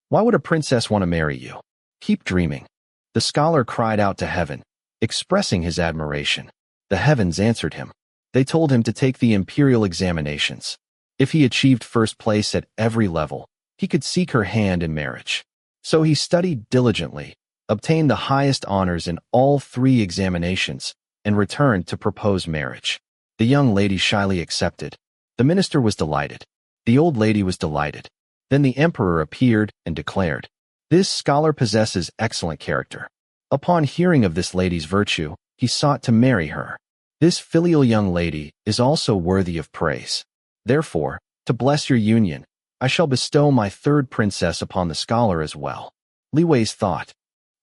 Why would a princess want to marry you? Keep dreaming. The scholar cried out to heaven, expressing his admiration. The heavens answered him. They told him to take the imperial examinations. If he achieved first place at every level, he could seek her hand in marriage. So he studied diligently, obtained the highest honors in all 3 examinations, and returned to propose marriage. The young lady shyly accepted. The minister was delighted. The old lady was delighted. Then the emperor appeared and declared, This scholar possesses excellent character. Upon hearing of this lady's virtue, he sought to marry her. This filial young lady is also worthy of praise. Therefore, to bless your union, I shall bestow my 3rd princess upon the scholar as well. Li Wei's thought.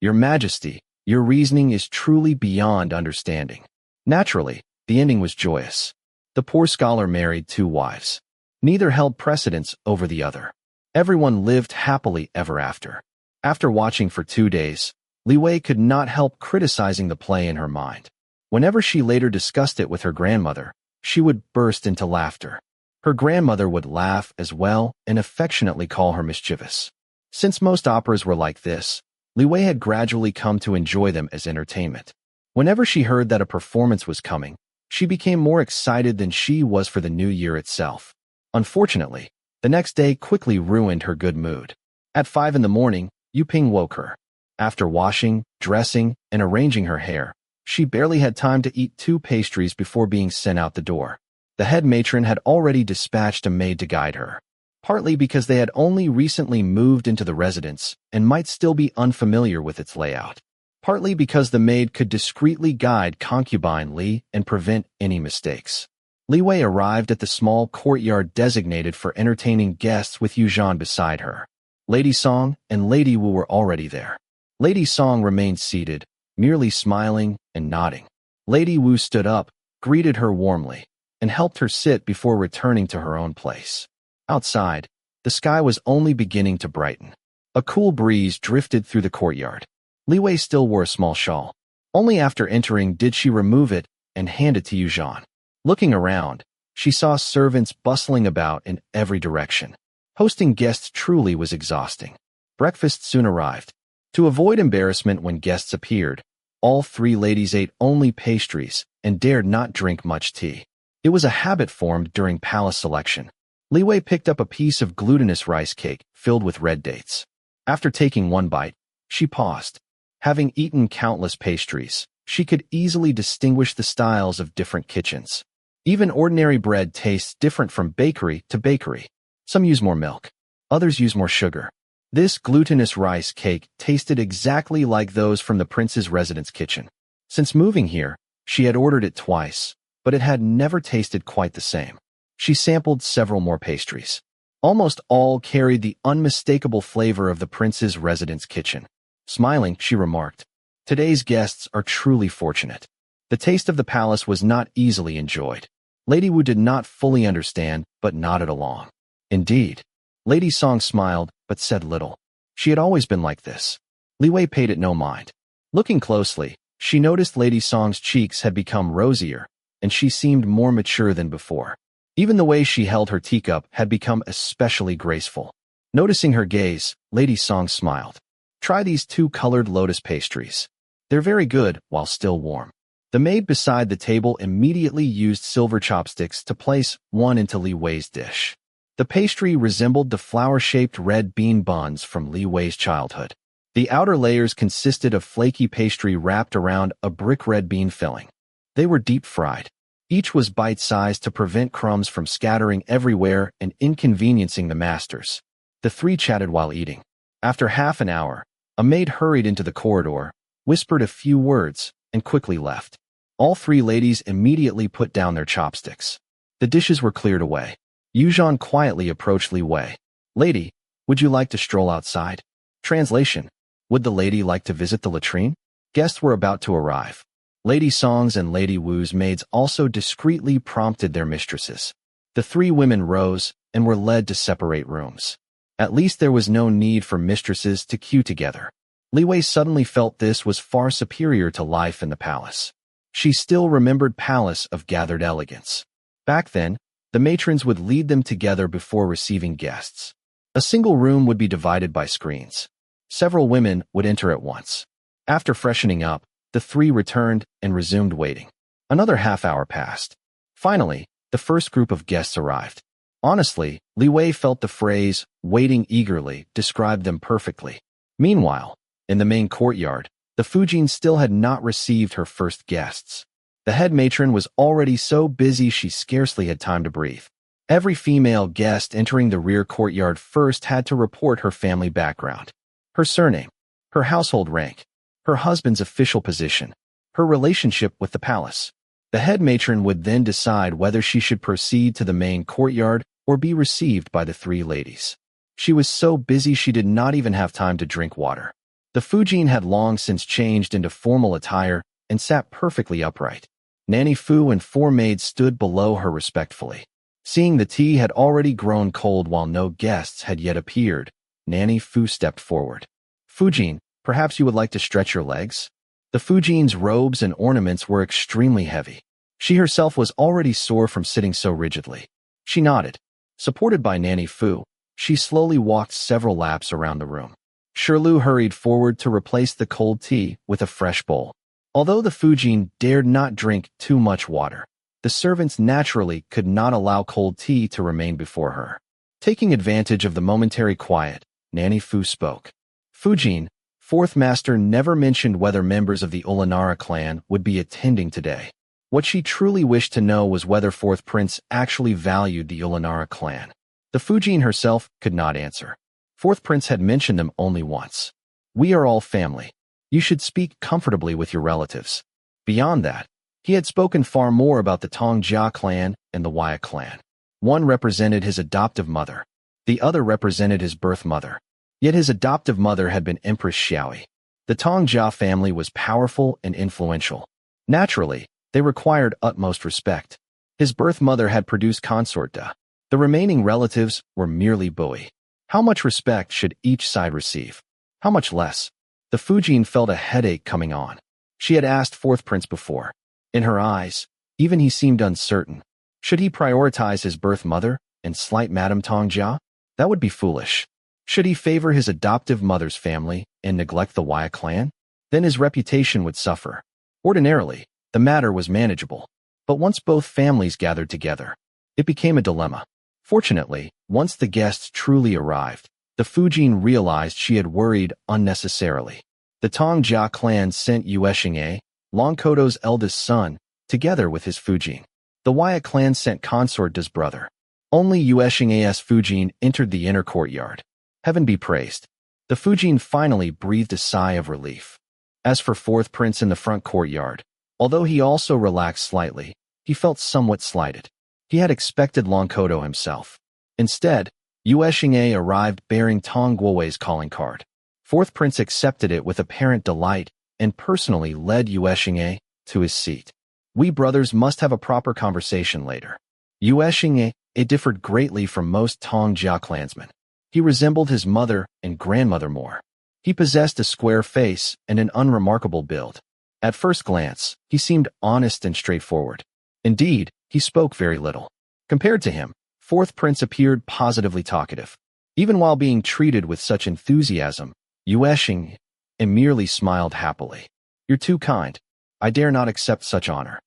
Your Majesty, your reasoning is truly beyond understanding. Naturally, the ending was joyous. The poor scholar married 2 wives. Neither held precedence over the other. Everyone lived happily ever after. After watching for 2 days, Li Wei could not help criticizing the play in her mind. Whenever she later discussed it with her grandmother, she would burst into laughter. Her grandmother would laugh as well and affectionately call her mischievous. Since most operas were like this, Li Wei had gradually come to enjoy them as entertainment. Whenever she heard that a performance was coming, she became more excited than she was for the new year itself. Unfortunately, the next day quickly ruined her good mood. At 5 in the morning, Yu Ping woke her. After washing, dressing, and arranging her hair, she barely had time to eat 2 pastries before being sent out the door. The head matron had already dispatched a maid to guide her, partly because they had only recently moved into the residence and might still be unfamiliar with its layout, partly because the maid could discreetly guide concubine Li and prevent any mistakes. Li Wei arrived at the small courtyard designated for entertaining guests with Yu Zhan beside her. Lady Song and Lady Wu were already there. Lady Song remained seated, merely smiling and nodding. Lady Wu stood up, greeted her warmly, and helped her sit before returning to her own place. Outside, the sky was only beginning to brighten. A cool breeze drifted through the courtyard. Li Wei still wore a small shawl. Only after entering did she remove it and hand it to Yu Zhan. Looking around, she saw servants bustling about in every direction. Hosting guests truly was exhausting. Breakfast soon arrived. To avoid embarrassment when guests appeared, all 3 ladies ate only pastries and dared not drink much tea. It was a habit formed during palace selection. Li Wei picked up a piece of glutinous rice cake filled with red dates. After taking 1 bite, she paused. Having eaten countless pastries, she could easily distinguish the styles of different kitchens. Even ordinary bread tastes different from bakery to bakery. Some use more milk, others use more sugar. This glutinous rice cake tasted exactly like those from the prince's residence kitchen. Since moving here, she had ordered it twice, but it had never tasted quite the same. She sampled several more pastries. Almost all carried the unmistakable flavor of the prince's residence kitchen. Smiling, she remarked, Today's guests are truly fortunate. The taste of the palace was not easily enjoyed. Lady Wu did not fully understand, but nodded along. Indeed. Lady Song smiled, but said little. She had always been like this. Li Wei paid it no mind. Looking closely, she noticed Lady Song's cheeks had become rosier, and she seemed more mature than before. Even the way she held her teacup had become especially graceful. Noticing her gaze, Lady Song smiled. Try these 2 colored lotus pastries. They're very good while still warm. The maid beside the table immediately used silver chopsticks to place one into Li Wei's dish. The pastry resembled the flower-shaped red bean buns from Li Wei's childhood. The outer layers consisted of flaky pastry wrapped around a brick red bean filling. They were deep-fried. Each was bite-sized to prevent crumbs from scattering everywhere and inconveniencing the masters. The three chatted while eating. After half an hour, a maid hurried into the corridor, whispered a few words, and quickly left. All three ladies immediately put down their chopsticks. The dishes were cleared away. Yuzhan quietly approached Li Wei. "Lady, would you like to stroll outside?" Translation: Would the lady like to visit the latrine? Guests were about to arrive. Lady Song's and Lady Wu's maids also discreetly prompted their mistresses. The three women rose and were led to separate rooms. At least there was no need for mistresses to queue together. Li Wei suddenly felt this was far superior to life in the palace. She still remembered palace of gathered elegance. Back then, the matrons would lead them together before receiving guests. A single room would be divided by screens. Several women would enter at once. After freshening up, the three returned and resumed waiting. Another half-hour passed. Finally, the first group of guests arrived. Honestly, Li Wei felt the phrase, "waiting eagerly," described them perfectly. Meanwhile, in the main courtyard, the Fujin still had not received her first guests. The head matron was already so busy she scarcely had time to breathe. Every female guest entering the rear courtyard first had to report her family background, her surname, her household rank, her husband's official position, her relationship with the palace. The head matron would then decide whether she should proceed to the main courtyard or be received by the three ladies. She was so busy she did not even have time to drink water. The Fujin had long since changed into formal attire and sat perfectly upright. Nanny Fu and four maids stood below her respectfully. Seeing the tea had already grown cold while no guests had yet appeared, Nanny Fu stepped forward. "Fujin, perhaps you would like to stretch your legs?" The Fujin's robes and ornaments were extremely heavy. She herself was already sore from sitting so rigidly. She nodded. Supported by Nanny Fu, she slowly walked several laps around the room. Shirlu hurried forward to replace the cold tea with a fresh bowl. Although the Fujin dared not drink too much water, the servants naturally could not allow cold tea to remain before her. Taking advantage of the momentary quiet, Nanny Fu spoke. "Fujin, fourth master never mentioned whether members of the Ulanara clan would be attending today. What she truly wished to know was whether fourth prince actually valued the Ulanara clan." The Fujin herself could not answer. Fourth prince had mentioned them only once. "We are all family. You should speak comfortably with your relatives." Beyond that, he had spoken far more about the Tongjia clan and the Wyatt clan. One represented his adoptive mother. The other represented his birth mother. Yet his adoptive mother had been Empress Xiaoi. The Tongjia family was powerful and influential. Naturally, they required utmost respect. His birth mother had produced consort Da. The remaining relatives were merely Bui. How much respect should each side receive? How much less? The Fujin felt a headache coming on. She had asked fourth prince before. In her eyes, even he seemed uncertain. Should he prioritize his birth mother and slight Madame Tongjia? That would be foolish. Should he favor his adoptive mother's family and neglect the Wyatt clan? Then his reputation would suffer. Ordinarily, the matter was manageable. But once both families gathered together, it became a dilemma. Fortunately, once the guests truly arrived, the Fujin realized she had worried unnecessarily. The Tongjia clan sent Yueshingye, Longkoto's eldest son, together with his Fujin. The Wyatt clan sent consort Da's brother. Only Yueshingye's Fujin entered the inner courtyard. Heaven be praised. The Fujin finally breathed a sigh of relief. As for fourth prince in the front courtyard, although he also relaxed slightly, he felt somewhat slighted. He had expected Longkoto himself. Instead, Yueshingye arrived bearing Tong Guowei's calling card. Fourth prince accepted it with apparent delight and personally led Yueshingye to his seat. "We brothers must have a proper conversation later." Yueshingye, it differed greatly from most Tongjia clansmen. He resembled his mother and grandmother more. He possessed a square face and an unremarkable build. At first glance, he seemed honest and straightforward. Indeed, he spoke very little. Compared to him, fourth prince appeared positively talkative. Even while being treated with such enthusiasm, Yueshingye merely smiled happily. "You're too kind. I dare not accept such honor."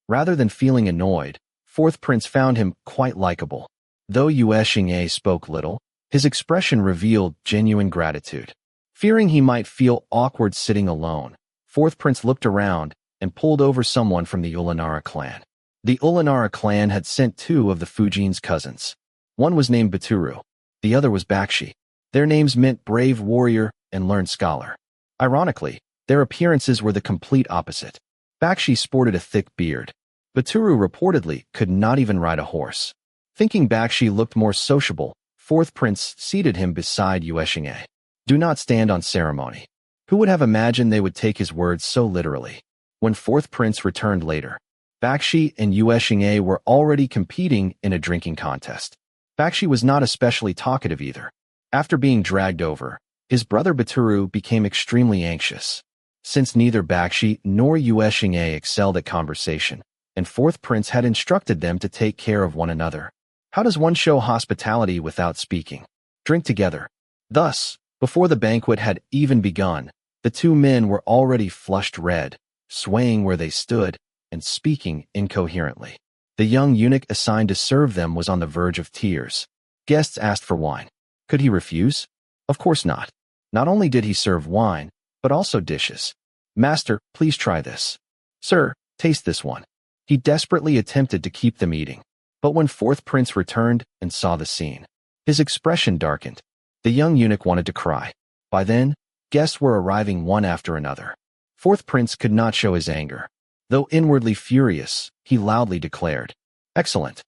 Rather than feeling annoyed, fourth prince found him quite likable. Though Yueshingye spoke little, his expression revealed genuine gratitude. Fearing he might feel awkward sitting alone, fourth prince looked around and pulled over someone from the Ulanara clan. The Ulanara clan had sent two of the Fujin's cousins. One was named Baturu. The other was Bakshi. Their names meant brave warrior and learned scholar. Ironically, their appearances were the complete opposite. Bakshi sported a thick beard. Baturu reportedly could not even ride a horse. Thinking Bakshi looked more sociable, fourth prince seated him beside Yuexingye. Do not stand on ceremony. Who would have imagined they would take his words so literally? When fourth prince returned later, Bakshi and Yuexingye were already competing in a drinking contest. Bakshi was not especially talkative either. After being dragged over, his brother Baturu became extremely anxious. Since neither Bakshi nor Yuexingye excelled at conversation, and fourth prince had instructed them to take care of one another. How does one show hospitality without speaking? Drink together. Thus, before the banquet had even begun, the two men were already flushed red, swaying where they stood, and speaking incoherently. The young eunuch assigned to serve them was on the verge of tears. Guests asked for wine. Could he refuse? Of course not. Not only did he serve wine, but also dishes. Master, please try this. Sir, taste this one. He desperately attempted to keep them eating. But when fourth prince returned and saw the scene, his expression darkened. The young eunuch wanted to cry. By then, guests were arriving one after another. Fourth prince could not show his anger. Though inwardly furious, he loudly declared, "Excellent."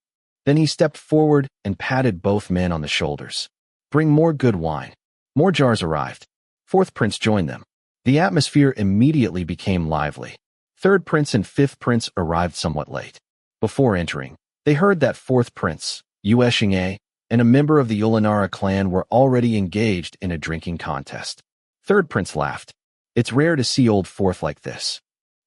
Then he stepped forward and patted both men on the shoulders. "Bring more good wine." More jars arrived. Fourth prince joined them. The atmosphere immediately became lively. Third prince and fifth prince arrived somewhat late. Before entering, they heard that fourth prince, Yuexingye, and a member of the Ulanara clan were already engaged in a drinking contest. Third prince laughed. It's rare to see old fourth like this.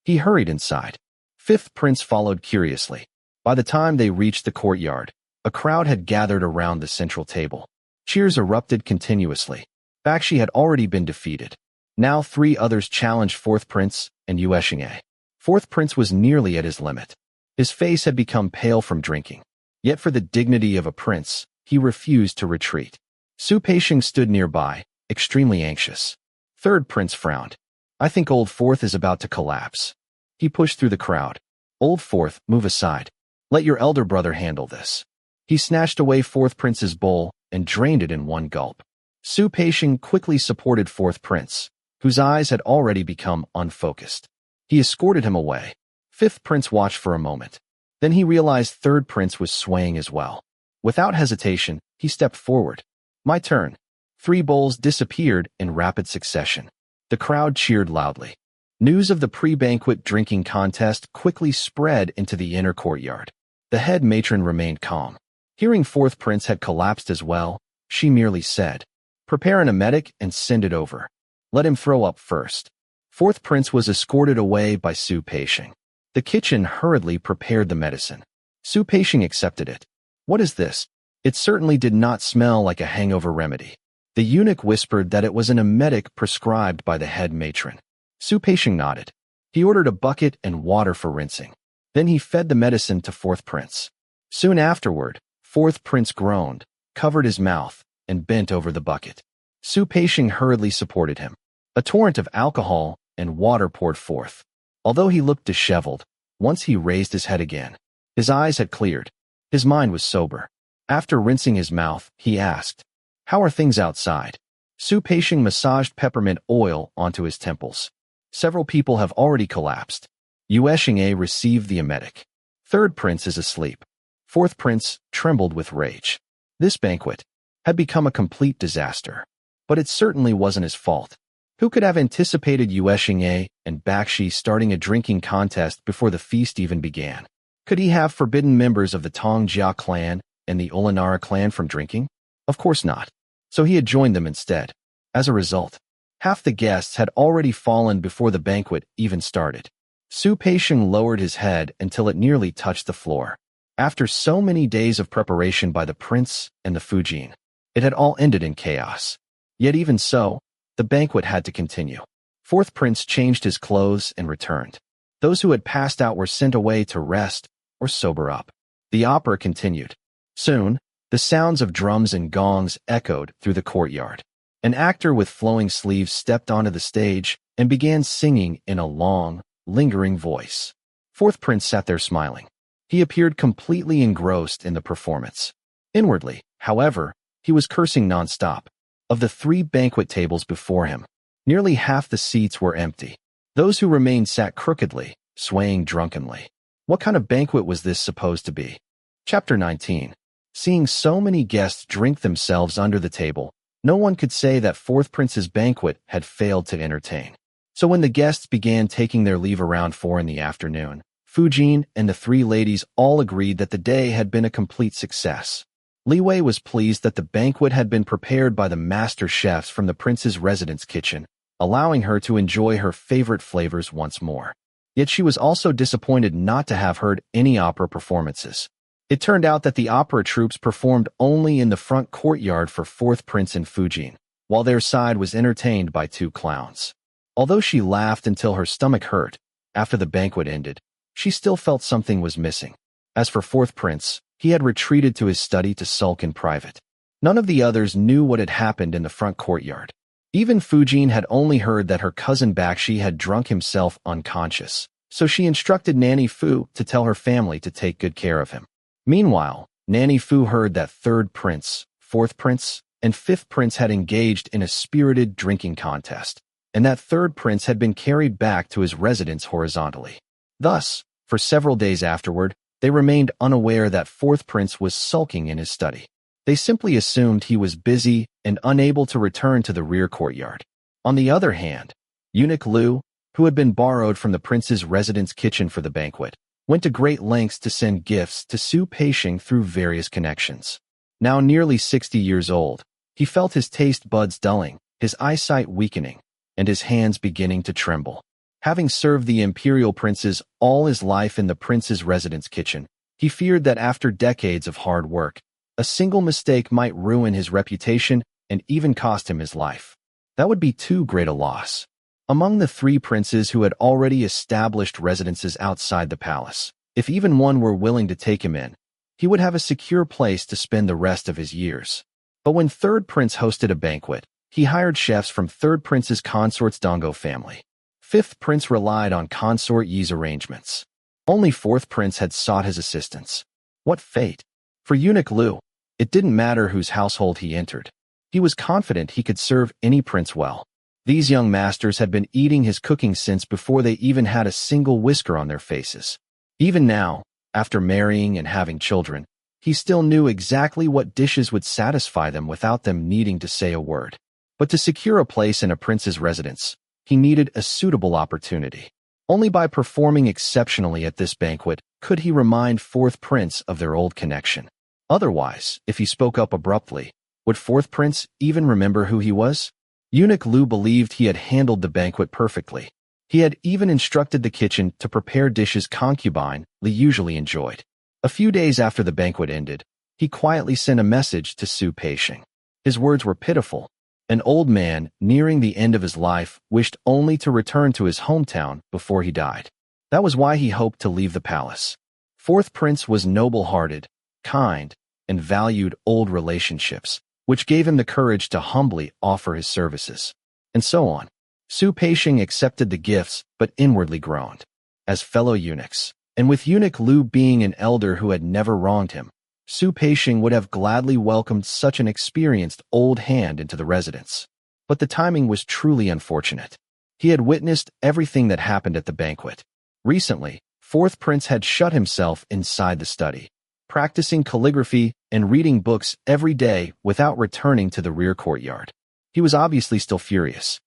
He hurried inside. Fifth prince followed curiously. By the time they reached the courtyard, a crowd had gathered around the central table. Cheers erupted continuously. Bakshi had already been defeated. Now three others challenged fourth prince and Yuexingye. Fourth prince was nearly at his limit. His face had become pale from drinking. Yet for the dignity of a prince, he refused to retreat. Su Peixing stood nearby, extremely anxious. Third prince frowned. I think old fourth is about to collapse. He pushed through the crowd. Old fourth, move aside. Let your elder brother handle this. He snatched away fourth prince's bowl and drained it in one gulp. Su Peixing quickly supported fourth prince, whose eyes had already become unfocused. He escorted him away. Fifth prince watched for a moment. Then he realized third prince was swaying as well. Without hesitation, he stepped forward. My turn. Three bowls disappeared in rapid succession. The crowd cheered loudly. News of the pre-banquet drinking contest quickly spread into the inner courtyard. The head matron remained calm. Hearing fourth prince had collapsed as well, she merely said, "Prepare an emetic and send it over. Let him throw up first." Fourth prince was escorted away by Su Peixing. The kitchen hurriedly prepared the medicine. Su Peixing accepted it. What is this? It certainly did not smell like a hangover remedy. The eunuch whispered that it was an emetic prescribed by the head matron. Su Peixing nodded. He ordered a bucket and water for rinsing. Then he fed the medicine to fourth prince. Soon afterward, fourth prince groaned, covered his mouth, and bent over the bucket. Su Peixing hurriedly supported him. A torrent of alcohol and water poured forth. Although he looked disheveled, once he raised his head again, his eyes had cleared. His mind was sober. After rinsing his mouth, he asked, "How are things outside?" Su Peixing massaged peppermint oil onto his temples. Several people have already collapsed. Yuexingye received the emetic. Third prince is asleep. Fourth prince trembled with rage. This banquet had become a complete disaster. But it certainly wasn't his fault. Who could have anticipated Yuexingye and Bakshi starting a drinking contest before the feast even began? Could he have forbidden members of the Tongjia clan and the Ulanara clan from drinking? Of course not. So he had joined them instead. As a result, half the guests had already fallen before the banquet even started. Su Peixing lowered his head until it nearly touched the floor. After so many days of preparation by the prince and the Fujin, it had all ended in chaos. Yet even so, the banquet had to continue. Fourth prince changed his clothes and returned. Those who had passed out were sent away to rest or sober up. The opera continued. Soon, the sounds of drums and gongs echoed through the courtyard. An actor with flowing sleeves stepped onto the stage and began singing in a long, lingering voice. Fourth prince sat there smiling. He appeared completely engrossed in the performance. Inwardly, however, he was cursing nonstop. Of the 3 banquet tables before him, nearly half the seats were empty. Those who remained sat crookedly, swaying drunkenly. What kind of banquet was this supposed to be? Chapter 19. Seeing so many guests drink themselves under the table, no one could say that fourth prince's banquet had failed to entertain. So when the guests began taking their leave around 4 in the afternoon, Fujin and the 3 ladies all agreed that the day had been a complete success. Li Wei was pleased that the banquet had been prepared by the master chefs from the prince's residence kitchen, allowing her to enjoy her favorite flavors once more. Yet she was also disappointed not to have heard any opera performances. It turned out that the opera troupes performed only in the front courtyard for fourth prince and Fujin, while their side was entertained by 2 clowns. Although she laughed until her stomach hurt, after the banquet ended, she still felt something was missing. As for fourth prince, he had retreated to his study to sulk in private. None of the others knew what had happened in the front courtyard. Even Fujin had only heard that her cousin Bakshi had drunk himself unconscious, so she instructed Nanny Fu to tell her family to take good care of him. Meanwhile, Nanny Fu heard that third prince, fourth prince, and fifth prince had engaged in a spirited drinking contest, and that third prince had been carried back to his residence horizontally. Thus, for several days afterward, they remained unaware that fourth prince was sulking in his study. They simply assumed he was busy and unable to return to the rear courtyard. On the other hand, eunuch Liu, who had been borrowed from the prince's residence kitchen for the banquet, went to great lengths to send gifts to Su Peixing through various connections. Now nearly 60 years old, he felt his taste buds dulling, his eyesight weakening, and his hands beginning to tremble. Having served the imperial princes all his life in the prince's residence kitchen, he feared that after decades of hard work, a single mistake might ruin his reputation and even cost him his life. That would be too great a loss. Among the 3 princes who had already established residences outside the palace, if even one were willing to take him in, he would have a secure place to spend the rest of his years. But when third prince hosted a banquet, he hired chefs from third prince's consort's Dongo family. Fifth prince relied on consort Yi's arrangements. Only fourth prince had sought his assistance. What fate! For eunuch Liu, it didn't matter whose household he entered. He was confident he could serve any prince well. These young masters had been eating his cooking since before they even had a single whisker on their faces. Even now, after marrying and having children, he still knew exactly what dishes would satisfy them without them needing to say a word. But to secure a place in a prince's residence, he needed a suitable opportunity. Only by performing exceptionally at this banquet could he remind fourth prince of their old connection. Otherwise, if he spoke up abruptly, would fourth prince even remember who he was? Eunuch Liu believed he had handled the banquet perfectly. He had even instructed the kitchen to prepare dishes concubine Li usually enjoyed. A few days after the banquet ended, he quietly sent a message to Su Peixing. His words were pitiful. An old man, nearing the end of his life, wished only to return to his hometown before he died. That was why he hoped to leave the palace. Fourth prince was noble-hearted, kind, and valued old relationships, which gave him the courage to humbly offer his services. And so on. Su Peixing accepted the gifts, but inwardly groaned. As fellow eunuchs, and with eunuch Liu being an elder who had never wronged him, Su Peixing would have gladly welcomed such an experienced old hand into the residence. But the timing was truly unfortunate. He had witnessed everything that happened at the banquet. Recently, fourth prince had shut himself inside the study, practicing calligraphy and reading books every day without returning to the rear courtyard. He was obviously still furious.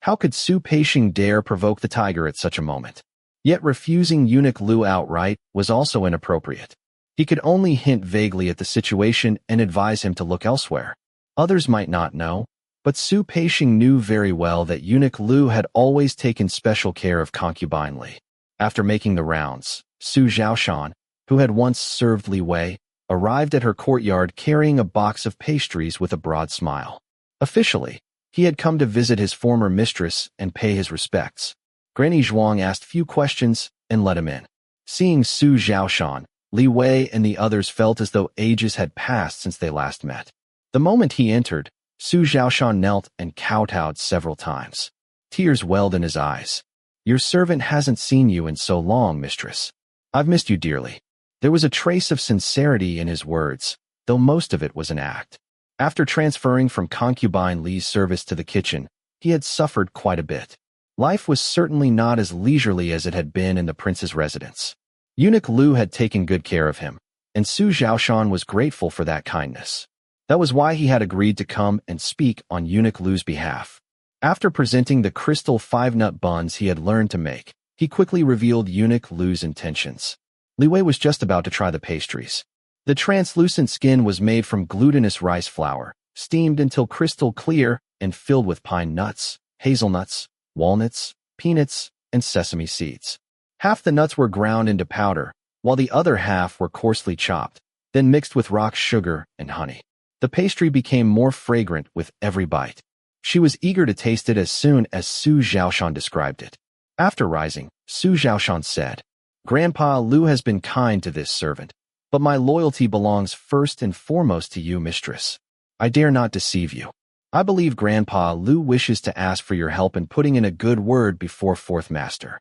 How could Su Peixing dare provoke the tiger at such a moment? Yet refusing eunuch Liu outright was also inappropriate. He could only hint vaguely at the situation and advise him to look elsewhere. Others might not know, but Su Peixing knew very well that eunuch Liu had always taken special care of concubine Li. After making the rounds, Su Zhaoshan, who had once served Li Wei, arrived at her courtyard carrying a box of pastries with a broad smile. Officially, he had come to visit his former mistress and pay his respects. Granny Zhuang asked few questions and let him in. Seeing Su Zhaoshan, Li Wei and the others felt as though ages had passed since they last met. The moment he entered, Su Zhaoshan knelt and kowtowed several times. Tears welled in his eyes. Your servant hasn't seen you in so long, mistress. I've missed you dearly. There was a trace of sincerity in his words, though most of it was an act. After transferring from concubine Li's service to the kitchen, he had suffered quite a bit. Life was certainly not as leisurely as it had been in the prince's residence. Eunuch Lu had taken good care of him, and Su Zhaoshan was grateful for that kindness. That was why he had agreed to come and speak on Eunuch Lu's behalf. After presenting the crystal 5-nut buns he had learned to make, he quickly revealed Eunuch Lu's intentions. Li Wei was just about to try the pastries. The translucent skin was made from glutinous rice flour, steamed until crystal clear and filled with pine nuts, hazelnuts, walnuts, peanuts, and sesame seeds. Half the nuts were ground into powder, while the other half were coarsely chopped, then mixed with rock sugar and honey. The pastry became more fragrant with every bite. She was eager to taste it as soon as Su Zhaoshan described it. After rising, Su Zhaoshan said, Grandpa Lu has been kind to this servant, but my loyalty belongs first and foremost to you, mistress. I dare not deceive you. I believe Grandpa Lu wishes to ask for your help in putting in a good word before Fourth Master.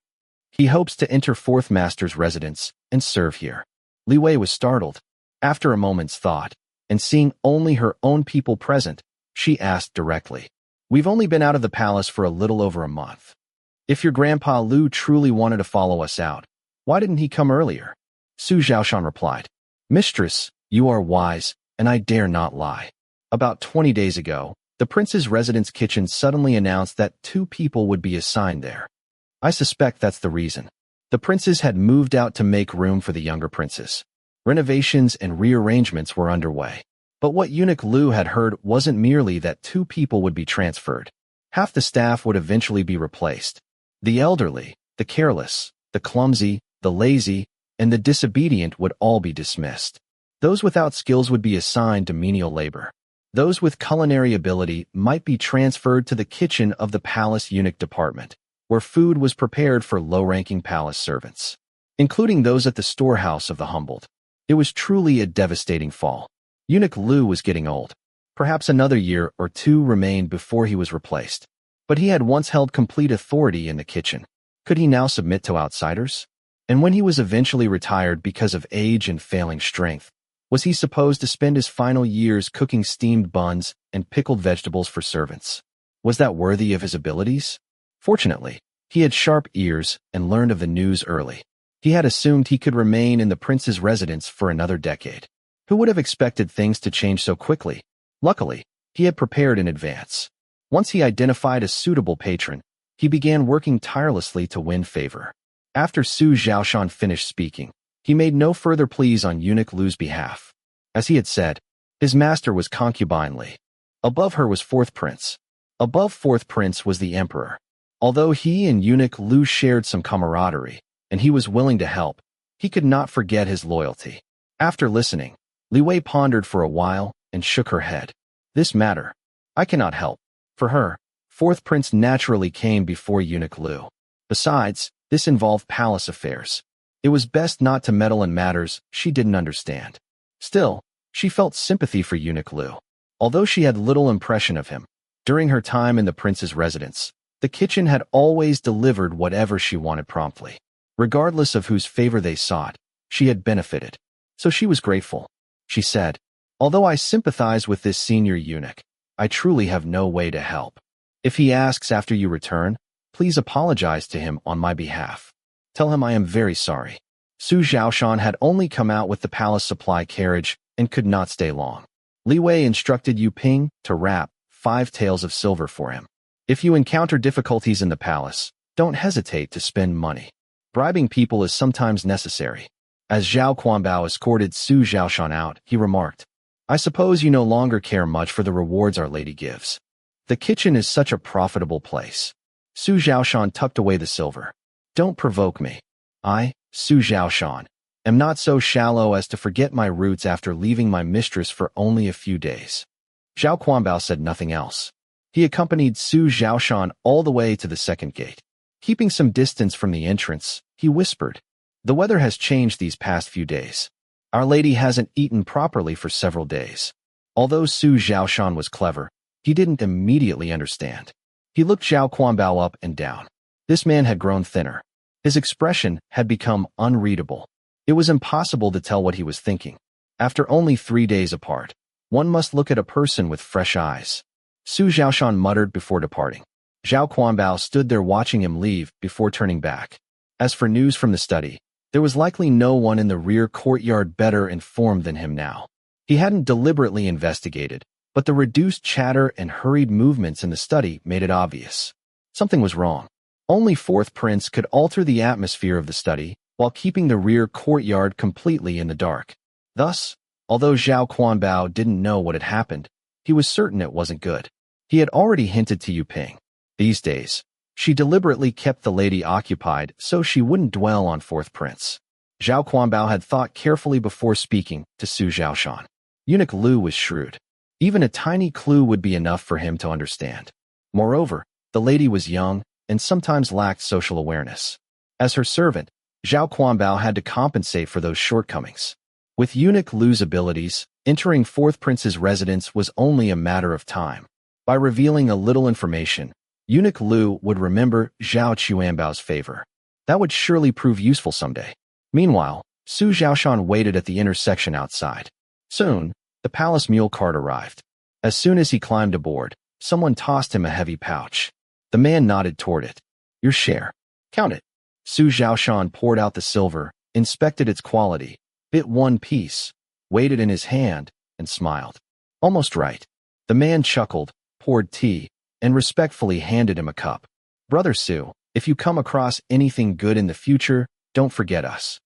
He hopes to enter Fourth Master's residence and serve here. Li Wei was startled. After a moment's thought, and seeing only her own people present, she asked directly, We've only been out of the palace for a little over a month. If your Grandpa Lu truly wanted to follow us out, why didn't he come earlier? Su Zhaoshan replied, Mistress, you are wise, and I dare not lie. About 20 days ago, the prince's residence kitchen suddenly announced that 2 people would be assigned there. I suspect that's the reason. The princes had moved out to make room for the younger princes. Renovations and rearrangements were underway. But what Eunuch Lu had heard wasn't merely that 2 people would be transferred. Half the staff would eventually be replaced. The elderly, the careless, the clumsy, the lazy, and the disobedient would all be dismissed. Those without skills would be assigned to menial labor. Those with culinary ability might be transferred to the kitchen of the palace eunuch department, where food was prepared for low-ranking palace servants, including those at the storehouse of the humbled. It was truly a devastating fall. Eunuch Lu was getting old. Perhaps another year or 2 remained before he was replaced. But he had once held complete authority in the kitchen. Could he now submit to outsiders? And when he was eventually retired because of age and failing strength, was he supposed to spend his final years cooking steamed buns and pickled vegetables for servants? Was that worthy of his abilities? Fortunately, he had sharp ears and learned of the news early. He had assumed he could remain in the prince's residence for another decade. Who would have expected things to change so quickly? Luckily, he had prepared in advance. Once he identified a suitable patron, he began working tirelessly to win favor. After Su Zhaoshan finished speaking, he made no further pleas on Eunuch Lu's behalf. As he had said, his master was concubine Li. Above her was Fourth Prince. Above Fourth Prince was the Emperor. Although he and Eunuch Lu shared some camaraderie, and he was willing to help, he could not forget his loyalty. After listening, Li Wei pondered for a while and shook her head. This matter, I cannot help. For her, Fourth Prince naturally came before Eunuch Lu. Besides, this involved palace affairs. It was best not to meddle in matters she didn't understand. Still, she felt sympathy for Eunuch Lu. Although she had little impression of him, during her time in the prince's residence, the kitchen had always delivered whatever she wanted promptly. Regardless of whose favor they sought, she had benefited. So she was grateful. She said, Although I sympathize with this senior eunuch, I truly have no way to help. If he asks after you return, please apologize to him on my behalf. Tell him I am very sorry. Su Zhaoshan had only come out with the palace supply carriage and could not stay long. Li Wei instructed Yu Ping to wrap 5 taels of silver for him. If you encounter difficulties in the palace, don't hesitate to spend money. Bribing people is sometimes necessary. As Zhao Quanbao escorted Su Zhaoshan out, he remarked, I suppose you no longer care much for the rewards Our Lady gives. The kitchen is such a profitable place. Su Zhaoshan tucked away the silver. Don't provoke me. I, Su Zhaoshan, am not so shallow as to forget my roots after leaving my mistress for only a few days. Zhao Quanbao said nothing else. He accompanied Su Zhaoshan all the way to the second gate. Keeping some distance from the entrance, he whispered, The weather has changed these past few days. Our Lady hasn't eaten properly for several days. Although Su Zhaoshan was clever, He didn't immediately understand. He looked Zhao Quanbao up and down. This man had grown thinner. His expression had become unreadable. It was impossible to tell what he was thinking. After only 3 days apart, one must look at a person with fresh eyes. Su Zhaoshan muttered before departing. Zhao Quanbao stood there watching him leave before turning back. As for news from the study, there was likely no one in the rear courtyard better informed than him now. He hadn't deliberately investigated, but the reduced chatter and hurried movements in the study made it obvious. Something was wrong. Only Fourth Prince could alter the atmosphere of the study while keeping the rear courtyard completely in the dark. Thus, although Zhao Quanbao didn't know what had happened, he was certain it wasn't good. He had already hinted to Yu Ping. These days, she deliberately kept the lady occupied so she wouldn't dwell on Fourth Prince. Zhao Quanbao had thought carefully before speaking to Su Zhaoshan. Eunuch Lu was shrewd. Even a tiny clue would be enough for him to understand. Moreover, the lady was young and sometimes lacked social awareness. As her servant, Zhao Quanbao had to compensate for those shortcomings. With Eunuch Lu's abilities, entering Fourth Prince's residence was only a matter of time. By revealing a little information, Eunuch Lu would remember Zhao Quanbao's favor. That would surely prove useful someday. Meanwhile, Su Zhaoshan waited at the intersection outside. Soon, the palace mule cart arrived. As soon as he climbed aboard, someone tossed him a heavy pouch. The man nodded toward it. Your share. Count it. Su Zhaoshan poured out the silver, inspected its quality, bit one piece, weighed it in his hand, and smiled. Almost right. The man chuckled, poured tea, and respectfully handed him a cup. Brother Su, if you come across anything good in the future, don't forget us.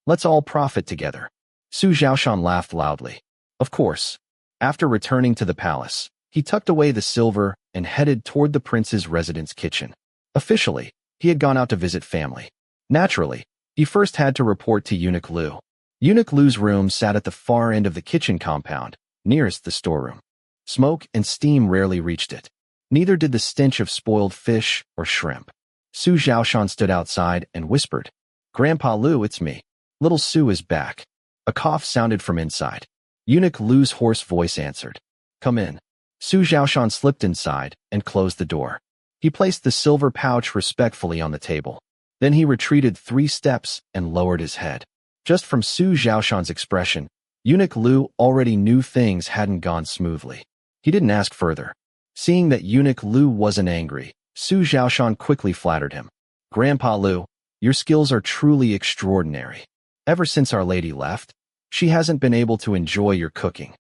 Let's all profit together. Su Zhaoshan laughed loudly. Of course. After returning to the palace, he tucked away the silver and headed toward the prince's residence kitchen. Officially, he had gone out to visit family. Naturally, he first had to report to Eunuch Lu. Eunuch Lu's room sat at the far end of the kitchen compound, nearest the storeroom. Smoke and steam rarely reached it. Neither did the stench of spoiled fish or shrimp. Su Zhaoshan stood outside and whispered, Grandpa Lu, it's me. Little Su is back. A cough sounded from inside. Eunuch Lu's hoarse voice answered, Come in. Su Zhaoshan slipped inside and closed the door. He placed the silver pouch respectfully on the table. Then he retreated 3 steps and lowered his head. Just from Su Zhaoshan's expression, Eunuch Lu already knew things hadn't gone smoothly. He didn't ask further. Seeing that Eunuch Lu wasn't angry, Su Zhaoshan quickly flattered him. Grandpa Lu, your skills are truly extraordinary. Ever since Our Lady left, she hasn't been able to enjoy your cooking.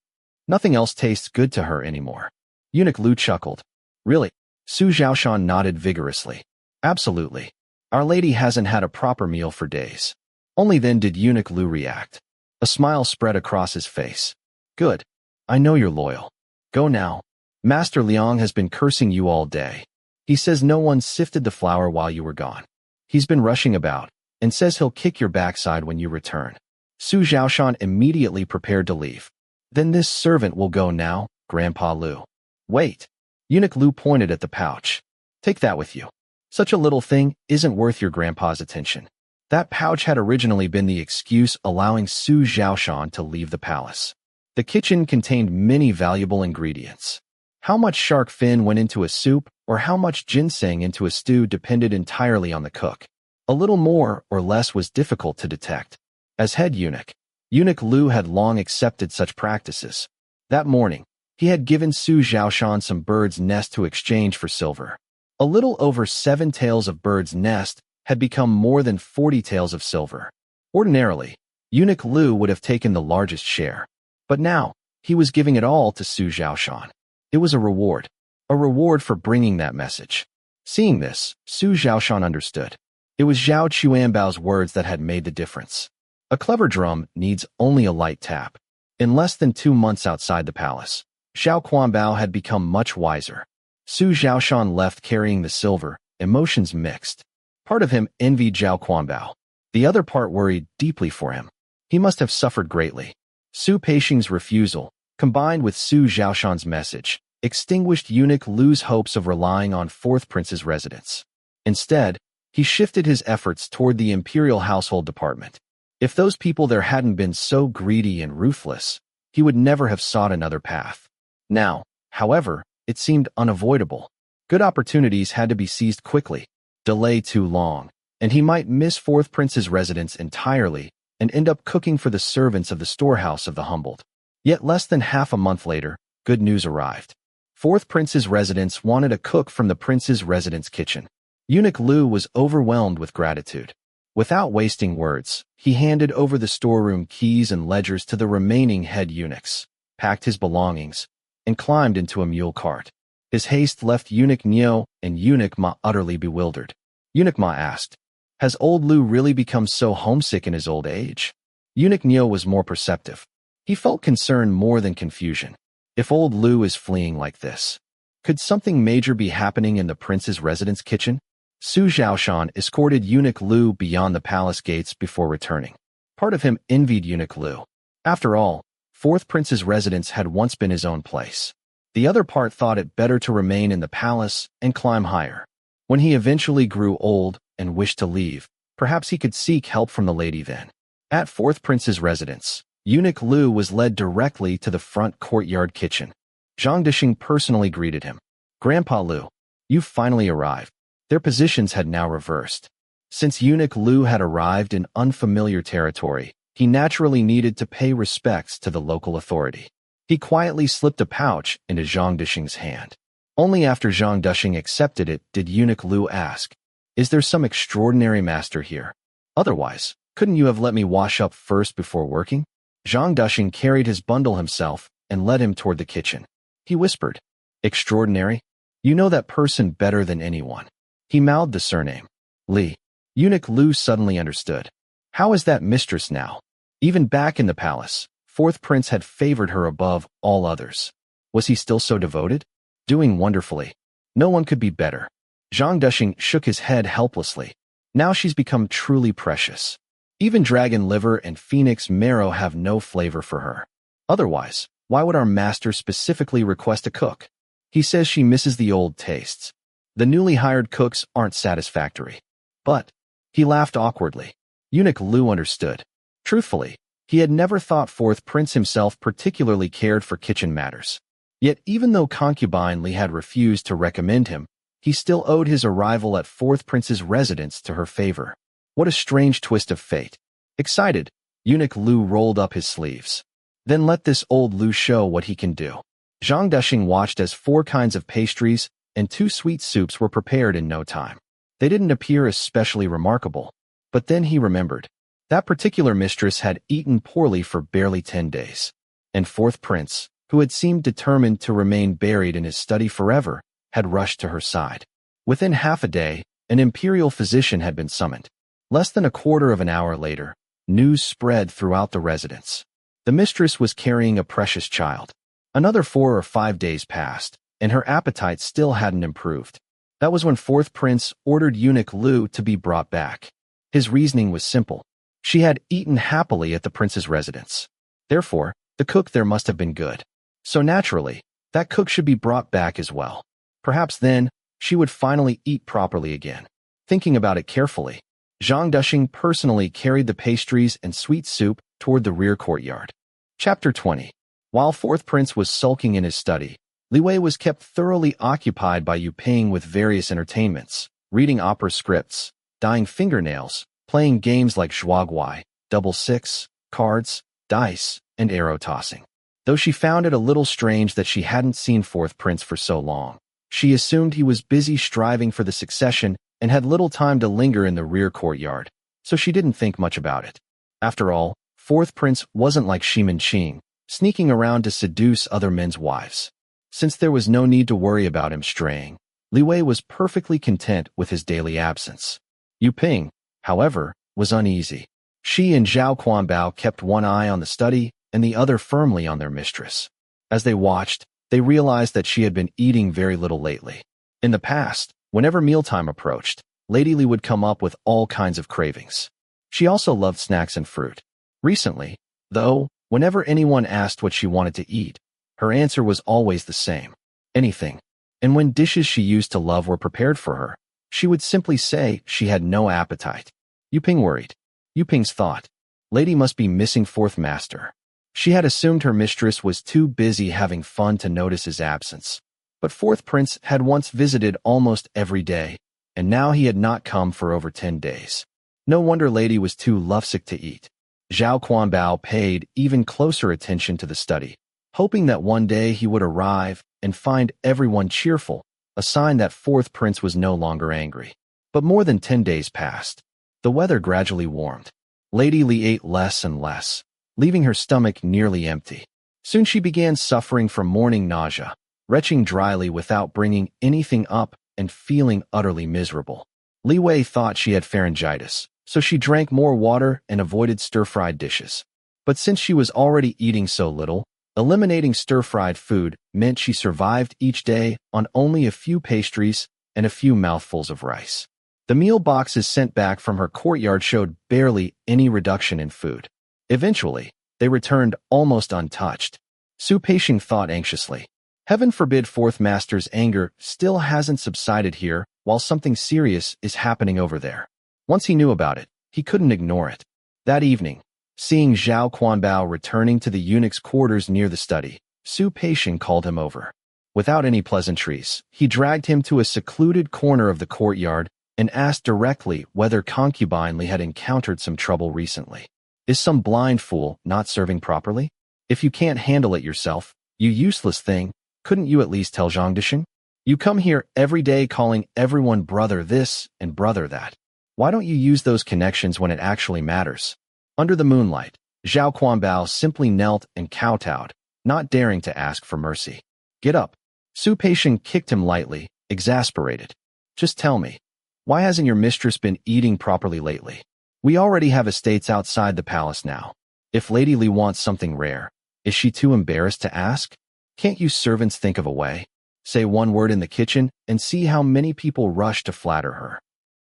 Nothing else tastes good to her anymore. Eunuch Lu chuckled. Really? Su Zhaoshan nodded vigorously. Absolutely. Our Lady hasn't had a proper meal for days. Only then did Eunuch Lu react. A smile spread across his face. Good. I know you're loyal. Go now. Master Liang has been cursing you all day. He says no one sifted the flour while you were gone. He's been rushing about, and says he'll kick your backside when you return. Su Zhaoshan immediately prepared to leave. Then this servant will go now, Grandpa Lu. Wait. Eunuch Lu pointed at the pouch. Take that with you. Such a little thing isn't worth your grandpa's attention. That pouch had originally been the excuse allowing Su Zhaoshan to leave the palace. The kitchen contained many valuable ingredients. How much shark fin went into a soup or how much ginseng into a stew depended entirely on the cook. A little more or less was difficult to detect. As head eunuch, Eunuch Lu had long accepted such practices. That morning, he had given Su Zhaoshan some bird's nest to exchange for silver. A little over 7 taels of bird's nest had become more than 40 taels of silver. Ordinarily, Eunuch Lu would have taken the largest share. But now, he was giving it all to Su Zhaoshan. It was a reward for bringing that message. Seeing this, Su Zhaoshan understood. It was Zhao Quanbao's words that had made the difference. A clever drum needs only a light tap. In less than 2 months outside the palace, Zhao Quanbao had become much wiser. Su Zhaoshan left carrying the silver, emotions mixed. Part of him envied Zhao Quanbao. The other part worried deeply for him. He must have suffered greatly. Su Peixing's refusal, combined with Su Zhaoshan's message, extinguished Eunuch Lu's hopes of relying on Fourth Prince's residence. Instead, he shifted his efforts toward the imperial household department. If those people there hadn't been so greedy and ruthless, he would never have sought another path. Now, however, It seemed unavoidable. Good opportunities had to be seized quickly. Delay too long, and he might miss fourth prince's residence entirely and end up cooking for the servants of the storehouse of the humbled. Yet less than half a month later, good news arrived. Fourth prince's residence wanted a cook from the prince's residence kitchen. Eunuch Lu was overwhelmed with gratitude. Without wasting words, he handed over the storeroom keys and ledgers to the remaining head eunuchs, packed his belongings, and climbed into a mule cart. His haste left Eunuch Nio and Eunuch Ma utterly bewildered. Eunuch Ma asked, "Has old Lu really become so homesick in his old age?" Eunuch Nio was more perceptive. He felt concern more than confusion. If old Lu is fleeing like this, could something major be happening in the prince's residence kitchen? Su Zhaoshan escorted Eunuch Lu beyond the palace gates before returning. Part of him envied Eunuch Lu. After all, fourth prince's residence had once been his own place. The other part thought it better to remain in the palace and climb higher. When he eventually grew old and wished to leave, perhaps he could seek help from the lady then. At fourth prince's residence, Eunuch Lu was led directly to the front courtyard kitchen. Zhang Dishing personally greeted him. "Grandpa Lu, you've finally arrived." Their positions had now reversed. Since Eunuch Lu had arrived in unfamiliar territory, he naturally needed to pay respects to the local authority. He quietly slipped a pouch into Zhang Dishing's hand. Only after Zhang Dishing accepted it did Eunuch Lu ask, "Is there some extraordinary master here? Otherwise, couldn't you have let me wash up first before working?" Zhang Dishing carried his bundle himself and led him toward the kitchen. He whispered, "Extraordinary? You know that person better than anyone." He mouthed the surname, Li. Eunuch Lu suddenly understood. How is that mistress now? Even back in the palace, fourth prince had favored her above all others. Was he still so devoted? Doing wonderfully. No one could be better. Zhang Dishing shook his head helplessly. Now she's become truly precious. Even dragon liver and phoenix marrow have no flavor for her. Otherwise, why would our master specifically request a cook? He says she misses the old tastes. The newly hired cooks aren't satisfactory. But, he laughed awkwardly. Eunuch Lu understood. Truthfully, he had never thought fourth prince himself particularly cared for kitchen matters. Yet even though concubine Li had refused to recommend him, he still owed his arrival at fourth prince's residence to her favor. What a strange twist of fate. Excited, Eunuch Lu rolled up his sleeves. Then let this old Lu show what he can do. Zhang Dishing watched as 4 kinds of pastries and 2 sweet soups were prepared in no time. They didn't appear especially remarkable. But then he remembered. That particular mistress had eaten poorly for barely 10 days. And fourth prince, who had seemed determined to remain buried in his study forever, had rushed to her side. Within half a day, an imperial physician had been summoned. Less than a quarter of an hour later, news spread throughout the residence. The mistress was carrying a precious child. Another 4 or 5 days passed, and her appetite still hadn't improved. That was when fourth prince ordered Eunuch Lu to be brought back. His reasoning was simple. She had eaten happily at the prince's residence. Therefore, the cook there must have been good. So naturally, that cook should be brought back as well. Perhaps then, she would finally eat properly again. Thinking about it carefully, Zhang Dishing personally carried the pastries and sweet soup toward the rear courtyard. Chapter 20. While fourth prince was sulking in his study, Li Wei was kept thoroughly occupied by Yu Ping with various entertainments, reading opera scripts, dyeing fingernails, playing games like zhuaguai, double six, cards, dice, and arrow tossing. Though she found it a little strange that she hadn't seen fourth prince for so long, she assumed he was busy striving for the succession and had little time to linger in the rear courtyard, so she didn't think much about it. After all, fourth prince wasn't like Shimin Qing, sneaking around to seduce other men's wives. Since there was no need to worry about him straying, Li Wei was perfectly content with his daily absence. Yu Ping, however, was uneasy. She and Zhao Quanbao kept one eye on the study and the other firmly on their mistress. As they watched, they realized that she had been eating very little lately. In the past, whenever mealtime approached, Lady Li would come up with all kinds of cravings. She also loved snacks and fruit. Recently, though, whenever anyone asked what she wanted to eat, her answer was always the same. Anything. And when dishes she used to love were prepared for her, she would simply say she had no appetite. Yu Ping worried. Yu Ping's thought, Lady must be missing fourth master. She had assumed her mistress was too busy having fun to notice his absence. But fourth prince had once visited almost every day, and now he had not come for over 10 days. No wonder lady was too lovesick to eat. Zhao Quanbao paid even closer attention to the study, hoping that one day he would arrive and find everyone cheerful, a sign that fourth prince was no longer angry. But more than 10 days passed. The weather gradually warmed. Lady Li ate less and less, leaving her stomach nearly empty. Soon she began suffering from morning nausea, retching dryly without bringing anything up and feeling utterly miserable. Li Wei thought she had pharyngitis, so she drank more water and avoided stir-fried dishes. But since she was already eating so little, eliminating stir-fried food meant she survived each day on only a few pastries and a few mouthfuls of rice. The meal boxes sent back from her courtyard showed barely any reduction in food. Eventually, they returned almost untouched. Su Peixing thought anxiously. Heaven forbid fourth master's anger still hasn't subsided here while something serious is happening over there. Once he knew about it, he couldn't ignore it. That evening, seeing Zhao Quanbao returning to the eunuch's quarters near the study, Su Peixing called him over. Without any pleasantries, he dragged him to a secluded corner of the courtyard and asked directly whether concubine Li had encountered some trouble recently. Is some blind fool not serving properly? If you can't handle it yourself, you useless thing, couldn't you at least tell Zhang Disheng? You come here every day calling everyone brother this and brother that. Why don't you use those connections when it actually matters? Under the moonlight, Zhao Quanbao simply knelt and kowtowed, not daring to ask for mercy. Get up. Su Peixing kicked him lightly, exasperated. Just tell me, why hasn't your mistress been eating properly lately? We already have estates outside the palace now. If Lady Li wants something rare, is she too embarrassed to ask? Can't you servants think of a way? Say one word in the kitchen and see how many people rush to flatter her.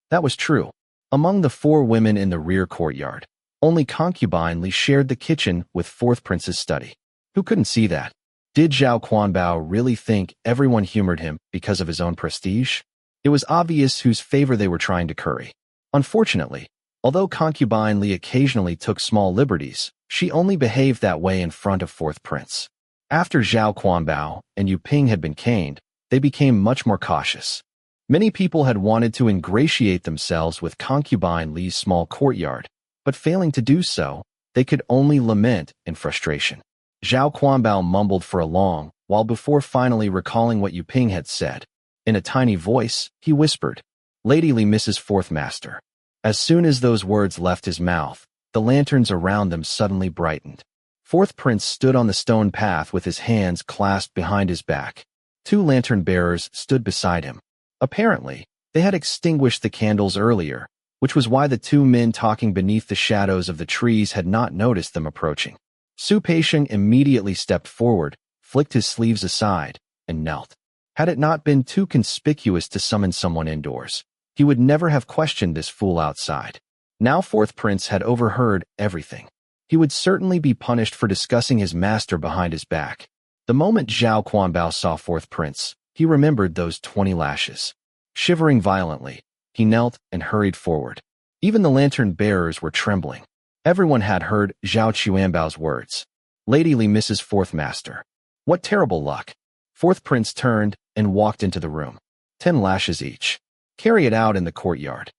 That was true. Among the 4 women in the rear courtyard, only concubine Li shared the kitchen with fourth prince's study. Who couldn't see that? Did Zhao Quanbao really think everyone humored him because of his own prestige? It was obvious whose favor they were trying to curry. Unfortunately, although concubine Li occasionally took small liberties, she only behaved that way in front of fourth prince. After Zhao Quanbao and Yu Ping had been caned, they became much more cautious. Many people had wanted to ingratiate themselves with concubine Li's small courtyard, but failing to do so, they could only lament in frustration. Zhao Quanbao mumbled for a long while before finally recalling what Yu Ping had said. In a tiny voice, he whispered, Lady Li misses fourth master. As soon as those words left his mouth, the lanterns around them suddenly brightened. Fourth prince stood on the stone path with his hands clasped behind his back. 2 lantern bearers stood beside him. Apparently, they had extinguished the candles earlier, which was why the 2 men talking beneath the shadows of the trees had not noticed them approaching. Su Peixing immediately stepped forward, flicked his sleeves aside, and knelt. Had it not been too conspicuous to summon someone indoors, he would never have questioned this fool outside. Now fourth prince had overheard everything. He would certainly be punished for discussing his master behind his back. The moment Zhao Quanbao saw fourth prince, he remembered those 20 lashes. Shivering violently, he knelt and hurried forward. Even the lantern bearers were trembling. Everyone had heard Zhao Quanbao's words. Lady Li misses fourth master. What terrible luck. Fourth prince turned and walked into the room. 10 lashes each. Carry it out in the courtyard.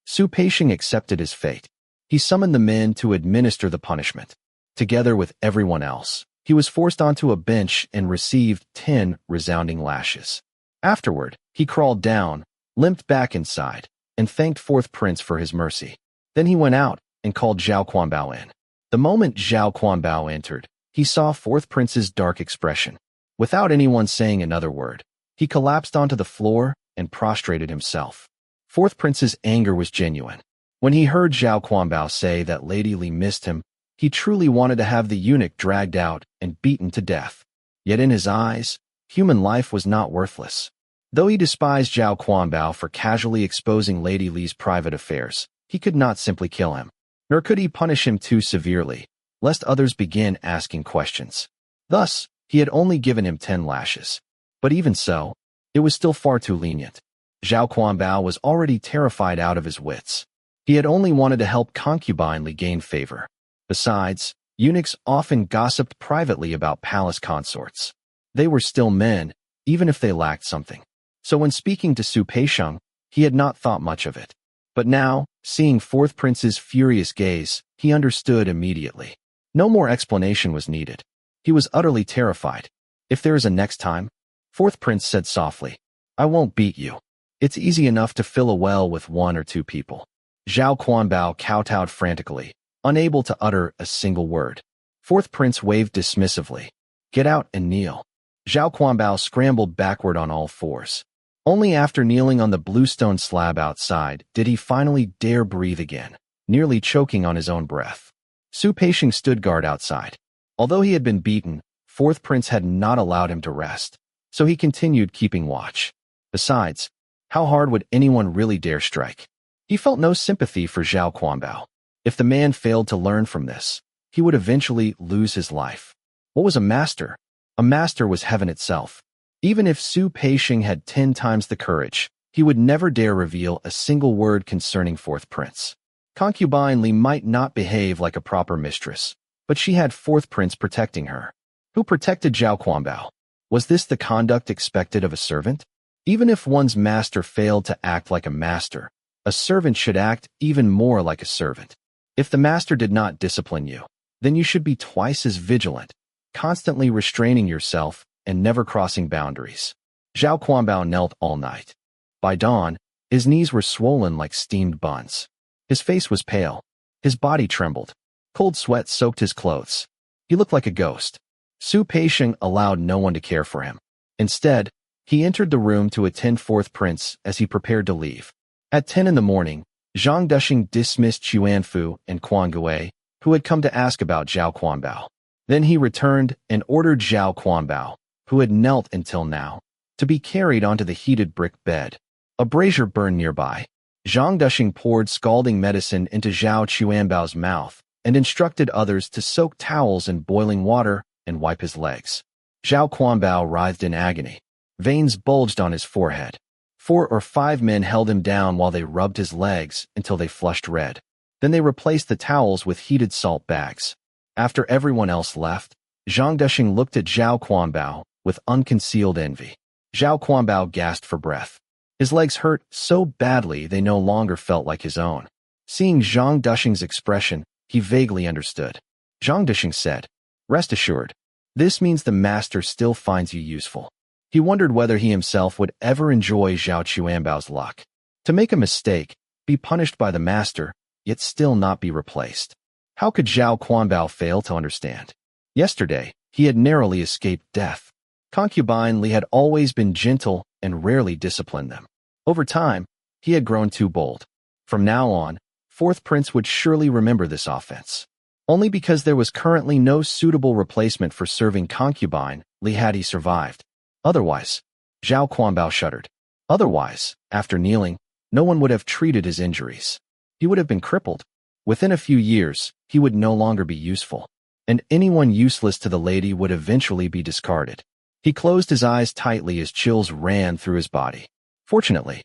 Su Peixing accepted his fate. He summoned the men to administer the punishment. Together with everyone else, he was forced onto a bench and received 10 resounding lashes. Afterward, he crawled down, limped back inside, and thanked fourth prince for his mercy. Then he went out and called Zhao Quanbao in. The moment Zhao Quanbao entered, he saw fourth prince's dark expression. Without anyone saying another word, he collapsed onto the floor and prostrated himself. Fourth prince's anger was genuine. When he heard Zhao Quanbao say that Lady Li missed him, he truly wanted to have the eunuch dragged out and beaten to death. Yet in his eyes, human life was not worthless. Though he despised Zhao Quanbao for casually exposing Lady Li's private affairs, he could not simply kill him. Nor could he punish him too severely, lest others begin asking questions. Thus, he had only given him 10 lashes. But even so, it was still far too lenient. Zhao Quanbao was already terrified out of his wits. He had only wanted to help concubine Li gain favor. Besides, eunuchs often gossiped privately about palace consorts. They were still men, even if they lacked something. So when speaking to Su Peixiang, he had not thought much of it. But now, seeing Fourth Prince's furious gaze, he understood immediately. No more explanation was needed. He was utterly terrified. If there is a next time, Fourth Prince said softly, I won't beat you. It's easy enough to fill a well with 1 or 2 people. Zhao Quanbao kowtowed frantically, unable to utter a single word. Fourth Prince waved dismissively. Get out and kneel. Zhao Quanbao scrambled backward on all fours. Only after kneeling on the bluestone slab outside did he finally dare breathe again, nearly choking on his own breath. Su Peixiang stood guard outside. Although he had been beaten, Fourth Prince had not allowed him to rest, so he continued keeping watch. Besides, how hard would anyone really dare strike? He felt no sympathy for Zhao Quanbao. If the man failed to learn from this, he would eventually lose his life. What was a master? A master was heaven itself. Even if Su Peixiang had 10 times the courage, he would never dare reveal a single word concerning Fourth Prince. Concubine Li might not behave like a proper mistress, but she had Fourth Prince protecting her. Who protected Zhao Quanbao? Was this the conduct expected of a servant? Even if one's master failed to act like a master, a servant should act even more like a servant. If the master did not discipline you, then you should be twice as vigilant, constantly restraining yourself and never crossing boundaries. Zhao Quanbao knelt all night. By dawn, his knees were swollen like steamed buns. His face was pale. His body trembled. Cold sweat soaked his clothes. He looked like a ghost. Su Peixiang allowed no one to care for him. Instead, he entered the room to attend Fourth Prince as he prepared to leave. At 10 in the morning, Zhang Duxing dismissed Xuanfu and Quan Gui, who had come to ask about Zhao Quanbao. Then he returned and ordered Zhao Quanbao, who had knelt until now, to be carried onto the heated brick bed. A brazier burned nearby. Zhang Duxing poured scalding medicine into Zhao Quanbao's mouth and instructed others to soak towels in boiling water and wipe his legs. Zhao Quanbao writhed in agony. Veins bulged on his forehead. 4 or 5 men held him down while they rubbed his legs until they flushed red. Then they replaced the towels with heated salt bags. After everyone else left, Zhang Duxing looked at Zhao Quanbao with unconcealed envy. Zhao Quanbao gasped for breath. His legs hurt so badly they no longer felt like his own. Seeing Zhang Duxing's expression, he vaguely understood. Zhang Duxing said, Rest assured, this means the master still finds you useful. He wondered whether he himself would ever enjoy Zhao Quanbao's luck. To make a mistake, be punished by the master, yet still not be replaced. How could Zhao Quanbao fail to understand? Yesterday, he had narrowly escaped death. Concubine Li had always been gentle and rarely disciplined them. Over time, he had grown too bold. From now on, Fourth Prince would surely remember this offense. Only because there was currently no suitable replacement for serving concubine Li had he survived. Otherwise, Zhao Quanbao shuddered. Otherwise, after kneeling, no one would have treated his injuries. He would have been crippled. Within a few years, he would no longer be useful, and anyone useless to the lady would eventually be discarded. He closed his eyes tightly as chills ran through his body. Fortunately,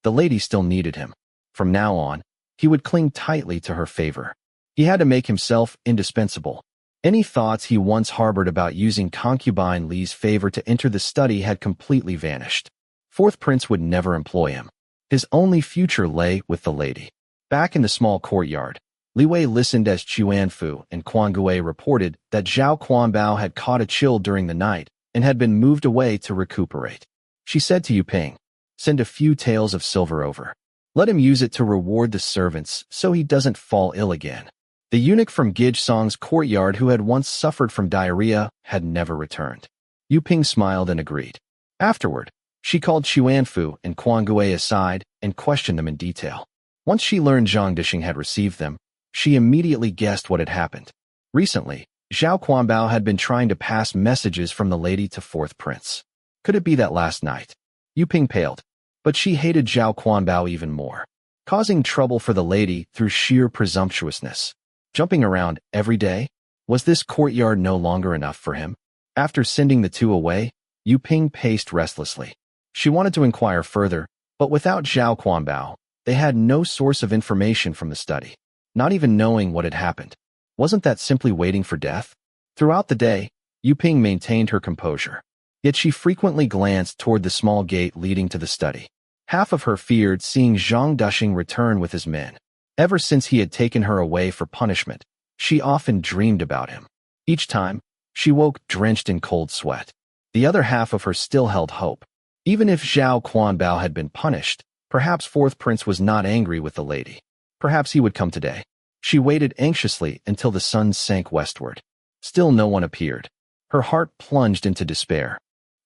the lady still needed him. From now on, he would cling tightly to her favor. He had to make himself indispensable. Any thoughts he once harbored about using concubine Li's favor to enter the study had completely vanished. Fourth Prince would never employ him. His only future lay with the lady. Back in the small courtyard, Li Wei listened as Xuanfu and Quan Gui reported that Zhao Quanbao had caught a chill during the night and had been moved away to recuperate. She said to Yuping, Send a few taels of silver over. Let him use it to reward the servants so he doesn't fall ill again. The eunuch from Gij Song's courtyard who had once suffered from diarrhea had never returned. Yuping smiled and agreed. Afterward, she called Xuanfu and Quan Gui aside and questioned them in detail. Once she learned Zhang Duxing had received them, she immediately guessed what had happened. Recently, Zhao Quanbao had been trying to pass messages from the lady to Fourth Prince. Could it be that last night? Yuping paled, but she hated Zhao Quanbao even more, causing trouble for the lady through sheer presumptuousness. Jumping around every day? Was this courtyard no longer enough for him? After sending the two away, Yuping paced restlessly. She wanted to inquire further, but without Zhao Quanbao, they had no source of information from the study. Not even knowing what had happened. Wasn't that simply waiting for death? Throughout the day, Yuping maintained her composure. Yet she frequently glanced toward the small gate leading to the study. Half of her feared seeing Zhang Duxing return with his men. Ever since he had taken her away for punishment, she often dreamed about him. Each time, she woke drenched in cold sweat. The other half of her still held hope. Even if Zhao Quanbao had been punished, perhaps Fourth Prince was not angry with the lady. Perhaps he would come today. She waited anxiously until the sun sank westward. Still no one appeared. Her heart plunged into despair.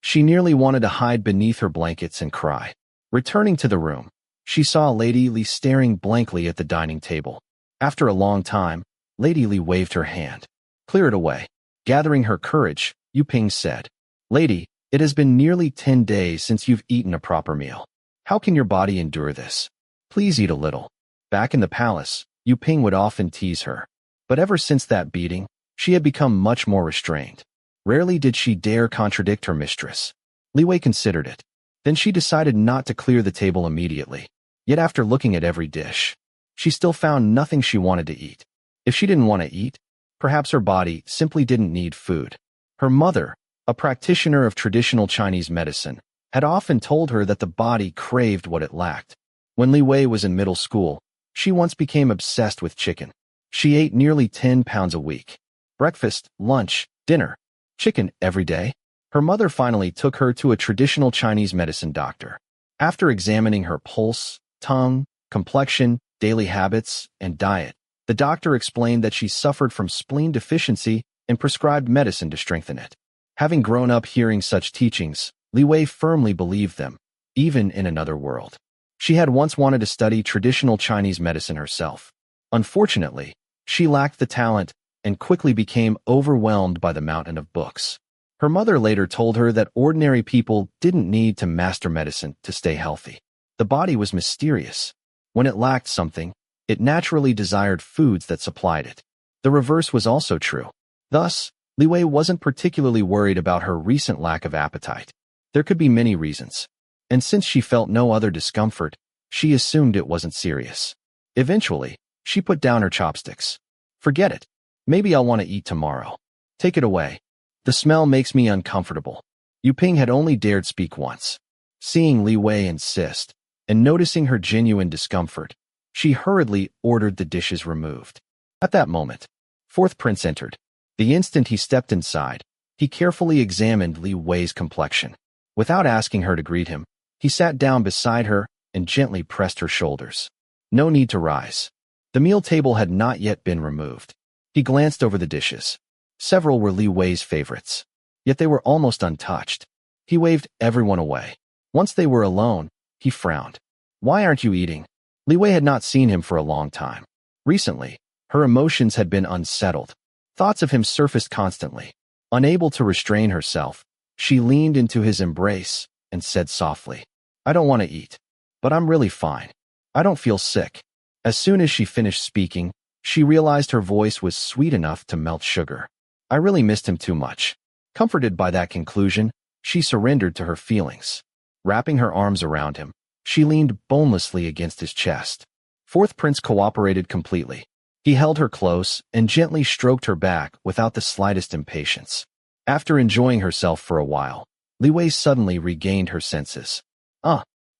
She nearly wanted to hide beneath her blankets and cry. Returning to the room, she saw Lady Li staring blankly at the dining table. After a long time, Lady Li waved her hand. Clear it away. Gathering her courage, Yu Ping said, Lady, it has been nearly 10 days since you've eaten a proper meal. How can your body endure this? Please eat a little. Back in the palace, Yu Ping would often tease her. But ever since that beating, she had become much more restrained. Rarely did she dare contradict her mistress. Li Wei considered it. Then she decided not to clear the table immediately. Yet after looking at every dish, she still found nothing she wanted to eat. If she didn't want to eat, perhaps her body simply didn't need food. Her mother, a practitioner of traditional Chinese medicine, had often told her that the body craved what it lacked. When Li Wei was in middle school, she once became obsessed with chicken. She ate nearly 10 pounds a week. Breakfast, lunch, dinner, chicken every day. Her mother finally took her to a traditional Chinese medicine doctor. After examining her pulse, tongue, complexion, daily habits, and diet, the doctor explained that she suffered from spleen deficiency and prescribed medicine to strengthen it. Having grown up hearing such teachings, Li Wei firmly believed them, even in another world. She had once wanted to study traditional Chinese medicine herself. Unfortunately, she lacked the talent and quickly became overwhelmed by the mountain of books. Her mother later told her that ordinary people didn't need to master medicine to stay healthy. The body was mysterious. When it lacked something, it naturally desired foods that supplied it. The reverse was also true. Thus, Li Wei wasn't particularly worried about her recent lack of appetite. There could be many reasons. And since she felt no other discomfort, she assumed it wasn't serious. Eventually, she put down her chopsticks. Forget it. Maybe I'll want to eat tomorrow. Take it away. The smell makes me uncomfortable. Yu Ping had only dared speak once. Seeing Li Wei insist, and noticing her genuine discomfort, she hurriedly ordered the dishes removed. At that moment, Fourth Prince entered. The instant he stepped inside, he carefully examined Li Wei's complexion. Without asking her to greet him, he sat down beside her and gently pressed her shoulders. No need to rise. The meal table had not yet been removed. He glanced over the dishes. Several were Li Wei's favorites, yet they were almost untouched. He waved everyone away. Once they were alone, he frowned. Why aren't you eating? Li Wei had not seen him for a long time. Recently, her emotions had been unsettled. Thoughts of him surfaced constantly. Unable to restrain herself, she leaned into his embrace and said softly, I don't want to eat, but I'm really fine. I don't feel sick. As soon as she finished speaking, she realized her voice was sweet enough to melt sugar. I really missed him too much. Comforted by that conclusion, she surrendered to her feelings. Wrapping her arms around him, she leaned bonelessly against his chest. Fourth Prince cooperated completely. He held her close and gently stroked her back without the slightest impatience. After enjoying herself for a while, Li Wei suddenly regained her senses.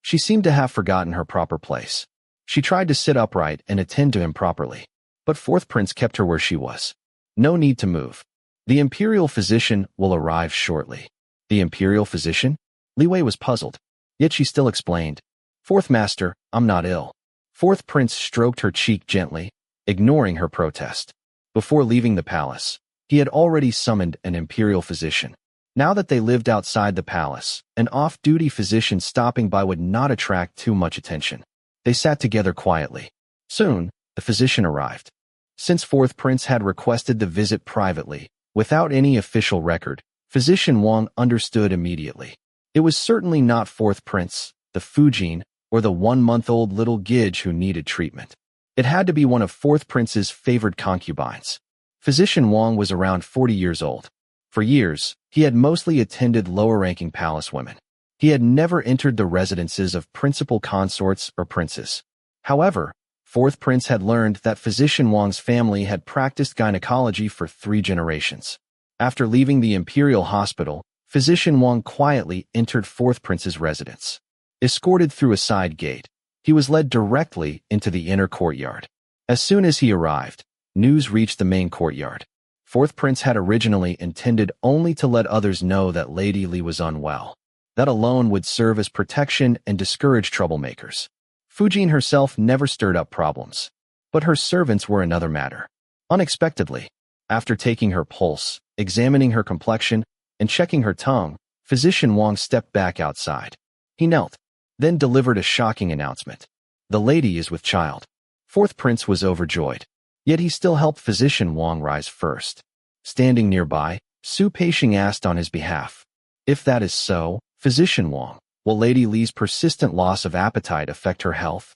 She seemed to have forgotten her proper place. She tried to sit upright and attend to him properly, but Fourth Prince kept her where she was. No need to move. The imperial physician will arrive shortly. The imperial physician? Li Wei was puzzled, yet she still explained. Fourth Master, I'm not ill. Fourth Prince stroked her cheek gently, ignoring her protest. Before leaving the palace, he had already summoned an imperial physician. Now that they lived outside the palace, an off-duty physician stopping by would not attract too much attention. They sat together quietly. Soon, the physician arrived. Since Fourth Prince had requested the visit privately, without any official record, Physician Wang understood immediately. It was certainly not Fourth Prince, the Fujin, or the 1-month-old little Gidge who needed treatment. It had to be one of Fourth Prince's favored concubines. Physician Wang was around 40 years old. For years, he had mostly attended lower-ranking palace women. He had never entered the residences of principal consorts or princes. However, Fourth Prince had learned that Physician Wang's family had practiced gynecology for 3 generations. After leaving the imperial hospital, Physician Wang quietly entered fourth prince's residence. Escorted through a side gate, he was led directly into the inner courtyard. As soon as he arrived, news reached the main courtyard. Fourth prince had originally intended only to let others know that Lady Li was unwell. That alone would serve as protection and discourage troublemakers. Fujin herself never stirred up problems. But her servants were another matter. Unexpectedly, after taking her pulse, examining her complexion, and checking her tongue, Physician Wang stepped back outside. He knelt, then delivered a shocking announcement. The lady is with child. Fourth prince was overjoyed. Yet he still helped Physician Wang rise first. Standing nearby, Su Peixing asked on his behalf. If that is so, Physician Wang, will Lady Li's persistent loss of appetite affect her health?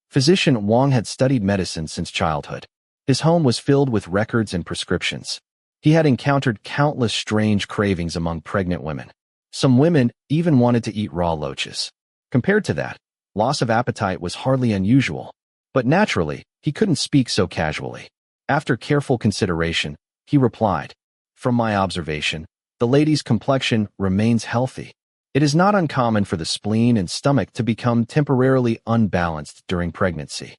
Physician Wang had studied medicine since childhood. His home was filled with records and prescriptions. He had encountered countless strange cravings among pregnant women. Some women even wanted to eat raw loaches. Compared to that, loss of appetite was hardly unusual. But naturally, he couldn't speak so casually. After careful consideration, he replied, "From my observation, the lady's complexion remains healthy. It is not uncommon for the spleen and stomach to become temporarily unbalanced during pregnancy.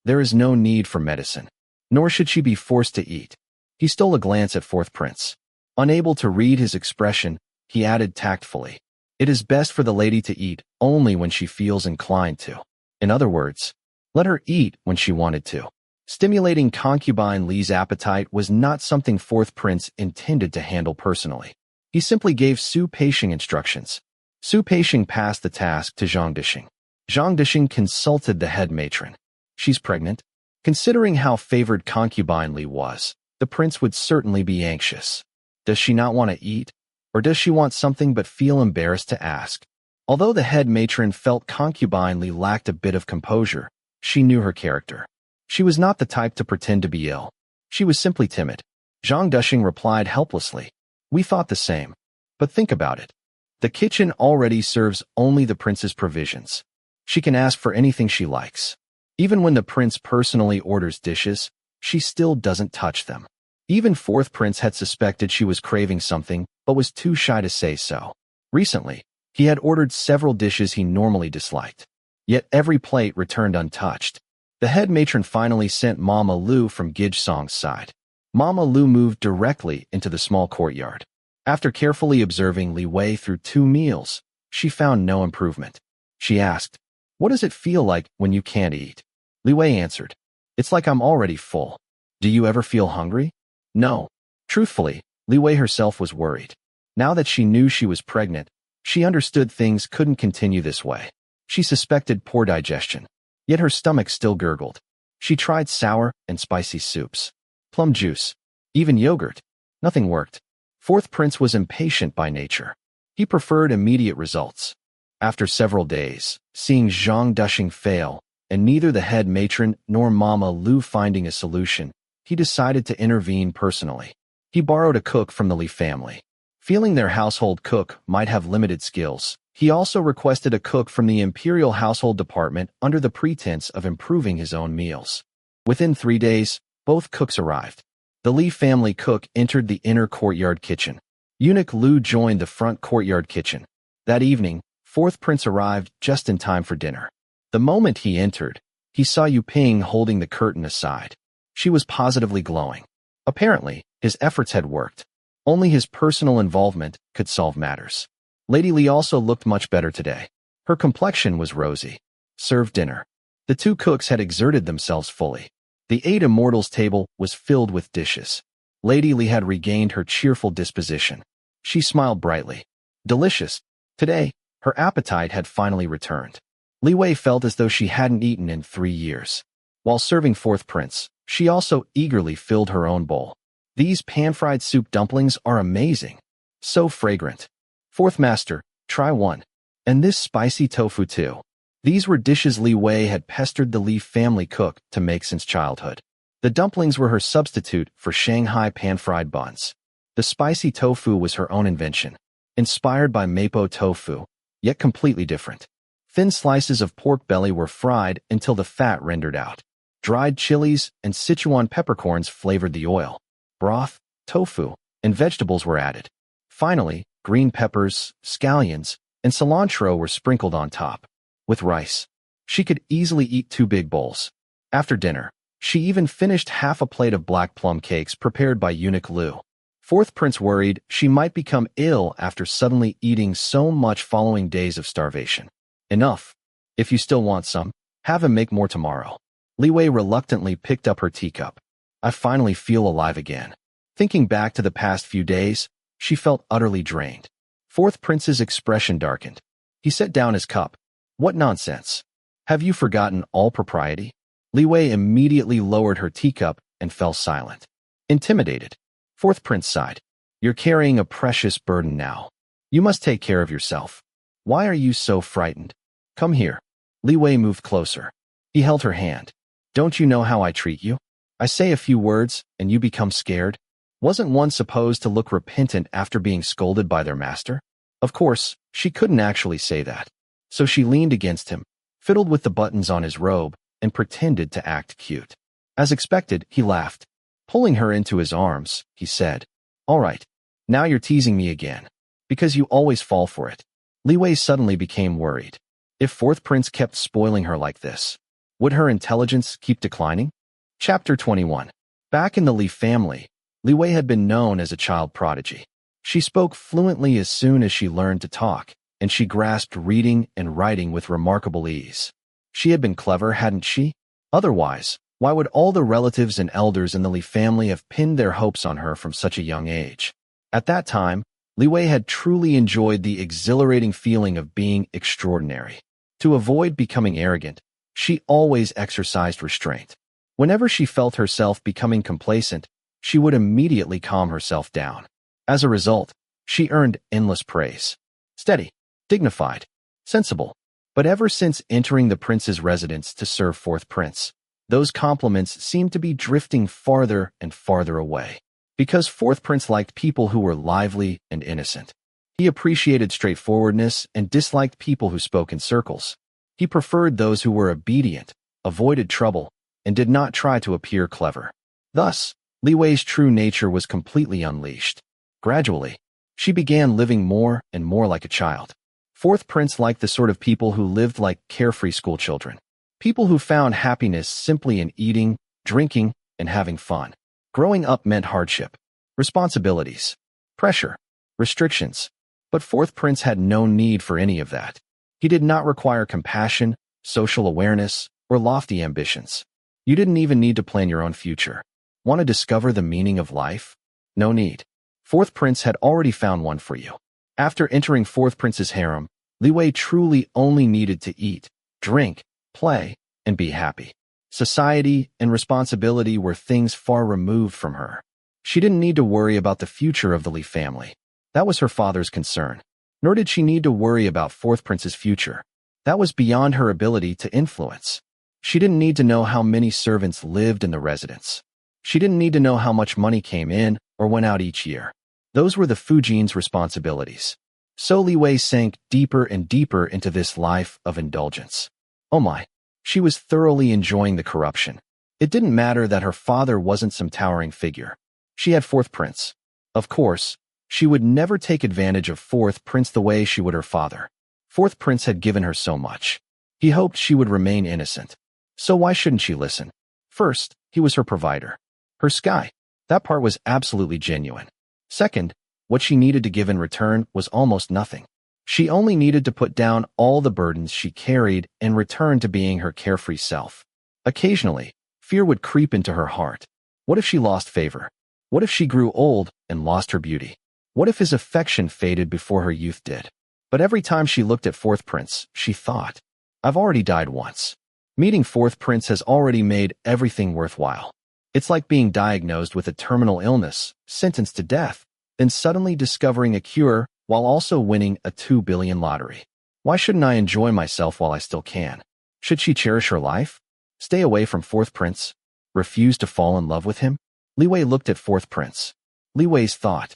There is no need for medicine, nor should she be forced to eat." He stole a glance at fourth prince. Unable to read his expression, he added tactfully, "It is best for the lady to eat only when she feels inclined to. In other words, let her eat when she wanted to." Stimulating concubine Li's appetite was not something fourth prince intended to handle personally. He simply gave Su Peixing instructions. Su Peixing passed the task to Zhang Dishing. Zhang Dishing consulted the head matron. "She's pregnant?" Considering how favored concubine Li was, the prince would certainly be anxious. Does she not want to eat? Or does she want something but feel embarrassed to ask? Although the head matron felt concubine Li lacked a bit of composure, she knew her character. She was not the type to pretend to be ill. She was simply timid. Zhang Dishing replied helplessly, "We thought the same. But think about it. The kitchen already serves only the prince's provisions. She can ask for anything she likes. Even when the prince personally orders dishes, she still doesn't touch them." Even fourth prince had suspected she was craving something, but was too shy to say so. Recently, he had ordered several dishes he normally disliked. Yet every plate returned untouched. The head matron finally sent Mama Lu from Gijsong's side. Mama Lu moved directly into the small courtyard. After carefully observing Li Wei through 2 meals, she found no improvement. She asked, "What does it feel like when you can't eat?" Li Wei answered, "It's like I'm already full. Do you ever feel hungry?" No. Truthfully, Li Wei herself was worried. Now that she knew she was pregnant, she understood things couldn't continue this way. She suspected poor digestion. Yet her stomach still gurgled. She tried sour and spicy soups, plum juice, even yogurt. Nothing worked. Fourth prince was impatient by nature. He preferred immediate results. After several days, seeing Zhang Dishing fail, and neither the head matron nor Mama Lu finding a solution, he decided to intervene personally. He borrowed a cook from the Li family. Feeling their household cook might have limited skills, he also requested a cook from the imperial household department under the pretense of improving his own meals. Within 3 days, both cooks arrived. The Li family cook entered the inner courtyard kitchen. Eunuch Lu joined the front courtyard kitchen. That evening, fourth prince arrived just in time for dinner. The moment he entered, he saw Yu Ping holding the curtain aside. She was positively glowing. Apparently, his efforts had worked. Only his personal involvement could solve matters. Lady Li also looked much better today. Her complexion was rosy. Served dinner. The 2 cooks had exerted themselves fully. The 8 immortals table was filled with dishes. Lady Li had regained her cheerful disposition. She smiled brightly. Delicious. Today, her appetite had finally returned. Li Wei felt as though she hadn't eaten in 3 years. While serving fourth prince, she also eagerly filled her own bowl. "These pan-fried soup dumplings are amazing. So fragrant. Fourth master, try one. And this spicy tofu too." These were dishes Li Wei had pestered the Li family cook to make since childhood. The dumplings were her substitute for Shanghai pan-fried buns. The spicy tofu was her own invention, inspired by mapo tofu, yet completely different. Thin slices of pork belly were fried until the fat rendered out. Dried chilies and Sichuan peppercorns flavored the oil. Broth, tofu, and vegetables were added. Finally, green peppers, scallions, and cilantro were sprinkled on top. With rice, she could easily eat 2 big bowls. After dinner, she even finished half a plate of black plum cakes prepared by eunuch Lu. Fourth prince worried she might become ill after suddenly eating so much following days of starvation. Enough. If you still want some, have him make more tomorrow. Li Wei reluctantly picked up her teacup. I finally feel alive again. Thinking back to the past few days, she felt utterly drained. Fourth prince's expression darkened. He set down his cup. What nonsense. Have you forgotten all propriety? Li Wei immediately lowered her teacup and fell silent. Intimidated, Fourth prince sighed. You're carrying a precious burden now. You must take care of yourself. Why are you so frightened? Come here. Li Wei moved closer. He held her hand. Don't you know how I treat you? I say a few words, and you become scared? Wasn't one supposed to look repentant after being scolded by their master? Of course, she couldn't actually say that. So she leaned against him, fiddled with the buttons on his robe, and pretended to act cute. As expected, he laughed. Pulling her into his arms, he said, All right, now you're teasing me again. Because you always fall for it. Li Wei suddenly became worried. If Fourth Prince kept spoiling her like this, would her intelligence keep declining? Chapter 21. Back in the Li family, Li Wei had been known as a child prodigy. She spoke fluently as soon as she learned to talk, and she grasped reading and writing with remarkable ease. She had been clever, hadn't she? Otherwise, why would all the relatives and elders in the Li family have pinned their hopes on her from such a young age? At that time, Li Wei had truly enjoyed the exhilarating feeling of being extraordinary. To avoid becoming arrogant, she always exercised restraint. Whenever she felt herself becoming complacent, she would immediately calm herself down. As a result, she earned endless praise. Steady, dignified, sensible. But ever since entering the prince's residence to serve Fourth Prince, those compliments seemed to be drifting farther and farther away. Because Fourth Prince liked people who were lively and innocent. He appreciated straightforwardness and disliked people who spoke in circles. He preferred those who were obedient, avoided trouble, and did not try to appear clever. Thus, Li Wei's true nature was completely unleashed. Gradually, she began living more and more like a child. Fourth Prince liked the sort of people who lived like carefree schoolchildren. People who found happiness simply in eating, drinking, and having fun. Growing up meant hardship, responsibilities, pressure, restrictions. But Fourth Prince had no need for any of that. He did not require compassion, social awareness, or lofty ambitions. You didn't even need to plan your own future. Want to discover the meaning of life? No need. Fourth Prince had already found one for you. After entering Fourth Prince's harem, Li Wei truly only needed to eat, drink, play, and be happy. Society and responsibility were things far removed from her. She didn't need to worry about the future of the Li family. That was her father's concern. Nor did she need to worry about Fourth Prince's future. That was beyond her ability to influence. She didn't need to know how many servants lived in the residence. She didn't need to know how much money came in or went out each year. Those were the Fujin's responsibilities. So Li Wei sank deeper and deeper into this life of indulgence. Oh my, she was thoroughly enjoying the corruption. It didn't matter that her father wasn't some towering figure. She had Fourth Prince. Of course, she would never take advantage of Fourth Prince the way she would her father. Fourth Prince had given her so much. He hoped she would remain innocent. So why shouldn't she listen? First, he was her provider. Her sky. That part was absolutely genuine. Second, what she needed to give in return was almost nothing. She only needed to put down all the burdens she carried and return to being her carefree self. Occasionally, fear would creep into her heart. What if she lost favor? What if she grew old and lost her beauty? What if his affection faded before her youth did? But every time she looked at Fourth Prince, she thought, I've already died once. Meeting Fourth Prince has already made everything worthwhile. It's like being diagnosed with a terminal illness, sentenced to death, then suddenly discovering a cure while also winning a 2 billion lottery. Why shouldn't I enjoy myself while I still can? Should she cherish her life? Stay away from Fourth Prince? Refuse to fall in love with him? Li Wei looked at Fourth Prince. Li Wei's thought,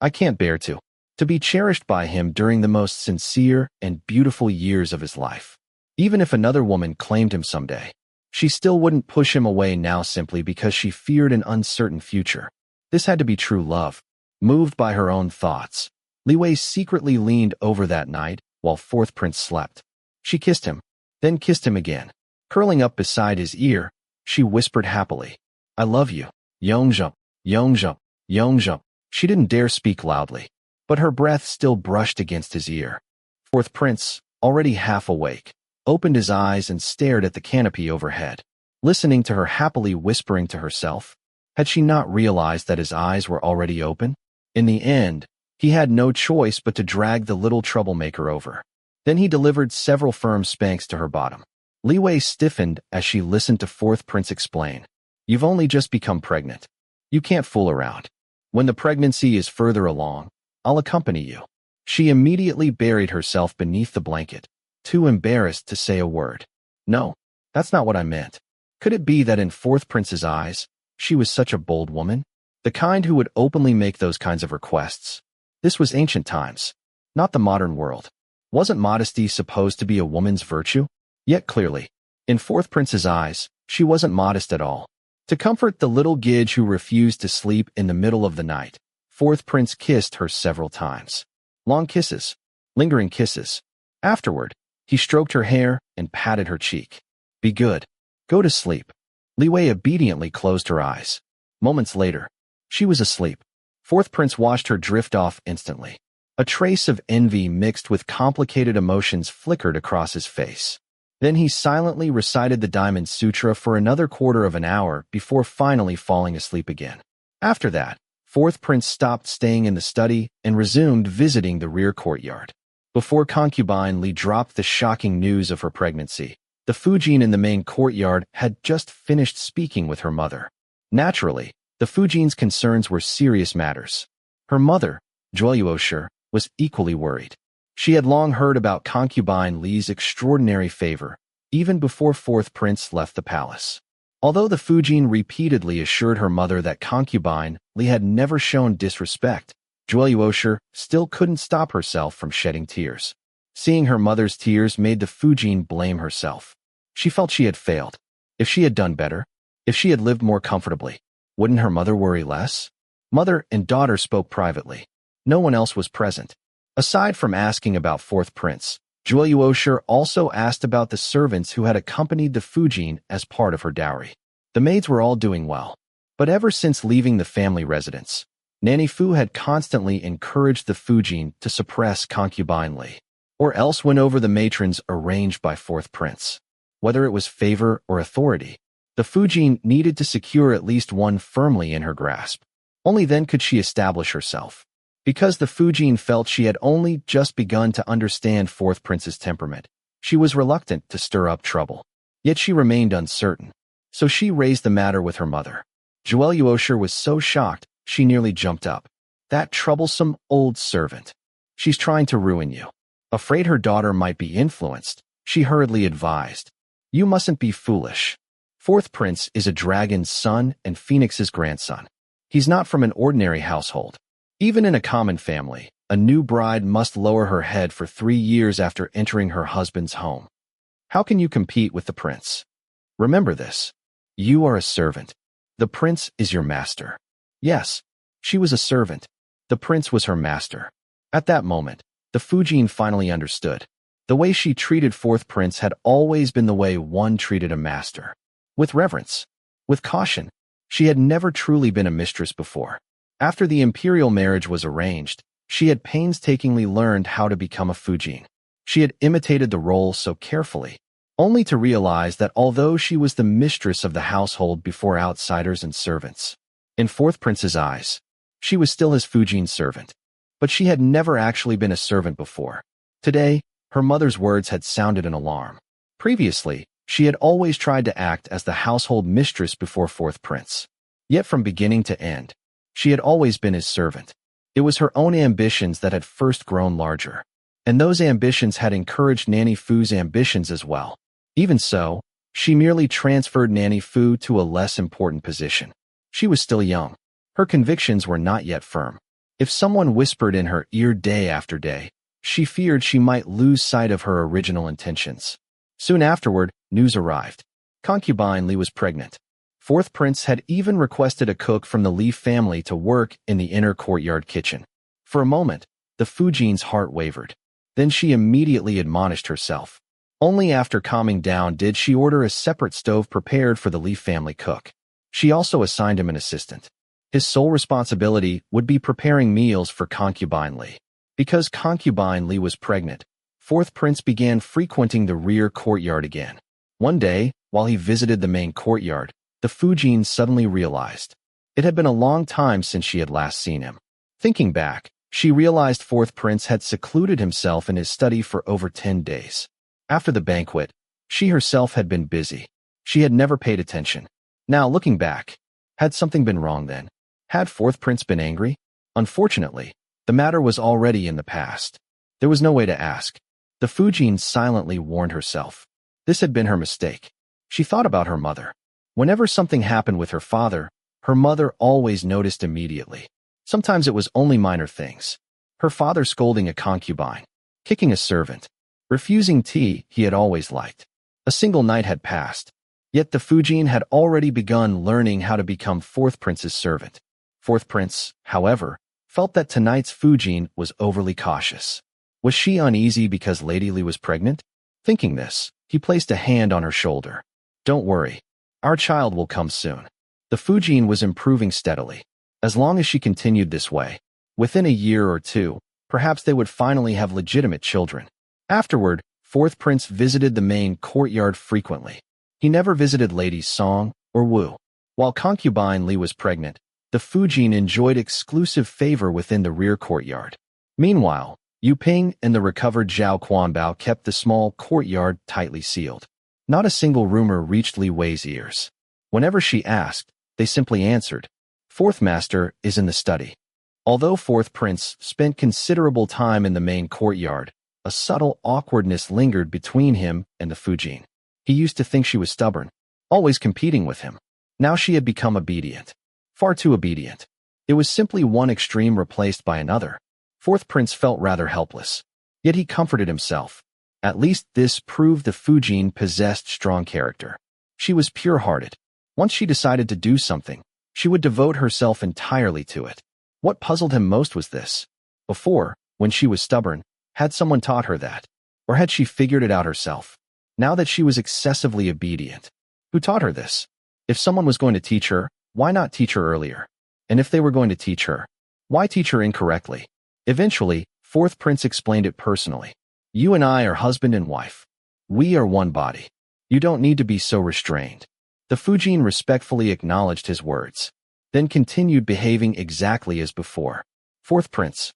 I can't bear to be cherished by him during the most sincere and beautiful years of his life. Even if another woman claimed him someday, she still wouldn't push him away now simply because she feared an uncertain future. This had to be true love, moved by her own thoughts. Li Wei secretly leaned over that night while fourth prince slept. She kissed him, then kissed him again. Curling up beside his ear, she whispered happily, "I love you, Yongzheng, Yongzheng, Yongzheng." She didn't dare speak loudly, but her breath still brushed against his ear. Fourth prince, already half awake, opened his eyes and stared at the canopy overhead, listening to her happily whispering to herself. Had she not realized that his eyes were already open? In the end, he had no choice but to drag the little troublemaker over. Then he delivered several firm spanks to her bottom. Li Wei stiffened as she listened to fourth prince explain, "You've only just become pregnant. You can't fool around. When the pregnancy is further along, I'll accompany you." She immediately buried herself beneath the blanket, too embarrassed to say a word. "No, that's not what I meant." Could it be that in fourth prince's eyes, she was such a bold woman? The kind who would openly make those kinds of requests. This was ancient times, not the modern world. Wasn't modesty supposed to be a woman's virtue? Yet clearly, in fourth prince's eyes, she wasn't modest at all. To comfort the little gidge who refused to sleep in the middle of the night, fourth prince kissed her several times. Long kisses, lingering kisses. Afterward, he stroked her hair and patted her cheek. "Be good. Go to sleep." Li Wei obediently closed her eyes. Moments later, she was asleep. Fourth prince watched her drift off instantly. A trace of envy mixed with complicated emotions flickered across his face. Then he silently recited the Diamond Sutra for another quarter of an hour before finally falling asleep again. After that, fourth prince stopped staying in the study and resumed visiting the rear courtyard. Before concubine Li dropped the shocking news of her pregnancy, the Fujin in the main courtyard had just finished speaking with her mother. Naturally, the Fujin's concerns were serious matters. Her mother, Zhuoyuoshi, was equally worried. She had long heard about concubine Li's extraordinary favor, even before fourth prince left the palace. Although the Fujin repeatedly assured her mother that concubine Li had never shown disrespect, Zhuoyuoshi still couldn't stop herself from shedding tears. Seeing her mother's tears made the Fujin blame herself. She felt she had failed. If she had done better, if she had lived more comfortably, wouldn't her mother worry less? Mother and daughter spoke privately. No one else was present. Aside from asking about fourth prince, Zhuoyuoshi also asked about the servants who had accompanied the Fujin as part of her dowry. The maids were all doing well. But ever since leaving the family residence, Nanny Fu had constantly encouraged the Fujin to suppress concubine Li, or else win over the matrons arranged by fourth prince. Whether it was favor or authority, the Fujin needed to secure at least one firmly in her grasp. Only then could she establish herself. Because the Fujin felt she had only just begun to understand fourth prince's temperament, she was reluctant to stir up trouble. Yet she remained uncertain. So she raised the matter with her mother. Zhuoyuoshi was so shocked, she nearly jumped up. "That troublesome old servant. She's trying to ruin you." Afraid her daughter might be influenced, she hurriedly advised, "You mustn't be foolish. Fourth prince is a dragon's son and Phoenix's grandson. He's not from an ordinary household. Even in a common family, a new bride must lower her head for 3 years after entering her husband's home. How can you compete with the prince? Remember this. You are a servant. The prince is your master." Yes, she was a servant. The prince was her master. At that moment, the Fujin finally understood. The way she treated fourth prince had always been the way one treated a master. With reverence, with caution. She had never truly been a mistress before. After the imperial marriage was arranged, she had painstakingly learned how to become a Fujin. She had imitated the role so carefully, only to realize that although she was the mistress of the household before outsiders and servants, in fourth prince's eyes, she was still his Fujin servant. But she had never actually been a servant before. Today, her mother's words had sounded an alarm. Previously, she had always tried to act as the household mistress before fourth prince. Yet from beginning to end, she had always been his servant. It was her own ambitions that had first grown larger, and those ambitions had encouraged Nanny Fu's ambitions as well. Even so, she merely transferred Nanny Fu to a less important position. She was still young. Her convictions were not yet firm. If someone whispered in her ear day after day, she feared she might lose sight of her original intentions. Soon afterward, news arrived. Concubine Li was pregnant. Fourth prince had even requested a cook from the Li family to work in the inner courtyard kitchen. For a moment, the Fujin's heart wavered. Then she immediately admonished herself. Only after calming down did she order a separate stove prepared for the Li family cook. She also assigned him an assistant. His sole responsibility would be preparing meals for concubine Li. Because concubine Li was pregnant, fourth prince began frequenting the rear courtyard again. One day, while he visited the main courtyard, the Fujin suddenly realized. It had been a long time since she had last seen him. Thinking back, she realized fourth prince had secluded himself in his study for over 10 days. After the banquet, she herself had been busy. She had never paid attention. Now, looking back, had something been wrong then? Had fourth prince been angry? Unfortunately, the matter was already in the past. There was no way to ask. The Fujin silently warned herself. This had been her mistake. She thought about her mother. Whenever something happened with her father, her mother always noticed immediately. Sometimes it was only minor things. Her father scolding a concubine, kicking a servant, refusing tea he had always liked. A single night had passed. Yet the Fujin had already begun learning how to become fourth prince's servant. Fourth prince, however, felt that tonight's Fujin was overly cautious. Was she uneasy because Lady Li was pregnant? Thinking this, he placed a hand on her shoulder. Don't worry. Our child will come soon. The Fujin was improving steadily. As long as she continued this way, within a year or two, perhaps they would finally have legitimate children. Afterward, fourth prince visited the main courtyard frequently. He never visited Lady Song or Wu. While concubine Li was pregnant, the Fujin enjoyed exclusive favor within the rear courtyard. Meanwhile, Yu Ping and the recovered Zhao Quanbao kept the small courtyard tightly sealed. Not a single rumor reached Li Wei's ears. Whenever she asked, they simply answered, "Fourth master is in the study." Although fourth prince spent considerable time in the main courtyard, a subtle awkwardness lingered between him and the Fujin. He used to think she was stubborn, always competing with him. Now she had become obedient. Far too obedient. It was simply one extreme replaced by another. Fourth prince felt rather helpless. Yet he comforted himself. At least this proved the Fujin possessed strong character. She was pure-hearted. Once she decided to do something, she would devote herself entirely to it. What puzzled him most was this. Before, when she was stubborn, had someone taught her that? Or had she figured it out herself? Now that she was excessively obedient, who taught her this? If someone was going to teach her, why not teach her earlier? And if they were going to teach her, why teach her incorrectly? Eventually, fourth prince explained it personally. You and I are husband and wife. We are one body. You don't need to be so restrained. The Fujin respectfully acknowledged his words, then continued behaving exactly as before. Fourth prince.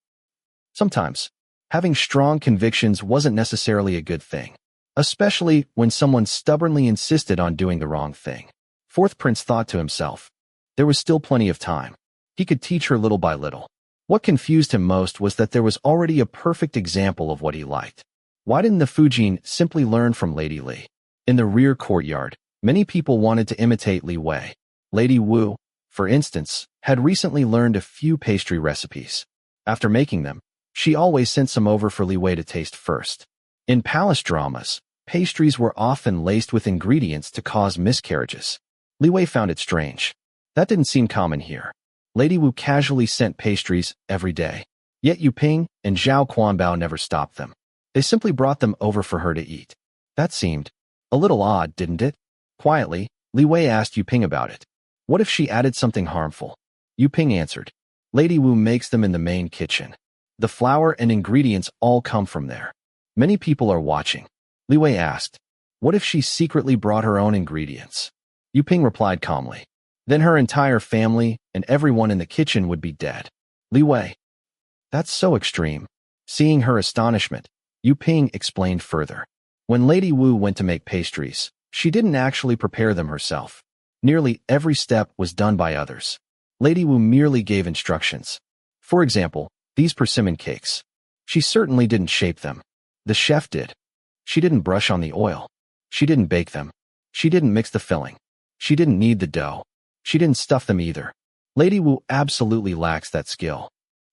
Sometimes, having strong convictions wasn't necessarily a good thing, especially when someone stubbornly insisted on doing the wrong thing. Fourth prince thought to himself. There was still plenty of time. He could teach her little by little. What confused him most was that there was already a perfect example of what he liked. Why didn't the Fujin simply learn from Lady Li? In the rear courtyard, many people wanted to imitate Li Wei. Lady Wu, for instance, had recently learned a few pastry recipes. After making them, she always sent some over for Li Wei to taste first. In palace dramas, pastries were often laced with ingredients to cause miscarriages. Li Wei found it strange. That didn't seem common here. Lady Wu casually sent pastries every day. Yet Yu Ping and Zhao Quanbao never stopped them. They simply brought them over for her to eat. That seemed a little odd, didn't it? Quietly, Li Wei asked Yu Ping about it. What if she added something harmful? Yu Ping answered. Lady Wu makes them in the main kitchen. The flour and ingredients all come from there. Many people are watching. Li Wei asked. What if she secretly brought her own ingredients? Yu Ping replied calmly. Then her entire family and everyone in the kitchen would be dead. Li Wei. That's so extreme. Seeing her astonishment, Yu Ping explained further. When Lady Wu went to make pastries, she didn't actually prepare them herself. Nearly every step was done by others. Lady Wu merely gave instructions. For example, these persimmon cakes. She certainly didn't shape them. The chef did. She didn't brush on the oil. She didn't bake them. She didn't mix the filling. She didn't knead the dough. She didn't stuff them either. Lady Wu absolutely lacks that skill.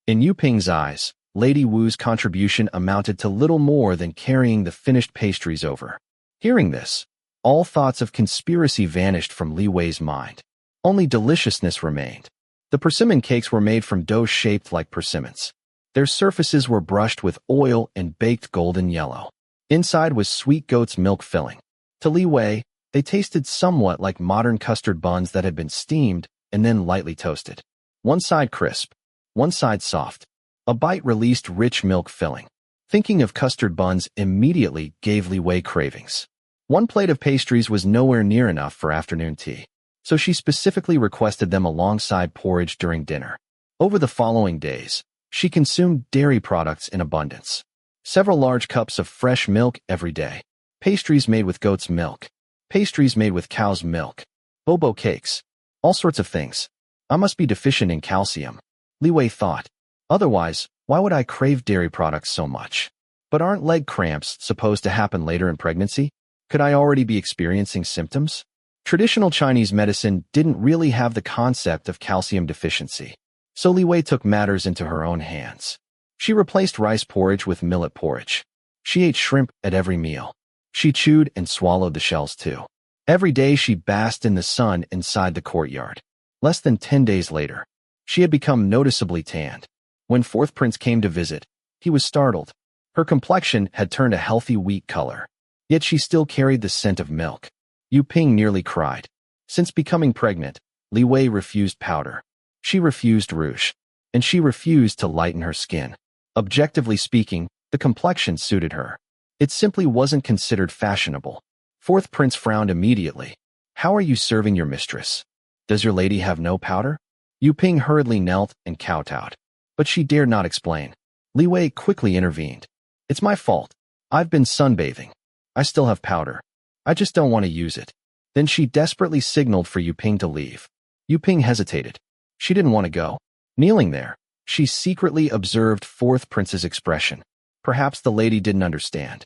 In Yu Ping's eyes, Lady Wu's contribution amounted to little more than carrying the finished pastries over. Hearing this, all thoughts of conspiracy vanished from Li Wei's mind. Only deliciousness remained. The persimmon cakes were made from dough shaped like persimmons. Their surfaces were brushed with oil and baked golden yellow. Inside was sweet goat's milk filling. To Li Wei, they tasted somewhat like modern custard buns that had been steamed and then lightly toasted. One side crisp, one side soft. A bite released rich milk filling. Thinking of custard buns immediately gave Li Wei cravings. One plate of pastries was nowhere near enough for afternoon tea, so she specifically requested them alongside porridge during dinner. Over the following days, she consumed dairy products in abundance. Several large cups of fresh milk every day. Pastries made with goat's milk. Pastries made with cow's milk. Bobo cakes. All sorts of things. I must be deficient in calcium, Li Wei thought. Otherwise, why would I crave dairy products so much? But aren't leg cramps supposed to happen later in pregnancy? Could I already be experiencing symptoms? Traditional Chinese medicine didn't really have the concept of calcium deficiency, so Li Wei took matters into her own hands. She replaced rice porridge with millet porridge. She ate shrimp at every meal. She chewed and swallowed the shells too. Every day she basked in the sun inside the courtyard. Less than 10 days later, she had become noticeably tanned. When fourth prince came to visit, he was startled. Her complexion had turned a healthy wheat color. Yet she still carried the scent of milk. Yu Ping nearly cried. Since becoming pregnant, Li Wei refused powder. She refused rouge. And she refused to lighten her skin. Objectively speaking, the complexion suited her. It simply wasn't considered fashionable. Fourth prince frowned immediately. How are you serving your mistress? Does your lady have no powder? Yu Ping hurriedly knelt and kowtowed. But she dared not explain. Li Wei quickly intervened. It's my fault. I've been sunbathing. I still have powder. I just don't want to use it. Then she desperately signaled for Yu Ping to leave. Yu Ping hesitated. She didn't want to go. Kneeling there, she secretly observed fourth prince's expression. Perhaps the lady didn't understand.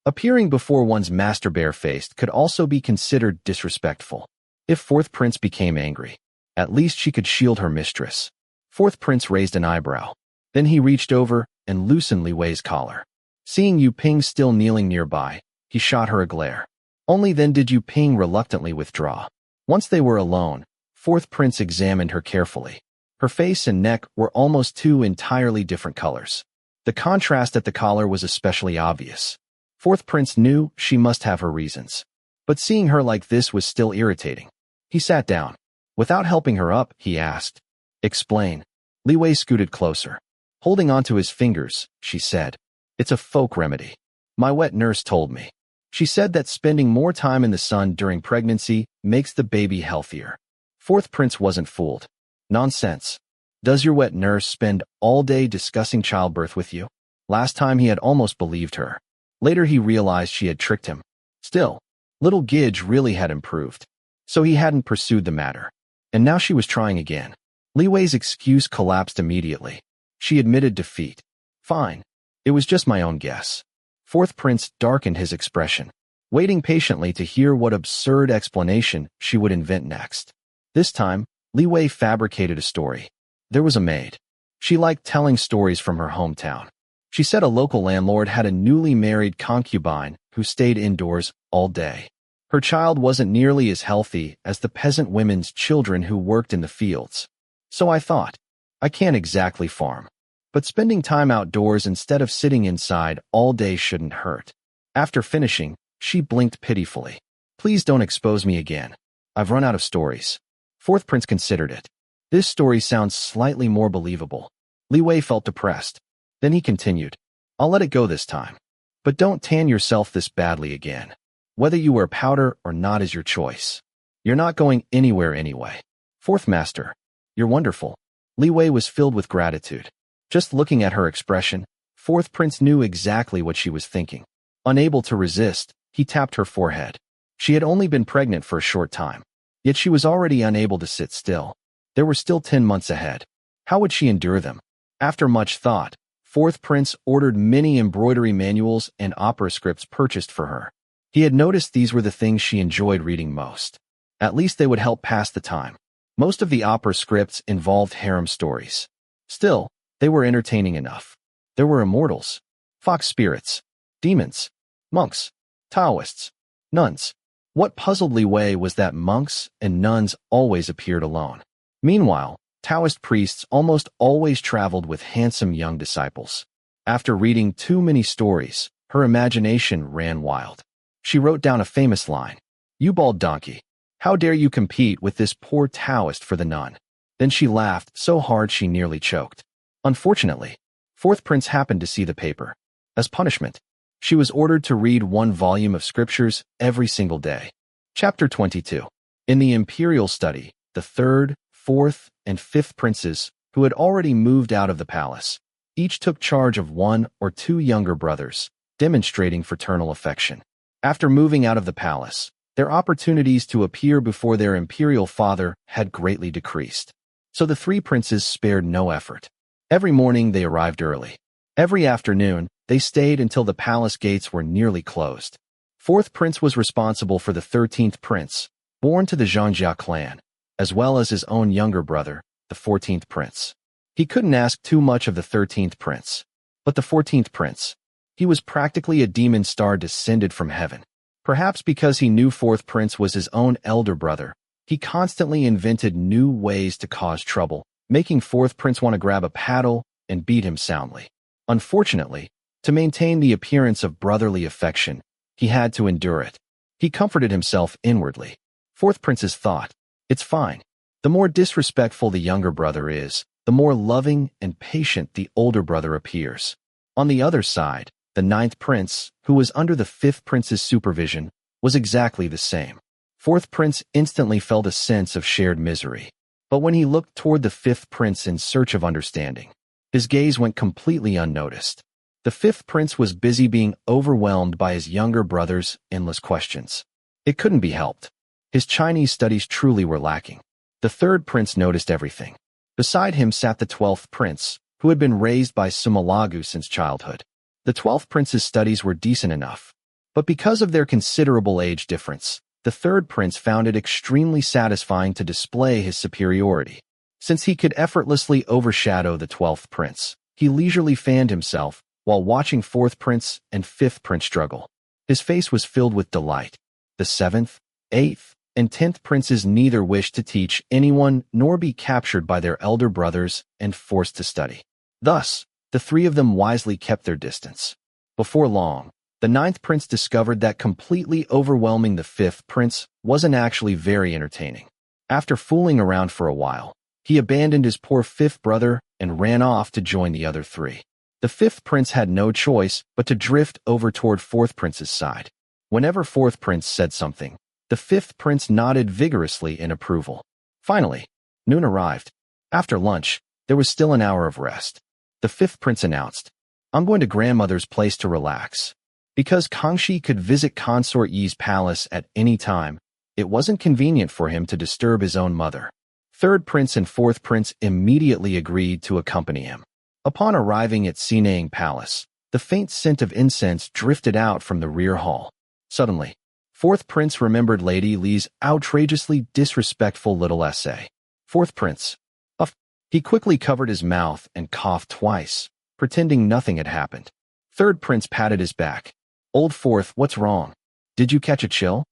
Appearing before one's master barefaced could also be considered disrespectful. If fourth prince became angry, at least she could shield her mistress. Fourth prince raised an eyebrow. Then he reached over and loosened Li Wei's collar. Seeing Yu Ping still kneeling nearby, he shot her a glare. Only then did Yu Ping reluctantly withdraw. Once they were alone, fourth prince examined her carefully. Her face and neck were almost two entirely different colors. The contrast at the collar was especially obvious. Fourth prince knew she must have her reasons. But seeing her like this was still irritating. He sat down. Without helping her up, he asked, "Explain." Li Wei scooted closer. Holding onto his fingers, she said, "It's a folk remedy. My wet nurse told me. She said that spending more time in the sun during pregnancy makes the baby healthier." Fourth prince wasn't fooled. Nonsense. Does your wet nurse spend all day discussing childbirth with you? Last time he had almost believed her. Later he realized she had tricked him. Still, little Gidge really had improved. So he hadn't pursued the matter. And now she was trying again. Li Wei's excuse collapsed immediately. She admitted defeat. Fine. It was just my own guess. Fourth prince darkened his expression, waiting patiently to hear what absurd explanation she would invent next. This time, Li Wei fabricated a story. There was a maid. She liked telling stories from her hometown. She said a local landlord had a newly married concubine who stayed indoors all day. Her child wasn't nearly as healthy as the peasant women's children who worked in the fields. So I thought, I can't exactly farm. But spending time outdoors instead of sitting inside all day shouldn't hurt. After finishing, she blinked pitifully. Please don't expose me again. I've run out of stories. Fourth prince considered it. This story sounds slightly more believable. Li Wei felt depressed. Then he continued. I'll let it go this time. But don't tan yourself this badly again. Whether you wear powder or not is your choice. You're not going anywhere anyway. Fourth master, you're wonderful. Li Wei was filled with gratitude. Just looking at her expression, fourth prince knew exactly what she was thinking. Unable to resist, he tapped her forehead. She had only been pregnant for a short time, yet she was already unable to sit still. There were still 10 months ahead. How would she endure them? After much thought, fourth prince ordered many embroidery manuals and opera scripts purchased for her. He had noticed these were the things she enjoyed reading most. At least they would help pass the time. Most of the opera scripts involved harem stories. Still, they were entertaining enough. There were immortals, fox spirits, demons, monks, Taoists, nuns. What puzzled Li Wei was that monks and nuns always appeared alone. Meanwhile, Taoist priests almost always traveled with handsome young disciples. After reading too many stories, her imagination ran wild. She wrote down a famous line, "You bald donkey, how dare you compete with this poor Taoist for the nun?" Then she laughed so hard she nearly choked. Unfortunately, fourth prince happened to see the paper. As punishment, she was ordered to read one volume of scriptures every single day. Chapter 22. In the imperial study, the third, fourth, and fifth princes, who had already moved out of the palace, each took charge of one or two younger brothers, demonstrating fraternal affection. After moving out of the palace, their opportunities to appear before their imperial father had greatly decreased. So the three princes spared no effort. Every morning they arrived early. Every afternoon, they stayed until the palace gates were nearly closed. Fourth prince was responsible for the 13th prince, born to the Zhangjia clan, as well as his own younger brother, the 14th prince. He couldn't ask too much of the 13th prince. But the 14th prince, he was practically a demon star descended from heaven. Perhaps because he knew fourth prince was his own elder brother, he constantly invented new ways to cause trouble, making fourth prince want to grab a paddle and beat him soundly. Unfortunately, to maintain the appearance of brotherly affection, he had to endure it. He comforted himself inwardly. Fourth prince's thought, "It's fine. The more disrespectful the younger brother is, the more loving and patient the older brother appears." On the other side, the ninth prince, who was under the fifth prince's supervision, was exactly the same. Fourth prince instantly felt a sense of shared misery. But when he looked toward the fifth prince in search of understanding, his gaze went completely unnoticed. The fifth prince was busy being overwhelmed by his younger brother's endless questions. It couldn't be helped. His Chinese studies truly were lacking. The third prince noticed everything. Beside him sat the 12th prince, who had been raised by Sumalagu since childhood. The 12th prince's studies were decent enough, but because of their considerable age difference, the third prince found it extremely satisfying to display his superiority. Since he could effortlessly overshadow the 12th prince, he leisurely fanned himself while watching fourth prince and fifth prince struggle. His face was filled with delight. The 7th, 8th, and 10th princes neither wished to teach anyone nor be captured by their elder brothers and forced to study. Thus, the three of them wisely kept their distance. Before long, the 9th prince discovered that completely overwhelming the 5th prince wasn't actually very entertaining. After fooling around for a while, he abandoned his poor 5th brother and ran off to join the other three. The 5th prince had no choice but to drift over toward 4th prince's side. Whenever 4th prince said something, the 5th prince nodded vigorously in approval. Finally, noon arrived. After lunch, there was still an hour of rest. The 5th prince announced, "I'm going to grandmother's place to relax." Because Kangxi could visit Consort Yi's palace at any time, it wasn't convenient for him to disturb his own mother. 3rd prince and 4th prince immediately agreed to accompany him. Upon arriving at Sinang Palace, the faint scent of incense drifted out from the rear hall. Suddenly, 4th prince remembered Lady Li's outrageously disrespectful little essay. 4th prince, he quickly covered his mouth and coughed twice, pretending nothing had happened. 3rd prince patted his back. "Old 4th, what's wrong? Did you catch a chill?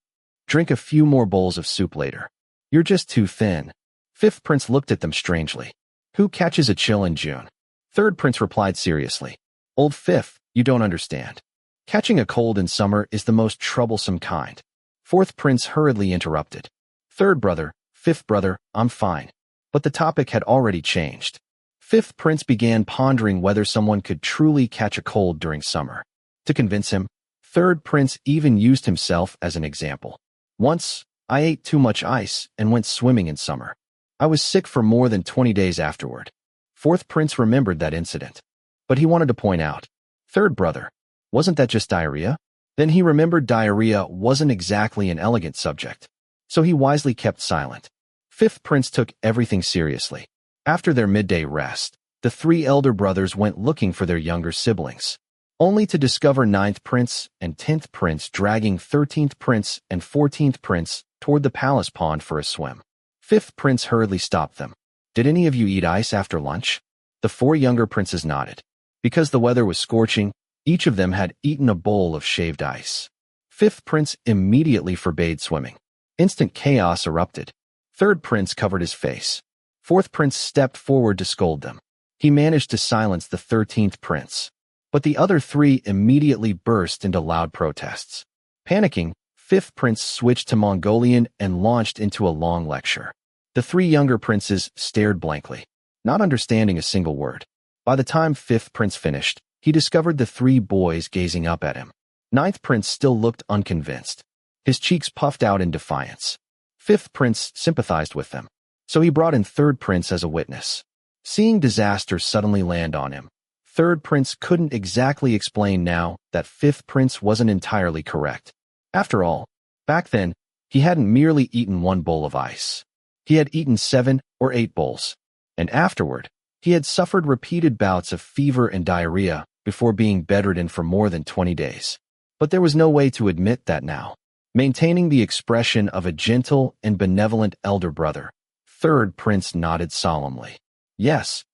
Drink a few more bowls of soup later. You're just too thin." 5th prince looked at them strangely. "Who catches a chill in June?" 3rd prince replied seriously. "Old 5th, you don't understand. Catching a cold in summer is the most troublesome kind." 4th prince hurriedly interrupted. "3rd brother, 5th brother, I'm fine." But the topic had already changed. 5th prince began pondering whether someone could truly catch a cold during summer. To convince him, 3rd prince even used himself as an example. "Once, I ate too much ice and went swimming in summer. I was sick for more than 20 days afterward." 4th prince remembered that incident. But he wanted to point out, "3rd brother, wasn't that just diarrhea?" Then he remembered diarrhea wasn't exactly an elegant subject, so he wisely kept silent. 5th prince took everything seriously. After their midday rest, the three elder brothers went looking for their younger siblings, only to discover 9th prince and 10th prince dragging 13th prince and 14th prince toward the palace pond for a swim. 5th prince hurriedly stopped them. "Did any of you eat ice after lunch?" The four younger princes nodded. Because the weather was scorching, each of them had eaten a bowl of shaved ice. 5th prince immediately forbade swimming. Instant chaos erupted. 3rd prince covered his face. Fourth prince stepped forward to scold them. He managed to silence the 13th prince. But the other three immediately burst into loud protests. Panicking, fifth prince switched to Mongolian and launched into a long lecture. The three younger princes stared blankly, not understanding a single word. By the time fifth prince finished, he discovered the three boys gazing up at him. Ninth prince still looked unconvinced. His cheeks puffed out in defiance. Fifth prince sympathized with them, so he brought in third prince as a witness. Seeing disaster suddenly land on him, third prince couldn't exactly explain now that fifth prince wasn't entirely correct. After all, back then, he hadn't merely eaten one bowl of ice. He had eaten 7 or 8 bowls. And afterward, he had suffered repeated bouts of fever and diarrhea before being bedridden for more than 20 days. But there was no way to admit that now. Maintaining the expression of a gentle and benevolent elder brother, third prince nodded solemnly. Yes,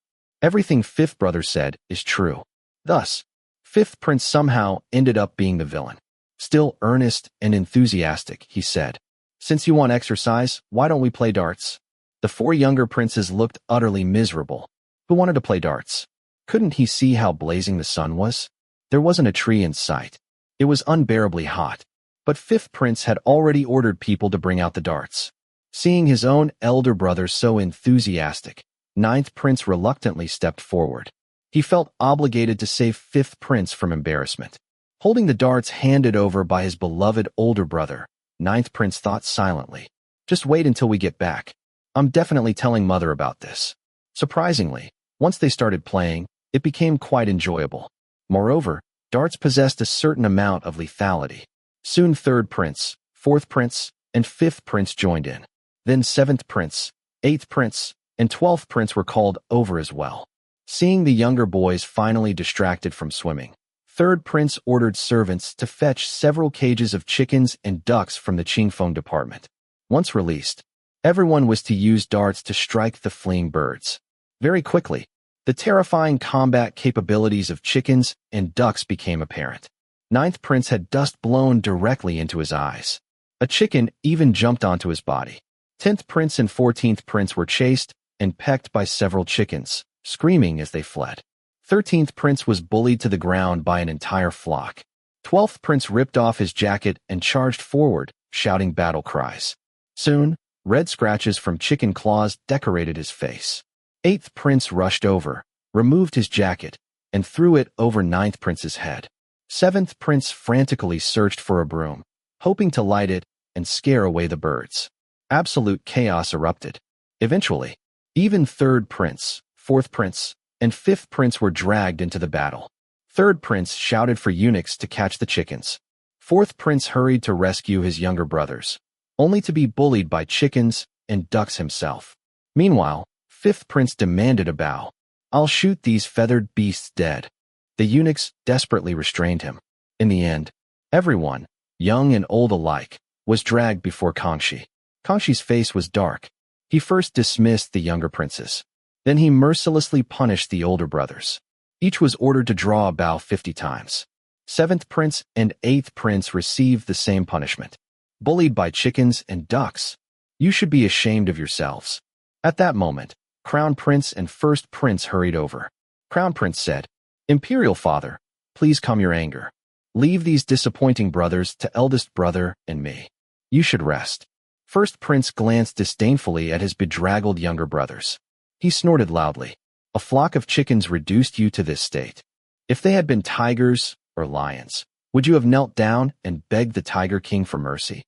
everything fifth brother said is true. Thus, fifth prince somehow ended up being the villain. Still earnest and enthusiastic, he said, "Since you want exercise, why don't we play darts?" The 4 younger princes looked utterly miserable. Who wanted to play darts? Couldn't he see how blazing the sun was? There wasn't a tree in sight. It was unbearably hot. But fifth prince had already ordered people to bring out the darts. Seeing his own elder brother so enthusiastic, ninth prince reluctantly stepped forward. He felt obligated to save fifth prince from embarrassment. Holding the darts handed over by his beloved older brother, ninth prince thought silently, "Just wait until we get back. I'm definitely telling mother about this." Surprisingly, once they started playing, it became quite enjoyable. Moreover, darts possessed a certain amount of lethality. Soon third prince, fourth prince, and fifth prince joined in. Then seventh prince, eighth prince, and 12th prince were called over as well. Seeing the younger boys finally distracted from swimming, third prince ordered servants to fetch several cages of chickens and ducks from the Qingfeng department. Once released, everyone was to use darts to strike the fleeing birds. Very quickly, the terrifying combat capabilities of chickens and ducks became apparent. Ninth prince had dust blown directly into his eyes. A chicken even jumped onto his body. 10th prince and 14th prince were chased and pecked by several chickens, screaming as they fled. 13th prince was bullied to the ground by an entire flock. 12th prince ripped off his jacket and charged forward, shouting battle cries. Soon, red scratches from chicken claws decorated his face. 8th prince rushed over, removed his jacket, and threw it over 9th prince's head. 7th prince frantically searched for a broom, hoping to light it and scare away the birds. Absolute chaos erupted. Eventually, even 3rd prince, 4th prince, and 5th prince were dragged into the battle. 3rd prince shouted for eunuchs to catch the chickens. 4th prince hurried to rescue his younger brothers, only to be bullied by chickens and ducks himself. Meanwhile, 5th prince demanded a bow. "I'll shoot these feathered beasts dead." The eunuchs desperately restrained him. In the end, everyone, young and old alike, was dragged before Kangxi. Kangxi's face was dark. He first dismissed the younger princes. Then he mercilessly punished the older brothers. Each was ordered to draw a bow 50 times. 7th prince and 8th prince received the same punishment. Bullied by chickens and ducks. You should be ashamed of yourselves. At that moment, Crown Prince and First Prince hurried over. Crown Prince said, "Imperial Father, please calm your anger. Leave these disappointing brothers to eldest brother and me. You should rest." First Prince glanced disdainfully at his bedraggled younger brothers. He snorted loudly. "A flock of chickens reduced you to this state. If they had been tigers or lions, would you have knelt down and begged the Tiger King for mercy?"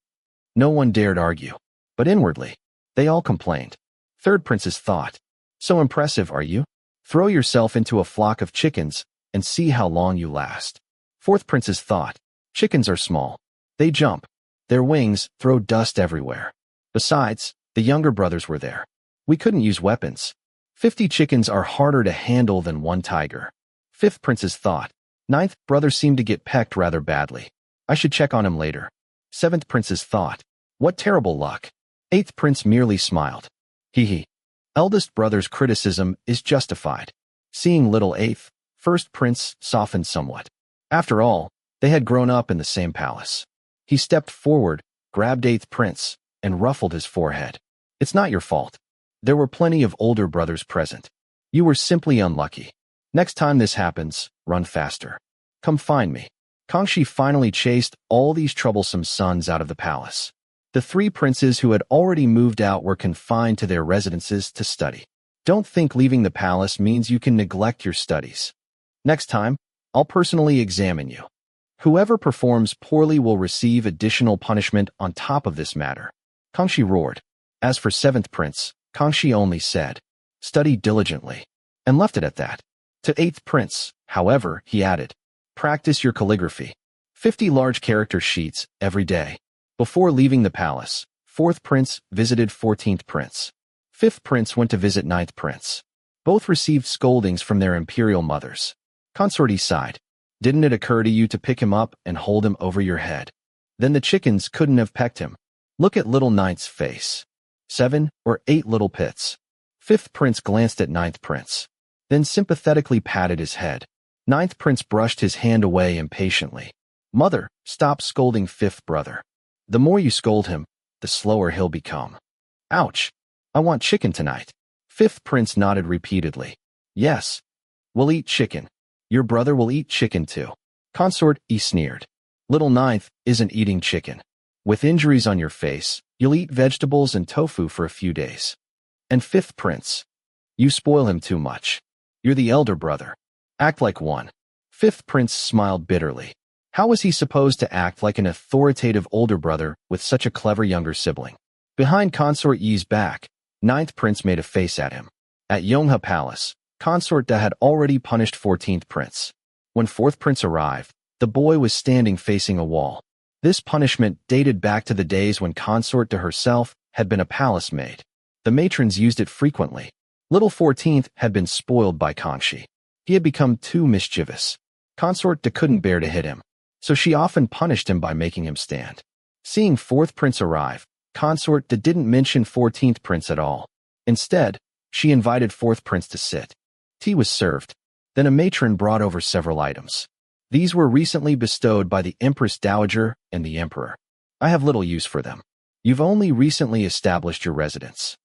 No one dared argue, but inwardly, they all complained. Third Prince's thought, "So impressive are you? Throw yourself into a flock of chickens and see how long you last." Fourth Prince's thought, "Chickens are small. They jump. Their wings throw dust everywhere. Besides, the younger brothers were there. We couldn't use weapons. 50 chickens are harder to handle than one tiger." Fifth Prince's thought, "Ninth brother seemed to get pecked rather badly. I should check on him later." Seventh Prince's thought, "What terrible luck." Eighth Prince merely smiled. Hee hee. Eldest brother's criticism is justified. Seeing little eighth, First Prince softened somewhat. After all, they had grown up in the same palace. He stepped forward, grabbed 8th Prince, and ruffled his forehead. "It's not your fault. There were plenty of older brothers present. You were simply unlucky. Next time this happens, run faster. Come find me. Kangxi finally chased all these troublesome sons out of the palace. The three princes who had already moved out were confined to their residences to study. Don't think leaving the palace means you can neglect your studies. Next time, I'll personally examine you. Whoever performs poorly will receive additional punishment on top of this matter. Kangxi roared. As for seventh prince, Kangxi only said, study diligently, and left it at that. To eighth prince, however, he added, practice your calligraphy. 50 large character sheets every day. Before leaving the palace, fourth prince visited 14th prince. Fifth prince went to visit ninth prince. Both received scoldings from their imperial mothers. Consort sighed. Didn't it occur to you to pick him up and hold him over your head? Then the chickens couldn't have pecked him. Look at little ninth's face. 7 or 8 little pits. Fifth prince glanced at ninth prince, then sympathetically patted his head. Ninth prince brushed his hand away impatiently. Mother, stop scolding fifth brother. The more you scold him, the slower he'll become. Ouch. I want chicken tonight. Fifth prince nodded repeatedly. Yes. We'll eat chicken. Your brother will eat chicken too. Consort sneered. Little ninth isn't eating chicken. With injuries on your face, you'll eat vegetables and tofu for a few days. And fifth prince, you spoil him too much. You're the elder brother. Act like one. Fifth prince smiled bitterly. How was he supposed to act like an authoritative older brother with such a clever younger sibling? Behind Consort Yi's back, ninth prince made a face at him. At Yonghe Palace, Consort Da had already punished 14th prince. When fourth prince arrived, the boy was standing facing a wall. This punishment dated back to the days when Consort Da herself had been a palace maid. The matrons used it frequently. Little 14th had been spoiled by Kangxi. He had become too mischievous. Consort Da couldn't bear to hit him, so she often punished him by making him stand. Seeing fourth prince arrive, Consort Da didn't mention 14th prince at all. Instead, she invited fourth prince to sit. Tea was served. Then a matron brought over several items. These were recently bestowed by the Empress Dowager and the Emperor. I have little use for them. You've only recently established your residence.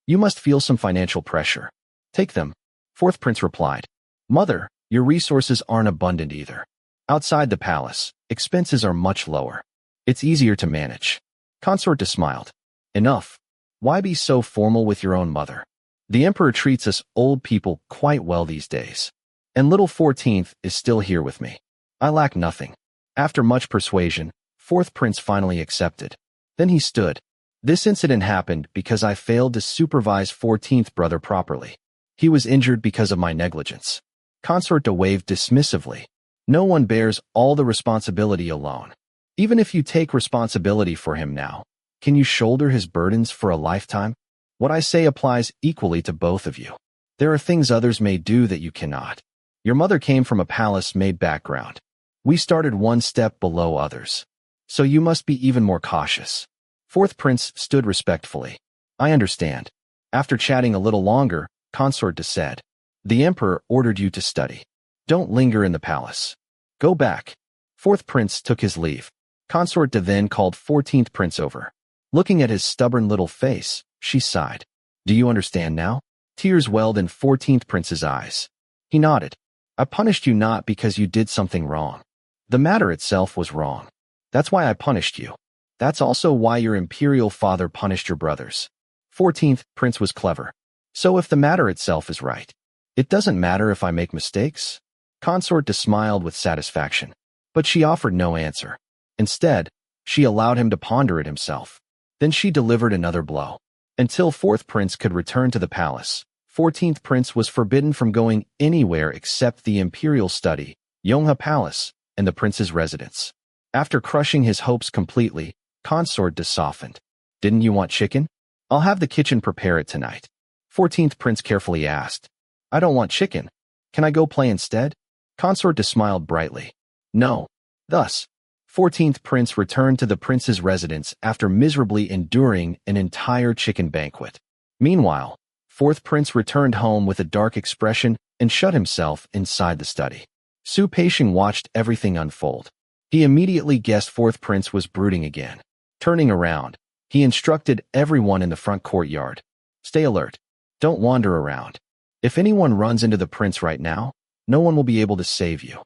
You must feel some financial pressure. Take them. Fourth prince replied. Mother, your resources aren't abundant either. Outside the palace, expenses are much lower. It's easier to manage. Consort smiled. Enough. Why be so formal with your own mother? The emperor treats us old people quite well these days. And little 14th is still here with me. I lack nothing. After much persuasion, fourth prince finally accepted. Then he stood. This incident happened because I failed to supervise 14th brother properly. He was injured because of my negligence. Consort Da waved dismissively. No one bears all the responsibility alone. Even if you take responsibility for him now, can you shoulder his burdens for a lifetime? What I say applies equally to both of you. There are things others may do that you cannot. Your mother came from a palace-made background. We started one step below others. So you must be even more cautious. Fourth prince stood respectfully. I understand. After chatting a little longer, Consort Da said, the emperor ordered you to study. Don't linger in the palace. Go back. Fourth prince took his leave. Consort Da then called 14th prince over. Looking at his stubborn little face, she sighed. Do you understand now? Tears welled in 14th prince's eyes. He nodded. I punished you not because you did something wrong. The matter itself was wrong. That's why I punished you. That's also why your imperial father punished your brothers. 14th prince was clever. So if the matter itself is right, it doesn't matter if I make mistakes? Consort Da smiled with satisfaction, but she offered no answer. Instead, she allowed him to ponder it himself. Then she delivered another blow. Until fourth prince could return to the palace, 14th prince was forbidden from going anywhere except the imperial study, Yonghe Palace, and the prince's residence. After crushing his hopes completely, Consort Da softened. Didn't you want chicken? I'll have the kitchen prepare it tonight. 14th prince carefully asked. I don't want chicken. Can I go play instead? Consort Da smiled brightly. No. Thus, 14th prince returned to the prince's residence after miserably enduring an entire chicken banquet. Meanwhile, fourth prince returned home with a dark expression and shut himself inside the study. Su Peixing watched everything unfold. He immediately guessed fourth prince was brooding again. Turning around, he instructed everyone in the front courtyard. Stay alert. Don't wander around. If anyone runs into the prince right now, no one will be able to save you.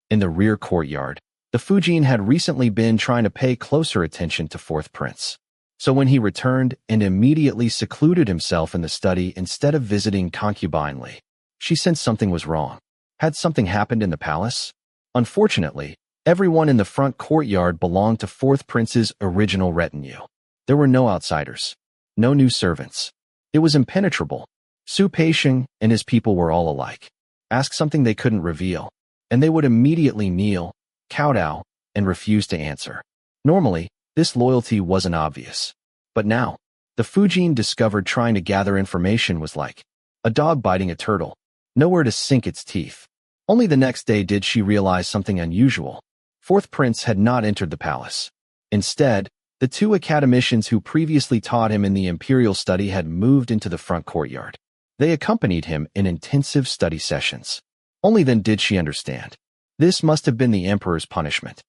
In the rear courtyard, the Fujin had recently been trying to pay closer attention to fourth prince. So when he returned and immediately secluded himself in the study instead of visiting concubine Li, she sensed something was wrong. Had something happened in the palace? Unfortunately, everyone in the front courtyard belonged to fourth prince's original retinue. There were no outsiders, no new servants. It was impenetrable. Su Peixing and his people were all alike. Ask something they couldn't reveal, and they would immediately kneel, kowtow, and refuse to answer. Normally, this loyalty wasn't obvious. But now, the Fujin discovered trying to gather information was like a dog biting a turtle, nowhere to sink its teeth. Only the next day did she realize something unusual. Fourth prince had not entered the palace. Instead, the two academicians who previously taught him in the imperial study had moved into the front courtyard. They accompanied him in intensive study sessions. Only then did she understand. This must have been the emperor's punishment.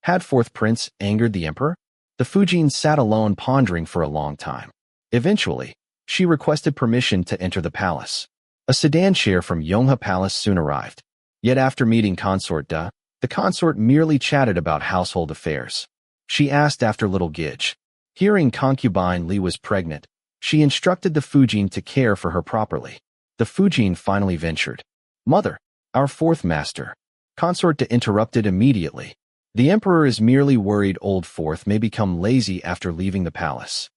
Had fourth prince angered the emperor? The Fujin sat alone pondering for a long time. Eventually, she requested permission to enter the palace. A sedan chair from Yonghe Palace soon arrived. Yet after meeting Consort Da, the consort merely chatted about household affairs. She asked after little Gidge. Hearing concubine Li was pregnant, she instructed the Fujin to care for her properly. The Fujin finally ventured. Mother, our fourth master. Consort Da interrupted immediately. The emperor is merely worried old fourth may become lazy after leaving the palace.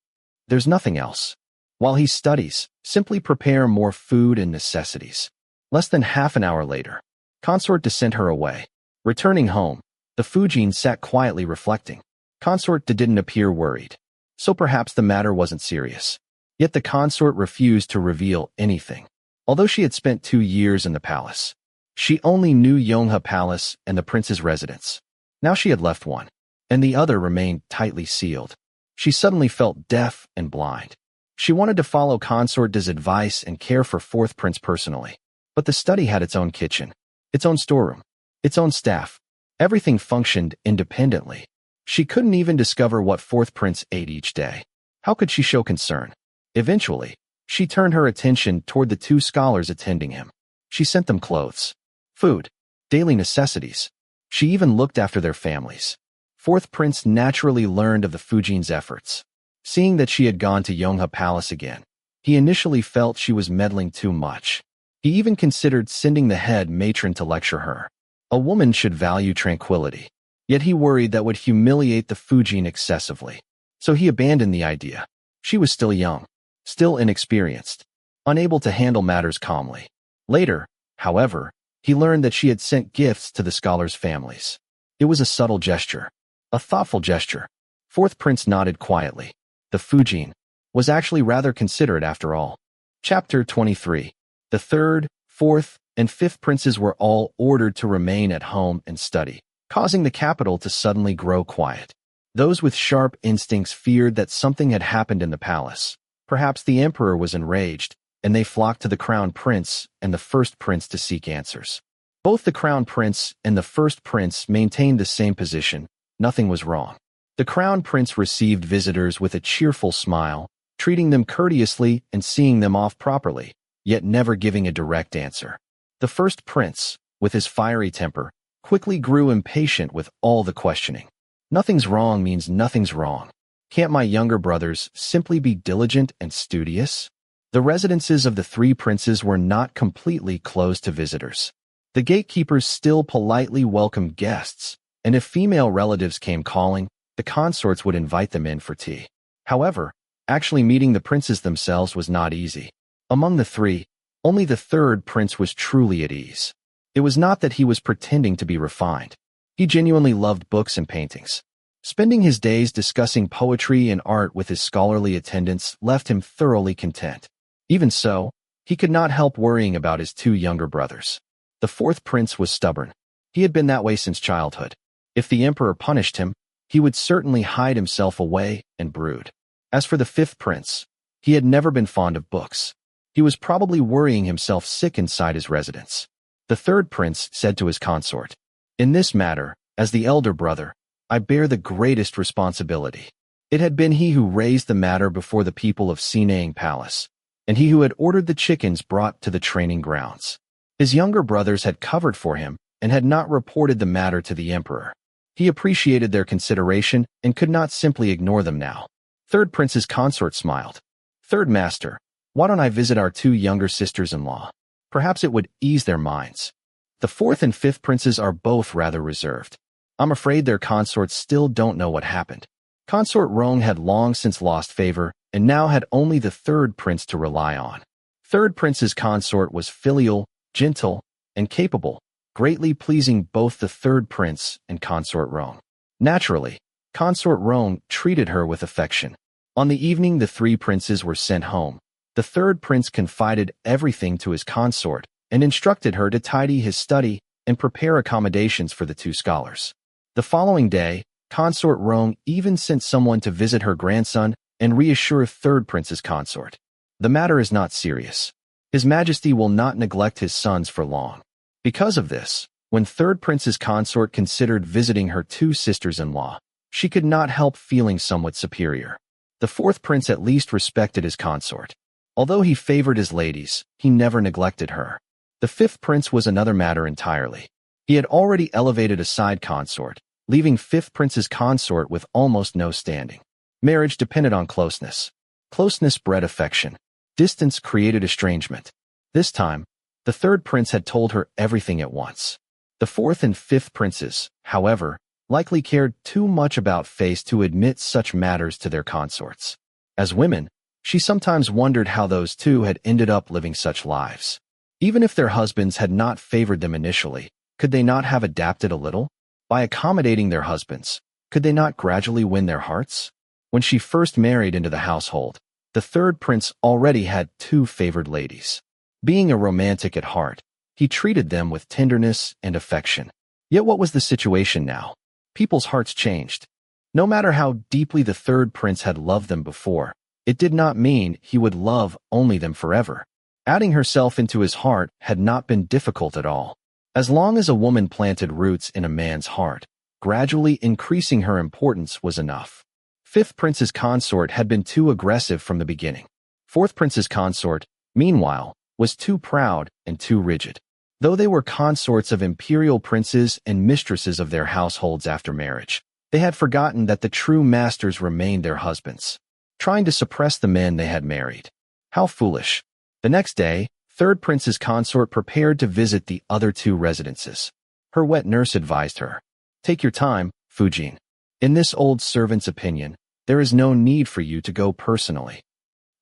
There's nothing else. While he studies, simply prepare more food and necessities. Less than half an hour later, Consort Da sent her away. Returning home, the Fujin sat quietly reflecting. Consort Da didn't appear worried. So perhaps the matter wasn't serious. Yet the consort refused to reveal anything. Although she had spent 2 years in the palace, she only knew Yonghe Palace and the prince's residence. Now she had left one, and the other remained tightly sealed. She suddenly felt deaf and blind. She wanted to follow Consort Da's advice and care for fourth prince personally. But the study had its own kitchen, its own storeroom, its own staff. Everything functioned independently. She couldn't even discover what fourth prince ate each day. How could she show concern? Eventually, she turned her attention toward the 2 scholars attending him. She sent them clothes, food, daily necessities. She even looked after their families. Fourth prince naturally learned of the Fujin's efforts. Seeing that she had gone to Yonghe Palace again, he initially felt she was meddling too much. He even considered sending the head matron to lecture her. A woman should value tranquility. Yet he worried that would humiliate the Fujin excessively. So he abandoned the idea. She was still young, still inexperienced, unable to handle matters calmly. Later, however, he learned that she had sent gifts to the scholars' families. It was a subtle gesture, a thoughtful gesture. Fourth prince nodded quietly. The Fujin was actually rather considerate after all. Chapter 23. The third, fourth, and fifth princes were all ordered to remain at home and study, causing the capital to suddenly grow quiet. Those with sharp instincts feared that something had happened in the palace. Perhaps the emperor was enraged, and they flocked to the crown prince and the first prince to seek answers. Both the crown prince and the first prince maintained the same position. Nothing was wrong. The crown prince received visitors with a cheerful smile, treating them courteously and seeing them off properly, yet never giving a direct answer. The first prince, with his fiery temper, quickly grew impatient with all the questioning. Nothing's wrong means nothing's wrong. Can't my younger brothers simply be diligent and studious? The residences of the 3 princes were not completely closed to visitors. The gatekeepers still politely welcomed guests, and if female relatives came calling, the consorts would invite them in for tea. However, actually meeting the princes themselves was not easy. Among the 3, only the third prince was truly at ease. It was not that he was pretending to be refined. He genuinely loved books and paintings. Spending his days discussing poetry and art with his scholarly attendants left him thoroughly content. Even so, he could not help worrying about his 2 younger brothers. The fourth prince was stubborn. He had been that way since childhood. If the emperor punished him, he would certainly hide himself away and brood. As for the fifth prince, he had never been fond of books. He was probably worrying himself sick inside his residence. The third prince said to his consort, "In this matter, as the elder brother, I bear the greatest responsibility." It had been he who raised the matter before the people of Sinang Palace. and he who had ordered the chickens brought to the training grounds. His younger brothers had covered for him and had not reported the matter to the emperor. He appreciated their consideration and could not simply ignore them now. Third prince's consort smiled. Third master, why don't I visit our two younger sisters-in-law? Perhaps it would ease their minds. The fourth and fifth princes are both rather reserved. I'm afraid their consorts still don't know what happened. Consort Rong had long since lost favor and now had only the third prince to rely on. Third prince's consort was filial, gentle, and capable, greatly pleasing both the third prince and consort Rong. Naturally, consort Rong treated her with affection. On the evening the three princes were sent home, the third prince confided everything to his consort and instructed her to tidy his study and prepare accommodations for the two scholars. The following day, consort Rong even sent someone to visit her grandson and reassure third prince's consort. The matter is not serious. His Majesty will not neglect his sons for long. Because of this, when third prince's consort considered visiting her two sisters-in-law, she could not help feeling somewhat superior. The fourth prince at least respected his consort. Although he favored his ladies, he never neglected her. The fifth prince was another matter entirely. He had already elevated a side consort, leaving fifth prince's consort with almost no standing. Marriage depended on closeness. Closeness bred affection. Distance created estrangement. This time, the third prince had told her everything at once. The fourth and fifth princes, however, likely cared too much about face to admit such matters to their consorts. As women, she sometimes wondered how those two had ended up living such lives. Even if their husbands had not favored them initially, could they not have adapted a little? By accommodating their husbands, could they not gradually win their hearts? When she first married into the household, the third prince already had two favored ladies. Being a romantic at heart, he treated them with tenderness and affection. Yet what was the situation now? People's hearts changed. No matter how deeply the third prince had loved them before, it did not mean he would love only them forever. Adding herself into his heart had not been difficult at all. As long as a woman planted roots in a man's heart, gradually increasing her importance was enough. Fifth prince's consort had been too aggressive from the beginning. Fourth prince's consort, meanwhile, was too proud and too rigid. Though they were consorts of imperial princes and mistresses of their households after marriage, they had forgotten that the true masters remained their husbands, trying to suppress the men they had married. How foolish. The next day, third prince's consort prepared to visit the other two residences. Her wet nurse advised her, "Take your time, Fujin. In this old servant's opinion, there is no need for you to go personally.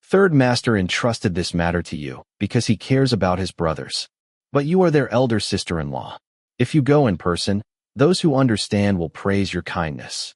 Third master entrusted this matter to you because he cares about his brothers. But you are their elder sister-in-law. If you go in person, those who understand will praise your kindness.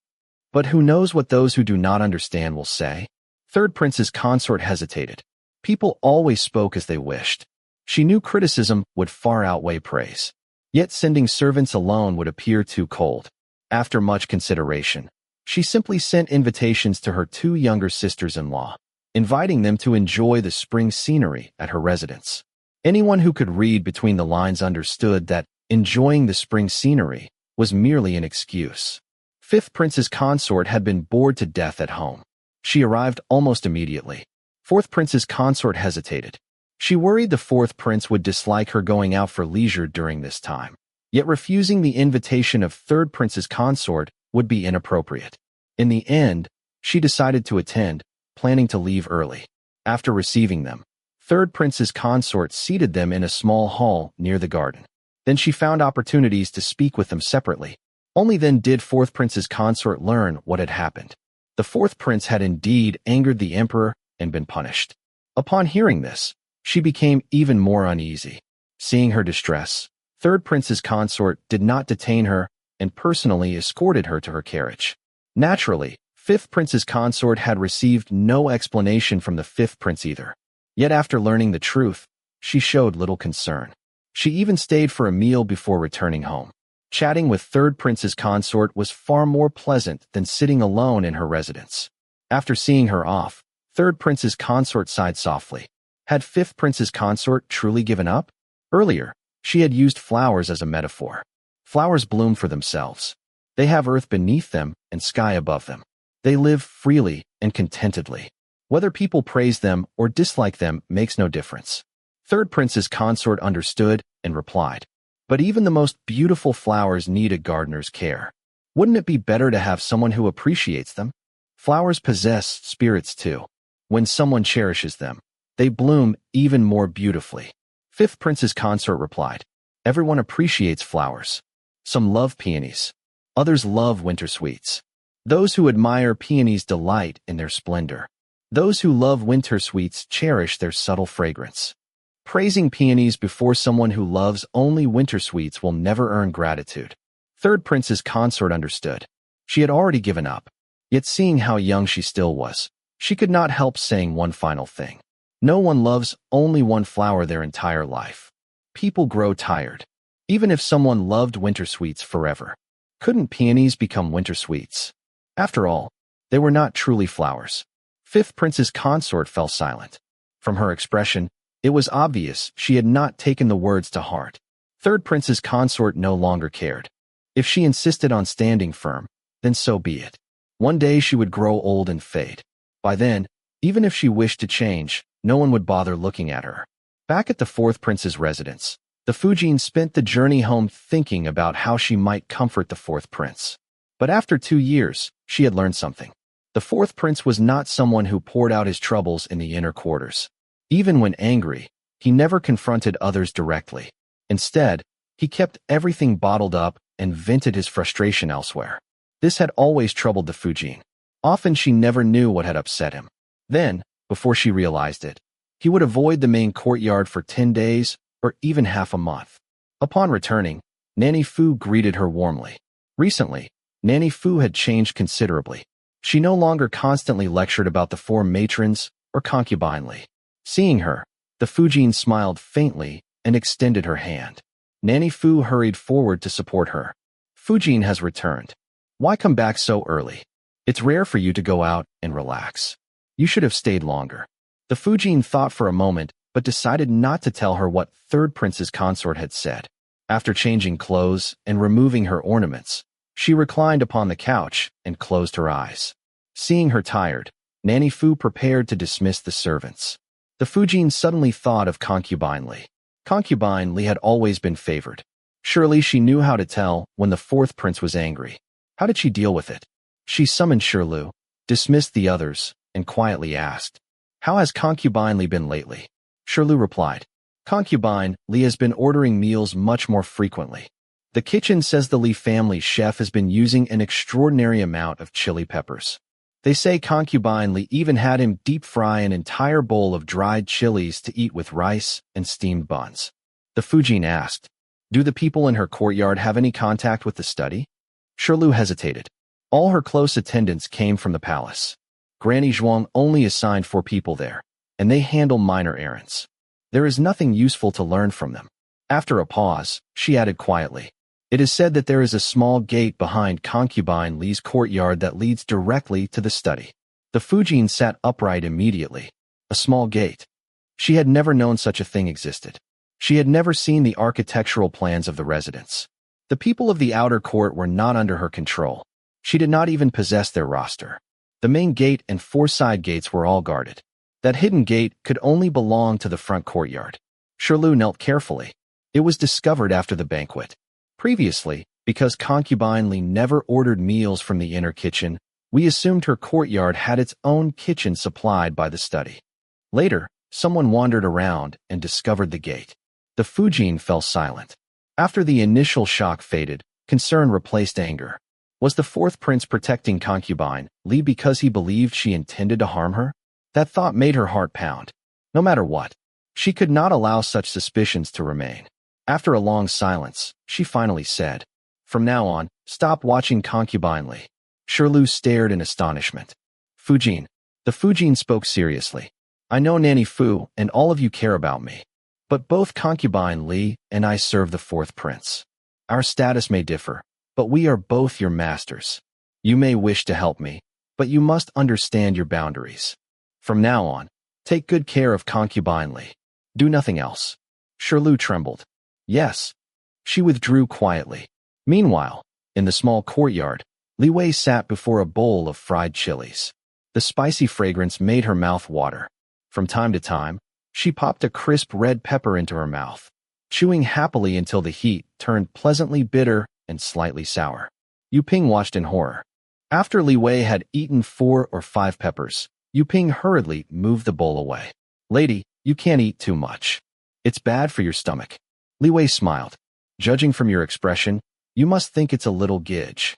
But who knows what those who do not understand will say?" Third prince's consort hesitated. People always spoke as they wished. She knew criticism would far outweigh praise. Yet sending servants alone would appear too cold. After much consideration, she simply sent invitations to her two younger sisters-in-law, inviting them to enjoy the spring scenery at her residence. Anyone who could read between the lines understood that enjoying the spring scenery was merely an excuse. Fifth prince's consort had been bored to death at home. She arrived almost immediately. Fourth prince's consort hesitated. She worried the fourth prince would dislike her going out for leisure during this time. Yet refusing the invitation of third prince's consort would be inappropriate. In the end, she decided to attend, planning to leave early. After receiving them, third prince's consort seated them in a small hall near the garden. Then she found opportunities to speak with them separately. Only then did fourth prince's consort learn what had happened. The fourth prince had indeed angered the emperor and been punished. Upon hearing this, she became even more uneasy. Seeing her distress, third prince's consort did not detain her and personally escorted her to her carriage. Naturally, fifth prince's consort had received no explanation from the fifth prince either. Yet after learning the truth, she showed little concern. She even stayed for a meal before returning home. Chatting with third prince's consort was far more pleasant than sitting alone in her residence. After seeing her off, third prince's consort sighed softly. Had fifth prince's consort truly given up? Earlier, she had used flowers as a metaphor. Flowers bloom for themselves. They have earth beneath them and sky above them. They live freely and contentedly. Whether people praise them or dislike them makes no difference. Third prince's consort understood and replied, but even the most beautiful flowers need a gardener's care. Wouldn't it be better to have someone who appreciates them? Flowers possess spirits too. When someone cherishes them, they bloom even more beautifully. Fifth prince's consort replied, everyone appreciates flowers. Some love peonies. Others love winter sweets. Those who admire peonies delight in their splendor. Those who love winter sweets cherish their subtle fragrance. Praising peonies before someone who loves only winter sweets will never earn gratitude. Third prince's consort understood. She had already given up. Yet seeing how young she still was, she could not help saying one final thing. No one loves only one flower their entire life. People grow tired. Even if someone loved winter sweets forever, couldn't peonies become winter sweets? After all, they were not truly flowers. Fifth prince's consort fell silent. From her expression, it was obvious she had not taken the words to heart. Third prince's consort no longer cared. If she insisted on standing firm, then so be it. One day she would grow old and fade. By then, even if she wished to change, no one would bother looking at her. Back at the fourth prince's residence, the Fujin spent the journey home thinking about how she might comfort the fourth prince. But after 2 years, she had learned something. The fourth prince was not someone who poured out his troubles in the inner quarters. Even when angry, he never confronted others directly. Instead, he kept everything bottled up and vented his frustration elsewhere. This had always troubled the Fujin. Often she never knew what had upset him. Then, before she realized it, he would avoid the main courtyard for 10 days or even half a month. Upon returning, Nanny Fu greeted her warmly. Recently, Nanny Fu had changed considerably. She no longer constantly lectured about the 4 matrons or concubine Li. Seeing her, the Fujin smiled faintly and extended her hand. Nanny Fu hurried forward to support her. Fujin has returned. Why come back so early? It's rare for you to go out and relax. You should have stayed longer. The Fujin thought for a moment, but decided not to tell her what third prince's consort had said. After changing clothes and removing her ornaments, she reclined upon the couch and closed her eyes. Seeing her tired, Nanny Fu prepared to dismiss the servants. The Fujin suddenly thought of concubine Li. Concubine Li had always been favored. Surely she knew how to tell when the fourth prince was angry. How did she deal with it? She summoned Shirlu, dismissed the others, and quietly asked, how has concubine Li been lately? Shirlu replied, concubine Li has been ordering meals much more frequently. The kitchen says the Li family chef has been using an extraordinary amount of chili peppers. They say concubine Li even had him deep fry an entire bowl of dried chilies to eat with rice and steamed buns. The Fujin asked, do the people in her courtyard have any contact with the study? Shirlu hesitated. All her close attendants came from the palace. Granny Zhuang only assigned 4 people there, and they handle minor errands. There is nothing useful to learn from them. After a pause, she added quietly, it is said that there is a small gate behind concubine Li's courtyard that leads directly to the study. The Fujin sat upright immediately. A small gate. She had never known such a thing existed. She had never seen the architectural plans of the residence. The people of the outer court were not under her control. She did not even possess their roster. The main gate and 4 side gates were all guarded. That hidden gate could only belong to the front courtyard. Shirlu knelt carefully. It was discovered after the banquet. Previously, because concubine Li never ordered meals from the inner kitchen, we assumed her courtyard had its own kitchen supplied by the study. Later, someone wandered around and discovered the gate. The Fujin fell silent. After the initial shock faded, concern replaced anger. Was the fourth prince protecting concubine Li because he believed she intended to harm her? That thought made her heart pound. No matter what, she could not allow such suspicions to remain. After a long silence, she finally said, from now on, stop watching concubine Li. Shirlu stared in astonishment. Fujin. The Fujin spoke seriously. I know Nanny Fu and all of you care about me. But both concubine Li and I serve the fourth prince. Our status may differ, but we are both your masters. You may wish to help me, but you must understand your boundaries. From now on, take good care of concubine Li. Do nothing else. Shirlu trembled. Yes. She withdrew quietly. Meanwhile, in the small courtyard, Li Wei sat before a bowl of fried chilies. The spicy fragrance made her mouth water. From time to time, she popped a crisp red pepper into her mouth, chewing happily until the heat turned pleasantly bitter and slightly sour. Yu Ping watched in horror. After Li Wei had eaten 4 or 5 peppers, Yu Ping hurriedly moved the bowl away. "Lady, you can't eat too much. It's bad for your stomach." Li Wei smiled. "Judging from your expression, you must think it's a little gidge."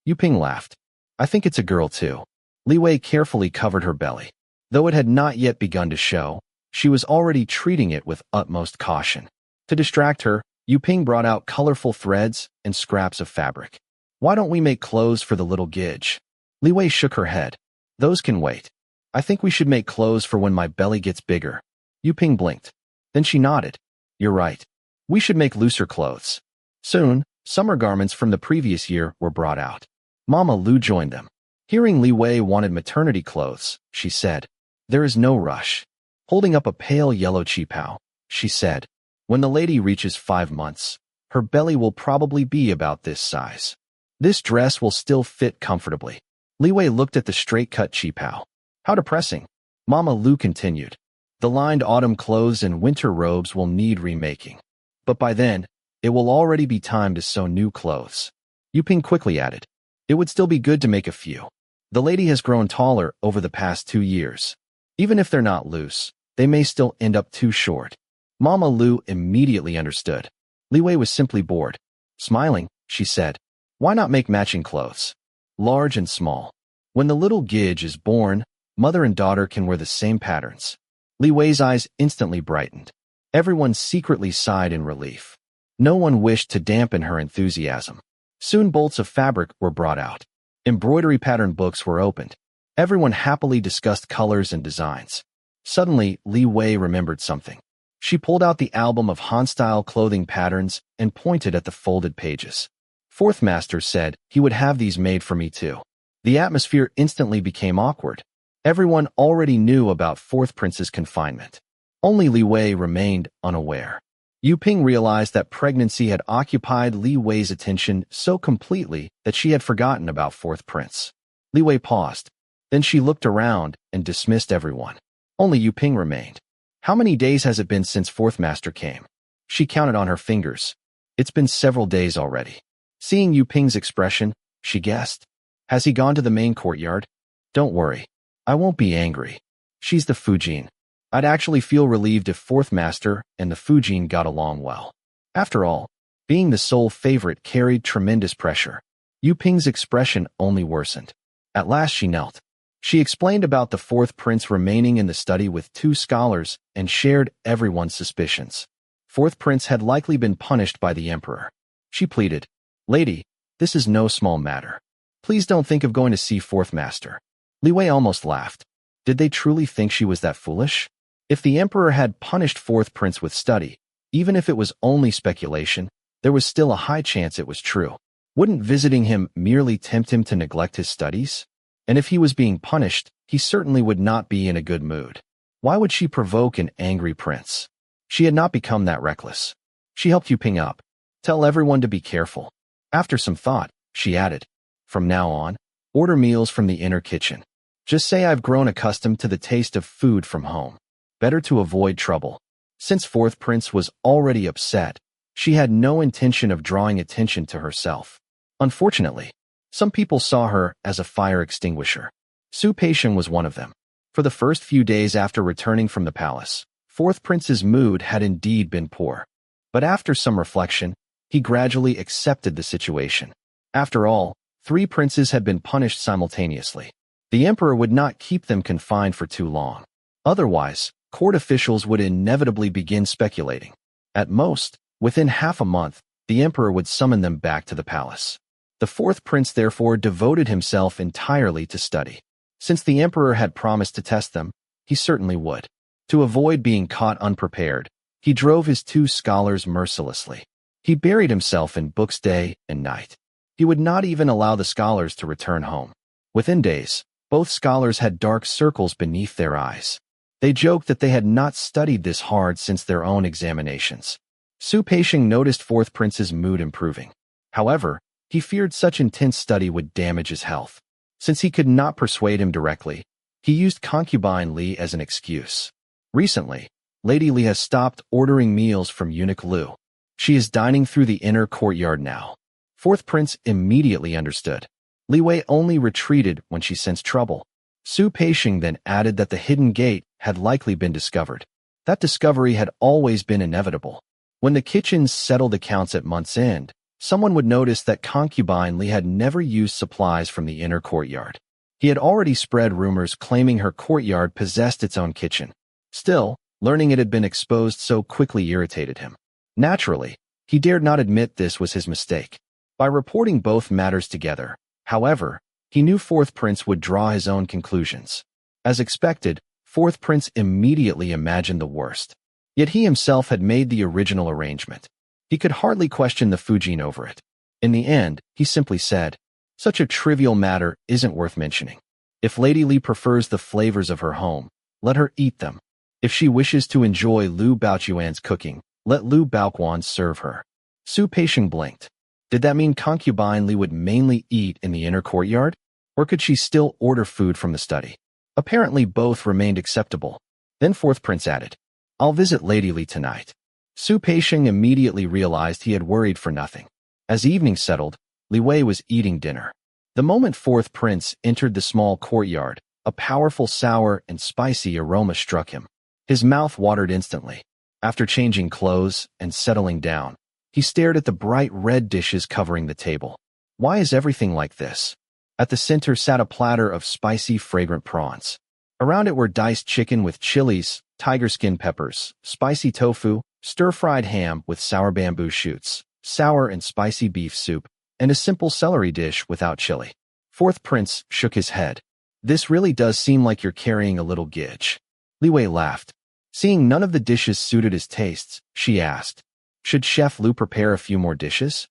Yu Ping laughed. "I think it's a girl too." Li Wei carefully covered her belly. Though it had not yet begun to show, she was already treating it with utmost caution. To distract her, Yu Ping brought out colorful threads and scraps of fabric. "Why don't we make clothes for the little gidge?" Li Wei shook her head. "Those can wait. I think we should make clothes for when my belly gets bigger." Yu Ping blinked. Then she nodded. "You're right. We should make looser clothes." Soon, summer garments from the previous year were brought out. Mama Lu joined them. Hearing Li Wei wanted maternity clothes, she said, "There is no rush." Holding up a pale yellow qipao, she said, "When the lady reaches 5 months, her belly will probably be about this size. This dress will still fit comfortably." Li Wei looked at the straight-cut qipao. "How depressing." Mama Lu continued. "The lined autumn clothes and winter robes will need remaking. But by then, it will already be time to sew new clothes." Yu Ping quickly added, "It would still be good to make a few. The lady has grown taller over the past 2 years. Even if they're not loose, they may still end up too short." Mama Lu immediately understood. Li Wei was simply bored. Smiling, she said, "Why not make matching clothes? Large and small. When the little gidge is born, mother and daughter can wear the same patterns." Li Wei's eyes instantly brightened. Everyone secretly sighed in relief. No one wished to dampen her enthusiasm. Soon bolts of fabric were brought out. Embroidery pattern books were opened. Everyone happily discussed colors and designs. Suddenly, Li Wei remembered something. She pulled out the album of Han-style clothing patterns and pointed at the folded pages. "Fourth Master said he would have these made for me too." The atmosphere instantly became awkward. Everyone already knew about Fourth Prince's confinement. Only Li Wei remained unaware. Yu Ping realized that pregnancy had occupied Li Wei's attention so completely that she had forgotten about Fourth Prince. Li Wei paused. Then she looked around and dismissed everyone. Only Yu Ping remained. "How many days has it been since Fourth Master came?" She counted on her fingers. "It's been several days already." Seeing Yu Ping's expression, she guessed. "Has he gone to the main courtyard?" "Don't worry. I won't be angry. She's the Fujin. I'd actually feel relieved if Fourth Master and the Fujin got along well." After all, being the sole favorite carried tremendous pressure. Yu Ping's expression only worsened. At last she knelt. She explained about the Fourth Prince remaining in the study with 2 scholars and shared everyone's suspicions. Fourth Prince had likely been punished by the Emperor. She pleaded, "Lady, this is no small matter. Please don't think of going to see Fourth Master." Li Wei almost laughed. Did they truly think she was that foolish? If the Emperor had punished Fourth Prince with study, even if it was only speculation, there was still a high chance it was true. Wouldn't visiting him merely tempt him to neglect his studies? And if he was being punished, he certainly would not be in a good mood. Why would she provoke an angry prince? She had not become that reckless. She helped Yu Ping up. "Tell everyone to be careful." After some thought, she added, "From now on, order meals from the inner kitchen. Just say I've grown accustomed to the taste of food from home. Better to avoid trouble." Since Fourth Prince was already upset, she had no intention of drawing attention to herself. Unfortunately, some people saw her as a fire extinguisher. Su Peixiang was one of them. For the first few days after returning from the palace, Fourth Prince's mood had indeed been poor. But after some reflection, he gradually accepted the situation. After all, 3 princes had been punished simultaneously. The emperor would not keep them confined for too long. Otherwise, court officials would inevitably begin speculating. At most, within half a month, the emperor would summon them back to the palace. The Fourth Prince therefore devoted himself entirely to study. Since the emperor had promised to test them, he certainly would. To avoid being caught unprepared, he drove his 2 scholars mercilessly. He buried himself in books day and night. He would not even allow the scholars to return home. Within days, both scholars had dark circles beneath their eyes. They joked that they had not studied this hard since their own examinations. Su Peixiang noticed Fourth Prince's mood improving. However, he feared such intense study would damage his health. Since he could not persuade him directly, He used concubine Li as an excuse. Recently, Lady Li has stopped ordering meals from eunuch Lu. She is dining through the inner courtyard now. Fourth prince immediately understood. Li Wei only retreated when she sensed trouble. Su Peixing then added that the hidden gate had likely been discovered. That discovery had always been inevitable. When the kitchens settled accounts at month's end, someone would notice that concubine Li had never used supplies from the inner courtyard. He had already spread rumors claiming her courtyard possessed its own kitchen. Still, learning it had been exposed so quickly irritated him. Naturally, he dared not admit this was his mistake. By reporting both matters together, however, he knew Fourth Prince would draw his own conclusions. As expected, Fourth Prince immediately imagined the worst. Yet he himself had made the original arrangement. He could hardly question the Fujin over it. In the end, he simply said, "Such a trivial matter isn't worth mentioning. If Lady Li prefers the flavors of her home, let her eat them. If she wishes to enjoy Lu Baoquan's cooking, let Lu Baoquan serve her." Su Peixing blinked. Did that mean concubine Li would mainly eat in the inner courtyard? Or could she still order food from the study? Apparently both remained acceptable. Then Fourth Prince added, "I'll visit Lady Li tonight." Su Peixing immediately realized he had worried for nothing. As evening settled, Li Wei was eating dinner. The moment Fourth Prince entered the small courtyard, a powerful sour and spicy aroma struck him. His mouth watered instantly. After changing clothes and settling down, he stared at the bright red dishes covering the table. Why is everything like this? At the center sat a platter of spicy, fragrant prawns. Around it were diced chicken with chilies, tiger skin peppers, spicy tofu, stir-fried ham with sour bamboo shoots, sour and spicy beef soup, and a simple celery dish without chili. Fourth Prince shook his head. "This really does seem like you're carrying a little gidge." Li Wei laughed. Seeing none of the dishes suited his tastes, she asked, "Should Chef Lu prepare a few more dishes?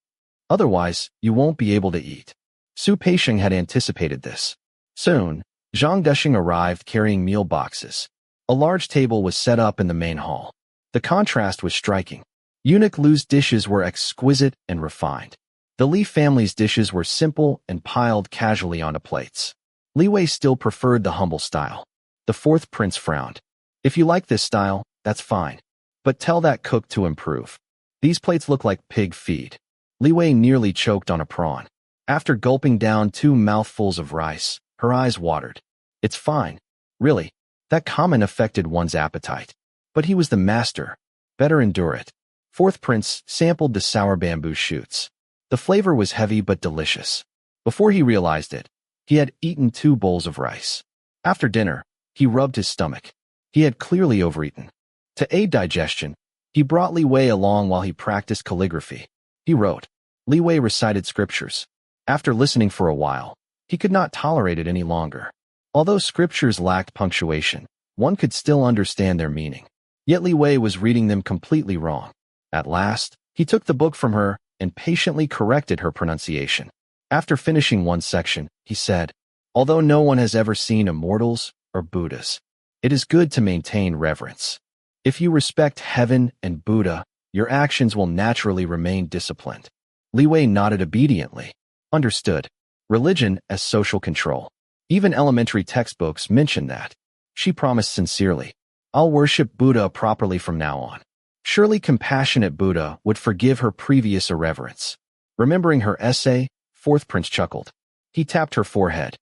Otherwise, you won't be able to eat." Su Peixing had anticipated this. Soon, Zhang Dushing arrived carrying meal boxes. A large table was set up in the main hall. The contrast was striking. Eunuch Lu's dishes were exquisite and refined. The Li family's dishes were simple and piled casually onto plates. Li Wei still preferred the humble style. The Fourth Prince frowned. "If you like this style, that's fine. But tell that cook to improve. These plates look like pig feed." Li Wei nearly choked on a prawn. After gulping down 2 mouthfuls of rice, her eyes watered. "It's fine. Really, that comment affected one's appetite. But he was the master. Better endure it." Fourth Prince sampled the sour bamboo shoots. The flavor was heavy but delicious. Before he realized it, he had eaten 2 bowls of rice. After dinner, he rubbed his stomach. He had clearly overeaten. To aid digestion, he brought Li Wei along while he practiced calligraphy. He wrote. Li Wei recited scriptures. After listening for a while, he could not tolerate it any longer. Although scriptures lacked punctuation, one could still understand their meaning. Yet Li Wei was reading them completely wrong. At last, he took the book from her and patiently corrected her pronunciation. After finishing one section, he said, "Although no one has ever seen immortals or Buddhas, it is good to maintain reverence. If you respect heaven and Buddha, your actions will naturally remain disciplined." Li Wei nodded obediently. Understood. Religion as social control. Even elementary textbooks mention that. She promised sincerely, "I'll worship Buddha properly from now on." Surely compassionate Buddha would forgive her previous irreverence. Remembering her essay, Fourth Prince chuckled. He tapped her forehead.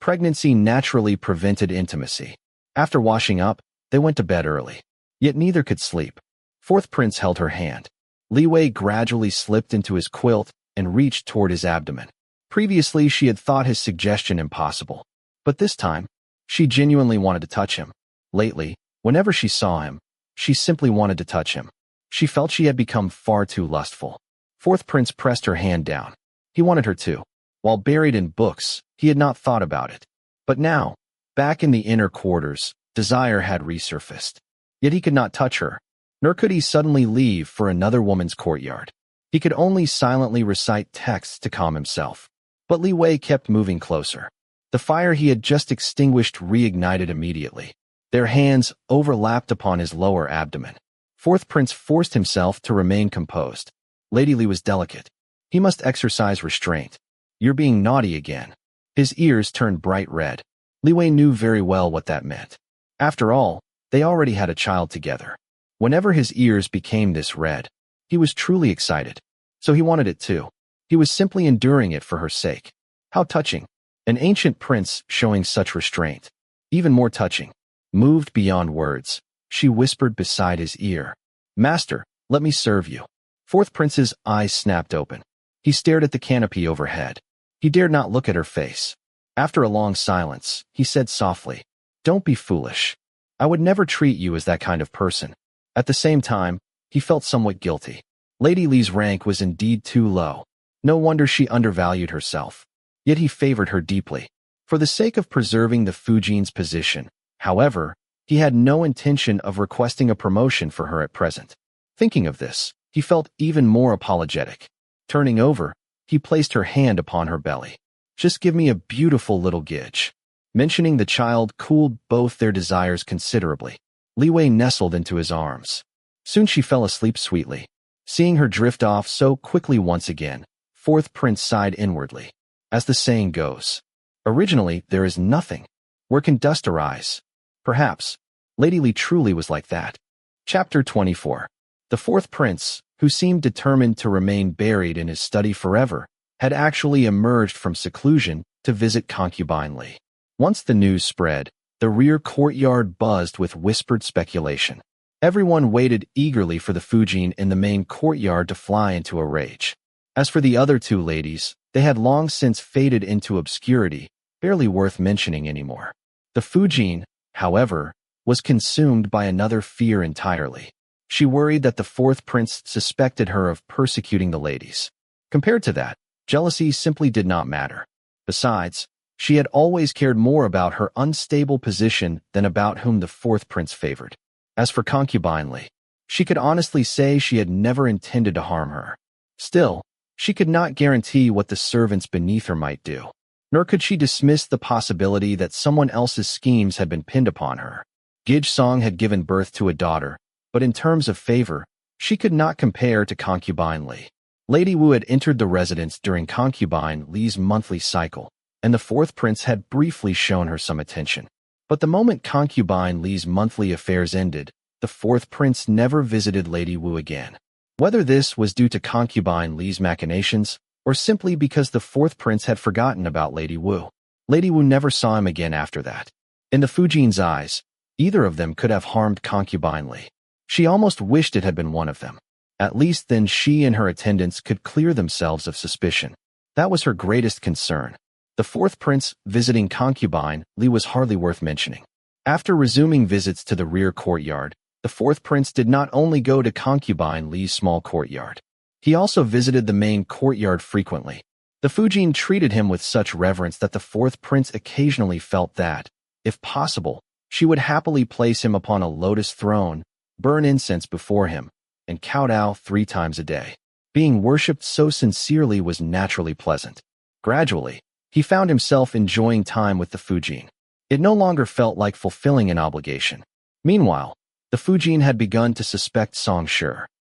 Pregnancy naturally prevented intimacy. After washing up, they went to bed early. Yet neither could sleep. Fourth Prince held her hand. Li Wei gradually slipped into his quilt and reached toward his abdomen. Previously, she had thought his suggestion impossible. But this time, she genuinely wanted to touch him. Lately, whenever she saw him, she simply wanted to touch him. She felt she had become far too lustful. Fourth Prince pressed her hand down. He wanted her to. While buried in books, he had not thought about it. But now, back in the inner quarters, desire had resurfaced. Yet he could not touch her, nor could he suddenly leave for another woman's courtyard. He could only silently recite texts to calm himself. But Li Wei kept moving closer. The fire he had just extinguished reignited immediately. Their hands overlapped upon his lower abdomen. Fourth Prince forced himself to remain composed. Lady Li was delicate. He must exercise restraint. "You're being naughty again." His ears turned bright red. Li Wei knew very well what that meant. After all, they already had a child together. Whenever his ears became this red, he was truly excited. So he wanted it too. He was simply enduring it for her sake. How touching. An ancient prince showing such restraint. Even more touching. Moved beyond words, she whispered beside his ear, "Master, let me serve you." Fourth prince's eyes snapped open. He stared at the canopy overhead. He dared not look at her face. After a long silence, he said softly, "Don't be foolish. I would never treat you as that kind of person." At the same time, he felt somewhat guilty. Lady Li's rank was indeed too low. No wonder she undervalued herself. Yet he favored her deeply. For the sake of preserving the Fujin's position, however, he had no intention of requesting a promotion for her at present. Thinking of this, he felt even more apologetic. Turning over, he placed her hand upon her belly. "Just give me a beautiful little gidge." Mentioning the child cooled both their desires considerably. Li Wei nestled into his arms. Soon she fell asleep sweetly. Seeing her drift off so quickly once again, Fourth Prince sighed inwardly. As the saying goes, originally there is nothing. Where can dust arise? Perhaps Lady Li truly was like that. Chapter 24. The Fourth Prince, who seemed determined to remain buried in his study forever, had actually emerged from seclusion to visit concubine Li. Once the news spread, the rear courtyard buzzed with whispered speculation. Everyone waited eagerly for the Fujin in the main courtyard to fly into a rage. As for the other two ladies, they had long since faded into obscurity, barely worth mentioning anymore. The Fujin, however, was consumed by another fear entirely. She worried that the Fourth Prince suspected her of persecuting the ladies. Compared to that, jealousy simply did not matter. Besides, she had always cared more about her unstable position than about whom the Fourth Prince favored. As for concubine Li, she could honestly say she had never intended to harm her. Still, she could not guarantee what the servants beneath her might do. Nor could she dismiss the possibility that someone else's schemes had been pinned upon her. Gij Song had given birth to a daughter, but in terms of favor, she could not compare to concubine Li. Lady Wu had entered the residence during concubine Li's monthly cycle, and the Fourth Prince had briefly shown her some attention. But the moment concubine Li's monthly affairs ended, the Fourth Prince never visited Lady Wu again. Whether this was due to concubine Li's machinations, or simply because the Fourth Prince had forgotten about Lady Wu, Lady Wu never saw him again after that. In the Fujin's eyes, either of them could have harmed concubine Li. She almost wished it had been one of them. At least then she and her attendants could clear themselves of suspicion. That was her greatest concern. The Fourth Prince visiting concubine Li was hardly worth mentioning. After resuming visits to the rear courtyard, the Fourth Prince did not only go to concubine Li's small courtyard. He also visited the main courtyard frequently. The Fujin treated him with such reverence that the Fourth Prince occasionally felt that, if possible, she would happily place him upon a lotus throne, burn incense before him, and kowtow 3 times a day. Being worshipped so sincerely was naturally pleasant. Gradually, he found himself enjoying time with the Fujin. It no longer felt like fulfilling an obligation. Meanwhile, the Fujin had begun to suspect Song Shi.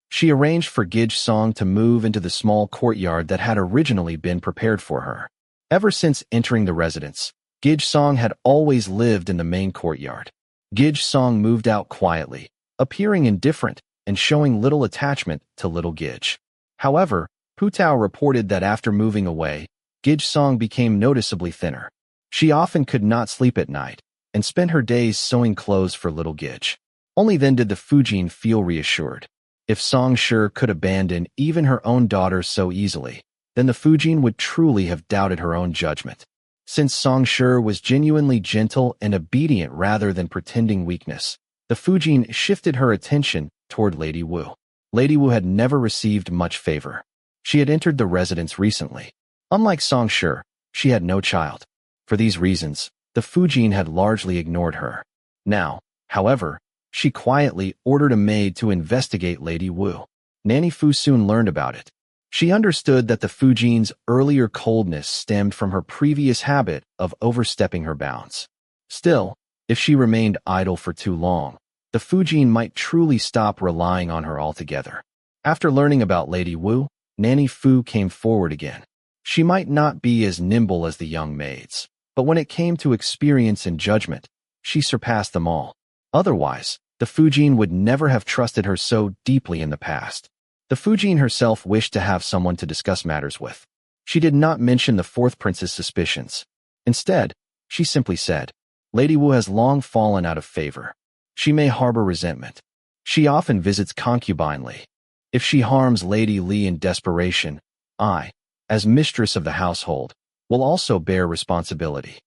She arranged for Gij Song to move into the small courtyard that had originally been prepared for her. Ever since entering the residence, Gij Song had always lived in the main courtyard. Gij Song moved out quietly, appearing indifferent and showing little attachment to little Gij. However, Pu Tao reported that after moving away, Gij Song became noticeably thinner. She often could not sleep at night and spent her days sewing clothes for little Gij. Only then did the Fujin feel reassured. If Song Shi could abandon even her own daughter so easily, then the Fujin would truly have doubted her own judgment. Since Song Shi was genuinely gentle and obedient rather than pretending weakness, the Fujin shifted her attention toward Lady Wu. Lady Wu had never received much favor. She had entered the residence recently. Unlike Song Shi, she had no child. For these reasons, the Fujin had largely ignored her. Now, however, she quietly ordered a maid to investigate Lady Wu. Nanny Fu soon learned about it. She understood that the Fujin's earlier coldness stemmed from her previous habit of overstepping her bounds. Still, if she remained idle for too long, the Fujin might truly stop relying on her altogether. After learning about Lady Wu, Nanny Fu came forward again. She might not be as nimble as the young maids, But when it came to experience and judgment, she surpassed them all. Otherwise, the Fujin would never have trusted her so deeply in the past. The Fujin herself wished to have someone to discuss matters with. She did not mention the fourth prince's suspicions. Instead, she simply said, Lady Wu has long fallen out of favor. She may harbor resentment. She often visits concubine Li. If she harms Lady Li in desperation, I, as mistress of the household, will also bear responsibility.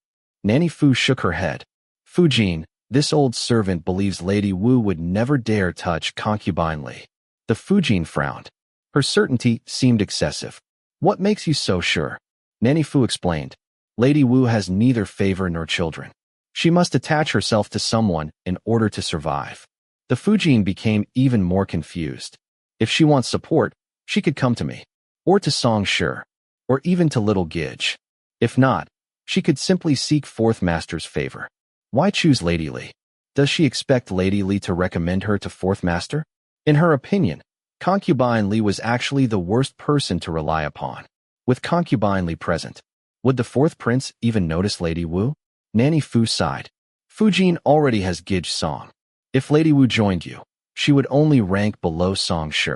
Nanny Fu shook her head. Fujin, this old servant believes Lady Wu would never dare touch concubine Li. The Fujin frowned. Her certainty seemed excessive. What makes you so sure? Nanny Fu explained. Lady Wu has neither favor nor children. She must attach herself to someone in order to survive. The Fujin became even more confused. If she wants support, she could come to me, or to Song Shi, or even to Little Gidge. If not, she could simply seek Fourth Master's favor. Why choose Lady Li? Does she expect Lady Li to recommend her to Fourth Master? In her opinion, concubine Li was actually the worst person to rely upon. With concubine Li present, would the fourth prince even notice Lady Wu? Nanny Fu sighed. Fujin already has Gidge Song. If Lady Wu joined you, she would only rank below Song Shi.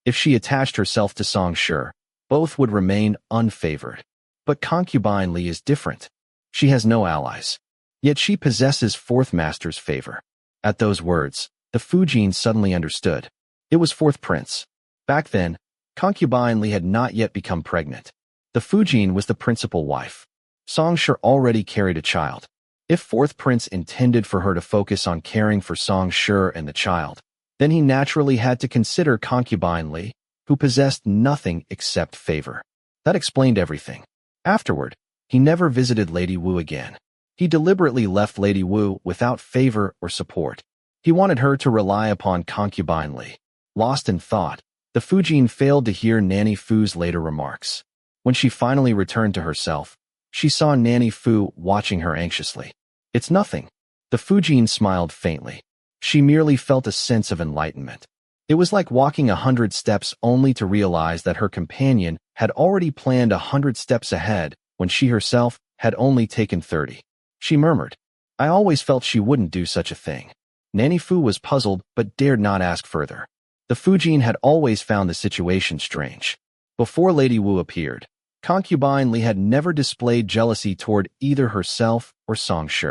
If she attached herself to Song Shi, both would remain unfavored. But concubine Li is different. She has no allies. Yet she possesses Fourth Master's favor. At those words, the Fujin suddenly understood. It was Fourth Prince. Back then, concubine Li had not yet become pregnant. The Fujin was the principal wife. Song Shi already carried a child. If Fourth Prince intended for her to focus on caring for Song Shi and the child, then he naturally had to consider concubine Li, who possessed nothing except favor. That explained everything. Afterward, he never visited Lady Wu again. He deliberately left Lady Wu without favor or support. He wanted her to rely upon concubine Li. Lost in thought, the Fujin failed to hear Nanny Fu's later remarks. When she finally returned to herself, she saw Nanny Fu watching her anxiously. It's nothing. The Fujin smiled faintly. She merely felt a sense of enlightenment. It was like walking 100 steps only to realize that her companion had already planned 100 steps ahead when she herself had only taken 30. She murmured, I always felt she wouldn't do such a thing. Nanny Fu was puzzled but dared not ask further. The Fujin had always found the situation strange. Before Lady Wu appeared, concubine Li had never displayed jealousy toward either herself or Song Shi.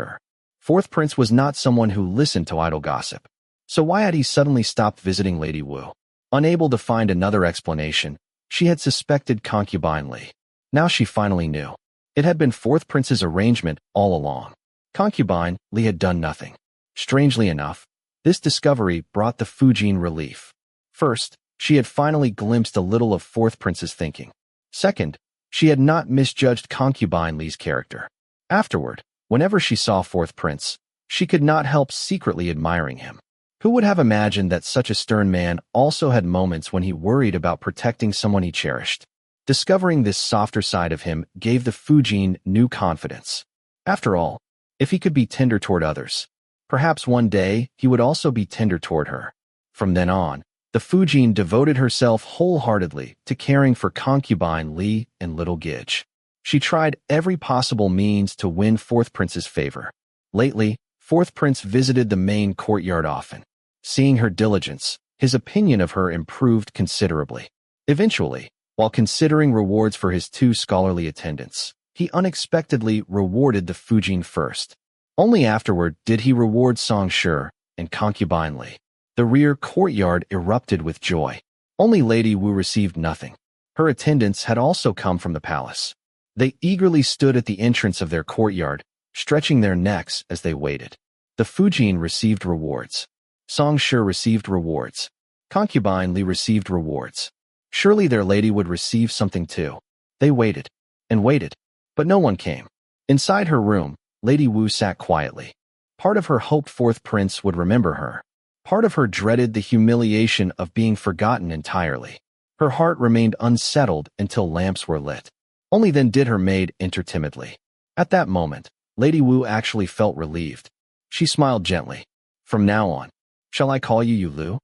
Fourth Prince was not someone who listened to idle gossip. So why had he suddenly stopped visiting Lady Wu? Unable to find another explanation, she had suspected concubine Li. Now she finally knew. It had been Fourth Prince's arrangement all along. Concubine Li had done nothing. Strangely enough, this discovery brought the Fujin relief. First, she had finally glimpsed a little of Fourth Prince's thinking. Second, she had not misjudged concubine Li's character. Afterward, whenever she saw Fourth Prince, she could not help secretly admiring him. Who would have imagined that such a stern man also had moments when he worried about protecting someone he cherished? Discovering this softer side of him gave the Fujin new confidence. After all, if he could be tender toward others, perhaps one day he would also be tender toward her. From then on, the Fujin devoted herself wholeheartedly to caring for concubine Li and Little Gidge. She tried every possible means to win Fourth Prince's favor. Lately, Fourth Prince visited the main courtyard often. Seeing her diligence, his opinion of her improved considerably. Eventually, while considering rewards for his 2 scholarly attendants, he unexpectedly rewarded the Fujin first. Only afterward did he reward Song Shi and concubine Li. The rear courtyard erupted with joy. Only Lady Wu received nothing. Her attendants had also come from the palace. They eagerly stood at the entrance of their courtyard, stretching their necks as they waited. The Fujin received rewards. Song Shi received rewards. Concubine Li received rewards. Surely their lady would receive something too. They waited and waited, but no one came. Inside her room, Lady Wu sat quietly. Part of her hoped Fourth Prince would remember her. Part of her dreaded the humiliation of being forgotten entirely. Her heart remained unsettled until lamps were lit. Only then did her maid enter timidly. At that moment, Lady Wu actually felt relieved. She smiled gently. From now on, shall I call you Lu?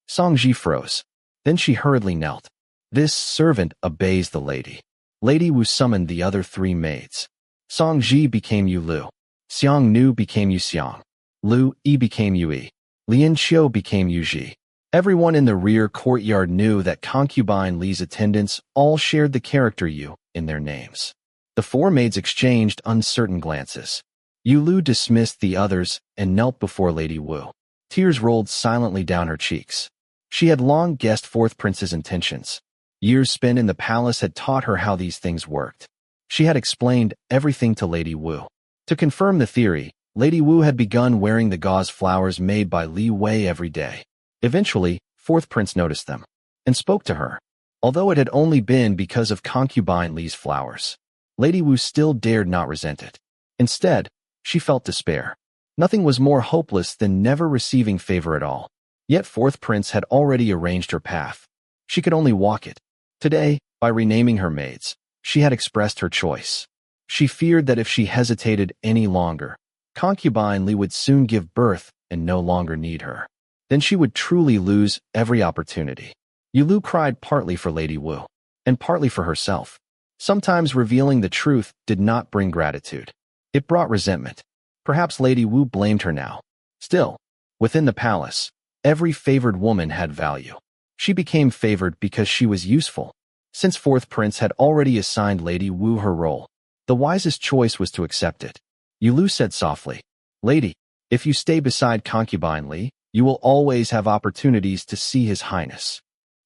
Song Ji froze. Then she hurriedly knelt. This servant obeys the lady. Lady Wu summoned the other 3 maids. Song Ji became Yu Lu. Xiang Nu became Yu Xiang. Lu Yi became Yu Yi. Lian Qiu became Yu Ji. Everyone in the rear courtyard knew that concubine Li's attendants all shared the character Yu in their names. The four maids exchanged uncertain glances. Yu Lu dismissed the others and knelt before Lady Wu. Tears rolled silently down her cheeks. She had long guessed fourth prince's intentions. Years spent in the palace had taught her how these things worked. She had explained everything to Lady Wu. To confirm the theory, Lady Wu had begun wearing the gauze flowers made by Li Wei every day. Eventually, fourth prince noticed them and spoke to her. Although it had only been because of concubine Li's flowers, Lady Wu still dared not resent it. Instead, she felt despair. Nothing was more hopeless than never receiving favor at all. Yet fourth prince had already arranged her path. She could only walk it. Today, by renaming her maids, she had expressed her choice. She feared that if she hesitated any longer, concubine Li would soon give birth and no longer need her. Then she would truly lose every opportunity. Yu Lu cried partly for Lady Wu, and partly for herself. Sometimes revealing the truth did not bring gratitude. It brought resentment. Perhaps Lady Wu blamed her now. Still, within the palace, every favored woman had value. She became favored because she was useful. Since fourth prince had already assigned Lady Wu her role, the wisest choice was to accept it. Yu Lu said softly, "Lady, if you stay beside concubine Li, you will always have opportunities to see His Highness.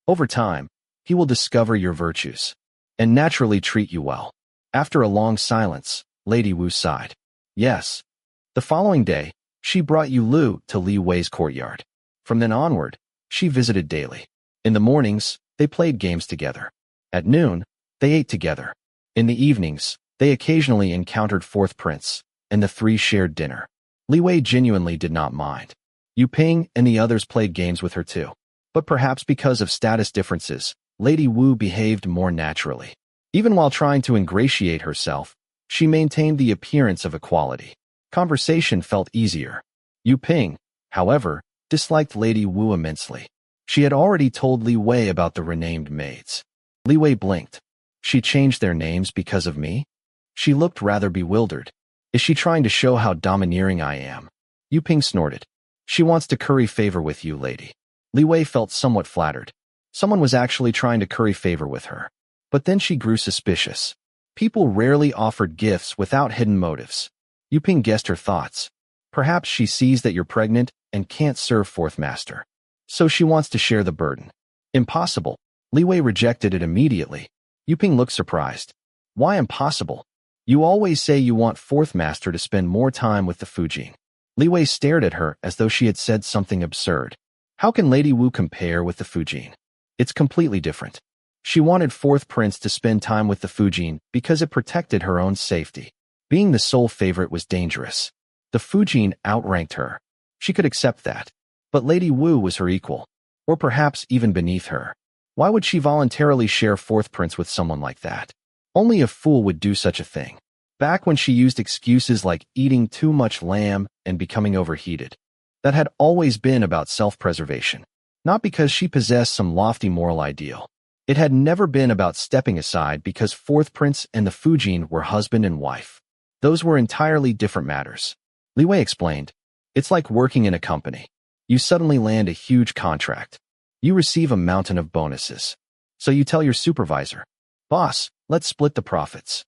Over time, he will discover your virtues and naturally treat you well." After a long silence, Lady Wu sighed. Yes. The following day, she brought Yu Lu to Li Wei's courtyard. From then onward, she visited daily. In the mornings, they played games together. At noon, they ate together. In the evenings, they occasionally encountered fourth prince, and the three shared dinner. Li Wei genuinely did not mind. Yu Ping and the others played games with her too. But perhaps because of status differences, Lady Wu behaved more naturally. Even while trying to ingratiate herself, she maintained the appearance of equality. Conversation felt easier. Yu Ping, however, disliked Lady Wu immensely. She had already told Li Wei about the renamed maids. Li Wei blinked. She changed their names because of me? She looked rather bewildered. Is she trying to show how domineering I am? Yu Ping snorted. She wants to curry favor with you, lady. Li Wei felt somewhat flattered. Someone was actually trying to curry favor with her. But then she grew suspicious. People rarely offered gifts without hidden motives. Yu Ping guessed her thoughts. Perhaps she sees that you're pregnant and can't serve fourth master. So she wants to share the burden. Impossible. Li Wei rejected it immediately. Yu Ping looked surprised. Why impossible? You always say you want fourth master to spend more time with the Fujin. Li Wei stared at her as though she had said something absurd. How can Lady Wu compare with the Fujin? It's completely different. She wanted fourth prince to spend time with the Fujin because it protected her own safety. Being the sole favorite was dangerous. The Fujin outranked her. She could accept that. But Lady Wu was her equal, or perhaps even beneath her. Why would she voluntarily share fourth prince with someone like that? Only a fool would do such a thing. Back when she used excuses like eating too much lamb and becoming overheated. That had always been about self-preservation, not because she possessed some lofty moral ideal. It had never been about stepping aside because fourth prince and the Fujin were husband and wife. Those were entirely different matters. Li Wei explained, it's like working in a company. You suddenly land a huge contract. You receive a mountain of bonuses. So you tell your supervisor, boss, let's split the profits.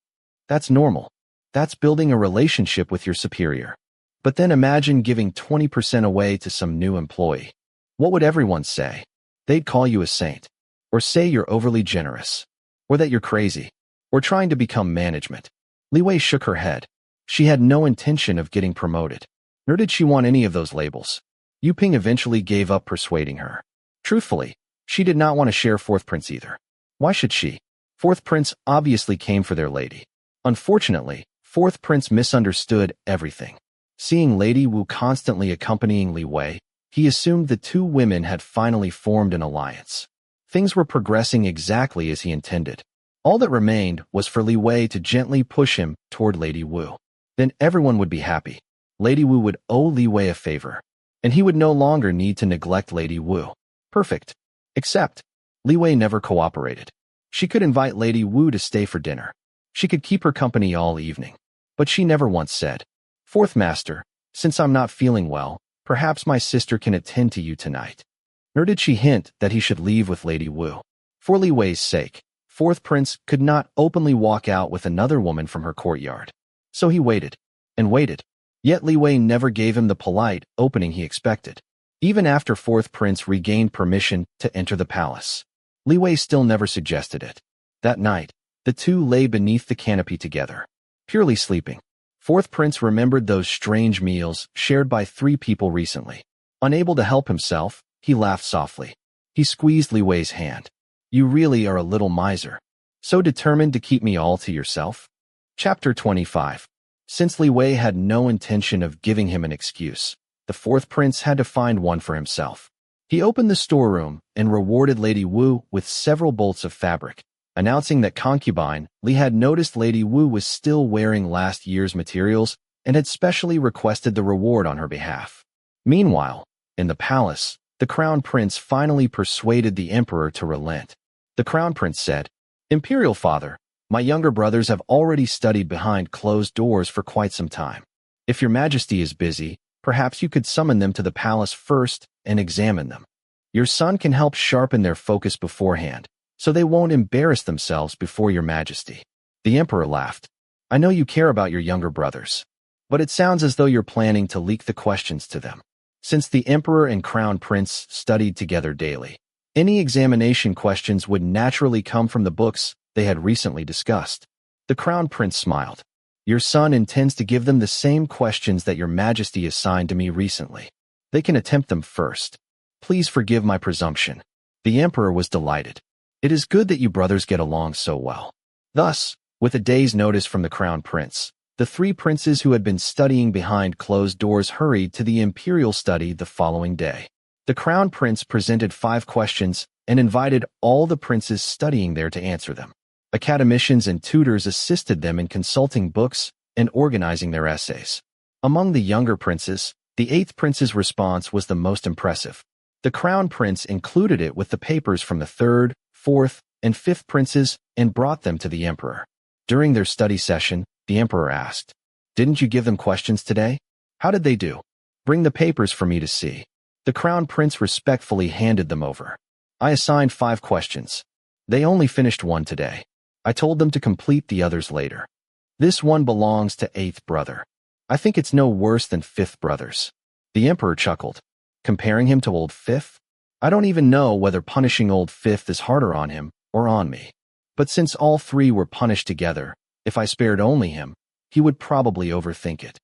That's normal. That's building a relationship with your superior. But then imagine giving 20% away to some new employee. What would everyone say? They'd call you a saint. Or say you're overly generous. Or that you're crazy. Or trying to become management. Li Wei shook her head. She had no intention of getting promoted. Nor did she want any of those labels. Yu Ping eventually gave up persuading her. Truthfully, she did not want to share fourth prince either. Why should she? Fourth prince obviously came for their lady. Unfortunately, fourth prince misunderstood everything. Seeing Lady Wu constantly accompanying Li Wei, he assumed the two women had finally formed an alliance. Things were progressing exactly as he intended. All that remained was for Li Wei to gently push him toward Lady Wu. Then everyone would be happy. Lady Wu would owe Li Wei a favor, and he would no longer need to neglect Lady Wu. Perfect. Except, Li Wei never cooperated. She could invite Lady Wu to stay for dinner. She could keep her company all evening. But she never once said, "Fourth master, since I'm not feeling well, perhaps my sister can attend to you tonight." Nor did she hint that he should leave with Lady Wu. For Li Wei's sake, fourth prince could not openly walk out with another woman from her courtyard. So he waited, and waited. Yet Li Wei never gave him the polite opening he expected. Even after fourth prince regained permission to enter the palace, Li Wei still never suggested it. That night, the two lay beneath the canopy together, purely sleeping. Fourth prince remembered those strange meals shared by three people recently. Unable to help himself, he laughed softly. He squeezed Li Wei's hand. "You really are a little miser. So determined to keep me all to yourself?" Chapter 25. Since Li Wei had no intention of giving him an excuse, the fourth prince had to find one for himself. He opened the storeroom and rewarded Lady Wu with several bolts of fabric, announcing that concubine Li had noticed Lady Wu was still wearing last year's materials and had specially requested the reward on her behalf. Meanwhile, in the palace, the crown prince finally persuaded the emperor to relent. The crown prince said, "Imperial father, my younger brothers have already studied behind closed doors for quite some time. If your majesty is busy, perhaps you could summon them to the palace first and examine them. Your son can help sharpen their focus beforehand, so they won't embarrass themselves before your majesty." The emperor laughed. "I know you care about your younger brothers, but it sounds as though you're planning to leak the questions to them." Since the emperor and crown prince studied together daily, any examination questions would naturally come from the books they had recently discussed. The crown prince smiled. "Your son intends to give them the same questions that your majesty assigned to me recently. They can attempt them first. Please forgive my presumption." The emperor was delighted. "It is good that you brothers get along so well." Thus, with a day's notice from the crown prince, the three princes who had been studying behind closed doors hurried to the imperial study the following day. The crown prince presented 5 questions and invited all the princes studying there to answer them. Academicians and tutors assisted them in consulting books and organizing their essays. Among the younger princes, the 8th prince's response was the most impressive. The crown prince included it with the papers from the 3rd, 4th, and 5th princes and brought them to the emperor. During their study session, the emperor asked, "Didn't you give them questions today? How did they do? Bring the papers for me to see." The crown prince respectfully handed them over. "I assigned 5 questions. They only finished 1 today. I told them to complete the others later. This one belongs to 8th brother. I think it's no worse than 5th brother's." The emperor chuckled. "Comparing him to old 5th? I don't even know whether punishing old 5th is harder on him or on me. But since all 3 were punished together, if I spared only him, he would probably overthink it."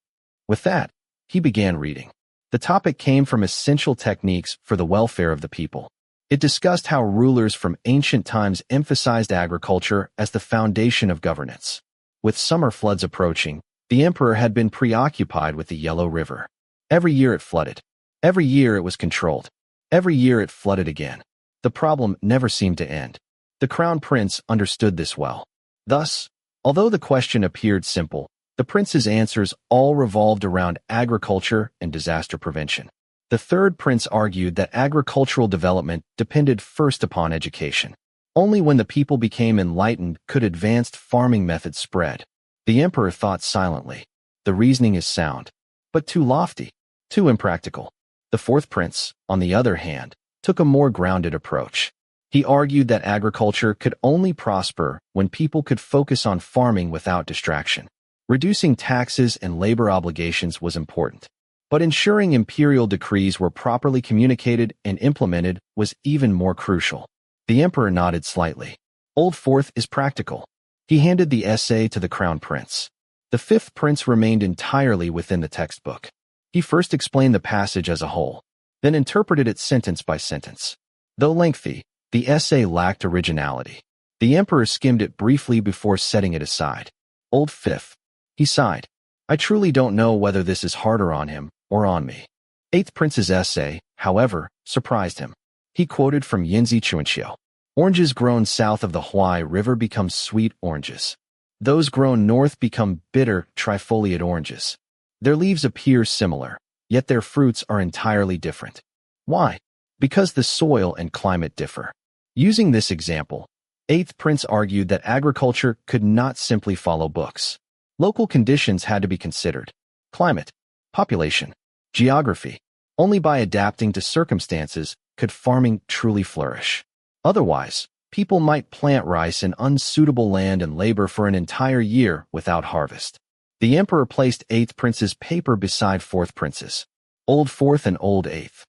With that, he began reading. The topic came from essential techniques for the welfare of the people. It discussed how rulers from ancient times emphasized agriculture as the foundation of governance. With summer floods approaching, the emperor had been preoccupied with the Yellow River. Every year it flooded. Every year it was controlled. Every year it flooded again. The problem never seemed to end. The crown prince understood this well. Thus, although the question appeared simple, the prince's answers all revolved around agriculture and disaster prevention. The 3rd prince argued that agricultural development depended first upon education. Only when the people became enlightened could advanced farming methods spread. The emperor thought silently. The reasoning is sound, but too lofty, too impractical. The 4th prince, on the other hand, took a more grounded approach. He argued that agriculture could only prosper when people could focus on farming without distraction. Reducing taxes and labor obligations was important, but ensuring imperial decrees were properly communicated and implemented was even more crucial. The emperor nodded slightly. Old 4th is practical. He handed the essay to the crown prince. The 5th prince remained entirely within the textbook. He first explained the passage as a whole, then interpreted it sentence by sentence. Though lengthy, the essay lacked originality. The emperor skimmed it briefly before setting it aside. Old 5th. He sighed. "I truly don't know whether this is harder on him or on me." 8th prince's essay, however, surprised him. He quoted from Yinzi Chuanqiu. "Oranges grown south of the Huai River become sweet oranges. Those grown north become bitter trifoliate oranges. Their leaves appear similar, yet their fruits are entirely different. Why? Because the soil and climate differ." Using this example, 8th prince argued that agriculture could not simply follow books. Local conditions had to be considered. Climate, population, geography. Only by adapting to circumstances could farming truly flourish. Otherwise, people might plant rice in unsuitable land and labor for an entire year without harvest. The emperor placed 8th prince's paper beside 4th prince's. Old 4th and Old 8th.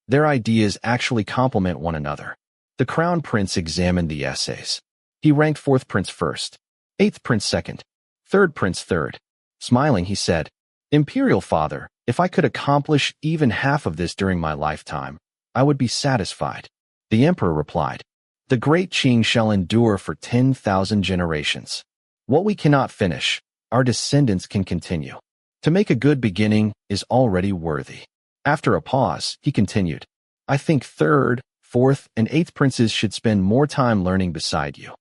Their ideas actually complement one another. The crown prince examined the essays. He ranked 4th prince first, 8th prince second, 3rd prince third. Smiling, he said, "Imperial father, if I could accomplish even half of this during my lifetime, I would be satisfied." The emperor replied, "The great Qing shall endure for 10,000 generations. What we cannot finish, our descendants can continue. To make a good beginning is already worthy." After a pause, he continued, "I think 3rd, 4th, and 8th princes should spend more time learning beside you.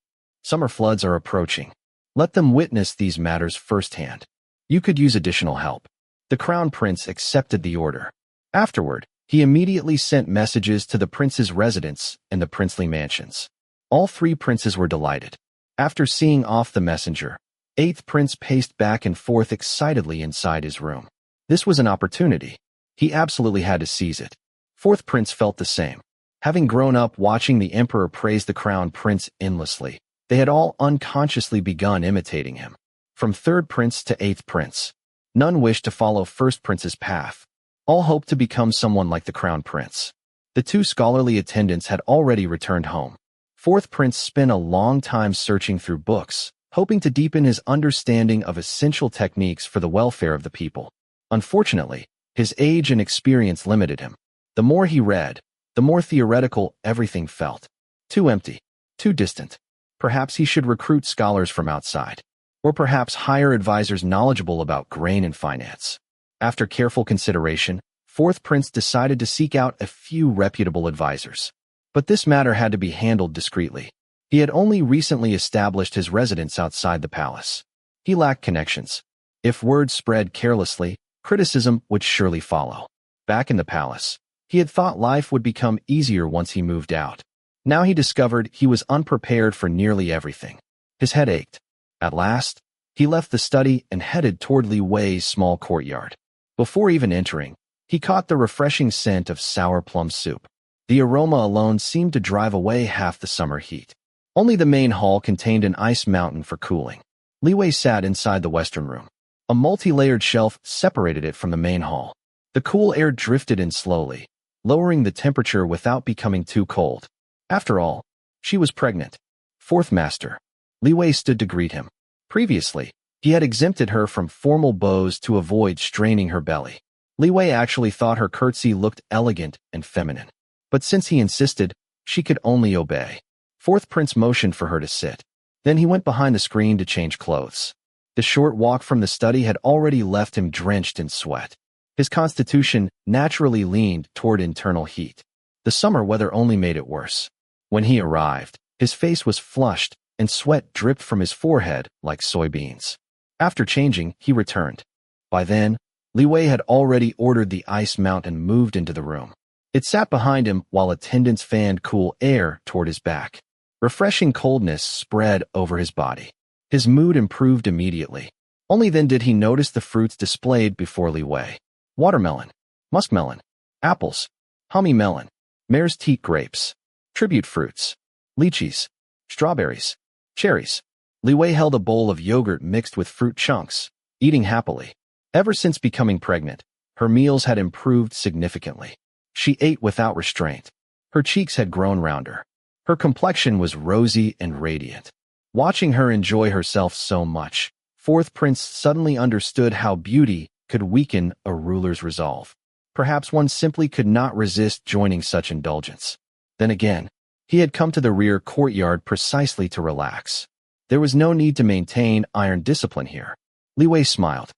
Summer floods are approaching. Let them witness these matters firsthand. You could use additional help." The crown prince accepted the order. Afterward, he immediately sent messages to the prince's residence and the princely mansions. All 3 princes were delighted. After seeing off the messenger, 8th prince paced back and forth excitedly inside his room. This was an opportunity. He absolutely had to seize it. 4th prince felt the same. Having grown up watching the emperor praise the crown prince endlessly, they had all unconsciously begun imitating him. From 3rd prince to 8th prince, none wished to follow 1st prince's path. All hoped to become someone like the crown prince. The 2 scholarly attendants had already returned home. 4th prince spent a long time searching through books, hoping to deepen his understanding of essential techniques for the welfare of the people. Unfortunately, his age and experience limited him. The more he read, the more theoretical everything felt. Too empty, too distant. Perhaps he should recruit scholars from outside, or perhaps hire advisors knowledgeable about grain and finance. After careful consideration, 4th prince decided to seek out a few reputable advisors. But this matter had to be handled discreetly. He had only recently established his residence outside the palace. He lacked connections. If word spread carelessly, criticism would surely follow. Back in the palace, he had thought life would become easier once he moved out. Now he discovered he was unprepared for nearly everything. His head ached. At last, he left the study and headed toward Li Wei's small courtyard. Before even entering, he caught the refreshing scent of sour plum soup. The aroma alone seemed to drive away half the summer heat. Only the main hall contained an ice mountain for cooling. Li Wei sat inside the western room. A multi-layered shelf separated it from the main hall. The cool air drifted in slowly, lowering the temperature without becoming too cold. After all, she was pregnant. 4th master. Li Wei stood to greet him. Previously, he had exempted her from formal bows to avoid straining her belly. Li Wei actually thought her curtsy looked elegant and feminine. But since he insisted, she could only obey. 4th prince motioned for her to sit. Then he went behind the screen to change clothes. The short walk from the study had already left him drenched in sweat. His constitution naturally leaned toward internal heat. The summer weather only made it worse. When he arrived, his face was flushed and sweat dripped from his forehead like soybeans. After changing, he returned. By then, Li Wei had already ordered the ice mount and moved into the room. It sat behind him while attendants fanned cool air toward his back. Refreshing coldness spread over his body. His mood improved immediately. Only then did he notice the fruits displayed before Li Wei. Watermelon, muskmelon, apples, honey melon, mare's teat grapes, tribute fruits, lychees, strawberries, cherries. Li Wei held a bowl of yogurt mixed with fruit chunks, eating happily. Ever since becoming pregnant, her meals had improved significantly. She ate without restraint. Her cheeks had grown rounder. Her complexion was rosy and radiant. Watching her enjoy herself so much, 4th prince suddenly understood how beauty could weaken a ruler's resolve. Perhaps one simply could not resist joining such indulgence. Then again, he had come to the rear courtyard precisely to relax. There was no need to maintain iron discipline here. Li Wei smiled.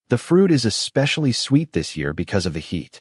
The fruit is especially sweet this year because of the heat.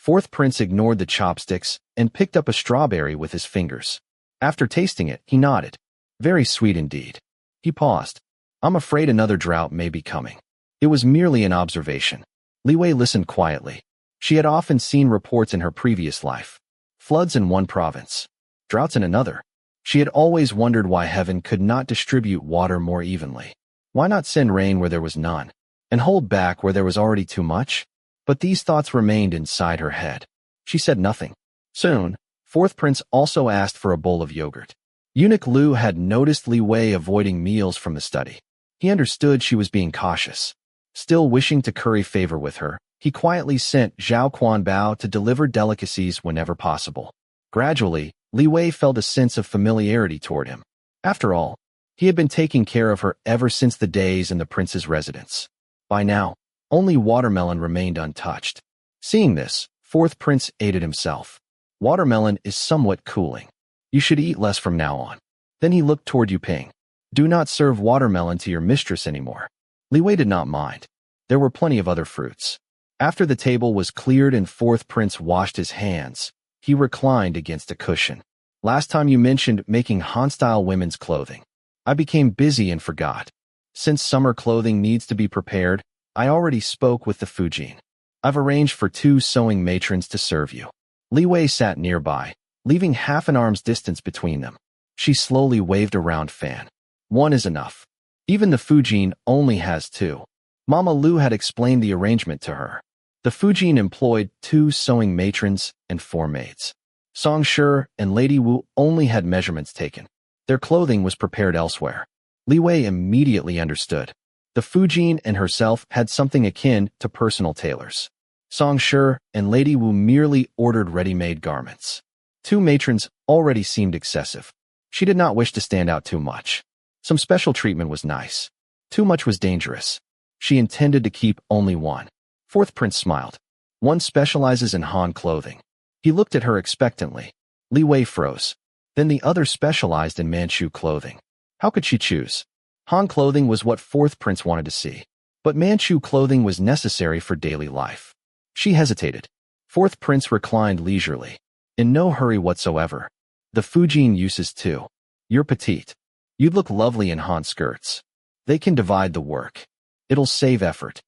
4th prince ignored the chopsticks and picked up a strawberry with his fingers. After tasting it, he nodded. Very sweet indeed. He paused. I'm afraid another drought may be coming. It was merely an observation. Li Wei listened quietly. She had often seen reports in her previous life. Floods in one province, droughts in another. She had always wondered why heaven could not distribute water more evenly. Why not send rain where there was none, and hold back where there was already too much? But these thoughts remained inside her head. She said nothing. Soon, fourth prince also asked for a bowl of yogurt. Eunuch Lu had noticed Li Wei avoiding meals from the study. He understood she was being cautious. Still wishing to curry favor with her, he quietly sent Zhao Quanbao to deliver delicacies whenever possible. Gradually, Li Wei felt a sense of familiarity toward him. After all, he had been taking care of her ever since the days in the prince's residence. By now, only watermelon remained untouched. Seeing this, fourth prince aided himself. Watermelon is somewhat cooling. You should eat less from now on. Then he looked toward Yu Ping. Do not serve watermelon to your mistress anymore. Li Wei did not mind. There were plenty of other fruits. After the table was cleared and fourth prince washed his hands, he reclined against a cushion. Last time you mentioned making Han-style women's clothing. I became busy and forgot. Since summer clothing needs to be prepared, I already spoke with the Fujin. I've arranged for 2 sewing matrons to serve you. Li Wei sat nearby, leaving half an arm's distance between them. She slowly waved a round fan. 1 is enough. Even the Fujin only has 2. Mama Lu had explained the arrangement to her. The Fujin employed 2 sewing matrons and 4 maids. Song Shi and Lady Wu only had measurements taken. Their clothing was prepared elsewhere. Li Wei immediately understood. The Fujin and herself had something akin to personal tailors. Song Shi and Lady Wu merely ordered ready-made garments. 2 matrons already seemed excessive. She did not wish to stand out too much. Some special treatment was nice. Too much was dangerous. She intended to keep only 1. Fourth prince smiled. 1 specializes in Han clothing. He looked at her expectantly. Li Wei froze. Then the other specialized in Manchu clothing. How could she choose? Han clothing was what fourth prince wanted to see. But Manchu clothing was necessary for daily life. She hesitated. Fourth prince reclined leisurely. In no hurry whatsoever. The Fujin uses too. You're petite. You'd look lovely in Han skirts. They can divide the work. It'll save effort.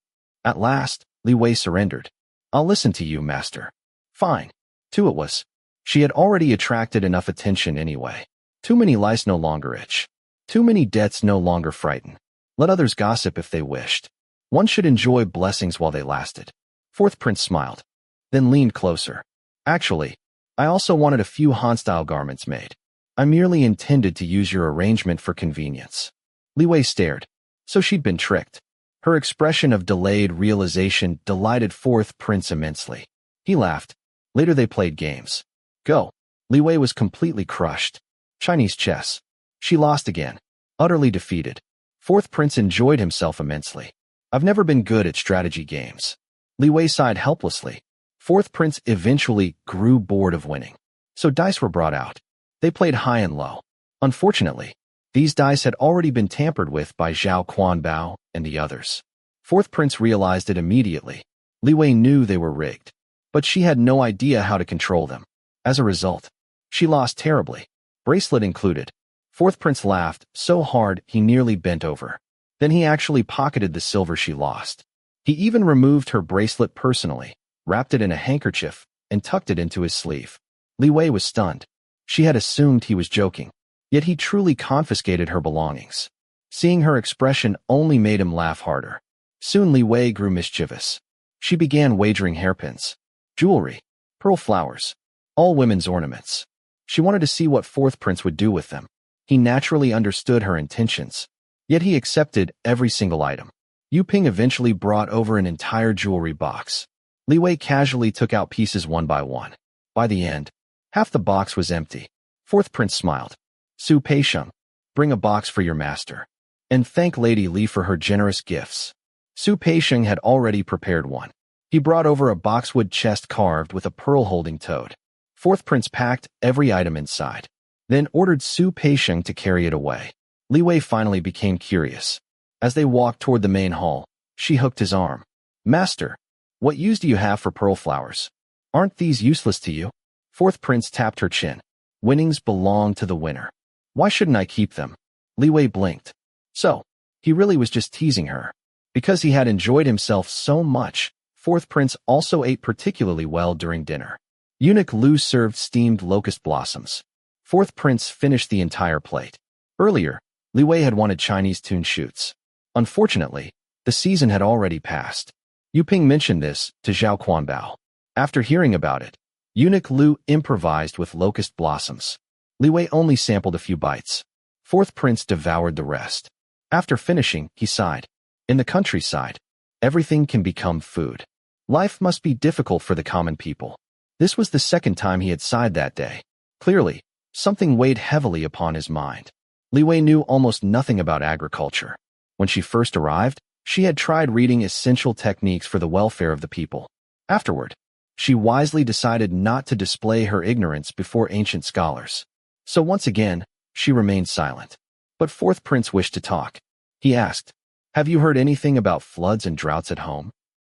At last, Li Wei surrendered. I'll listen to you, master. Fine. 2 it was. She had already attracted enough attention anyway. Too many lice no longer itch. Too many debts no longer frighten. Let others gossip if they wished. One should enjoy blessings while they lasted. Fourth prince smiled. Then leaned closer. Actually, I also wanted a few Han-style garments made. I merely intended to use your arrangement for convenience. Li Wei stared. So she'd been tricked. Her expression of delayed realization delighted fourth prince immensely. He laughed. Later they played games. Go. Li Wei was completely crushed. Chinese chess. She lost again. Utterly defeated. Fourth prince enjoyed himself immensely. I've never been good at strategy games. Li Wei sighed helplessly. Fourth prince eventually grew bored of winning. So dice were brought out. They played high and low. Unfortunately, these dice had already been tampered with by Zhao Quanbao and the others. Fourth prince realized it immediately. Li Wei knew they were rigged, but she had no idea how to control them. As a result, she lost terribly, bracelet included. Fourth prince laughed so hard he nearly bent over. Then he actually pocketed the silver she lost. He even removed her bracelet personally, wrapped it in a handkerchief, and tucked it into his sleeve. Li Wei was stunned. She had assumed he was joking, yet he truly confiscated her belongings. Seeing her expression only made him laugh harder. Soon Li Wei grew mischievous. She began wagering hairpins, jewelry, pearl flowers, all women's ornaments. She wanted to see what fourth prince would do with them. He naturally understood her intentions, yet he accepted every single item. Yu Ping eventually brought over an entire jewelry box. Li Wei casually took out pieces one by one. By the end, half the box was empty. Fourth prince smiled. Su Peisheng, bring a box for your master. And thank Lady Li for her generous gifts. Su Peisheng had already prepared one. He brought over a boxwood chest carved with a pearl-holding toad. Fourth prince packed every item inside, then ordered Su Peisheng to carry it away. Li Wei finally became curious. As they walked toward the main hall, she hooked his arm. Master, what use do you have for pearl flowers? Aren't these useless to you? Fourth prince tapped her chin. Winnings belong to the winner. Why shouldn't I keep them? Li Wei blinked. So, he really was just teasing her. Because he had enjoyed himself so much, fourth prince also ate particularly well during dinner. Eunuch Lu served steamed locust blossoms. Fourth prince finished the entire plate. Earlier, Li Wei had wanted Chinese tune shoots. Unfortunately, the season had already passed. Yu Ping mentioned this to Zhao Quanbao. After hearing about it, eunuch Lu improvised with locust blossoms. Li Wei only sampled a few bites. Fourth prince devoured the rest. After finishing, he sighed. In the countryside, everything can become food. Life must be difficult for the common people. This was the second time he had sighed that day. Clearly, something weighed heavily upon his mind. Li Wei knew almost nothing about agriculture. When she first arrived, she had tried reading essential techniques for the welfare of the people. Afterward, she wisely decided not to display her ignorance before ancient scholars. So once again, she remained silent. But fourth prince wished to talk. He asked, "Have you heard anything about floods and droughts at home?"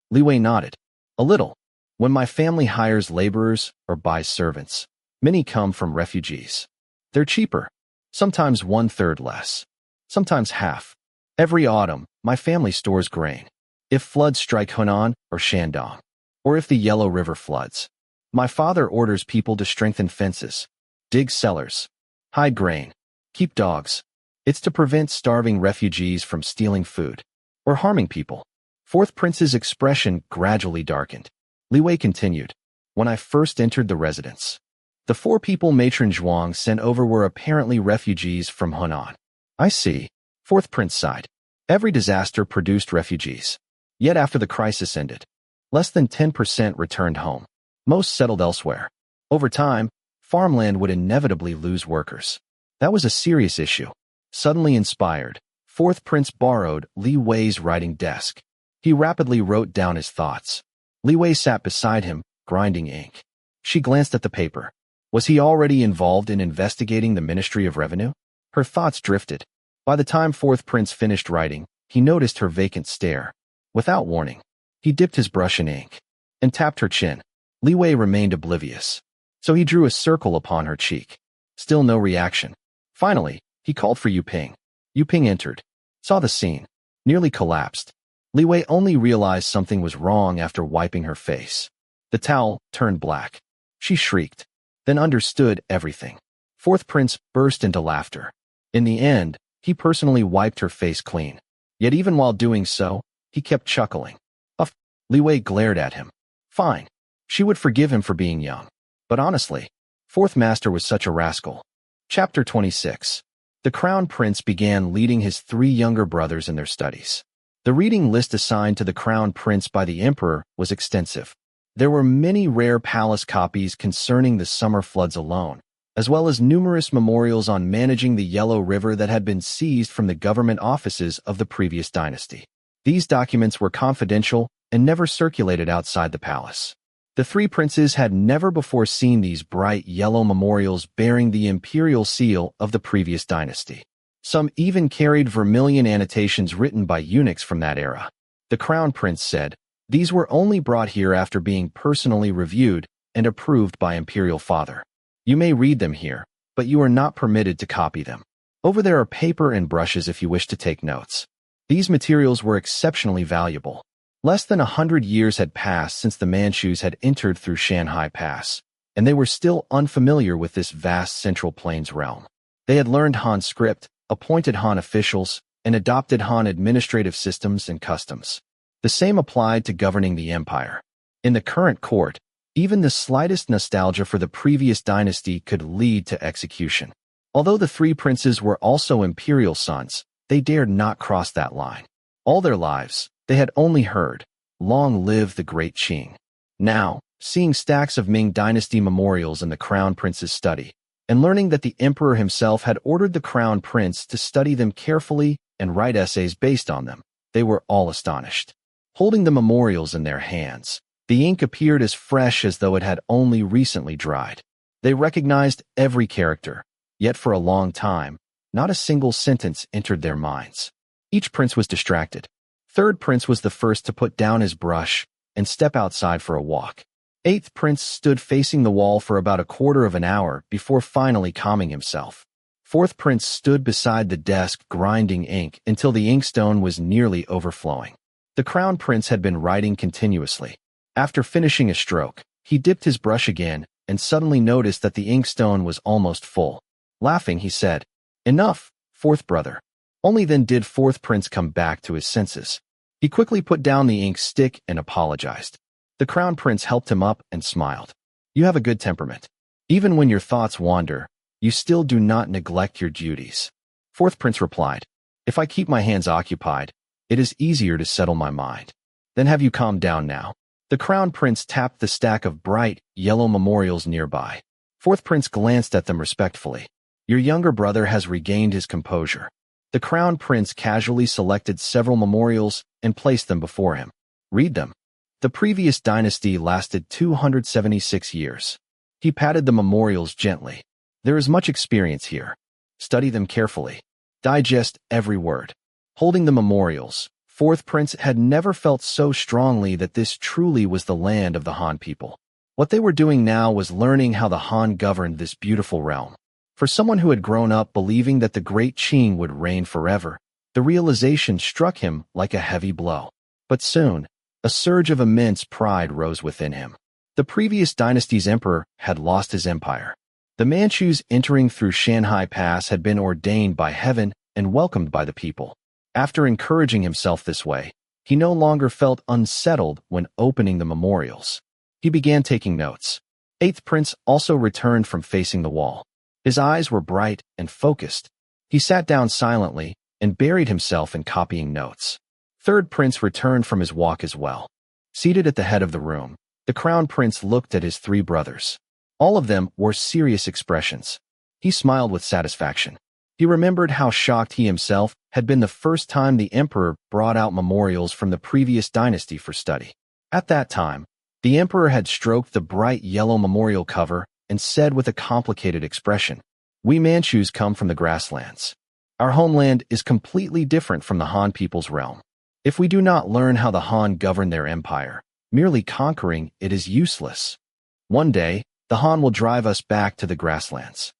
Li Wei nodded. "A little. When my family hires laborers or buys servants, many come from refugees. They're cheaper, sometimes 1/3 less, sometimes half. Every autumn, my family stores grain. If floods strike Hunan or Shandong, or if the Yellow River floods, my father orders people to strengthen fences, dig cellars, hide grain, keep dogs. It's to prevent starving refugees from stealing food or harming people." Fourth prince's expression gradually darkened. Li Wei continued, "When I first entered the residence, the 4 people Matron Zhuang sent over were apparently refugees from Hunan." "I see." Fourth prince sighed. Every disaster produced refugees. Yet after the crisis ended, less than 10% returned home. Most settled elsewhere. Over time, farmland would inevitably lose workers. That was a serious issue. Suddenly inspired, fourth prince borrowed Li Wei's writing desk. He rapidly wrote down his thoughts. Li Wei sat beside him, grinding ink. She glanced at the paper. Was he already involved in investigating the Ministry of Revenue? Her thoughts drifted. By the time fourth prince finished writing, he noticed her vacant stare. Without warning, he dipped his brush in ink and tapped her chin. Li Wei remained oblivious, so he drew a circle upon her cheek. Still no reaction. Finally, he called for Yu Ping. Yu Ping entered, saw the scene, nearly collapsed. Li Wei only realized something was wrong after wiping her face. The towel turned black. She shrieked, then understood everything. Fourth prince burst into laughter. In the end, he personally wiped her face clean. Yet even while doing so, he kept chuckling. Li Wei glared at him. Fine. She would forgive him for being young. But honestly, fourth master was such a rascal. Chapter 26. The crown prince began leading his 3 younger brothers in their studies. The reading list assigned to the crown prince by the emperor was extensive. There were many rare palace copies concerning the summer floods alone, as well as numerous memorials on managing the Yellow River that had been seized from the government offices of the previous dynasty. These documents were confidential and never circulated outside the palace. The 3 princes had never before seen these bright yellow memorials bearing the imperial seal of the previous dynasty. Some even carried vermilion annotations written by eunuchs from that era. The crown prince said, "These were only brought here after being personally reviewed and approved by imperial father. You may read them here, but you are not permitted to copy them. Over there are paper and brushes if you wish to take notes." These materials were exceptionally valuable. Less than 100 years had passed since the Manchus had entered through Shanhai Pass, and they were still unfamiliar with this vast Central Plains realm. They had learned Han script, appointed Han officials, and adopted Han administrative systems and customs. The same applied to governing the empire. In the current court, even the slightest nostalgia for the previous dynasty could lead to execution. Although the 3 princes were also imperial sons, they dared not cross that line. All their lives, they had only heard, "Long live the great Qing." Now, seeing stacks of Ming dynasty memorials in the crown prince's study, and learning that the emperor himself had ordered the crown prince to study them carefully and write essays based on them, they were all astonished. Holding the memorials in their hands, the ink appeared as fresh as though it had only recently dried. They recognized every character, yet for a long time, not a single sentence entered their minds. Each prince was distracted. Third prince was the first to put down his brush and step outside for a walk. Eighth prince stood facing the wall for about a quarter of an hour before finally calming himself. Fourth prince stood beside the desk grinding ink until the inkstone was nearly overflowing. The crown prince had been writing continuously. After finishing a stroke, he dipped his brush again and suddenly noticed that the inkstone was almost full. Laughing, he said, "Enough, fourth brother. Only then did fourth prince come back to his senses. He quickly put down the ink stick and apologized. The crown prince helped him up and smiled. You have a good temperament. Even when your thoughts wander, you still do not neglect your duties. Fourth prince replied, if I keep my hands occupied, it is easier to settle my mind. Then have you calmed down now? The crown prince tapped the stack of bright, yellow memorials nearby. Fourth prince glanced at them respectfully. Your younger brother has regained his composure. The crown prince casually selected several memorials and placed them before him. Read them. The previous dynasty lasted 276 years. He patted the memorials gently. There is much experience here. Study them carefully. Digest every word. Holding the memorials, fourth prince had never felt so strongly that this truly was the land of the Han people. What they were doing now was learning how the Han governed this beautiful realm. For someone who had grown up believing that the great Qing would reign forever, the realization struck him like a heavy blow. But soon, a surge of immense pride rose within him. The previous dynasty's emperor had lost his empire. The Manchus entering through Shanhai Pass had been ordained by heaven and welcomed by the people. After encouraging himself this way, he no longer felt unsettled when opening the memorials. He began taking notes. Eighth prince also returned from facing the wall. His eyes were bright and focused. He sat down silently and buried himself in copying notes. Third prince returned from his walk as well. Seated at the head of the room, the crown prince looked at his three brothers. All of them wore serious expressions. He smiled with satisfaction. He remembered how shocked he himself had been the first time the emperor brought out memorials from the previous dynasty for study. At that time, the emperor had stroked the bright yellow memorial cover and said with a complicated expression, "We Manchus come from the grasslands. Our homeland is completely different from the Han people's realm. If we do not learn how the Han govern their empire, merely conquering it is useless. One day, the Han will drive us back to the grasslands."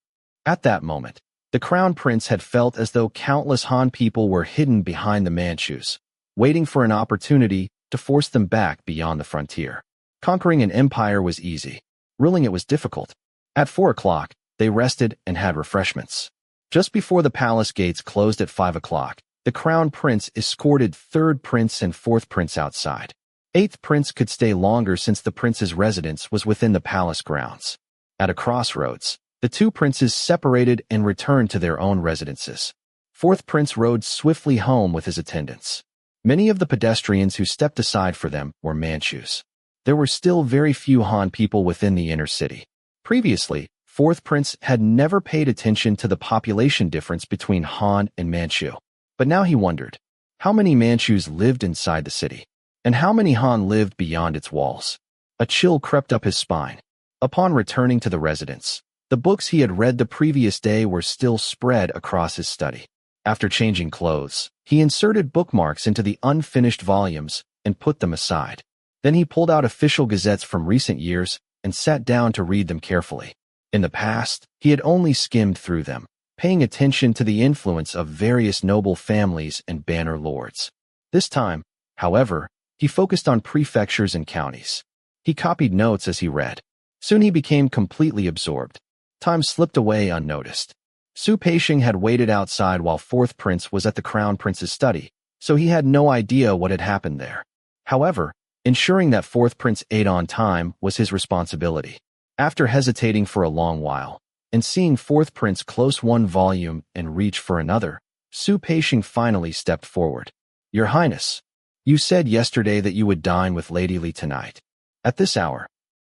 At that moment, the crown prince had felt as though countless Han people were hidden behind the Manchus, waiting for an opportunity to force them back beyond the frontier. Conquering an empire was easy. Ruling it was difficult. At 4 o'clock, they rested and had refreshments. Just before the palace gates closed at 5 o'clock, the crown prince escorted third prince and fourth prince outside. Eighth prince could stay longer since the prince's residence was within the palace grounds. At a crossroads, the two princes separated and returned to their own residences. Fourth prince rode swiftly home with his attendants. Many of the pedestrians who stepped aside for them were Manchus. There were still very few Han people within the inner city. Previously, fourth prince had never paid attention to the population difference between Han and Manchu. But now he wondered, how many Manchus lived inside the city? And how many Han lived beyond its walls? A chill crept up his spine. Upon returning to the residence, the books he had read the previous day were still spread across his study. After changing clothes, he inserted bookmarks into the unfinished volumes and put them aside. Then he pulled out official gazettes from recent years and sat down to read them carefully. In the past, he had only skimmed through them, paying attention to the influence of various noble families and banner lords. This time, however, he focused on prefectures and counties. He copied notes as he read. Soon he became completely absorbed. Time slipped away unnoticed. Su Peixing had waited outside while fourth prince was at the crown prince's study, so he had no idea what had happened there. However, ensuring that fourth prince ate on time was his responsibility. After hesitating for a long while, and seeing fourth prince close one volume and reach for another, Su Peixing finally stepped forward. "Your Highness, you said yesterday that you would dine with Lady Li tonight. At this hour."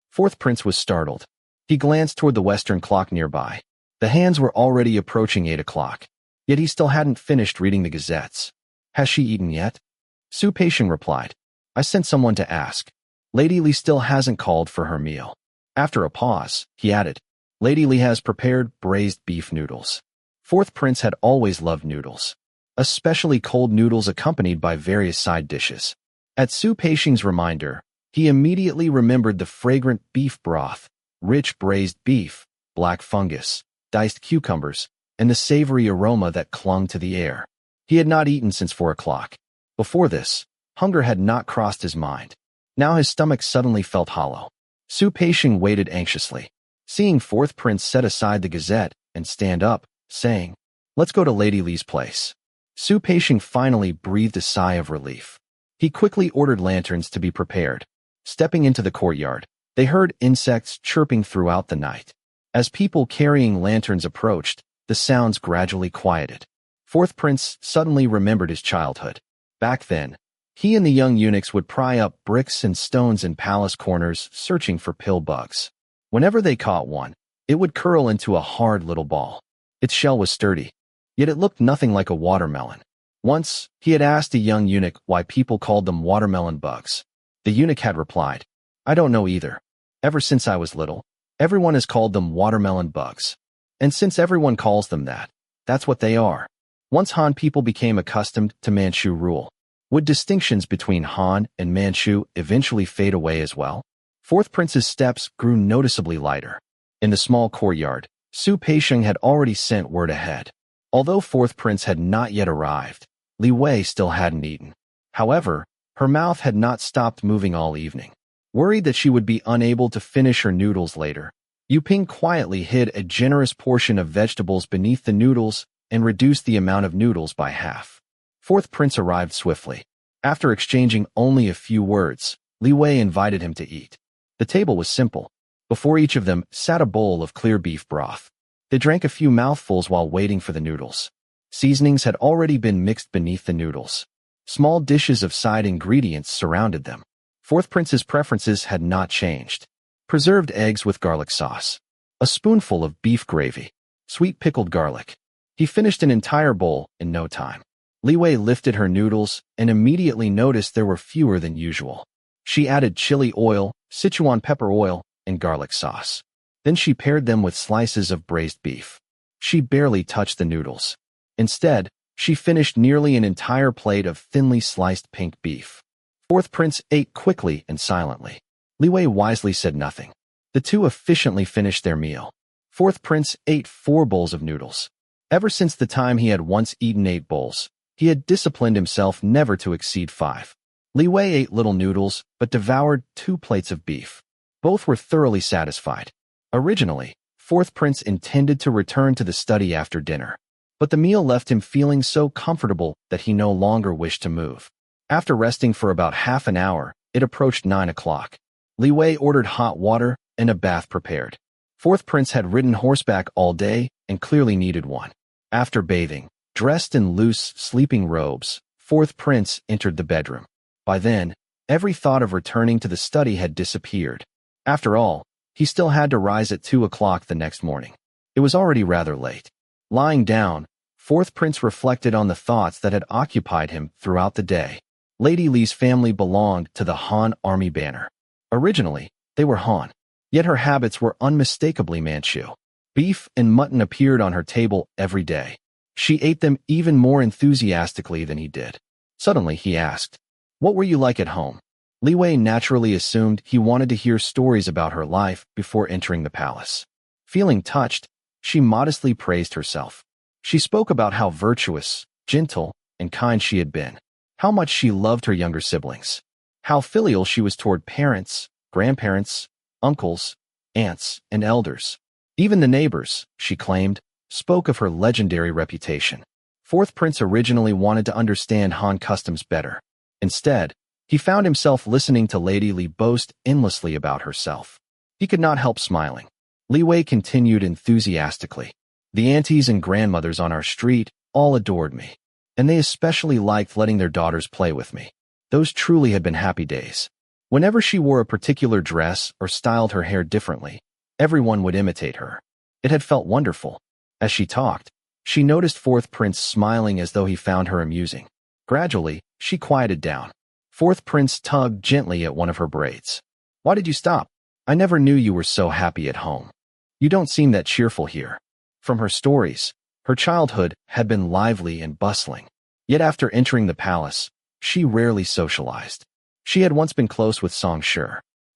Fourth prince was startled. He glanced toward the western clock nearby. The hands were already approaching 8 o'clock, yet he still hadn't finished reading the gazettes. "Has she eaten yet?" Su Peixing replied. "I sent someone to ask. Lady Li still hasn't called for her meal." After a pause, he added, "Lady Li has prepared braised beef noodles." Fourth prince had always loved noodles, especially cold noodles accompanied by various side dishes. At Su Peixing's reminder, he immediately remembered the fragrant beef broth, rich braised beef, black fungus, diced cucumbers, and the savory aroma that clung to the air. He had not eaten since 4 o'clock. Before this, hunger had not crossed his mind. Now his stomach suddenly felt hollow. Su Peixing waited anxiously, seeing fourth prince set aside the gazette and stand up, saying, "Let's go to Lady Li's place." Su Peixing finally breathed a sigh of relief. He quickly ordered lanterns to be prepared. Stepping into the courtyard, they heard insects chirping throughout the night. As people carrying lanterns approached, the sounds gradually quieted. Fourth Prince suddenly remembered his childhood. Back then, he and the young eunuchs would pry up bricks and stones in palace corners searching for pill bugs. Whenever they caught one, it would curl into a hard little ball. Its shell was sturdy, yet it looked nothing like a watermelon. Once, he had asked a young eunuch why people called them watermelon bugs. The eunuch had replied, "I don't know either. Ever since I was little, everyone has called them watermelon bugs. And since everyone calls them that, that's what they are." Once Han people became accustomed to Manchu rule, would distinctions between Han and Manchu eventually fade away as well? Fourth Prince's steps grew noticeably lighter. In the small courtyard, Su Peixing had already sent word ahead. Although Fourth Prince had not yet arrived, Li Wei still hadn't eaten. However, her mouth had not stopped moving all evening. Worried that she would be unable to finish her noodles later, Yu Ping quietly hid a generous portion of vegetables beneath the noodles and reduced the amount of noodles by half. Fourth Prince arrived swiftly. After exchanging only a few words, Li Wei invited him to eat. The table was simple. Before each of them sat a bowl of clear beef broth. They drank a few mouthfuls while waiting for the noodles. Seasonings had already been mixed beneath the noodles. Small dishes of side ingredients surrounded them. Fourth Prince's preferences had not changed. Preserved eggs with garlic sauce. A spoonful of beef gravy. Sweet pickled garlic. He finished an entire bowl in no time. Li Wei lifted her noodles and immediately noticed there were fewer than usual. She added chili oil, Sichuan pepper oil, and garlic sauce. Then she paired them with slices of braised beef. She barely touched the noodles. Instead, she finished nearly an entire plate of thinly sliced pink beef. Fourth Prince ate quickly and silently. Li Wei wisely said nothing. The two efficiently finished their meal. Fourth Prince ate 4 bowls of noodles. Ever since the time he had once eaten 8 bowls, he had disciplined himself never to exceed 5. Li Wei ate little noodles, but devoured 2 plates of beef. Both were thoroughly satisfied. Originally, Fourth Prince intended to return to the study after dinner, but the meal left him feeling so comfortable that he no longer wished to move. After resting for about half an hour, it approached 9 o'clock. Li Wei ordered hot water and a bath prepared. Fourth Prince had ridden horseback all day and clearly needed one. After bathing, dressed in loose, sleeping robes, Fourth Prince entered the bedroom. By then, every thought of returning to the study had disappeared. After all, he still had to rise at 2 o'clock the next morning. It was already rather late. Lying down, Fourth Prince reflected on the thoughts that had occupied him throughout the day. Lady Li's family belonged to the Han army banner. Originally, they were Han, yet her habits were unmistakably Manchu. Beef and mutton appeared on her table every day. She ate them even more enthusiastically than he did. Suddenly, he asked, "What were you like at home?" Li Wei naturally assumed he wanted to hear stories about her life before entering the palace. Feeling touched, she modestly praised herself. She spoke about how virtuous, gentle, and kind she had been, how much she loved her younger siblings, how filial she was toward parents, grandparents, uncles, aunts, and elders. Even the neighbors, she claimed, spoke of her legendary reputation. Fourth Prince originally wanted to understand Han customs better. Instead, he found himself listening to Lady Li boast endlessly about herself. He could not help smiling. Li Wei continued enthusiastically. "The aunties and grandmothers on our street all adored me, and they especially liked letting their daughters play with me. Those truly had been happy days. Whenever she wore a particular dress or styled her hair differently, everyone would imitate her. It had felt wonderful." As she talked, she noticed Fourth Prince smiling as though he found her amusing. Gradually, she quieted down. Fourth Prince tugged gently at one of her braids. "Why did you stop? I never knew you were so happy at home. You don't seem that cheerful here." From her stories, her childhood had been lively and bustling. Yet after entering the palace, she rarely socialized. She had once been close with Song Shi.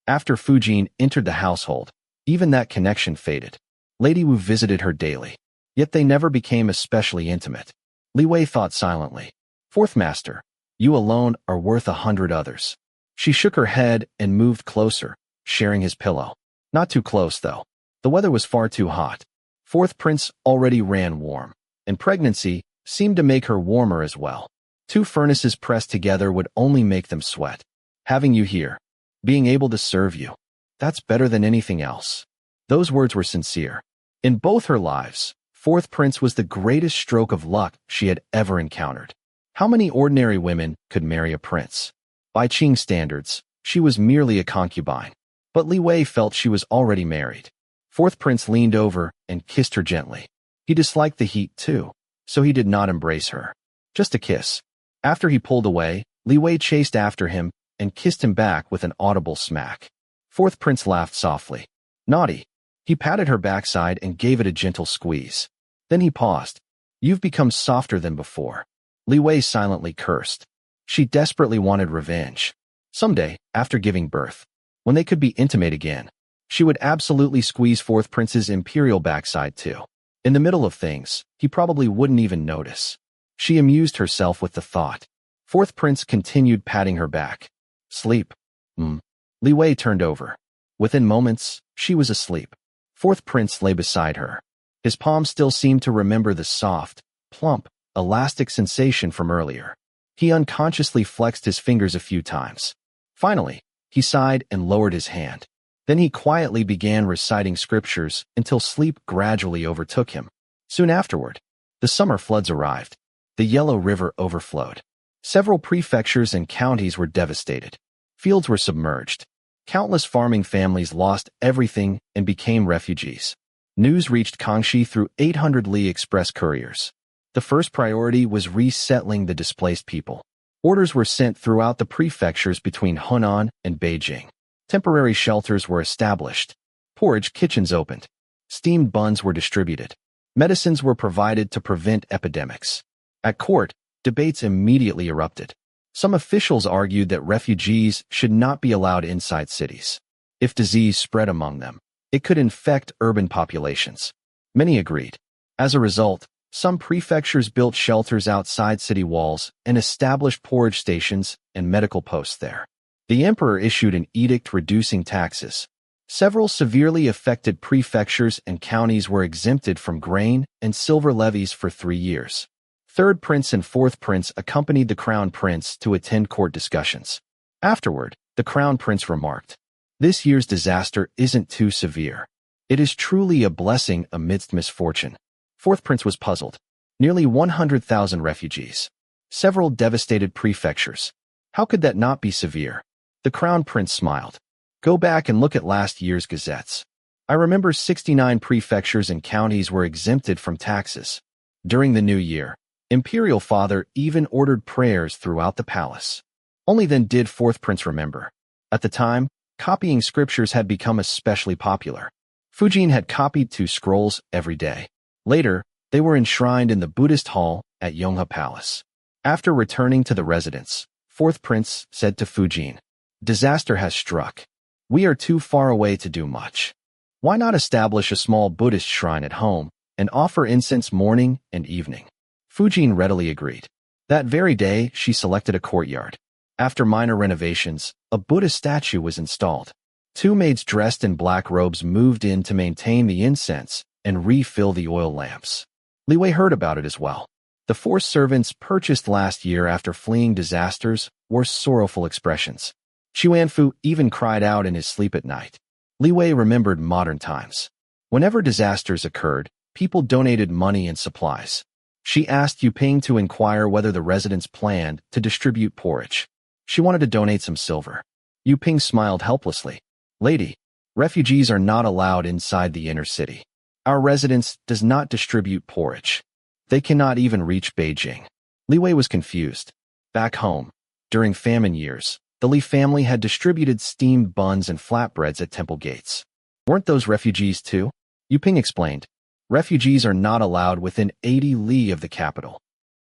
After Fujin entered the household, even that connection faded. Lady Wu visited her daily, yet they never became especially intimate. Li Wei thought silently. "Fourth Master, you alone are worth 100 others." She shook her head and moved closer, sharing his pillow. Not too close, though. The weather was far too hot. Fourth Prince already ran warm, and pregnancy seemed to make her warmer as well. Two furnaces pressed together would only make them sweat. Having you here, being able to serve you, that's better than anything else. Those words were sincere. In both her lives, fourth prince was the greatest stroke of luck she had ever encountered. How many ordinary women could marry a prince? By Qing standards, she was merely a concubine. But Li Wei felt she was already married. Fourth prince leaned over and kissed her gently. He disliked the heat too, so he did not embrace her. Just a kiss. After he pulled away, Li Wei chased after him and kissed him back with an audible smack. Fourth prince laughed softly. Naughty. He patted her backside and gave it a gentle squeeze. Then he paused. You've become softer than before. Li Wei silently cursed. She desperately wanted revenge. Someday, after giving birth, when they could be intimate again, she would absolutely squeeze fourth prince's imperial backside too. In the middle of things, he probably wouldn't even notice. She amused herself with the thought. Fourth prince continued patting her back. Sleep. Li Wei turned over. Within moments, she was asleep. Fourth prince lay beside her. His palm still seemed to remember the soft, plump, elastic sensation from earlier. He unconsciously flexed his fingers a few times. Finally, he sighed and lowered his hand. Then he quietly began reciting scriptures until sleep gradually overtook him. Soon afterward, the summer floods arrived. The Yellow River overflowed. Several prefectures and counties were devastated. Fields were submerged. Countless farming families lost everything and became refugees. News reached Kangxi through 800 Li express couriers. The first priority was resettling the displaced people. Orders were sent throughout the prefectures between Hunan and Beijing. Temporary shelters were established. Porridge kitchens opened. Steamed buns were distributed. Medicines were provided to prevent epidemics. At court, debates immediately erupted. Some officials argued that refugees should not be allowed inside cities. If disease spread among them, it could infect urban populations. Many agreed. As a result, some prefectures built shelters outside city walls and established porridge stations and medical posts there. The emperor issued an edict reducing taxes. Several severely affected prefectures and counties were exempted from grain and silver levies for 3 years. Third prince and fourth prince accompanied the crown prince to attend court discussions. Afterward, the crown prince remarked, "This year's disaster isn't too severe. It is truly a blessing amidst misfortune." Fourth prince was puzzled. Nearly 100,000 refugees. Several devastated prefectures. How could that not be severe? The crown prince smiled. Go back and look at last year's gazettes. I remember 69 prefectures and counties were exempted from taxes. During the new year, Imperial Father even ordered prayers throughout the palace. Only then did fourth prince remember. At the time, copying scriptures had become especially popular. Fujin had copied 2 scrolls every day. Later, they were enshrined in the Buddhist hall at Yonghe Palace. After returning to the residence, fourth prince said to Fujin, "Disaster has struck. We are too far away to do much. Why not establish a small Buddhist shrine at home and offer incense morning and evening?" Fujin readily agreed. That very day, she selected a courtyard. After minor renovations, a Buddhist statue was installed. 2 maids dressed in black robes moved in to maintain the incense and refill the oil lamps. Li Wei heard about it as well. The 4 servants purchased last year after fleeing disasters wore sorrowful expressions. Xuanfu even cried out in his sleep at night. Li Wei remembered modern times. Whenever disasters occurred, people donated money and supplies. She asked Yu Ping to inquire whether the residents planned to distribute porridge. She wanted to donate some silver. Yu Ping smiled helplessly. "Lady, refugees are not allowed inside the inner city. Our residence does not distribute porridge. They cannot even reach Beijing." Li Wei was confused. Back home, during famine years, the Li family had distributed steamed buns and flatbreads at temple gates. Weren't those refugees too? Yu Ping explained. Refugees are not allowed within 80 li of the capital.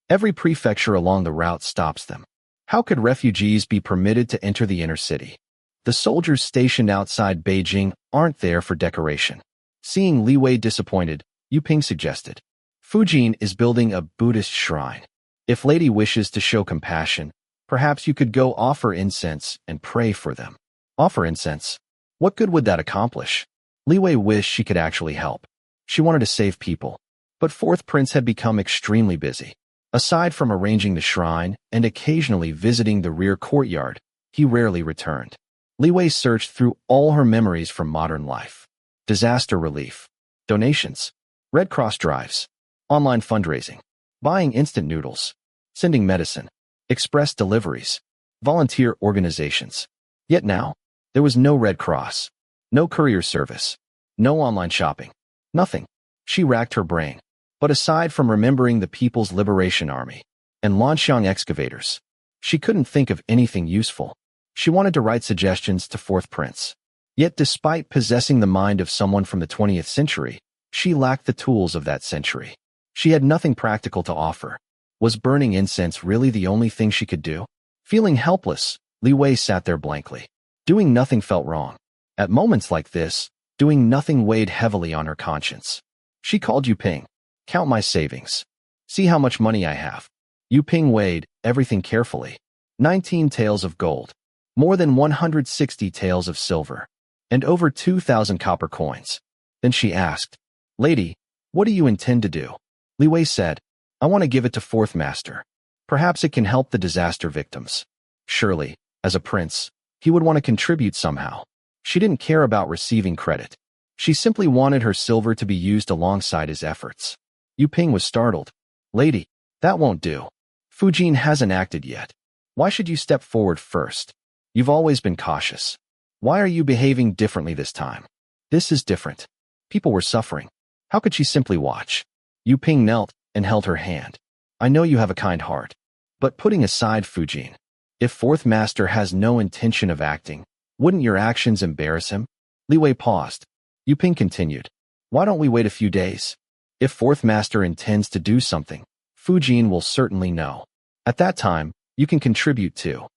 Every prefecture along the route stops them. How could refugees be permitted to enter the inner city? The soldiers stationed outside Beijing aren't there for decoration. Seeing Li Wei disappointed, Yu Ping suggested, "Fujin is building a Buddhist shrine. If lady wishes to show compassion, perhaps you could go offer incense and pray for them." Offer incense? What good would that accomplish? Li Wei wished she could actually help. She wanted to save people. But fourth prince had become extremely busy. Aside from arranging the shrine and occasionally visiting the rear courtyard, he rarely returned. Li Wei searched through all her memories from modern life. Disaster relief, donations, Red Cross drives, online fundraising, buying instant noodles, sending medicine, express deliveries, volunteer organizations. Yet now, there was no Red Cross, no courier service, no online shopping, nothing. She racked her brain. But aside from remembering the People's Liberation Army and Lanxiang excavators, she couldn't think of anything useful. She wanted to write suggestions to Fourth Prince. Yet despite possessing the mind of someone from the 20th century, she lacked the tools of that century. She had nothing practical to offer. Was burning incense really the only thing she could do? Feeling helpless, Li Wei sat there blankly. Doing nothing felt wrong. At moments like this, doing nothing weighed heavily on her conscience. She called Yu Ping. Count my savings. See how much money I have. Yu Ping weighed everything carefully. 19 taels of gold, more than 160 taels of silver, and over 2,000 copper coins. Then she asked, "Lady, what do you intend to do?" Li Wei said, "I want to give it to Fourth Master. Perhaps it can help the disaster victims." Surely, as a prince, he would want to contribute somehow. She didn't care about receiving credit. She simply wanted her silver to be used alongside his efforts. Yu Ping was startled. "Lady, that won't do. Fujin hasn't acted yet. Why should you step forward first? You've always been cautious. Why are you behaving differently this time? This is different." People were suffering. How could she simply watch? Yu Ping knelt and held her hand. "I know you have a kind heart. But putting aside Fujin, if Fourth Master has no intention of acting, wouldn't your actions embarrass him?" Li Wei paused. Yu Ping continued, "Why don't we wait a few days? If Fourth Master intends to do something, Fujin will certainly know. At that time, you can contribute too."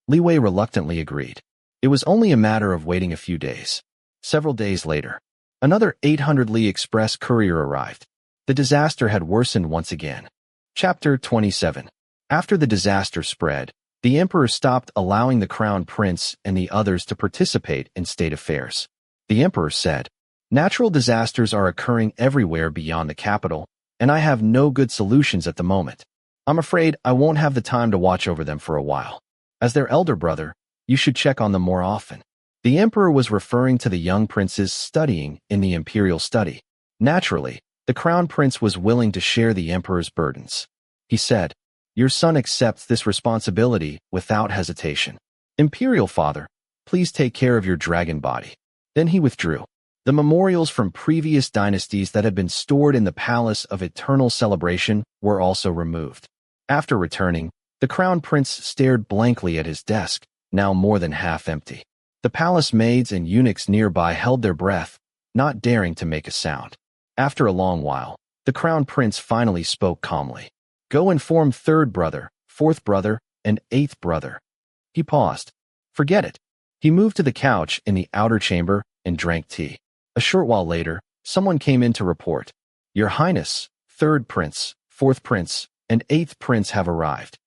Li Wei reluctantly agreed. It was only a matter of waiting a few days. Several days later, another 800 Li Express courier arrived. The disaster had worsened once again. Chapter 27. After the disaster spread, the emperor stopped allowing the crown prince and the others to participate in state affairs. The emperor said, "Natural disasters are occurring everywhere beyond the capital, and I have no good solutions at the moment. I'm afraid I won't have the time to watch over them for a while. As their elder brother, you should check on them more often." The emperor was referring to the young princes studying in the imperial study. Naturally, the crown prince was willing to share the emperor's burdens. He said, "Your son accepts this responsibility without hesitation. Imperial father, please take care of your dragon body." Then he withdrew. The memorials from previous dynasties that had been stored in the Palace of Eternal Celebration were also removed. After returning, the crown prince stared blankly at his desk, now more than half empty. The palace maids and eunuchs nearby held their breath, not daring to make a sound. After a long while, the crown prince finally spoke calmly. "Go inform third brother, fourth brother, and eighth brother." He paused. "Forget it." He moved to the couch in the outer chamber and drank tea. A short while later, someone came in to report, "Your Highness, third prince, fourth prince, and eighth prince have arrived."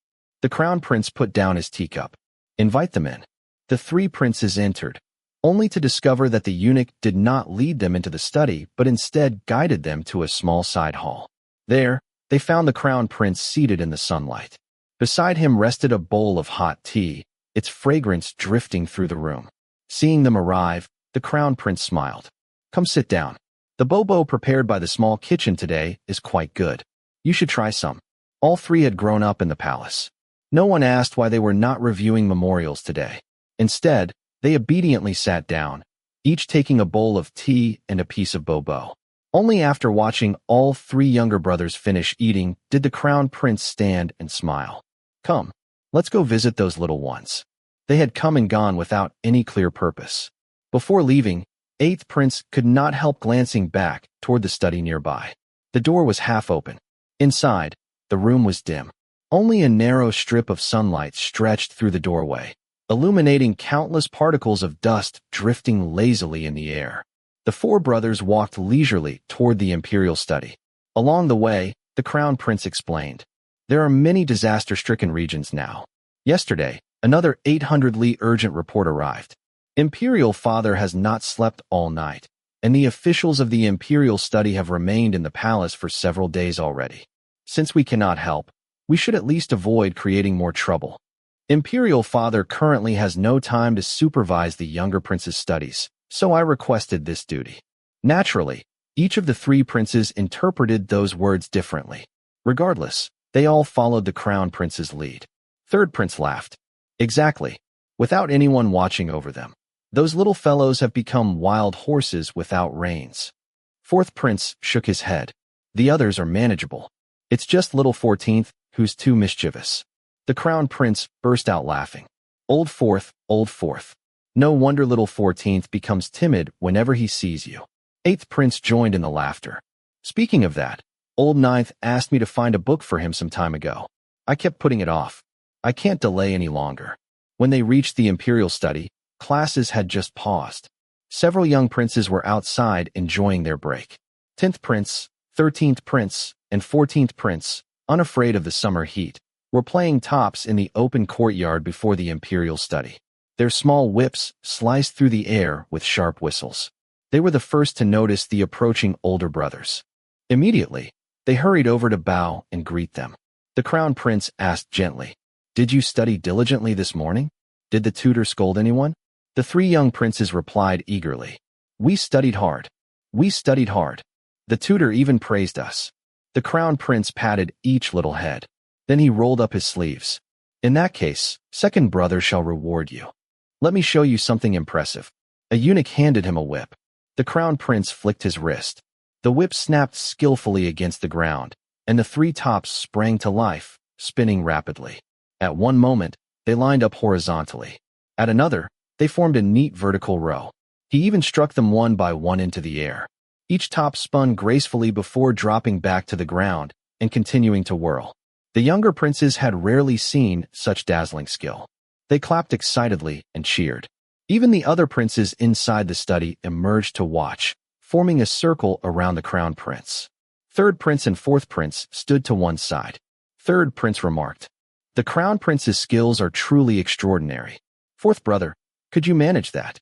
The crown prince put down his teacup. "Invite them in." The three princes entered, only to discover that the eunuch did not lead them into the study, but instead guided them to a small side hall. There, they found the crown prince seated in the sunlight. Beside him rested a bowl of hot tea, its fragrance drifting through the room. Seeing them arrive, the crown prince smiled. "Come sit down. The bobo prepared by the small kitchen today is quite good. You should try some." All three had grown up in the palace. No one asked why they were not reviewing memorials today. Instead, they obediently sat down, each taking a bowl of tea and a piece of bobo. Only after watching all three younger brothers finish eating did the crown prince stand and smile. "Come, let's go visit those little ones." They had come and gone without any clear purpose. Before leaving, eighth prince could not help glancing back toward the study nearby. The door was half open. Inside, the room was dim. Only a narrow strip of sunlight stretched through the doorway, illuminating countless particles of dust drifting lazily in the air. The four brothers walked leisurely toward the imperial study. Along the way, the crown prince explained, "There are many disaster-stricken regions now. Yesterday, another 800 Li urgent report arrived. Imperial father has not slept all night, and the officials of the imperial study have remained in the palace for several days already. Since we cannot help, We should at least avoid creating more trouble. Imperial father currently has no time to supervise the younger prince's studies, so I requested this duty. Naturally, each of the three princes interpreted those words differently. Regardless, they all followed the crown prince's lead. Third prince laughed. Exactly. Without anyone watching over them. Those little fellows have become wild horses without reins. Fourth prince shook his head. The others are manageable. It's just little 14th, who's too mischievous. The crown prince burst out laughing. Old fourth. No wonder little 14th becomes timid whenever he sees you. Eighth prince joined in the laughter. Speaking of that, old ninth asked me to find a book for him some time ago. I kept putting it off. I can't delay any longer. When they reached the imperial study, classes had just paused. Several young princes were outside enjoying their break. 10th prince, 13th prince, and 14th prince, unafraid of the summer heat, were playing tops in the open courtyard before the imperial study. Their small whips sliced through the air with sharp whistles. They were the first to notice the approaching older brothers. Immediately, they hurried over to bow and greet them. The crown prince asked gently, "Did you study diligently this morning? Did the tutor scold anyone?" The three young princes replied eagerly, "We studied hard. We studied hard. The tutor even praised us." The crown prince patted each little head. Then he rolled up his sleeves. "In that case, second brother shall reward you. Let me show you something impressive." A eunuch handed him a whip. The crown prince flicked his wrist. The whip snapped skillfully against the ground, and the three tops sprang to life, spinning rapidly. At one moment, they lined up horizontally. At another, they formed a neat vertical row. He even struck them one by one into the air. Each top spun gracefully before dropping back to the ground and continuing to whirl. The younger princes had rarely seen such dazzling skill. They clapped excitedly and cheered. Even the other princes inside the study emerged to watch, forming a circle around the crown prince. Third prince and fourth prince stood to one side. Third prince remarked, "The crown prince's skills are truly extraordinary. Fourth brother, could you manage that?"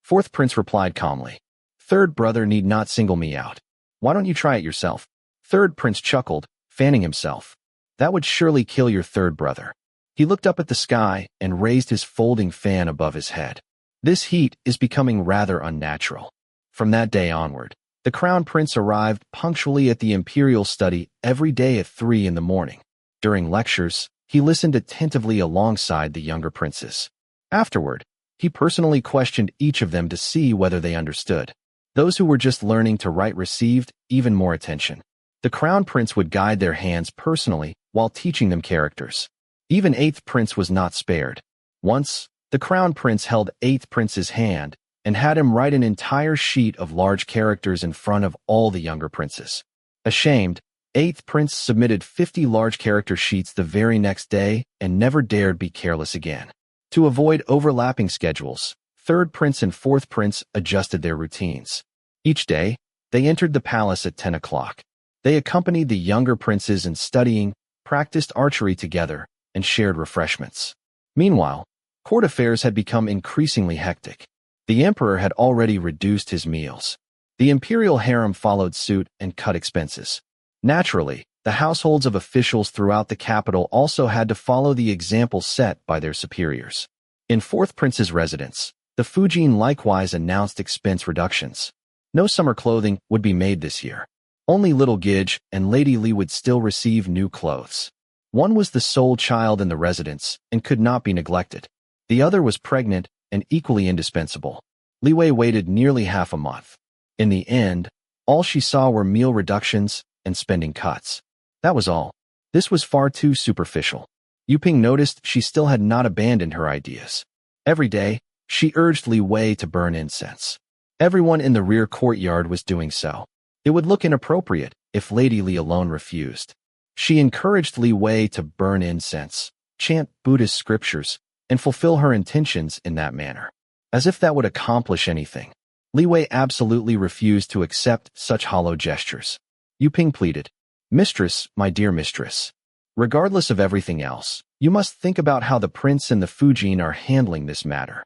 Fourth prince replied calmly, "Third brother need not single me out. Why don't you try it yourself?" Third prince chuckled, fanning himself. "That would surely kill your third brother." He looked up at the sky and raised his folding fan above his head. This heat is becoming rather unnatural. From that day onward, the crown prince arrived punctually at the imperial study every day at 3 in the morning. During lectures, he listened attentively alongside the younger princes. Afterward, he personally questioned each of them to see whether they understood. Those who were just learning to write received even more attention. The crown prince would guide their hands personally while teaching them characters. Even 8th prince was not spared. Once, the crown prince held 8th prince's hand and had him write an entire sheet of large characters in front of all the younger princes. Ashamed, 8th prince submitted 50 large character sheets the very next day and never dared be careless again. To avoid overlapping schedules, 3rd prince and 4th prince adjusted their routines. Each day, they entered the palace at 10 o'clock. They accompanied the younger princes in studying, practiced archery together, and shared refreshments. Meanwhile, court affairs had become increasingly hectic. The emperor had already reduced his meals. The imperial harem followed suit and cut expenses. Naturally, the households of officials throughout the capital also had to follow the example set by their superiors. In 4th prince's residence, the Fujin likewise announced expense reductions. No summer clothing would be made this year. Only little Gidge and Lady Li would still receive new clothes. One was the sole child in the residence and could not be neglected. The other was pregnant and equally indispensable. Li Wei waited nearly half a month. In the end, all she saw were meal reductions and spending cuts. That was all. This was far too superficial. Yu Ping noticed she still had not abandoned her ideas. Every day, she urged Li Wei to burn incense. Everyone in the rear courtyard was doing so. It would look inappropriate if Lady Li alone refused. She encouraged Li Wei to burn incense, chant Buddhist scriptures, and fulfill her intentions in that manner. As if that would accomplish anything. Li Wei absolutely refused to accept such hollow gestures. Yu Ping pleaded, "Mistress, my dear mistress, regardless of everything else, you must think about how the prince and the Fujin are handling this matter.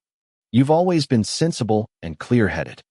You've always been sensible and clear-headed.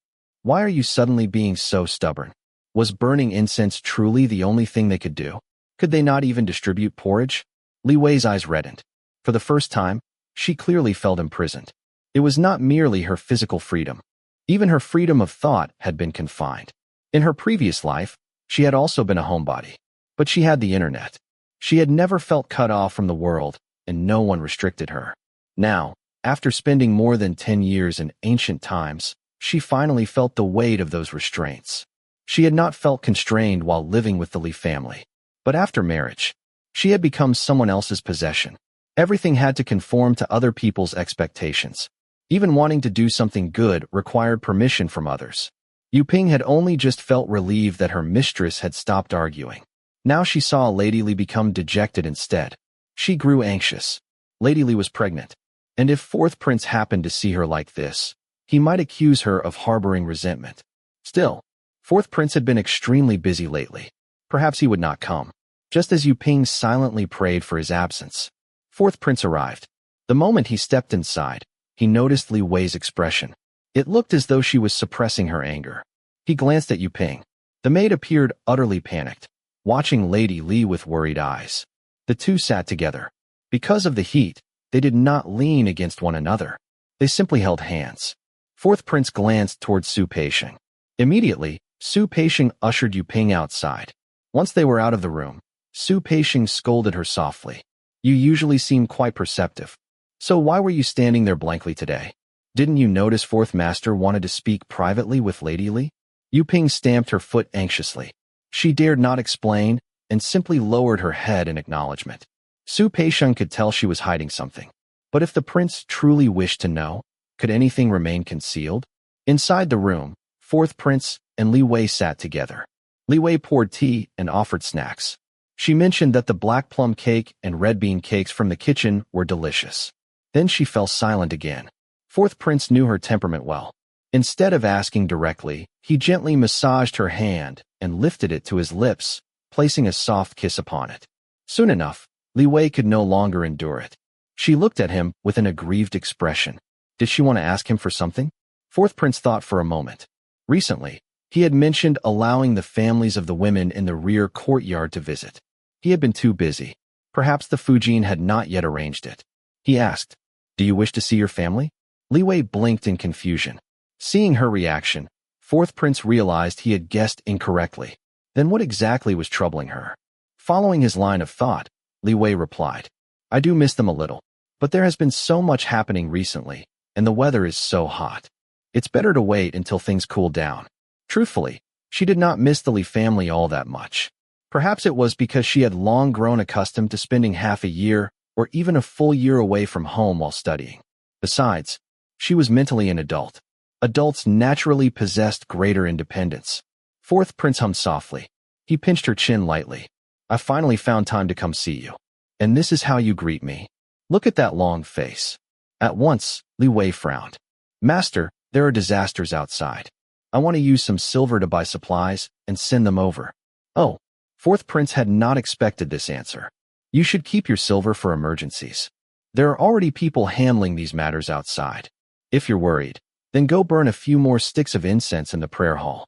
Why are you suddenly being so stubborn? Was burning incense truly the only thing they could do? Could they not even distribute porridge? Li Wei's eyes reddened. For the first time, she clearly felt imprisoned. It was not merely her physical freedom. Even her freedom of thought had been confined. In her previous life, she had also been a homebody. But she had the internet. She had never felt cut off from the world, and no one restricted her. Now, after spending more than 10 years in ancient times, she finally felt the weight of those restraints. She had not felt constrained while living with the Li family. But after marriage, she had become someone else's possession. Everything had to conform to other people's expectations. Even wanting to do something good required permission from others. Yu Ping had only just felt relieved that her mistress had stopped arguing. Now she saw Lady Li become dejected instead. She grew anxious. Lady Li was pregnant. And if fourth prince happened to see her like this, he might accuse her of harboring resentment. Still, fourth prince had been extremely busy lately. Perhaps he would not come. Just as Yu Ping silently prayed for his absence, fourth prince arrived. The moment he stepped inside, he noticed Li Wei's expression. It looked as though she was suppressing her anger. He glanced at Yu Ping. The maid appeared utterly panicked, watching Lady Li with worried eyes. The two sat together. Because of the heat, they did not lean against one another. They simply held hands. Fourth prince glanced towards Su Peixiang. Immediately, Su Peixiang ushered Yu Ping outside. Once they were out of the room, Su Peixiang scolded her softly. You usually seem quite perceptive. So why were you standing there blankly today? Didn't you notice fourth master wanted to speak privately with Lady Li? Yu Ping stamped her foot anxiously. She dared not explain and simply lowered her head in acknowledgement. Su Peixiang could tell she was hiding something. But if the prince truly wished to know, could anything remain concealed? Inside the room, fourth prince and Li Wei sat together. Li Wei poured tea and offered snacks. She mentioned that the black plum cake and red bean cakes from the kitchen were delicious. Then she fell silent again. Fourth prince knew her temperament well. Instead of asking directly, he gently massaged her hand and lifted it to his lips, placing a soft kiss upon it. Soon enough, Li Wei could no longer endure it. She looked at him with an aggrieved expression. Did she want to ask him for something? Fourth prince thought for a moment. Recently, he had mentioned allowing the families of the women in the rear courtyard to visit. He had been too busy. Perhaps the Fujin had not yet arranged it. He asked, "Do you wish to see your family?" Li Wei blinked in confusion. Seeing her reaction, fourth prince realized he had guessed incorrectly. Then what exactly was troubling her? Following his line of thought, Li Wei replied, "I do miss them a little, but there has been so much happening recently, and the weather is so hot. It's better to wait until things cool down." Truthfully, she did not miss the Li family all that much. Perhaps it was because she had long grown accustomed to spending half a year or even a full year away from home while studying. Besides, she was mentally an adult. Adults naturally possessed greater independence. Fourth prince hummed softly. He pinched her chin lightly. "I finally found time to come see you. And this is how you greet me. Look at that long face." At once, Li Wei frowned. "Master, there are disasters outside. I want to use some silver to buy supplies and send them over." Oh, fourth prince had not expected this answer. "You should keep your silver for emergencies. There are already people handling these matters outside. If you're worried, then go burn a few more sticks of incense in the prayer hall."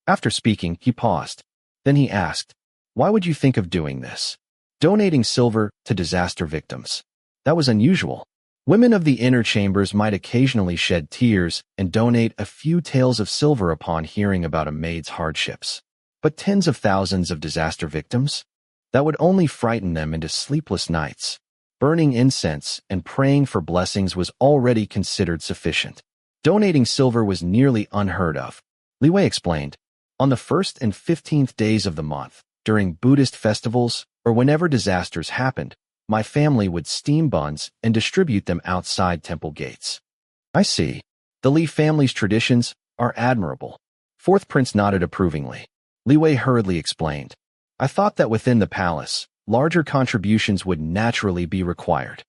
After speaking, he paused. Then he asked, "Why would you think of doing this? Donating silver to disaster victims. That was unusual. Women of the inner chambers might occasionally shed tears and donate a few taels of silver upon hearing about a maid's hardships. But tens of thousands of disaster victims? That would only frighten them into sleepless nights. Burning incense and praying for blessings was already considered sufficient. Donating silver was nearly unheard of." Li Wei explained. "On the 1st and 15th days of the month, during Buddhist festivals, or whenever disasters happened, my family would steam buns and distribute them outside temple gates." "I see. The Li family's traditions are admirable." Fourth prince nodded approvingly. Li Wei hurriedly explained, "I thought that within the palace, larger contributions would naturally be required.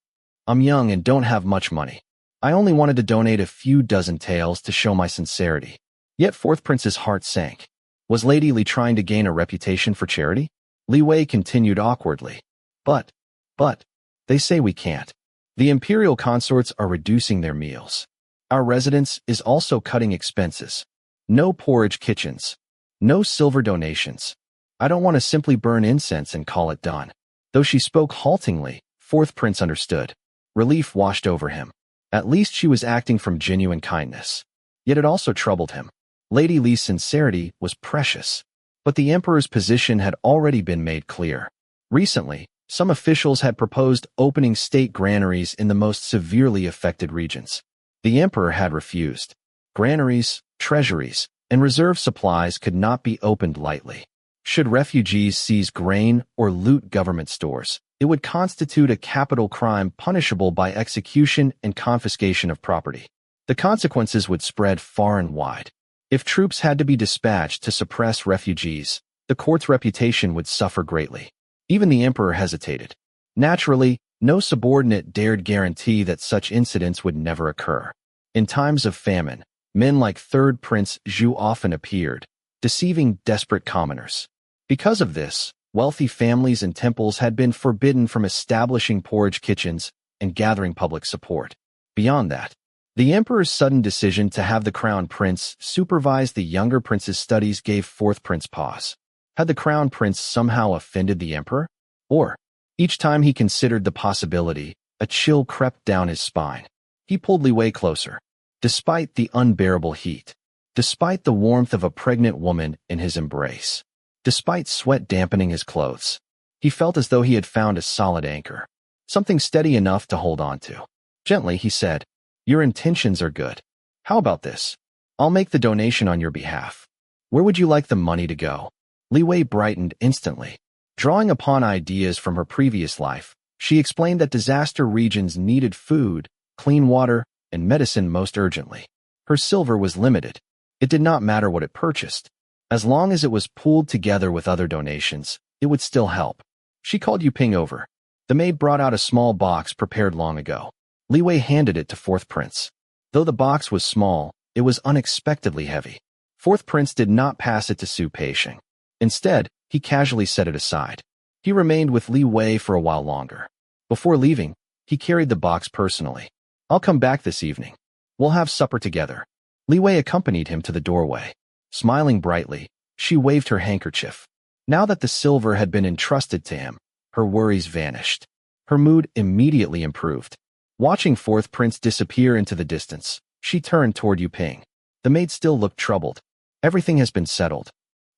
I'm young and don't have much money. I only wanted to donate a few dozen taels to show my sincerity." Yet fourth prince's heart sank. Was Lady Li trying to gain a reputation for charity? Li Wei continued awkwardly. But, they say we can't. The imperial consorts are reducing their meals. Our residence is also cutting expenses. No porridge kitchens. No silver donations. I don't want to simply burn incense and call it done." Though she spoke haltingly, Fourth prince understood. Relief washed over him. At least she was acting from genuine kindness. Yet it also troubled him. Lady Li's sincerity was precious. But the emperor's position had already been made clear. Recently, some officials had proposed opening state granaries in the most severely affected regions. The emperor had refused. Granaries, treasuries, and reserve supplies could not be opened lightly. Should refugees seize grain or loot government stores, it would constitute a capital crime punishable by execution and confiscation of property. The consequences would spread far and wide. If troops had to be dispatched to suppress refugees, the court's reputation would suffer greatly. Even the emperor hesitated. Naturally, no subordinate dared guarantee that such incidents would never occur. In times of famine, men like Third Prince Zhu often appeared, deceiving desperate commoners. Because of this, wealthy families and temples had been forbidden from establishing porridge kitchens and gathering public support. Beyond that, the emperor's sudden decision to have the crown prince supervise the younger prince's studies gave Fourth Prince pause. Had the crown prince somehow offended the emperor? Or, each time he considered the possibility, a chill crept down his spine. He pulled Li Wei closer. Despite the unbearable heat, despite the warmth of a pregnant woman in his embrace, despite sweat dampening his clothes, he felt as though he had found a solid anchor, something steady enough to hold on to. Gently, he said, "Your intentions are good. How about this? I'll make the donation on your behalf. Where would you like the money to go?" Li Wei brightened instantly. Drawing upon ideas from her previous life, she explained that disaster regions needed food, clean water, and medicine most urgently. Her silver was limited. It did not matter what it purchased. As long as it was pooled together with other donations, it would still help. She called Yu Ping over. The maid brought out a small box prepared long ago. Li Wei handed it to Fourth Prince. Though the box was small, it was unexpectedly heavy. Fourth Prince did not pass it to Su Peixiang. Instead, he casually set it aside. He remained with Li Wei for a while longer. Before leaving, he carried the box personally. "I'll come back this evening. We'll have supper together." Li Wei accompanied him to the doorway. Smiling brightly, she waved her handkerchief. Now that the silver had been entrusted to him, her worries vanished. Her mood immediately improved. Watching Fourth Prince disappear into the distance, she turned toward Yu Ping. The maid still looked troubled. "Everything has been settled.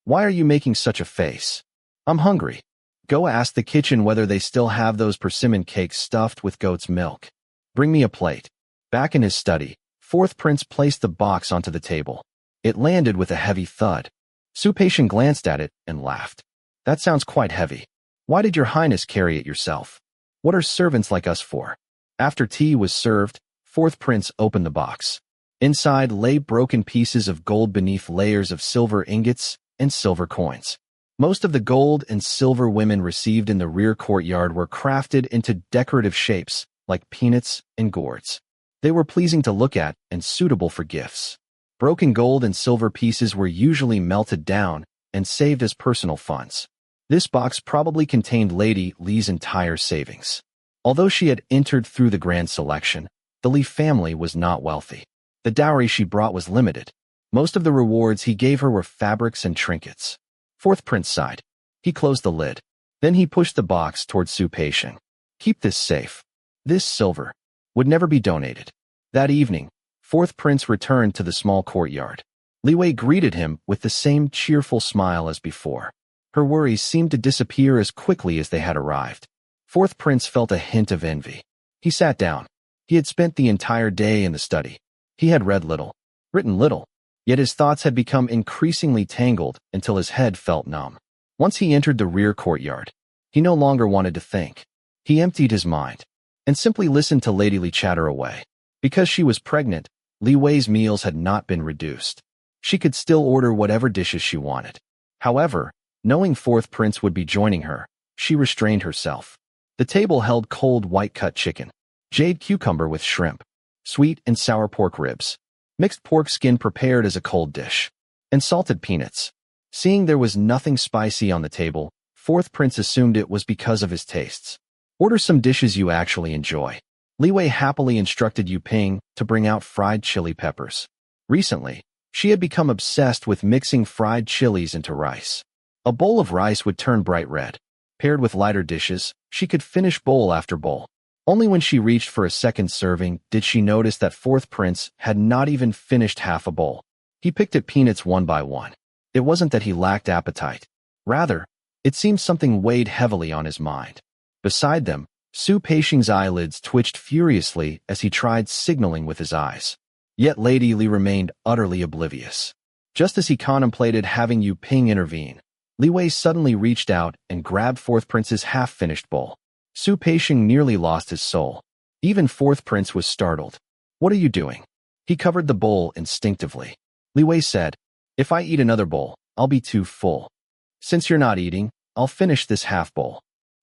Why are you making such a face?" "I'm hungry. Go ask the kitchen whether they still have those persimmon cakes stuffed with goat's milk. Bring me a plate." Back in his study, Fourth Prince placed the box onto the table. It landed with a heavy thud. Su Peixiang glanced at it and laughed. "That sounds quite heavy. Why did your highness carry it yourself? What are servants like us for?" After tea was served, Fourth Prince opened the box. Inside lay broken pieces of gold beneath layers of silver ingots and silver coins. Most of the gold and silver women received in the rear courtyard were crafted into decorative shapes, like peanuts and gourds. They were pleasing to look at and suitable for gifts. Broken gold and silver pieces were usually melted down and saved as personal funds. This box probably contained Lady Li's entire savings. Although she had entered through the grand selection, the Li family was not wealthy. The dowry she brought was limited. Most of the rewards he gave her were fabrics and trinkets. Fourth Prince sighed. He closed the lid. Then he pushed the box towards Su Peixiang. "Keep this safe. This silver would never be donated." That evening, Fourth Prince returned to the small courtyard. Li Wei greeted him with the same cheerful smile as before. Her worries seemed to disappear as quickly as they had arrived. Fourth Prince felt a hint of envy. He sat down. He had spent the entire day in the study. He had read little, written little, yet his thoughts had become increasingly tangled until his head felt numb. Once he entered the rear courtyard, he no longer wanted to think. He emptied his mind and simply listened to Lady Li chatter away. Because she was pregnant, Li Wei's meals had not been reduced. She could still order whatever dishes she wanted. However, knowing Fourth Prince would be joining her, she restrained herself. The table held cold white-cut chicken, jade cucumber with shrimp, sweet and sour pork ribs, mixed pork skin prepared as a cold dish, and salted peanuts. Seeing there was nothing spicy on the table, Fourth Prince assumed it was because of his tastes. "Order some dishes you actually enjoy." Li Wei happily instructed Yu Ping to bring out fried chili peppers. Recently, she had become obsessed with mixing fried chilies into rice. A bowl of rice would turn bright red. Paired with lighter dishes, she could finish bowl after bowl. Only when she reached for a second serving did she notice that fourth prince had not even finished half a bowl. He picked at peanuts one by one. It wasn't that he lacked appetite. Rather, it seemed something weighed heavily on his mind. Beside them, Su Peishing's eyelids twitched furiously as he tried signaling with his eyes. Yet Lady Li remained utterly oblivious. Just as he contemplated having Yu Ping intervene, Li Wei suddenly reached out and grabbed fourth prince's half-finished bowl. Su Peishing nearly lost his soul. Even fourth prince was startled. "What are you doing?" He covered the bowl instinctively. Li Wei said, "If I eat another bowl, I'll be too full. Since you're not eating, I'll finish this half bowl.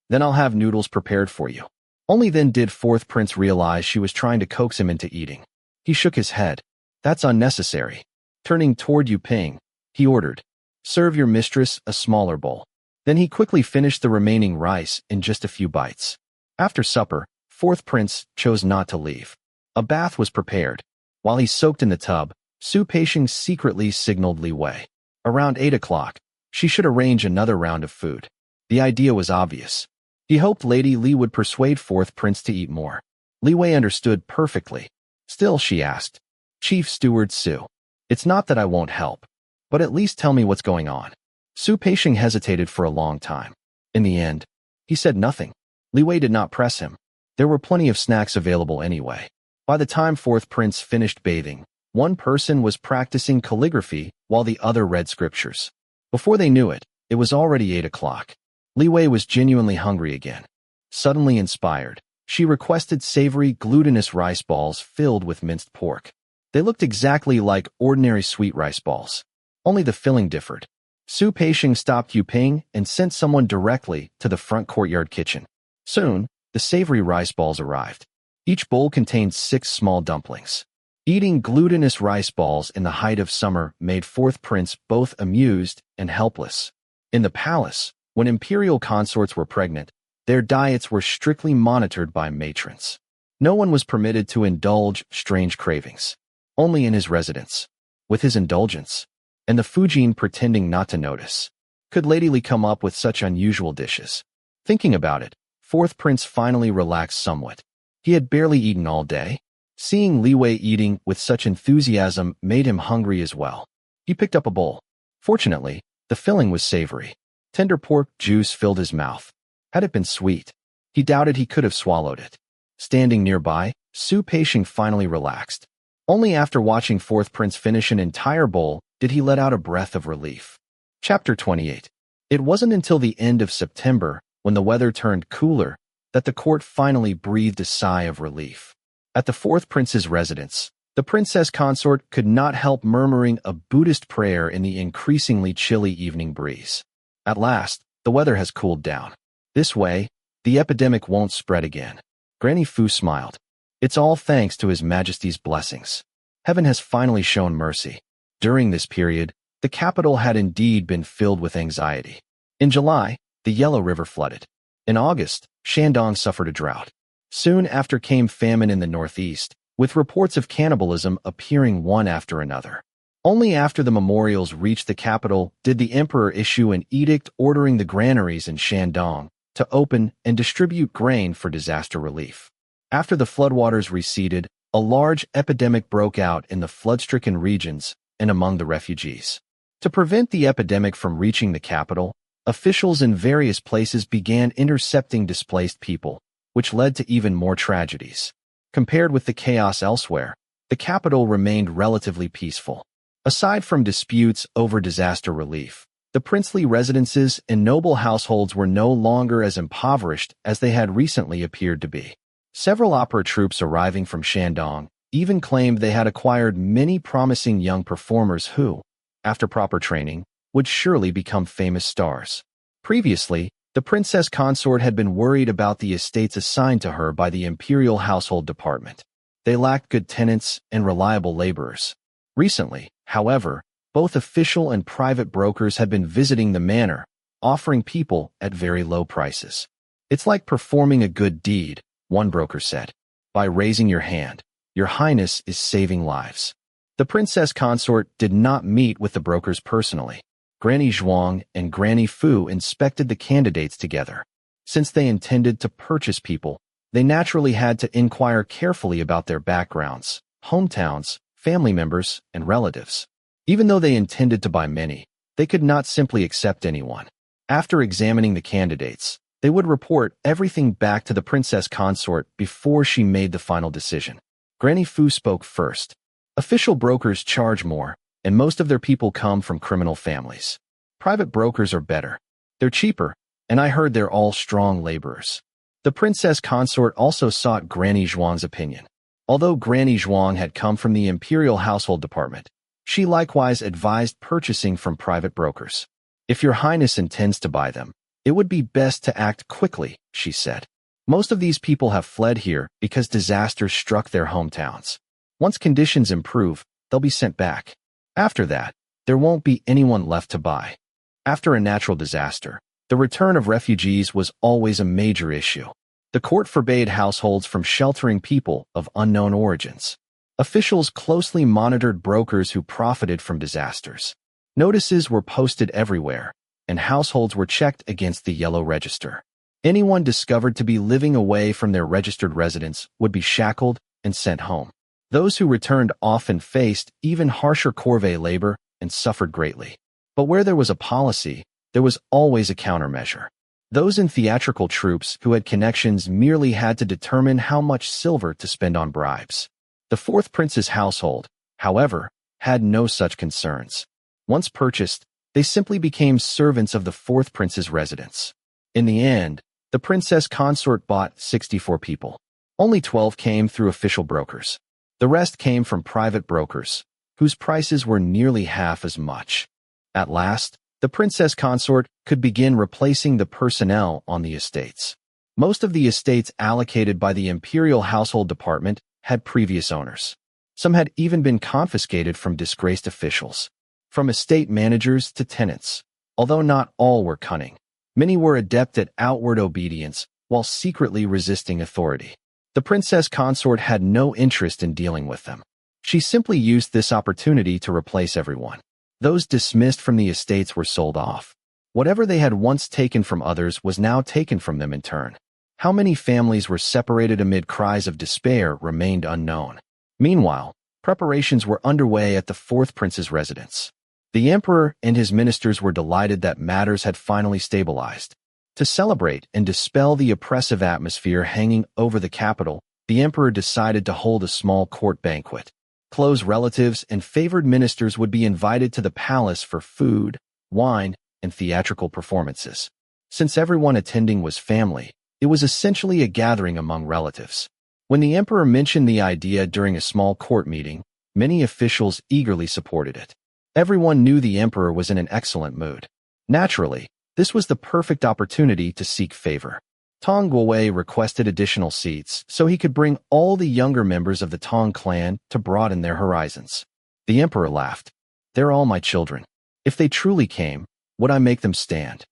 Then I'll have noodles prepared for you." Only then did fourth prince realize she was trying to coax him into eating. He shook his head. "That's unnecessary." Turning toward Yu Ping, he ordered, "Serve your mistress a smaller bowl." Then he quickly finished the remaining rice in just a few bites. After supper, fourth prince chose not to leave. A bath was prepared. While he soaked in the tub, Su Peishing secretly signaled Li Wei. Around 8 o'clock, she should arrange another round of food. The idea was obvious. He hoped Lady Li would persuade fourth prince to eat more. Li Wei understood perfectly. Still, she asked, "Chief Steward Su, it's not that I won't help, but at least tell me what's going on." Su Peishing hesitated for a long time. In the end, he said nothing. Li Wei did not press him. There were plenty of snacks available anyway. By the time fourth prince finished bathing, one person was practicing calligraphy while the other read scriptures. Before they knew it, it was already 8 o'clock. Li Wei was genuinely hungry again. Suddenly inspired, she requested savory, glutinous rice balls filled with minced pork. They looked exactly like ordinary sweet rice balls. Only the filling differed. Su Peishing stopped Yu Ping and sent someone directly to the front courtyard kitchen. Soon, the savory rice balls arrived. Each bowl contained 6 small dumplings. Eating glutinous rice balls in the height of summer made fourth prince both amused and helpless. In the palace, when imperial consorts were pregnant, their diets were strictly monitored by matrons. No one was permitted to indulge strange cravings. Only in his residence. With his indulgence, and the Fujin pretending not to notice, could Lady Li come up with such unusual dishes. Thinking about it, fourth prince finally relaxed somewhat. He had barely eaten all day. Seeing Li Wei eating with such enthusiasm made him hungry as well. He picked up a bowl. Fortunately, the filling was savory. Tender pork juice filled his mouth. Had it been sweet, he doubted he could have swallowed it. Standing nearby, Su Peishing finally relaxed. Only after watching fourth prince finish an entire bowl did he let out a breath of relief. Chapter 28. It wasn't until the end of September, when the weather turned cooler, that the court finally breathed a sigh of relief. At the fourth prince's residence, the princess consort could not help murmuring a Buddhist prayer in the increasingly chilly evening breeze. At last, the weather has cooled down. This way, the epidemic won't spread again. Granny Fu smiled. It's all thanks to His Majesty's blessings. Heaven has finally shown mercy. During this period, the capital had indeed been filled with anxiety. In July, the Yellow River flooded. In August, Shandong suffered a drought. Soon after came famine in the northeast, with reports of cannibalism appearing one after another. Only after the memorials reached the capital did the emperor issue an edict ordering the granaries in Shandong to open and distribute grain for disaster relief. After the floodwaters receded, a large epidemic broke out in the flood-stricken regions and among the refugees. To prevent the epidemic from reaching the capital, officials in various places began intercepting displaced people, which led to even more tragedies. Compared with the chaos elsewhere, the capital remained relatively peaceful. Aside from disputes over disaster relief, the princely residences and noble households were no longer as impoverished as they had recently appeared to be. Several opera troupes arriving from Shandong even claimed they had acquired many promising young performers who, after proper training, would surely become famous stars. Previously, the princess consort had been worried about the estates assigned to her by the imperial household department. They lacked good tenants and reliable laborers. Recently, however, both official and private brokers had been visiting the manor, offering people at very low prices. It's like performing a good deed, one broker said. By raising your hand, Your Highness is saving lives. The princess consort did not meet with the brokers personally. Granny Zhuang and Granny Fu inspected the candidates together. Since they intended to purchase people, they naturally had to inquire carefully about their backgrounds, hometowns, family members, and relatives. Even though they intended to buy many, they could not simply accept anyone. After examining the candidates, they would report everything back to the princess consort before she made the final decision. Granny Fu spoke first. Official brokers charge more, and most of their people come from criminal families. Private brokers are better. They're cheaper, and I heard they're all strong laborers. The princess consort also sought Granny Zhuang's opinion. Although Granny Zhuang had come from the imperial household department, she likewise advised purchasing from private brokers. If your highness intends to buy them, it would be best to act quickly, she said. Most of these people have fled here because disasters struck their hometowns. Once conditions improve, they'll be sent back. After that, there won't be anyone left to buy. After a natural disaster, the return of refugees was always a major issue. The court forbade households from sheltering people of unknown origins. Officials closely monitored brokers who profited from disasters. Notices were posted everywhere, and households were checked against the yellow register. Anyone discovered to be living away from their registered residence would be shackled and sent home. Those who returned often faced even harsher corvée labor and suffered greatly. But where there was a policy, there was always a countermeasure. Those in theatrical troupes who had connections merely had to determine how much silver to spend on bribes. The fourth prince's household, however, had no such concerns. Once purchased, they simply became servants of the fourth prince's residence. In the end, the princess consort bought 64 people. Only 12 came through official brokers. The rest came from private brokers, whose prices were nearly half as much. At last, the princess consort could begin replacing the personnel on the estates. Most of the estates allocated by the imperial household department had previous owners. Some had even been confiscated from disgraced officials. From estate managers to tenants. Although not all were cunning, many were adept at outward obedience while secretly resisting authority. The princess consort had no interest in dealing with them. She simply used this opportunity to replace everyone. Those dismissed from the estates were sold off. Whatever they had once taken from others was now taken from them in turn. How many families were separated amid cries of despair remained unknown. Meanwhile, preparations were underway at the fourth prince's residence. The emperor and his ministers were delighted that matters had finally stabilized. To celebrate and dispel the oppressive atmosphere hanging over the capital, the emperor decided to hold a small court banquet. Close relatives and favored ministers would be invited to the palace for food, wine, and theatrical performances. Since everyone attending was family, it was essentially a gathering among relatives. When the emperor mentioned the idea during a small court meeting, many officials eagerly supported it. Everyone knew the emperor was in an excellent mood. Naturally, this was the perfect opportunity to seek favor. Tong Guowei requested additional seats so he could bring all the younger members of the Tong clan to broaden their horizons. The emperor laughed. "They're all my children. If they truly came, would I make them stand?"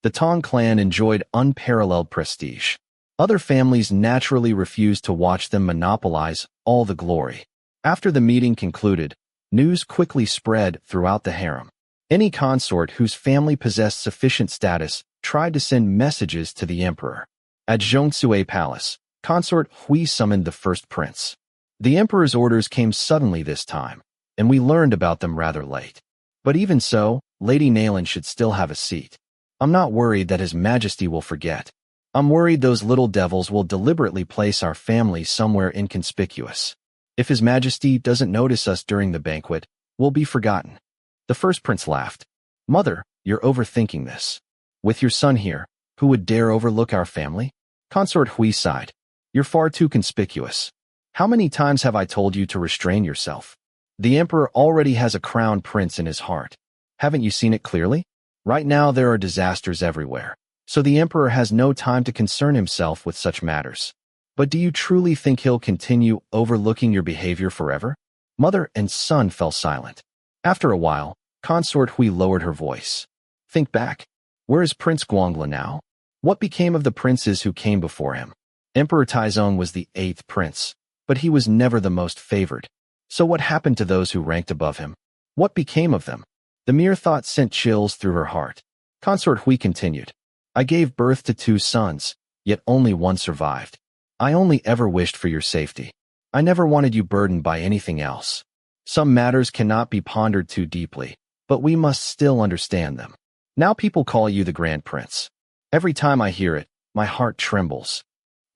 The Tong clan enjoyed unparalleled prestige. Other families naturally refused to watch them monopolize all the glory. After the meeting concluded, news quickly spread throughout the harem. Any consort whose family possessed sufficient status tried to send messages to the emperor. At Zhongsue Palace, consort Hui summoned the first prince. The emperor's orders came suddenly this time, and we learned about them rather late. But even so, Lady Nalan should still have a seat. I'm not worried that His Majesty will forget. I'm worried those little devils will deliberately place our family somewhere inconspicuous. If His Majesty doesn't notice us during the banquet, we'll be forgotten. The first prince laughed. "Mother, you're overthinking this. With your son here, who would dare overlook our family?" Consort Hui sighed. "You're far too conspicuous. How many times have I told you to restrain yourself? The emperor already has a crown prince in his heart. Haven't you seen it clearly? Right now there are disasters everywhere, so the emperor has no time to concern himself with such matters. But do you truly think he'll continue overlooking your behavior forever?" Mother and son fell silent. After a while, Consort Hui lowered her voice. "Think back. Where is Prince Guangla now? What became of the princes who came before him? Emperor Taizong was the 8th prince, but he was never the most favored. So what happened to those who ranked above him? What became of them? The mere thought sent chills through her heart. Consort Hui continued. I gave birth to 2 sons, yet only one survived. I only ever wished for your safety. I never wanted you burdened by anything else. Some matters cannot be pondered too deeply, but we must still understand them. Now people call you the Grand Prince. Every time I hear it, my heart trembles.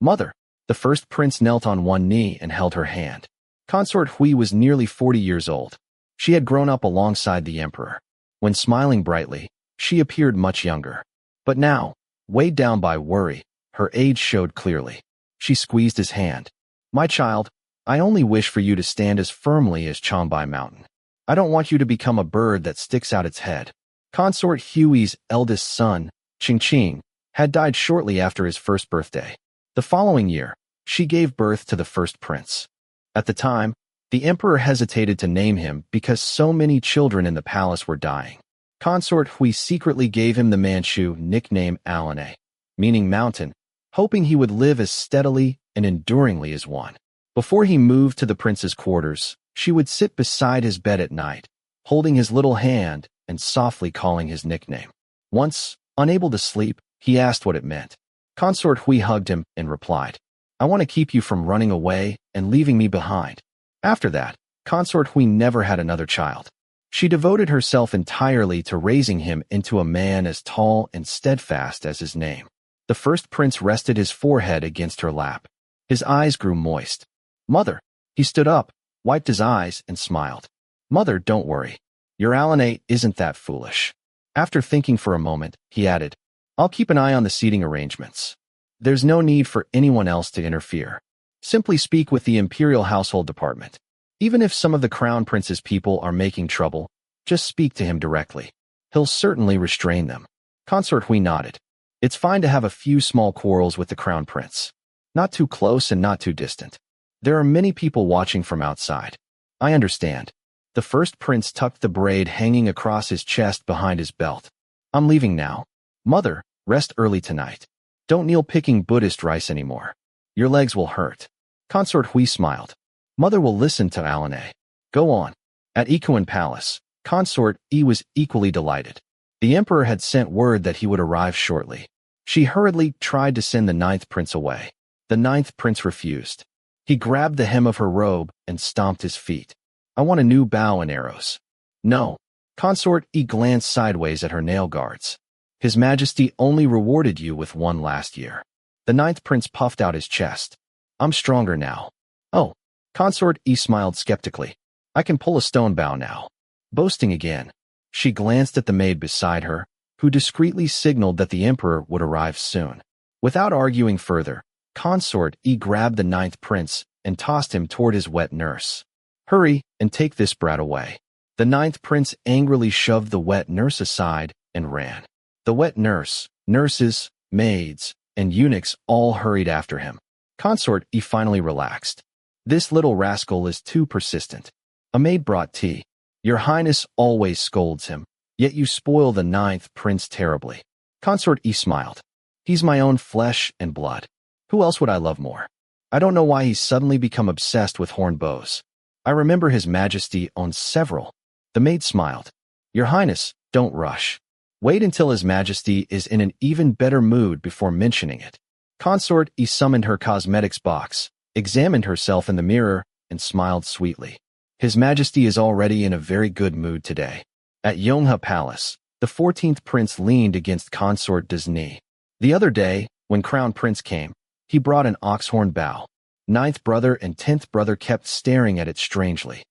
Mother, the first prince knelt on one knee and held her hand. Consort Hui was nearly 40 years old. She had grown up alongside the emperor. When smiling brightly, she appeared much younger. But now, weighed down by worry, her age showed clearly. She squeezed his hand. My child, I only wish for you to stand as firmly as Changbai Mountain. I don't want you to become a bird that sticks out its head. Consort Hui's eldest son, Qing, had died shortly after his first birthday. The following year, she gave birth to the first prince. At the time, the emperor hesitated to name him because so many children in the palace were dying. Consort Hui secretly gave him the Manchu nickname Alanay, meaning mountain, hoping he would live as steadily and enduringly as one. Before he moved to the prince's quarters, she would sit beside his bed at night, holding his little hand and softly calling his nickname. Once, unable to sleep, he asked what it meant. Consort Hui hugged him and replied, I want to keep you from running away and leaving me behind. After that, Consort Hui never had another child. She devoted herself entirely to raising him into a man as tall and steadfast as his name. The first prince rested his forehead against her lap. His eyes grew moist. Mother, he stood up, wiped his eyes, and smiled. Mother, don't worry. Your Alanay isn't that foolish. After thinking for a moment, he added, I'll keep an eye on the seating arrangements. There's no need for anyone else to interfere. Simply speak with the imperial household department. Even if some of the crown prince's people are making trouble, just speak to him directly. He'll certainly restrain them. Consort Hui nodded. It's fine to have a few small quarrels with the crown prince. Not too close and not too distant. There are many people watching from outside. I understand. The first prince tucked the braid hanging across his chest behind his belt. I'm leaving now. Mother, rest early tonight. Don't kneel picking Buddhist rice anymore. Your legs will hurt. Consort Hui smiled. Mother will listen to Alanay. Go on. At Ikuan Palace, Consort Yi was equally delighted. The emperor had sent word that he would arrive shortly. She hurriedly tried to send the 9th prince away. The 9th prince refused. He grabbed the hem of her robe and stomped his feet. I want a new bow and arrows. No. Consort Yi glanced sideways at her nail guards. His Majesty only rewarded you with one last year. The 9th prince puffed out his chest. I'm stronger now. Oh. Consort Yi smiled skeptically. I can pull a stone bow now. Boasting again. She glanced at the maid beside her, who discreetly signaled that the emperor would arrive soon. Without arguing further, Consort Yi grabbed the 9th prince and tossed him toward his wet nurse. Hurry and take this brat away. The 9th prince angrily shoved the wet nurse aside and ran. The wet nurse, nurses, maids, and eunuchs all hurried after him. Consort Yi finally relaxed. This little rascal is too persistent. A maid brought tea. Your Highness always scolds him, yet you spoil the 9th prince terribly. Consort Yi smiled. He's my own flesh and blood. Who else would I love more? I don't know why he's suddenly become obsessed with horn bows. I remember His Majesty owns several. The maid smiled. Your Highness, don't rush. Wait until His Majesty is in an even better mood before mentioning it. Consort Yi summoned her cosmetics box, examined herself in the mirror, and smiled sweetly. His Majesty is already in a very good mood today. At Yonghe Palace, the 14th prince leaned against Consort Yi's knee. The other day, when Crown Prince came, he brought an ox-horn bow. 9th brother and 10th brother kept staring at it strangely.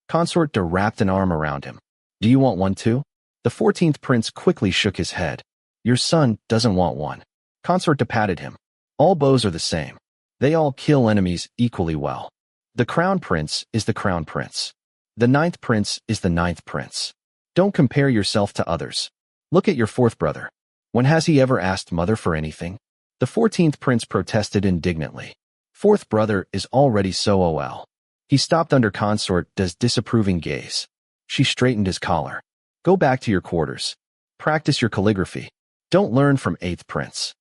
Consort Yi wrapped an arm around him. Do you want one too? The 14th prince quickly shook his head. Your son doesn't want one. Consort Yi patted him. All bows are the same. They all kill enemies equally well. The crown prince is the crown prince. The 9th prince is the 9th prince. Don't compare yourself to others. Look at your 4th brother. When has he ever asked mother for anything? The 14th prince protested indignantly. 4th brother is already so OL. He stopped under Consort Yi's disapproving gaze. She straightened his collar. Go back to your quarters. Practice your calligraphy. Don't learn from 8th prince.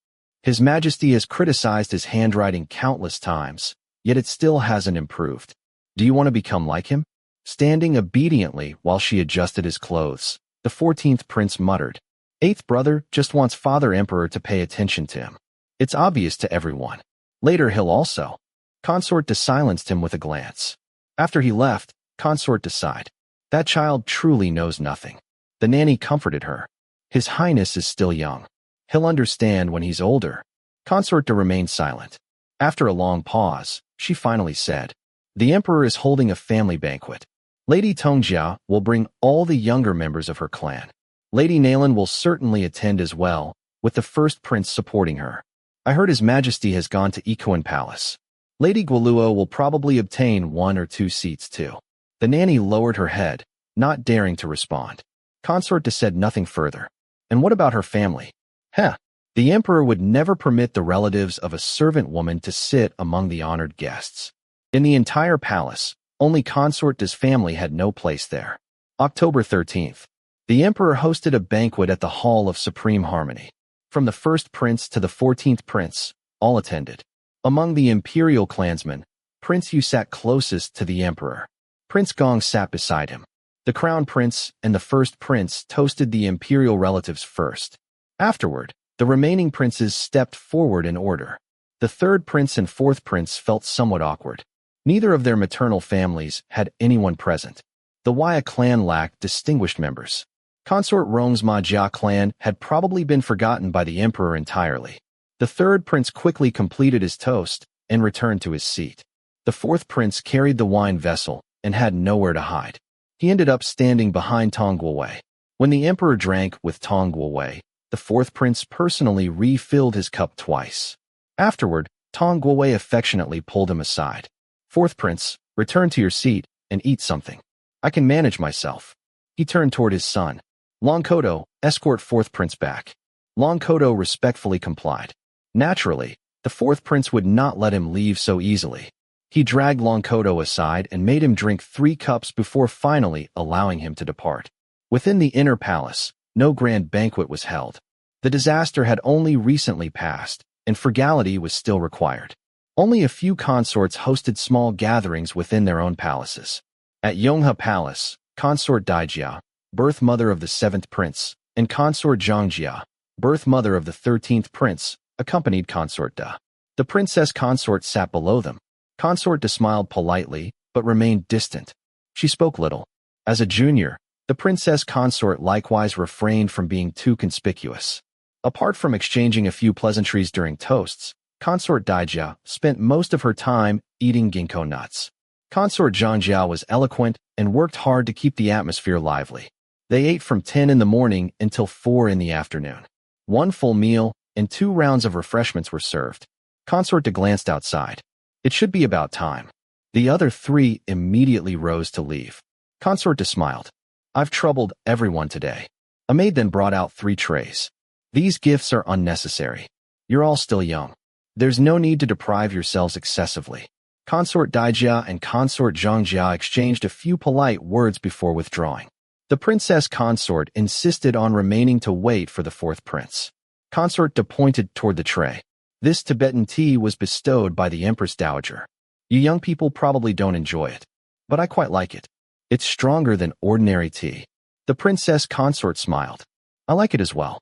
His Majesty has criticized his handwriting countless times, yet it still hasn't improved. Do you want to become like him? Standing obediently while she adjusted his clothes, The 14th prince muttered. Eighth brother just wants father emperor to pay attention to him. It's obvious to everyone. Later he'll also. Consort De silenced him with a glance. After he left, Consort De sighed. That child truly knows nothing. The nanny comforted her. His Highness is still young. He'll understand when he's older. Consort De remained silent. After a long pause, she finally said, The emperor is holding a family banquet. Lady Tongjia will bring all the younger members of her clan. Lady Nalan will certainly attend as well, with the first prince supporting her. I heard His Majesty has gone to Ikuan Palace. Lady Guoluo will probably obtain 1 or 2 seats too. The nanny lowered her head, not daring to respond. Consort De said nothing further. And what about her family? The emperor would never permit the relatives of a servant woman to sit among the honored guests. In the entire palace, only Consort De's family had no place there. October 13th. The emperor hosted a banquet at the Hall of Supreme Harmony. From the first prince to the 14th prince, all attended. Among the imperial clansmen, Prince Yu sat closest to the emperor. Prince Gong sat beside him. The crown prince and the first prince toasted the imperial relatives first. Afterward, the remaining princes stepped forward in order. The third prince and fourth prince felt somewhat awkward. Neither of their maternal families had anyone present. The Waya clan lacked distinguished members. Consort Rong's Ma Jia clan had probably been forgotten by the emperor entirely. The third prince quickly completed his toast and returned to his seat. The fourth prince carried the wine vessel and had nowhere to hide. He ended up standing behind Tong Guowei. When the emperor drank with Tong Guowei, the fourth prince personally refilled his cup twice. Afterward, Tong Guowei affectionately pulled him aside. Fourth prince, return to your seat and eat something. I can manage myself. He turned toward his son. Long Kodo, escort fourth prince back. Long Kodo respectfully complied. Naturally, the fourth prince would not let him leave so easily. He dragged Long Kodo aside and made him drink 3 cups before finally allowing him to depart. Within the inner palace, no grand banquet was held. The disaster had only recently passed, and frugality was still required. Only a few consorts hosted small gatherings within their own palaces. At Yonghe Palace, Consort Daijia, birth mother of the 7th prince, and Consort Zhangjia, birth mother of the 13th prince, accompanied Consort De. The princess consort sat below them. Consort De smiled politely, but remained distant. She spoke little. As a junior, the princess consort likewise refrained from being too conspicuous. Apart from exchanging a few pleasantries during toasts, Consort Daijia spent most of her time eating ginkgo nuts. Consort Zhangjia was eloquent and worked hard to keep the atmosphere lively. They ate from 10 in the morning until 4 in the afternoon. 1 full meal and 2 rounds of refreshments were served. Consort De glanced outside. It should be about time. The other 3 immediately rose to leave. Consort De smiled. I've troubled everyone today. A maid then brought out 3 trays. These gifts are unnecessary. You're all still young. There's no need to deprive yourselves excessively. Consort Daijia and Consort Zhangjia exchanged a few polite words before withdrawing. The princess consort insisted on remaining to wait for the 4th prince. Consort De pointed toward the tray. This Tibetan tea was bestowed by the Empress Dowager. You young people probably don't enjoy it, but I quite like it. It's stronger than ordinary tea. The princess consort smiled. I like it as well.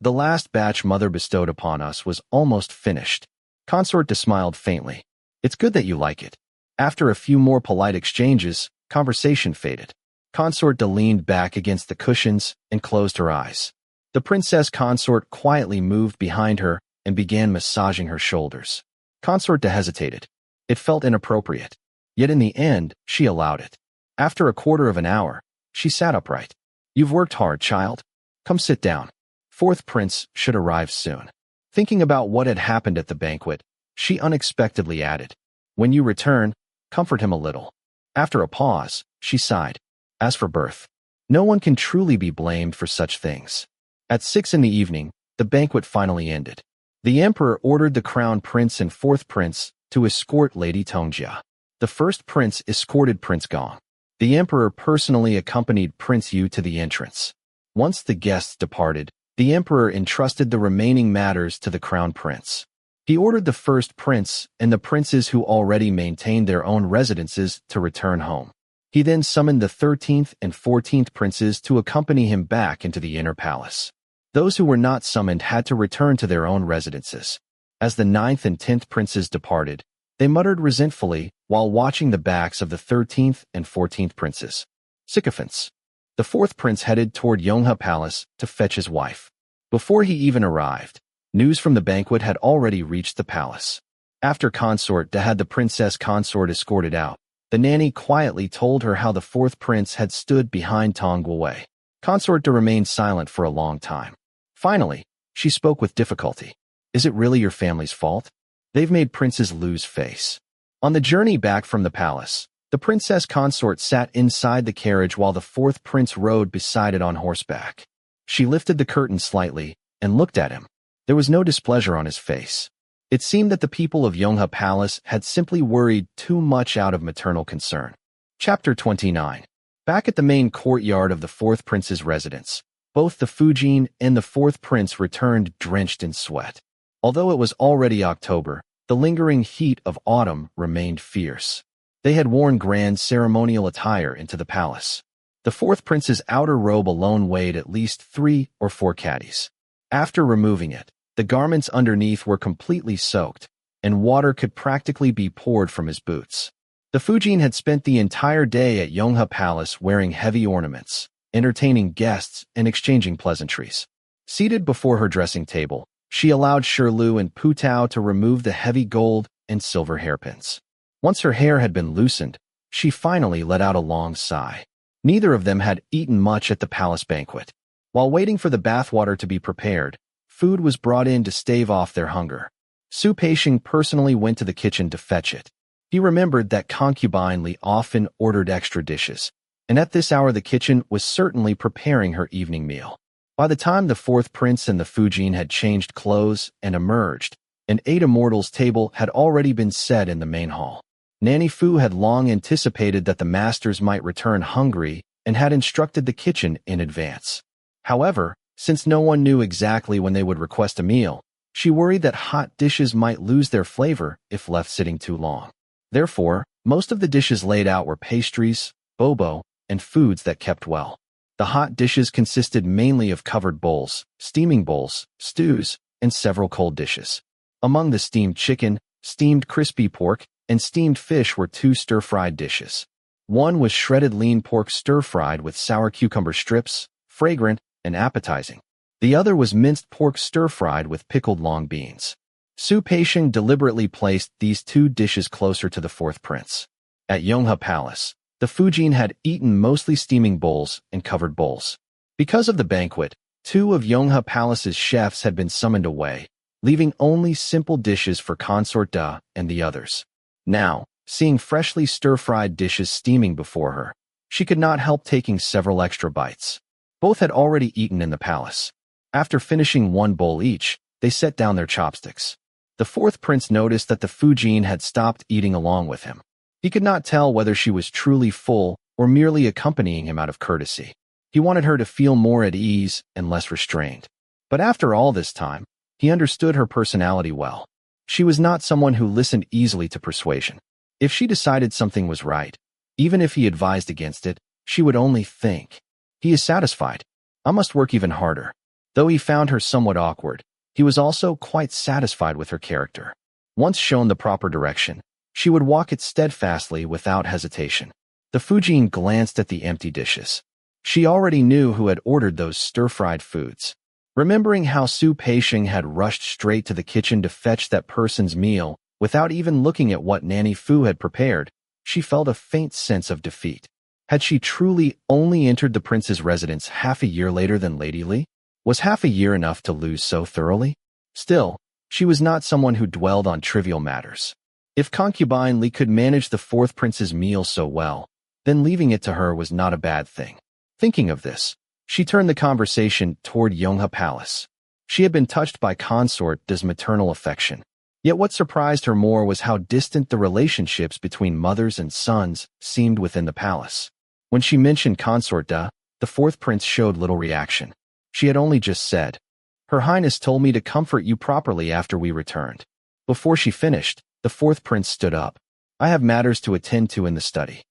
The last batch mother bestowed upon us was almost finished. Consort De smiled faintly. It's good that you like it. After a few more polite exchanges, conversation faded. Consort De leaned back against the cushions and closed her eyes. The princess consort quietly moved behind her and began massaging her shoulders. Consort De hesitated. It felt inappropriate. Yet in the end, she allowed it. After a quarter of an hour, she sat upright. You've worked hard, child. Come sit down. 4th prince should arrive soon. Thinking about what had happened at the banquet, she unexpectedly added, when you return, comfort him a little. After a pause, she sighed. As for birth, no one can truly be blamed for such things. At 6 in the evening, the banquet finally ended. The emperor ordered the crown prince and 4th prince to escort Lady Tongjia. The 1st prince escorted Prince Gong. The emperor personally accompanied Prince Yu to the entrance. Once the guests departed, the emperor entrusted the remaining matters to the crown prince. He ordered the 1st prince and the princes who already maintained their own residences to return home. He then summoned the 13th and 14th princes to accompany him back into the inner palace. Those who were not summoned had to return to their own residences. As the 9th and 10th princes departed, they muttered resentfully while watching the backs of the 13th and 14th princes. Sycophants. The 4th prince headed toward Yonghe Palace to fetch his wife. Before he even arrived, news from the banquet had already reached the palace. After Consort Da had the princess consort escorted out, the nanny quietly told her how the 4th prince had stood behind Tong Guowei. Consort Da remained silent for a long time. Finally, she spoke with difficulty. Is it really your family's fault? They've made princes lose face. On the journey back from the palace, the princess consort sat inside the carriage while the 4th prince rode beside it on horseback. She lifted the curtain slightly and looked at him. There was no displeasure on his face. It seemed that the people of Yonghe Palace had simply worried too much out of maternal concern. Chapter 29. Back at the main courtyard of the 4th prince's residence, both the Fujin and the 4th prince returned drenched in sweat. Although it was already October, the lingering heat of autumn remained fierce. They had worn grand ceremonial attire into the palace. The 4th prince's outer robe alone weighed at least 3 or 4 caddies. After removing it, the garments underneath were completely soaked, and water could practically be poured from his boots. The Fujin had spent the entire day at Yonghe Palace wearing heavy ornaments, entertaining guests and exchanging pleasantries. Seated before her dressing table, she allowed Shirlu and Putao to remove the heavy gold and silver hairpins. Once her hair had been loosened, she finally let out a long sigh. Neither of them had eaten much at the palace banquet. While waiting for the bathwater to be prepared, food was brought in to stave off their hunger. Su Peixing personally went to the kitchen to fetch it. He remembered that concubine Li often ordered extra dishes, and at this hour the kitchen was certainly preparing her evening meal. By the time the 4th prince and the Fujin had changed clothes and emerged, an 8 immortals table had already been set in the main hall. Nanny Fu had long anticipated that the masters might return hungry and had instructed the kitchen in advance. However, since no one knew exactly when they would request a meal, she worried that hot dishes might lose their flavor if left sitting too long. Therefore, most of the dishes laid out were pastries, bobo, and foods that kept well. The hot dishes consisted mainly of covered bowls, steaming bowls, stews, and several cold dishes. Among the steamed chicken, steamed crispy pork, and steamed fish were 2 stir-fried dishes. One was shredded lean pork stir-fried with sour cucumber strips, fragrant and appetizing. The other was minced pork stir-fried with pickled long beans. Su Peixing deliberately placed these 2 dishes closer to the 4th prince. At Yonghe Palace, the Fujin had eaten mostly steaming bowls and covered bowls. Because of the banquet, 2 of Yonghe Palace's chefs had been summoned away, leaving only simple dishes for Consort Da and the others. Now, seeing freshly stir-fried dishes steaming before her, she could not help taking several extra bites. Both had already eaten in the palace. After finishing 1 bowl each, they set down their chopsticks. The 4th prince noticed that the Fujin had stopped eating along with him. He could not tell whether she was truly full or merely accompanying him out of courtesy. He wanted her to feel more at ease and less restrained. But after all this time, he understood her personality well. She was not someone who listened easily to persuasion. If she decided something was right, even if he advised against it, she would only think, "He is satisfied. I must work even harder." Though he found her somewhat awkward, he was also quite satisfied with her character. Once shown the proper direction, she would walk it steadfastly without hesitation. The Fujin glanced at the empty dishes. She already knew who had ordered those stir-fried foods. Remembering how Su Peixing had rushed straight to the kitchen to fetch that person's meal without even looking at what Nanny Fu had prepared, she felt a faint sense of defeat. Had she truly only entered the prince's residence half a year later than Lady Li? Was half a year enough to lose so thoroughly? Still, she was not someone who dwelled on trivial matters. If concubine Li could manage the 4th prince's meal so well, then leaving it to her was not a bad thing. Thinking of this, she turned the conversation toward Yonghe Palace. She had been touched by Consort Da's maternal affection. Yet what surprised her more was how distant the relationships between mothers and sons seemed within the palace. When she mentioned Consort Da, the 4th prince showed little reaction. She had only just said, "Her Highness told me to comfort you properly after we returned." Before she finished, the 4th prince stood up. "I have matters to attend to in the study.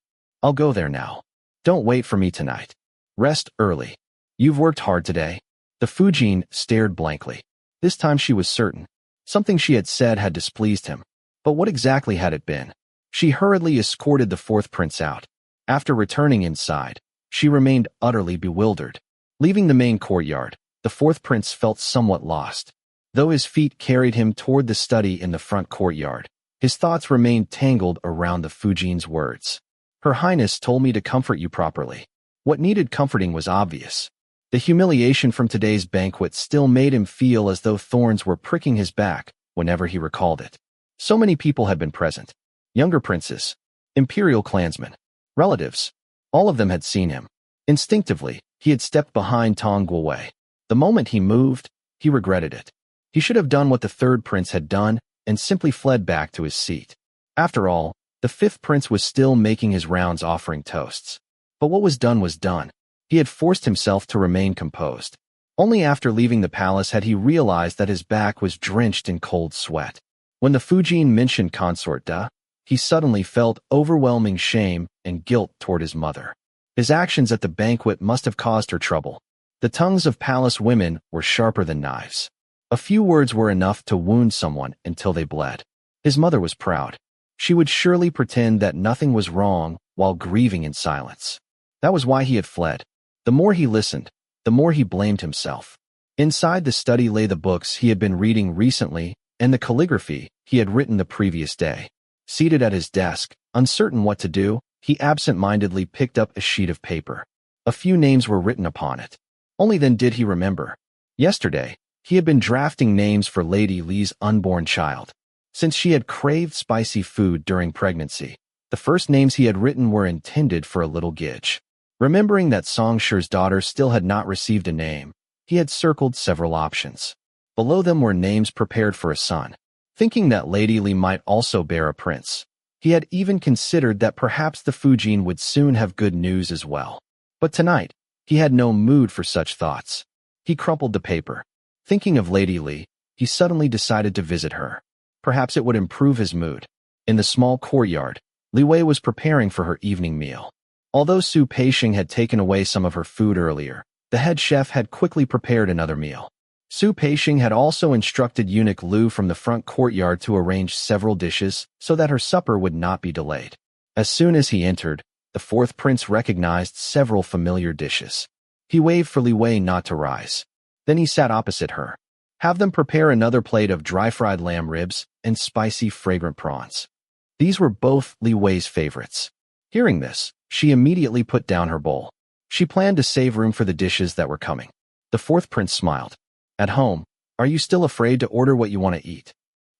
I'll go there now. Don't wait for me tonight. Rest early. You've worked hard today. The Fujin stared blankly. This time she was certain. Something she had said had displeased him. But what exactly had it been? She hurriedly escorted the fourth prince out. After returning inside, she remained utterly bewildered. Leaving the main courtyard, the fourth prince felt somewhat lost. Though his feet carried him toward the study in the front courtyard, his thoughts remained tangled around the Fujin's words. Her Highness told me to comfort you properly. What needed comforting was obvious. The humiliation from today's banquet still made him feel as though thorns were pricking his back whenever he recalled it. So many people had been present. Younger princes, imperial clansmen, relatives. All of them had seen him. Instinctively, he had stepped behind Tong Guowei. The moment he moved, he regretted it. He should have done what the third prince had done and simply fled back to his seat. After all, the fifth prince was still making his rounds offering toasts. But what was done. He had forced himself to remain composed. Only after leaving the palace had he realized that his back was drenched in cold sweat. When the Fujin mentioned Consort Da, he suddenly felt overwhelming shame and guilt toward his mother. His actions at the banquet must have caused her trouble. The tongues of palace women were sharper than knives. A few words were enough to wound someone until they bled. His mother was proud. She would surely pretend that nothing was wrong while grieving in silence. That was why he had fled. The more he listened, the more he blamed himself. Inside the study lay the books he had been reading recently and the calligraphy he had written the previous day. Seated at his desk, uncertain what to do, he absent-mindedly picked up a sheet of paper. A few names were written upon it. Only then did he remember. Yesterday, he had been drafting names for Lady Li's unborn child. Since she had craved spicy food during pregnancy, the first names he had written were intended for a little Gidge. Remembering that Song Shi's daughter still had not received a name, he had circled several options. Below them were names prepared for a son. Thinking that Lady Li might also bear a prince, he had even considered that perhaps the Fujin would soon have good news as well. But tonight, he had no mood for such thoughts. He crumpled the paper. Thinking of Lady Li, he suddenly decided to visit her. Perhaps it would improve his mood. In the small courtyard, Li Wei was preparing for her evening meal. Although Su Peixing had taken away some of her food earlier, the head chef had quickly prepared another meal. Su Peixing had also instructed eunuch Lu from the front courtyard to arrange several dishes so that her supper would not be delayed. As soon as he entered, the fourth prince recognized several familiar dishes. He waved for Li Wei not to rise. Then he sat opposite her. Have them prepare another plate of dry-fried lamb ribs and spicy, fragrant prawns. These were both Li Wei's favorites. Hearing this, she immediately put down her bowl. She planned to save room for the dishes that were coming. The fourth prince smiled. At home, are you still afraid to order what you want to eat?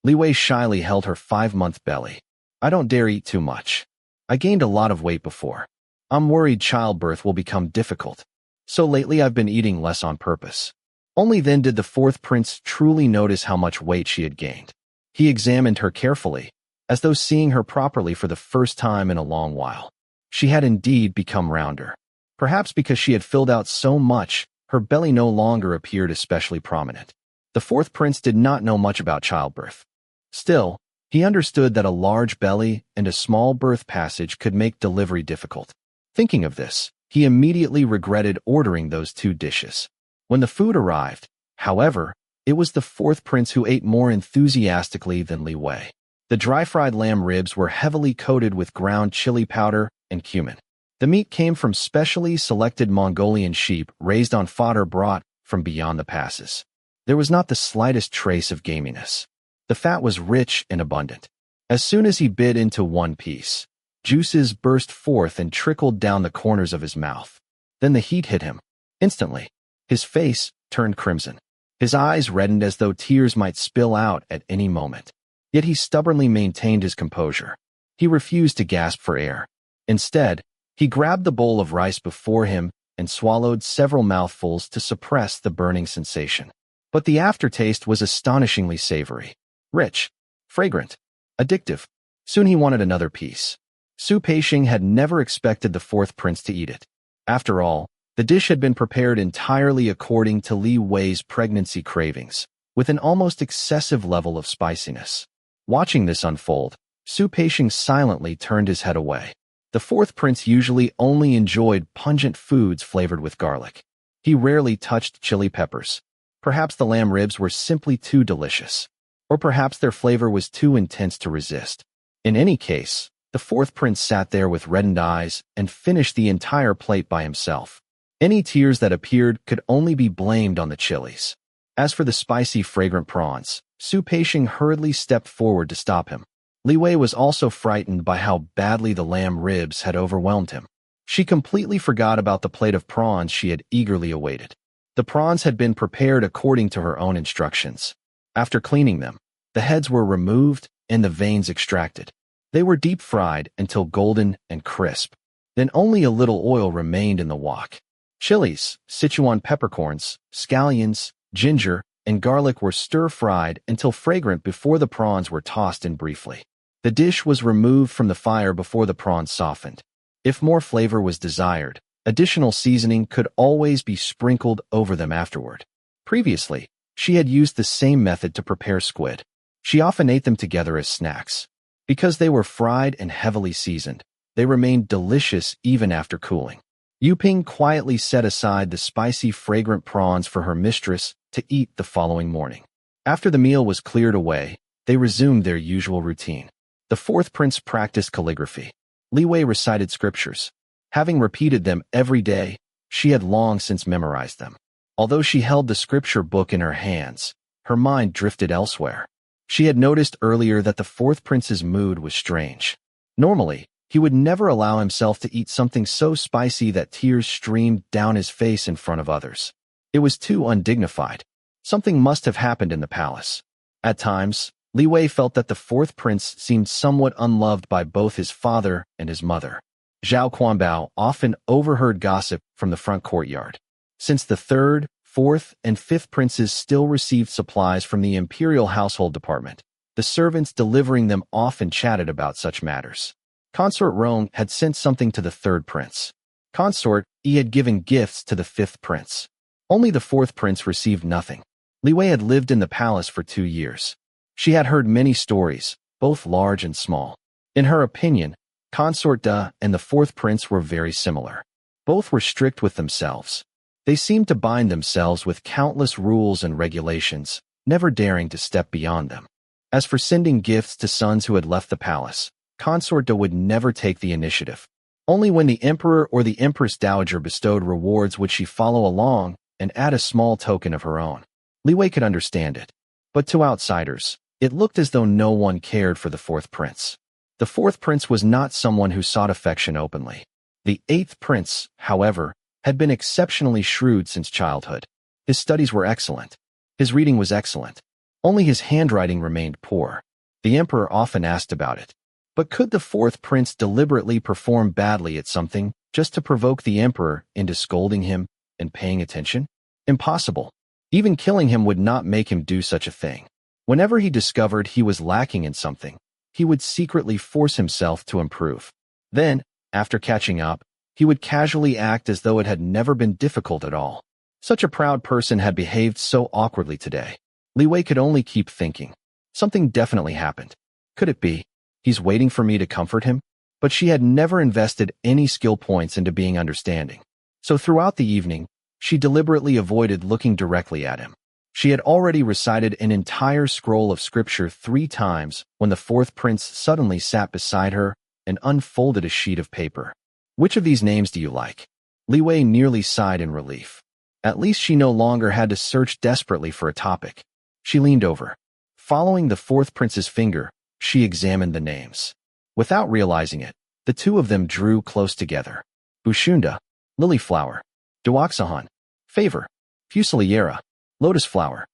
Li Wei shyly held her 5-month belly. I don't dare eat too much. I gained a lot of weight before. I'm worried childbirth will become difficult. So lately I've been eating less on purpose. Only then did the fourth prince truly notice how much weight she had gained. He examined her carefully, as though seeing her properly for the first time in a long while. She had indeed become rounder. Perhaps because she had filled out so much, her belly no longer appeared especially prominent. The fourth prince did not know much about childbirth. Still, he understood that a large belly and a small birth passage could make delivery difficult. Thinking of this, he immediately regretted ordering those 2 dishes. When the food arrived, however, it was the fourth prince who ate more enthusiastically than Li Wei. The dry-fried lamb ribs were heavily coated with ground chili powder and cumin. The meat came from specially selected Mongolian sheep raised on fodder brought from beyond the passes. There was not the slightest trace of gaminess. The fat was rich and abundant. As soon as he bit into one piece, juices burst forth and trickled down the corners of his mouth. Then the heat hit him. Instantly, his face turned crimson. His eyes reddened as though tears might spill out at any moment. Yet he stubbornly maintained his composure. He refused to gasp for air. Instead, he grabbed the bowl of rice before him and swallowed several mouthfuls to suppress the burning sensation. But the aftertaste was astonishingly savory, rich, fragrant, addictive. Soon he wanted another piece. Su Peixing had never expected the fourth prince to eat it. After all, the dish had been prepared entirely according to Li Wei's pregnancy cravings, with an almost excessive level of spiciness. Watching this unfold, Su Peixing silently turned his head away. The fourth prince usually only enjoyed pungent foods flavored with garlic. He rarely touched chili peppers. Perhaps the lamb ribs were simply too delicious. Or perhaps their flavor was too intense to resist. In any case, the fourth prince sat there with reddened eyes and finished the entire plate by himself. Any tears that appeared could only be blamed on the chilies. As for the spicy, fragrant prawns, Su Peixing hurriedly stepped forward to stop him. Li Wei was also frightened by how badly the lamb ribs had overwhelmed him. She completely forgot about the plate of prawns she had eagerly awaited. The prawns had been prepared according to her own instructions. After cleaning them, the heads were removed and the veins extracted. They were deep-fried until golden and crisp. Then only a little oil remained in the wok. Chilies, Sichuan peppercorns, scallions, ginger, and garlic were stir-fried until fragrant before the prawns were tossed in briefly. The dish was removed from the fire before the prawns softened. If more flavor was desired, additional seasoning could always be sprinkled over them afterward. Previously, she had used the same method to prepare squid. She often ate them together as snacks. Because they were fried and heavily seasoned, they remained delicious even after cooling. Yu Ping quietly set aside the spicy, fragrant prawns for her mistress to eat the following morning. After the meal was cleared away, they resumed their usual routine. The fourth prince practiced calligraphy. Li Wei recited scriptures. Having repeated them every day, she had long since memorized them. Although she held the scripture book in her hands, her mind drifted elsewhere. She had noticed earlier that the fourth prince's mood was strange. Normally, he would never allow himself to eat something so spicy that tears streamed down his face in front of others. It was too undignified. Something must have happened in the palace. At times, Li Wei felt that the fourth prince seemed somewhat unloved by both his father and his mother. Zhao Quanbao often overheard gossip from the front courtyard. Since the third, fourth, and fifth princes still received supplies from the imperial household department, the servants delivering them often chatted about such matters. Consort Rong had sent something to the third prince. Consort Yi had given gifts to the fifth prince. Only the fourth prince received nothing. Li Wei had lived in the palace for 2 years. She had heard many stories, both large and small. In her opinion, Consort Da and the fourth prince were very similar. Both were strict with themselves. They seemed to bind themselves with countless rules and regulations, never daring to step beyond them. As for sending gifts to sons who had left the palace, Consort Da would never take the initiative. Only when the emperor or the empress dowager bestowed rewards would she follow along and add a small token of her own. Li Wei could understand it. But to outsiders, it looked as though no one cared for the fourth prince. The fourth prince was not someone who sought affection openly. The eighth prince, however, had been exceptionally shrewd since childhood. His studies were excellent. His reading was excellent. Only his handwriting remained poor. The emperor often asked about it. But could the fourth prince deliberately perform badly at something just to provoke the emperor into scolding him and paying attention? Impossible. Even killing him would not make him do such a thing. Whenever he discovered he was lacking in something, he would secretly force himself to improve. Then, after catching up, he would casually act as though it had never been difficult at all. Such a proud person had behaved so awkwardly today. Li Wei could only keep thinking. Something definitely happened. Could it be? He's waiting for me to comfort him? But she had never invested any skill points into being understanding. So throughout the evening, she deliberately avoided looking directly at him. She had already recited an entire scroll of scripture 3 times when the fourth prince suddenly sat beside her and unfolded a sheet of paper. Which of these names do you like? Li Wei nearly sighed in relief. At least she no longer had to search desperately for a topic. She leaned over. Following the fourth prince's finger, she examined the names. Without realizing it, the two of them drew close together. Bushunda, Lilyflower, Duoxahan, Favor, Fusiliera, Lotus Flower,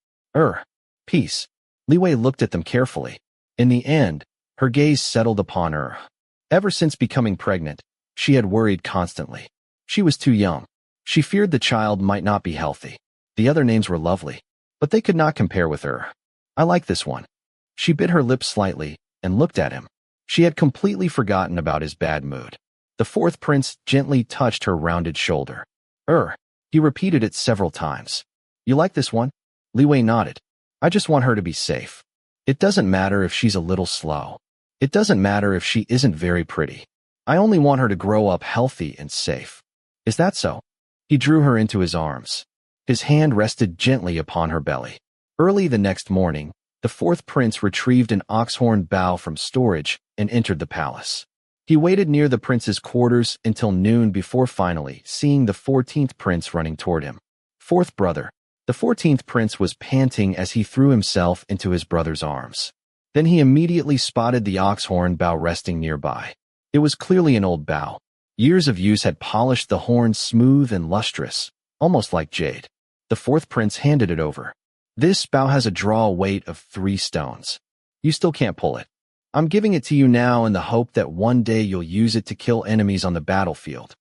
Peace. Li Wei looked at them carefully. In the end, her gaze settled upon Ever since becoming pregnant, she had worried constantly. She was too young. She feared the child might not be healthy. The other names were lovely, but they could not compare with I like this one. She bit her lips slightly and looked at him. She had completely forgotten about his bad mood. The fourth prince gently touched her rounded shoulder. He repeated it several times. You like this one? Li Wei nodded. I just want her to be safe. It doesn't matter if she's a little slow. It doesn't matter if she isn't very pretty. I only want her to grow up healthy and safe. Is that so? He drew her into his arms. His hand rested gently upon her belly. Early the next morning, the fourth prince retrieved an ox-horn bow from storage and entered the palace. He waited near the prince's quarters until noon before finally seeing the 14th prince running toward him. Fourth brother. The 14th prince was panting as he threw himself into his brother's arms. Then he immediately spotted the ox-horn bow resting nearby. It was clearly an old bow. Years of use had polished the horn smooth and lustrous, almost like jade. The fourth prince handed it over. This bow has a draw weight of 3 stones. You still can't pull it. I'm giving it to you now in the hope that one day you'll use it to kill enemies on the battlefield.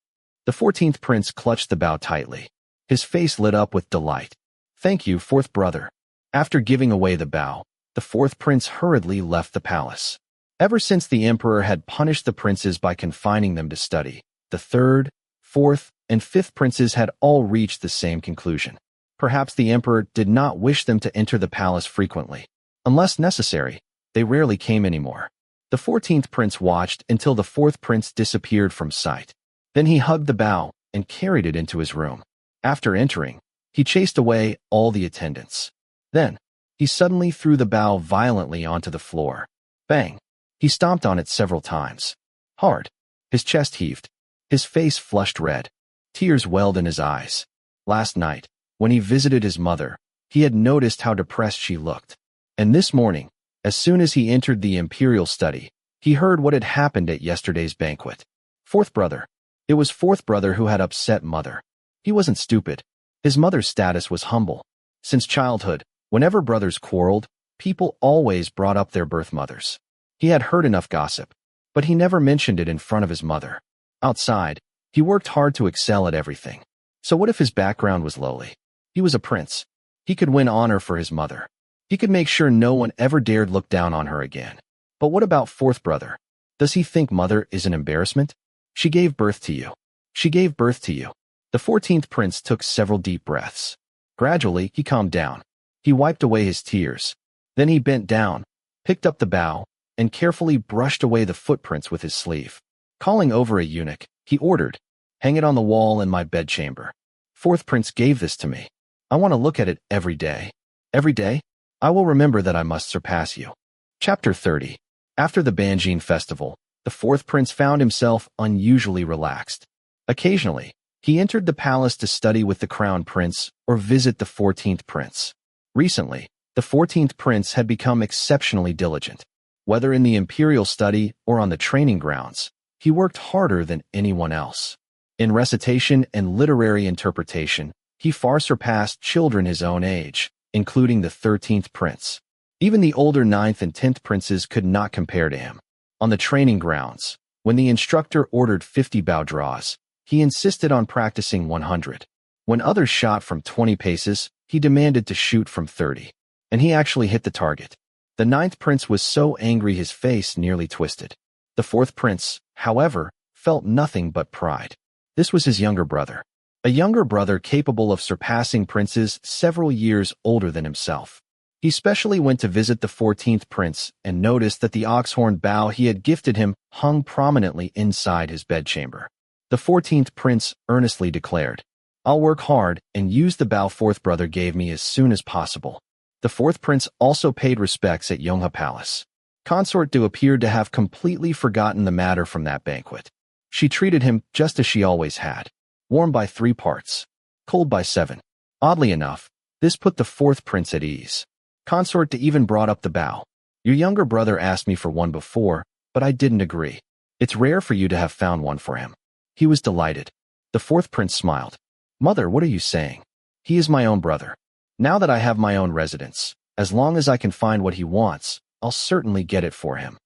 The 14th prince clutched the bow tightly. His face lit up with delight. Thank you, fourth brother. After giving away the bow, the fourth prince hurriedly left the palace. Ever since the emperor had punished the princes by confining them to study, the third, fourth, and fifth princes had all reached the same conclusion. Perhaps the emperor did not wish them to enter the palace frequently. Unless necessary, they rarely came anymore. The 14th prince watched until the fourth prince disappeared from sight. Then he hugged the bow and carried it into his room. After entering, he chased away all the attendants. Then, he suddenly threw the bow violently onto the floor. Bang! He stomped on it several times. Hard. His chest heaved. His face flushed red. Tears welled in his eyes. Last night, when he visited his mother, he had noticed how depressed she looked. And this morning, as soon as he entered the imperial study, he heard what had happened at yesterday's banquet. Fourth brother. It was fourth brother who had upset mother. He wasn't stupid. His mother's status was humble. Since childhood, whenever brothers quarreled, people always brought up their birth mothers. He had heard enough gossip, but he never mentioned it in front of his mother. Outside, he worked hard to excel at everything. So what if his background was lowly? He was a prince. He could win honor for his mother. He could make sure no one ever dared look down on her again. But what about fourth brother? Does he think mother is an embarrassment? She gave birth to you. She gave birth to you. The 14th prince took several deep breaths. Gradually, he calmed down. He wiped away his tears. Then he bent down, picked up the bow, and carefully brushed away the footprints with his sleeve. Calling over a eunuch, he ordered, "Hang it on the wall in my bedchamber. Fourth prince gave this to me. I want to look at it every day. Every day, I will remember that I must surpass you." Chapter 30. After the Banjin festival, the fourth prince found himself unusually relaxed. Occasionally, he entered the palace to study with the crown prince or visit the 14th prince. Recently, the 14th prince had become exceptionally diligent. Whether in the imperial study or on the training grounds, he worked harder than anyone else. In recitation and literary interpretation, he far surpassed children his own age, including the 13th prince. Even the older 9th and 10th princes could not compare to him. On the training grounds, when the instructor ordered 50 bow draws, he insisted on practicing 100. When others shot from 20 paces, he demanded to shoot from 30. And he actually hit the target. The 9th prince was so angry his face nearly twisted. The 4th prince, however, felt nothing but pride. This was his younger brother. A younger brother capable of surpassing princes several years older than himself. He specially went to visit the 14th prince and noticed that the ox-horn bow he had gifted him hung prominently inside his bedchamber. The 14th prince earnestly declared, "I'll work hard and use the bow fourth brother gave me as soon as possible." The 4th prince also paid respects at Yonghe Palace. Consort Du appeared to have completely forgotten the matter from that banquet. She treated him just as she always had. Warm by 3 parts, cold by 7. Oddly enough, this put the 4th prince at ease. Consort Du even brought up the bow. "Your younger brother asked me for one before, but I didn't agree. It's rare for you to have found one for him." He was delighted. The 4th prince smiled. "Mother, what are you saying? He is my own brother. Now that I have my own residence, as long as I can find what he wants, I'll certainly get it for him."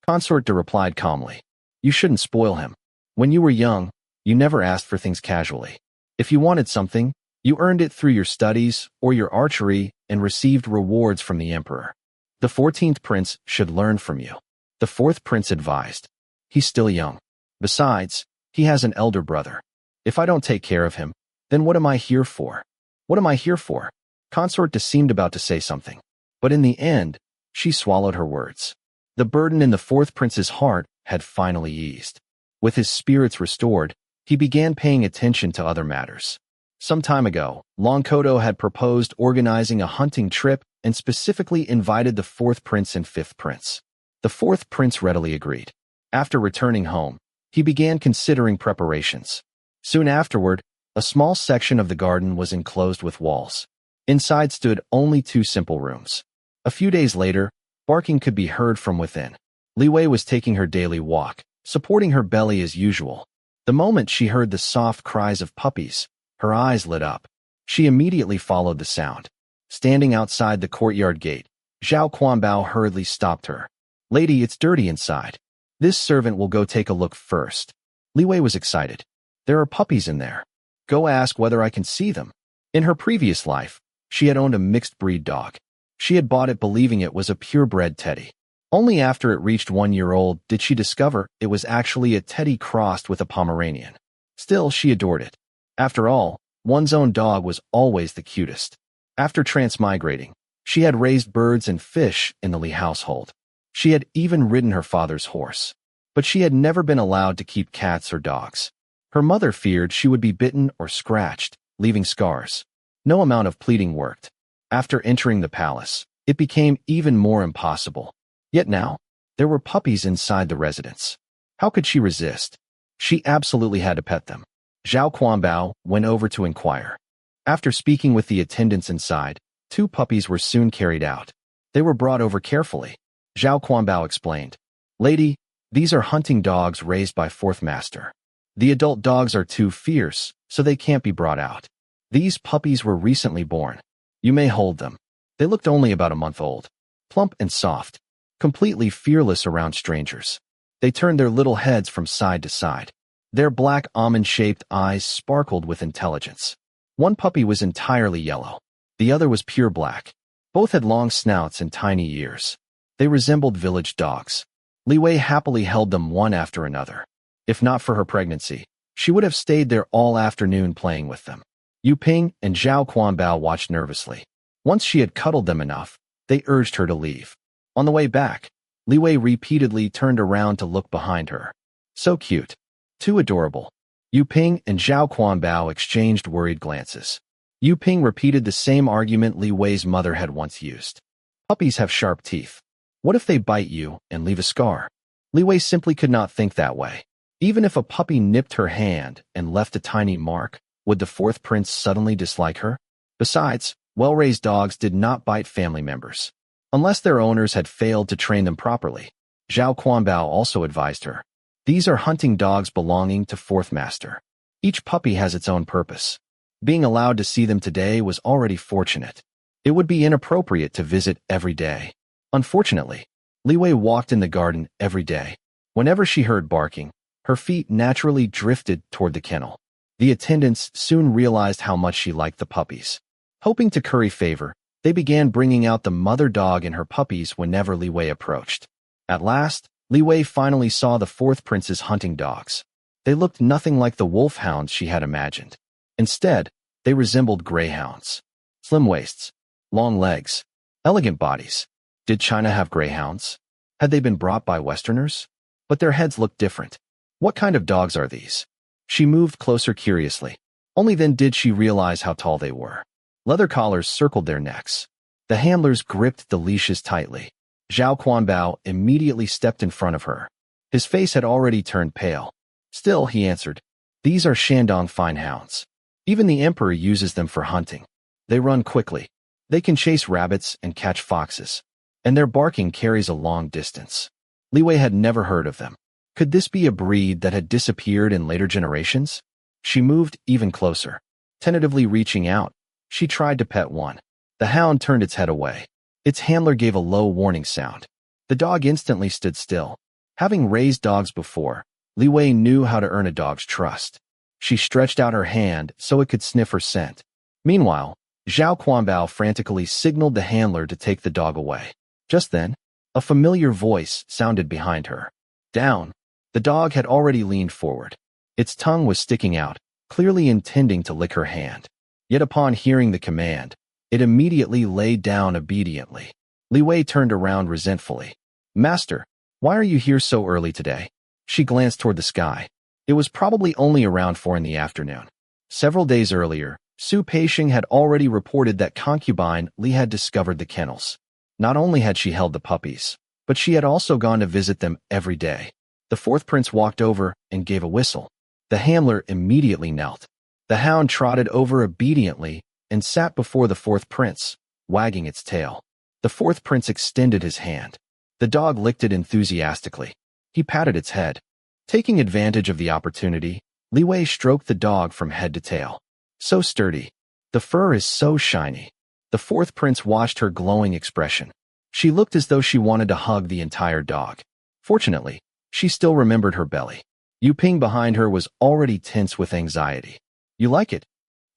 Consort Du replied calmly, "You shouldn't spoil him. When you were young, you never asked for things casually. If you wanted something, you earned it through your studies or your archery and received rewards from the emperor. The 14th prince should learn from you." The 4th prince advised. "He's still young. Besides, he has an elder brother. If I don't take care of him, then what am I here for? What am I here for?" Consort Du seemed about to say something, but in the end, she swallowed her words. The burden in the 4th prince's heart had finally eased. With his spirits restored, he began paying attention to other matters. Some time ago, Longkodo had proposed organizing a hunting trip and specifically invited the fourth prince and fifth prince. The fourth prince readily agreed. After returning home, he began considering preparations. Soon afterward, a small section of the garden was enclosed with walls. Inside stood only 2 simple rooms. A few days later, barking could be heard from within. Li Wei was taking her daily walk, supporting her belly as usual. The moment she heard the soft cries of puppies, her eyes lit up. She immediately followed the sound. Standing outside the courtyard gate, Zhao Quanbao hurriedly stopped her. "Lady, it's dirty inside. This servant will go take a look first." Li Wei was excited. "There are puppies in there. Go ask whether I can see them." In her previous life, she had owned a mixed-breed dog. She had bought it believing it was a purebred teddy. Only after it reached 1 year old did she discover it was actually a teddy crossed with a Pomeranian. Still, she adored it. After all, one's own dog was always the cutest. After transmigrating, she had raised birds and fish in the Li household. She had even ridden her father's horse. But she had never been allowed to keep cats or dogs. Her mother feared she would be bitten or scratched, leaving scars. No amount of pleading worked. After entering the palace, it became even more impossible. Yet now, there were puppies inside the residence. How could she resist? She absolutely had to pet them. Zhao Quanbao went over to inquire. After speaking with the attendants inside, 2 puppies were soon carried out. They were brought over carefully. Zhao Quanbao explained, "Lady, these are hunting dogs raised by fourth master. The adult dogs are too fierce, so they can't be brought out. These puppies were recently born. You may hold them." They looked only about a month old, plump and soft, completely fearless around strangers. They turned their little heads from side to side. Their black almond-shaped eyes sparkled with intelligence. One puppy was entirely yellow. The other was pure black. Both had long snouts and tiny ears. They resembled village dogs. Li Wei happily held them one after another. If not for her pregnancy, she would have stayed there all afternoon playing with them. Yu Ping and Zhao Quanbao watched nervously. Once she had cuddled them enough, they urged her to leave. On the way back, Li Wei repeatedly turned around to look behind her. So cute. Too adorable. Yu Ping and Zhao Quanbao exchanged worried glances. Yu Ping repeated the same argument Li Wei's mother had once used. Puppies have sharp teeth. What if they bite you and leave a scar? Li Wei simply could not think that way. Even if a puppy nipped her hand and left a tiny mark, would the fourth prince suddenly dislike her? Besides, well-raised dogs did not bite family members, unless their owners had failed to train them properly. Zhao Quanbao also advised her. These are hunting dogs belonging to fourth master. Each puppy has its own purpose. Being allowed to see them today was already fortunate. It would be inappropriate to visit every day. Unfortunately, Li Wei walked in the garden every day. Whenever she heard barking, her feet naturally drifted toward the kennel. The attendants soon realized how much she liked the puppies. Hoping to curry favor, they began bringing out the mother dog and her puppies whenever Li Wei approached. At last, Li Wei finally saw the fourth prince's hunting dogs. They looked nothing like the wolfhounds she had imagined. Instead, they resembled greyhounds. Slim waists, long legs, elegant bodies. Did China have greyhounds? Had they been brought by Westerners? But their heads looked different. What kind of dogs are these? She moved closer curiously. Only then did she realize how tall they were. Leather collars circled their necks. The handlers gripped the leashes tightly. Zhao Quanbao immediately stepped in front of her. His face had already turned pale. Still, he answered, "These are Shandong fine hounds. Even the emperor uses them for hunting. They run quickly. They can chase rabbits and catch foxes. And their barking carries a long distance." Li Wei had never heard of them. Could this be a breed that had disappeared in later generations? She moved even closer. Tentatively reaching out, she tried to pet one. The hound turned its head away. Its handler gave a low warning sound. The dog instantly stood still. Having raised dogs before, Li Wei knew how to earn a dog's trust. She stretched out her hand so it could sniff her scent. Meanwhile, Zhao Quanbao frantically signaled the handler to take the dog away. Just then, a familiar voice sounded behind her. Down. The dog had already leaned forward. Its tongue was sticking out, clearly intending to lick her hand. Yet upon hearing the command, it immediately lay down obediently. Li Wei turned around resentfully. "Master, why are you here so early today?" She glanced toward the sky. It was probably only around 4 in the afternoon. Several days earlier, Su Peixing had already reported that concubine Li had discovered the kennels. Not only had she held the puppies, but she had also gone to visit them every day. The fourth prince walked over and gave a whistle. The handler immediately knelt. The hound trotted over obediently and sat before the fourth prince, wagging its tail. The fourth prince extended his hand. The dog licked it enthusiastically. He patted its head. Taking advantage of the opportunity, Li Wei stroked the dog from head to tail. So sturdy. The fur is so shiny. The fourth prince watched her glowing expression. She looked as though she wanted to hug the entire dog. Fortunately, she still remembered her belly. Yu Ping behind her was already tense with anxiety. You like it?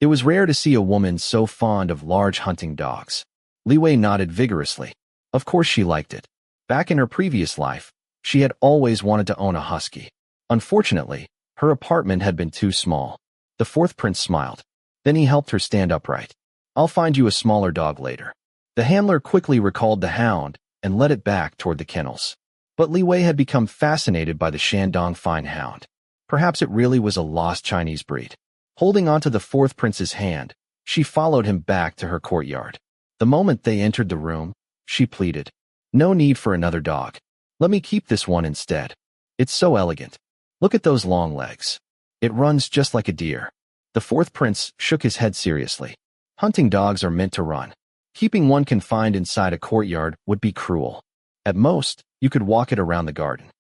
It was rare to see a woman so fond of large hunting dogs. Li Wei nodded vigorously. Of course she liked it. Back in her previous life, she had always wanted to own a husky. Unfortunately, her apartment had been too small. The fourth prince smiled. Then he helped her stand upright. I'll find you a smaller dog later. The handler quickly recalled the hound and led it back toward the kennels. But Li Wei had become fascinated by the Shandong fine hound. Perhaps it really was a lost Chinese breed. Holding onto the fourth prince's hand, she followed him back to her courtyard. The moment they entered the room, she pleaded, "No need for another dog. Let me keep this one instead. It's so elegant. Look at those long legs. It runs just like a deer." The fourth prince shook his head seriously. Hunting dogs are meant to run. Keeping one confined inside a courtyard would be cruel. At most, you could walk it around the garden.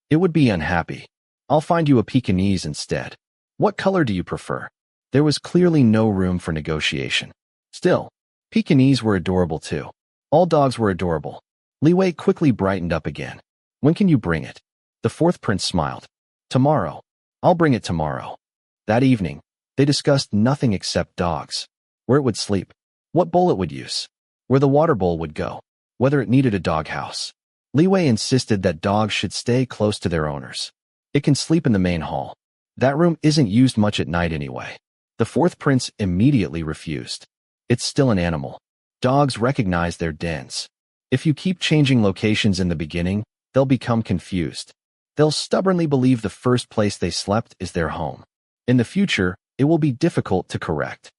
It would be unhappy. I'll find you a Pekingese instead. What color do you prefer? There was clearly no room for negotiation. Still, Pekingese were adorable too. All dogs were adorable. Li Wei quickly brightened up again. When can you bring it? The fourth prince smiled. Tomorrow. I'll bring it tomorrow. That evening, they discussed nothing except dogs. Where it would sleep. What bowl it would use. Where the water bowl would go. Whether it needed a doghouse. Li Wei insisted that dogs should stay close to their owners. It can sleep in the main hall. That room isn't used much at night anyway. The fourth prince immediately refused. It's still an animal. Dogs recognize their dens. If you keep changing locations in the beginning, they'll become confused. They'll stubbornly believe the first place they slept is their home. In the future, it will be difficult to correct.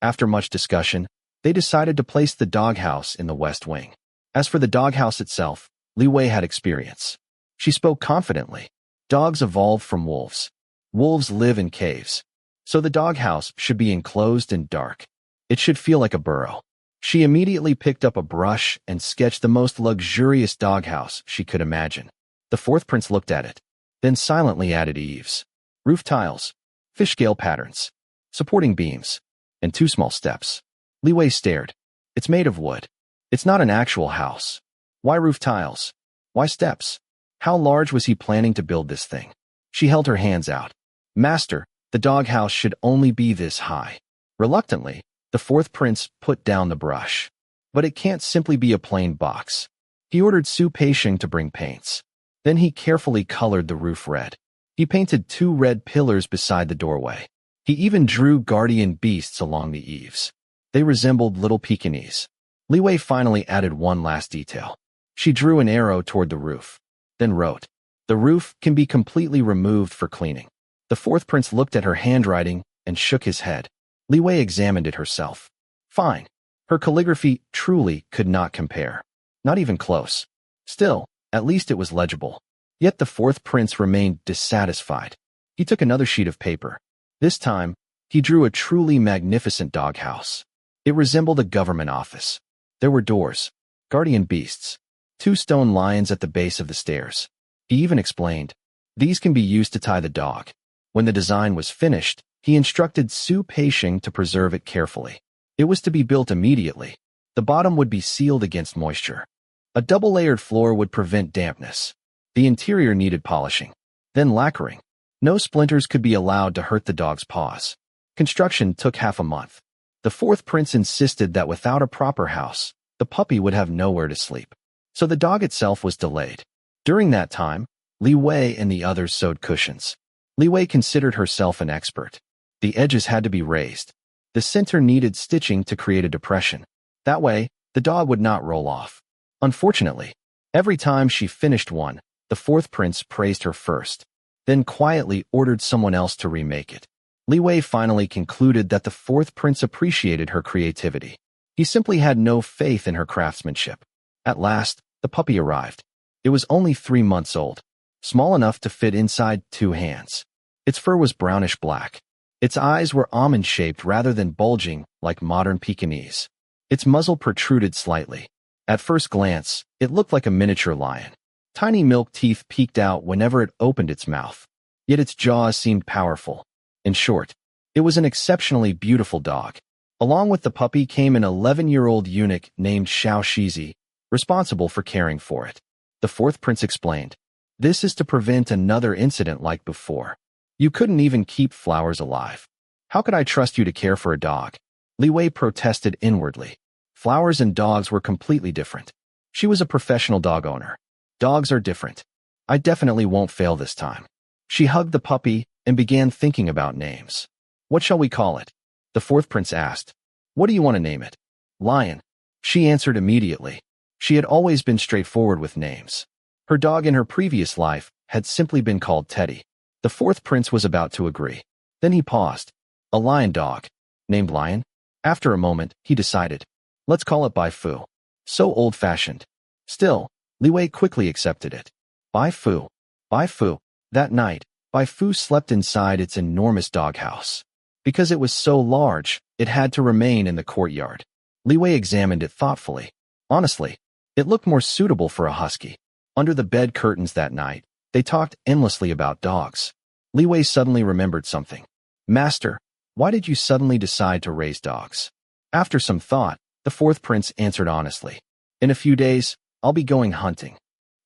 After much discussion, they decided to place the doghouse in the west wing. As for the doghouse itself, Li Wei had experience. She spoke confidently. Dogs evolved from wolves. Wolves live in caves. So the doghouse should be enclosed and dark. It should feel like a burrow. She immediately picked up a brush and sketched the most luxurious doghouse she could imagine. The fourth prince looked at it, then silently added eaves, roof tiles, fish scale patterns, supporting beams, and 2 small steps. Li Wei stared. It's made of wood. It's not an actual house. Why roof tiles? Why steps? How large was he planning to build this thing? She held her hands out. Master, the doghouse should only be this high. Reluctantly, the fourth prince put down the brush. But it can't simply be a plain box. He ordered Su Peixing to bring paints. Then he carefully colored the roof red. He painted 2 red pillars beside the doorway. He even drew guardian beasts along the eaves. They resembled little Pekingese. Li Wei finally added one last detail. She drew an arrow toward the roof, then wrote, "The roof can be completely removed for cleaning." The fourth prince looked at her handwriting and shook his head. Li Wei examined it herself. Fine. Her calligraphy truly could not compare. Not even close. Still, at least it was legible. Yet the fourth prince remained dissatisfied. He took another sheet of paper. This time, he drew a truly magnificent doghouse. It resembled a government office. There were doors, guardian beasts, 2 stone lions at the base of the stairs. He even explained, these can be used to tie the dog. When the design was finished, he instructed Su Peixing to preserve it carefully. It was to be built immediately. The bottom would be sealed against moisture. A double-layered floor would prevent dampness. The interior needed polishing, then lacquering. No splinters could be allowed to hurt the dog's paws. Construction took half a month. The fourth prince insisted that without a proper house, the puppy would have nowhere to sleep. So the dog itself was delayed. During that time, Li Wei and the others sewed cushions. Li Wei considered herself an expert. The edges had to be raised. The center needed stitching to create a depression. That way, the dog would not roll off. Unfortunately, every time she finished one, the fourth prince praised her first. then quietly ordered someone else to remake it. Li Wei finally concluded that the fourth prince appreciated her creativity. He simply had no faith in her craftsmanship. At last, the puppy arrived. It was only 3 months old, small enough to fit inside 2 hands. Its fur was brownish-black. Its eyes were almond-shaped rather than bulging like modern Pekingese. Its muzzle protruded slightly. At first glance, it looked like a miniature lion. Tiny milk teeth peeked out whenever it opened its mouth. Yet its jaws seemed powerful. In short, it was an exceptionally beautiful dog. Along with the puppy came an 11-year-old eunuch named Xiao Shizi, responsible for caring for it. The fourth prince explained, "This is to prevent another incident like before. You couldn't even keep flowers alive. How could I trust you to care for a dog?" Li Wei protested inwardly. Flowers and dogs were completely different. She was a professional dog owner. Dogs are different. I definitely won't fail this time. She hugged the puppy and began thinking about names. "What shall we call it?" The fourth prince asked. "What do you want to name it?" "Lion." She answered immediately. She had always been straightforward with names. Her dog in her previous life had simply been called Teddy. The fourth prince was about to agree. Then he paused. "A lion dog. Named Lion?" After a moment, he decided. "Let's call it Bai Fu." So old-fashioned. Still, Li Wei quickly accepted it. Bai Fu. Bai Fu. That night, Bai Fu slept inside its enormous doghouse. Because it was so large, it had to remain in the courtyard. Li Wei examined it thoughtfully. Honestly, it looked more suitable for a husky. Under the bed curtains that night, they talked endlessly about dogs. Li Wei suddenly remembered something. "Master, why did you suddenly decide to raise dogs?" After some thought, the fourth prince answered honestly. "In a few days, I'll be going hunting.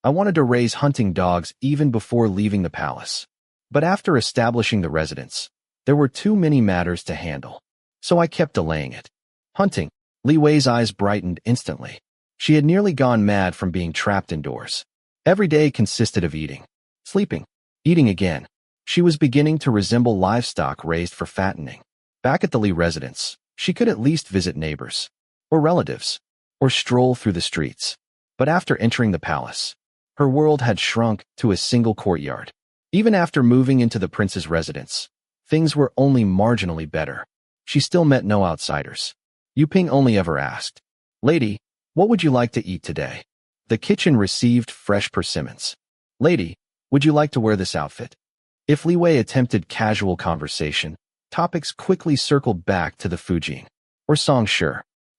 I wanted to raise hunting dogs even before leaving the palace. But after establishing the residence, there were too many matters to handle. So I kept delaying it." Hunting. Li Wei's eyes brightened instantly. She had nearly gone mad from being trapped indoors. Every day consisted of eating, sleeping, eating again. She was beginning to resemble livestock raised for fattening. Back at the Li residence, she could at least visit neighbors, or relatives, or stroll through the streets. But after entering the palace, her world had shrunk to a single courtyard. Even after moving into the prince's residence, things were only marginally better. She still met no outsiders. Yu Ping only ever asked, "Lady, what would you like to eat today?" The kitchen received fresh persimmons. "Lady, would you like to wear this outfit?" If Li Wei attempted casual conversation, topics quickly circled back to the Fujing, or Song Shi,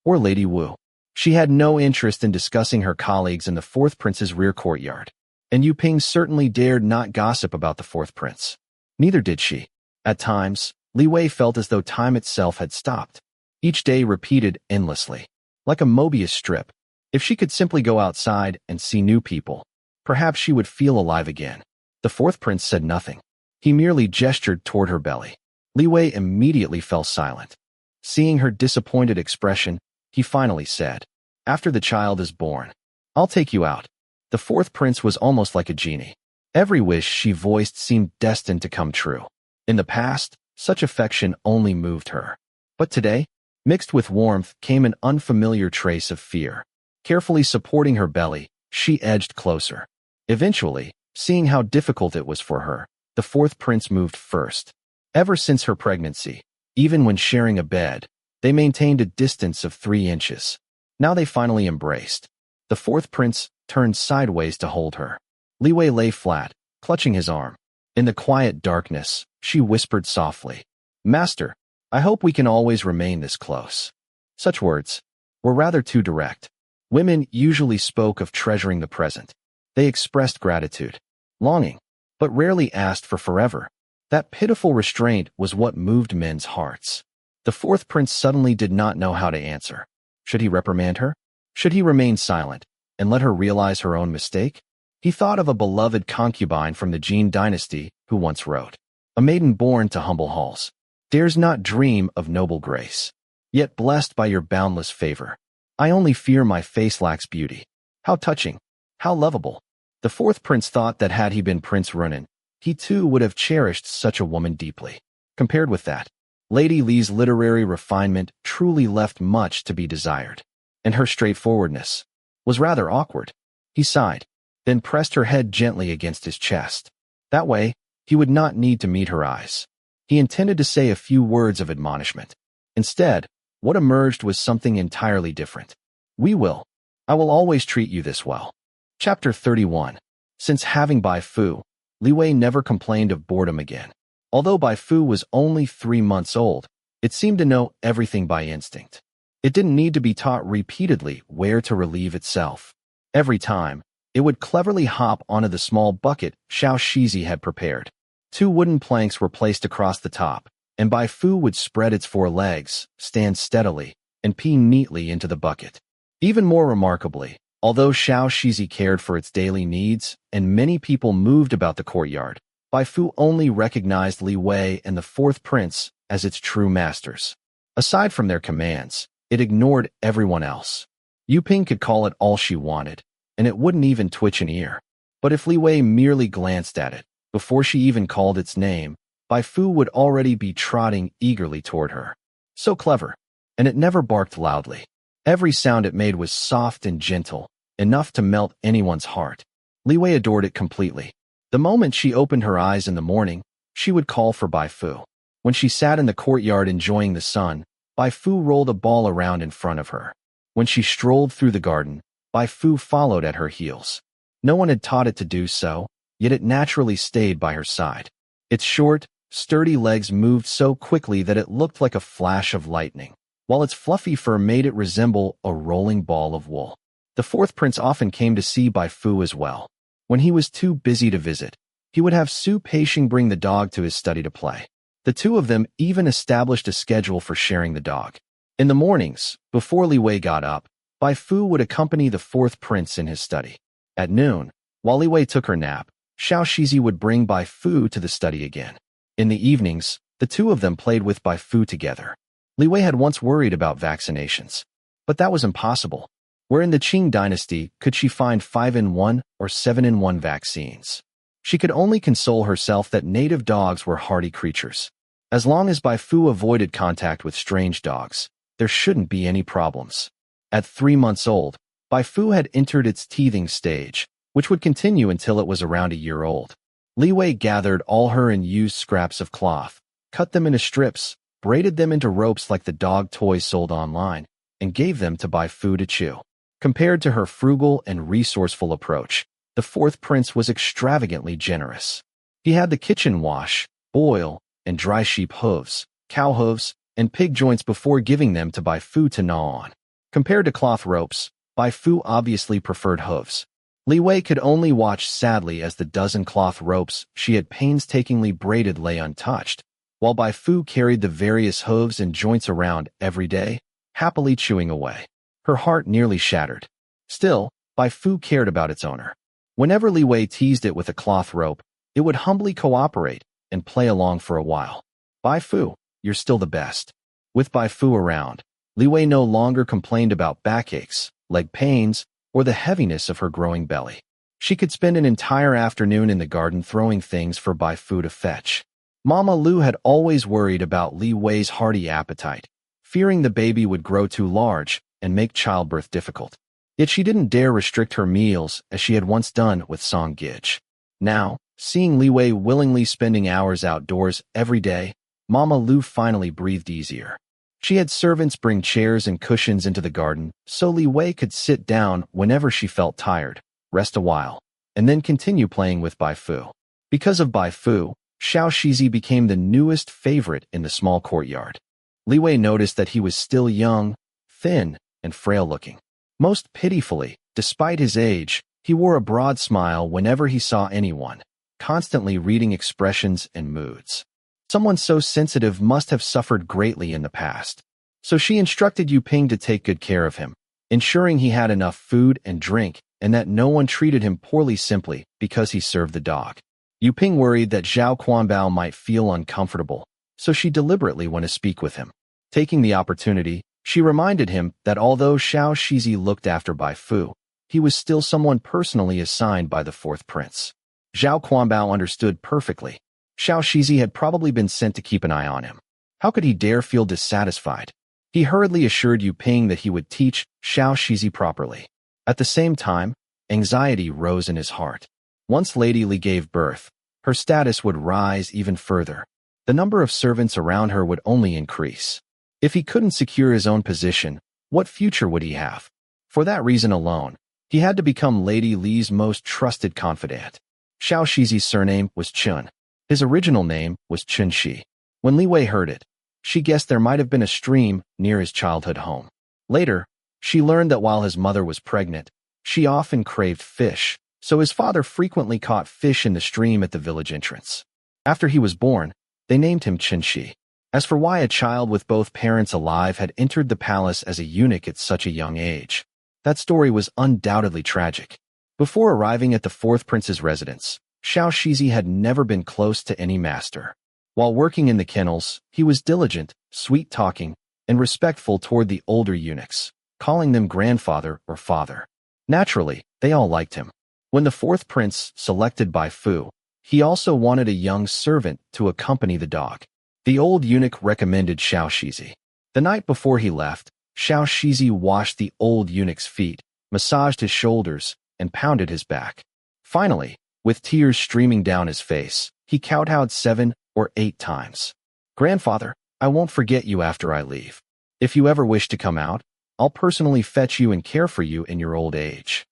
or Lady Wu. She had no interest in discussing her colleagues in the fourth prince's rear courtyard, and Yu Ping certainly dared not gossip about the fourth prince. Neither did she. At times, Li Wei felt as though time itself had stopped. Each day repeated endlessly, like a Mobius strip. If she could simply go outside and see new people, perhaps she would feel alive again. The fourth prince said nothing. He merely gestured toward her belly. Li Wei immediately fell silent. Seeing her disappointed expression, he finally said, "After the child is born, I'll take you out." The fourth prince was almost like a genie. Every wish she voiced seemed destined to come true. In the past, such affection only moved her. But today, mixed with warmth came an unfamiliar trace of fear. Carefully supporting her belly, she edged closer. Eventually, seeing how difficult it was for her, the fourth prince moved first. Ever since her pregnancy, even when sharing a bed, they maintained a distance of 3 inches. Now they finally embraced. The fourth prince turned sideways to hold her. Li Wei lay flat, clutching his arm. In the quiet darkness, she whispered softly, "Master, I hope we can always remain this close." Such words were rather too direct. Women usually spoke of treasuring the present. They expressed gratitude, longing, but rarely asked for forever. That pitiful restraint was what moved men's hearts. The fourth prince suddenly did not know how to answer. Should he reprimand her? Should he remain silent and let her realize her own mistake? He thought of a beloved concubine from the Qing Dynasty who once wrote, "A maiden born to humble halls dares not dream of noble grace, yet blessed by your boundless favor. I only fear my face lacks beauty." How touching, how lovable. The fourth prince thought that had he been Prince Runan, he too would have cherished such a woman deeply. Compared with that, Lady Li's literary refinement truly left much to be desired, and her straightforwardness was rather awkward. He sighed, then pressed her head gently against his chest. That way, He would not need to meet her eyes. He intended to say a few words of admonishment. Instead, what emerged was something entirely different. I will always treat you this well. Chapter 31. Since having Bai Fu, Li Wei never complained of boredom again. Although Bai Fu was only 3 months old, it seemed to know everything by instinct. It didn't need to be taught repeatedly where to relieve itself. Every time, it would cleverly hop onto the small bucket Xiao Shizi had prepared. 2 wooden planks were placed across the top, and Bai Fu would spread its 4 legs, stand steadily, and pee neatly into the bucket. Even more remarkably, although Xiao Shizi cared for its daily needs, and many people moved about the courtyard, Bai Fu only recognized Li Wei and the 4th prince as its true masters. Aside from their commands, it ignored everyone else. Yu Ping could call it all she wanted, and it wouldn't even twitch an ear. But if Li Wei merely glanced at it, before she even called its name, Bai Fu would already be trotting eagerly toward her. So clever. And it never barked loudly. Every sound it made was soft and gentle, enough to melt anyone's heart. Li Wei adored it completely. The moment she opened her eyes in the morning, she would call for Bai Fu. When she sat in the courtyard enjoying the sun, Bai Fu rolled a ball around in front of her. When she strolled through the garden, Bai Fu followed at her heels. No one had taught it to do so, yet it naturally stayed by her side. Its short, sturdy legs moved so quickly that it looked like a flash of lightning, while its fluffy fur made it resemble a rolling ball of wool. The 4th prince often came to see Bai Fu as well. When he was too busy to visit, he would have Su Peixing bring the dog to his study to play. The 2 of them even established a schedule for sharing the dog. In the mornings, before Li Wei got up, Bai Fu would accompany the 4th prince in his study. At noon, while Li Wei took her nap, Xiao Shizi would bring Bai Fu to the study again. In the evenings, the 2 of them played with Bai Fu together. Li Wei had once worried about vaccinations, but that was impossible. Where in the Qing Dynasty could she find 5-in-1 or 7-in-1 vaccines? She could only console herself that native dogs were hardy creatures. As long as Bai Fu avoided contact with strange dogs, there shouldn't be any problems. At 3 months old, Bai Fu had entered its teething stage, which would continue until it was around a year old. Li Wei gathered all her unused scraps of cloth, cut them into strips, braided them into ropes like the dog toys sold online, and gave them to Bai Fu to chew. Compared to her frugal and resourceful approach, the 4th prince was extravagantly generous. He had the kitchen wash, boil, and dry sheep hooves, cow hooves, and pig joints before giving them to Bai Fu to gnaw on. Compared to cloth ropes, Bai Fu obviously preferred hooves. Li Wei could only watch sadly as the dozen cloth ropes she had painstakingly braided lay untouched, while Bai Fu carried the various hooves and joints around every day, happily chewing away. Her heart nearly shattered. Still, Bai Fu cared about its owner. Whenever Li Wei teased it with a cloth rope, it would humbly cooperate and play along for a while. Bai Fu, you're still the best. With Bai Fu around, Li Wei no longer complained about backaches, leg pains, or the heaviness of her growing belly. She could spend an entire afternoon in the garden throwing things for Bai Fu to fetch. Mama Lu had always worried about Li Wei's hearty appetite, fearing the baby would grow too large and make childbirth difficult. Yet she didn't dare restrict her meals as she had once done with Song Gij. Now, seeing Li Wei willingly spending hours outdoors every day, Mama Lu finally breathed easier. She had servants bring chairs and cushions into the garden so Li Wei could sit down whenever she felt tired, rest a while, and then continue playing with Bai Fu. Because of Bai Fu, Xiao Shizi became the newest favorite in the small courtyard. Li Wei noticed that he was still young, thin, and frail-looking. Most pitifully, despite his age, he wore a broad smile whenever he saw anyone, constantly reading expressions and moods. Someone so sensitive must have suffered greatly in the past. So she instructed Yu Ping to take good care of him, ensuring he had enough food and drink and that no one treated him poorly simply because he served the dog. Yu Ping worried that Zhao Quanbao might feel uncomfortable, so she deliberately went to speak with him. Taking the opportunity, she reminded him that although Xiao Shizi looked after Bai Fu, he was still someone personally assigned by the 4th prince. Zhao Quanbao understood perfectly. Xiao Shizi had probably been sent to keep an eye on him. How could he dare feel dissatisfied? He hurriedly assured Yu Ping that he would teach Xiao Shizi properly. At the same time, anxiety rose in his heart. Once Lady Li gave birth, her status would rise even further. The number of servants around her would only increase. If he couldn't secure his own position, what future would he have? For that reason alone, he had to become Lady Li's most trusted confidant. Xiao Shizi's surname was Chun. His original name was Chun Shi. When Li Wei heard it, she guessed there might have been a stream near his childhood home. Later, she learned that while his mother was pregnant, she often craved fish, so his father frequently caught fish in the stream at the village entrance. After he was born, they named him Chun Shi. As for why a child with both parents alive had entered the palace as a eunuch at such a young age, that story was undoubtedly tragic. Before arriving at the fourth prince's residence, Xiao Shizi had never been close to any master. While working in the kennels, he was diligent, sweet-talking, and respectful toward the older eunuchs, calling them grandfather or father. Naturally, they all liked him. When the fourth prince selected by Fu, he also wanted a young servant to accompany the dog. The old eunuch recommended Xiao Shizi. The night before he left, Xiao Shizi washed the old eunuch's feet, massaged his shoulders, and pounded his back. Finally, with tears streaming down his face, he kowtowed 7 or 8 times. "Grandfather, I won't forget you after I leave. If you ever wish to come out, I'll personally fetch you and care for you in your old age."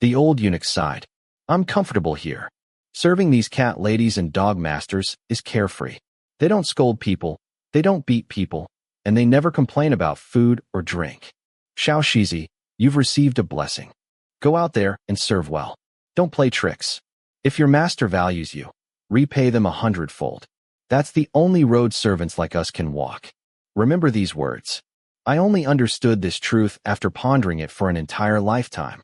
The old eunuch sighed. "I'm comfortable here. Serving these cat ladies and dog masters is carefree. They don't scold people, they don't beat people, and they never complain about food or drink. Xiao Shizi, you've received a blessing. Go out there and serve well. Don't play tricks. If your master values you, repay them 100-fold. That's the only road servants like us can walk. Remember these words." I only understood this truth after pondering it for an entire lifetime.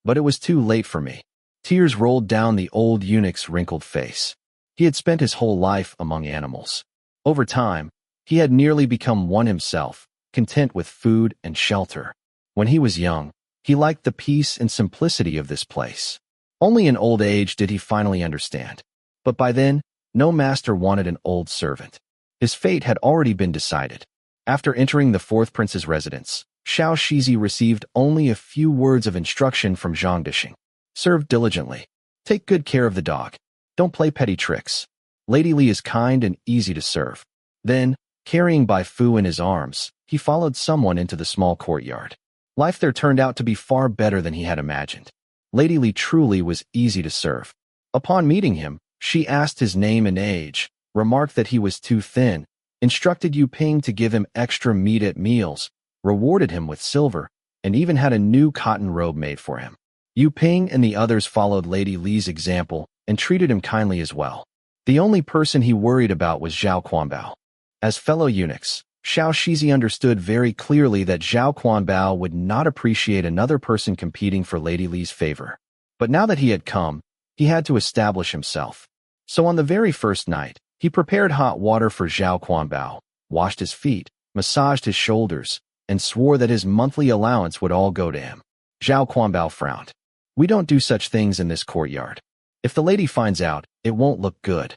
But it was too late for me. Tears rolled down the old eunuch's wrinkled face. He had spent his whole life among animals. Over time, he had nearly become one himself, content with food and shelter. When he was young, he liked the peace and simplicity of this place. Only in old age did he finally understand. But by then, no master wanted an old servant. His fate had already been decided. After entering the fourth prince's residence, Xiao Shizi received only a few words of instruction from Zhang Dishing. Serve diligently. Take good care of the dog. Don't play petty tricks. Lady Li is kind and easy to serve. Then, carrying Bai Fu in his arms, he followed someone into the small courtyard. Life there turned out to be far better than he had imagined. Lady Li truly was easy to serve. Upon meeting him, she asked his name and age, remarked that he was too thin, instructed Yu Ping to give him extra meat at meals, rewarded him with silver, and even had a new cotton robe made for him. Yu Ping and the others followed Lady Li's example and treated him kindly as well. The only person he worried about was Zhao Quanbao. As fellow eunuchs, Xiao Shizi understood very clearly that Zhao Quanbao would not appreciate another person competing for Lady Li's favor. But now that he had come, he had to establish himself. So on the very first night, he prepared hot water for Zhao Quanbao, washed his feet, massaged his shoulders, and swore that his monthly allowance would all go to him. Zhao Quanbao frowned. "We don't do such things in this courtyard. If the lady finds out, it won't look good."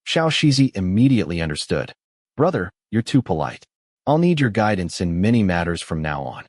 Xiao Shizi immediately understood. "Brother, you're too polite. I'll need your guidance in many matters from now on."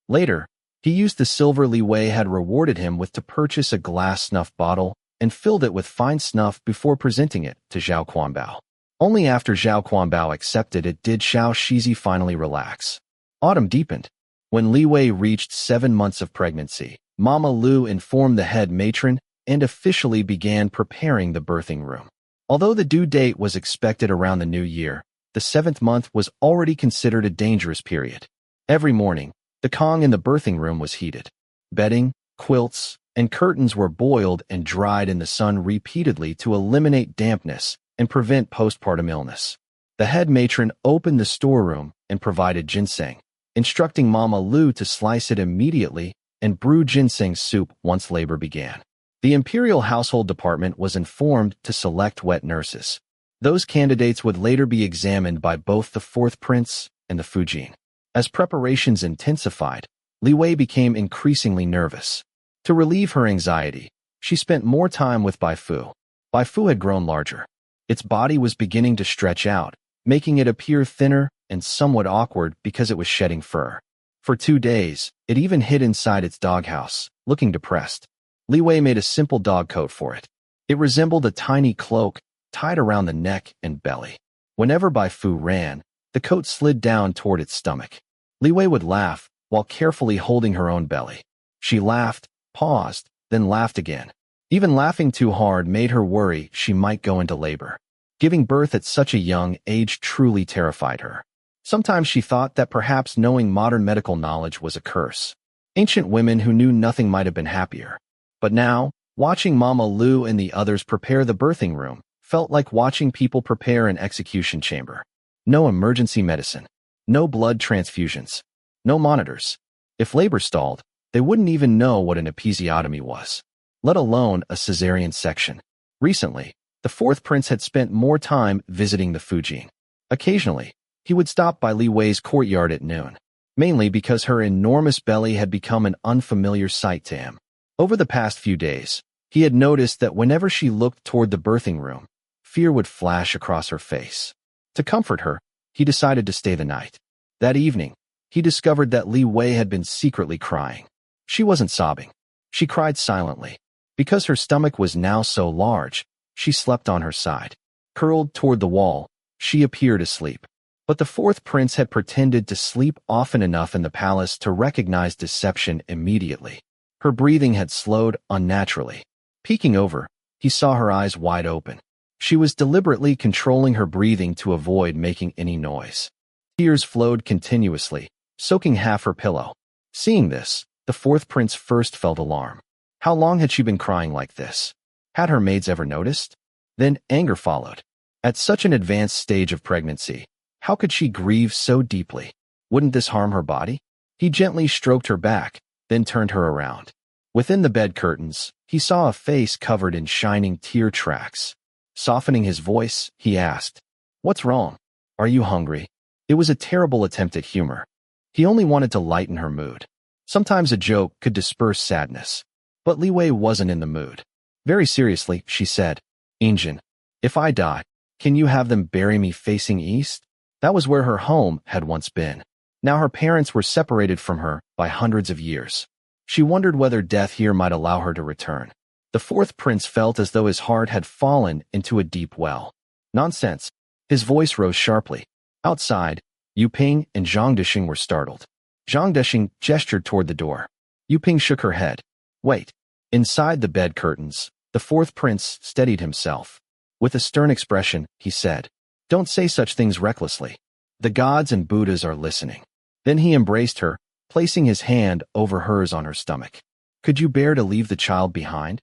Later, he used the silver Li Wei had rewarded him with to purchase a glass snuff bottle and filled it with fine snuff before presenting it to Zhao Quanbao. Only after Zhao Quanbao accepted it did Xiao Shizi finally relax. Autumn deepened. When Li Wei reached 7 months of pregnancy, Mama Lu informed the head matron and officially began preparing the birthing room. Although the due date was expected around the new year, the 7th month was already considered a dangerous period. Every morning, the Kong in the birthing room was heated. Bedding, quilts, and curtains were boiled and dried in the sun repeatedly to eliminate dampness and prevent postpartum illness. The head matron opened the storeroom and provided ginseng, instructing Mama Lu to slice it immediately and brew ginseng soup once labor began. The Imperial Household Department was informed to select wet nurses. Those candidates would later be examined by both the fourth prince and the Fujin. As preparations intensified, Li Wei became increasingly nervous. To relieve her anxiety, she spent more time with Bai Fu. Bai Fu had grown larger. Its body was beginning to stretch out, making it appear thinner and somewhat awkward because it was shedding fur. For 2 days, it even hid inside its doghouse, looking depressed. Li Wei made a simple dog coat for it. It resembled a tiny cloak tied around the neck and belly. Whenever Bai Fu ran, the coat slid down toward its stomach. Li Wei would laugh while carefully holding her own belly. She laughed, paused, then laughed again. Even laughing too hard made her worry she might go into labor. Giving birth at such a young age truly terrified her. Sometimes she thought that perhaps knowing modern medical knowledge was a curse. Ancient women who knew nothing might have been happier. But now, watching Mama Lu and the others prepare the birthing room felt like watching people prepare an execution chamber. No emergency medicine. No blood transfusions. No monitors. If labor stalled, they wouldn't even know what an episiotomy was, let alone a cesarean section. Recently, the fourth prince had spent more time visiting the Fujin. Occasionally, he would stop by Li Wei's courtyard at noon, mainly because her enormous belly had become an unfamiliar sight to him. Over the past few days, he had noticed that whenever she looked toward the birthing room, fear would flash across her face. To comfort her, he decided to stay the night. That evening, he discovered that Li Wei had been secretly crying. She wasn't sobbing. She cried silently. Because her stomach was now so large, she slept on her side. Curled toward the wall, she appeared asleep. But the fourth prince had pretended to sleep often enough in the palace to recognize deception immediately. Her breathing had slowed unnaturally. Peeking over, he saw her eyes wide open. She was deliberately controlling her breathing to avoid making any noise. Tears flowed continuously, soaking half her pillow. Seeing this, the fourth prince first felt alarm. How long had she been crying like this? Had her maids ever noticed? Then anger followed. At such an advanced stage of pregnancy, how could she grieve so deeply? Wouldn't this harm her body? He gently stroked her back, then turned her around. Within the bed curtains, he saw a face covered in shining tear tracks. Softening his voice, he asked, "What's wrong? Are you hungry?" It was a terrible attempt at humor. He only wanted to lighten her mood. Sometimes a joke could disperse sadness. But Li Wei wasn't in the mood. Very seriously, she said, "Injin, if I die, can you have them bury me facing east?" That was where her home had once been. Now her parents were separated from her by hundreds of years. She wondered whether death here might allow her to return. The fourth prince felt as though his heart had fallen into a deep well. Nonsense. His voice rose sharply. Outside, Yu Ping and Zhang Dexing were startled. Zhang Dexing gestured toward the door. Yu Ping shook her head. Wait. Inside the bed curtains, the fourth prince steadied himself. With a stern expression, he said, "Don't say such things recklessly. The gods and Buddhas are listening." Then he embraced her, placing his hand over hers on her stomach. "Could you bear to leave the child behind?"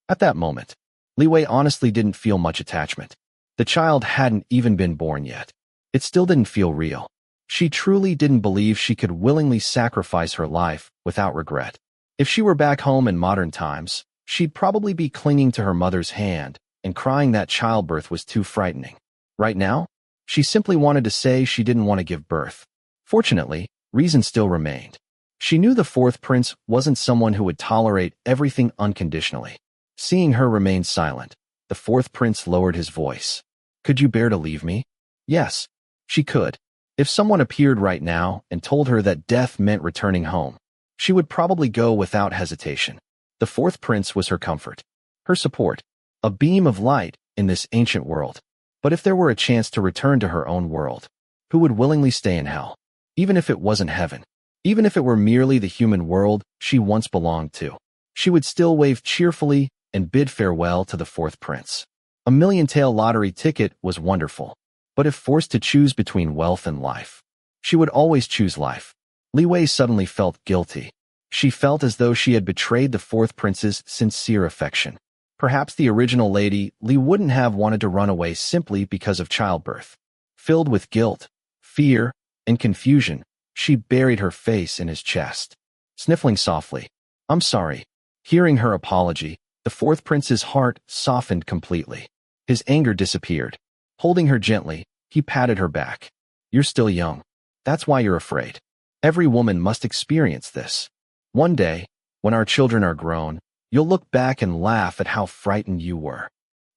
At that moment, Li Wei honestly didn't feel much attachment. The child hadn't even been born yet. It still didn't feel real. She truly didn't believe she could willingly sacrifice her life without regret. If she were back home in modern times, she'd probably be clinging to her mother's hand and crying that childbirth was too frightening. Right now, she simply wanted to say she didn't want to give birth. Fortunately, reason still remained. She knew the fourth prince wasn't someone who would tolerate everything unconditionally. Seeing her remain silent, the fourth prince lowered his voice. "Could you bear to leave me?" Yes, she could. If someone appeared right now and told her that death meant returning home, she would probably go without hesitation. The fourth prince was her comfort, her support, a beam of light in this ancient world. But if there were a chance to return to her own world, who would willingly stay in hell? Even if it wasn't heaven, even if it were merely the human world she once belonged to, she would still wave cheerfully and bid farewell to the fourth prince. A million-tail lottery ticket was wonderful, but if forced to choose between wealth and life, she would always choose life. Li Wei suddenly felt guilty. She felt as though she had betrayed the fourth prince's sincere affection. Perhaps the original Lady Li wouldn't have wanted to run away simply because of childbirth. Filled with guilt, fear, and confusion, she buried her face in his chest. Sniffling softly, "I'm sorry." Hearing her apology, the fourth prince's heart softened completely. His anger disappeared. Holding her gently, he patted her back. "You're still young. That's why you're afraid. Every woman must experience this. One day, when our children are grown, you'll look back and laugh at how frightened you were."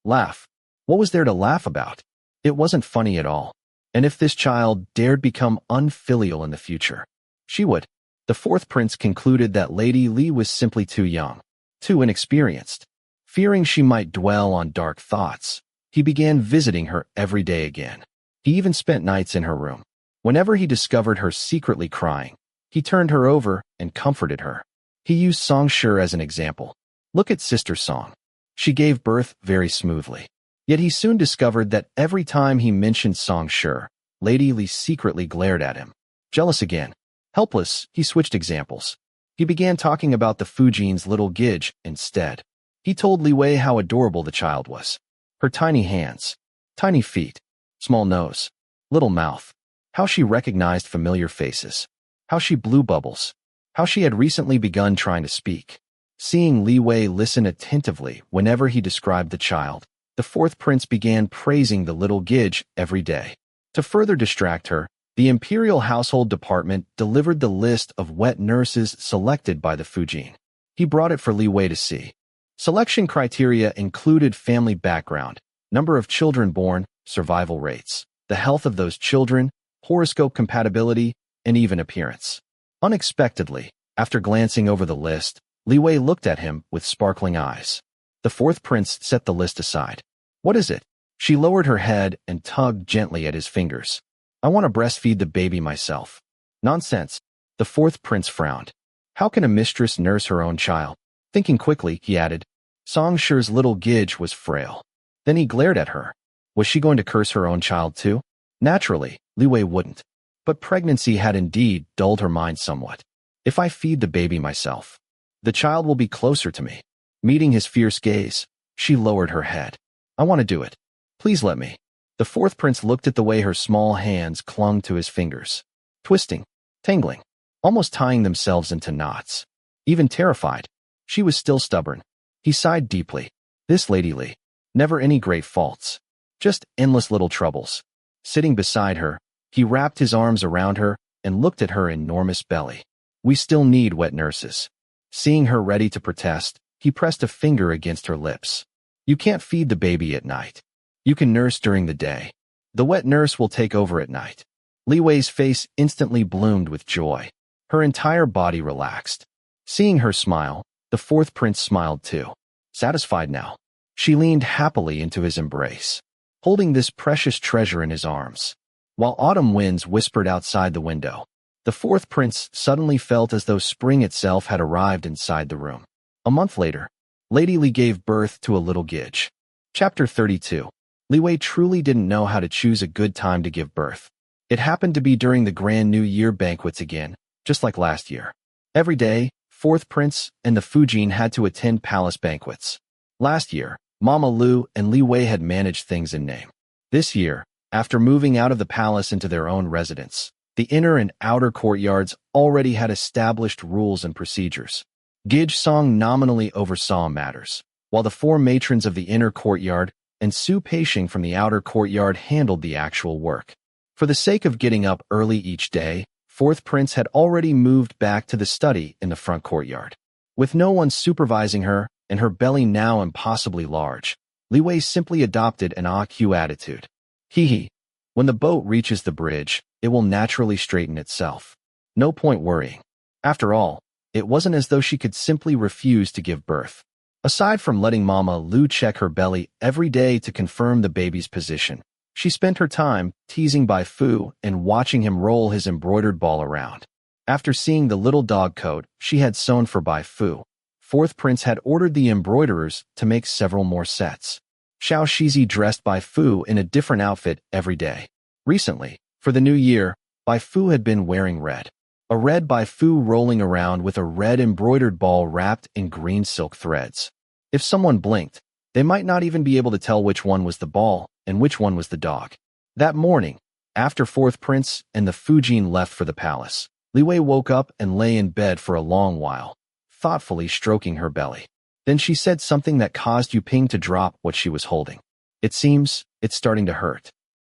Laugh. What was there to laugh about? It wasn't funny at all. And if this child dared become unfilial in the future, she would. The fourth prince concluded that Lady Li was simply too young, too inexperienced. Fearing she might dwell on dark thoughts, He began visiting her every day again. He even spent nights in her room. Whenever he discovered her secretly crying, he turned her over and comforted her. He used Song Shi as an example. Look at Sister Song. She gave birth very smoothly. Yet he soon discovered that every time he mentioned Song Shi, Lady Li secretly glared at him. Jealous again. Helpless, he switched examples. He began talking about the Fujin's little Gidge instead. He told Li Wei how adorable the child was. Her tiny hands, tiny feet, small nose, little mouth. How she recognized familiar faces. How she blew bubbles. How she had recently begun trying to speak. Seeing Li Wei listen attentively whenever he described the child, the fourth prince began praising the little Gidge every day. To further distract her, the imperial household department delivered the list of wet nurses selected by the Fujin. He brought it for Li Wei to see. Selection criteria included family background, number of children born, survival rates, the health of those children, horoscope compatibility, and even appearance. Unexpectedly, after glancing over the list, Li Wei looked at him with sparkling eyes. The fourth prince set the list aside. What is it? She lowered her head and tugged gently at his fingers. I want to breastfeed the baby myself. Nonsense. The fourth prince frowned. How can a mistress nurse her own child? Thinking quickly, he added, Song Shi's little Gidge was frail. Then he glared at her. Was she going to curse her own child too? Naturally, Li Wei wouldn't. But pregnancy had indeed dulled her mind somewhat. If I feed the baby myself, the child will be closer to me. Meeting his fierce gaze, she lowered her head. I want to do it. Please let me. The fourth prince looked at the way her small hands clung to his fingers, twisting, tangling, almost tying themselves into knots. Even terrified, she was still stubborn. He sighed deeply. This Lady Li. Never any great faults. Just endless little troubles. Sitting beside her, he wrapped his arms around her and looked at her enormous belly. We still need wet nurses. Seeing her ready to protest, he pressed a finger against her lips. You can't feed the baby at night. You can nurse during the day. The wet nurse will take over at night. Li Wei's face instantly bloomed with joy. Her entire body relaxed. Seeing her smile, the fourth prince smiled too. Satisfied now, she leaned happily into his embrace, holding this precious treasure in his arms. While autumn winds whispered outside the window, the fourth prince suddenly felt as though spring itself had arrived inside the room. A month later, Lady Li gave birth to a little Gidge. Chapter 32. Li Wei truly didn't know how to choose a good time to give birth. It happened to be during the Grand New Year banquets again, just like last year. Every day, fourth prince and the Fujin had to attend palace banquets. Last year, Mama Lu and Li Wei had managed things in name. This year, after moving out of the palace into their own residence, the inner and outer courtyards already had established rules and procedures. Gidge Song nominally oversaw matters, while the four matrons of the inner courtyard and Su Peishing from the outer courtyard handled the actual work. For the sake of getting up early each day, fourth prince had already moved back to the study in the front courtyard. With no one supervising her and her belly now impossibly large, Li Wei simply adopted an AQ attitude. Hee. When the boat reaches the bridge, it will naturally straighten itself. No point worrying. After all, it wasn't as though she could simply refuse to give birth. Aside from letting Mama Lu check her belly every day to confirm the baby's position, she spent her time teasing Bai Fu and watching him roll his embroidered ball around. After seeing the little dog coat she had sewn for Bai Fu, fourth prince had ordered the embroiderers to make several more sets. Xiao Shizi dressed Bai Fu in a different outfit every day. Recently, for the new year, Bai Fu had been wearing red. A red Bai Fu rolling around with a red embroidered ball wrapped in green silk threads. If someone blinked, they might not even be able to tell which one was the ball and which one was the dog. That morning, after fourth prince and the Fujin left for the palace, Li Wei woke up and lay in bed for a long while, thoughtfully stroking her belly. Then she said something that caused Yu Ping to drop what she was holding. It seems it's starting to hurt.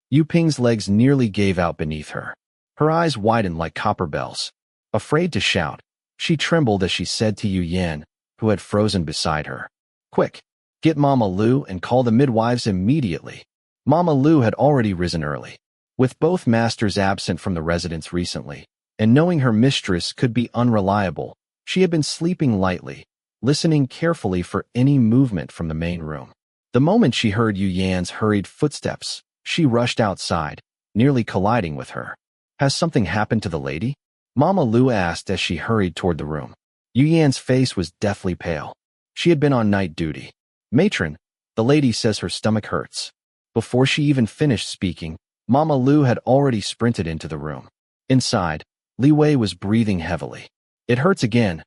Yu Ping's legs nearly gave out beneath her. Her eyes widened like copper bells. Afraid to shout, she trembled as she said to Yu Yan, who had frozen beside her. Quick, get Mama Lu and call the midwives immediately. Mama Lu had already risen early. With both masters absent from the residence recently, and knowing her mistress could be unreliable, she had been sleeping lightly, listening carefully for any movement from the main room. The moment she heard Yu Yan's hurried footsteps, she rushed outside, nearly colliding with her. Has something happened to the lady? Mama Lu asked as she hurried toward the room. Yu Yan's face was deathly pale. She had been on night duty. Matron, the lady says her stomach hurts. Before she even finished speaking, Mama Lu had already sprinted into the room. Inside, Li Wei was breathing heavily. It hurts again.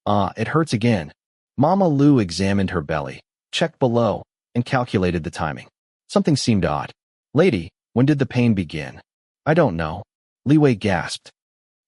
It hurts again. Mama Lu examined her belly, checked below, and calculated the timing. Something seemed odd. Lady, when did the pain begin? I don't know. Li Wei gasped.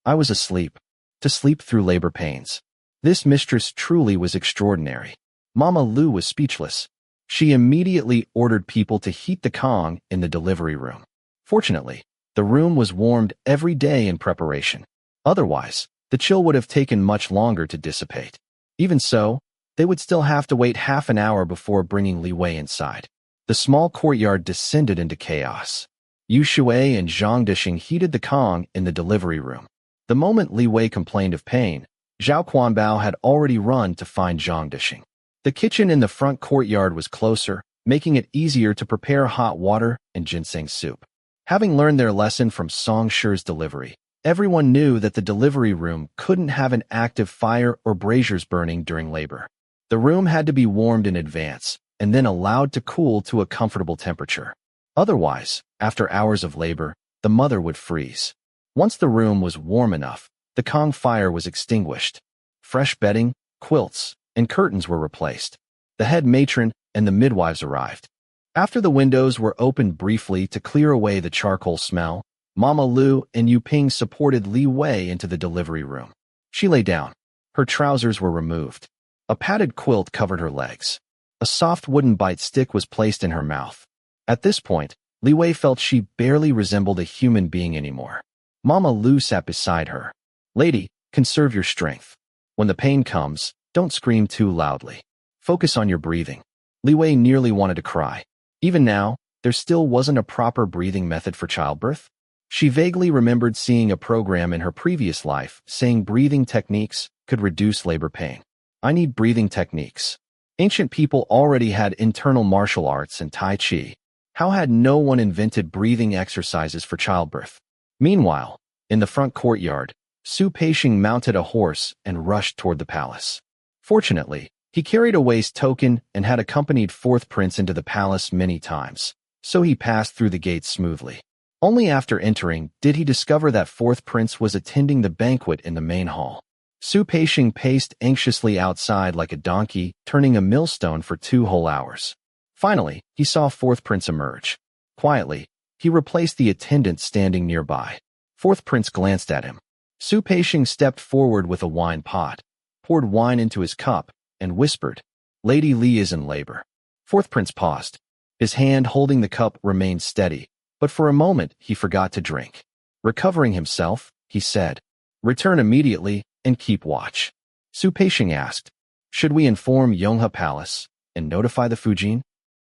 I was asleep. To sleep through labor pains. This mistress truly was extraordinary. Mama Lu was speechless. She immediately ordered people to heat the Kong in the delivery room. Fortunately, the room was warmed every day in preparation. Otherwise, the chill would have taken much longer to dissipate. Even so, they would still have to wait half an hour before bringing Li Wei inside. The small courtyard descended into chaos. Yu Shui and Zhang Dishing heated the Kong in the delivery room. The moment Li Wei complained of pain, Zhao Quanbao had already run to find Zhang Dishing. The kitchen in the front courtyard was closer, making it easier to prepare hot water and ginseng soup. Having learned their lesson from Song Shi's delivery, everyone knew that the delivery room couldn't have an active fire or braziers burning during labor. The room had to be warmed in advance, and then allowed to cool to a comfortable temperature. Otherwise, after hours of labor, the mother would freeze. Once the room was warm enough, the Kong fire was extinguished. Fresh bedding, quilts, and curtains were replaced. The head matron and the midwives arrived. After the windows were opened briefly to clear away the charcoal smell, Mama Lu and Yu Ping supported Li Wei into the delivery room. She lay down. Her trousers were removed. A padded quilt covered her legs. A soft wooden bite stick was placed in her mouth. At this point, Li Wei felt she barely resembled a human being anymore. Mama Lu sat beside her. Lady, conserve your strength. When the pain comes, don't scream too loudly. Focus on your breathing. Li Wei nearly wanted to cry. Even now, there still wasn't a proper breathing method for childbirth. She vaguely remembered seeing a program in her previous life saying breathing techniques could reduce labor pain. I need breathing techniques. Ancient people already had internal martial arts and Tai Chi. How had no one invented breathing exercises for childbirth? Meanwhile, in the front courtyard, Su Peixing mounted a horse and rushed toward the palace. Fortunately, he carried a Wei's token and had accompanied fourth prince into the palace many times, so he passed through the gates smoothly. Only after entering did he discover that fourth prince was attending the banquet in the main hall. Su Peixing paced anxiously outside like a donkey, turning a millstone for 2 whole hours. Finally, he saw fourth prince emerge. Quietly, he replaced the attendant standing nearby. Fourth prince glanced at him. Su Peixing stepped forward with a wine pot, poured wine into his cup, and whispered, Lady Li is in labor. Fourth prince paused. His hand holding the cup remained steady, but for a moment he forgot to drink. Recovering himself, he said, Return immediately and keep watch. Su Peixing asked, Should we inform Yonghe Palace and notify the Fujin?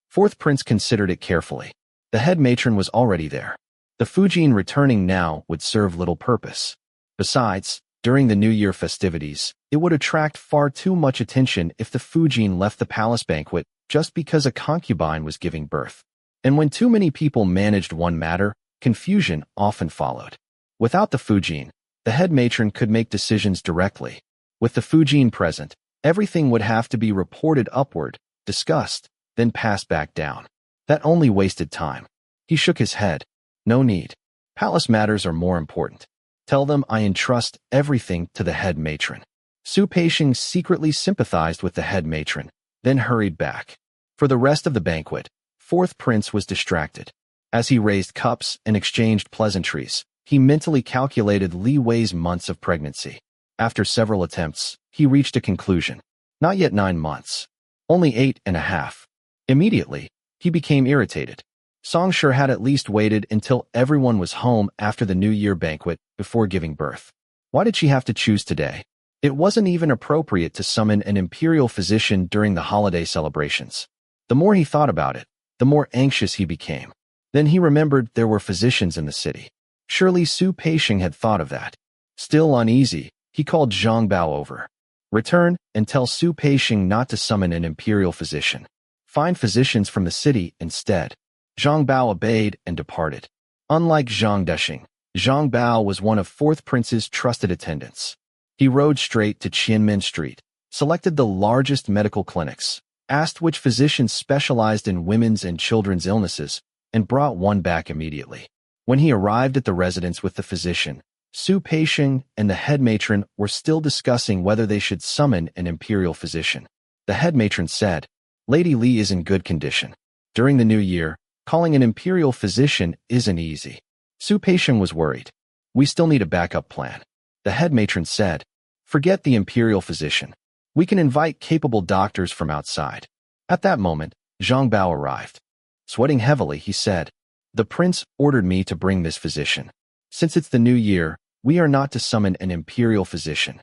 Fourth prince considered it carefully. The head matron was already there. The Fujin returning now would serve little purpose. Besides, during the New Year festivities, it would attract far too much attention if the Fujin left the palace banquet just because a concubine was giving birth. And when too many people managed one matter, confusion often followed. Without the Fujin, the head matron could make decisions directly. With the Fujin present, everything would have to be reported upward, discussed, then passed back down. That only wasted time. He shook his head. No need. Palace matters are more important. Tell them I entrust everything to the head matron. Su Peixing secretly sympathized with the head matron, then hurried back. For the rest of the banquet, fourth prince was distracted. As he raised cups and exchanged pleasantries, he mentally calculated Li Wei's months of pregnancy. After several attempts, he reached a conclusion. Not yet 9 months. Only 8.5. Immediately, he became irritated. Song Shi had at least waited until everyone was home after the New Year banquet before giving birth. Why did she have to choose today? It wasn't even appropriate to summon an imperial physician during the holiday celebrations. The more he thought about it, the more anxious he became. Then he remembered there were physicians in the city. Surely Su Peixing had thought of that. Still uneasy, he called Zhang Bao over. Return and tell Su Peixing not to summon an imperial physician. Find physicians from the city instead. Zhang Bao obeyed and departed. Unlike Zhang Desheng, Zhang Bao was one of fourth prince's trusted attendants. He rode straight to Qianmen Street, selected the largest medical clinics, asked which physicians specialized in women's and children's illnesses, and brought one back immediately. When he arrived at the residence with the physician, Su Peixing and the head matron were still discussing whether they should summon an imperial physician. The head matron said, "Lady Li is in good condition. During the new year, calling an imperial physician isn't easy." Su Peixing was worried. "We still need a backup plan." The head matron said, "Forget the imperial physician. We can invite capable doctors from outside." At that moment, Zhang Bao arrived. Sweating heavily, he said, "The prince ordered me to bring this physician. Since it's the new year, we are not to summon an imperial physician."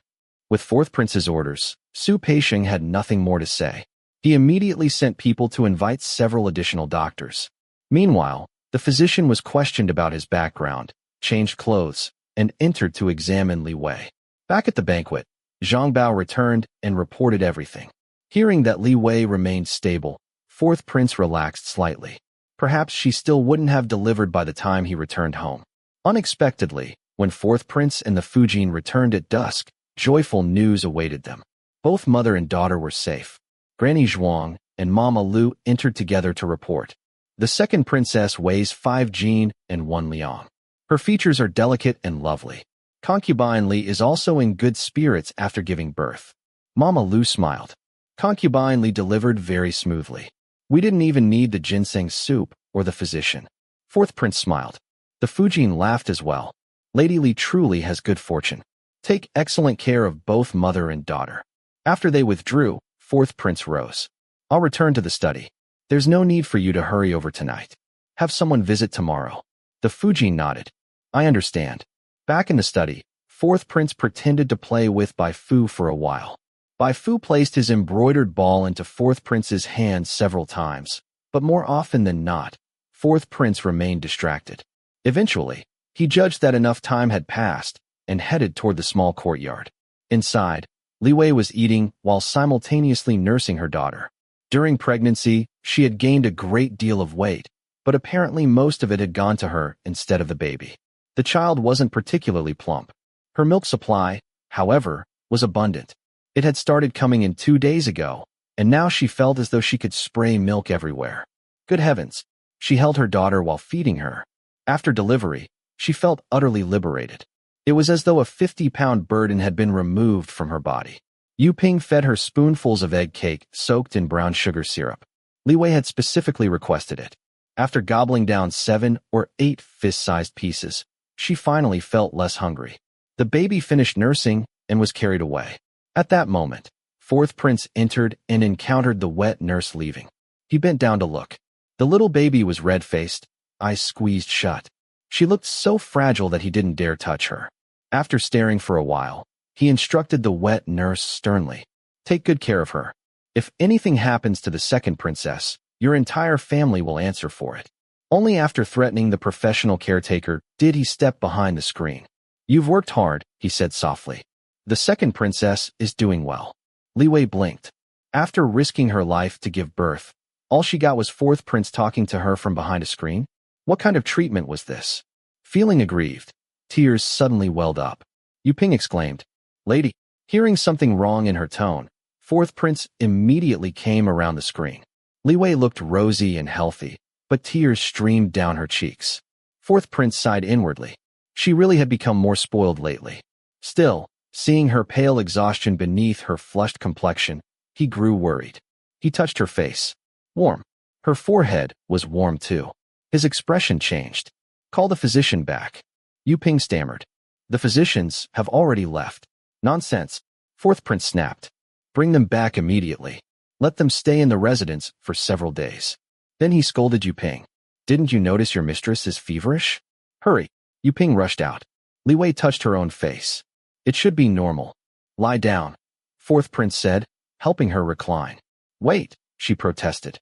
With fourth prince's orders, Su Peixing had nothing more to say. He immediately sent people to invite several additional doctors. Meanwhile, the physician was questioned about his background, changed clothes, and entered to examine Li Wei. Back at the banquet, Zhang Bao returned and reported everything. Hearing that Li Wei remained stable, fourth prince relaxed slightly. Perhaps she still wouldn't have delivered by the time he returned home. Unexpectedly, when fourth prince and the Fujin returned at dusk, joyful news awaited them. Both mother and daughter were safe. Granny Zhuang and Mama Lu entered together to report. The second princess weighs 5 jin and 1 liang. Her features are delicate and lovely. Concubine Li is also in good spirits after giving birth. Mama Lu smiled. Concubine Li delivered very smoothly. We didn't even need the ginseng soup or the physician. Fourth prince smiled. The Fujin laughed as well. Lady Li truly has good fortune. Take excellent care of both mother and daughter. After they withdrew, fourth prince rose. I'll return to the study. There's no need for you to hurry over tonight. Have someone visit tomorrow. The Fujin nodded. I understand. Back in the study, fourth prince pretended to play with Bai Fu for a while. Bai Fu placed his embroidered ball into fourth prince's hand several times, but more often than not, fourth prince remained distracted. Eventually, he judged that enough time had passed and headed toward the small courtyard. Inside, Li Wei was eating while simultaneously nursing her daughter. During pregnancy, she had gained a great deal of weight, but apparently most of it had gone to her instead of the baby. The child wasn't particularly plump. Her milk supply, however, was abundant. It had started coming in 2 days ago, and now she felt as though she could spray milk everywhere. Good heavens! She held her daughter while feeding her. After delivery, she felt utterly liberated. It was as though a 50-pound burden had been removed from her body. Yu Ping fed her spoonfuls of egg cake soaked in brown sugar syrup. Li Wei had specifically requested it. After gobbling down 7 or 8 fist-sized pieces, she finally felt less hungry. The baby finished nursing and was carried away. At that moment, fourth prince entered and encountered the wet nurse leaving. He bent down to look. The little baby was red-faced, eyes squeezed shut. She looked so fragile that he didn't dare touch her. After staring for a while, he instructed the wet nurse sternly. Take good care of her. If anything happens to the second princess, your entire family will answer for it. Only after threatening the professional caretaker did he step behind the screen. You've worked hard, he said softly. The second princess is doing well. Li Wei blinked. After risking her life to give birth, all she got was fourth prince talking to her from behind a screen? What kind of treatment was this? Feeling aggrieved, tears suddenly welled up. Yu Ping exclaimed, Lady, hearing something wrong in her tone, fourth prince immediately came around the screen. Li Wei looked rosy and healthy, but tears streamed down her cheeks. Fourth prince sighed inwardly. She really had become more spoiled lately. Still, seeing her pale exhaustion beneath her flushed complexion, he grew worried. He touched her face. Warm. Her forehead was warm too. His expression changed. Call the physician back. Yu Ping stammered. The physicians have already left. Nonsense. Fourth prince snapped. Bring them back immediately. Let them stay in the residence for several days. Then he scolded Yu Ping. Didn't you notice your mistress is feverish? Hurry. Yu Ping rushed out. Li Wei touched her own face. It should be normal. Lie down. Fourth prince said, helping her recline. Wait, she protested.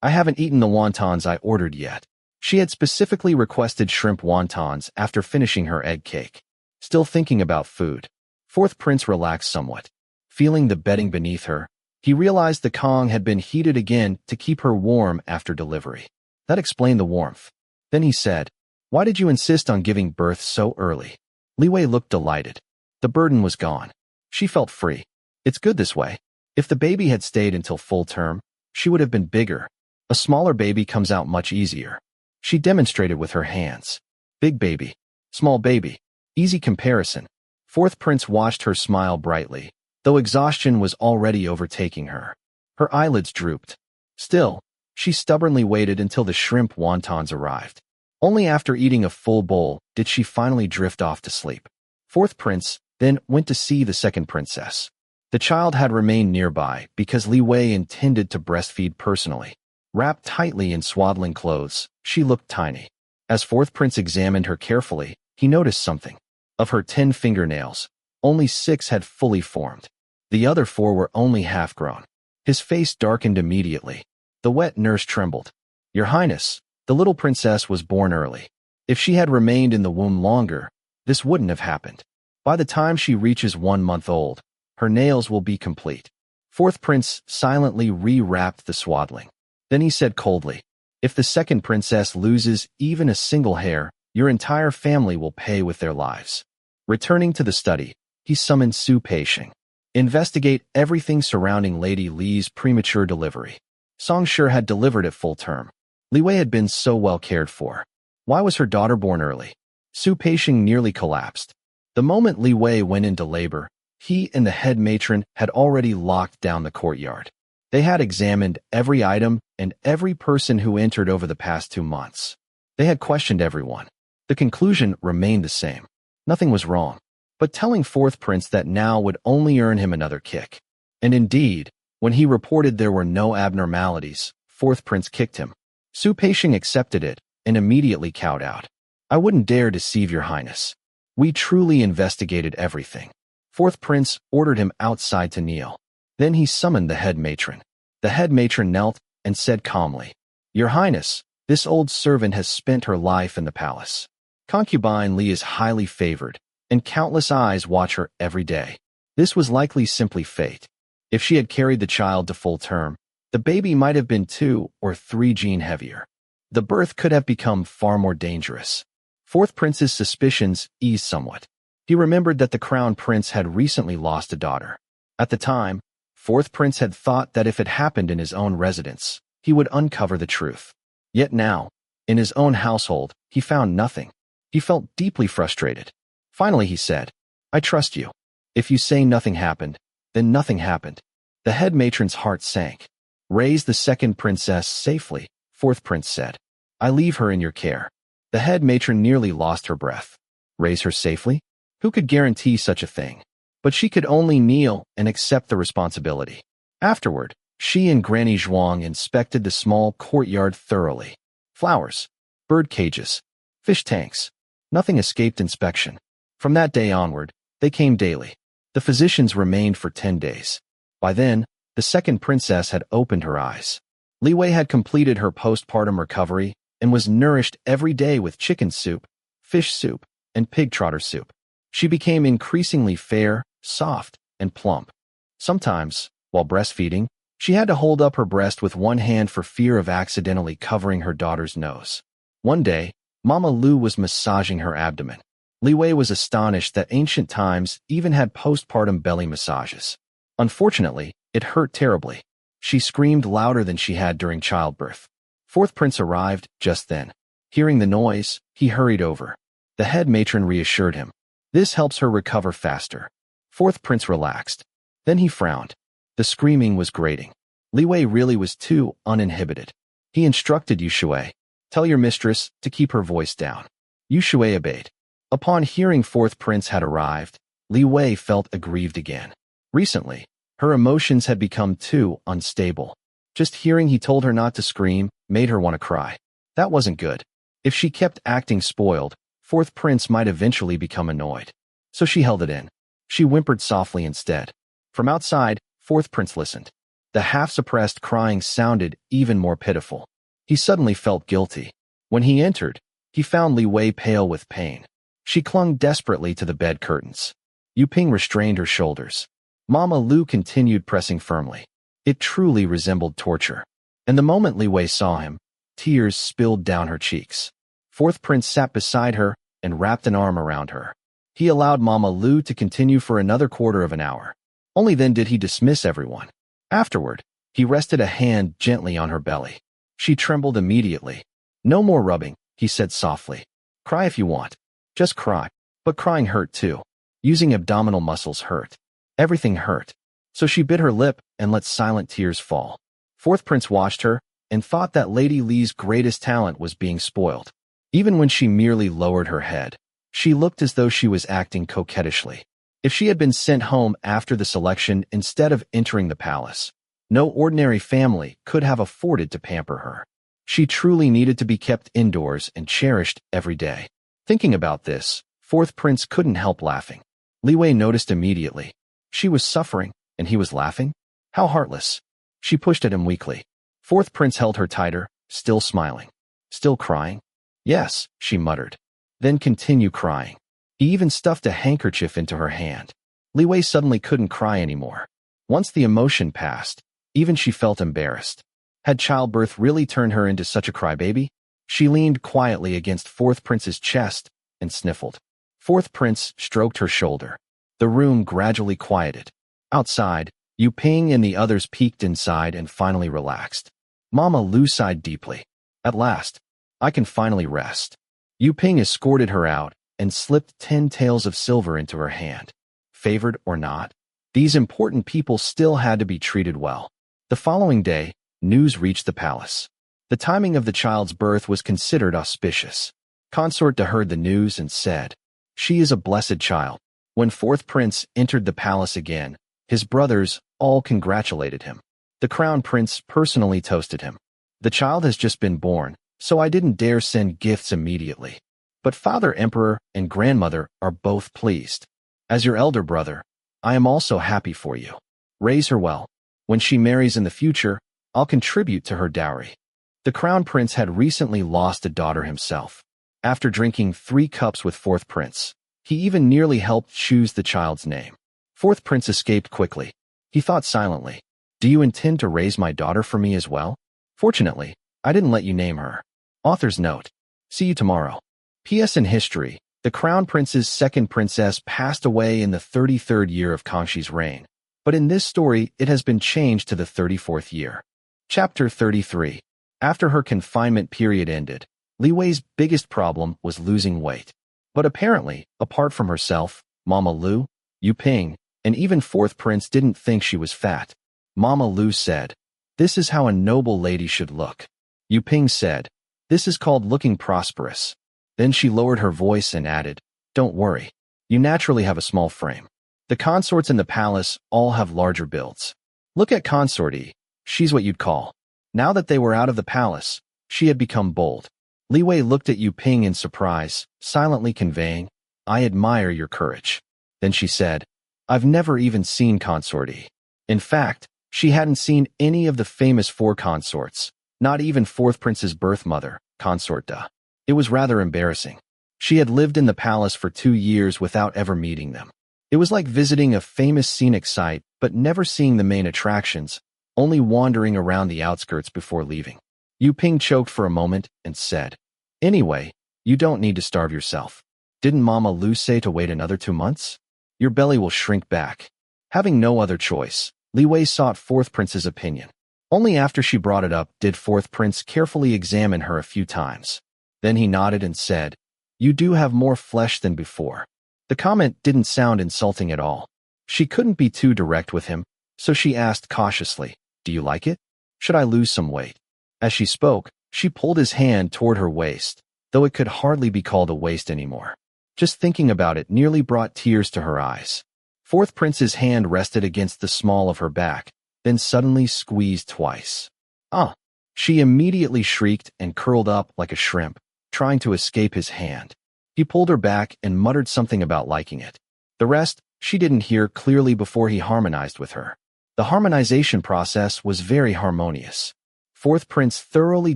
I haven't eaten the wontons I ordered yet. She had specifically requested shrimp wontons after finishing her egg cake. Still thinking about food. Fourth prince relaxed somewhat. Feeling the bedding beneath her, He realized the Kong had been heated again to keep her warm after delivery. That explained the warmth. Then he said, "Why did you insist on giving birth so early?" Li Wei looked delighted. The burden was gone. She felt free. It's good this way. If the baby had stayed until full term, she would have been bigger. A smaller baby comes out much easier. She demonstrated with her hands. Big baby. Small baby. Easy comparison. Fourth Prince watched her smile brightly, though exhaustion was already overtaking her. Her eyelids drooped. Still, she stubbornly waited until the shrimp wontons arrived. Only after eating a full bowl did she finally drift off to sleep. Fourth Prince then went to see the second princess. The child had remained nearby because Li Wei intended to breastfeed personally. Wrapped tightly in swaddling clothes, she looked tiny. As Fourth Prince examined her carefully, he noticed something. Of her 10 fingernails, only 6 had fully formed. The other 4 were only half-grown. His face darkened immediately. The wet nurse trembled. "Your Highness, the little princess was born early. If she had remained in the womb longer, this wouldn't have happened. By the time she reaches 1 month old, her nails will be complete." Fourth Prince silently re-wrapped the swaddling. Then he said coldly, "If the second princess loses even a single hair, your entire family will pay with their lives." Returning to the study, he summoned Su Peixing. "Investigate everything surrounding Lady Li's premature delivery." Song Shi had delivered at full term. Li Wei had been so well cared for. Why was her daughter born early? Su Peixing nearly collapsed. The moment Li Wei went into labor, he and the head matron had already locked down the courtyard. They had examined every item and every person who entered over the past 2 months. They had questioned everyone. The conclusion remained the same. Nothing was wrong. But telling Fourth Prince that now would only earn him another kick. And indeed, when he reported there were no abnormalities, Fourth Prince kicked him. Su Peixing accepted it and immediately cowed out. "I wouldn't dare deceive your highness. We truly investigated everything." Fourth Prince ordered him outside to kneel. Then he summoned the head matron. The head matron knelt and said calmly, "Your highness, this old servant has spent her life in the palace. Concubine Li is highly favored, and countless eyes watch her every day. This was likely simply fate. If she had carried the child to full term, the baby might have been 2 or 3 gene heavier. The birth could have become far more dangerous." Fourth Prince's suspicions eased somewhat. He remembered that the Crown Prince had recently lost a daughter. At the time, Fourth Prince had thought that if it happened in his own residence, he would uncover the truth. Yet now, in his own household, he found nothing. He felt deeply frustrated. Finally he said, "I trust you. If you say nothing happened, then nothing happened." The head matron's heart sank. "Raise the second princess safely," Fourth Prince said. "I leave her in your care." The head matron nearly lost her breath. Raise her safely? Who could guarantee such a thing? But she could only kneel and accept the responsibility. Afterward, she and Granny Zhuang inspected the small courtyard thoroughly. Flowers, bird cages, fish tanks. Nothing escaped inspection. From that day onward, they came daily. The physicians remained for 10 days. By then, the second princess had opened her eyes. Li Wei had completed her postpartum recovery and was nourished every day with chicken soup, fish soup, and pig trotter soup. She became increasingly fair, soft, and plump. Sometimes, while breastfeeding, she had to hold up her breast with one hand for fear of accidentally covering her daughter's nose. One day, Mama Lu was massaging her abdomen. Li Wei was astonished that ancient times even had postpartum belly massages. Unfortunately, it hurt terribly. She screamed louder than she had during childbirth. Fourth Prince arrived just then. Hearing the noise, he hurried over. The head matron reassured him. This helps her recover faster. Fourth Prince relaxed. Then he frowned. The screaming was grating. Li Wei really was too uninhibited. He instructed Yu Shui, "Tell your mistress to keep her voice down." Yu Shui obeyed. Upon hearing Fourth Prince had arrived, Li Wei felt aggrieved again. Recently, her emotions had become too unstable. Just hearing he told her not to scream made her want to cry. That wasn't good. If she kept acting spoiled, Fourth Prince might eventually become annoyed. So she held it in. She whimpered softly instead. From outside, Fourth Prince listened. The half-suppressed crying sounded even more pitiful. He suddenly felt guilty. When he entered, he found Li Wei pale with pain. She clung desperately to the bed curtains. Yu Ping restrained her shoulders. Mama Lu continued pressing firmly. It truly resembled torture. And the moment Li Wei saw him, tears spilled down her cheeks. Fourth prince sat beside her and wrapped an arm around her. He allowed Mama Lu to continue for another quarter of an hour. Only then did he dismiss everyone. Afterward, he rested a hand gently on her belly. She trembled immediately. "No more rubbing," he said softly. "Cry if you want. Just cry." But crying hurt too. Using abdominal muscles hurt. Everything hurt. So she bit her lip and let silent tears fall. Fourth prince watched her and thought that Lady Li's greatest talent was being spoiled. Even when she merely lowered her head, she looked as though she was acting coquettishly. If she had been sent home after the selection instead of entering the palace, no ordinary family could have afforded to pamper her. She truly needed to be kept indoors and cherished every day. Thinking about this, Fourth Prince couldn't help laughing. Li Wei noticed immediately. She was suffering, and he was laughing? How heartless. She pushed at him weakly. Fourth Prince held her tighter, still smiling. "Still crying?" "Yes," she muttered. "Then continue crying." He even stuffed a handkerchief into her hand. Li Wei suddenly couldn't cry anymore. Once the emotion passed, even she felt embarrassed. Had childbirth really turned her into such a crybaby? She leaned quietly against Fourth Prince's chest and sniffled. Fourth Prince stroked her shoulder. The room gradually quieted. Outside, Yu Ping and the others peeked inside and finally relaxed. Mama Lu sighed deeply. "At last, I can finally rest." Yu Ping escorted her out and slipped 10 taels of silver into her hand. Favored or not, these important people still had to be treated well. The following day, news reached the palace. The timing of the child's birth was considered auspicious. Consort Da heard the news and said, "She is a blessed child." When Fourth Prince entered the palace again, his brothers all congratulated him. The Crown Prince personally toasted him. "The child has just been born, so I didn't dare send gifts immediately. But Father Emperor and Grandmother are both pleased. As your elder brother, I am also happy for you. Raise her well. When she marries in the future, I'll contribute to her dowry." The Crown Prince had recently lost a daughter himself. After drinking 3 cups with Fourth Prince, he even nearly helped choose the child's name. Fourth Prince escaped quickly. He thought silently, "Do you intend to raise my daughter for me as well? Fortunately, I didn't let you name her." Author's note. See you tomorrow. P.S. In history, the Crown Prince's second princess passed away in the 33rd year of Kangshi's reign, but in this story it has been changed to the 34th year. Chapter 33. After her confinement period ended, Li Wei's biggest problem was losing weight. But apparently, apart from herself, Mama Lu, Yu Ping, and even Fourth Prince didn't think she was fat. Mama Lu said, "This is how a noble lady should look." Yu Ping said, "This is called looking prosperous." Then she lowered her voice and added, "Don't worry. You naturally have a small frame. The consorts in the palace all have larger builds. Look at Consort Yi. She's what you'd call." Now that they were out of the palace, she had become bold. Li Wei looked at Yu Ping in surprise, silently conveying, "I admire your courage." Then she said, "I've never even seen Consort Yi." In fact, she hadn't seen any of the famous 4 consorts, not even Fourth Prince's birth mother, Consort Da. It was rather embarrassing. She had lived in the palace for 2 years without ever meeting them. It was like visiting a famous scenic site but never seeing the main attractions, only wandering around the outskirts before leaving. Yu Ping choked for a moment and said, "Anyway, you don't need to starve yourself. Didn't Mama Lu say to wait another 2 months? Your belly will shrink back." Having no other choice, Li Wei sought Fourth Prince's opinion. Only after she brought it up did Fourth Prince carefully examine her a few times. Then he nodded and said, "You do have more flesh than before." The comment didn't sound insulting at all. She couldn't be too direct with him, so she asked cautiously, "Do you like it? Should I lose some weight?" As she spoke, she pulled his hand toward her waist, though it could hardly be called a waist anymore. Just thinking about it nearly brought tears to her eyes. Fourth Prince's hand rested against the small of her back, then suddenly squeezed twice. "Ah!" She immediately shrieked and curled up like a shrimp, trying to escape his hand. He pulled her back and muttered something about liking it. The rest, she didn't hear clearly before he harmonized with her. The harmonization process was very harmonious. Fourth Prince thoroughly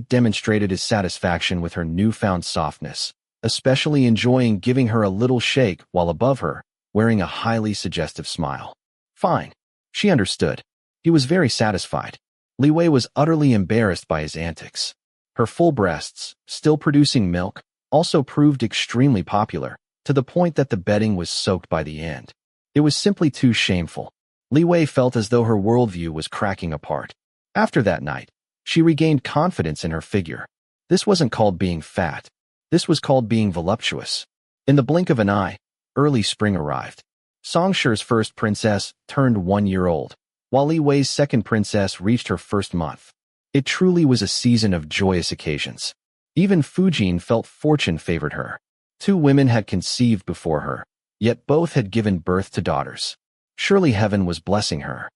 demonstrated his satisfaction with her newfound softness, especially enjoying giving her a little shake while above her, wearing a highly suggestive smile. Fine. She understood. He was very satisfied. Li Wei was utterly embarrassed by his antics. Her full breasts, still producing milk, also proved extremely popular, to the point that the bedding was soaked by the end. It was simply too shameful. Li Wei felt as though her worldview was cracking apart. After that night, she regained confidence in her figure. This wasn't called being fat. This was called being voluptuous. In the blink of an eye, early spring arrived. Songshi's first princess turned 1 year old, while Li Wei's second princess reached her first month. It truly was a season of joyous occasions. Even Fujin felt fortune favored her. 2 women had conceived before her, yet both had given birth to daughters. Surely heaven was blessing her.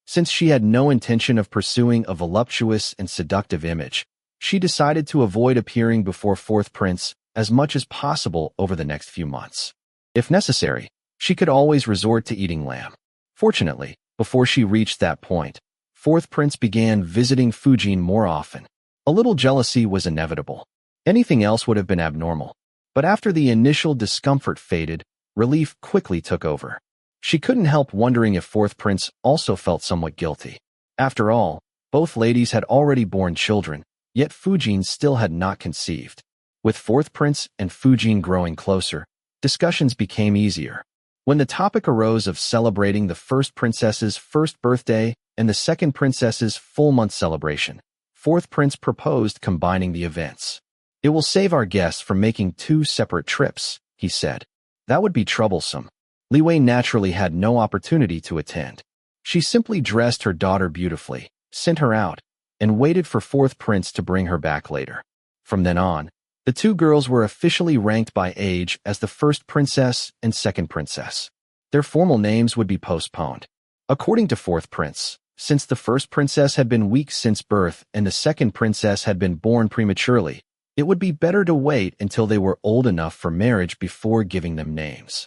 Since she had no intention of pursuing a voluptuous and seductive image, she decided to avoid appearing before fourth prince as much as possible over the next few months. If necessary, she could always resort to eating lamb. Fortunately, before she reached that point, fourth prince began visiting Fujin more often. A little jealousy was inevitable. Anything else would have been abnormal. But after the initial discomfort faded, relief quickly took over. She couldn't help wondering if fourth prince also felt somewhat guilty. After all, both ladies had already borne children, yet Fujin still had not conceived. With fourth prince and Fujin growing closer, discussions became easier. When the topic arose of celebrating the first princess's first birthday and the second princess's full-month celebration, fourth prince proposed combining the events. "It will save our guests from making 2 separate trips," he said. That would be troublesome. Li Wei naturally had no opportunity to attend. She simply dressed her daughter beautifully, sent her out, and waited for fourth prince to bring her back later. From then on, the 2 girls were officially ranked by age as the first princess and second princess. Their formal names would be postponed. According to fourth prince, since the first princess had been weak since birth and the second princess had been born prematurely, it would be better to wait until they were old enough for marriage before giving them names.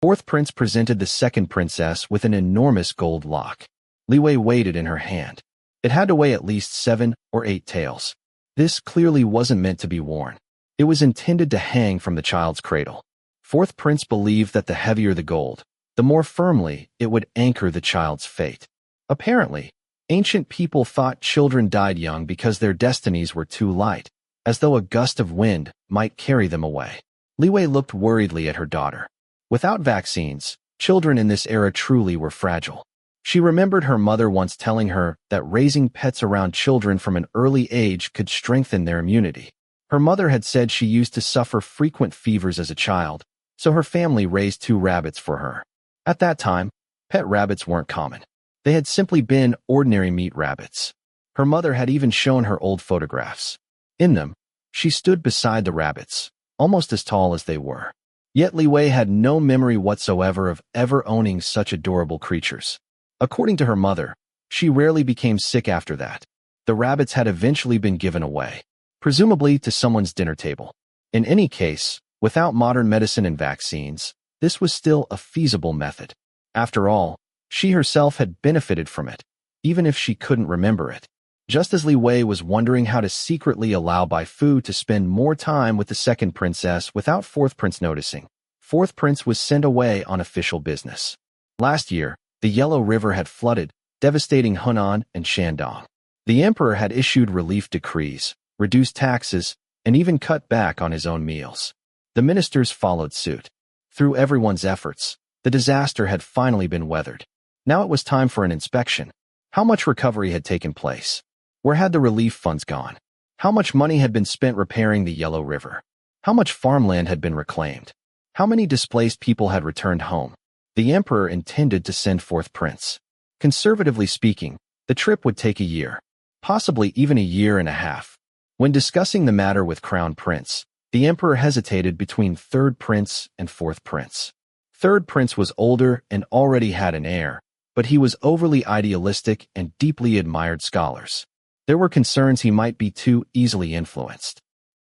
Fourth prince presented the second princess with an enormous gold lock. Li Wei weighed it in her hand. It had to weigh at least 7 or 8 taels. This clearly wasn't meant to be worn. It was intended to hang from the child's cradle. Fourth prince believed that the heavier the gold, the more firmly it would anchor the child's fate. Apparently, ancient people thought children died young because their destinies were too light, as though a gust of wind might carry them away. Li Wei looked worriedly at her daughter. Without vaccines, children in this era truly were fragile. She remembered her mother once telling her that raising pets around children from an early age could strengthen their immunity. Her mother had said she used to suffer frequent fevers as a child, so her family raised 2 rabbits for her. At that time, pet rabbits weren't common. They had simply been ordinary meat rabbits. Her mother had even shown her old photographs. In them, she stood beside the rabbits, almost as tall as they were. Yet Li Wei had no memory whatsoever of ever owning such adorable creatures. According to her mother, she rarely became sick after that. The rabbits had eventually been given away, presumably to someone's dinner table. In any case, without modern medicine and vaccines, this was still a feasible method. After all, she herself had benefited from it, even if she couldn't remember it. Just as Li Wei was wondering how to secretly allow Bai Fu to spend more time with the second princess without fourth prince noticing, fourth prince was sent away on official business. Last year, the Yellow River had flooded, devastating Hunan and Shandong. The emperor had issued relief decrees, reduced taxes, and even cut back on his own meals. The ministers followed suit. Through everyone's efforts, the disaster had finally been weathered. Now it was time for an inspection. How much recovery had taken place? Where had the relief funds gone? How much money had been spent repairing the Yellow River? How much farmland had been reclaimed? How many displaced people had returned home? The emperor intended to send fourth prince. Conservatively speaking, the trip would take a year, possibly even a year and a half. When discussing the matter with Crown Prince, the emperor hesitated between third prince and fourth prince. Third prince was older and already had an heir, but he was overly idealistic and deeply admired scholars. There were concerns he might be too easily influenced.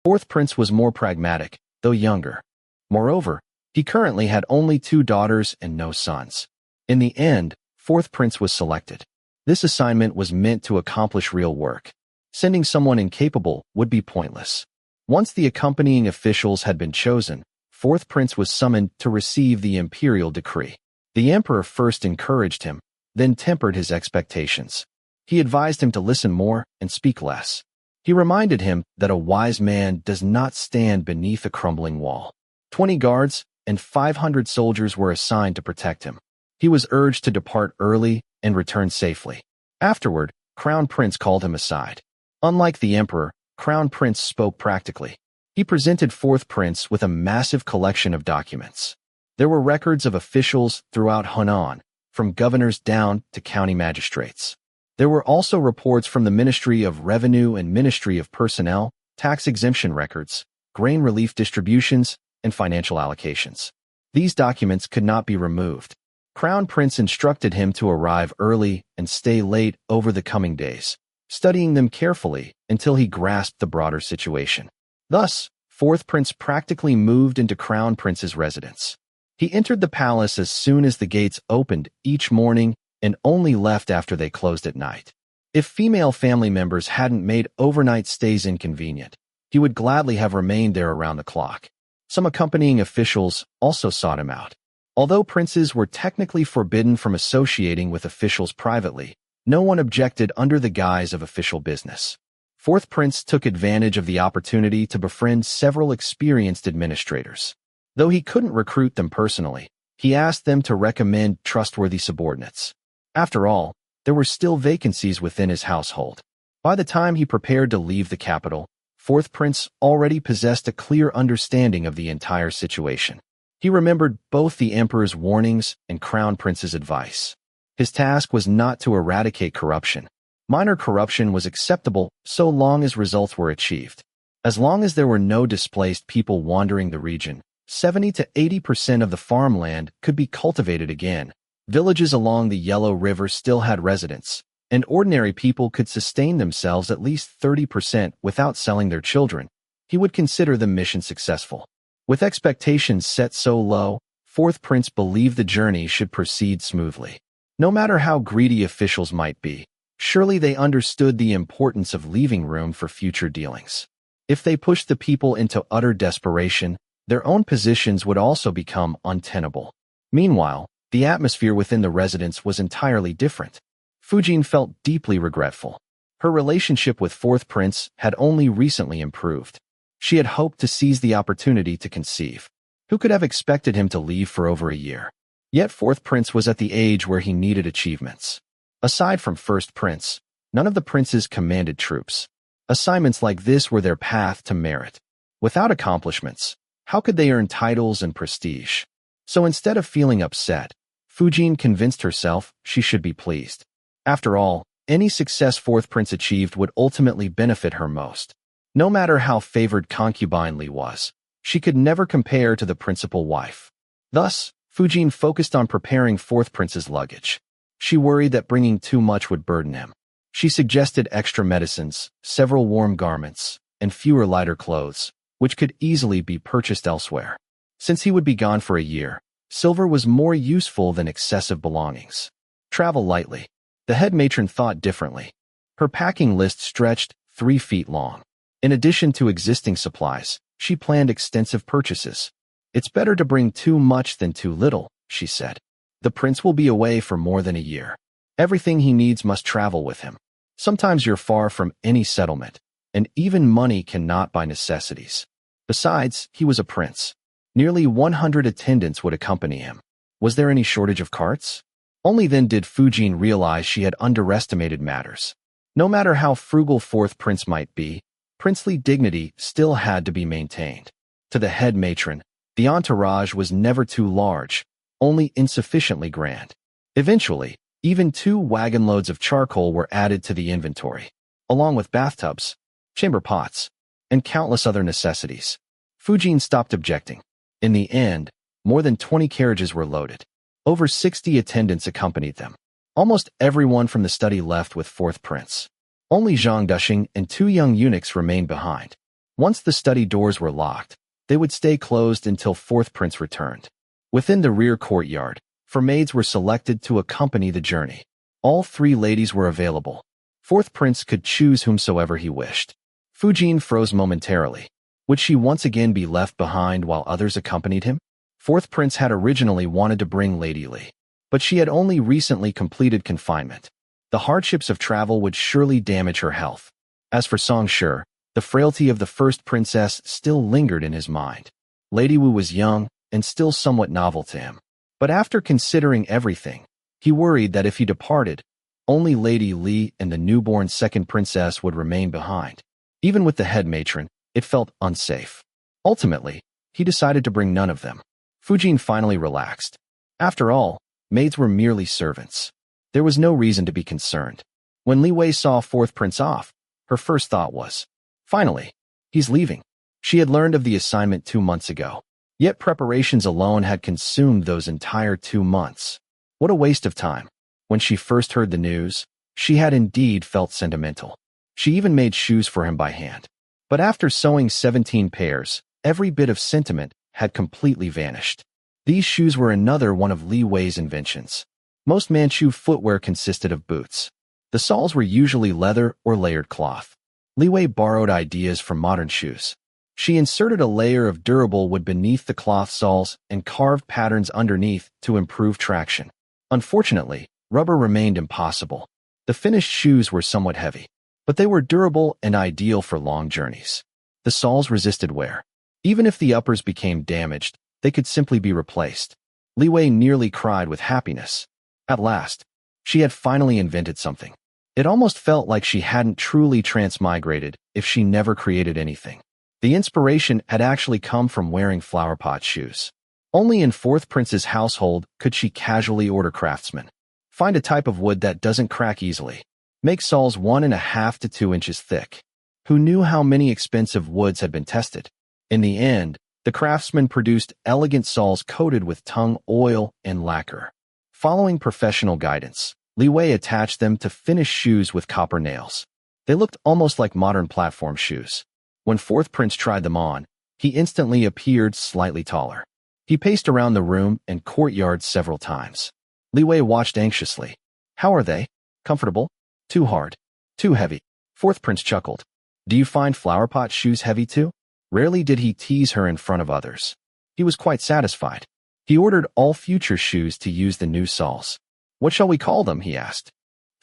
Fourth prince was more pragmatic, though younger. Moreover, he currently had only 2 daughters and no sons. In the end, fourth prince was selected. This assignment was meant to accomplish real work. Sending someone incapable would be pointless. Once the accompanying officials had been chosen, fourth prince was summoned to receive the imperial decree. The emperor first encouraged him, then tempered his expectations. He advised him to listen more and speak less. He reminded him that a wise man does not stand beneath a crumbling wall. 20 guards and 500 soldiers were assigned to protect him. He was urged to depart early and return safely. Afterward, Crown Prince called him aside. Unlike the emperor, Crown Prince spoke practically. He presented Fourth Prince with a massive collection of documents. There were records of officials throughout Hunan, from governors down to county magistrates. There were also reports from the Ministry of Revenue and Ministry of Personnel, tax exemption records, grain relief distributions, and financial allocations. These documents could not be removed. Crown Prince instructed him to arrive early and stay late over the coming days, studying them carefully until he grasped the broader situation. Thus, Fourth Prince practically moved into Crown Prince's residence. He entered the palace as soon as the gates opened each morning and only left after they closed at night. If female family members hadn't made overnight stays inconvenient, he would gladly have remained there around the clock. Some accompanying officials also sought him out. Although princes were technically forbidden from associating with officials privately, no one objected under the guise of official business. Fourth Prince took advantage of the opportunity to befriend several experienced administrators. Though he couldn't recruit them personally, he asked them to recommend trustworthy subordinates. After all, there were still vacancies within his household. By the time he prepared to leave the capital, Fourth Prince already possessed a clear understanding of the entire situation. He remembered both the emperor's warnings and Crown Prince's advice. His task was not to eradicate corruption. Minor corruption was acceptable so long as results were achieved. As long as there were no displaced people wandering the region, 70 to 80% of the farmland could be cultivated again. Villages along the Yellow River still had residents, and ordinary people could sustain themselves at least 30% without selling their children. He would consider the mission successful. With expectations set so low, Fourth Prince believed the journey should proceed smoothly. No matter how greedy officials might be, surely they understood the importance of leaving room for future dealings. If they pushed the people into utter desperation, their own positions would also become untenable. Meanwhile, the atmosphere within the residence was entirely different. Fujin felt deeply regretful. Her relationship with Fourth Prince had only recently improved. She had hoped to seize the opportunity to conceive. Who could have expected him to leave for over a year? Yet Fourth Prince was at the age where he needed achievements. Aside from First Prince, none of the princes commanded troops. Assignments like this were their path to merit. Without accomplishments, how could they earn titles and prestige? So instead of feeling upset, Fujin convinced herself she should be pleased. After all, any success Fourth Prince achieved would ultimately benefit her most. No matter how favored concubine Li was, she could never compare to the principal wife. Thus, Fujin focused on preparing Fourth Prince's luggage. She worried that bringing too much would burden him. She suggested extra medicines, several warm garments, and fewer lighter clothes, which could easily be purchased elsewhere. Since he would be gone for a year, silver was more useful than excessive belongings. Travel lightly. The head matron thought differently. Her packing list stretched 3 feet long. In addition to existing supplies, she planned extensive purchases. It's better to bring too much than too little, she said. The prince will be away for more than a year. Everything he needs must travel with him. Sometimes you're far from any settlement, and even money cannot buy necessities. Besides, he was a prince. Nearly 100 attendants would accompany him. Was there any shortage of carts? Only then did Fujin realize she had underestimated matters. No matter how frugal Fourth Prince might be, princely dignity still had to be maintained. To the head matron, the entourage was never too large, only insufficiently grand. Eventually, even 2 wagon loads of charcoal were added to the inventory, along with bathtubs, chamber pots, and countless other necessities. Fujin stopped objecting. In the end, more than 20 carriages were loaded. Over 60 attendants accompanied them. Almost everyone from the study left with Fourth Prince. Only Zhang Dushing and 2 young eunuchs remained behind. Once the study doors were locked, they would stay closed until Fourth Prince returned. Within the rear courtyard, 4 maids were selected to accompany the journey. All 3 ladies were available. Fourth Prince could choose whomsoever he wished. Fujin froze momentarily. Would she once again be left behind while others accompanied him? Fourth Prince had originally wanted to bring Lady Li. But she had only recently completed confinement. The hardships of travel would surely damage her health. As for Song Shi, the frailty of the first princess still lingered in his mind. Lady Wu was young and still somewhat novel to him. But after considering everything, he worried that if he departed, only Lady Li and the newborn second princess would remain behind. Even with the head matron, it felt unsafe. Ultimately, he decided to bring none of them. Fujin finally relaxed. After all, maids were merely servants. There was no reason to be concerned. When Li Wei saw fourth prince off, her first thought was, finally, he's leaving. She had learned of the assignment 2 months ago. Yet preparations alone had consumed those entire 2 months. What a waste of time. When she first heard the news, she had indeed felt sentimental. She even made shoes for him by hand. But after sewing 17 pairs, every bit of sentiment had completely vanished. These shoes were another one of Li Wei's inventions. Most Manchu footwear consisted of boots. The soles were usually leather or layered cloth. Li Wei borrowed ideas from modern shoes. She inserted a layer of durable wood beneath the cloth soles and carved patterns underneath to improve traction. Unfortunately, rubber remained impossible. The finished shoes were somewhat heavy, but they were durable and ideal for long journeys. The soles resisted wear. Even if the uppers became damaged, they could simply be replaced. Li Wei nearly cried with happiness. At last, she had finally invented something. It almost felt like she hadn't truly transmigrated if she never created anything. The inspiration had actually come from wearing flowerpot shoes. Only in fourth prince's household could she casually order craftsmen. Find a type of wood that doesn't crack easily. Make soles 1.5 to 2 inches thick. Who knew how many expensive woods had been tested? In the end, the craftsman produced elegant soles coated with tung oil and lacquer. Following professional guidance, Li Wei attached them to finished shoes with copper nails. They looked almost like modern platform shoes. When fourth prince tried them on, he instantly appeared slightly taller. He paced around the room and courtyard several times. Li Wei watched anxiously. How are they? Comfortable? Too hard? Too heavy? Fourth prince chuckled. Do you find flowerpot shoes heavy too? Rarely did he tease her in front of others. He was quite satisfied. He ordered all future shoes to use the new soles. What shall we call them? He asked.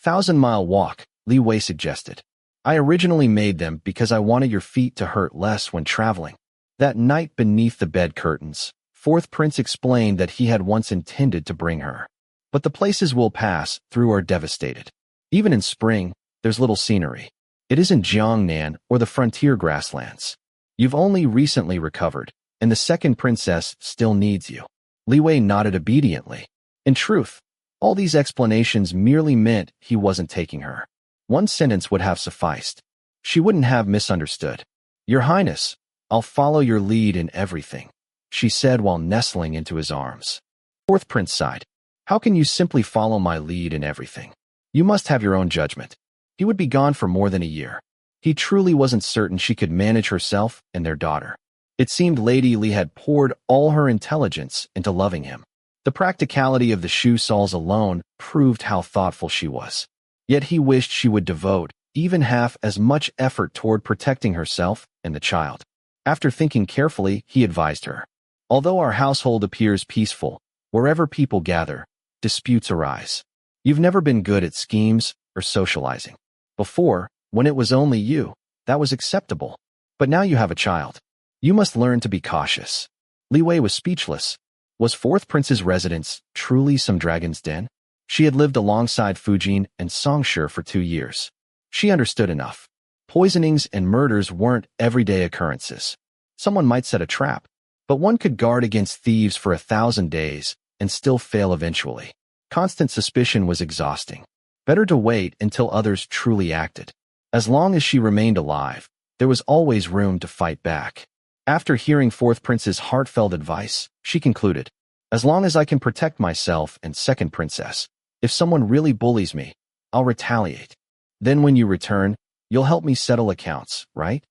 1,000-mile walk, Li Wei suggested. I originally made them because I wanted your feet to hurt less when traveling. That night beneath the bed curtains, fourth prince explained that he had once intended to bring her. But the places we'll pass through are devastated. Even in spring, there's little scenery. It isn't Jiangnan or the frontier grasslands. You've only recently recovered, and the second princess still needs you. Li Wei nodded obediently. In truth, all these explanations merely meant he wasn't taking her. One sentence would have sufficed. She wouldn't have misunderstood. Your Highness, I'll follow your lead in everything, she said while nestling into his arms. Fourth prince sighed. How can you simply follow my lead in everything? You must have your own judgment. He would be gone for more than a year. He truly wasn't certain she could manage herself and their daughter. It seemed Lady Li had poured all her intelligence into loving him. The practicality of the shoe soles alone proved how thoughtful she was. Yet he wished she would devote even half as much effort toward protecting herself and the child. After thinking carefully, he advised her. Although our household appears peaceful, wherever people gather, disputes arise. You've never been good at schemes or socializing. Before, when it was only you, that was acceptable. But now you have a child. You must learn to be cautious. Li Wei was speechless. Was fourth prince's residence truly some dragon's den? She had lived alongside Fujin and Song Shi for 2 years. She understood enough. Poisonings and murders weren't everyday occurrences. Someone might set a trap, but one could guard against thieves for 1,000 days and still fail eventually. Constant suspicion was exhausting. Better to wait until others truly acted. As long as she remained alive, there was always room to fight back. After hearing fourth prince's heartfelt advice, she concluded, as long as I can protect myself and second princess, if someone really bullies me, I'll retaliate. Then when you return, you'll help me settle accounts, right?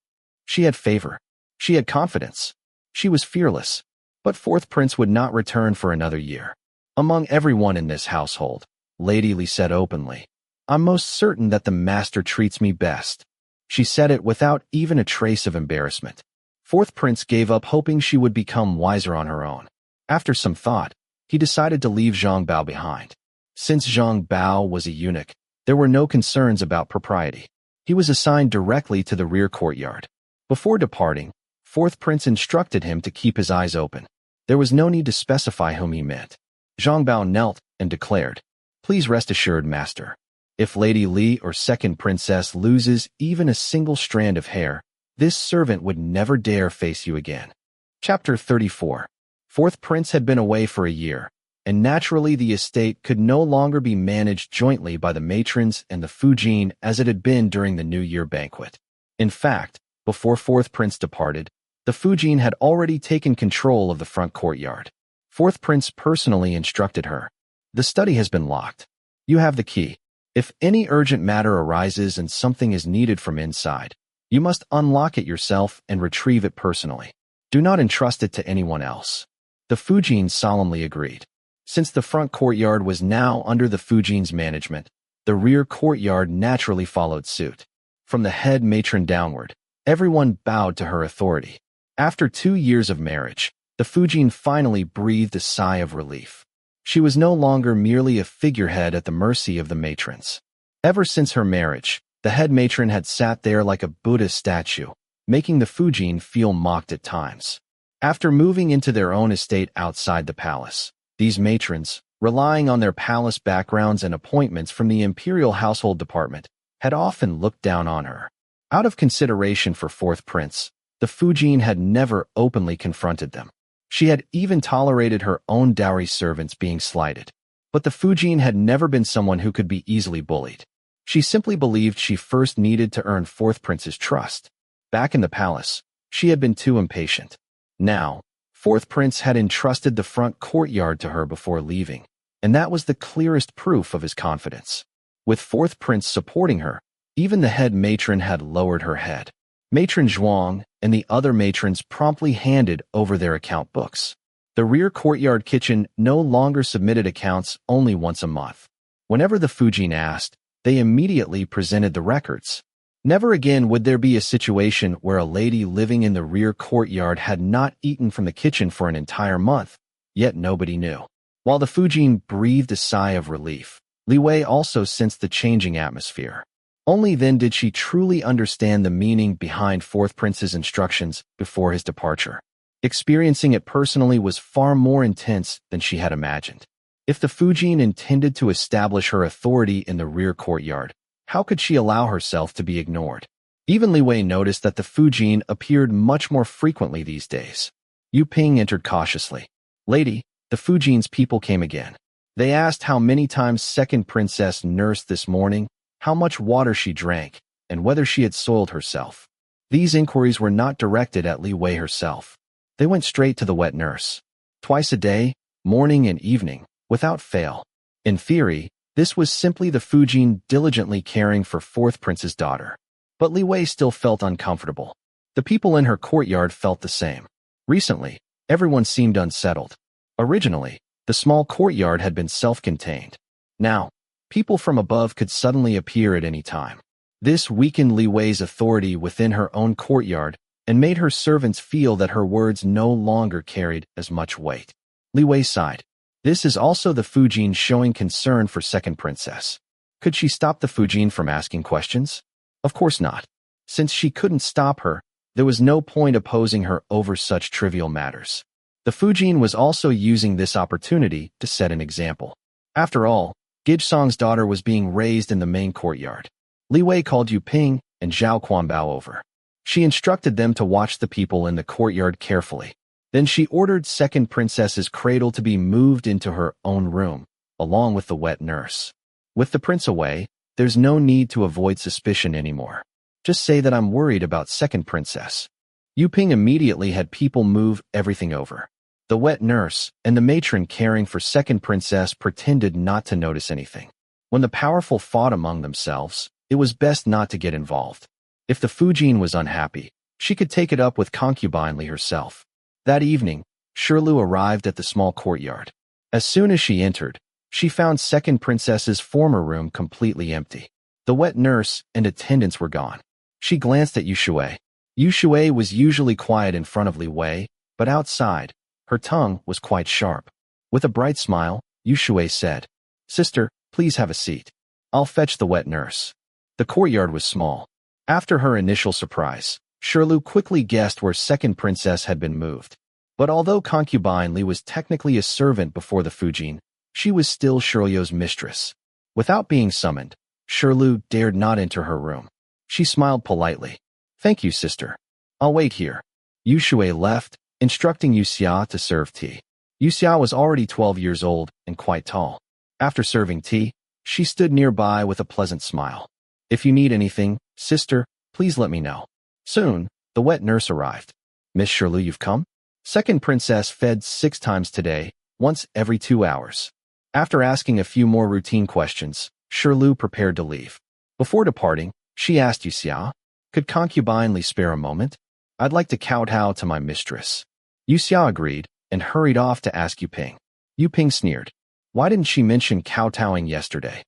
She had favor. She had confidence. She was fearless. But fourth prince would not return for another year. Among everyone in this household, Lady Li said openly, I'm most certain that the master treats me best. She said it without even a trace of embarrassment. Fourth prince gave up hoping she would become wiser on her own. After some thought, he decided to leave Zhang Bao behind. Since Zhang Bao was a eunuch, there were no concerns about propriety. He was assigned directly to the rear courtyard. Before departing, Fourth Prince instructed him to keep his eyes open. There was no need to specify whom he meant. Zhang Bao knelt and declared, "Please rest assured, master. If Lady Li or Second Princess loses even a single strand of hair, this servant would never dare face you again." Chapter 34. Fourth Prince had been away for a year, and naturally the estate could no longer be managed jointly by the matrons and the Fujin as it had been during the New Year banquet. In fact, before Fourth Prince departed, the Fujin had already taken control of the front courtyard. Fourth Prince personally instructed her, "The study has been locked. You have the key. If any urgent matter arises and something is needed from inside, you must unlock it yourself and retrieve it personally. Do not entrust it to anyone else." The Fujin solemnly agreed. Since the front courtyard was now under the Fujin's management, the rear courtyard naturally followed suit. From the head matron downward, everyone bowed to her authority. After 2 years of marriage, the Fujin finally breathed a sigh of relief. She was no longer merely a figurehead at the mercy of the matrons. Ever since her marriage, the head matron had sat there like a Buddha statue, making the Fujin feel mocked at times. After moving into their own estate outside the palace, these matrons, relying on their palace backgrounds and appointments from the imperial household department, had often looked down on her. Out of consideration for Fourth Prince, the Fujin had never openly confronted them. She had even tolerated her own dowry servants being slighted. But the Fujin had never been someone who could be easily bullied. She simply believed she first needed to earn Fourth Prince's trust. Back in the palace, she had been too impatient. Now, Fourth Prince had entrusted the front courtyard to her before leaving, and that was the clearest proof of his confidence. With Fourth Prince supporting her, even the head matron had lowered her head. Matron Zhuang and the other matrons promptly handed over their account books. The rear courtyard kitchen no longer submitted accounts only once a month. Whenever the Fujin asked, they immediately presented the records. Never again would there be a situation where a lady living in the rear courtyard had not eaten from the kitchen for an entire month, yet nobody knew. While the Fujin breathed a sigh of relief, Li Wei also sensed the changing atmosphere. Only then did she truly understand the meaning behind Fourth Prince's instructions before his departure. Experiencing it personally was far more intense than she had imagined. If the Fujin intended to establish her authority in the rear courtyard, how could she allow herself to be ignored? Even Li Wei noticed that the Fujin appeared much more frequently these days. Yu Ping entered cautiously. "Lady, the Fujin's people came again. They asked how many times Second Princess nursed this morning, how much water she drank, and whether she had soiled herself." These inquiries were not directed at Li Wei herself. They went straight to the wet nurse. Twice a day, morning and evening, without fail. In theory, this was simply the Fujin diligently caring for Fourth Prince's daughter. But Li Wei still felt uncomfortable. The people in her courtyard felt the same. Recently, everyone seemed unsettled. Originally, the small courtyard had been self-contained. Now, people from above could suddenly appear at any time. This weakened Li Wei's authority within her own courtyard and made her servants feel that her words no longer carried as much weight. Li Wei sighed. This is also the Fujin showing concern for Second Princess. Could she stop the Fujin from asking questions? Of course not. Since she couldn't stop her, there was no point opposing her over such trivial matters. The Fujin was also using this opportunity to set an example. After all, Gijsong's daughter was being raised in the main courtyard. Li Wei called Yu Ping and Zhao Quanbao over. She instructed them to watch the people in the courtyard carefully. Then she ordered Second Princess's cradle to be moved into her own room, along with the wet nurse. With the prince away, there's no need to avoid suspicion anymore. Just say that I'm worried about Second Princess. Yu Ping immediately had people move everything over. The wet nurse and the matron caring for Second Princess pretended not to notice anything. When the powerful fought among themselves, it was best not to get involved. If the Fujin was unhappy, she could take it up with concubine Li herself. That evening, Shirlu arrived at the small courtyard. As soon as she entered, she found Second Princess's former room completely empty. The wet nurse and attendants were gone. She glanced at Yu Shui. Yu Shui was usually quiet in front of Li Wei, but outside, her tongue was quite sharp. With a bright smile, Yu Shui said, "Sister, please have a seat. I'll fetch the wet nurse." The courtyard was small. After her initial surprise, Shirlu quickly guessed where second princess had been moved. But although concubine Li was technically a servant before the Fujin, she was still Shirlyo's mistress. Without being summoned, Shirlu dared not enter her room. She smiled politely. "Thank you, sister. I'll wait here." Yu Shui left, instructing Yu Xia to serve tea. Yu Xia was already 12 years old and quite tall. After serving tea, she stood nearby with a pleasant smile. "If you need anything, sister, please let me know." Soon, the wet nurse arrived. "Miss Shirlu, you've come?" Second princess fed 6 times today, once every 2 hours. After asking a few more routine questions, Shirlu prepared to leave. Before departing, she asked Yu Xia, "Could concubine Li spare a moment? I'd like to kowtow to my mistress." Yu Xia agreed and hurried off to ask Yu Ping. Yu Ping sneered. Why didn't she mention kowtowing yesterday?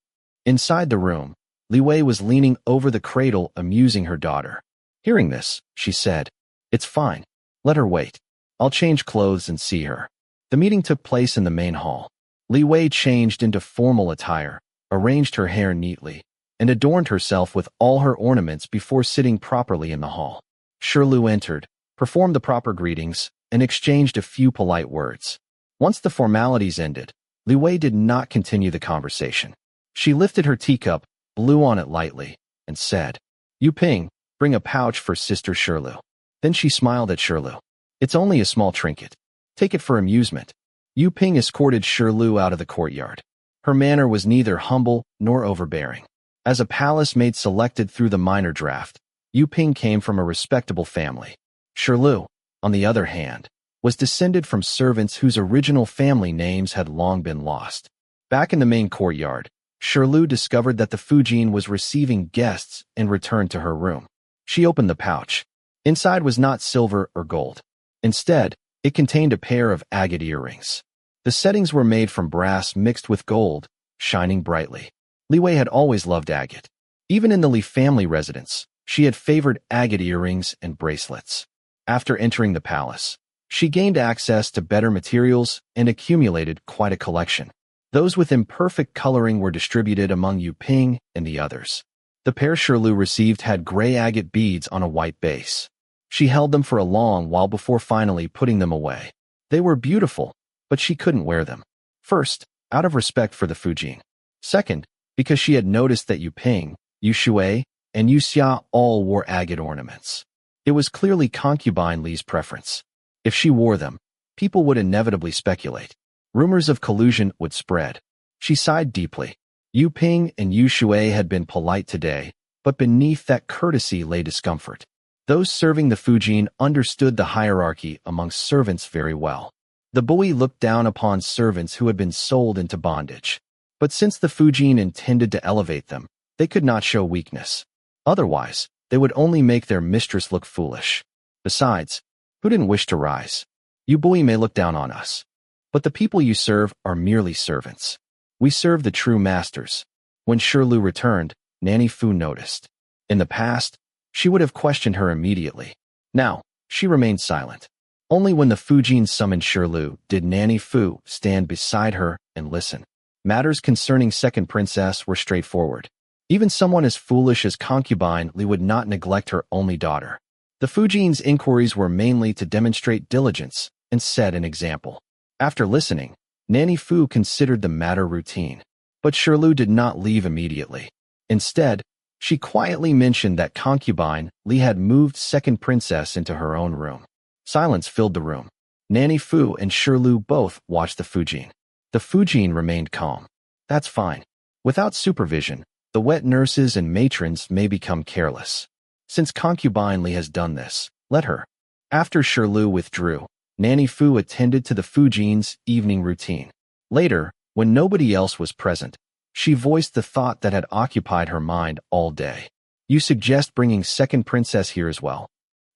Inside the room, Li Wei was leaning over the cradle amusing her daughter. Hearing this, she said, "It's fine. Let her wait. I'll change clothes and see her." The meeting took place in the main hall. Li Wei changed into formal attire, arranged her hair neatly, and adorned herself with all her ornaments before sitting properly in the hall. Shirlu entered, performed the proper greetings, and exchanged a few polite words. Once the formalities ended, Li Wei did not continue the conversation. She lifted her teacup, blew on it lightly, and said, "Yu Ping, bring a pouch for Sister Shirlu." Then she smiled at Shirlu. "It's only a small trinket. Take it for amusement." Yu Ping escorted Shirlu out of the courtyard. Her manner was neither humble nor overbearing. As a palace maid selected through the minor draft, Yu Ping came from a respectable family. Shirlu, on the other hand, was descended from servants whose original family names had long been lost. Back in the main courtyard, Shirlu discovered that the Fujin was receiving guests and returned to her room. She opened the pouch. Inside was not silver or gold. Instead, it contained a pair of agate earrings. The settings were made from brass mixed with gold, shining brightly. Li Wei had always loved agate. Even in the Li family residence, she had favored agate earrings and bracelets. After entering the palace, she gained access to better materials and accumulated quite a collection. Those with imperfect coloring were distributed among Yu Ping and the others. The pair Shirlu received had gray agate beads on a white base. She held them for a long while before finally putting them away. They were beautiful, but she couldn't wear them. First, out of respect for the Fujin. Second, because she had noticed that Yu Ping, Yu Shui, and Yu Xia all wore agate ornaments. It was clearly concubine Li's preference. If she wore them, people would inevitably speculate. Rumors of collusion would spread. She sighed deeply. Yu Ping and Yu Shui had been polite today, but beneath that courtesy lay discomfort. Those serving the Fujin understood the hierarchy amongst servants very well. The Bui looked down upon servants who had been sold into bondage. But since the Fujin intended to elevate them, they could not show weakness. Otherwise, they would only make their mistress look foolish. Besides, who didn't wish to rise? You Bui may look down on us, but the people you serve are merely servants. We serve the true masters. When Shirlu returned, Nanny Fu noticed. In the past, she would have questioned her immediately. Now, she remained silent. Only when the Fujin summoned Shirlu did Nanny Fu stand beside her and listen. Matters concerning second princess were straightforward. Even someone as foolish as concubine Li would not neglect her only daughter. The Fujin's inquiries were mainly to demonstrate diligence and set an example. After listening, Nanny Fu considered the matter routine. But Shirlu did not leave immediately. Instead, she quietly mentioned that concubine Li had moved second princess into her own room. Silence filled the room. Nanny Fu and Shirlu both watched the Fujin. The Fujin remained calm. That's fine. Without supervision, the wet nurses and matrons may become careless. Since concubine Li has done this, let her. After Shirlu withdrew, Nanny Fu attended to the Fujin's evening routine. Later, when nobody else was present, she voiced the thought that had occupied her mind all day. You suggest bringing second princess here as well?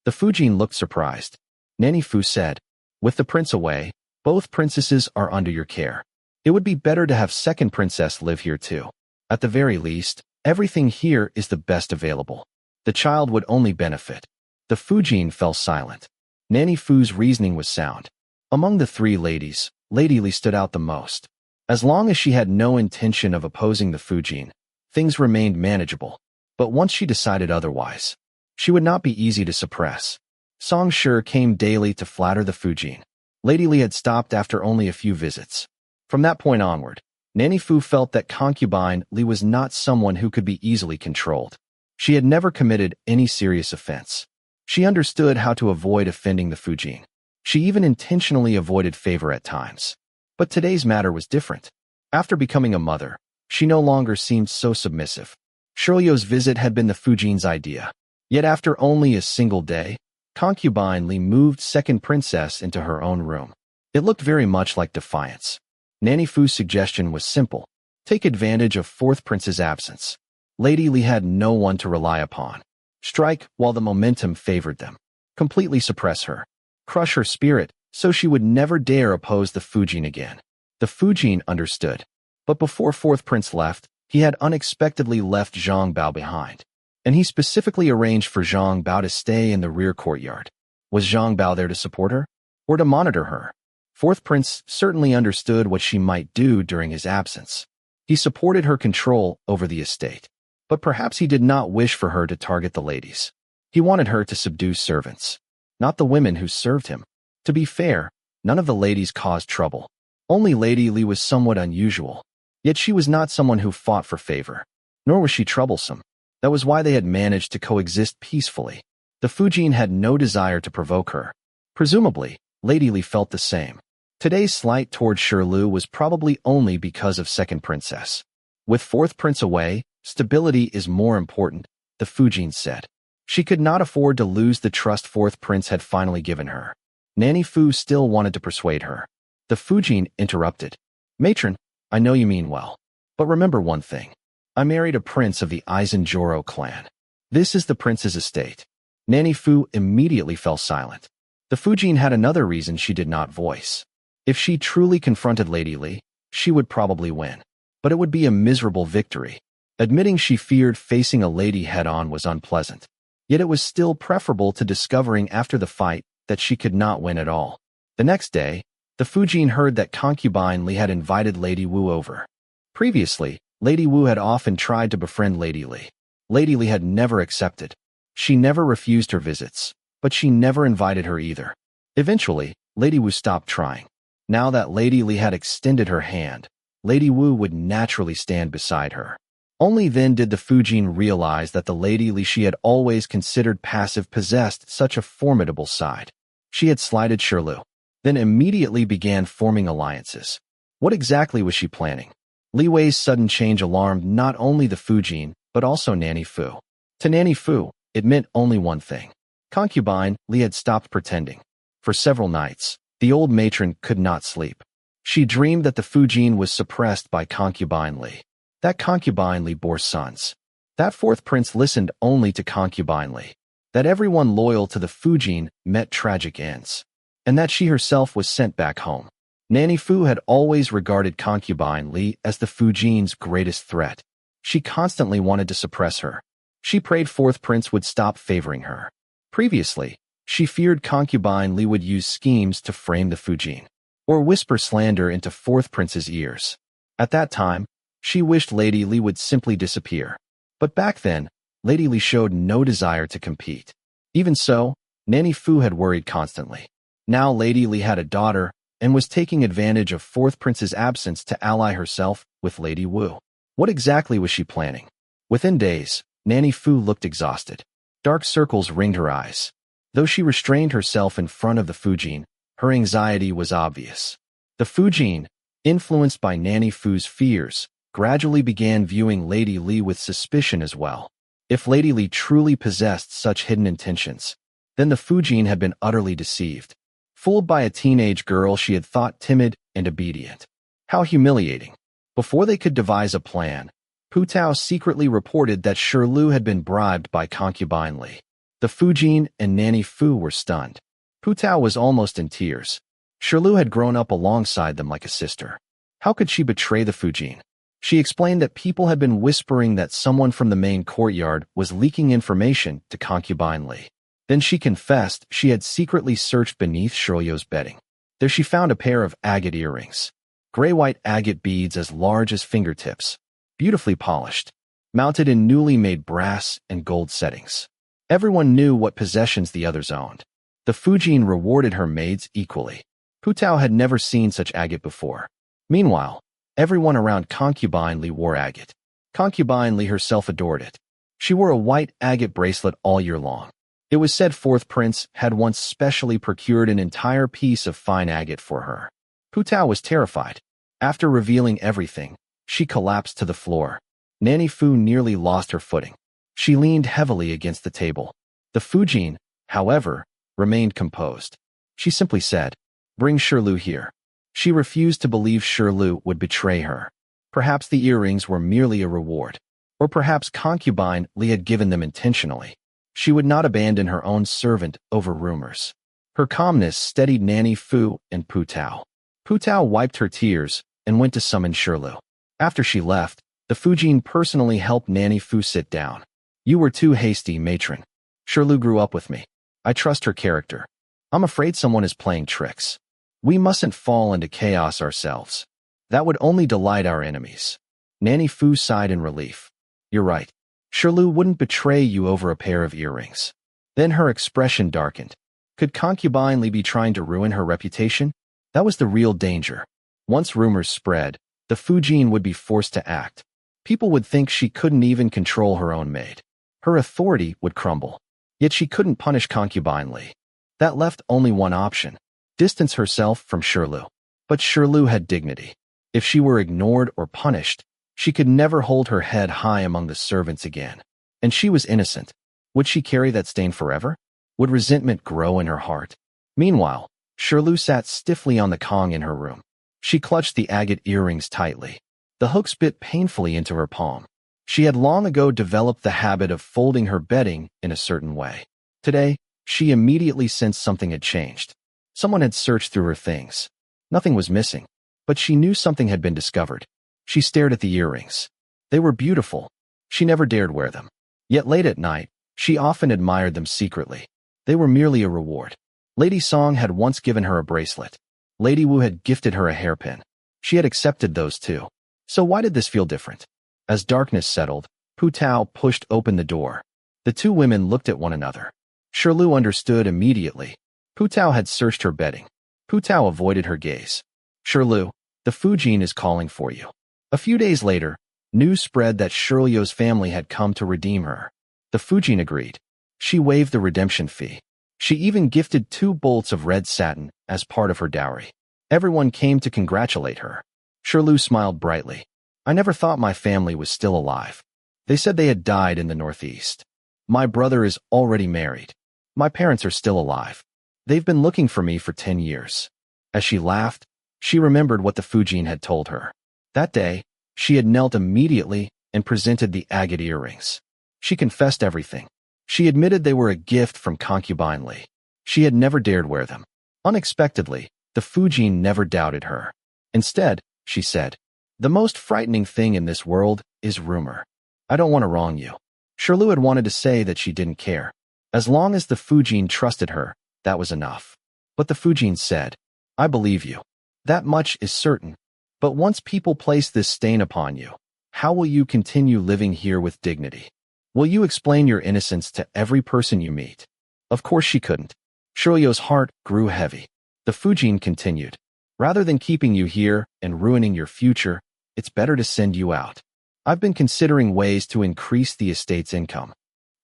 The Fujin looked surprised. Nanny Fu said, with the prince away, both princesses are under your care. It would be better to have second princess live here too. At the very least, everything here is the best available. The child would only benefit. The Fujin fell silent. Nanny Fu's reasoning was sound. Among the three ladies, Lady Li stood out the most. As long as she had no intention of opposing the Fujin, things remained manageable. But once she decided otherwise, she would not be easy to suppress. Song Shi came daily to flatter the Fujin. Lady Li had stopped after only a few visits. From that point onward, Nanny Fu felt that concubine Li was not someone who could be easily controlled. She had never committed any serious offense. She understood how to avoid offending the Fujin. She even intentionally avoided favor at times. But today's matter was different. After becoming a mother, she no longer seemed so submissive. Shirlio's visit had been the Fujin's idea. Yet after only a single day, concubine Li moved second princess into her own room. It looked very much like defiance. Nanny Fu's suggestion was simple. Take advantage of fourth prince's absence. Lady Li had no one to rely upon. Strike while the momentum favored them. Completely suppress her. Crush her spirit so she would never dare oppose the Fujin again. The Fujin understood. But before fourth prince left, he had unexpectedly left Zhang Bao behind. And he specifically arranged for Zhang Bao to stay in the rear courtyard. Was Zhang Bao there to support her? Or to monitor her? Fourth prince certainly understood what she might do during his absence. He supported her control over the estate. But perhaps he did not wish for her to target the ladies. He wanted her to subdue servants, not the women who served him. To be fair, none of the ladies caused trouble. Only Lady Li was somewhat unusual. Yet she was not someone who fought for favor. Nor was she troublesome. That was why they had managed to coexist peacefully. The Fujin had no desire to provoke her. Presumably, Lady Li felt the same. Today's slight toward Shirlu was probably only because of second princess. With fourth prince away, stability is more important, the Fujin said. She could not afford to lose the trust fourth prince had finally given her. Nanny Fu still wanted to persuade her. The Fujin interrupted. Matron, I know you mean well. But remember one thing. I married a prince of the Aizen-Joro clan. This is the prince's estate. Nanny Fu immediately fell silent. The Fujin had another reason she did not voice. If she truly confronted Lady Li, she would probably win. But it would be a miserable victory. Admitting she feared facing a lady head-on was unpleasant. Yet it was still preferable to discovering after the fight that she could not win at all. The next day, the Fujin heard that concubine Li had invited Lady Wu over. Previously, Lady Wu had often tried to befriend Lady Li. Lady Li had never accepted. She never refused her visits, but she never invited her either. Eventually, Lady Wu stopped trying. Now that Lady Li had extended her hand, Lady Wu would naturally stand beside her. Only then did the Fujin realize that the Lady Li she had always considered passive possessed such a formidable side. She had slighted Shirlu, then immediately began forming alliances. What exactly was she planning? Li Wei's sudden change alarmed not only the Fujin, but also Nanny Fu. To Nanny Fu, it meant only one thing. Concubine Li had stopped pretending. For several nights, the old matron could not sleep. She dreamed that the Fujin was suppressed by concubine Li. That concubine Li bore sons. That fourth prince listened only to concubine Li. That everyone loyal to the Fujin met tragic ends. And that she herself was sent back home. Nanny Fu had always regarded concubine Li as the Fujin's greatest threat. She constantly wanted to suppress her. She prayed fourth prince would stop favoring her. Previously, she feared concubine Li would use schemes to frame the Fujin, or whisper slander into fourth prince's ears. At that time, she wished Lady Li would simply disappear. But back then, Lady Li showed no desire to compete. Even so, Nanny Fu had worried constantly. Now Lady Li had a daughter and was taking advantage of fourth prince's absence to ally herself with Lady Wu. What exactly was she planning? Within days, Nanny Fu looked exhausted. Dark circles ringed her eyes. Though she restrained herself in front of the Fujin, her anxiety was obvious. The Fujin, influenced by Nanny Fu's fears, gradually began viewing Lady Li with suspicion as well. If Lady Li truly possessed such hidden intentions, then the Fujin had been utterly deceived. Fooled by a teenage girl she had thought timid and obedient. How humiliating. Before they could devise a plan, Pu Tao secretly reported that Shirlu had been bribed by concubine Li. The Fujin and Nanny Fu were stunned. Pu Tao was almost in tears. Shirlu had grown up alongside them like a sister. How could she betray the Fujin? She explained that people had been whispering that someone from the main courtyard was leaking information to concubine Li. Then she confessed she had secretly searched beneath Shirlio's bedding. There she found a pair of agate earrings. Gray-white agate beads as large as fingertips, beautifully polished, mounted in newly made brass and gold settings. Everyone knew what possessions the others owned. The Fujin rewarded her maids equally. Pu Tao had never seen such agate before. Meanwhile, everyone around Concubine Li wore agate. Concubine Li herself adored it. She wore a white agate bracelet all year long. It was said fourth prince had once specially procured an entire piece of fine agate for her. Pu Tao was terrified. After revealing everything, she collapsed to the floor. Nanny Fu nearly lost her footing. She leaned heavily against the table. The Fujin, however, remained composed. She simply said, "Bring Shirlu here." She refused to believe Shirlu would betray her. Perhaps the earrings were merely a reward. Or perhaps Concubine Li had given them intentionally. She would not abandon her own servant over rumors. Her calmness steadied Nanny Fu and Pu Tao. Pu Tao wiped her tears and went to summon Shirlu. After she left, the Fujin personally helped Nanny Fu sit down. "You were too hasty, matron. Shirlu grew up with me. I trust her character. I'm afraid someone is playing tricks. We mustn't fall into chaos ourselves. That would only delight our enemies." Nanny Fu sighed in relief. "You're right. Shirlu wouldn't betray you over a pair of earrings." Then her expression darkened. Could Concubine Li be trying to ruin her reputation? That was the real danger. Once rumors spread, the Fujin would be forced to act. People would think she couldn't even control her own maid. Her authority would crumble. Yet she couldn't punish Concubine Li. That left only one option: distance herself from Shirlu. But Shirlu had dignity. If she were ignored or punished, she could never hold her head high among the servants again. And she was innocent. Would she carry that stain forever? Would resentment grow in her heart? Meanwhile, Shirlu sat stiffly on the Kong in her room. She clutched the agate earrings tightly. The hooks bit painfully into her palm. She had long ago developed the habit of folding her bedding in a certain way. Today, she immediately sensed something had changed. Someone had searched through her things. Nothing was missing, but she knew something had been discovered. She stared at the earrings. They were beautiful. She never dared wear them. Yet late at night, she often admired them secretly. They were merely a reward. Lady Song had once given her a bracelet. Lady Wu had gifted her a hairpin. She had accepted those too. So why did this feel different? As darkness settled, Pu Tao pushed open the door. The two women looked at one another. Shirlu understood immediately. Pu Tao had searched her bedding. Pu Tao avoided her gaze. "Shirlu, the Fujin is calling for you." A few days later, news spread that Shirlio's family had come to redeem her. The Fujin agreed. She waived the redemption fee. She even gifted 2 bolts of red satin as part of her dowry. Everyone came to congratulate her. Shirlu smiled brightly. "I never thought my family was still alive. They said they had died in the Northeast. My brother is already married. My parents are still alive. They've been looking for me for 10 years. As she laughed, she remembered what the Fujin had told her. That day, she had knelt immediately and presented the agate earrings. She confessed everything. She admitted they were a gift from Concubine Li. She had never dared wear them. Unexpectedly, the Fujin never doubted her. Instead, she said, "The most frightening thing in this world is rumor. I don't want to wrong you." Shirlu had wanted to say that she didn't care. As long as the Fujin trusted her, that was enough. But the Fujin said, "I believe you. That much is certain. But once people place this stain upon you, how will you continue living here with dignity? Will you explain your innocence to every person you meet?" Of course she couldn't. Shirlio's heart grew heavy. The Fujin continued, "Rather than keeping you here and ruining your future, it's better to send you out. I've been considering ways to increase the estate's income.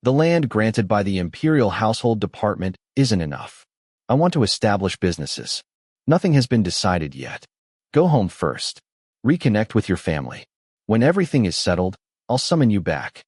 The land granted by the Imperial Household Department isn't enough. I want to establish businesses. Nothing has been decided yet. Go home first. Reconnect with your family. When everything is settled, I'll summon you back."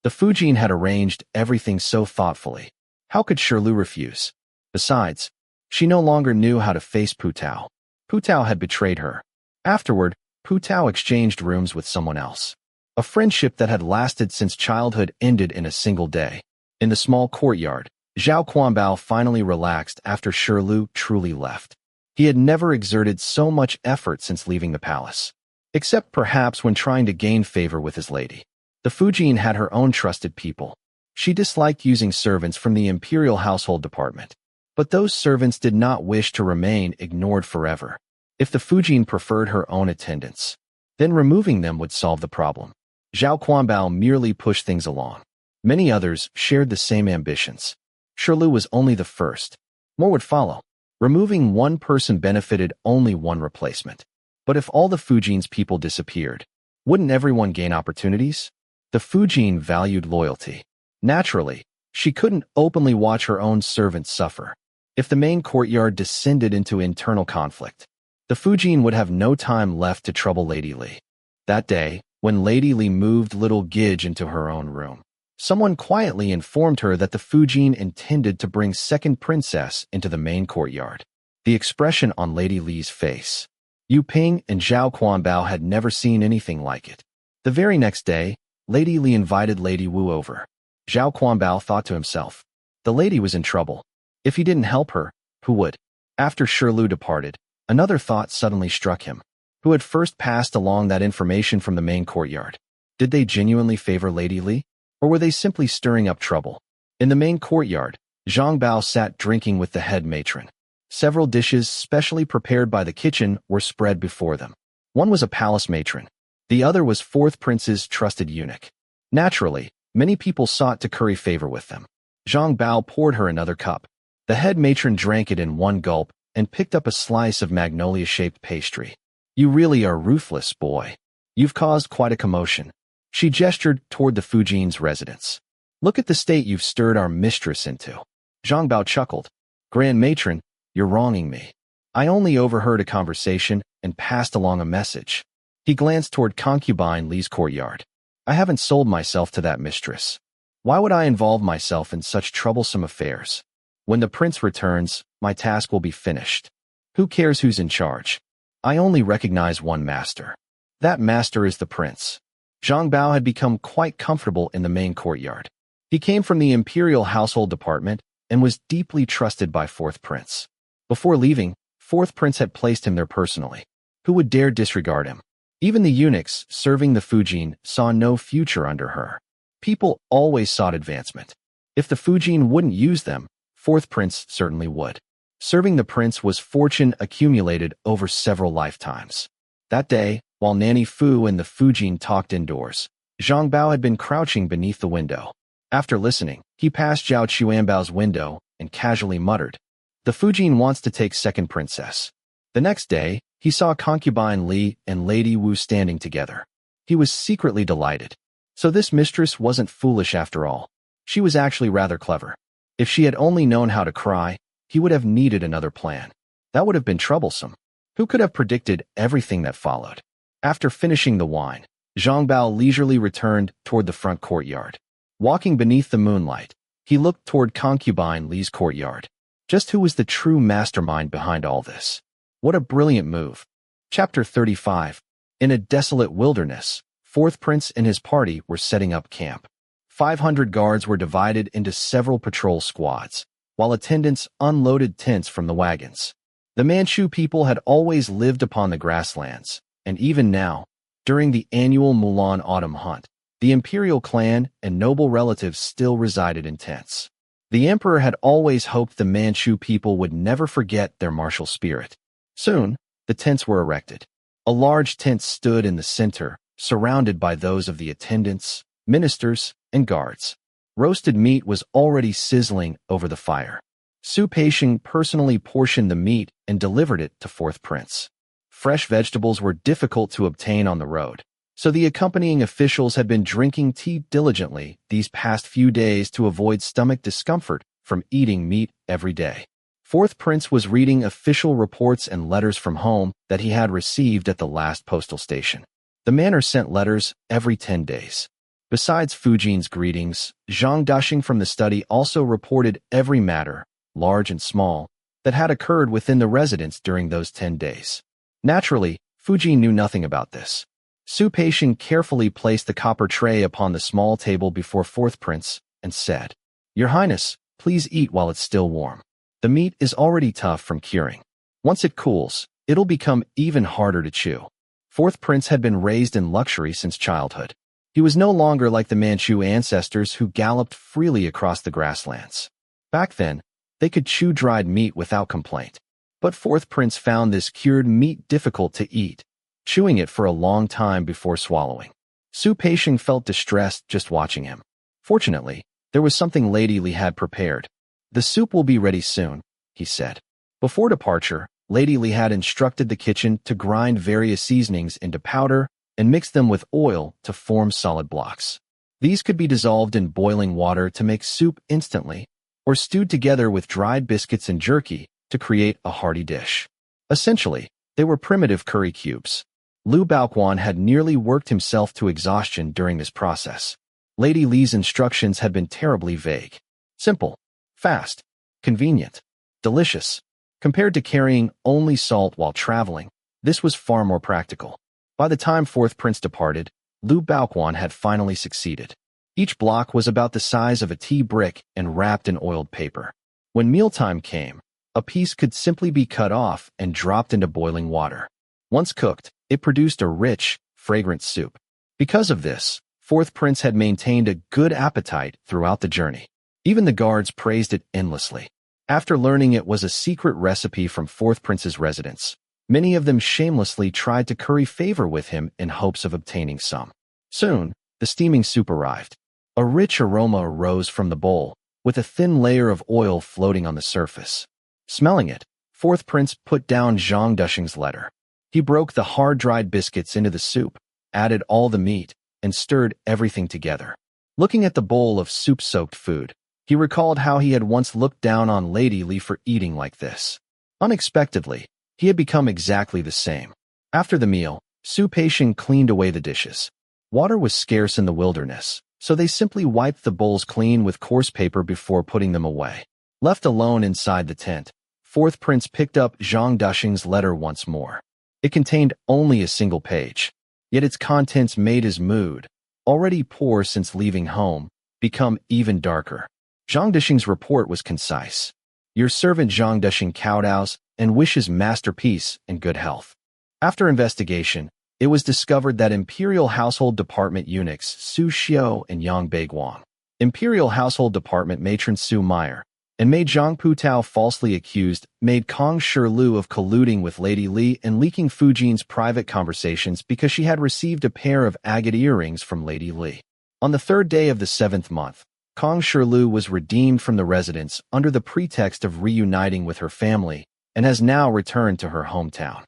The Fujin had arranged everything so thoughtfully. How could Shirlu refuse? Besides, she no longer knew how to face Pu Tao. Pu Tao had betrayed her. Afterward, Pu Tao exchanged rooms with someone else. A friendship that had lasted since childhood ended in a single day. In the small courtyard, Zhao Quanbao finally relaxed after Shirlu truly left. He had never exerted so much effort since leaving the palace. Except perhaps when trying to gain favor with his lady. The Fujin had her own trusted people. She disliked using servants from the Imperial Household Department. But those servants did not wish to remain ignored forever. If the Fujin preferred her own attendants, then removing them would solve the problem. Zhao Quanbao merely pushed things along. Many others shared the same ambitions. Shirlu was only the first. More would follow. Removing one person benefited only one replacement. But if all the Fujin's people disappeared, wouldn't everyone gain opportunities? The Fujin valued loyalty. Naturally, she couldn't openly watch her own servants suffer. If the main courtyard descended into internal conflict, the Fujin would have no time left to trouble Lady Li. That day, when Lady Li moved little Gidge into her own room, someone quietly informed her that the Fujin intended to bring second princess into the main courtyard. The expression on Lady Li's face, Yu Ping and Zhao Quanbao had never seen anything like it. The very next day, Lady Li invited Lady Wu over. Zhao Quanbao thought to himself, the lady was in trouble. If he didn't help her, who would? After Shirlu departed, another thought suddenly struck him. Who had first passed along that information from the main courtyard? Did they genuinely favor Lady Li? Or were they simply stirring up trouble? In the main courtyard, Zhang Bao sat drinking with the head matron. Several dishes specially prepared by the kitchen were spread before them. One was a palace matron. The other was fourth prince's trusted eunuch. Naturally, many people sought to curry favor with them. Zhang Bao poured her another cup. The head matron drank it in one gulp and picked up a slice of magnolia-shaped pastry. You really are ruthless, boy. You've caused quite a commotion. She gestured toward the Fujin's residence. Look at the state you've stirred our mistress into. Zhang Bao chuckled. Grand matron, you're wronging me. I only overheard a conversation and passed along a message. He glanced toward concubine Li's courtyard. I haven't sold myself to that mistress. Why would I involve myself in such troublesome affairs? When the prince returns, my task will be finished. Who cares who's in charge? I only recognize one master. That master is the prince. Zhang Bao had become quite comfortable in the main courtyard. He came from the imperial household department and was deeply trusted by fourth prince. Before leaving, fourth prince had placed him there personally. Who would dare disregard him? Even the eunuchs serving the Fujin saw no future under her. People always sought advancement. If the Fujin wouldn't use them, fourth prince certainly would. Serving the prince was fortune accumulated over several lifetimes. That day, while Nanny Fu and the Fujin talked indoors, Zhang Bao had been crouching beneath the window. After listening, he passed Zhao Chuanbao's window and casually muttered, the Fujin wants to take second princess. The next day, he saw concubine Li and Lady Wu standing together. He was secretly delighted. So this mistress wasn't foolish after all. She was actually rather clever. If she had only known how to cry, he would have needed another plan. That would have been troublesome. Who could have predicted everything that followed? After finishing the wine, Zhang Bao leisurely returned toward the front courtyard. Walking beneath the moonlight, he looked toward concubine Li's courtyard. Just who was the true mastermind behind all this? What a brilliant move. Chapter 35. In a desolate wilderness, fourth prince and his party were setting up camp. 500 guards were divided into several patrol squads, while attendants unloaded tents from the wagons. The Manchu people had always lived upon the grasslands, and even now, during the annual Mulan autumn hunt, the imperial clan and noble relatives still resided in tents. The emperor had always hoped the Manchu people would never forget their martial spirit. Soon, the tents were erected. A large tent stood in the center, surrounded by those of the attendants, ministers, and guards. Roasted meat was already sizzling over the fire. Su Peixing personally portioned the meat and delivered it to fourth prince. Fresh vegetables were difficult to obtain on the road, so the accompanying officials had been drinking tea diligently these past few days to avoid stomach discomfort from eating meat every day. Fourth prince was reading official reports and letters from home that he had received at the last postal station. The manor sent letters every 10 days. Besides Fujin's greetings, Zhang Daxing from the study also reported every matter, large and small, that had occurred within the residence during those 10 days. Naturally, Fujin knew nothing about this. Su Peixing carefully placed the copper tray upon the small table before fourth prince and said, Your Highness, please eat while it's still warm. The meat is already tough from curing. Once it cools, it'll become even harder to chew. Fourth prince had been raised in luxury since childhood. He was no longer like the Manchu ancestors who galloped freely across the grasslands. Back then, they could chew dried meat without complaint. But fourth prince found this cured meat difficult to eat, chewing it for a long time before swallowing. Su Peixing felt distressed just watching him. Fortunately, there was something Lady Li had prepared. "The soup will be ready soon," he said. Before departure, Lady Li had instructed the kitchen to grind various seasonings into powder and mix them with oil to form solid blocks. These could be dissolved in boiling water to make soup instantly, or stewed together with dried biscuits and jerky to create a hearty dish. Essentially, they were primitive curry cubes. Lu Baoquan had nearly worked himself to exhaustion during this process. Lady Li's instructions had been terribly vague. Simple, fast, convenient, delicious. Compared to carrying only salt while traveling, this was far more practical. By the time fourth prince departed, Lu Baoquan had finally succeeded. Each block was about the size of a tea brick and wrapped in oiled paper. When mealtime came, a piece could simply be cut off and dropped into boiling water. Once cooked, it produced a rich, fragrant soup. Because of this, fourth prince had maintained a good appetite throughout the journey. Even the guards praised it endlessly. After learning it was a secret recipe from fourth prince's residence, many of them shamelessly tried to curry favor with him in hopes of obtaining some. Soon, the steaming soup arrived. A rich aroma arose from the bowl, with a thin layer of oil floating on the surface. Smelling it, fourth prince put down Zhang Dushing's letter. He broke the hard-dried biscuits into the soup, added all the meat, and stirred everything together. Looking at the bowl of soup-soaked food, he recalled how he had once looked down on Lady Li for eating like this. Unexpectedly, he had become exactly the same. After the meal, Su Peixing cleaned away the dishes. Water was scarce in the wilderness, so they simply wiped the bowls clean with coarse paper before putting them away. Left alone inside the tent, fourth prince picked up Zhang Dushing's letter once more. It contained only a single page, yet its contents made his mood, already poor since leaving home, become even darker. Zhang Dushing's report was concise. "Your servant Zhang Dushing kowtows and wishes master peace and good health." After investigation, it was discovered that Imperial Household Department eunuchs Su Xiao and Yang Beiguang, Imperial Household Department matron Su Meyer, and Maid Zhang Putao falsely accused Maid Kong Shilu of colluding with Lady Li and leaking Fujin's private conversations because she had received a pair of agate earrings from Lady Li. On the third day of the 7th month, Kong Shilu was redeemed from the residence under the pretext of reuniting with her family and has now returned to her hometown.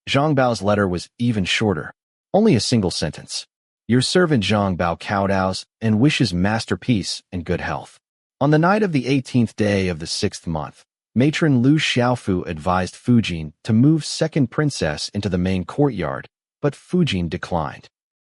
Zhang Bao's letter was even shorter, only a single sentence. "Your servant Zhang Bao kowtows and wishes master peace and good health." On the night of the 18th day of the 6th month, matron Lu Xiaofu advised Fujin to move second princess into the main courtyard, but Fujin declined.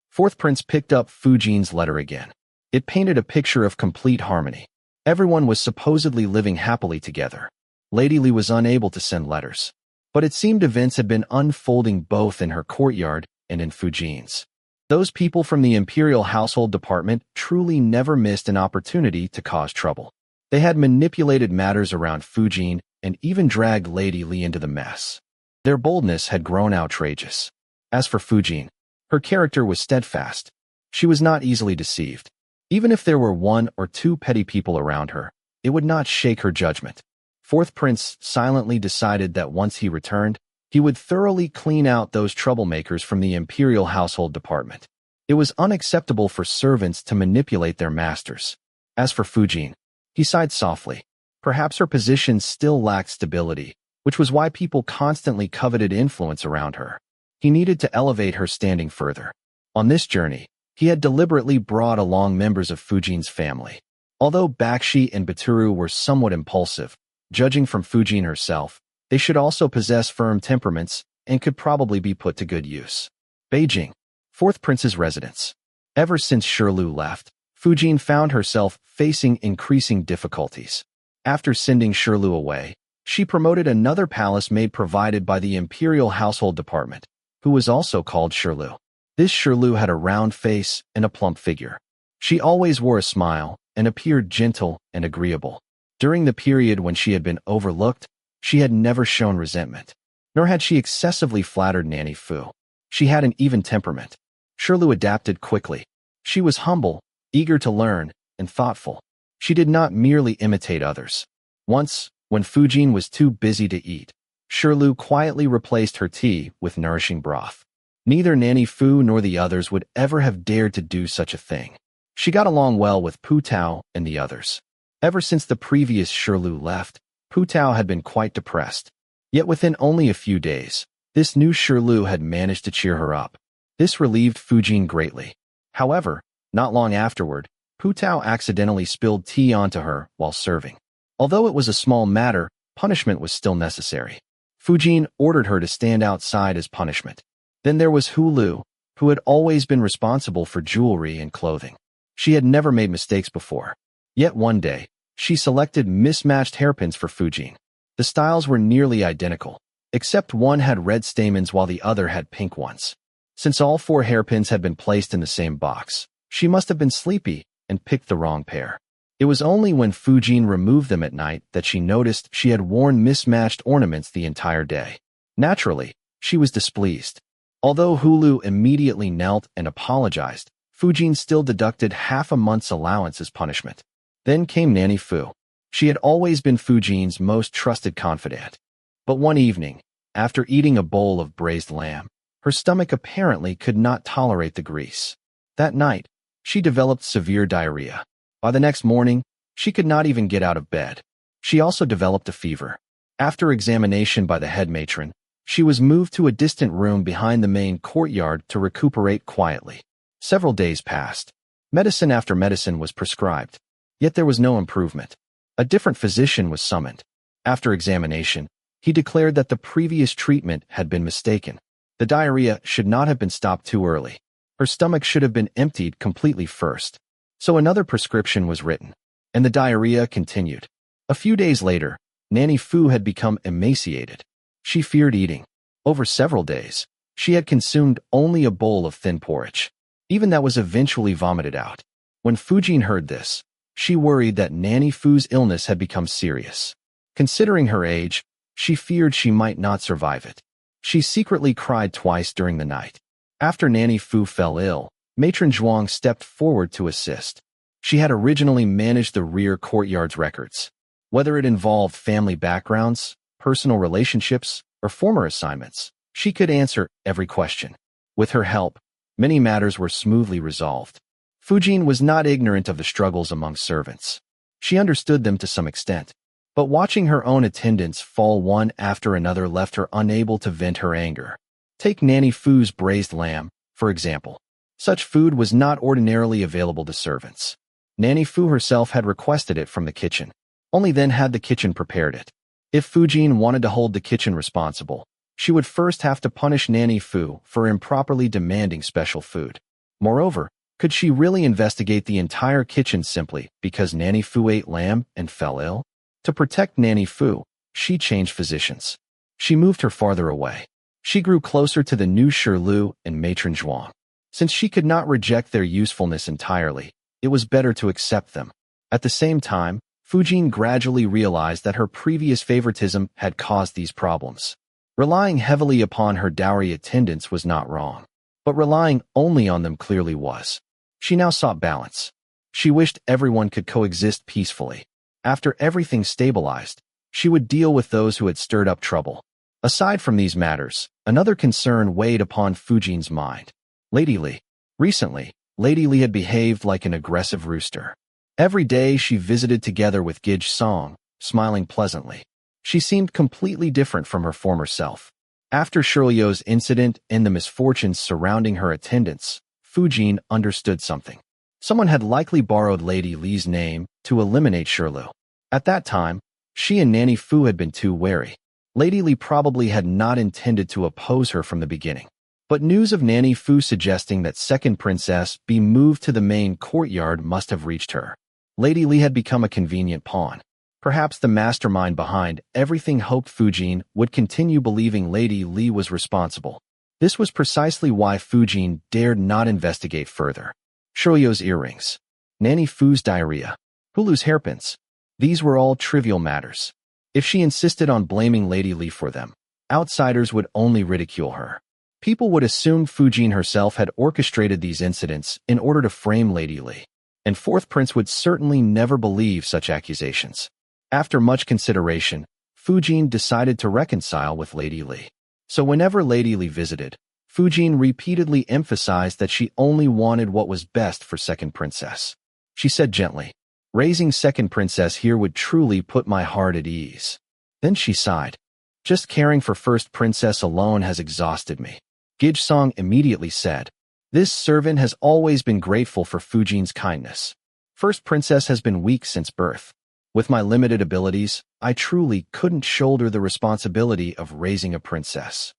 Fourth prince picked up Fujin's letter again. It painted a picture of complete harmony. Everyone was supposedly living happily together. Lady Li was unable to send letters, but it seemed events had been unfolding both in her courtyard and in Fujin's. Those people from the Imperial Household Department truly never missed an opportunity to cause trouble. They had manipulated matters around Fujin and even dragged Lady Li into the mess. Their boldness had grown outrageous. As for Fujin, her character was steadfast. She was not easily deceived. Even if there were one or two petty people around her, it would not shake her judgment. Fourth prince silently decided that once he returned, he would thoroughly clean out those troublemakers from the Imperial Household Department. It was unacceptable for servants to manipulate their masters. As for Fujin, he sighed softly. Perhaps her position still lacked stability, which was why people constantly coveted influence around her. He needed to elevate her standing further. On this journey, he had deliberately brought along members of Fujin's family. Although Bakshi and Baturu were somewhat impulsive, judging from Fujin herself, they should also possess firm temperaments and could probably be put to good use. Beijing, fourth prince's residence. Ever since Shilu left, Fujin found herself facing increasing difficulties. After sending Shilu away, she promoted another palace maid provided by the Imperial Household Department, who was also called Shilu. This Shilu had a round face and a plump figure. She always wore a smile and appeared gentle and agreeable. During the period when she had been overlooked, she had never shown resentment, nor had she excessively flattered Nanny Fu. She had an even temperament. Shilu adapted quickly. She was humble, eager to learn, and thoughtful. She did not merely imitate others. Once, When Fujin was too busy to eat, Shirlu quietly replaced her tea with nourishing broth. Neither Nanny Fu nor the others would ever have dared to do such a thing. She got along well with Pu Tao and the others. Ever since the previous Shirlu left, Pu Tao had been quite depressed. Yet within only a few days, this new Shirlu had managed to cheer her up. This relieved Fujin greatly. However, not long afterward, Pu Tao accidentally spilled tea onto her while serving. Although it was a small matter, punishment was still necessary. Fujin ordered her to stand outside as punishment. Then there was Hu Lu, who had always been responsible for jewelry and clothing. She had never made mistakes before. Yet one day, she selected mismatched hairpins for Fujin. The styles were nearly identical, except one had red stamens while the other had pink ones. Since all 4 hairpins had been placed in the same box, she must have been sleepy and picked the wrong pair. It was only when Fujin removed them at night that she noticed she had worn mismatched ornaments the entire day. Naturally, she was displeased. Although Hulu immediately knelt and apologized, Fujin still deducted half a month's allowance as punishment. Then came Nanny Fu. She had always been Fujin's most trusted confidant. But one evening, after eating a bowl of braised lamb, her stomach apparently could not tolerate the grease. That night, she developed severe diarrhea. By the next morning, she could not even get out of bed. She also developed a fever. After examination by the head matron, she was moved to a distant room behind the main courtyard to recuperate quietly. Several days passed. Medicine after medicine was prescribed, yet there was no improvement. A different physician was summoned. After examination, he declared that the previous treatment had been mistaken. The diarrhea should not have been stopped too early. Her stomach should have been emptied completely first. So another prescription was written, and the diarrhea continued. A few days later, Nanny Fu had become emaciated. She feared eating. Over several days, she had consumed only a bowl of thin porridge. Even that was eventually vomited out. When Fujin heard this, she worried that Nanny Fu's illness had become serious. Considering her age, she feared she might not survive it. She secretly cried twice during the night. After Nanny Fu fell ill, Matron Zhuang stepped forward to assist. She had originally managed the rear courtyard's records. Whether it involved family backgrounds, personal relationships, or former assignments, she could answer every question. With her help, many matters were smoothly resolved. Fujin was not ignorant of the struggles among servants. She understood them to some extent, but watching her own attendants fall one after another left her unable to vent her anger. Take Nanny Fu's braised lamb, for example. Such food was not ordinarily available to servants. Nanny Fu herself had requested it from the kitchen. Only then had the kitchen prepared it. If Fujin wanted to hold the kitchen responsible, she would first have to punish Nanny Fu for improperly demanding special food. Moreover, could she really investigate the entire kitchen simply because Nanny Fu ate lamb and fell ill? To protect Nanny Fu, she changed physicians. She moved her farther away. She grew closer to the new Shirlu and Matron Zhuang. Since she could not reject their usefulness entirely, it was better to accept them. At the same time, Fujin gradually realized that her previous favoritism had caused these problems. Relying heavily upon her dowry attendants was not wrong, but relying only on them clearly was. She now sought balance. She wished everyone could coexist peacefully. After everything stabilized, she would deal with those who had stirred up trouble. Aside from these matters, another concern weighed upon Fujin's mind. Lady Li. Recently, Lady Li had behaved like an aggressive rooster. Every day she visited together with Gij Song, smiling pleasantly. She seemed completely different from her former self. After Shirlio's incident and the misfortunes surrounding her attendants, Fujin understood something. Someone had likely borrowed Lady Li's name to eliminate Shirlio. At that time, she and Nanny Fu had been too wary. Lady Li probably had not intended to oppose her from the beginning. But news of Nanny Fu suggesting that second princess be moved to the main courtyard must have reached her. Lady Li had become a convenient pawn. Perhaps the mastermind behind everything hoped Fujin would continue believing Lady Li was responsible. This was precisely why Fujin dared not investigate further. Shirlio's earrings, Nanny Fu's diarrhea, Hulu's hairpins. These were all trivial matters. If she insisted on blaming Lady Li for them, outsiders would only ridicule her. People would assume Fujin herself had orchestrated these incidents in order to frame Lady Li, and Fourth Prince would certainly never believe such accusations. After much consideration, Fujin decided to reconcile with Lady Li. So whenever Lady Li visited, Fujin repeatedly emphasized that she only wanted what was best for second princess. She said gently, "Raising second princess here would truly put my heart at ease." Then she sighed. "Just caring for first princess alone has exhausted me." Gijsong immediately said, "This servant has always been grateful for Fujin's kindness. First princess has been weak since birth. With my limited abilities, I truly couldn't shoulder the responsibility of raising a princess."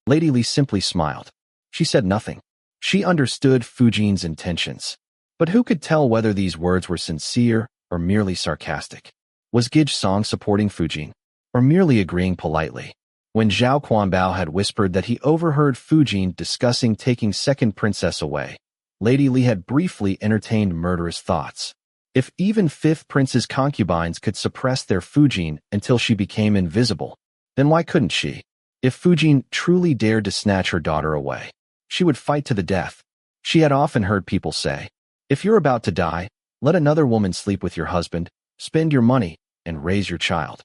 Lady Li simply smiled. She said nothing. She understood Fujin's intentions. But who could tell whether these words were sincere or merely sarcastic? Was Gijsong supporting Fujin, or merely agreeing politely? When Zhao Quanbao had whispered that he overheard Fujin discussing taking second princess away, Lady Li had briefly entertained murderous thoughts. If even fifth prince's concubines could suppress their Fujin until she became invisible, then why couldn't she? If Fujin truly dared to snatch her daughter away, she would fight to the death. She had often heard people say, "If you're about to die, let another woman sleep with your husband, spend your money, and raise your child."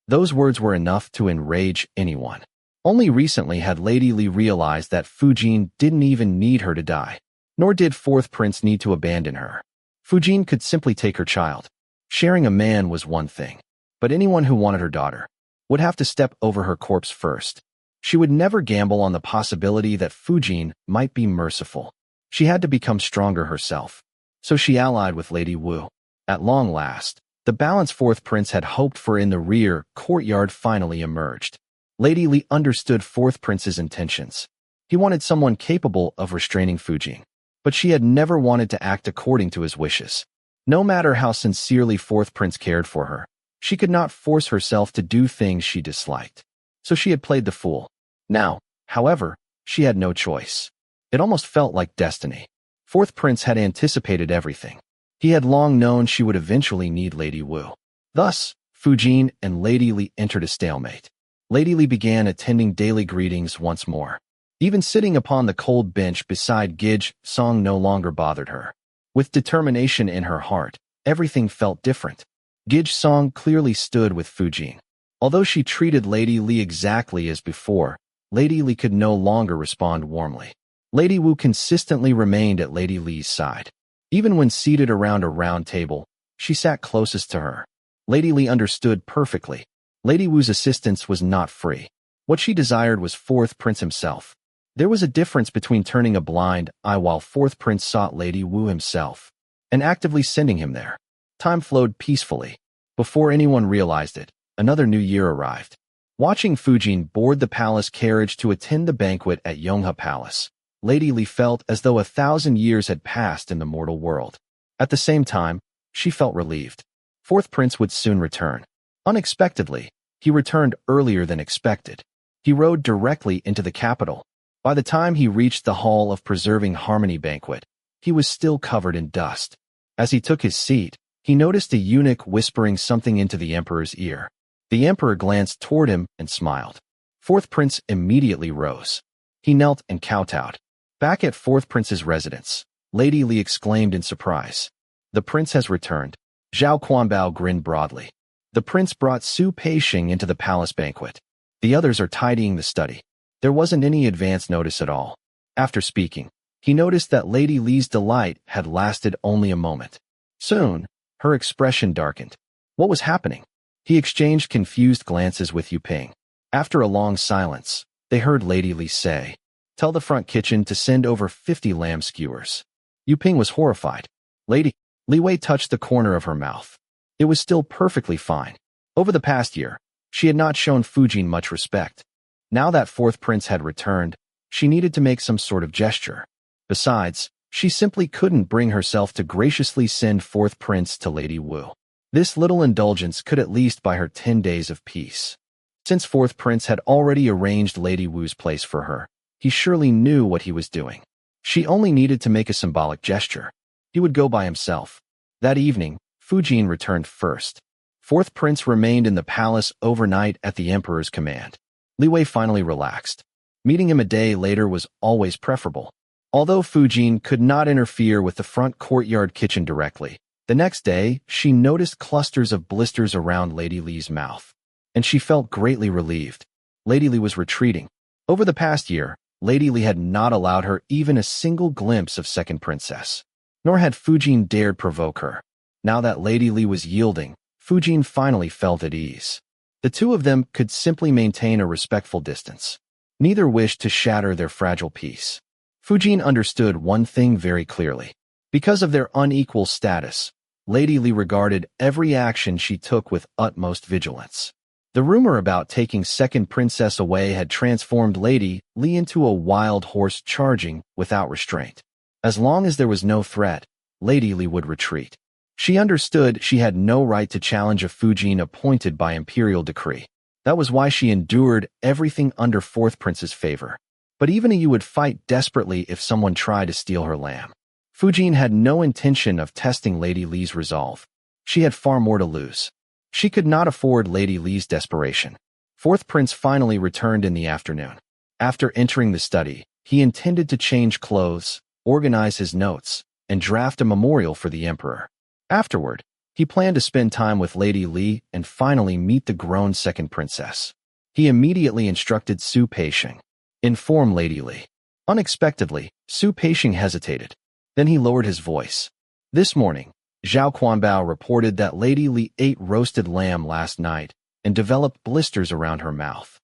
Those words were enough to enrage anyone. Only recently had Lady Li realized that Fujin didn't even need her to die, nor did fourth prince need to abandon her. Fujin could simply take her child. Sharing a man was one thing, but anyone who wanted her daughter would have to step over her corpse first. She would never gamble on the possibility that Fujin might be merciful. She had to become stronger herself. So she allied with Lady Wu. At long last, the balance fourth prince had hoped for in the rear courtyard finally emerged. Lady Li understood fourth prince's intentions. He wanted someone capable of restraining Fujin, but she had never wanted to act according to his wishes. No matter how sincerely fourth prince cared for her, she could not force herself to do things she disliked. So she had played the fool. Now, however, she had no choice. It almost felt like destiny. Fourth prince had anticipated everything. He had long known she would eventually need Lady Wu. Thus, Fujin and Lady Li entered a stalemate. Lady Li began attending daily greetings once more. Even sitting upon the cold bench beside Gijsong no longer bothered her. With determination in her heart, everything felt different. Gijsong clearly stood with Fujin. Although she treated Lady Li exactly as before, Lady Li could no longer respond warmly. Lady Wu consistently remained at Lady Li's side. Even when seated around a round table, she sat closest to her. Lady Li understood perfectly. Lady Wu's assistance was not free. What she desired was fourth prince himself. There was a difference between turning a blind eye while fourth prince sought Lady Wu himself, and actively sending him there. Time flowed peacefully. Before anyone realized it, another new year arrived. Watching Fujin board the palace carriage to attend the banquet at Yonghe Palace, Lady Li felt as though 1,000 years had passed in the mortal world. At the same time, she felt relieved. Fourth prince would soon return. Unexpectedly, he returned earlier than expected. He rode directly into the capital. By the time he reached the Hall of Preserving Harmony banquet, he was still covered in dust. As he took his seat, he noticed a eunuch whispering something into the emperor's ear. The emperor glanced toward him and smiled. Fourth prince immediately rose. He knelt and kowtowed. Back at fourth prince's residence, Lady Li exclaimed in surprise. "The prince has returned." Zhao Quanbao grinned broadly. The prince brought Su Peixing into the palace banquet. The others are tidying the study. There wasn't any advance notice at all. After speaking, he noticed that Lady Li's delight had lasted only a moment. Soon, her expression darkened. What was happening? He exchanged confused glances with Yu Ping. After a long silence, they heard Lady Li say, "Tell the front kitchen to send over 50 lamb skewers." Yu Ping was horrified. Lady Li Wei touched the corner of her mouth. It was still perfectly fine. Over the past year, she had not shown Fujin much respect. Now that fourth prince had returned, she needed to make some sort of gesture. Besides, she simply couldn't bring herself to graciously send fourth prince to Lady Wu. This little indulgence could at least buy her 10 days of peace. Since fourth prince had already arranged Lady Wu's place for her, he surely knew what he was doing. She only needed to make a symbolic gesture. He would go by himself. That evening, Fujin returned first. Fourth prince remained in the palace overnight at the emperor's command. Li Wei finally relaxed. Meeting him a day later was always preferable. Although Fujin could not interfere with the front courtyard kitchen directly, The next day, she noticed clusters of blisters around Lady Li's mouth, and she felt greatly relieved. Lady Li was retreating. Over the past year, Lady Li had not allowed her even a single glimpse of second princess, nor had Fujin dared provoke her. Now that Lady Li was yielding, Fujin finally felt at ease. The two of them could simply maintain a respectful distance. Neither wished to shatter their fragile peace. Fujin understood one thing very clearly. Because of their unequal status, Lady Li regarded every action she took with utmost vigilance. The rumor about taking second princess away had transformed Lady Li into a wild horse charging without restraint. As long as there was no threat, Lady Li would retreat. She understood she had no right to challenge a Fujin appointed by imperial decree. That was why she endured everything under fourth prince's favor. But even you would fight desperately if someone tried to steal her lamb. Fujin had no intention of testing Lady Li's resolve. She had far more to lose. She could not afford Lady Li's desperation. Fourth prince finally returned in the afternoon. After entering the study, he intended to change clothes, organize his notes, and draft a memorial for the emperor. Afterward, he planned to spend time with Lady Li and finally meet the grown second princess. He immediately instructed Su Peisheng. Inform Lady Li. Unexpectedly, Su Peisheng hesitated. Then he lowered his voice. This morning, Zhao Quanbao reported that Lady Li ate roasted lamb last night and developed blisters around her mouth.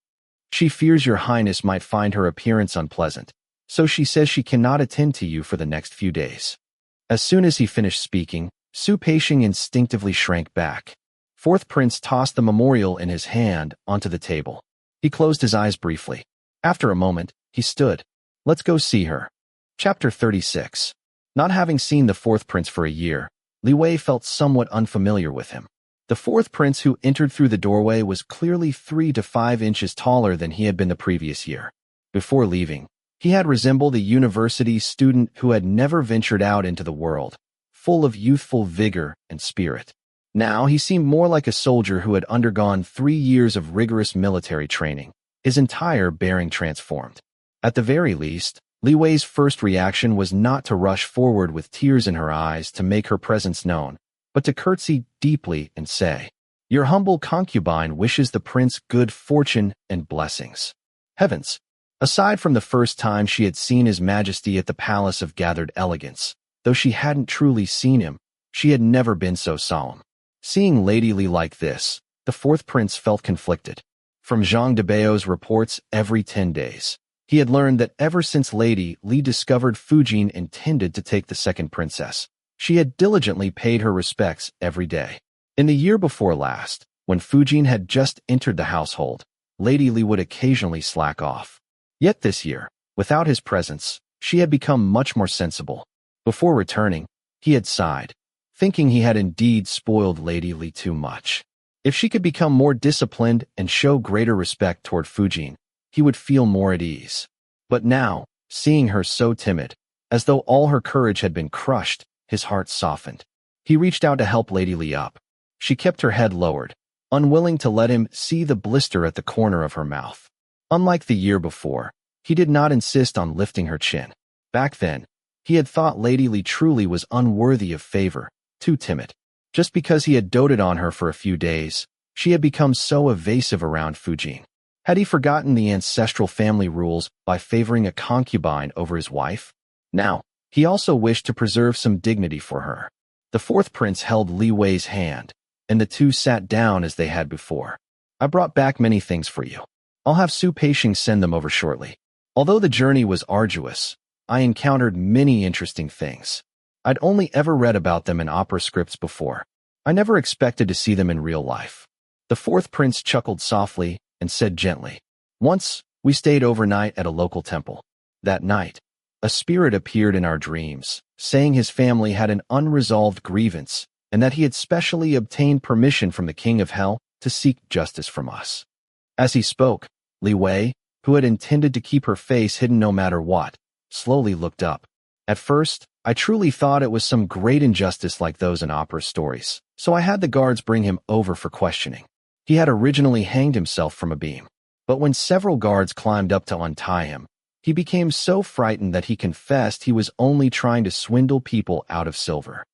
She fears your highness might find her appearance unpleasant, so she says she cannot attend to you for the next few days. As soon as he finished speaking, Su Peisheng instinctively shrank back. Fourth prince tossed the memorial in his hand onto the table. He closed his eyes briefly. After a moment, he stood. Let's go see her. Chapter 36. Not having seen the fourth prince for a year, Li Wei felt somewhat unfamiliar with him. The fourth prince who entered through the doorway was clearly 3 to 5 inches taller than he had been the previous year. Before leaving, he had resembled a university student who had never ventured out into the world, full of youthful vigor and spirit. Now he seemed more like a soldier who had undergone 3 years of rigorous military training, his entire bearing transformed. At the very least, Li Wei's first reaction was not to rush forward with tears in her eyes to make her presence known, but to curtsy deeply and say, "Your humble concubine wishes the prince good fortune and blessings." Heavens! Aside from the first time she had seen His Majesty at the Palace of Gathered Elegance, though she hadn't truly seen him, she had never been so solemn. Seeing Lady Li like this, the fourth prince felt conflicted. From Zhang Debao's reports every 10 days, he had learned that ever since Lady Li discovered Fujin intended to take the second princess, she had diligently paid her respects every day. In the year before last, when Fujin had just entered the household, Lady Li would occasionally slack off. Yet this year, without his presence, she had become much more sensible. Before returning, he had sighed, thinking he had indeed spoiled Lady Li too much. If she could become more disciplined and show greater respect toward Fujin, he would feel more at ease. But now, seeing her so timid, as though all her courage had been crushed, his heart softened. He reached out to help Lady Li up. She kept her head lowered, unwilling to let him see the blister at the corner of her mouth. Unlike the year before, he did not insist on lifting her chin. Back then, he had thought Lady Li truly was unworthy of favor, too timid. Just because he had doted on her for a few days, she had become so evasive around Fujin. Had he forgotten the ancestral family rules by favoring a concubine over his wife? Now, he also wished to preserve some dignity for her. The fourth prince held Li Wei's hand, and the two sat down as they had before. I brought back many things for you. I'll have Su Peisheng send them over shortly. Although the journey was arduous, I encountered many interesting things. I'd only ever read about them in opera scripts before. I never expected to see them in real life. The fourth prince chuckled softly and said gently, "Once, we stayed overnight at a local temple. That night, a spirit appeared in our dreams, saying his family had an unresolved grievance and that he had specially obtained permission from the King of Hell to seek justice from us." As he spoke, Li Wei, who had intended to keep her face hidden no matter what, slowly looked up. At first, I truly thought it was some great injustice like those in opera stories, so I had the guards bring him over for questioning. He had originally hanged himself from a beam, but when several guards climbed up to untie him, he became so frightened that he confessed he was only trying to swindle people out of silver.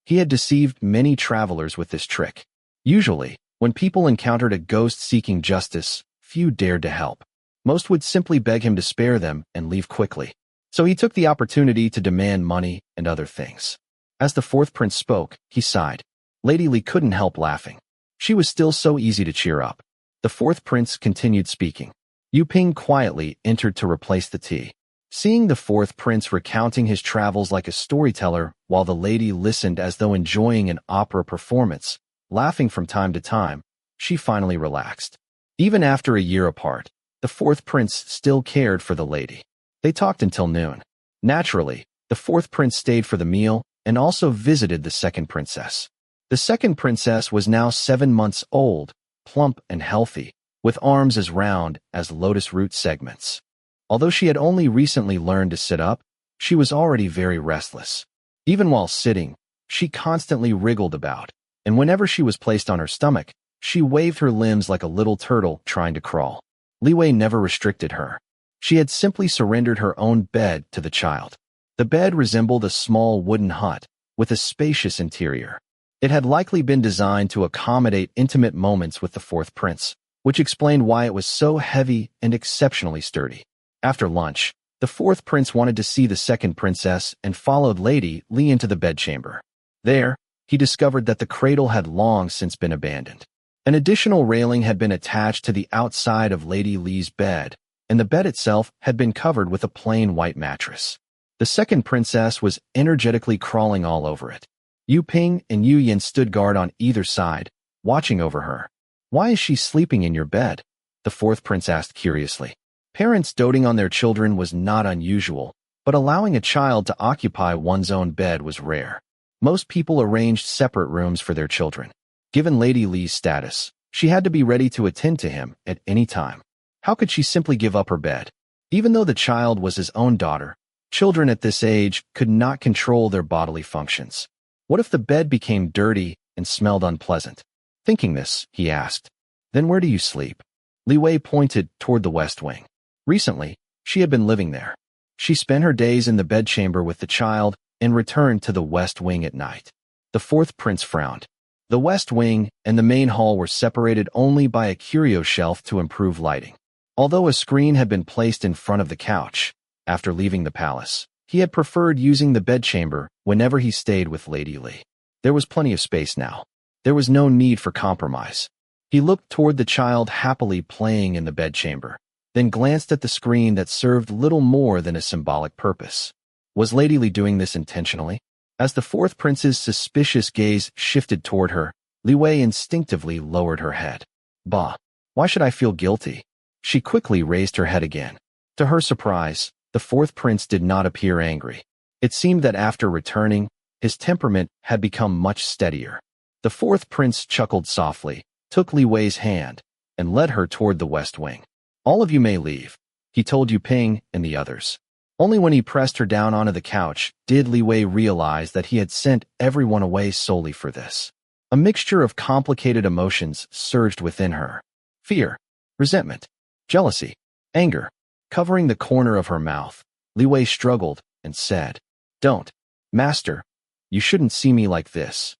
He had deceived many travelers with this trick. Usually, when people encountered a ghost seeking justice, few dared to help. Most would simply beg him to spare them and leave quickly. So he took the opportunity to demand money and other things. As the fourth prince spoke, he sighed. Lady Li couldn't help laughing. She was still so easy to cheer up. The fourth prince continued speaking. Yu Ping quietly entered to replace the tea. Seeing the fourth prince recounting his travels like a storyteller while the lady listened as though enjoying an opera performance, laughing from time to time, she finally relaxed. Even after a year apart, the fourth prince still cared for the lady. They talked until noon. Naturally, the fourth prince stayed for the meal and also visited the second princess. The second princess was now 7 months old, plump and healthy, with arms as round as lotus root segments. Although she had only recently learned to sit up, she was already very restless. Even while sitting, she constantly wriggled about, and whenever she was placed on her stomach, she waved her limbs like a little turtle trying to crawl. Li Wei never restricted her. She had simply surrendered her own bed to the child. The bed resembled a small wooden hut, with a spacious interior. It had likely been designed to accommodate intimate moments with the fourth prince, which explained why it was so heavy and exceptionally sturdy. After lunch, the fourth prince wanted to see the second princess and followed Lady Li into the bedchamber. There, he discovered that the cradle had long since been abandoned. An additional railing had been attached to the outside of Lady Li's bed, and the bed itself had been covered with a plain white mattress. The second princess was energetically crawling all over it. Yu Ping and Yu Yin stood guard on either side, watching over her. "Why is she sleeping in your bed?" the fourth prince asked curiously. Parents doting on their children was not unusual, but allowing a child to occupy one's own bed was rare. Most people arranged separate rooms for their children. Given Lady Li's status, she had to be ready to attend to him at any time. How could she simply give up her bed? Even though the child was his own daughter, children at this age could not control their bodily functions. What if the bed became dirty and smelled unpleasant? Thinking this, he asked, "Then where do you sleep?" Li Wei pointed toward the west wing. Recently, she had been living there. She spent her days in the bedchamber with the child and returned to the west wing at night. The fourth prince frowned. The west wing and the main hall were separated only by a curio shelf to improve lighting. Although a screen had been placed in front of the couch, after leaving the palace, he had preferred using the bedchamber whenever he stayed with Lady Li. There was plenty of space now. There was no need for compromise. He looked toward the child happily playing in the bedchamber, then glanced at the screen that served little more than a symbolic purpose. Was Lady Li doing this intentionally? As the fourth prince's suspicious gaze shifted toward her, Li Wei instinctively lowered her head. "Bah, why should I feel guilty?" She quickly raised her head again. To her surprise, the fourth prince did not appear angry. It seemed that after returning, his temperament had become much steadier. The fourth prince chuckled softly, took Li Wei's hand, and led her toward the west wing. "All of you may leave," he told Yu Ping and the others. Only when he pressed her down onto the couch did Li Wei realize that he had sent everyone away solely for this. A mixture of complicated emotions surged within her. Fear, resentment, jealousy, anger. Covering the corner of her mouth, Li Wei struggled and said, "Don't, master. You shouldn't see me like this."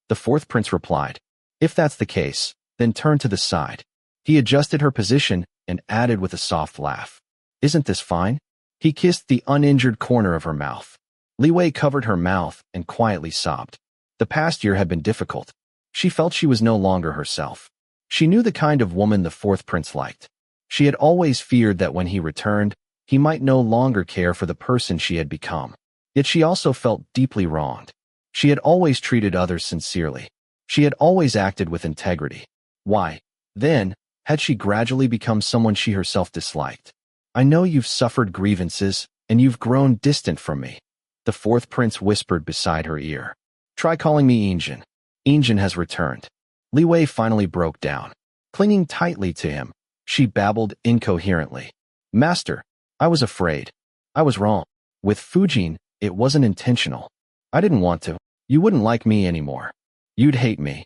The fourth prince replied, "If that's the case, then turn to the side." He adjusted her position and added with a soft laugh, "Isn't this fine?" He kissed the uninjured corner of her mouth. Li Wei covered her mouth and quietly sobbed. The past year had been difficult. She felt she was no longer herself. She knew the kind of woman the fourth prince liked. She had always feared that when he returned, he might no longer care for the person she had become. Yet she also felt deeply wronged. She had always treated others sincerely. She had always acted with integrity. Why, then, had she gradually become someone she herself disliked? "I know you've suffered grievances, and you've grown distant from me," the fourth prince whispered beside her ear. "Try calling me Injin. Injin has returned." Li Wei finally broke down. Clinging tightly to him, she babbled incoherently. "Master, I was afraid. I was wrong. With Fujin, it wasn't intentional. I didn't want to. You wouldn't like me anymore. You'd hate me."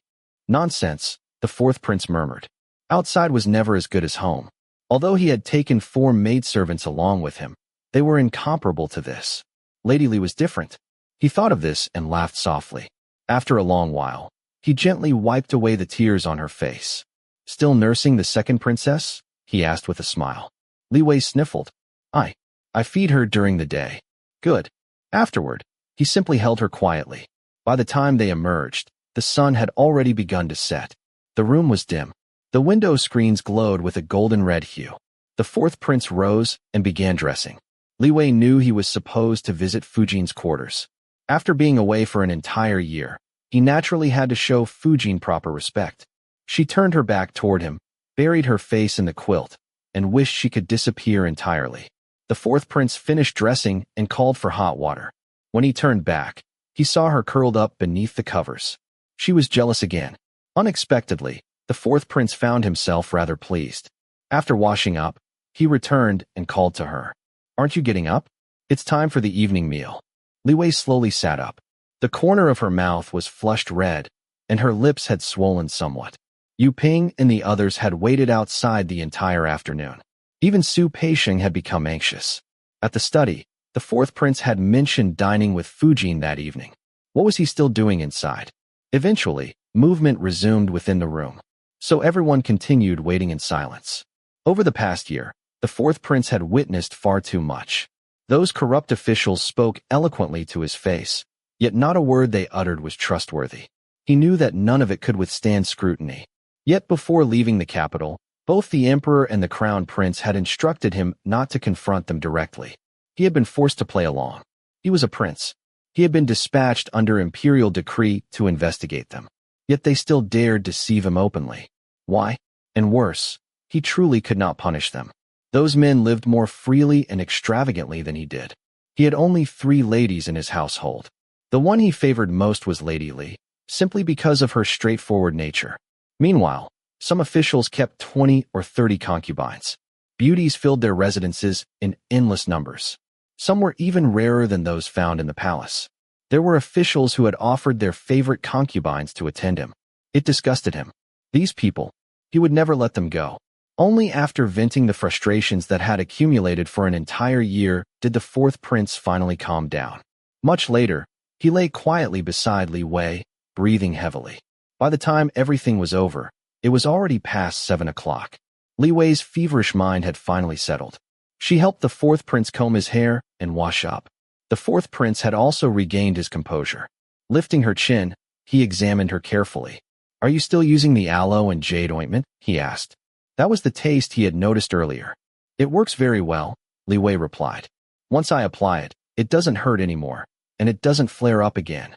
"Nonsense," the fourth prince murmured. Outside was never as good as home. Although he had taken 4 maidservants along with him, they were incomparable to this. Lady Li was different. He thought of this and laughed softly. After a long while, he gently wiped away the tears on her face. "Still nursing the second princess?" he asked with a smile. Li Wei sniffled. I feed her during the day." "Good." Afterward, he simply held her quietly. By the time they emerged, the sun had already begun to set. The room was dim. The window screens glowed with a golden-red hue. The fourth prince rose and began dressing. Li Wei knew he was supposed to visit Fujin's quarters. After being away for an entire year, he naturally had to show Fujin proper respect. She turned her back toward him, buried her face in the quilt, and wished she could disappear entirely. The fourth prince finished dressing and called for hot water. When he turned back, he saw her curled up beneath the covers. She was jealous again. Unexpectedly, the fourth prince found himself rather pleased. After washing up, he returned and called to her. "Aren't you getting up? It's time for the evening meal." Li Wei slowly sat up. The corner of her mouth was flushed red, and her lips had swollen somewhat. Yu Ping and the others had waited outside the entire afternoon. Even Su Peisheng had become anxious. At the study, the fourth prince had mentioned dining with Fujin that evening. What was he still doing inside? Eventually, movement resumed within the room, so everyone continued waiting in silence. Over the past year, the fourth prince had witnessed far too much. Those corrupt officials spoke eloquently to his face, yet not a word they uttered was trustworthy. He knew that none of it could withstand scrutiny. Yet before leaving the capital, both the emperor and the crown prince had instructed him not to confront them directly. He had been forced to play along. He was a prince. He had been dispatched under imperial decree to investigate them. Yet they still dared deceive him openly. Why? And worse, he truly could not punish them. Those men lived more freely and extravagantly than he did. He had only 3 ladies in his household. The one he favored most was Lady Li, simply because of her straightforward nature. Meanwhile, some officials kept 20 or 30 concubines. Beauties filled their residences in endless numbers. Some were even rarer than those found in the palace. There were officials who had offered their favorite concubines to attend him. It disgusted him. These people, he would never let them go. Only after venting the frustrations that had accumulated for an entire year did the fourth prince finally calm down. Much later, he lay quietly beside Li Wei, breathing heavily. By the time everything was over, it was already past 7 o'clock. Li Wei's feverish mind had finally settled. She helped the fourth prince comb his hair and wash up. The fourth prince had also regained his composure. Lifting her chin, he examined her carefully. "Are you still using the aloe and jade ointment?" he asked. That was the taste he had noticed earlier. "It works very well," Li Wei replied. "Once I apply it, it doesn't hurt anymore, and it doesn't flare up again."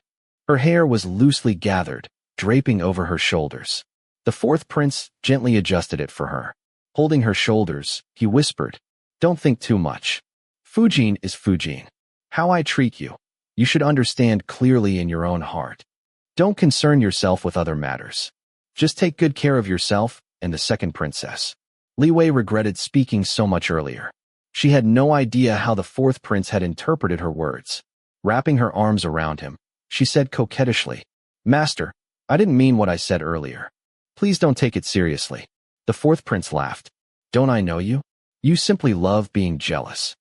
Her hair was loosely gathered, draping over her shoulders. The fourth prince gently adjusted it for her. Holding her shoulders, he whispered, "Don't think too much. Fujin is Fujin. How I treat you, you should understand clearly in your own heart. Don't concern yourself with other matters. Just take good care of yourself and the second princess." Li Wei regretted speaking so much earlier. She had no idea how the fourth prince had interpreted her words. Wrapping her arms around him, she said coquettishly, "Master, I didn't mean what I said earlier. Please don't take it seriously." The fourth prince laughed. "Don't I know you? You simply love being jealous."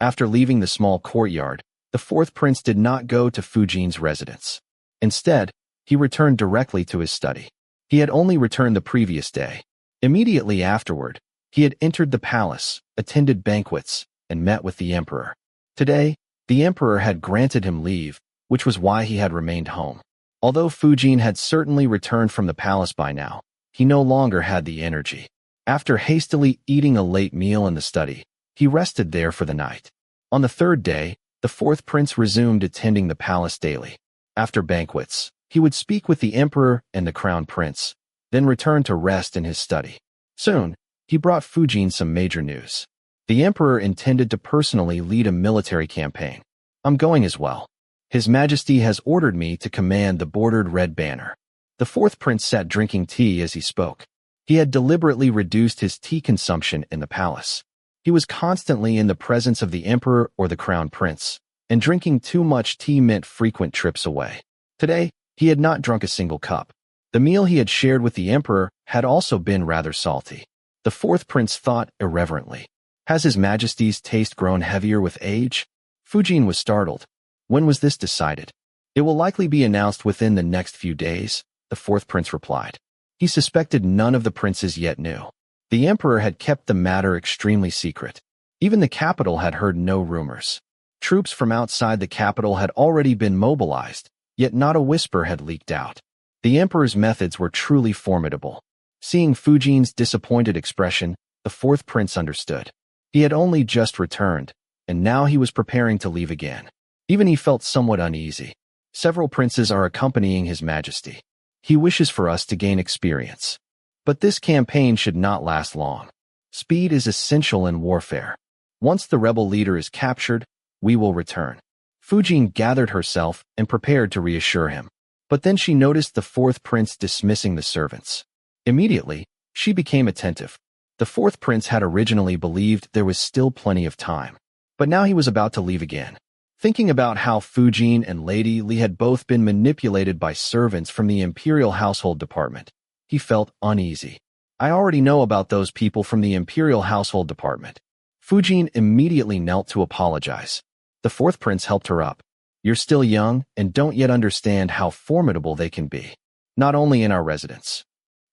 After leaving the small courtyard, the fourth prince did not go to Fujin's residence. Instead, he returned directly to his study. He had only returned the previous day. Immediately afterward, he had entered the palace, attended banquets, and met with the emperor. Today, the emperor had granted him leave, which was why he had remained home. Although Fujin had certainly returned from the palace by now, he no longer had the energy. After hastily eating a late meal in the study, he rested there for the night. On the third day, the fourth prince resumed attending the palace daily. After banquets, he would speak with the emperor and the crown prince, then return to rest in his study. Soon, he brought Fujin some major news. The emperor intended to personally lead a military campaign. "I'm going as well. His Majesty has ordered me to command the bordered red banner." The fourth prince sat drinking tea as he spoke. He had deliberately reduced his tea consumption in the palace. He was constantly in the presence of the emperor or the crown prince, and drinking too much tea meant frequent trips away. Today, he had not drunk a single cup. The meal he had shared with the emperor had also been rather salty. The fourth prince thought irreverently, "Has His Majesty's taste grown heavier with age?" Fujin was startled. When was this decided? It will likely be announced within the next few days, the fourth prince replied. He suspected none of the princes yet knew. The emperor had kept the matter extremely secret. Even the capital had heard no rumors. Troops from outside the capital had already been mobilized, yet not a whisper had leaked out. The emperor's methods were truly formidable. Seeing Fujin's disappointed expression, the fourth prince understood. He had only just returned, and now he was preparing to leave again. Even he felt somewhat uneasy. Several princes are accompanying His Majesty. He wishes for us to gain experience. But this campaign should not last long. Speed is essential in warfare. Once the rebel leader is captured, we will return. Fujin gathered herself and prepared to reassure him. But then she noticed the fourth prince dismissing the servants. Immediately, she became attentive. The fourth prince had originally believed there was still plenty of time. But now he was about to leave again. Thinking about how Fujin and Lady Li had both been manipulated by servants from the imperial household department, he felt uneasy. I already know about those people from the imperial household department. Fujin immediately knelt to apologize. The fourth prince helped her up. You're still young and don't yet understand how formidable they can be. Not only in our residence.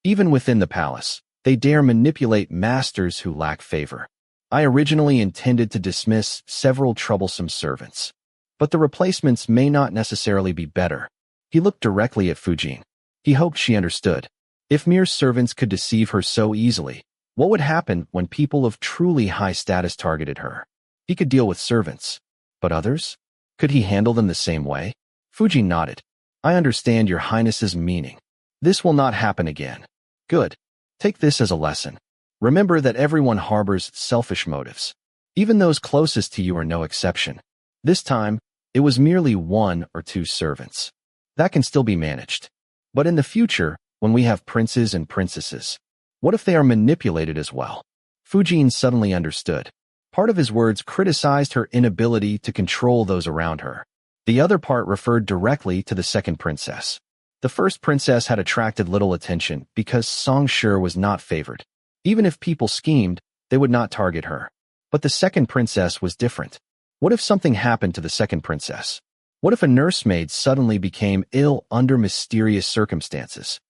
Even within the palace, they dare manipulate masters who lack favor. I originally intended to dismiss several troublesome servants. But the replacements may not necessarily be better. He looked directly at Fujin. He hoped she understood. If mere servants could deceive her so easily, what would happen when people of truly high status targeted her? He could deal with servants. But others? Could he handle them the same way? Fujin nodded. I understand your highness's meaning. This will not happen again. Good. Take this as a lesson. Remember that everyone harbors selfish motives. Even those closest to you are no exception. This time, it was merely 1 or 2 servants. That can still be managed. But in the future, when we have princes and princesses, what if they are manipulated as well? Fujin suddenly understood. Part of his words criticized her inability to control those around her. The other part referred directly to the second princess. The first princess had attracted little attention because Songshur was not favored. Even if people schemed, they would not target her. But the second princess was different. What if something happened to the second princess? What if a nursemaid suddenly became ill under mysterious circumstances?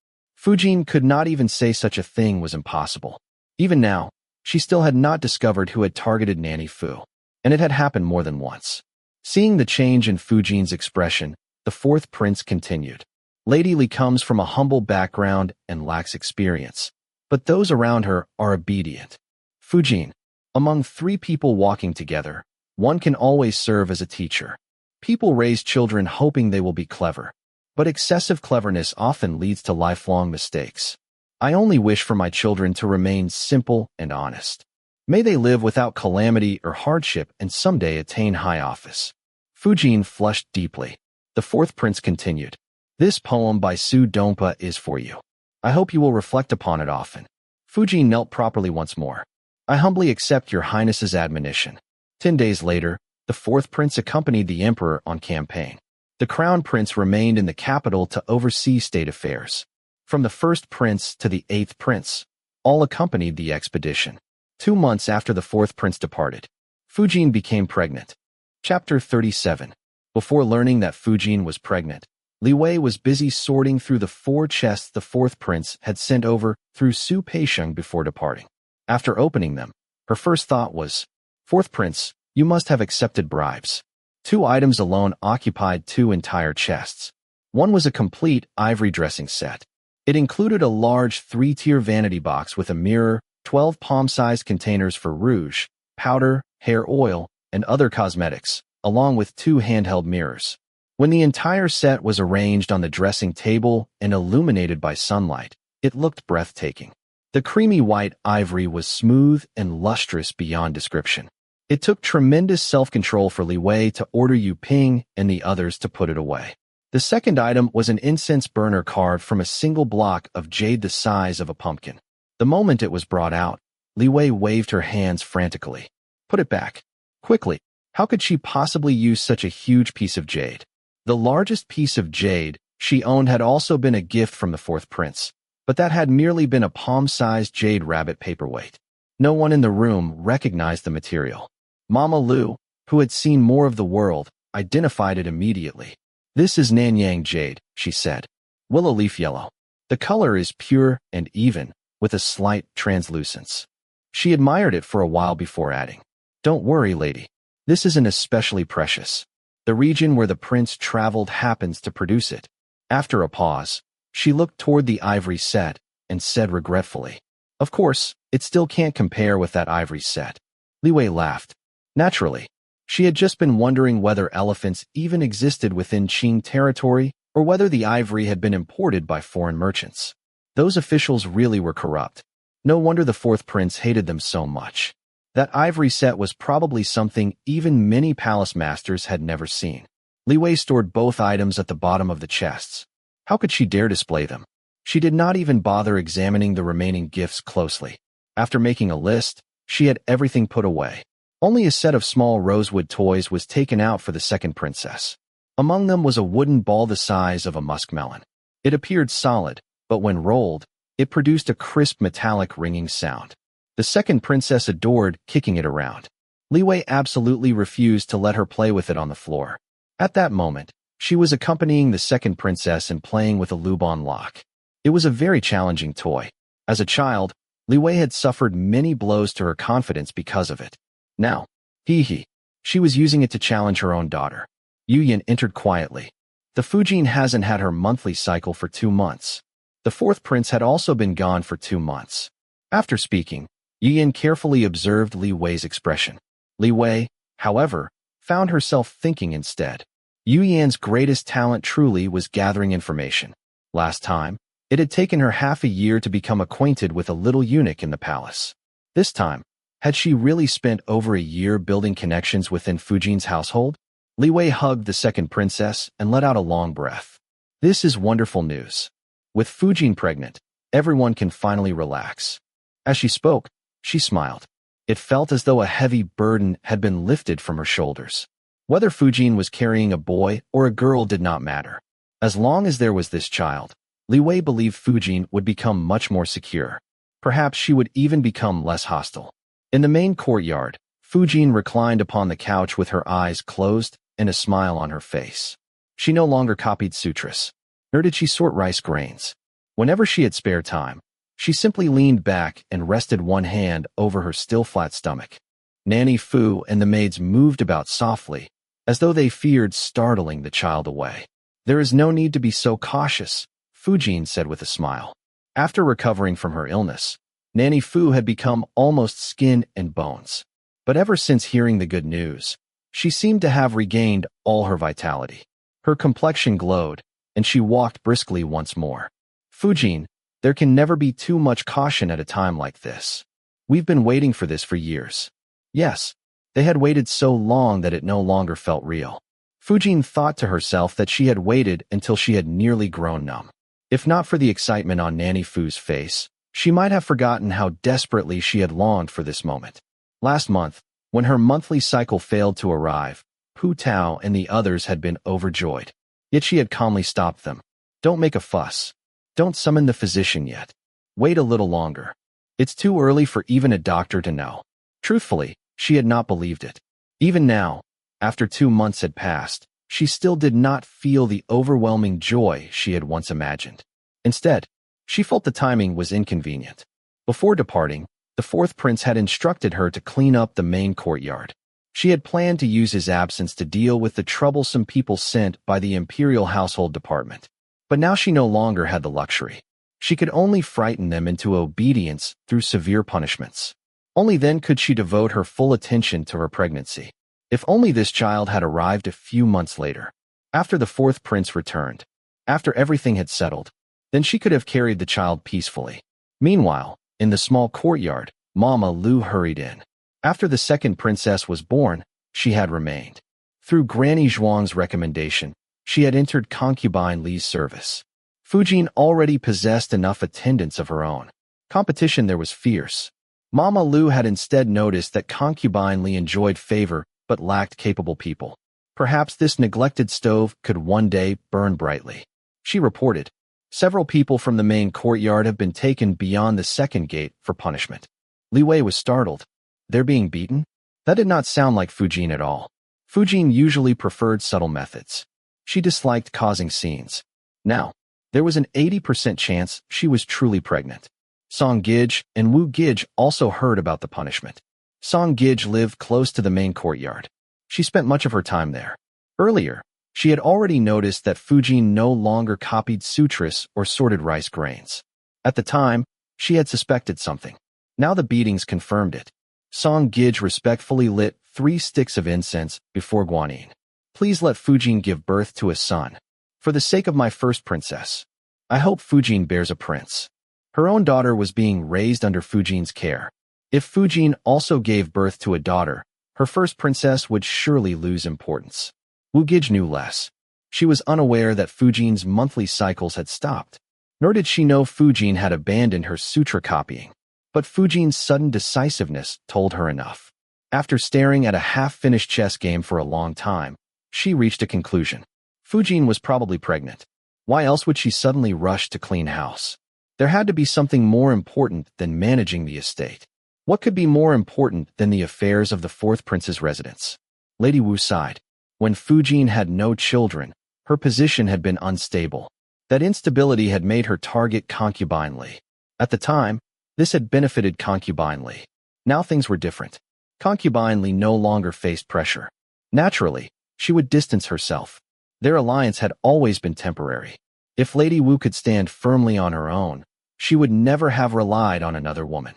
Fujin could not even say such a thing was impossible. Even now, she still had not discovered who had targeted Nanny Fu, and it had happened more than once. Seeing the change in Fujin's expression, the fourth prince continued. Lady Li comes from a humble background and lacks experience, but those around her are obedient. Fujin, among 3 people walking together, one can always serve as a teacher. People raise children hoping they will be clever, but excessive cleverness often leads to lifelong mistakes. I only wish for my children to remain simple and honest. May they live without calamity or hardship and someday attain high office. Fujin flushed deeply. The fourth prince continued. This poem by Su Dongpa is for you. I hope you will reflect upon it often. Fujin knelt properly once more. I humbly accept your highness's admonition. 10 days later, the fourth prince accompanied the emperor on campaign. The crown prince remained in the capital to oversee state affairs. From the first prince to the 8th prince, all accompanied the expedition. 2 months after the fourth prince departed, Fujin became pregnant. Chapter 37. Before learning that Fujin was pregnant, Li Wei was busy sorting through the 4 chests the fourth prince had sent over through Su Peisheng before departing. After opening them, her first thought was, Fourth prince, you must have accepted bribes. 2 items alone occupied 2 entire chests. One was a complete ivory dressing set. It included a large 3-tier vanity box with a mirror, 12 palm-sized containers for rouge, powder, hair oil, and other cosmetics, along with 2 handheld mirrors. When the entire set was arranged on the dressing table and illuminated by sunlight, it looked breathtaking. The creamy white ivory was smooth and lustrous beyond description. It took tremendous self-control for Li Wei to order Yu Ping and the others to put it away. The second item was an incense burner carved from a single block of jade the size of a pumpkin. The moment it was brought out, Li Wei waved her hands frantically. Put it back. Quickly. How could she possibly use such a huge piece of jade? The largest piece of jade she owned had also been a gift from the fourth prince, but that had merely been a palm-sized jade rabbit paperweight. No one in the room recognized the material. Mama Lu, who had seen more of the world, identified it immediately. "This is Nanyang jade," she said. "Willow leaf yellow. The color is pure and even, with a slight translucence." She admired it for a while before adding, "Don't worry, lady. This isn't especially precious. The region where the prince traveled happens to produce it." After a pause, she looked toward the ivory set and said regretfully, "Of course, it still can't compare with that ivory set." Li Wei laughed. Naturally, she had just been wondering whether elephants even existed within Qing territory or whether the ivory had been imported by foreign merchants. Those officials really were corrupt. No wonder the fourth prince hated them so much. That ivory set was probably something even many palace masters had never seen. Li Wei stored both items at the bottom of the chests. How could she dare display them? She did not even bother examining the remaining gifts closely. After making a list, she had everything put away. Only a set of small rosewood toys was taken out for the second princess. Among them was a wooden ball the size of a muskmelon. It appeared solid, but when rolled, it produced a crisp metallic ringing sound. The second princess adored kicking it around. Li Wei absolutely refused to let her play with it on the floor. At that moment, she was accompanying the second princess and playing with a Lubon lock. It was a very challenging toy. As a child, Li Wei had suffered many blows to her confidence because of it. Now, she was using it to challenge her own daughter. Yu Yin entered quietly. The Fujin hasn't had her monthly cycle for 2 months. The fourth prince had also been gone for 2 months. After speaking, Yu Yin carefully observed Li Wei's expression. Li Wei, however, found herself thinking instead. Yu Yan's greatest talent truly was gathering information. Last time, it had taken her half a year to become acquainted with a little eunuch in the palace. This time, had she really spent over a year building connections within Fujin's household? Li Wei hugged the second princess and let out a long breath. This is wonderful news. With Fujin pregnant, everyone can finally relax. As she spoke, she smiled. It felt as though a heavy burden had been lifted from her shoulders. Whether Fujin was carrying a boy or a girl did not matter. As long as there was this child, Li Wei believed Fujin would become much more secure. Perhaps she would even become less hostile. In the main courtyard, Fujin reclined upon the couch with her eyes closed and a smile on her face. She no longer copied sutras, nor did she sort rice grains. Whenever she had spare time, she simply leaned back and rested one hand over her still flat stomach. Nanny Fu and the maids moved about softly, as though they feared startling the child away. "There is no need to be so cautious," Fujin said with a smile. After recovering from her illness, Nanny Fu had become almost skin and bones. But ever since hearing the good news, she seemed to have regained all her vitality. Her complexion glowed, and she walked briskly once more. "Fujin, there can never be too much caution at a time like this. We've been waiting for this for years." Yes, they had waited so long that it no longer felt real. Fujin thought to herself that she had waited until she had nearly grown numb. If not for the excitement on Nanny Fu's face, she might have forgotten how desperately she had longed for this moment. Last month, when her monthly cycle failed to arrive, Pu Tao and the others had been overjoyed. Yet she had calmly stopped them. "Don't make a fuss. Don't summon the physician yet. Wait a little longer. It's too early for even a doctor to know." Truthfully, she had not believed it. Even now, after 2 months had passed, she still did not feel the overwhelming joy she had once imagined. Instead, she felt the timing was inconvenient. Before departing, the fourth prince had instructed her to clean up the main courtyard. She had planned to use his absence to deal with the troublesome people sent by the imperial household department. But now she no longer had the luxury. She could only frighten them into obedience through severe punishments. Only then could she devote her full attention to her pregnancy. If only this child had arrived a few months later. After the fourth prince returned, after everything had settled, then she could have carried the child peacefully. Meanwhile, in the small courtyard, Mama Lu hurried in. After the second princess was born, she had remained. Through Granny Zhuang's recommendation, she had entered concubine Li's service. Fujin already possessed enough attendants of her own. Competition there was fierce. Mama Lu had instead noticed that concubine Li enjoyed favor but lacked capable people. Perhaps this neglected stove could one day burn brightly. She reported, "Several people from the main courtyard have been taken beyond the second gate for punishment." Li Wei was startled. They're being beaten? That did not sound like Fujin at all. Fujin usually preferred subtle methods. She disliked causing scenes. Now, there was an 80% chance she was truly pregnant. Song Gij and Wu Gij also heard about the punishment. Song Gij lived close to the main courtyard. She spent much of her time there. Earlier, she had already noticed that Fujin no longer copied sutras or sorted rice grains. At the time, she had suspected something. Now the beatings confirmed it. Song Gij respectfully lit 3 sticks of incense before Guanyin. Please let Fujin give birth to a son. For the sake of my first princess, I hope Fujin bears a prince. Her own daughter was being raised under Fujin's care. If Fujin also gave birth to a daughter, her first princess would surely lose importance. Wu Gij knew less. She was unaware that Fujin's monthly cycles had stopped. Nor did she know Fujin had abandoned her sutra copying. But Fujin's sudden decisiveness told her enough. After staring at a half-finished chess game for a long time, she reached a conclusion. Fujin was probably pregnant. Why else would she suddenly rush to clean house? There had to be something more important than managing the estate. What could be more important than the affairs of the fourth prince's residence? Lady Wu sighed. When Fujin had no children, her position had been unstable. That instability had made her target Concubine Li. At the time, this had benefited Concubine Li. Now things were different. Concubine Li no longer faced pressure. Naturally, she would distance herself. Their alliance had always been temporary. If Lady Wu could stand firmly on her own, she would never have relied on another woman.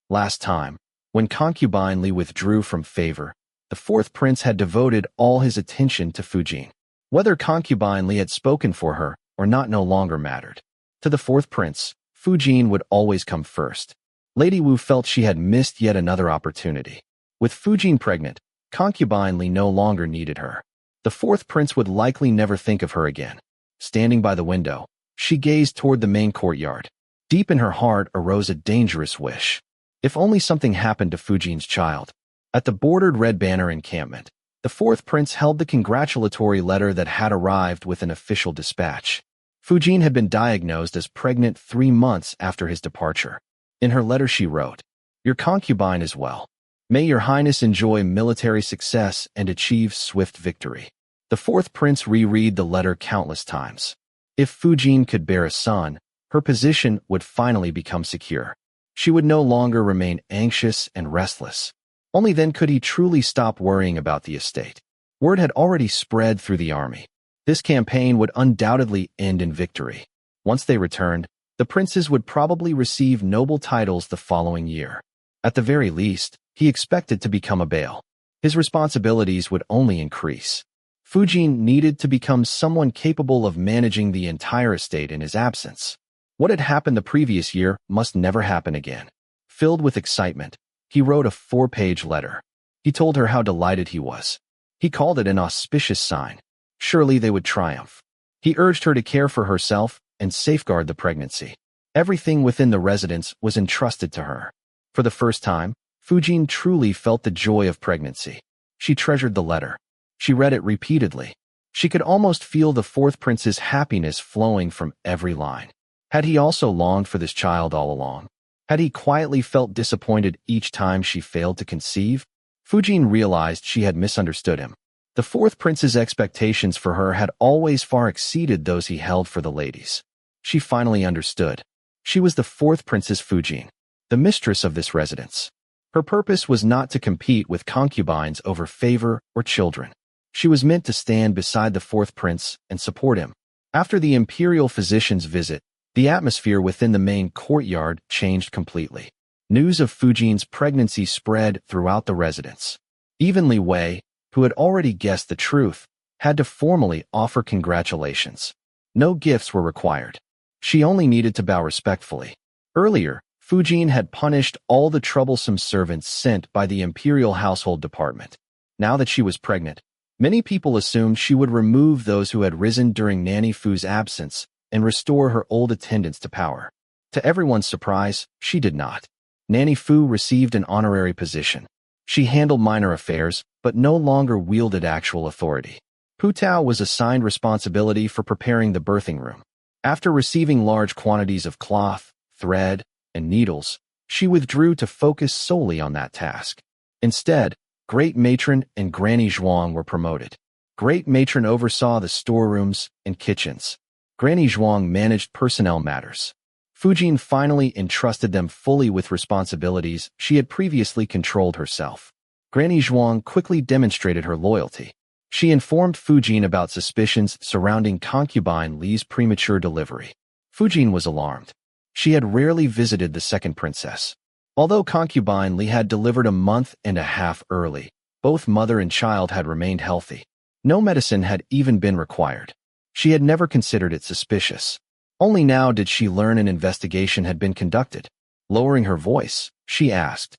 Last time, when Concubine Li withdrew from favor, the fourth prince had devoted all his attention to Fujin. Whether Concubine Li had spoken for her or not no longer mattered. To the fourth prince, Fujin would always come first. Lady Wu felt she had missed yet another opportunity. With Fujin pregnant, Concubine Li no longer needed her. The fourth prince would likely never think of her again. Standing by the window, she gazed toward the main courtyard. Deep in her heart arose a dangerous wish. If only something happened to Fujin's child. At the bordered red banner encampment, the fourth prince held the congratulatory letter that had arrived with an official dispatch. Fujin had been diagnosed as pregnant 3 months after his departure. In her letter she wrote, "Your concubine is well. May your highness enjoy military success and achieve swift victory." The fourth prince reread the letter countless times. If Fujin could bear a son, her position would finally become secure. She would no longer remain anxious and restless. Only then could he truly stop worrying about the estate. Word had already spread through the army. This campaign would undoubtedly end in victory. Once they returned, the princes would probably receive noble titles the following year. At the very least, he expected to become a Baal. His responsibilities would only increase. Fujin needed to become someone capable of managing the entire estate in his absence. What had happened the previous year must never happen again. Filled with excitement, he wrote a 4-page letter. He told her how delighted he was. He called it an auspicious sign. Surely they would triumph. He urged her to care for herself and safeguard the pregnancy. Everything within the residence was entrusted to her. For the first time, Fujin truly felt the joy of pregnancy. She treasured the letter. She read it repeatedly. She could almost feel the fourth prince's happiness flowing from every line. Had he also longed for this child all along? Had he quietly felt disappointed each time she failed to conceive? Fujin realized she had misunderstood him. The fourth prince's expectations for her had always far exceeded those he held for the ladies. She finally understood. She was the fourth princess Fujin, the mistress of this residence. Her purpose was not to compete with concubines over favor or children. She was meant to stand beside the fourth prince and support him. After the imperial physician's visit, the atmosphere within the main courtyard changed completely. News of Fujin's pregnancy spread throughout the residence. Even Li Wei, who had already guessed the truth, had to formally offer congratulations. No gifts were required. She only needed to bow respectfully. Earlier, Fujin had punished all the troublesome servants sent by the imperial household department. Now that she was pregnant, many people assumed she would remove those who had risen during Nanny Fu's absence and restore her old attendants to power. To everyone's surprise, she did not. Nanny Fu received an honorary position. She handled minor affairs, but no longer wielded actual authority. Pu Tao was assigned responsibility for preparing the birthing room. After receiving large quantities of cloth, thread, and needles, she withdrew to focus solely on that task. Instead, Great Matron and Granny Zhuang were promoted. Great Matron oversaw the storerooms and kitchens. Granny Zhuang managed personnel matters. Fujin finally entrusted them fully with responsibilities she had previously controlled herself. Granny Zhuang quickly demonstrated her loyalty. She informed Fujin about suspicions surrounding concubine Li's premature delivery. Fujin was alarmed. She had rarely visited the second princess. Although concubine Li had delivered a month and a half early, both mother and child had remained healthy. No medicine had even been required. She had never considered it suspicious. Only now did she learn an investigation had been conducted. Lowering her voice, she asked,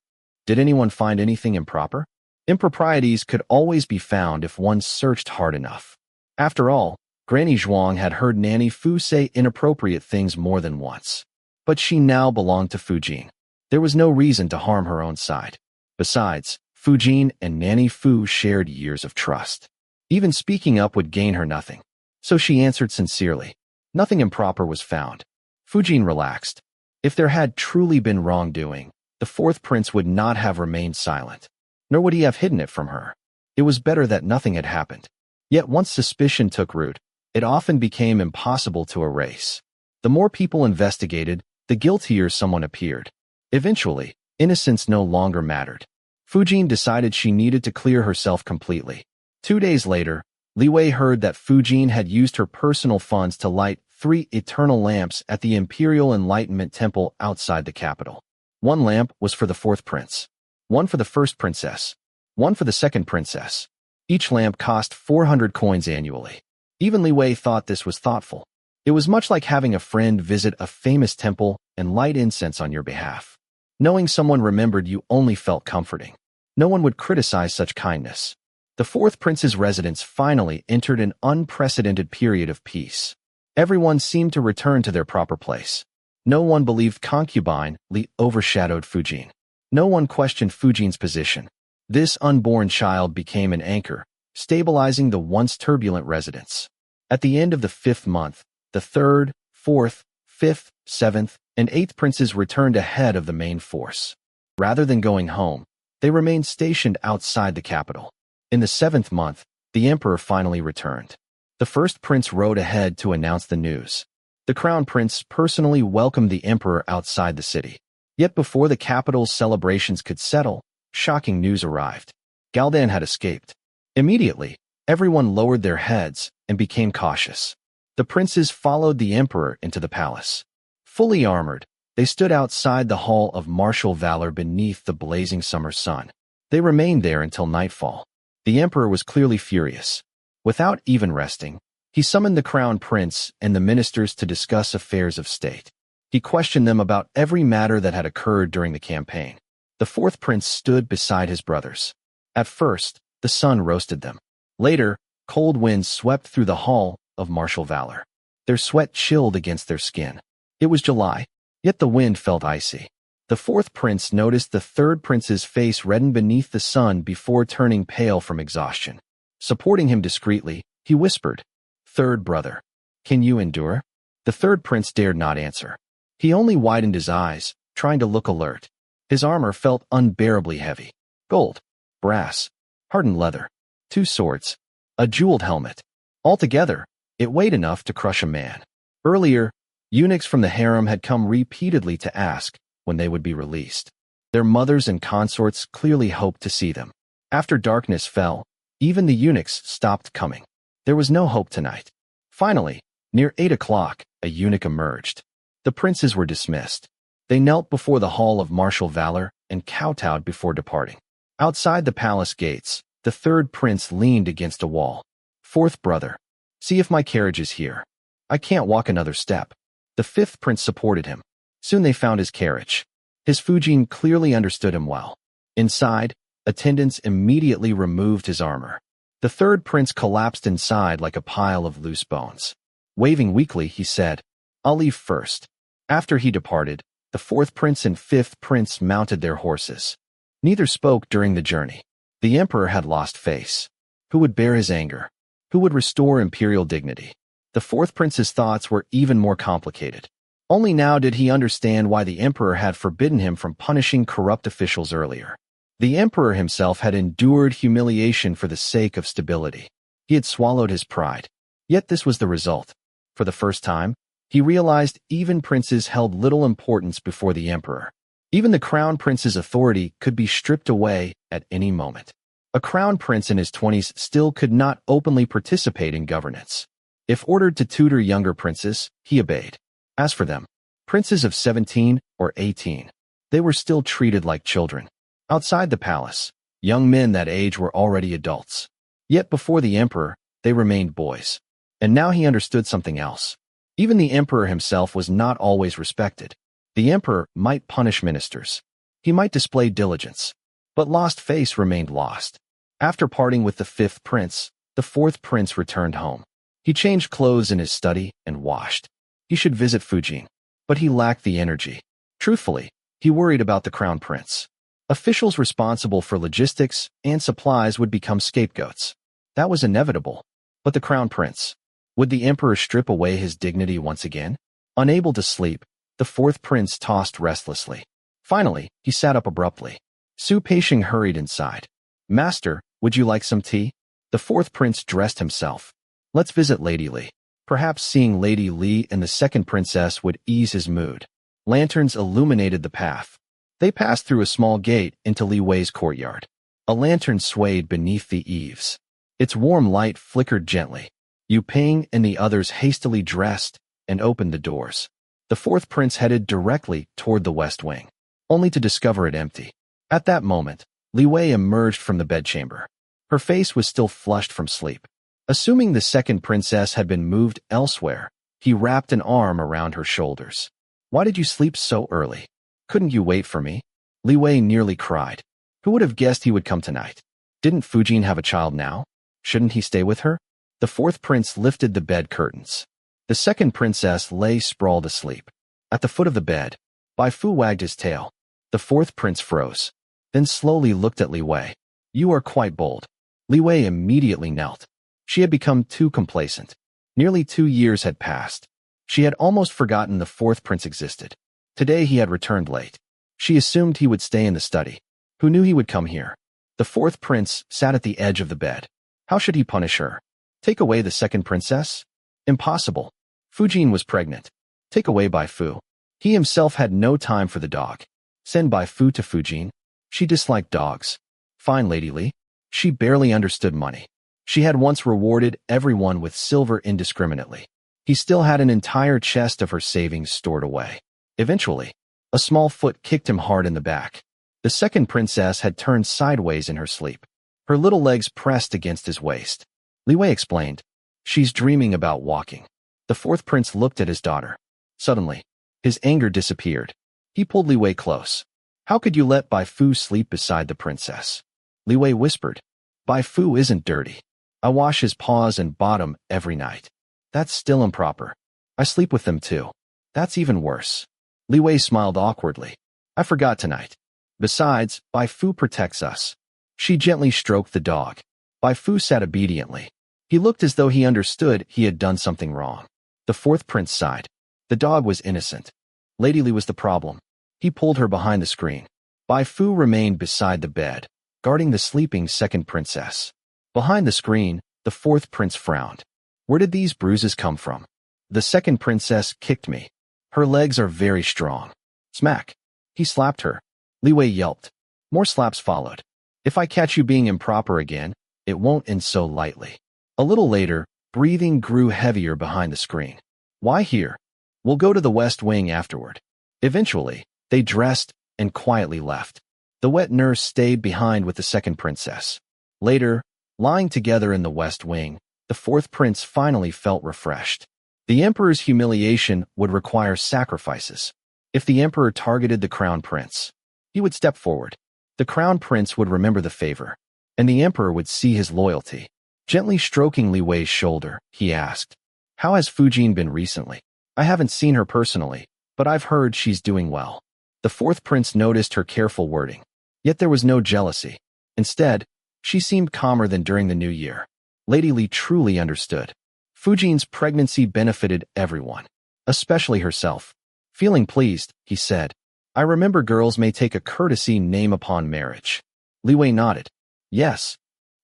"Did anyone find anything improper?" Improprieties could always be found if one searched hard enough. After all, Granny Zhuang had heard Nanny Fu say inappropriate things more than once. But she now belonged to Fujin. There was no reason to harm her own side. Besides, Fujin and Nanny Fu shared years of trust. Even speaking up would gain her nothing. So she answered sincerely. Nothing improper was found. Fujin relaxed. If there had truly been wrongdoing, the fourth prince would not have remained silent. Nor would he have hidden it from her. It was better that nothing had happened. Yet once suspicion took root, it often became impossible to erase. The more people investigated, the guiltier someone appeared. Eventually, innocence no longer mattered. Fujin decided she needed to clear herself completely. 2 days later, Li Wei heard that Fujin had used her personal funds to light 3 eternal lamps at the Imperial Enlightenment Temple outside the capital. 1 lamp was for the fourth prince, 1 for the first princess, 1 for the second princess. Each lamp cost 400 coins annually. Even Li Wei thought this was thoughtful. It was much like having a friend visit a famous temple and light incense on your behalf. Knowing someone remembered you only felt comforting. No one would criticize such kindness. The fourth prince's residence finally entered an unprecedented period of peace. Everyone seemed to return to their proper place. No one believed concubine Li overshadowed Fujin. No one questioned Fujin's position. This unborn child became an anchor, stabilizing the once turbulent residence. At the end of the 5th month, the 3rd, 4th, 5th, 7th, and 8th princes returned ahead of the main force. Rather than going home, they remained stationed outside the capital. In the 7th month, the emperor finally returned. The first prince rode ahead to announce the news. The crown prince personally welcomed the emperor outside the city. Yet before the capital's celebrations could settle, shocking news arrived. Galdan had escaped. Immediately, everyone lowered their heads and became cautious. The princes followed the emperor into the palace. Fully armored, they stood outside the hall of martial valor beneath the blazing summer sun. They remained there until nightfall. The emperor was clearly furious. Without even resting, he summoned the crown prince and the ministers to discuss affairs of state. He questioned them about every matter that had occurred during the campaign. The fourth prince stood beside his brothers. At first, the sun roasted them. Later, cold winds swept through the hall of martial valor. Their sweat chilled against their skin. It was July, yet the wind felt icy. The fourth prince noticed the third prince's face redden beneath the sun before turning pale from exhaustion. Supporting him discreetly, he whispered, "Third brother, can you endure?" The third prince dared not answer. He only widened his eyes, trying to look alert. His armor felt unbearably heavy. Gold, brass, hardened leather, 2 swords, a jeweled helmet. Altogether, it weighed enough to crush a man. Earlier, eunuchs from the harem had come repeatedly to ask when they would be released. Their mothers and consorts clearly hoped to see them. After darkness fell, even the eunuchs stopped coming. There was no hope tonight. Finally, near 8 o'clock, a eunuch emerged. The princes were dismissed. They knelt before the hall of martial valor and kowtowed before departing. Outside the palace gates, the third prince leaned against a wall. "Fourth brother, see if my carriage is here. I can't walk another step." The fifth prince supported him. Soon they found his carriage. His Fujin clearly understood him well. Inside, attendants immediately removed his armor. The third prince collapsed inside like a pile of loose bones. Waving weakly, he said, "I'll leave first." After he departed, the fourth prince and fifth prince mounted their horses. Neither spoke during the journey. The emperor had lost face. Who would bear his anger? Who would restore imperial dignity? The fourth prince's thoughts were even more complicated. Only now did he understand why the emperor had forbidden him from punishing corrupt officials earlier. The emperor himself had endured humiliation for the sake of stability. He had swallowed his pride. Yet this was the result. For the first time, he realized even princes held little importance before the emperor. Even the crown prince's authority could be stripped away at any moment. A crown prince in his 20s still could not openly participate in governance. If ordered to tutor younger princes, he obeyed. As for them, princes of 17 or 18, they were still treated like children. Outside the palace, young men that age were already adults. Yet before the emperor, they remained boys. And now he understood something else. Even the emperor himself was not always respected. The emperor might punish ministers. He might display diligence. But lost face remained lost. After parting with the fifth prince, the fourth prince returned home. He changed clothes in his study and washed. He should visit Fujin. But he lacked the energy. Truthfully, he worried about the crown prince. Officials responsible for logistics and supplies would become scapegoats. That was inevitable. But the crown prince, would the emperor strip away his dignity once again? Unable to sleep, the fourth prince tossed restlessly. Finally, he sat up abruptly. Su Peixing hurried inside. Master, would you like some tea? The fourth prince dressed himself. Let's visit Lady Li. Perhaps seeing Lady Li and the second princess would ease his mood. Lanterns illuminated the path. They passed through a small gate into Li Wei's courtyard. A lantern swayed beneath the eaves. Its warm light flickered gently. Yu Ping and the others hastily dressed and opened the doors. The fourth prince headed directly toward the west wing, only to discover it empty. At that moment, Li Wei emerged from the bedchamber. Her face was still flushed from sleep. Assuming the second princess had been moved elsewhere, he wrapped an arm around her shoulders. Why did you sleep so early? Couldn't you wait for me? Li Wei nearly cried. Who would have guessed he would come tonight? Didn't Fujin have a child now? Shouldn't he stay with her? The fourth prince lifted the bed curtains. The second princess lay sprawled asleep. At the foot of the bed, Bai Fu wagged his tail. The fourth prince froze, then slowly looked at Li Wei. You are quite bold. Li Wei immediately knelt. She had become too complacent. Nearly 2 years had passed. She had almost forgotten the fourth prince existed. Today he had returned late. She assumed he would stay in the study. Who knew he would come here? The fourth prince sat at the edge of the bed. How should he punish her? Take away the second princess? Impossible. Fujin was pregnant. Take away Bai Fu. He himself had no time for the dog. Send Bai Fu to Fujin. She disliked dogs. Fine, Lady Li. She barely understood money. She had once rewarded everyone with silver indiscriminately. He still had an entire chest of her savings stored away. Eventually, a small foot kicked him hard in the back. The second princess had turned sideways in her sleep. Her little legs pressed against his waist. Li Wei explained. She's dreaming about walking. The fourth prince looked at his daughter. Suddenly, his anger disappeared. He pulled Li Wei close. How could you let Bai Fu sleep beside the princess? Li Wei whispered. Bai Fu isn't dirty. I wash his paws and bottom every night. That's still improper. I sleep with them too. That's even worse. Li Wei smiled awkwardly. I forgot tonight. Besides, Bai Fu protects us. She gently stroked the dog. Bai Fu sat obediently. He looked as though he understood he had done something wrong. The fourth prince sighed. The dog was innocent. Lady Li was the problem. He pulled her behind the screen. Bai Fu remained beside the bed, guarding the sleeping second princess. Behind the screen, the fourth prince frowned. Where did these bruises come from? The second princess kicked me. Her legs are very strong. Smack. He slapped her. Li Wei yelped. More slaps followed. If I catch you being improper again, it won't end so lightly. A little later, breathing grew heavier behind the screen. Why here? We'll go to the west wing afterward. Eventually, they dressed and quietly left. The wet nurse stayed behind with the second princess. Later, lying together in the west wing, the fourth prince finally felt refreshed. The emperor's humiliation would require sacrifices. If the emperor targeted the crown prince, he would step forward. The crown prince would remember the favor, and the emperor would see his loyalty. Gently stroking Li Wei's shoulder, he asked, How has Fujin been recently? I haven't seen her personally, but I've heard she's doing well. The fourth prince noticed her careful wording. Yet there was no jealousy. Instead, she seemed calmer than during the new year. Lady Li truly understood. Fujin's pregnancy benefited everyone, especially herself. Feeling pleased, he said, I remember girls may take a courtesy name upon marriage. Li Wei nodded. Yes.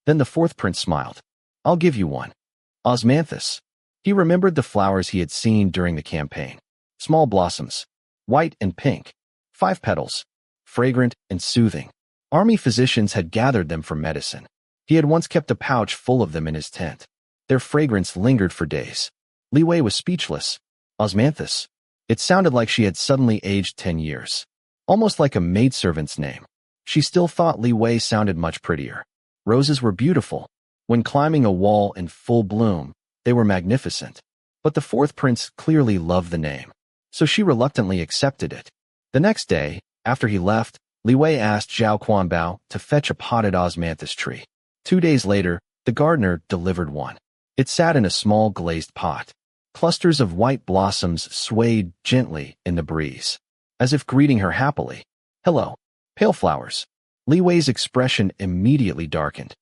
Then the fourth prince smiled. I'll give you one. Osmanthus. He remembered the flowers he had seen during the campaign. Small blossoms, white and pink, 5 petals, fragrant and soothing. Army physicians had gathered them for medicine. He had once kept a pouch full of them in his tent. Their fragrance lingered for days. Li Wei was speechless. Osmanthus. It sounded like she had suddenly aged 10 years. Almost like a maidservant's name. She still thought Li Wei sounded much prettier. Roses were beautiful. When climbing a wall in full bloom, they were magnificent. But the fourth prince clearly loved the name, so she reluctantly accepted it. The next day, after he left, Li Wei asked Zhao Quanbao to fetch a potted osmanthus tree. 2 days later, the gardener delivered one. It sat in a small glazed pot. Clusters of white blossoms swayed gently in the breeze, as if greeting her happily. Hello, pale flowers. Li Wei's expression immediately darkened.